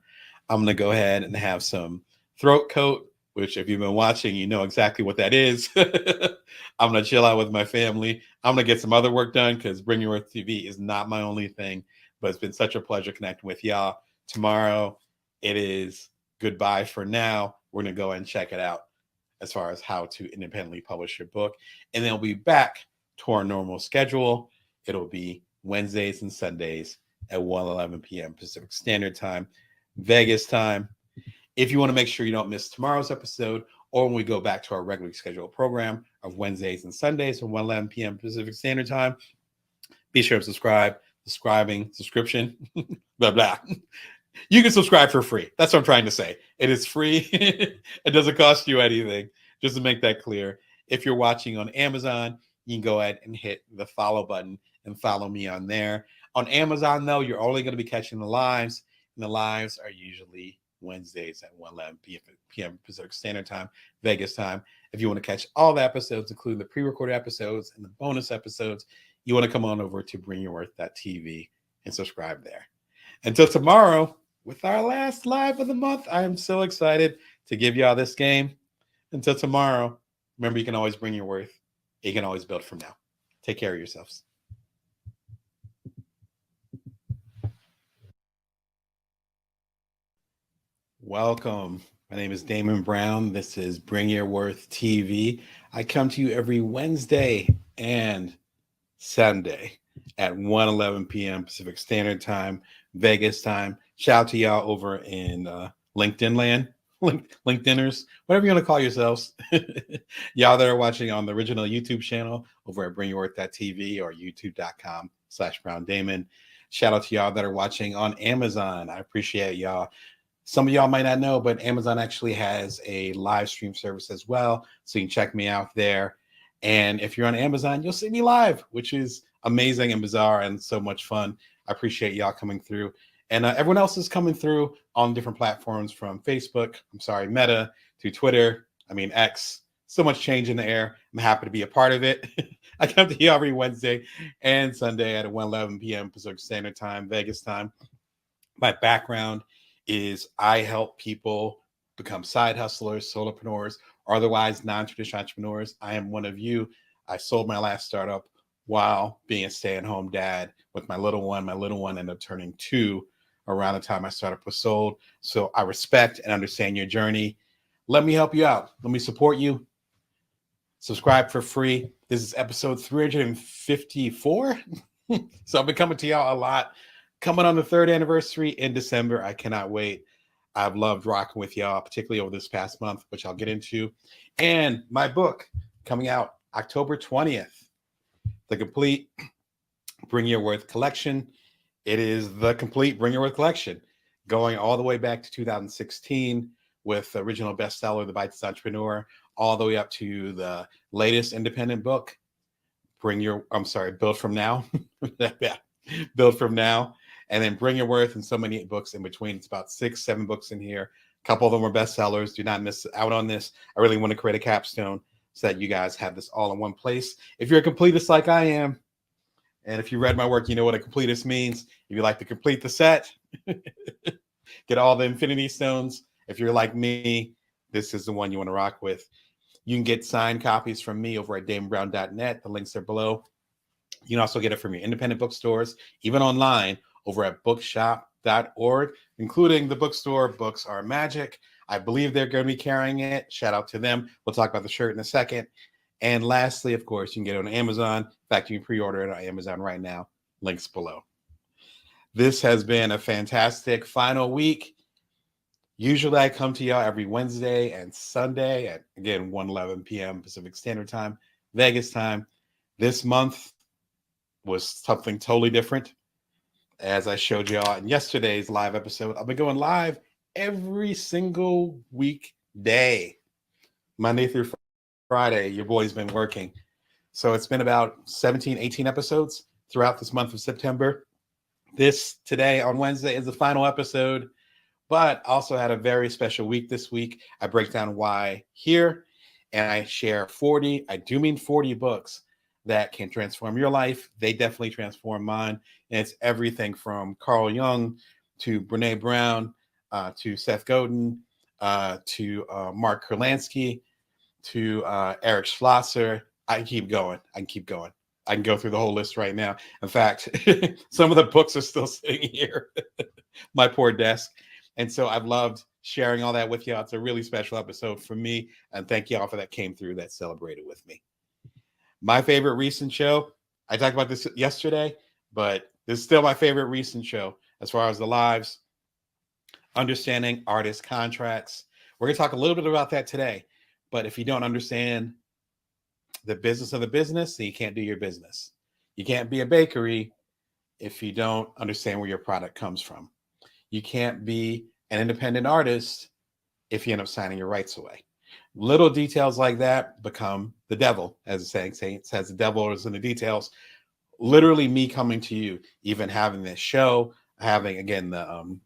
I'm going to go ahead and have some throat coat, which if you've been watching, you know exactly what that is. I'm going to chill out with my family. I'm going to get some other work done because Bring Your Worth TV is not my only thing, but it's been such a pleasure connecting with y'all. Tomorrow, it is goodbye for now. We're going to go ahead and check it out as far as how to independently publish your book. And then we'll be back to our normal schedule. It'll be Wednesdays and Sundays at 1:11 p.m. Pacific Standard Time, Vegas time. If you want to make sure you don't miss tomorrow's episode, or when we go back to our regularly scheduled program of Wednesdays and Sundays at 1:11 p.m. Pacific Standard Time, be sure to subscription, blah, blah. You can subscribe for free. That's what I'm trying to say. It is free. It doesn't cost you anything, just to make that clear. If you're watching on Amazon, you can go ahead and hit the follow button and follow me on there. On Amazon, though, you're only going to be catching the lives, and the lives are usually Wednesdays at 1:11 p.m. Pacific Standard Time, Vegas time. If you want to catch all the episodes, including the pre-recorded episodes and the bonus episodes, you want to come on over to bringyourworth.tv and subscribe there. Until tomorrow, with our last live of the month, I am so excited to give y'all this game. Until tomorrow, remember, you can always bring your worth. You can always build from now. Take care of yourselves. Welcome. My name is Damon Brown. This is Bring Your Worth TV. I come to you every Wednesday and Sunday at 1:11 p.m. Pacific Standard Time, Vegas time. Shout out to y'all over in LinkedIn land, LinkedIners, whatever you want to call yourselves. Y'all that are watching on the original YouTube channel over at bringyourworth.tv or youtube.com/Brown Damon. Shout out to y'all that are watching on Amazon. I appreciate y'all. Some of y'all might not know, but Amazon actually has a live stream service as well. So you can check me out there. And if you're on Amazon, you'll see me live, which is amazing and bizarre and so much fun. I appreciate y'all coming through. And everyone else is coming through on different platforms from Facebook, Meta, to Twitter, X. So much change in the air. I'm happy to be a part of it. I come to you every Wednesday and Sunday at 1:11 p.m. Pacific Standard Time, Vegas time. My background is I help people become side hustlers, solopreneurs, or otherwise non-traditional entrepreneurs. I am one of you. I sold my last startup while being a stay-at-home dad with my little one. My little one ended up turning 2 around the time my startup was sold. So I respect and understand your journey. Let me help you out. Let me support you. Subscribe for free. This is episode 354. So I've been coming to y'all a lot. Coming on the 3rd anniversary in December. I cannot wait. I've loved rocking with y'all, particularly over this past month, which I'll get into. And my book coming out October 20th, the complete Bring Your Worth collection. It is the complete Bring Your Worth collection, going all the way back to 2016 with the original bestseller, The Bite-Sized Entrepreneur, all the way up to the latest independent book, Build From Now. Build From Now. And then Bring Your Worth and so many books in between. It's about 6-7 books in here. A couple of them are bestsellers. Do not miss out on this. I really want to create a capstone so that you guys have this all in one place. If you're a completist like I am, and if you read my work, you know what a completist means. If you like to complete the set, get all the infinity stones. If you're like me, this is the one you want to rock with. You can get signed copies from me over at damonbrown.net. The links are below. You can also get it from your independent bookstores, even online over at bookshop.org, including the bookstore Books Are Magic. I believe they're going to be carrying it. Shout out to them. We'll talk about the shirt in a second. And lastly, of course, you can get it on Amazon. In fact, you can pre-order it on Amazon right now. Links below. This has been a fantastic final week. Usually I come to y'all every Wednesday and Sunday at, again, 1:11 p.m. Pacific Standard Time, Vegas time. This month was something totally different. As I showed y'all in yesterday's live episode, I've been going live every single weekday, Monday through Friday. Your boy's been working. So it's been about 17, 18 episodes throughout this month of September. This today on Wednesday is the final episode, but also had a very special week this week. I break down why here, and I share 40, I do mean 40 books that can transform your life. They definitely transform mine. And it's everything from Carl Jung to Brene Brown, to Seth Godin, to Mark Kurlansky, to Eric Schlosser. I can keep going. I can go through the whole list right now. In fact, some of the books are still sitting here, my poor desk. And so I've loved sharing all that with y'all. It's a really special episode for me. And thank y'all for that came through, that celebrated with me. My favorite recent show, I talked about this yesterday, but this is still my favorite recent show as far as the lives, understanding artist contracts. We're going to talk a little bit about that today. But if you don't understand the business of the business, then you can't do your business. You can't be a bakery if you don't understand where your product comes from. You can't be an independent artist if you end up signing your rights away. Little details like that become the devil, as the saying says, the devil is in the details. Literally me coming to you, even having this show, having, again, the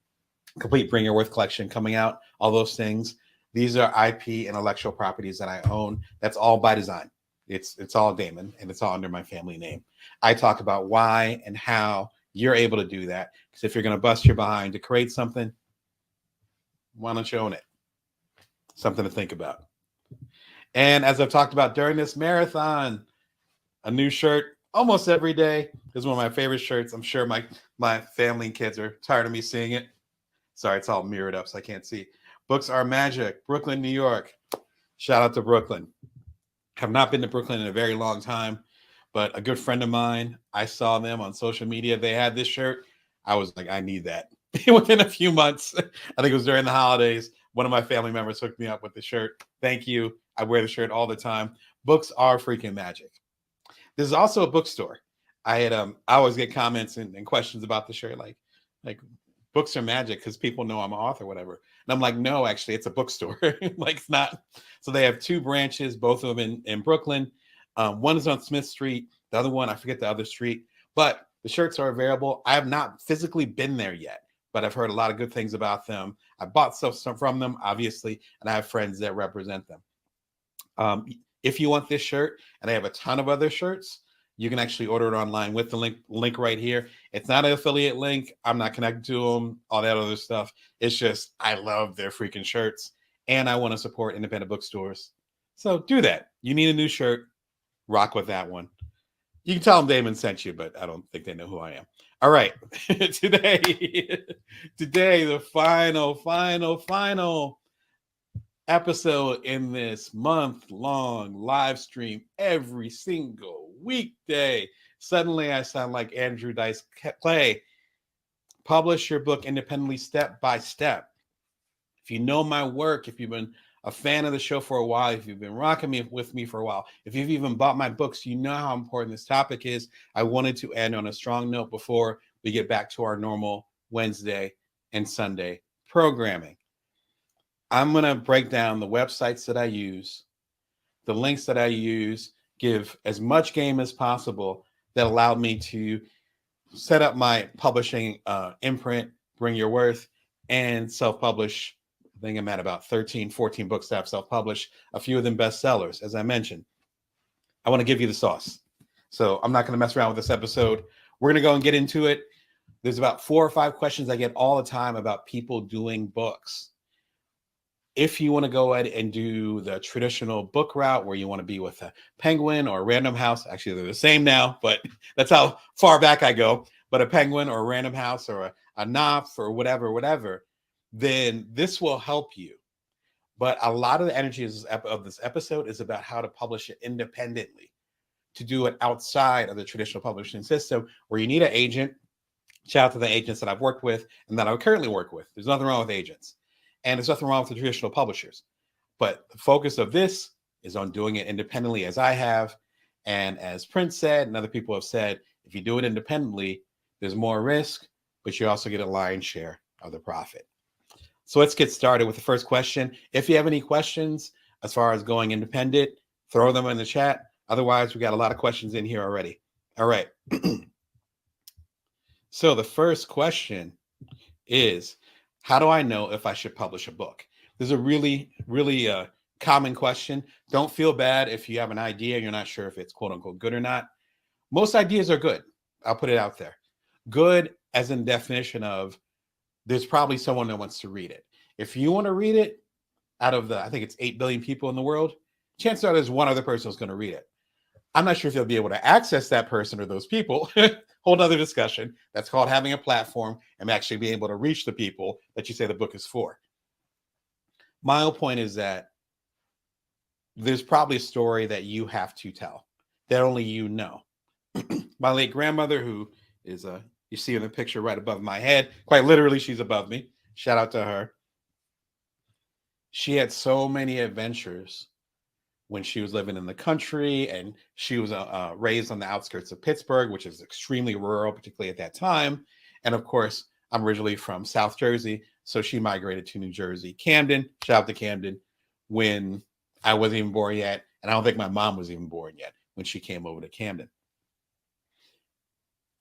complete Bring Your Worth collection coming out, all those things. These are IP, intellectual properties that I own. That's all by design. It's all Damon, and it's all under my family name. I talk about why and how you're able to do that. Because if you're going to bust your behind to create something, why don't you own it? Something to think about. And as I've talked about during this marathon, a new shirt almost every day is one of my favorite shirts. I'm sure my family and kids are tired of me seeing it. Sorry, it's all mirrored up, so I can't see. Books are magic. Brooklyn, New York. Shout out to Brooklyn. Have not been to Brooklyn in a very long time, but a good friend of mine, I saw them on social media. They had this shirt. I was like, I need that. Within a few months, I think it was during the holidays, one of my family members hooked me up with the shirt. Thank you. I wear the shirt all the time. Books are freaking magic. This is also a bookstore. I always get comments and questions about the shirt, like books are magic because people know I'm an author, or whatever. And I'm like, no, actually, it's a bookstore. Like it's not. So they have two branches, both of them in Brooklyn. One is on Smith Street. The other one, I forget the other street. But the shirts are available. I have not physically been there yet, but I've heard a lot of good things about them. I bought stuff from them, obviously, and I have friends that represent them. If you want this shirt, and I have a ton of other shirts, you can actually order it online with the link right here. It's not an affiliate link. I'm not connected to them, all that other stuff. It's just, I love their freaking shirts and I want to support independent bookstores. So do that. You need a new shirt, rock with that one. You can tell them Damon sent you, but I don't think they know who I am. All right. Today, the final episode in this month-long live stream every single weekday. Suddenly I sound like Andrew Dice Clay. Publish your book independently, step by step. If you know my work, if you've been a fan of the show for a while, if you've been rocking with me for a while, if you've even bought my books, you know how important this topic is. I wanted to end on a strong note before we get back to our normal Wednesday and Sunday programming. I'm going to break down the websites that I use, the links that I use, give as much game as possible that allowed me to set up my publishing imprint, Bring Your Worth, and self-publish. I think I'm at about 13, 14 books that I've self-published, a few of them bestsellers, as I mentioned. I want to give you the sauce. So I'm not going to mess around with this episode. We're going to go and get into it. There's about 4 or 5 questions I get all the time about people doing books. If you want to go ahead and do the traditional book route where you want to be with a Penguin or a Random House, actually they're the same now, but that's how far back I go, but a Penguin or a Random House or a Knopf or whatever, then this will help you. But a lot of the energy of this episode is about how to publish it independently, to do it outside of the traditional publishing system where you need an agent. Shout out to the agents that I've worked with and that I currently work with. There's nothing wrong with agents. And there's nothing wrong with the traditional publishers. But the focus of this is on doing it independently, as I have. And as Prince said, and other people have said, if you do it independently, there's more risk, but you also get a lion's share of the profit. So let's get started with the first question. If you have any questions as far as going independent, throw them in the chat. Otherwise, we got a lot of questions in here already. All right. So the first question is, how do I know if I should publish a book? This is a really common question. Don't feel bad if you have an idea and you're not sure if it's quote unquote good or not. Most ideas are good. I'll put it out there. Good as in definition of there's probably someone that wants to read it. If you want to read it, out of I think it's 8 billion people in the world, chances are there's one other person who's going to read it. I'm not sure if you'll be able to access that person or those people. Whole other discussion. That's called having a platform and actually being able to reach the people that you say the book is for. My whole point is that there's probably a story that you have to tell that only you know. My late grandmother, who is you see in the picture right above my head, quite literally, she's above me. Shout out to her. She had so many adventures when she was living in the country, and she was raised on the outskirts of Pittsburgh, which is extremely rural, particularly at that time. And of course, I'm originally from South Jersey, so she migrated to New Jersey, Camden. Shout out to Camden, when I wasn't even born yet, and I don't think my mom was even born yet when she came over to Camden.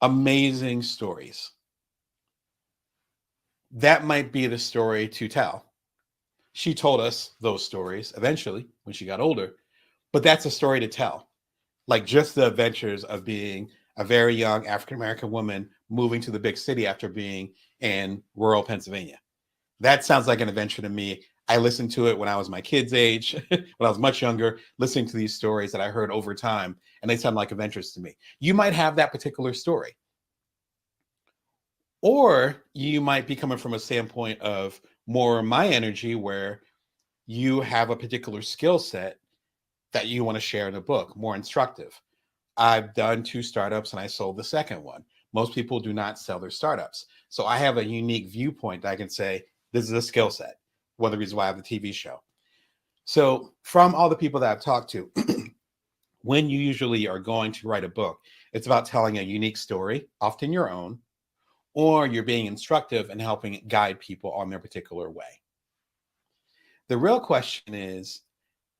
Amazing stories. That might be the story to tell. She told us those stories eventually when she got older, but that's a story to tell. Like just the adventures of being a very young African-American woman moving to the big city after being in rural Pennsylvania. That sounds like an adventure to me. I listened to it when I was my kid's age, when I was much younger, listening to these stories that I heard over time, and they sound like adventures to me. You might have that particular story. Or you might be coming from a standpoint of more my energy, where you have a particular skill set that you want to share in a book, more instructive. I've done 2 startups and I sold the second one. Most people do not sell their startups. So I have a unique viewpoint that I can say, this is a skill set. One of the reasons why I have the TV show. So from all the people that I've talked to, when you usually are going to write a book, it's about telling a unique story, often your own, or you're being instructive and helping guide people on their particular way. The real question is,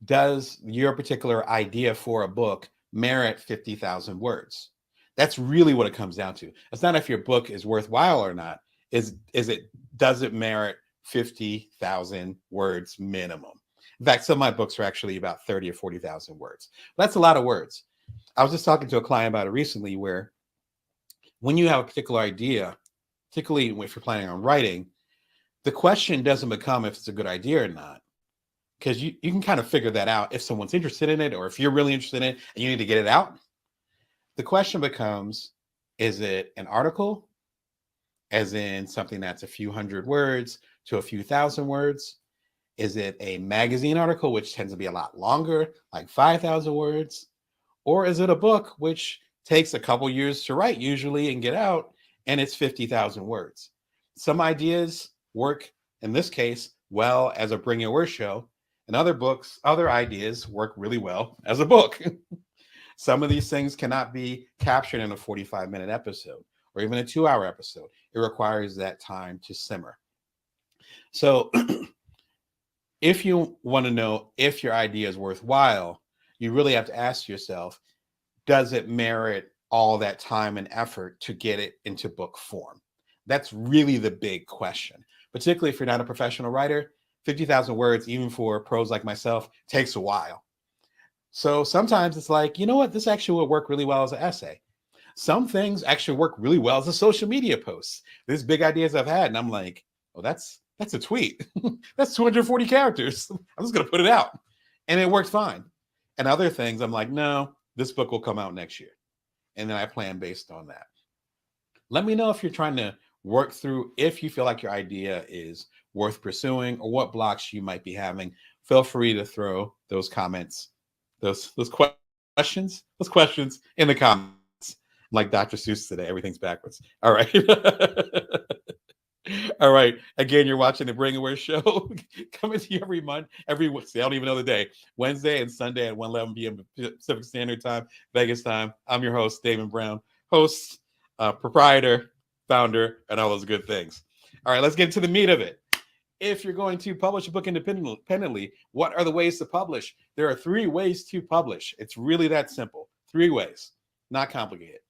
does your particular idea for a book merit 50,000 words? That's really what it comes down to. It's not if your book is worthwhile or not. Does it merit 50,000 words minimum? In fact, some of my books are actually about 30 or 40,000 words. That's a lot of words. I was just talking to a client about it recently, where when you have a particular idea, particularly if you're planning on writing, the question doesn't become if it's a good idea or not, because you can kind of figure that out if someone's interested in it, or if you're really interested in it and you need to get it out. The question becomes, is it an article, as in something that's a few hundred words to a few thousand words? Is it a magazine article, which tends to be a lot longer, like 5,000 words? Or is it a book, which takes a couple years to write usually and get out, and it's 50,000 words? Some ideas work, in this case, well as a bring your worst show, and other ideas work really well as a book. Some of these things cannot be captured in a 45-minute episode or even a 2-hour episode. It requires that time to simmer. So if you want to know if your idea is worthwhile, you really have to ask yourself, does it merit all that time and effort to get it into book form? That's really the big question, particularly if you're not a professional writer. 50,000 words, even for pros like myself, takes a while. So sometimes it's like, you know what, this actually would work really well as an essay. Some things actually work really well as a social media post. There's big ideas I've had, and I'm like, oh, that's a tweet. That's 240 characters. I'm just going to put it out. And it works fine. And other things, I'm like, no, this book will come out next year. And then I plan based on that. Let me know if you're trying to work through, if you feel like your idea is worth pursuing, or what blocks you might be having. Feel free to throw those comments, those questions in the comments. Like Dr. Seuss today, everything's backwards. All right. All right. Again, you're watching the Bring Aware Show, coming to you every month, every Wednesday. I don't even know the day. Wednesday and Sunday at 1:11 p.m. Pacific Standard Time, Vegas time. I'm your host, Damon Brown, host, proprietor, founder, and all those good things. All right, let's get into the meat of it. If you're going to publish a book independently, what are the ways to publish? There are 3 ways to publish. It's really that simple. 3 ways, not complicated.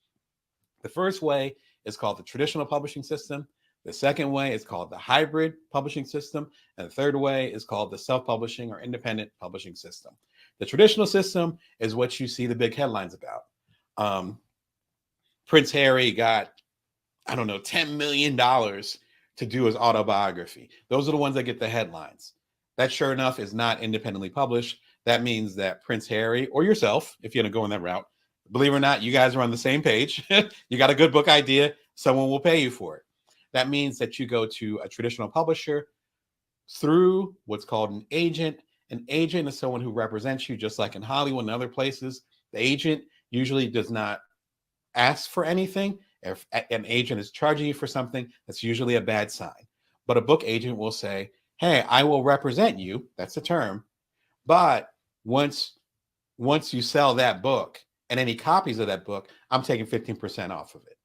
The first way is called the traditional publishing system. The second way is called the hybrid publishing system. And the third way is called the self-publishing or independent publishing system. The traditional system is what you see the big headlines about. Prince Harry got, $10 million to do his autobiography. Those are the ones that get the headlines. That, sure enough, is not independently published. That means that Prince Harry, or yourself, if you're going to go in that route, believe it or not, you guys are on the same page. You got a good book idea, someone will pay you for it. That means that you go to a traditional publisher through what's called an agent. An agent is someone who represents you, just like in Hollywood and other places. The agent usually does not ask for anything. If an agent is charging you for something, that's usually a bad sign. But a book agent will say, hey, I will represent you. That's a term. But once you sell that book and any copies of that book, I'm taking 15% off of it.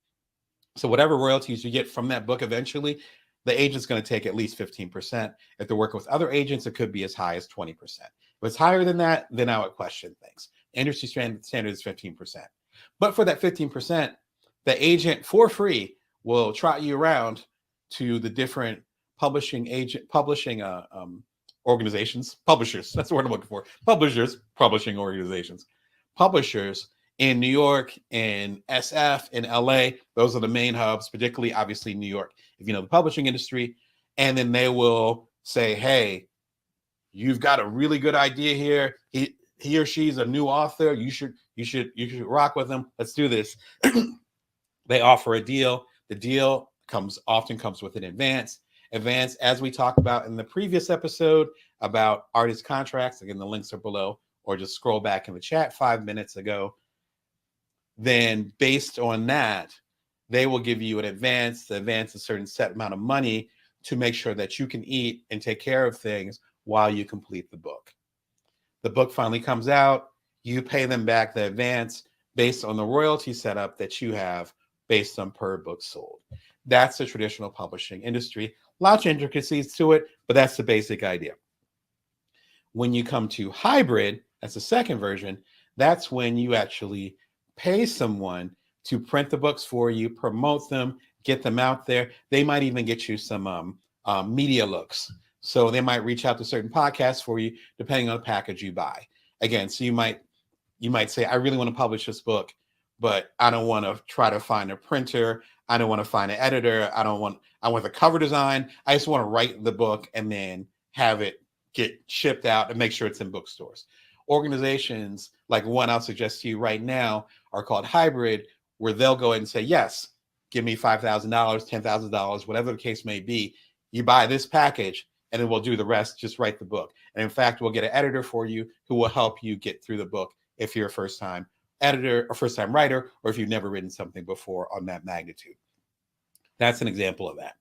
So whatever royalties you get from that book, eventually, the agent's going to take at least 15%. If they're working with other agents, it could be as high as 20%. If it's higher than that, then I would question things. Industry standard is 15%. But for that 15%, the agent for free will trot you around to the different publishing organizations, publishers. That's the word I'm looking for. Publishing organizations, publishers in New York, in SF, in LA. Those are the main hubs, particularly, obviously, New York, if you know the publishing industry. And then they will say, hey, you've got a really good idea here. He or she's a new author. You should rock with them. Let's do this. They offer a deal. The deal often comes with an advance. Advance, as we talked about in the previous episode about artist contracts. Again, the links are below, or just scroll back in the chat 5 minutes ago. Then based on that, they will give you an advance. The advance a certain set amount of money to make sure that you can eat and take care of things while you complete the book. The book finally comes out. You pay them back the advance based on the royalty setup that you have based on per book sold. That's the traditional publishing industry. Lots of intricacies to it, but that's the basic idea. When you come to hybrid, that's the second version. That's when you actually pay someone to print the books for you, promote them, get them out there. They might even get you some media looks. So they might reach out to certain podcasts for you, depending on the package you buy. Again, so you might say, I really want to publish this book, but I don't want to try to find a printer. I don't want to find an editor. I want the cover design. I just want to write the book and then have it get shipped out and make sure it's in bookstores. Organizations like one I'll suggest to you right now are called hybrid, where they'll go ahead and say, yes, give me $5,000, $10,000, whatever the case may be. You buy this package and then we'll do the rest, just write the book. And in fact, we'll get an editor for you who will help you get through the book if you're a first-time editor or first-time writer, or if you've never written something before on that magnitude. That's an example of that.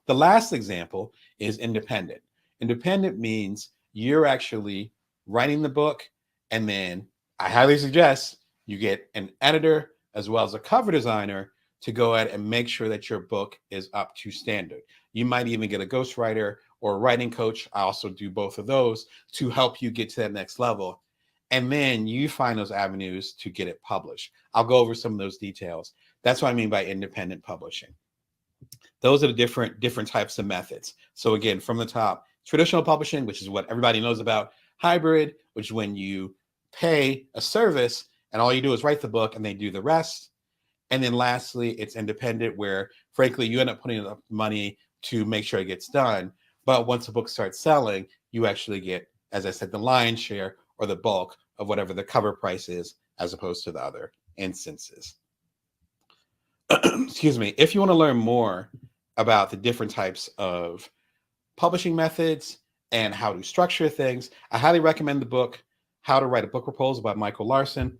The last example is independent. Independent means you're actually writing the book, and then I highly suggest you get an editor as well as a cover designer to go ahead and make sure that your book is up to standard. You might even get a ghostwriter or a writing coach. I also do both of those to help you get to that next level. And then you find those avenues to get it published. I'll go over some of those details. That's what I mean by independent publishing. Those are the different types of methods. So again, from the top, traditional publishing, which is what everybody knows about. Hybrid, which is when you pay a service and all you do is write the book and they do the rest. And then lastly, it's independent, where frankly, you end up putting up money to make sure it gets done. But once the book starts selling, you actually get, as I said, the lion's share or the bulk of whatever the cover price is, as opposed to the other instances. Excuse me. If you want to learn more about the different types of publishing methods and how to structure things, I highly recommend the book, How to Write a Book Proposal by Michael Larson.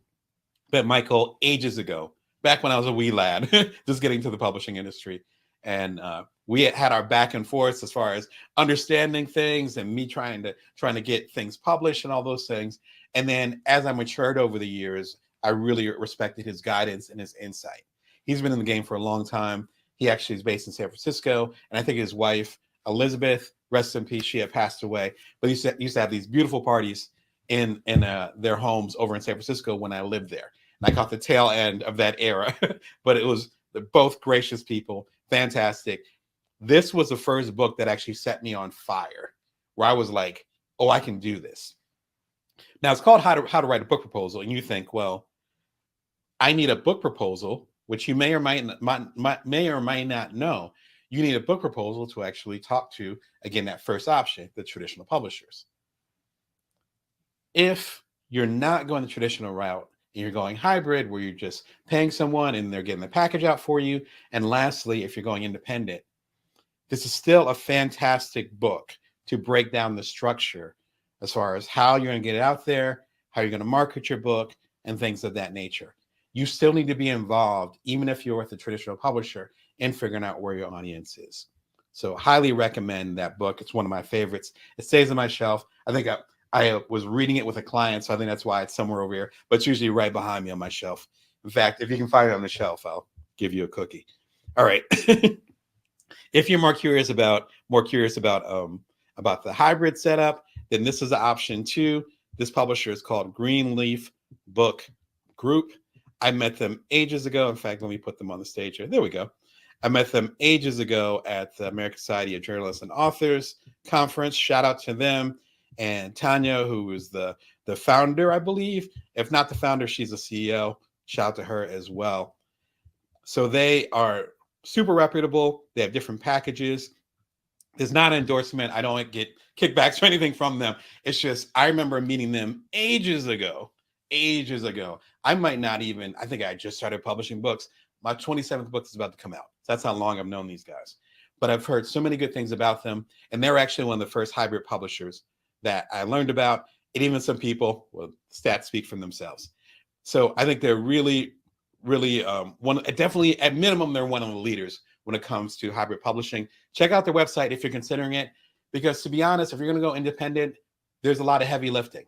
Met Michael ages ago, back when I was a wee lad, just getting to the publishing industry. And we had our back and forth as far as understanding things and me trying to get things published and all those things. And then as I matured over the years, I really respected his guidance and his insight. He's been in the game for a long time. He actually is based in San Francisco. And I think his wife, Elizabeth, rest in peace, she had passed away. But he used to have these beautiful parties in their homes over in San Francisco when I lived there. And I caught the tail end of that era. But they're both gracious people, fantastic. This was the first book that actually set me on fire, where I was like, oh, I can do this. Now, it's called How to Write a Book Proposal. And you think, well, I need a book proposal, which you may or might not know. You need a book proposal to actually talk to, again, that first option, the traditional publishers. If you're not going the traditional route and you're going hybrid, where you're just paying someone and they're getting the package out for you, and lastly, if you're going independent, this is still a fantastic book to break down the structure as far as how you're going to get it out there, how you're going to market your book, and things of that nature. You still need to be involved, even if you're with a traditional publisher, in figuring out where your audience is. So highly recommend that book. It's one of my favorites. It stays on my shelf. I think I was reading it with a client, so I think that's why it's somewhere over here, but it's usually right behind me on my shelf. In fact, if you can find it on the shelf, I'll give you a cookie. All right. If you're more curious about the hybrid setup, then this is an option too. This publisher is called Greenleaf Book Group. I met them ages ago. In fact, let me put them on the stage here. There we go. I met them ages ago at the American Society of Journalists and Authors conference. Shout out to them. And Tanya, who is the founder, I believe. If not the founder, she's a CEO. Shout out to her as well. So they are super reputable. They have different packages. It's not an endorsement. I don't get kickbacks or anything from them. It's just, I remember meeting them ages ago. Ages ago. I might not even, I think I just started publishing books. My 27th book is about to come out. So that's how long I've known these guys. But I've heard so many good things about them. And they're actually one of the first hybrid publishers that I learned about. And even some people, well, stats speak for themselves. So I think they're really, really definitely at minimum, they're one of the leaders when it comes to hybrid publishing. Check out their website if you're considering it, because to be honest, if you're going to go independent, there's a lot of heavy lifting.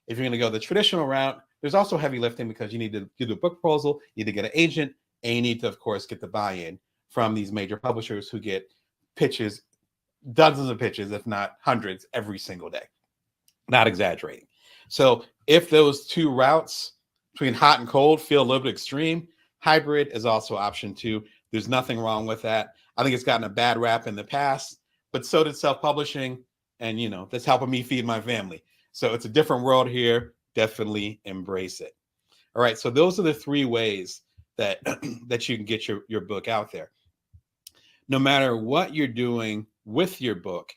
If you're going to go the traditional route, there's also heavy lifting because you need to do the book proposal, you need to get an agent, and you need to, of course, get the buy-in from these major publishers who get pitches, dozens of pitches, if not hundreds, every single day. Not exaggerating. So if those two routes between hot and cold feel a little bit extreme, hybrid is also option 2. There's nothing wrong with that. I think it's gotten a bad rap in the past, but so did self-publishing. And, you know, that's helping me feed my family. So it's a different world here. Definitely embrace it. All right. So those are the 3 ways that, that you can get your book out there. No matter what you're doing with your book,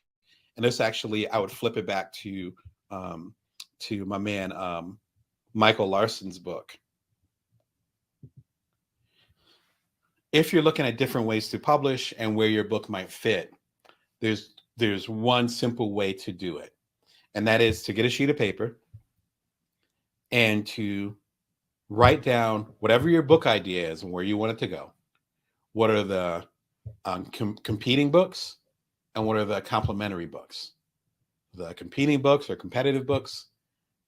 and this actually, I would flip it back to my man, Michael Larson's book. If you're looking at different ways to publish and where your book might fit, there's one simple way to do it. And that is to get a sheet of paper and to write down whatever your book idea is and where you want it to go. What are the competing books and what are the complementary books? The competing books or competitive books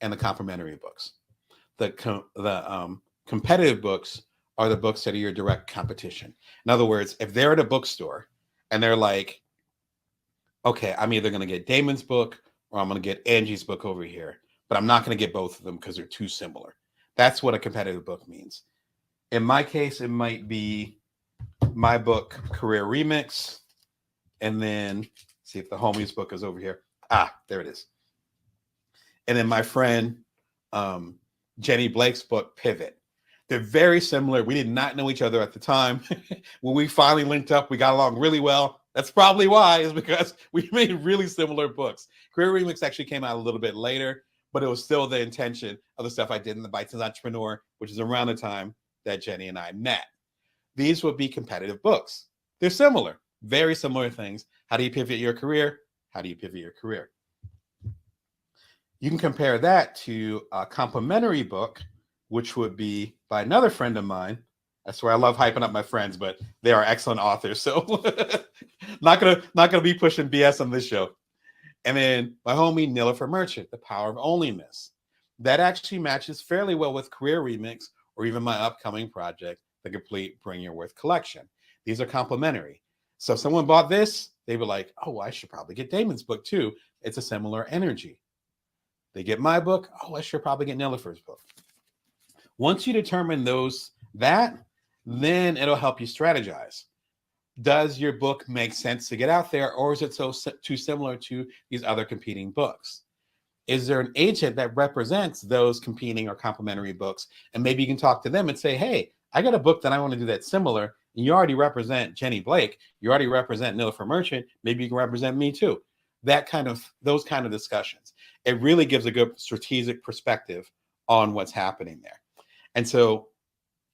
and the complementary books. The competitive books are the books that are your direct competition. In other words, if they're at a bookstore and they're like, okay, I'm either going to get Damon's book or I'm going to get Angie's book over here, but I'm not going to get both of them because they're too similar. That's what a competitive book means. In my case, it might be my book, Career Remix, and then see if the homie's book is over here. There it is. And then my friend, Jenny Blake's book, Pivot. They're very similar. We did not know each other at the time. When we finally linked up, we got along really well. That's probably why, is because we made really similar books. Career Remix actually came out a little bit later, but it was still the intention of the stuff I did in the Bites as Entrepreneur, which is around the time that Jenny and I met. These would be competitive books. They're similar, very similar things. How do you pivot your career? How do you pivot your career? You can compare that to a complementary book, which would be by another friend of mine. That's where I love hyping up my friends, but they are excellent authors. So not gonna be pushing BS on this show. And then my homie Nilofer Merchant, The Power of Onlyness. That actually matches fairly well with Career Remix or even my upcoming project, the Complete Bring Your Worth collection. These are complementary. So if someone bought this, they were like, oh, I should probably get Damon's book too. It's a similar energy. They get my book. Oh, I should probably get Nilofer's book. Once you determine then it'll help you strategize. Does your book make sense to get out there, or is it too similar to these other competing books? Is there an agent that represents those competing or complementary books? And maybe you can talk to them and say, hey, I got a book that I want to do that's similar. And you already represent Jenny Blake. You already represent Nilofer Merchant. Maybe you can represent me too. Those kind of discussions. It really gives a good strategic perspective on what's happening there. And so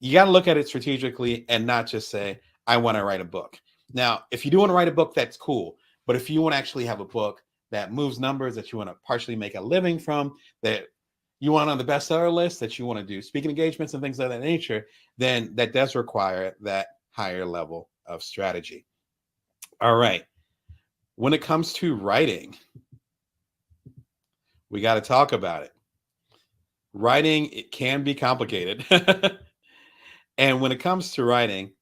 you got to look at it strategically and not just say, I want to write a book. Now, if you do want to write a book, that's cool. But if you want to actually have a book that moves numbers, that you want to partially make a living from, that you want on the bestseller list, that you want to do speaking engagements and things of that nature, then that does require that higher level of strategy. All right. When it comes to writing, we got to talk about it. Writing, it can be complicated. And when it comes to writing,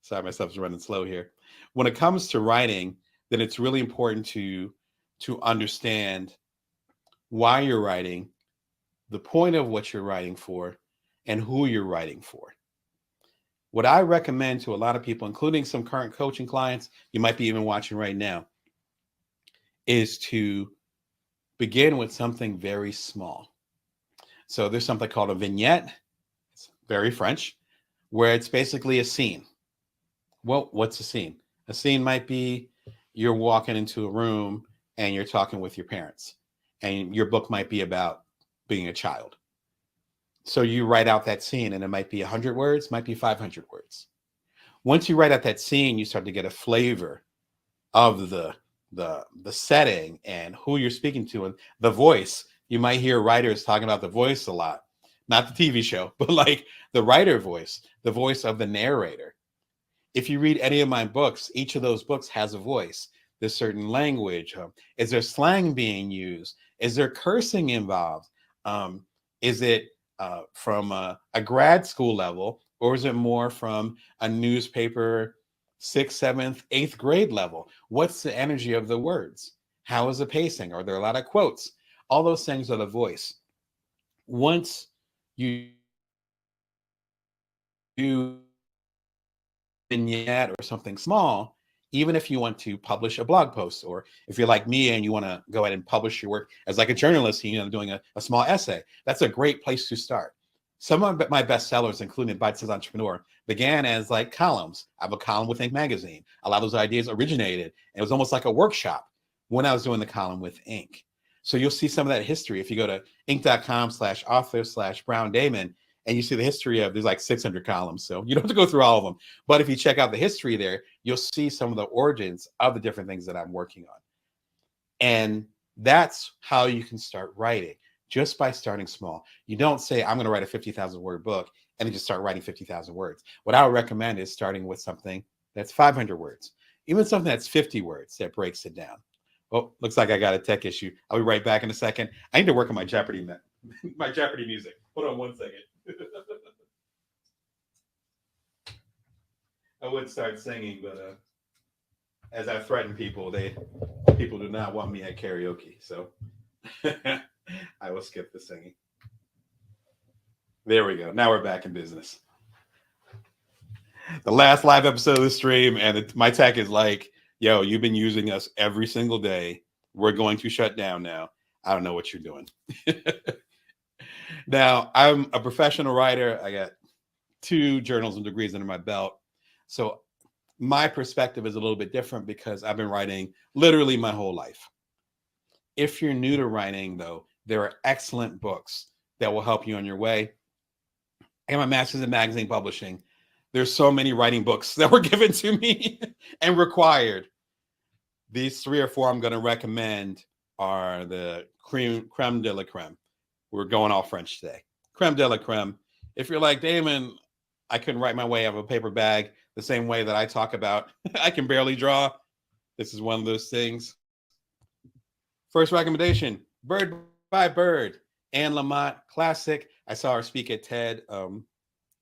sorry, my stuff's running slow here. When it comes to writing, then it's really important to understand why you're writing, the point of what you're writing for, and who you're writing for. What I recommend to a lot of people, including some current coaching clients, you might be even watching right now, is to begin with something very small. So there's something called a vignette. It's very French, where it's basically a scene. Well, what's a scene? A scene might be you're walking into a room and you're talking with your parents, and your book might be about being a child. So you write out that scene, and it might be 100 words, might be 500 words. Once you write out that scene, you start to get a flavor of the setting and who you're speaking to and the voice. You might hear writers talking about the voice a lot, not the TV show, but like the writer voice, the voice of the narrator. If you read any of my books, each of those books has a voice. There's certain language. Is there slang being used? Is there cursing involved? Is it from a grad school level, or is it more from a newspaper, sixth, seventh, eighth grade level? What's the energy of the words? How is the pacing? Are there a lot of quotes? All those things are the voice. Once you do vignette or something small, even if you want to publish a blog post, or if you're like me and you want to go ahead and publish your work as like a journalist, doing a small essay, that's a great place to start. Some of my best sellers, including Bite-Sized Entrepreneur, began as like columns. I have a column with Ink magazine. A lot of those ideas originated, and it was almost like a workshop when I was doing the column with Ink. So you'll see some of that history if you go to ink.com/author/Brown Damon, and you see the history of, there's like 600 columns. So you don't have to go through all of them. But if you check out the history there, you'll see some of the origins of the different things that I'm working on. And that's how you can start writing, just by starting small. You don't say, I'm going to write a 50,000 word book, and then just start writing 50,000 words. What I would recommend is starting with something that's 500 words, even something that's 50 words that breaks it down. Oh, looks like I got a tech issue. I'll be right back in a second. I need to work on my Jeopardy music. Hold on one second. I would start singing, but as I threaten people, people do not want me at karaoke, so I will skip the singing. There we go. Now we're back in business. The last live episode of the stream, and my tech is like, yo, you've been using us every single day. We're going to shut down now. I don't know what you're doing. Now, I'm a professional writer. I got 2 journalism degrees under my belt. So my perspective is a little bit different because I've been writing literally my whole life. If you're new to writing, though, there are excellent books that will help you on your way. I got my master's in magazine publishing. There's so many writing books that were given to me and required. These 3 or 4 I'm going to recommend are the creme de la creme. We're going all French today. Creme de la creme. If you're like, Damon, I couldn't write my way out of a paper bag the same way that I talk about I can barely draw. This is one of those things. First recommendation, Bird by Bird. Anne Lamott, classic. I saw her speak at TED probably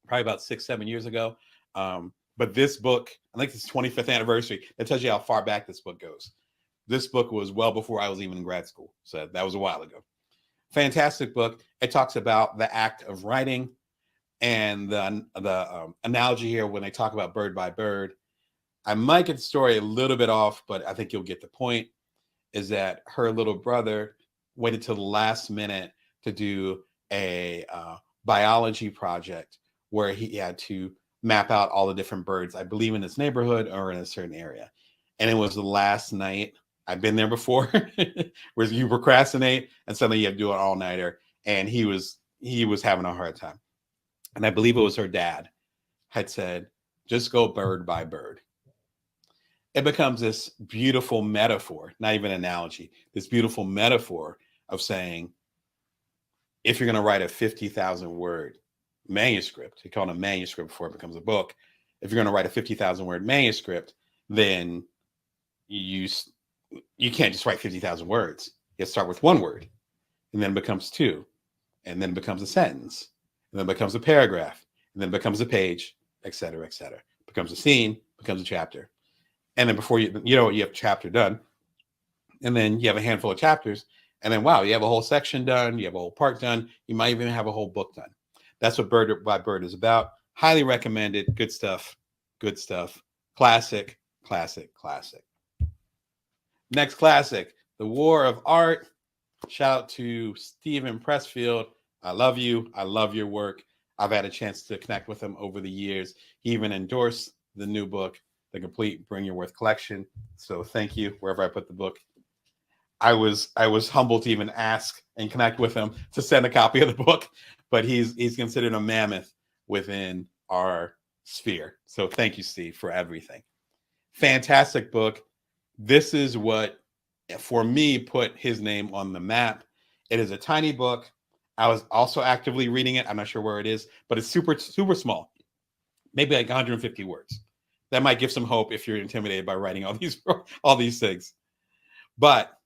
about 6-7 years ago. But this book, I think it's 25th anniversary. That tells you how far back this book goes. This book was well before I was even in grad school. So that was a while ago. Fantastic book. It talks about the act of writing, and the analogy here when they talk about Bird by Bird. I might get the story a little bit off, but I think you'll get the point, is that her little brother waited till the last minute to do a biology project where he had to map out all the different birds, I believe in this neighborhood or in a certain area. And it was the last night. I've been there before, where you procrastinate and suddenly you have to do an all-nighter. And he was having a hard time. And I believe it was her dad had said, just go bird by bird. It becomes this beautiful metaphor, not even analogy, this beautiful metaphor of saying, if you're going to write a 50,000 word manuscript, you call it a manuscript before it becomes a book. If you're going to write a 50,000 word manuscript, then you can't just write 50,000 words. You start with 1 word, and then it becomes 2, and then it becomes a sentence, and then it becomes a paragraph, and then it becomes a page, et cetera, et cetera. It becomes a scene, becomes a chapter. And then before you have a chapter done, and then you have a handful of chapters, and then, wow, you have a whole section done, you have a whole part done, you might even have a whole book done. That's what Bird by Bird is about. Highly recommended. Good stuff. Good stuff. Classic, classic, classic. Next classic, The War of Art. Shout out to Stephen Pressfield. I love you. I love your work. I've had a chance to connect with him over the years. He even endorsed the new book. the complete Bring Your Worth collection. So thank you wherever I put the book. I was humbled to even ask and connect with him to send a copy of the book, but he's considered a mammoth within our sphere. So thank you, Steve, for everything. Fantastic book. This is what, for me, put his name on the map. It is a tiny book. I was also actively reading it. I'm not sure where it is, but it's super, super small, maybe like 150 words. That might give some hope if you're intimidated by writing all these things. But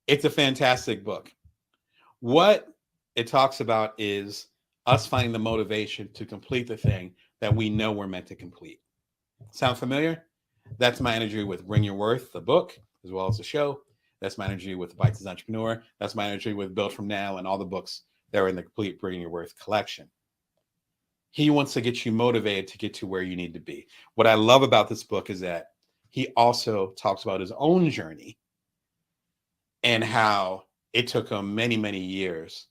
it's a fantastic book. What it talks about is us finding the motivation to complete the thing that we know we're meant to complete. Sound familiar? That's my energy with Bring Your Worth, the book, as well as the show. That's my energy with Bite-Sized Entrepreneur. That's my energy with Build From Now and all the books that are in the complete Bring Your Worth collection. He wants to get you motivated to get to where you need to be. What I love about this book is that he also talks about his own journey and how it took him many, many years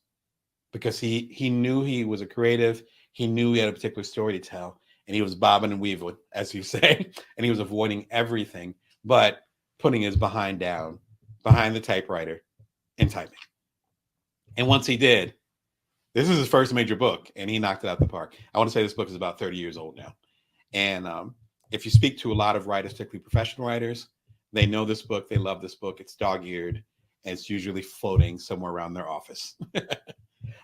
because he knew he was a creative. He knew he had a particular story to tell, and he was bobbing and weaving, as you say, and he was avoiding everything but putting his behind down behind the typewriter and typing. And once he did, this is his first major book, and he knocked it out the park. I want to say this book is about 30 years old now. And if you speak to a lot of writers, particularly professional writers, they know this book. They love this book. It's dog-eared, and it's usually floating somewhere around their office.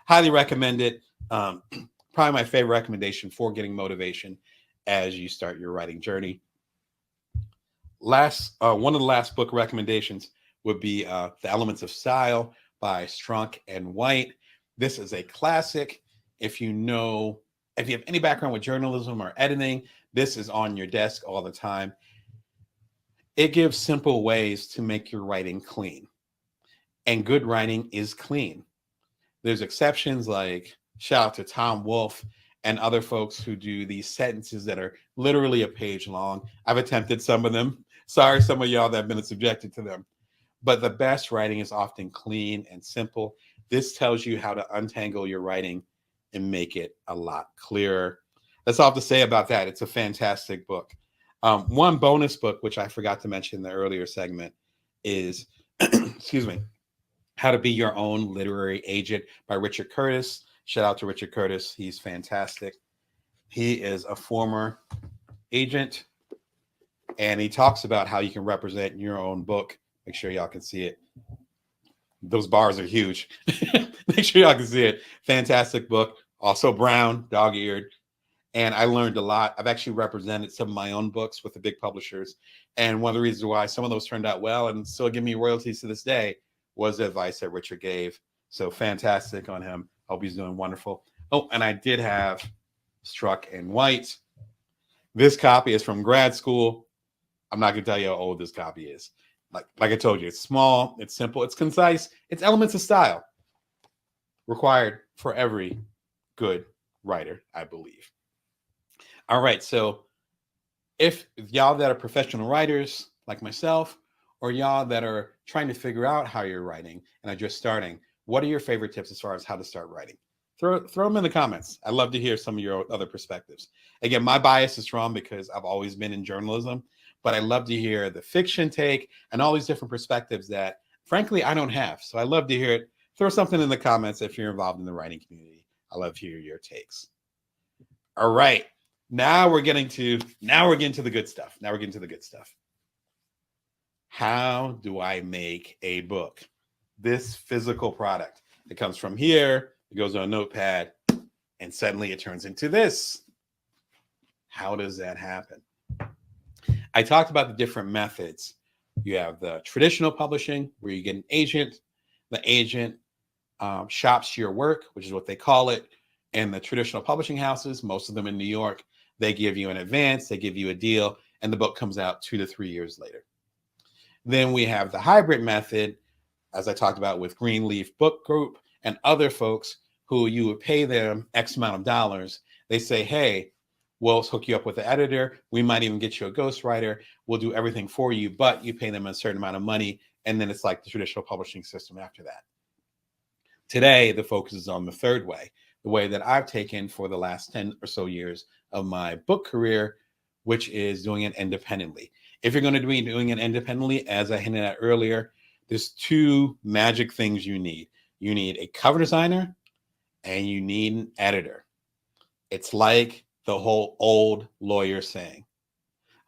Highly recommend it. Probably my favorite recommendation for getting motivation as you start your writing journey. One of the last book recommendations would be The Elements of Style by Strunk and White. This is a classic. If you have any background with journalism or editing, this is on your desk all the time. It gives simple ways to make your writing clean. And good writing is clean. There's exceptions, like shout out to Tom Wolfe and other folks who do these sentences that are literally a page long. I've attempted some of them. Sorry, some of y'all that have been subjected to them. But the best writing is often clean and simple. This tells you how to untangle your writing and make it a lot clearer. That's all I have to say about that. It's a fantastic book. One bonus book, which I forgot to mention in the earlier segment, is, excuse me, How to Be Your Own Literary Agent by Richard Curtis. Shout out to Richard Curtis. He's fantastic. He is a former agent, and he talks about how you can represent your own book. Make sure y'all can see it. Those bars are huge. Make sure y'all can see it. Fantastic book. Also brown, dog-eared. And I learned a lot. I've actually represented some of my own books with the big publishers. And one of the reasons why some of those turned out well and still give me royalties to this day was the advice that Richard gave. So fantastic on him. Hope he's doing wonderful. Oh, and I did have Struck and White. This copy is from grad school. I'm not going to tell you how old this copy is. Like I told you, it's small, it's simple, it's concise, it's elements of style required for every good writer, I believe. All right, so if y'all that are professional writers like myself, or y'all that are trying to figure out how you're writing and are just starting, what are your favorite tips as far as how to start writing? Throw them in the comments. I'd love to hear some of your other perspectives. Again, my bias is strong because I've always been in journalism, but I love to hear the fiction take and all these different perspectives that, frankly, I don't have. So I love to hear it. Throw something in the comments if you're involved in the writing community. I love to hear your takes. All right. Now we're getting to the good stuff. How do I make a book? This physical product. It comes from here, it goes on a notepad, and suddenly it turns into this. How does that happen? I talked about the different methods. You have the traditional publishing, where you get an agent. The agent shops your work, which is what they call it. And the traditional publishing houses, most of them in New York, they give you an advance, they give you a deal, and the book comes out 2 to 3 years later. Then we have the hybrid method, as I talked about with Greenleaf Book Group and other folks who you would pay them X amount of dollars. They say, hey, we'll hook you up with an editor. We might even get you a ghostwriter. We'll do everything for you, but you pay them a certain amount of money. And then it's like the traditional publishing system after that. Today, the focus is on the third way, the way that I've taken for the last 10 or so years of my book career, which is doing it independently. If you're going to be doing it independently, as I hinted at earlier, there's two magic things you need. You need a cover designer and you need an editor. It's like the whole old lawyer saying,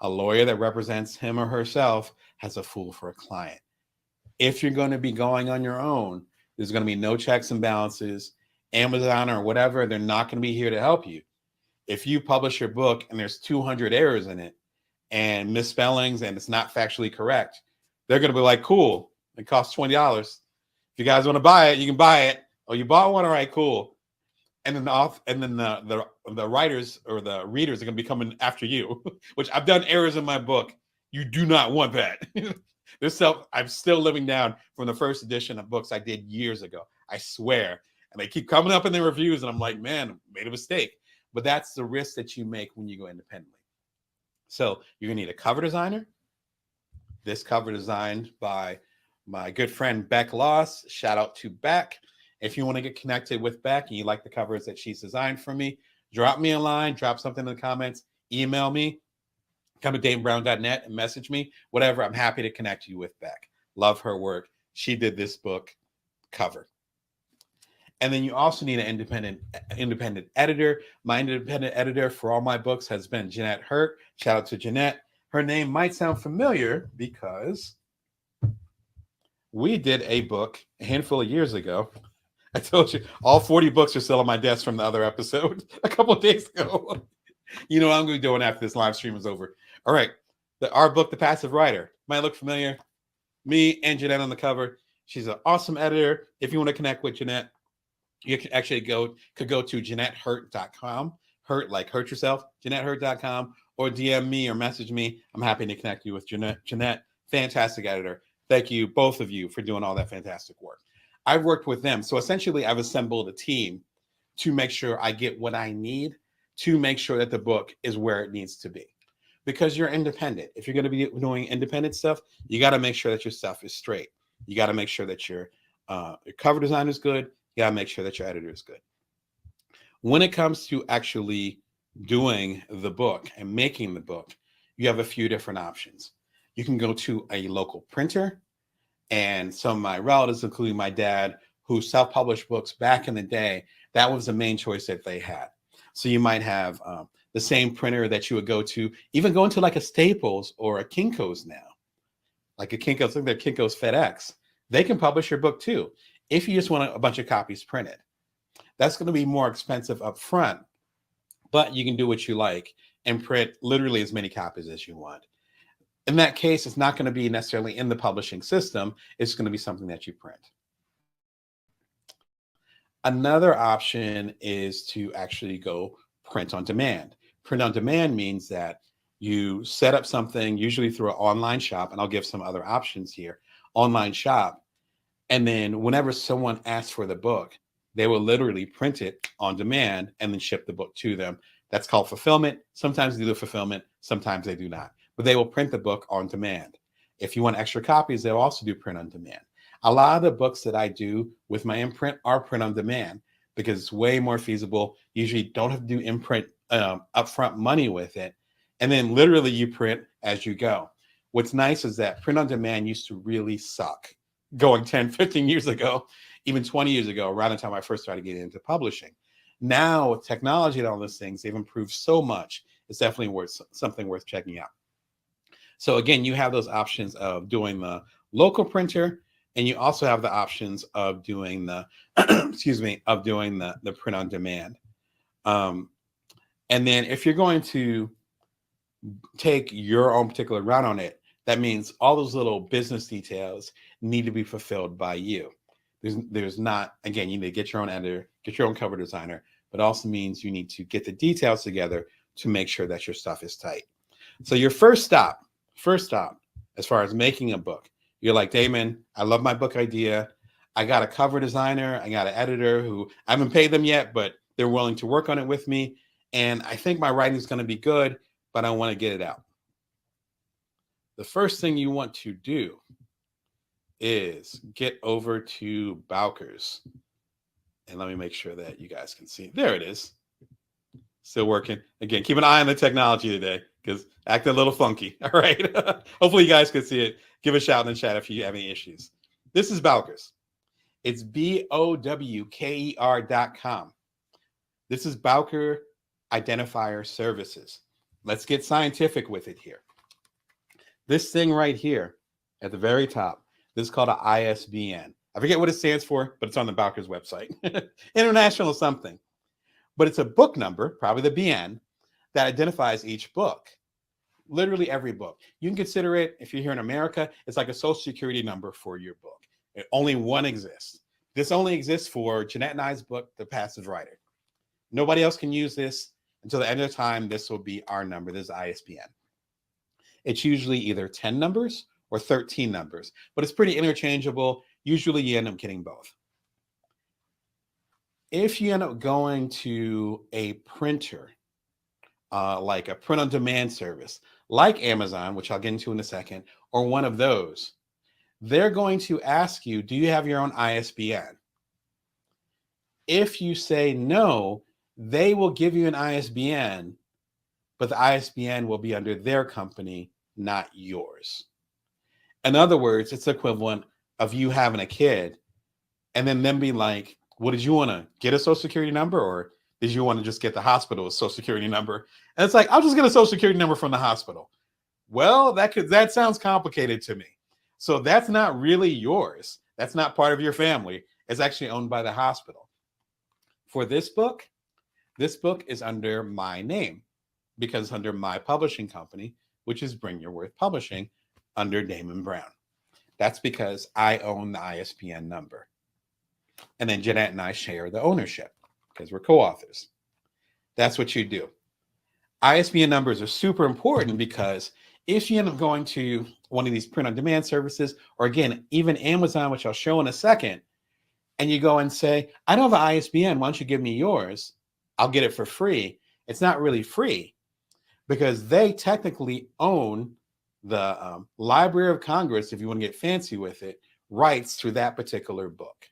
a lawyer that represents him or herself has a fool for a client. If you're going to be going on your own, there's going to be no checks and balances. Amazon or whatever, they're not going to be here to help you. If you publish your book and there's 200 errors in it and misspellings and it's not factually correct, they're going to be like, cool, it costs $20. If you guys want to buy it, you can buy it. Oh, you bought one? All right, cool. And then the writers or the readers are going to be coming after you, which I've done errors in my book. You do not want that. I'm still living down from the first edition of books I did years ago. I swear. And they keep coming up in the reviews, and I'm like, man, made a mistake. But that's the risk that you make when you go independently. So you're going to need a cover designer. This cover designed by my good friend Beck Loss. Shout out to Beck. If you want to get connected with Beck and you like the covers that she's designed for me, drop me a line, drop something in the comments, email me, come to DamonBrown.net and message me, whatever. I'm happy to connect you with Beck. Love her work. She did this book cover. And then you also need an independent editor. My independent editor for all my books has been Jeanette Hurt. Shout out to Jeanette. Her name might sound familiar because we did a book a handful of years ago. I told you all 40 books are still on my desk from the other episode a couple of days ago. You know what I'm going to be doing after this live stream is over. All right. Our book, The Passive Writer, might look familiar. Me and Jeanette on the cover. She's an awesome editor. If you want to connect with Jeanette, you can actually go to JeanetteHurt.com. Hurt like hurt yourself, JeanetteHurt.com, or DM me or message me. I'm happy to connect you with Jeanette. Fantastic editor. Thank you, both of you, for doing all that fantastic work. I've worked with them. So essentially, I've assembled a team to make sure I get what I need to make sure that the book is where it needs to be. Because you're independent. If you're going to be doing independent stuff, you got to make sure that your stuff is straight. You got to make sure that your cover design is good. You got to make sure that your editor is good. When it comes to actually doing the book and making the book, you have a few different options. You can go to a local printer. And some of my relatives, including my dad, who self-published books back in the day, that was the main choice that they had. So you might have the same printer that you would go to, even go into like a Staples or a Kinko's now. Like a Kinko's, look at Kinko's FedEx. They can publish your book too, if you just want a bunch of copies printed. That's going to be more expensive up front, but you can do what you like and print literally as many copies as you want. In that case, it's not going to be necessarily in the publishing system. It's going to be something that you print. Another option is to actually go print on demand. Print on demand means that you set up something, usually through an online shop, and I'll give some other options here, online shop. And then whenever someone asks for the book, they will literally print it on demand and then ship the book to them. That's called fulfillment. Sometimes they do fulfillment, sometimes they do not. But they will print the book on demand. If you want extra copies, they'll also do print on demand. A lot of the books that I do with my imprint are print on demand because it's way more feasible. Usually don't have to do imprint upfront money with it. And then literally you print as you go. What's nice is that print on demand used to really suck going 10, 15 years ago, even 20 years ago, around the time I first started getting into publishing. Now with technology and all those things, they've improved so much. It's definitely something worth checking out. So again, you have those options of doing the local printer, and you also have the options of doing the, the print on demand. And then if you're going to take your own particular route on it, that means all those little business details need to be fulfilled by you. There's not, again, you need to get your own editor, get your own cover designer, but also means you need to get the details together to make sure that your stuff is tight. So your first stop, as far as making a book, you're like, Damon, I love my book idea. I got a cover designer. I got an editor who I haven't paid them yet, but they're willing to work on it with me. And I think my writing is going to be good, but I want to get it out. The first thing you want to do is get over to Bowker's. And let me make sure that you guys can see. There it is. Still working. Again, keep an eye on the technology today because acting a little funky. All right. Hopefully you guys can see it. Give a shout in the chat if you have any issues. This is Bowker's. It's BOWKER.com. This is Bowker Identifier Services. Let's get scientific with it here. This thing right here at the very top, this is called an ISBN. I forget what it stands for, but it's on the Bowker's website. International something. But it's a book number, probably the BN, that identifies each book. Literally every book. You can consider it, if you're here in America, it's like a social security number for your book. Only one exists. This only exists for Jeanette and I's book, The Passive Writer. Nobody else can use this until the end of the time. This will be our number. This is ISBN. It's usually either 10 numbers or 13 numbers, but it's pretty interchangeable. Usually you end up getting both. If you end up going to a printer, like a print on demand service, like Amazon, which I'll get into in a second, or one of those, they're going to ask you, do you have your own ISBN? If you say no, they will give you an ISBN, but the ISBN will be under their company, not yours. In other words, it's equivalent of you having a kid and then them being like, well, did you want to get a social security number, or did you want to just get the hospital's social security number? And it's like, I'll just get a social security number from the hospital. Well, that sounds complicated to me. So that's not really yours. That's not part of your family. It's actually owned by the hospital. For this book is under my name because it's under my publishing company, which is Bring Your Worth Publishing, under Damon Brown. That's because I own the ISBN number. And then Jeanette and I share the ownership because we're co-authors. That's what you do. ISBN numbers are super important because if you end up going to one of these print-on-demand services, or again, even Amazon, which I'll show in a second, and you go and say, I don't have an ISBN, why don't you give me yours? I'll get it for free. It's not really free because they technically own the Library of Congress, if you want to get fancy with it, rights to that particular book.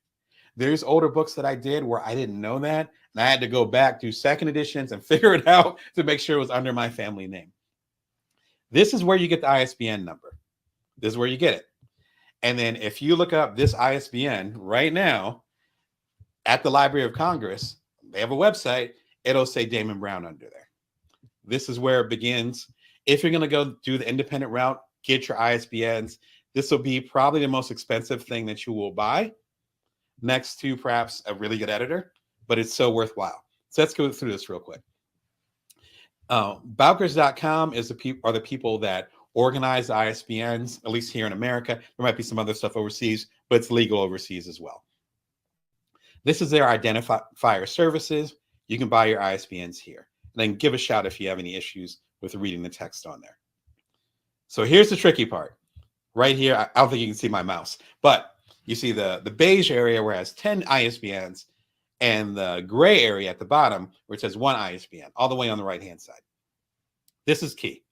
There's older books that I did where I didn't know that, and I had to go back, do second editions, and figure it out to make sure it was under my family name. This is where you get the ISBN number. This is where you get it. And then if you look up this ISBN right now at the Library of Congress, they have a website, it'll say Damon Brown under there. This is where it begins. If you're going to go do the independent route, get your ISBNs. This will be probably the most expensive thing that you will buy, next to perhaps a really good editor, but it's so worthwhile. So let's go through this real quick. Bowkers.com are the people that organize the ISBNs, at least here in America. There might be some other stuff overseas, but it's legal overseas as well. This is their identifier services. You can buy your ISBNs here. And then give a shout if you have any issues with reading the text on there. So here's the tricky part. Right here, I don't think you can see my mouse, but you see the beige area where it has 10 ISBNs and the gray area at the bottom where it says one ISBN, all the way on the right-hand side. This is key.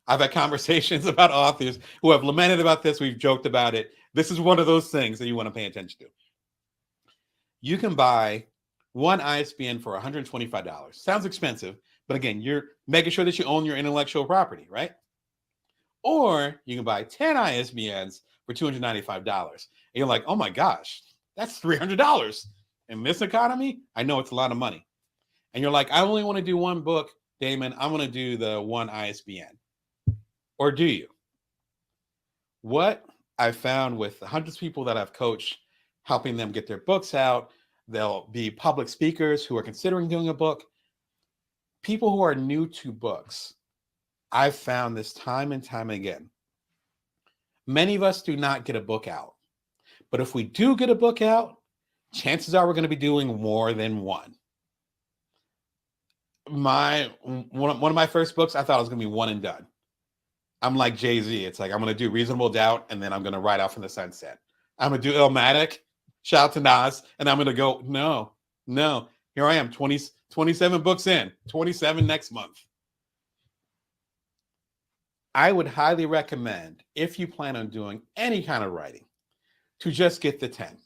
I've had conversations about authors who have lamented about this. We've joked about it. This is one of those things that you want to pay attention to. You can buy one ISBN for $125. Sounds expensive, but again, you're making sure that you own your intellectual property, right? Or you can buy 10 ISBNs for $295. And you're like, oh my gosh, that's $300. In this economy, I know it's a lot of money. And you're like, I only want to do one book, Damon. I want to do the one ISBN. Or do you? What I've found with the hundreds of people that I've coached, helping them get their books out, they'll be public speakers who are considering doing a book. People who are new to books, I've found this time and time again. Many of us do not get a book out. But if we do get a book out, chances are we're going to be doing more than one. One of my first books, I thought it was going to be one and done. I'm like Jay-Z. It's like, I'm going to do Reasonable Doubt, and then I'm going to ride off in the sunset. I'm going to do Illmatic, shout out to Nas, and I'm going to go, no. Here I am, 27 books in, 27 next month. I would highly recommend, if you plan on doing any kind of writing, to just get the 10.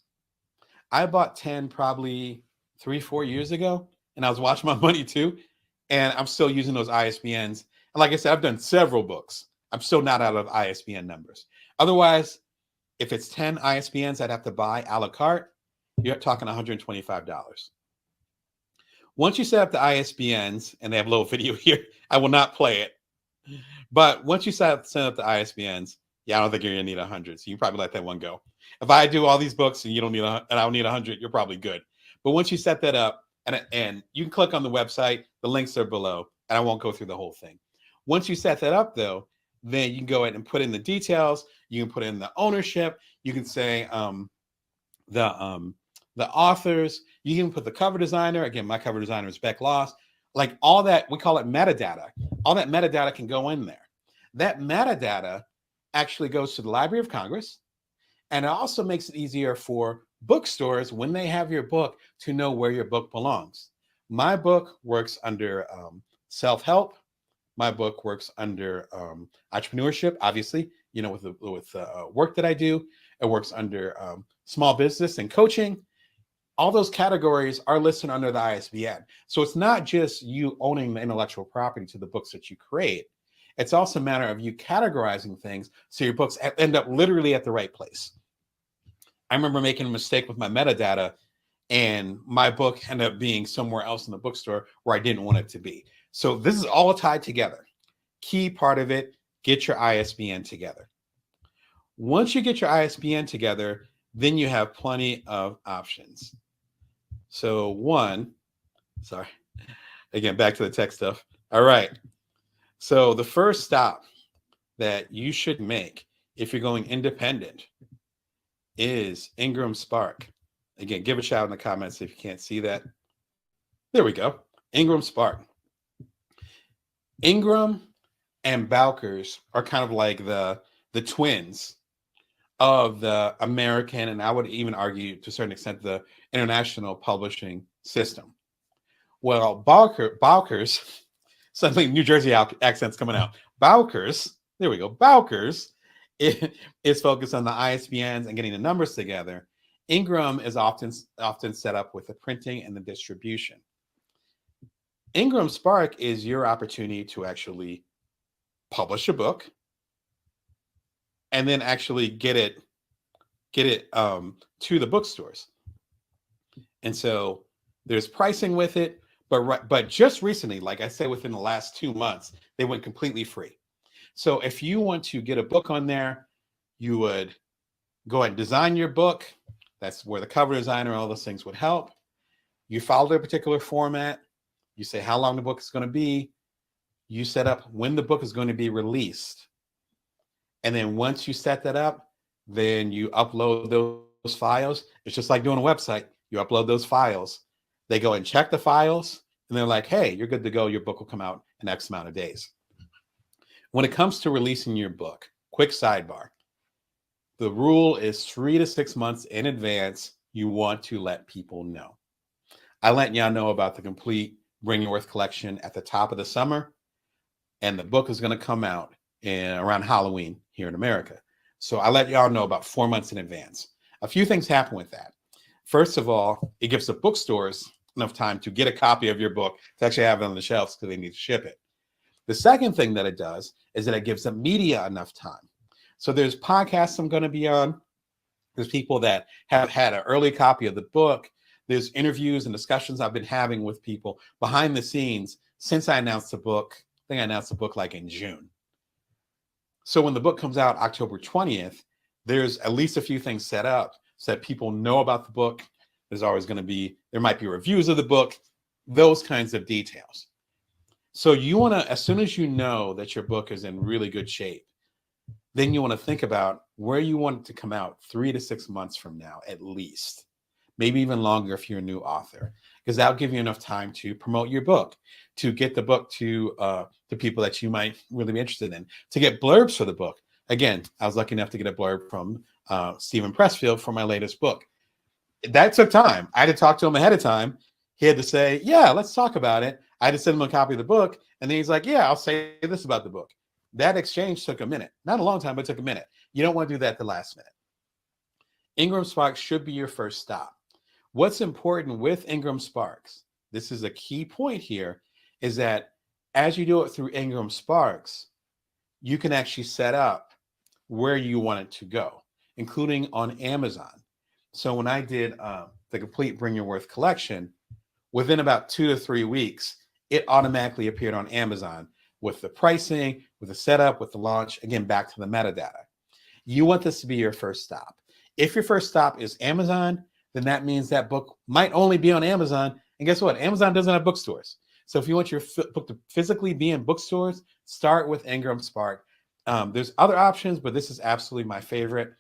I bought 10 probably 3-4 years ago, and I was watching my money too, and I'm still using those ISBNs. like I said, I've done several books. I'm still not out of ISBN numbers. Otherwise, if it's 10 ISBNs I'd have to buy a la carte, you're talking $125. Once you set up the ISBNs, and they have a little video here, I will not play it. But once you set up the ISBNs, yeah, I don't think you're gonna need 100. So you probably let that one go. If I do all these books and you don't need and I don't need 100, you're probably good. But once you set that up, and you can click on the website, the links are below, and I won't go through the whole thing. Once you set that up, though, then you can go ahead and put in the details. You can put in the ownership. You can say the authors. You can put the cover designer. Again, my cover designer is Beck Loss. Like all that, we call it metadata. All that metadata can go in there. That metadata actually goes to the Library of Congress, and it also makes it easier for bookstores when they have your book to know where your book belongs. My book works under self-help. My book works under entrepreneurship, obviously, you know, with work that I do. It works under small business and coaching. All those categories are listed under the ISBN. So it's not just you owning the intellectual property to the books that you create. It's also a matter of you categorizing things so your books end up literally at the right place. I remember making a mistake with my metadata, and my book ended up being somewhere else in the bookstore where I didn't want it to be. So this is all tied together. Key part of it, get your ISBN together. Once you get your ISBN together, then you have plenty of options. So again, back to the tech stuff. All right. So the first stop that you should make if you're going independent is Ingram Spark. Again, give a shout in the comments if you can't see that. There we go. Ingram Spark. Ingram and Bowkers are kind of like the twins of the American, and I would even argue to a certain extent the international publishing system. Well, Bowkers, suddenly New Jersey accents coming out. Bowkers, there we go. Bowkers is focused on the ISBNs and getting the numbers together. Ingram is often set up with the printing and the distribution. Ingram Spark is your opportunity to actually publish a book and then actually get it to the bookstores. And so there's pricing with it, but just recently, like I said, within the last 2 months, they went completely free. So if you want to get a book on there, you would go ahead and design your book. That's where the cover designer, all those things would help. You follow a particular format. You say how long the book is going to be. You set up when the book is going to be released. And then once you set that up, then you upload those files. It's just like doing a website. You upload those files. They go and check the files, and they're like, hey, you're good to go. Your book will come out in X amount of days. When it comes to releasing your book, quick sidebar. The rule is 3 to 6 months in advance, you want to let people know. I let y'all know about the complete Bring Your Worth collection at the top of the summer, and the book is going to come out around Halloween here in America. So I let y'all know about 4 months in advance. A few things happen with that. First of all, it gives the bookstores enough time to get a copy of your book to actually have it on the shelves because they need to ship it. The second thing that it does is that it gives the media enough time. So there's podcasts I'm going to be on. There's people that have had an early copy of the book. There's interviews and discussions I've been having with people behind the scenes since I announced the book. I think I announced the book like in June. So when the book comes out October 20th, there's at least a few things set up so that people know about the book. There might be reviews of the book, those kinds of details. So you want to, as soon as you know that your book is in really good shape, then you want to think about where you want it to come out 3 to 6 months from now, at least. Maybe even longer if you're a new author, because that'll give you enough time to promote your book, to get the book to people that you might really be interested in, to get blurbs for the book. Again, I was lucky enough to get a blurb from Stephen Pressfield for my latest book. That took time. I had to talk to him ahead of time. He had to say, yeah, let's talk about it. I had to send him a copy of the book. And then he's like, yeah, I'll say this about the book. That exchange took a minute. Not a long time, but it took a minute. You don't want to do that at the last minute. Ingram Sparks should be your first stop. What's important with Ingram Sparks, this is a key point here, is that As you do it through Ingram Sparks, you can actually set up where you want it to go, including on Amazon. So when I did the complete Bring Your Worth collection, within about 2 to 3 weeks, it automatically appeared on Amazon with the pricing, with the setup, with the launch, again, back to the metadata. You want this to be your first stop. If your first stop is Amazon, then that means that book might only be on Amazon. And guess what? Amazon doesn't have bookstores. So if you want your book to physically be in bookstores, start with Ingram Spark. There's other options, but this is absolutely my favorite.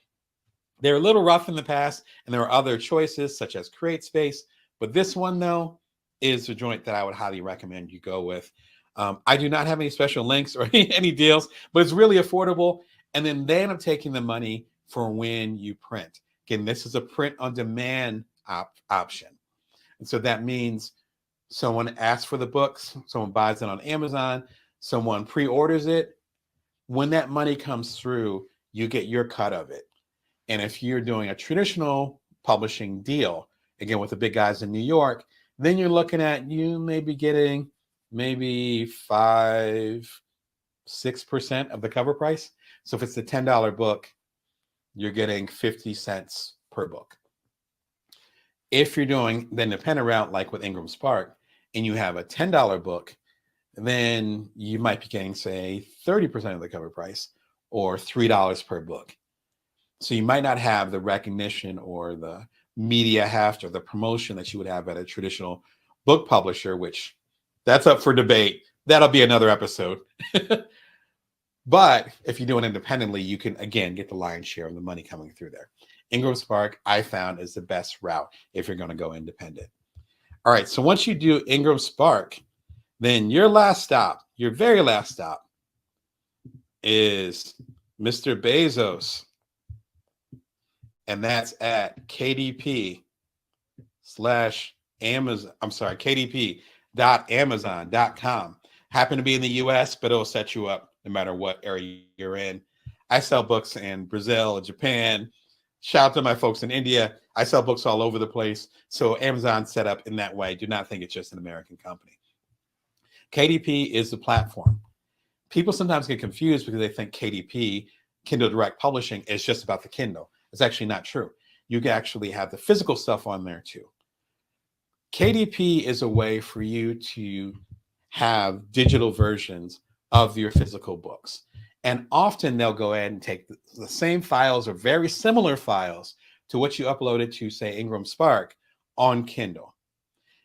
They're a little rough in the past, and there are other choices such as CreateSpace. But this one, though, is the joint that I would highly recommend you go with. I do not have any special links or any deals, but it's really affordable. And then they end up taking the money for when you print. Again, this is a print on demand option. And so that means someone asks for the books, someone buys it on Amazon, someone pre-orders it. When that money comes through, you get your cut of it. And if you're doing a traditional publishing deal, again, with the big guys in New York, then you're looking at you maybe getting maybe 5-6% of the cover price. So if it's a $10 book, you're getting 50 cents per book. If you're doing the independent route, like with Ingram Spark, and you have a $10 book, then you might be getting, say, 30% of the cover price or $3 per book. So you might not have the recognition or the media heft or the promotion that you would have at a traditional book publisher, which that's up for debate. That'll be another episode. But if you do it independently, you can, again, get the lion's share of the money coming through there. Ingram Spark, I found, is the best route if you're going to go independent. All right, so once you do Ingram Spark, then your last stop, your very last stop, is Mr. Bezos. And that's at KDP/Amazon. I'm sorry, KDP.Amazon.com. Happen to be in the US, but it'll set you up no matter what area you're in. I sell books in Brazil, Japan. Shout out to my folks in India. I sell books all over the place. So Amazon's set up in that way. Do not think it's just an American company. KDP is the platform. People sometimes get confused because they think KDP, Kindle Direct Publishing, is just about the Kindle. It's actually not true. You can actually have the physical stuff on there too. KDP is a way for you to have digital versions of your physical books. And often they'll go ahead and take the same files or very similar files to what you uploaded to, say, Ingram Spark on Kindle.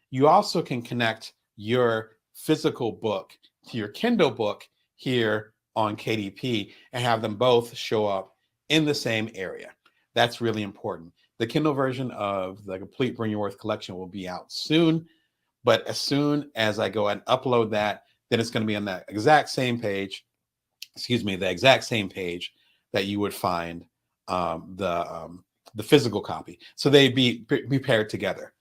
You also can connect your physical book to your Kindle book here on KDP and have them both show up in the same area. That's really important. The Kindle version of the complete Bring Your Worth collection will be out soon, but as soon as I go and upload that, then it's going to be on that exact same page, the exact same page that you would find the physical copy. So they be paired together.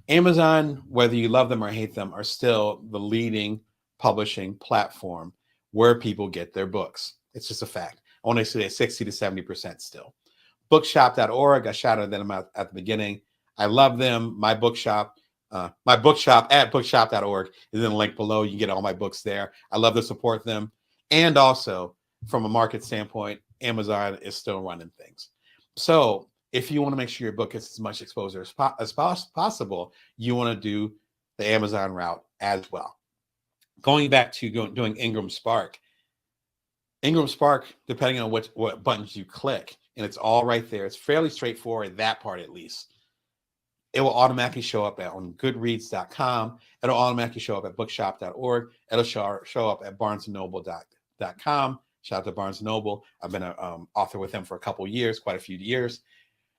Amazon, whether you love them or hate them, are still the leading publishing platform where people get their books. It's just a fact. I want to say 60 to 70% still. Bookshop.org, I shouted them out at the beginning. I love them. My bookshop at bookshop.org is in the link below. You can get all my books there. I love to support them. And also, from a market standpoint, Amazon is still running things. So if you want to make sure your book gets as much exposure as possible, you want to do the Amazon route as well. Going back to doing Ingram Spark, depending on what buttons you click, and it's all right there. It's fairly straightforward, that part at least. It will automatically show up on goodreads.com. It'll automatically show up at bookshop.org. It'll show up at barnesandnoble.com. Shout out to Barnes & Noble. I've been an author with them for a couple years, quite a few years.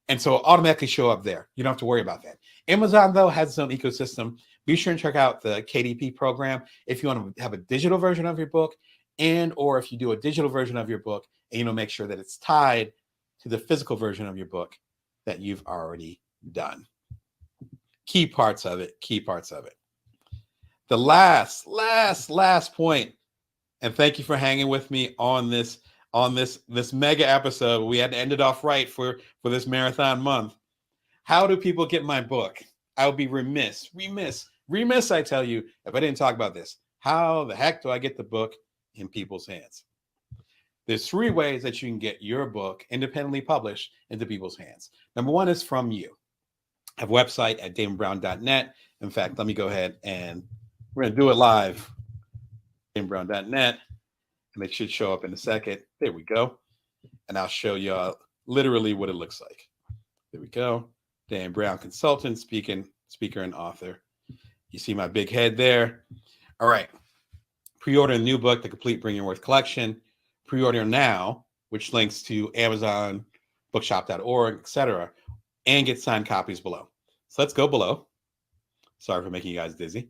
And so it'll automatically show up there. You don't have to worry about that. Amazon, though, has its own ecosystem. Be sure and check out the KDP program if you want to have a digital version of your book, and or if you do a digital version of your book and make sure that it's tied to the physical version of your book that you've already done. Key parts of it. The last point, and thank you for hanging with me on this mega episode. We had to end it off right for this marathon month. How do people get my book? I would be remiss, I tell you, if I didn't talk about this. How the heck do I get the book in people's hands? There's 3 ways that you can get your book independently published into people's hands. Number 1 is from you. I have a website at damonbrown.net. In fact, let me go ahead and we're going to do it live. damonbrown.net, and it should show up in a second. There we go. And I'll show you literally what it looks like. There we go. Dan Brown, consultant, speaker, and author. You see my big head there. All right. Pre-order a new book, The Complete Bring Your Worth Collection. Pre-order now, which links to Amazon, bookshop.org, etc., and get signed copies below. So let's go below. Sorry for making you guys dizzy,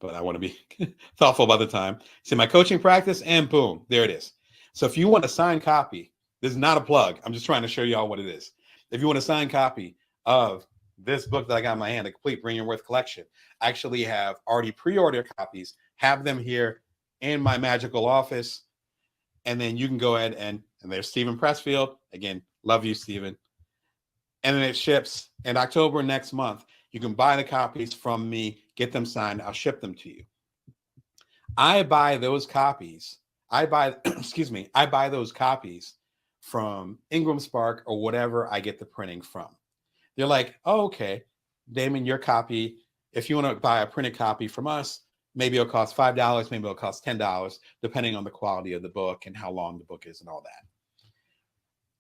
but I want to be thoughtful about the time. See my coaching practice, and boom, there it is. So if you want a signed copy, this is not a plug. I'm just trying to show you all what it is. If you want a signed copy of this book that I got in my hand, The Complete Bring Your Worth Collection, I actually have already pre-ordered copies, have them here in my magical office. And then you can go ahead and there's Stephen Pressfield. Again, love you, Stephen. And then it ships in October next month. You can buy the copies from me, get them signed. I'll ship them to you. I buy those copies. I buy those copies from Ingram Spark or whatever I get the printing from. They're like, oh, okay, Damon, your copy, if you want to buy a printed copy from us, maybe it'll cost $5, maybe it'll cost $10, depending on the quality of the book and how long the book is and all that.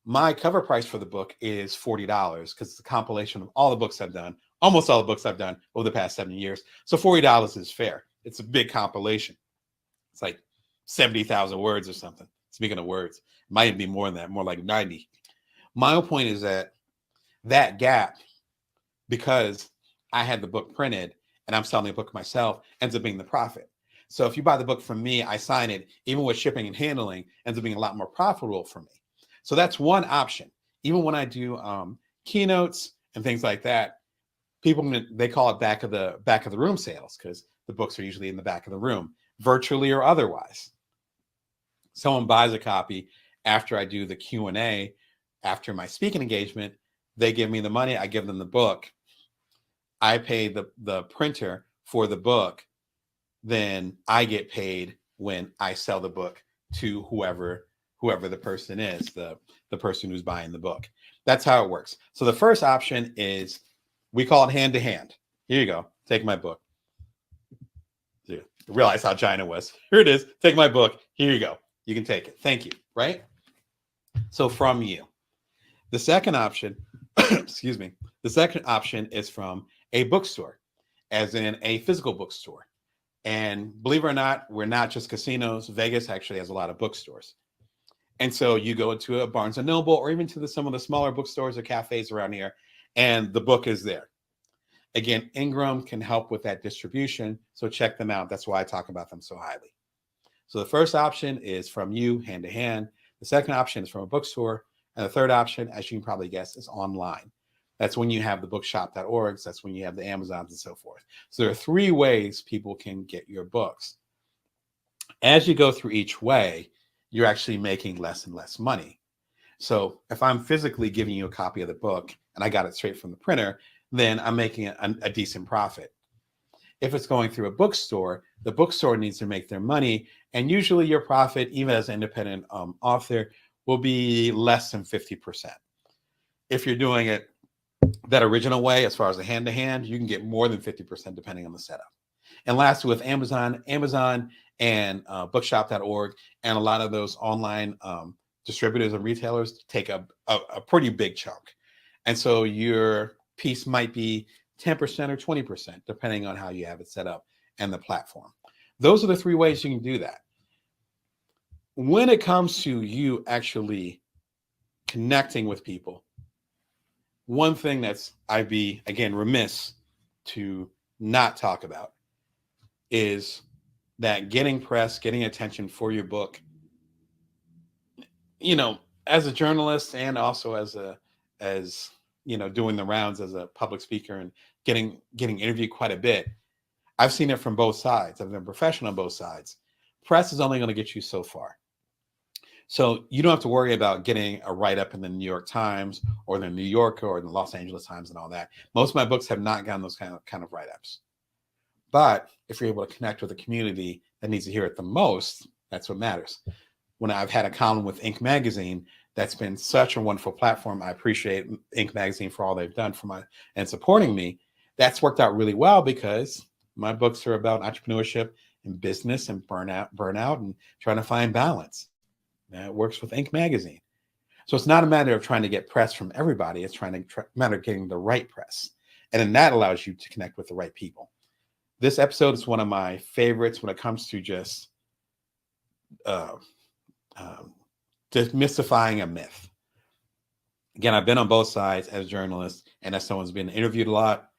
My cover price for the book is $40 because it's a compilation of all the books I've done, almost all the books I've done over the past 7 years. So $40 is fair. It's a big compilation. It's like 70,000 words or something. Speaking of words, it might be more than that, more like 90. My whole point is that gap, because I had the book printed and I'm selling the book myself, ends up being the profit. So if you buy the book from me, I sign it, even with shipping and handling, ends up being a lot more profitable for me. So that's one option. Even when I do keynotes and things like that, people, they call it back of the room sales because the books are usually in the back of the room, virtually or otherwise. Someone buys a copy after I do the Q&A, after my speaking engagement, they give me the money, I give them the book. I pay the printer for the book, then I get paid when I sell the book to whoever the person is, the person who's buying the book. That's how it works. So the first option is, we call it hand to hand. Here you go. Take my book. Yeah, realize how giant it was. Here it is. Take my book. Here you go. You can take it. Thank you. Right? So from you. The second option, excuse me. The second option is from a bookstore, as in a physical bookstore. And believe it or not, we're not just casinos. Vegas actually has a lot of bookstores. And so you go to a Barnes & Noble or even to some of the smaller bookstores or cafes around here, and the book is there. Again, Ingram can help with that distribution, so check them out. That's why I talk about them so highly. So the first option is from you, hand to hand. The second option is from a bookstore. And the third option, as you can probably guess, is online. That's when you have the bookshop.org. That's when you have the Amazons and so forth. So there are 3 ways people can get your books. As you go through each way, you're actually making less and less money. So if I'm physically giving you a copy of the book and I got it straight from the printer, then I'm making a decent profit. If it's going through a bookstore, the bookstore needs to make their money. And usually your profit, even as an independent author, will be less than 50%. If you're doing it that original way, as far as the hand-to-hand, you can get more than 50% depending on the setup. And lastly, with Amazon and bookshop.org and a lot of those online distributors and retailers take a pretty big chunk. And so your piece might be 10% or 20%, depending on how you have it set up and the platform. Those are the 3 ways you can do that. When it comes to you actually connecting with people, one thing that's I'd be, again, remiss to not talk about is that getting press, getting attention for your book, as a journalist and also as doing the rounds as a public speaker and getting interviewed quite a bit, I've seen it from both sides. I've been professional on both sides. Press is only going to get you so far. So you don't have to worry about getting a write-up in the New York Times or the New Yorker or the Los Angeles Times and all that. Most of my books have not gotten those kind of write-ups. But if you're able to connect with a community that needs to hear it the most, that's what matters. When I've had a column with Inc. Magazine, that's been such a wonderful platform. I appreciate Inc. Magazine for all they've done for my and supporting me. That's worked out really well because my books are about entrepreneurship and business and burnout, and trying to find balance. That works with Inc. Magazine. So it's not a matter of trying to get press from everybody. It's matter of getting the right press. And then that allows you to connect with the right people. This episode is one of my favorites when it comes to just demystifying a myth. Again, I've been on both sides as a journalist and as someone who's been interviewed a lot.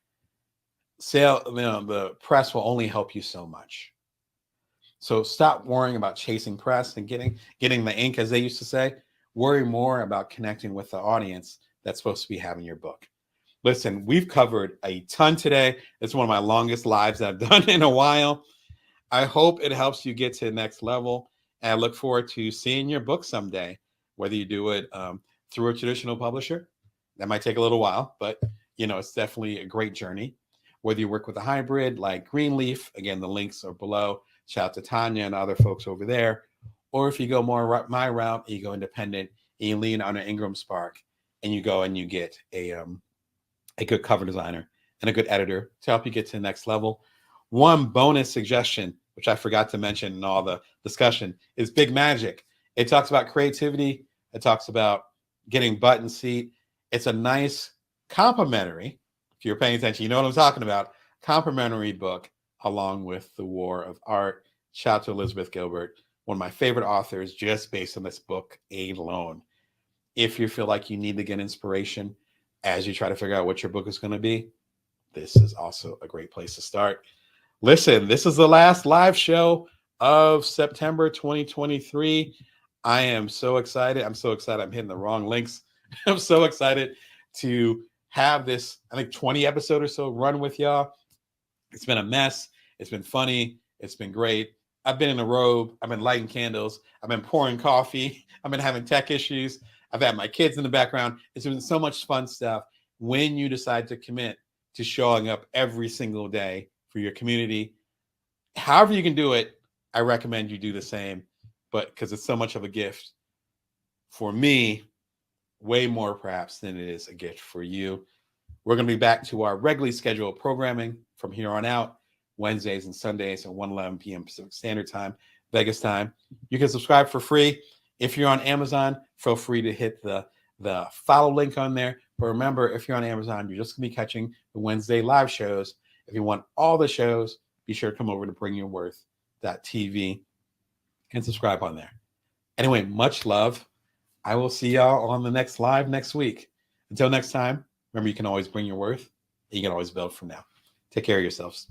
The press will only help you so much. So stop worrying about chasing press and getting the ink, as they used to say. Worry more about connecting with the audience that's supposed to be having your book. Listen, we've covered a ton today. It's one of my longest lives I've done in a while. I hope it helps you get to the next level. And I look forward to seeing your book someday, whether you do it through a traditional publisher. That might take a little while, but it's definitely a great journey. Whether you work with a hybrid like Greenleaf, again, the links are below. Shout out to Tanya and other folks over there. Or if you go more my route, you go independent, and you lean on an Ingram Spark, and you go and you get a good cover designer and a good editor to help you get to the next level. One bonus suggestion, which I forgot to mention in all the discussion, is Big Magic. It talks about creativity. It talks about getting butt in seat. It's a nice complimentary, if you're paying attention, you know what I'm talking about, complimentary book along with The War of Art. Shout out to Elizabeth Gilbert, one of my favorite authors, just based on this book alone. If you feel like you need to get inspiration as you try to figure out what your book is going to be, this is also a great place to start. Listen, this is the last live show of September 2023. I am so excited. I'm so excited. I'm hitting the wrong links. I'm so excited to have this, I think, 20 episode or so run with y'all. It's been a mess. It's been funny. It's been great. I've been in a robe. I've been lighting candles. I've been pouring coffee. I've been having tech issues. I've had my kids in the background. It's been so much fun stuff when you decide to commit to showing up every single day for your community. However you can do it, I recommend you do the same, but because it's so much of a gift for me, way more perhaps than it is a gift for you. We're going to be back to our regularly scheduled programming from here on out, Wednesdays and Sundays at 1:11 p.m. Pacific Standard Time, Vegas time. You can subscribe for free. If you're on Amazon, feel free to hit the follow link on there. But remember, if you're on Amazon, you're just going to be catching the Wednesday live shows. If you want all the shows, be sure to come over to bringyourworth.tv and subscribe on there. Anyway, much love. I will see y'all on the next live next week. Until next time, remember, you can always bring your worth. You can always build from now. Take care of yourselves.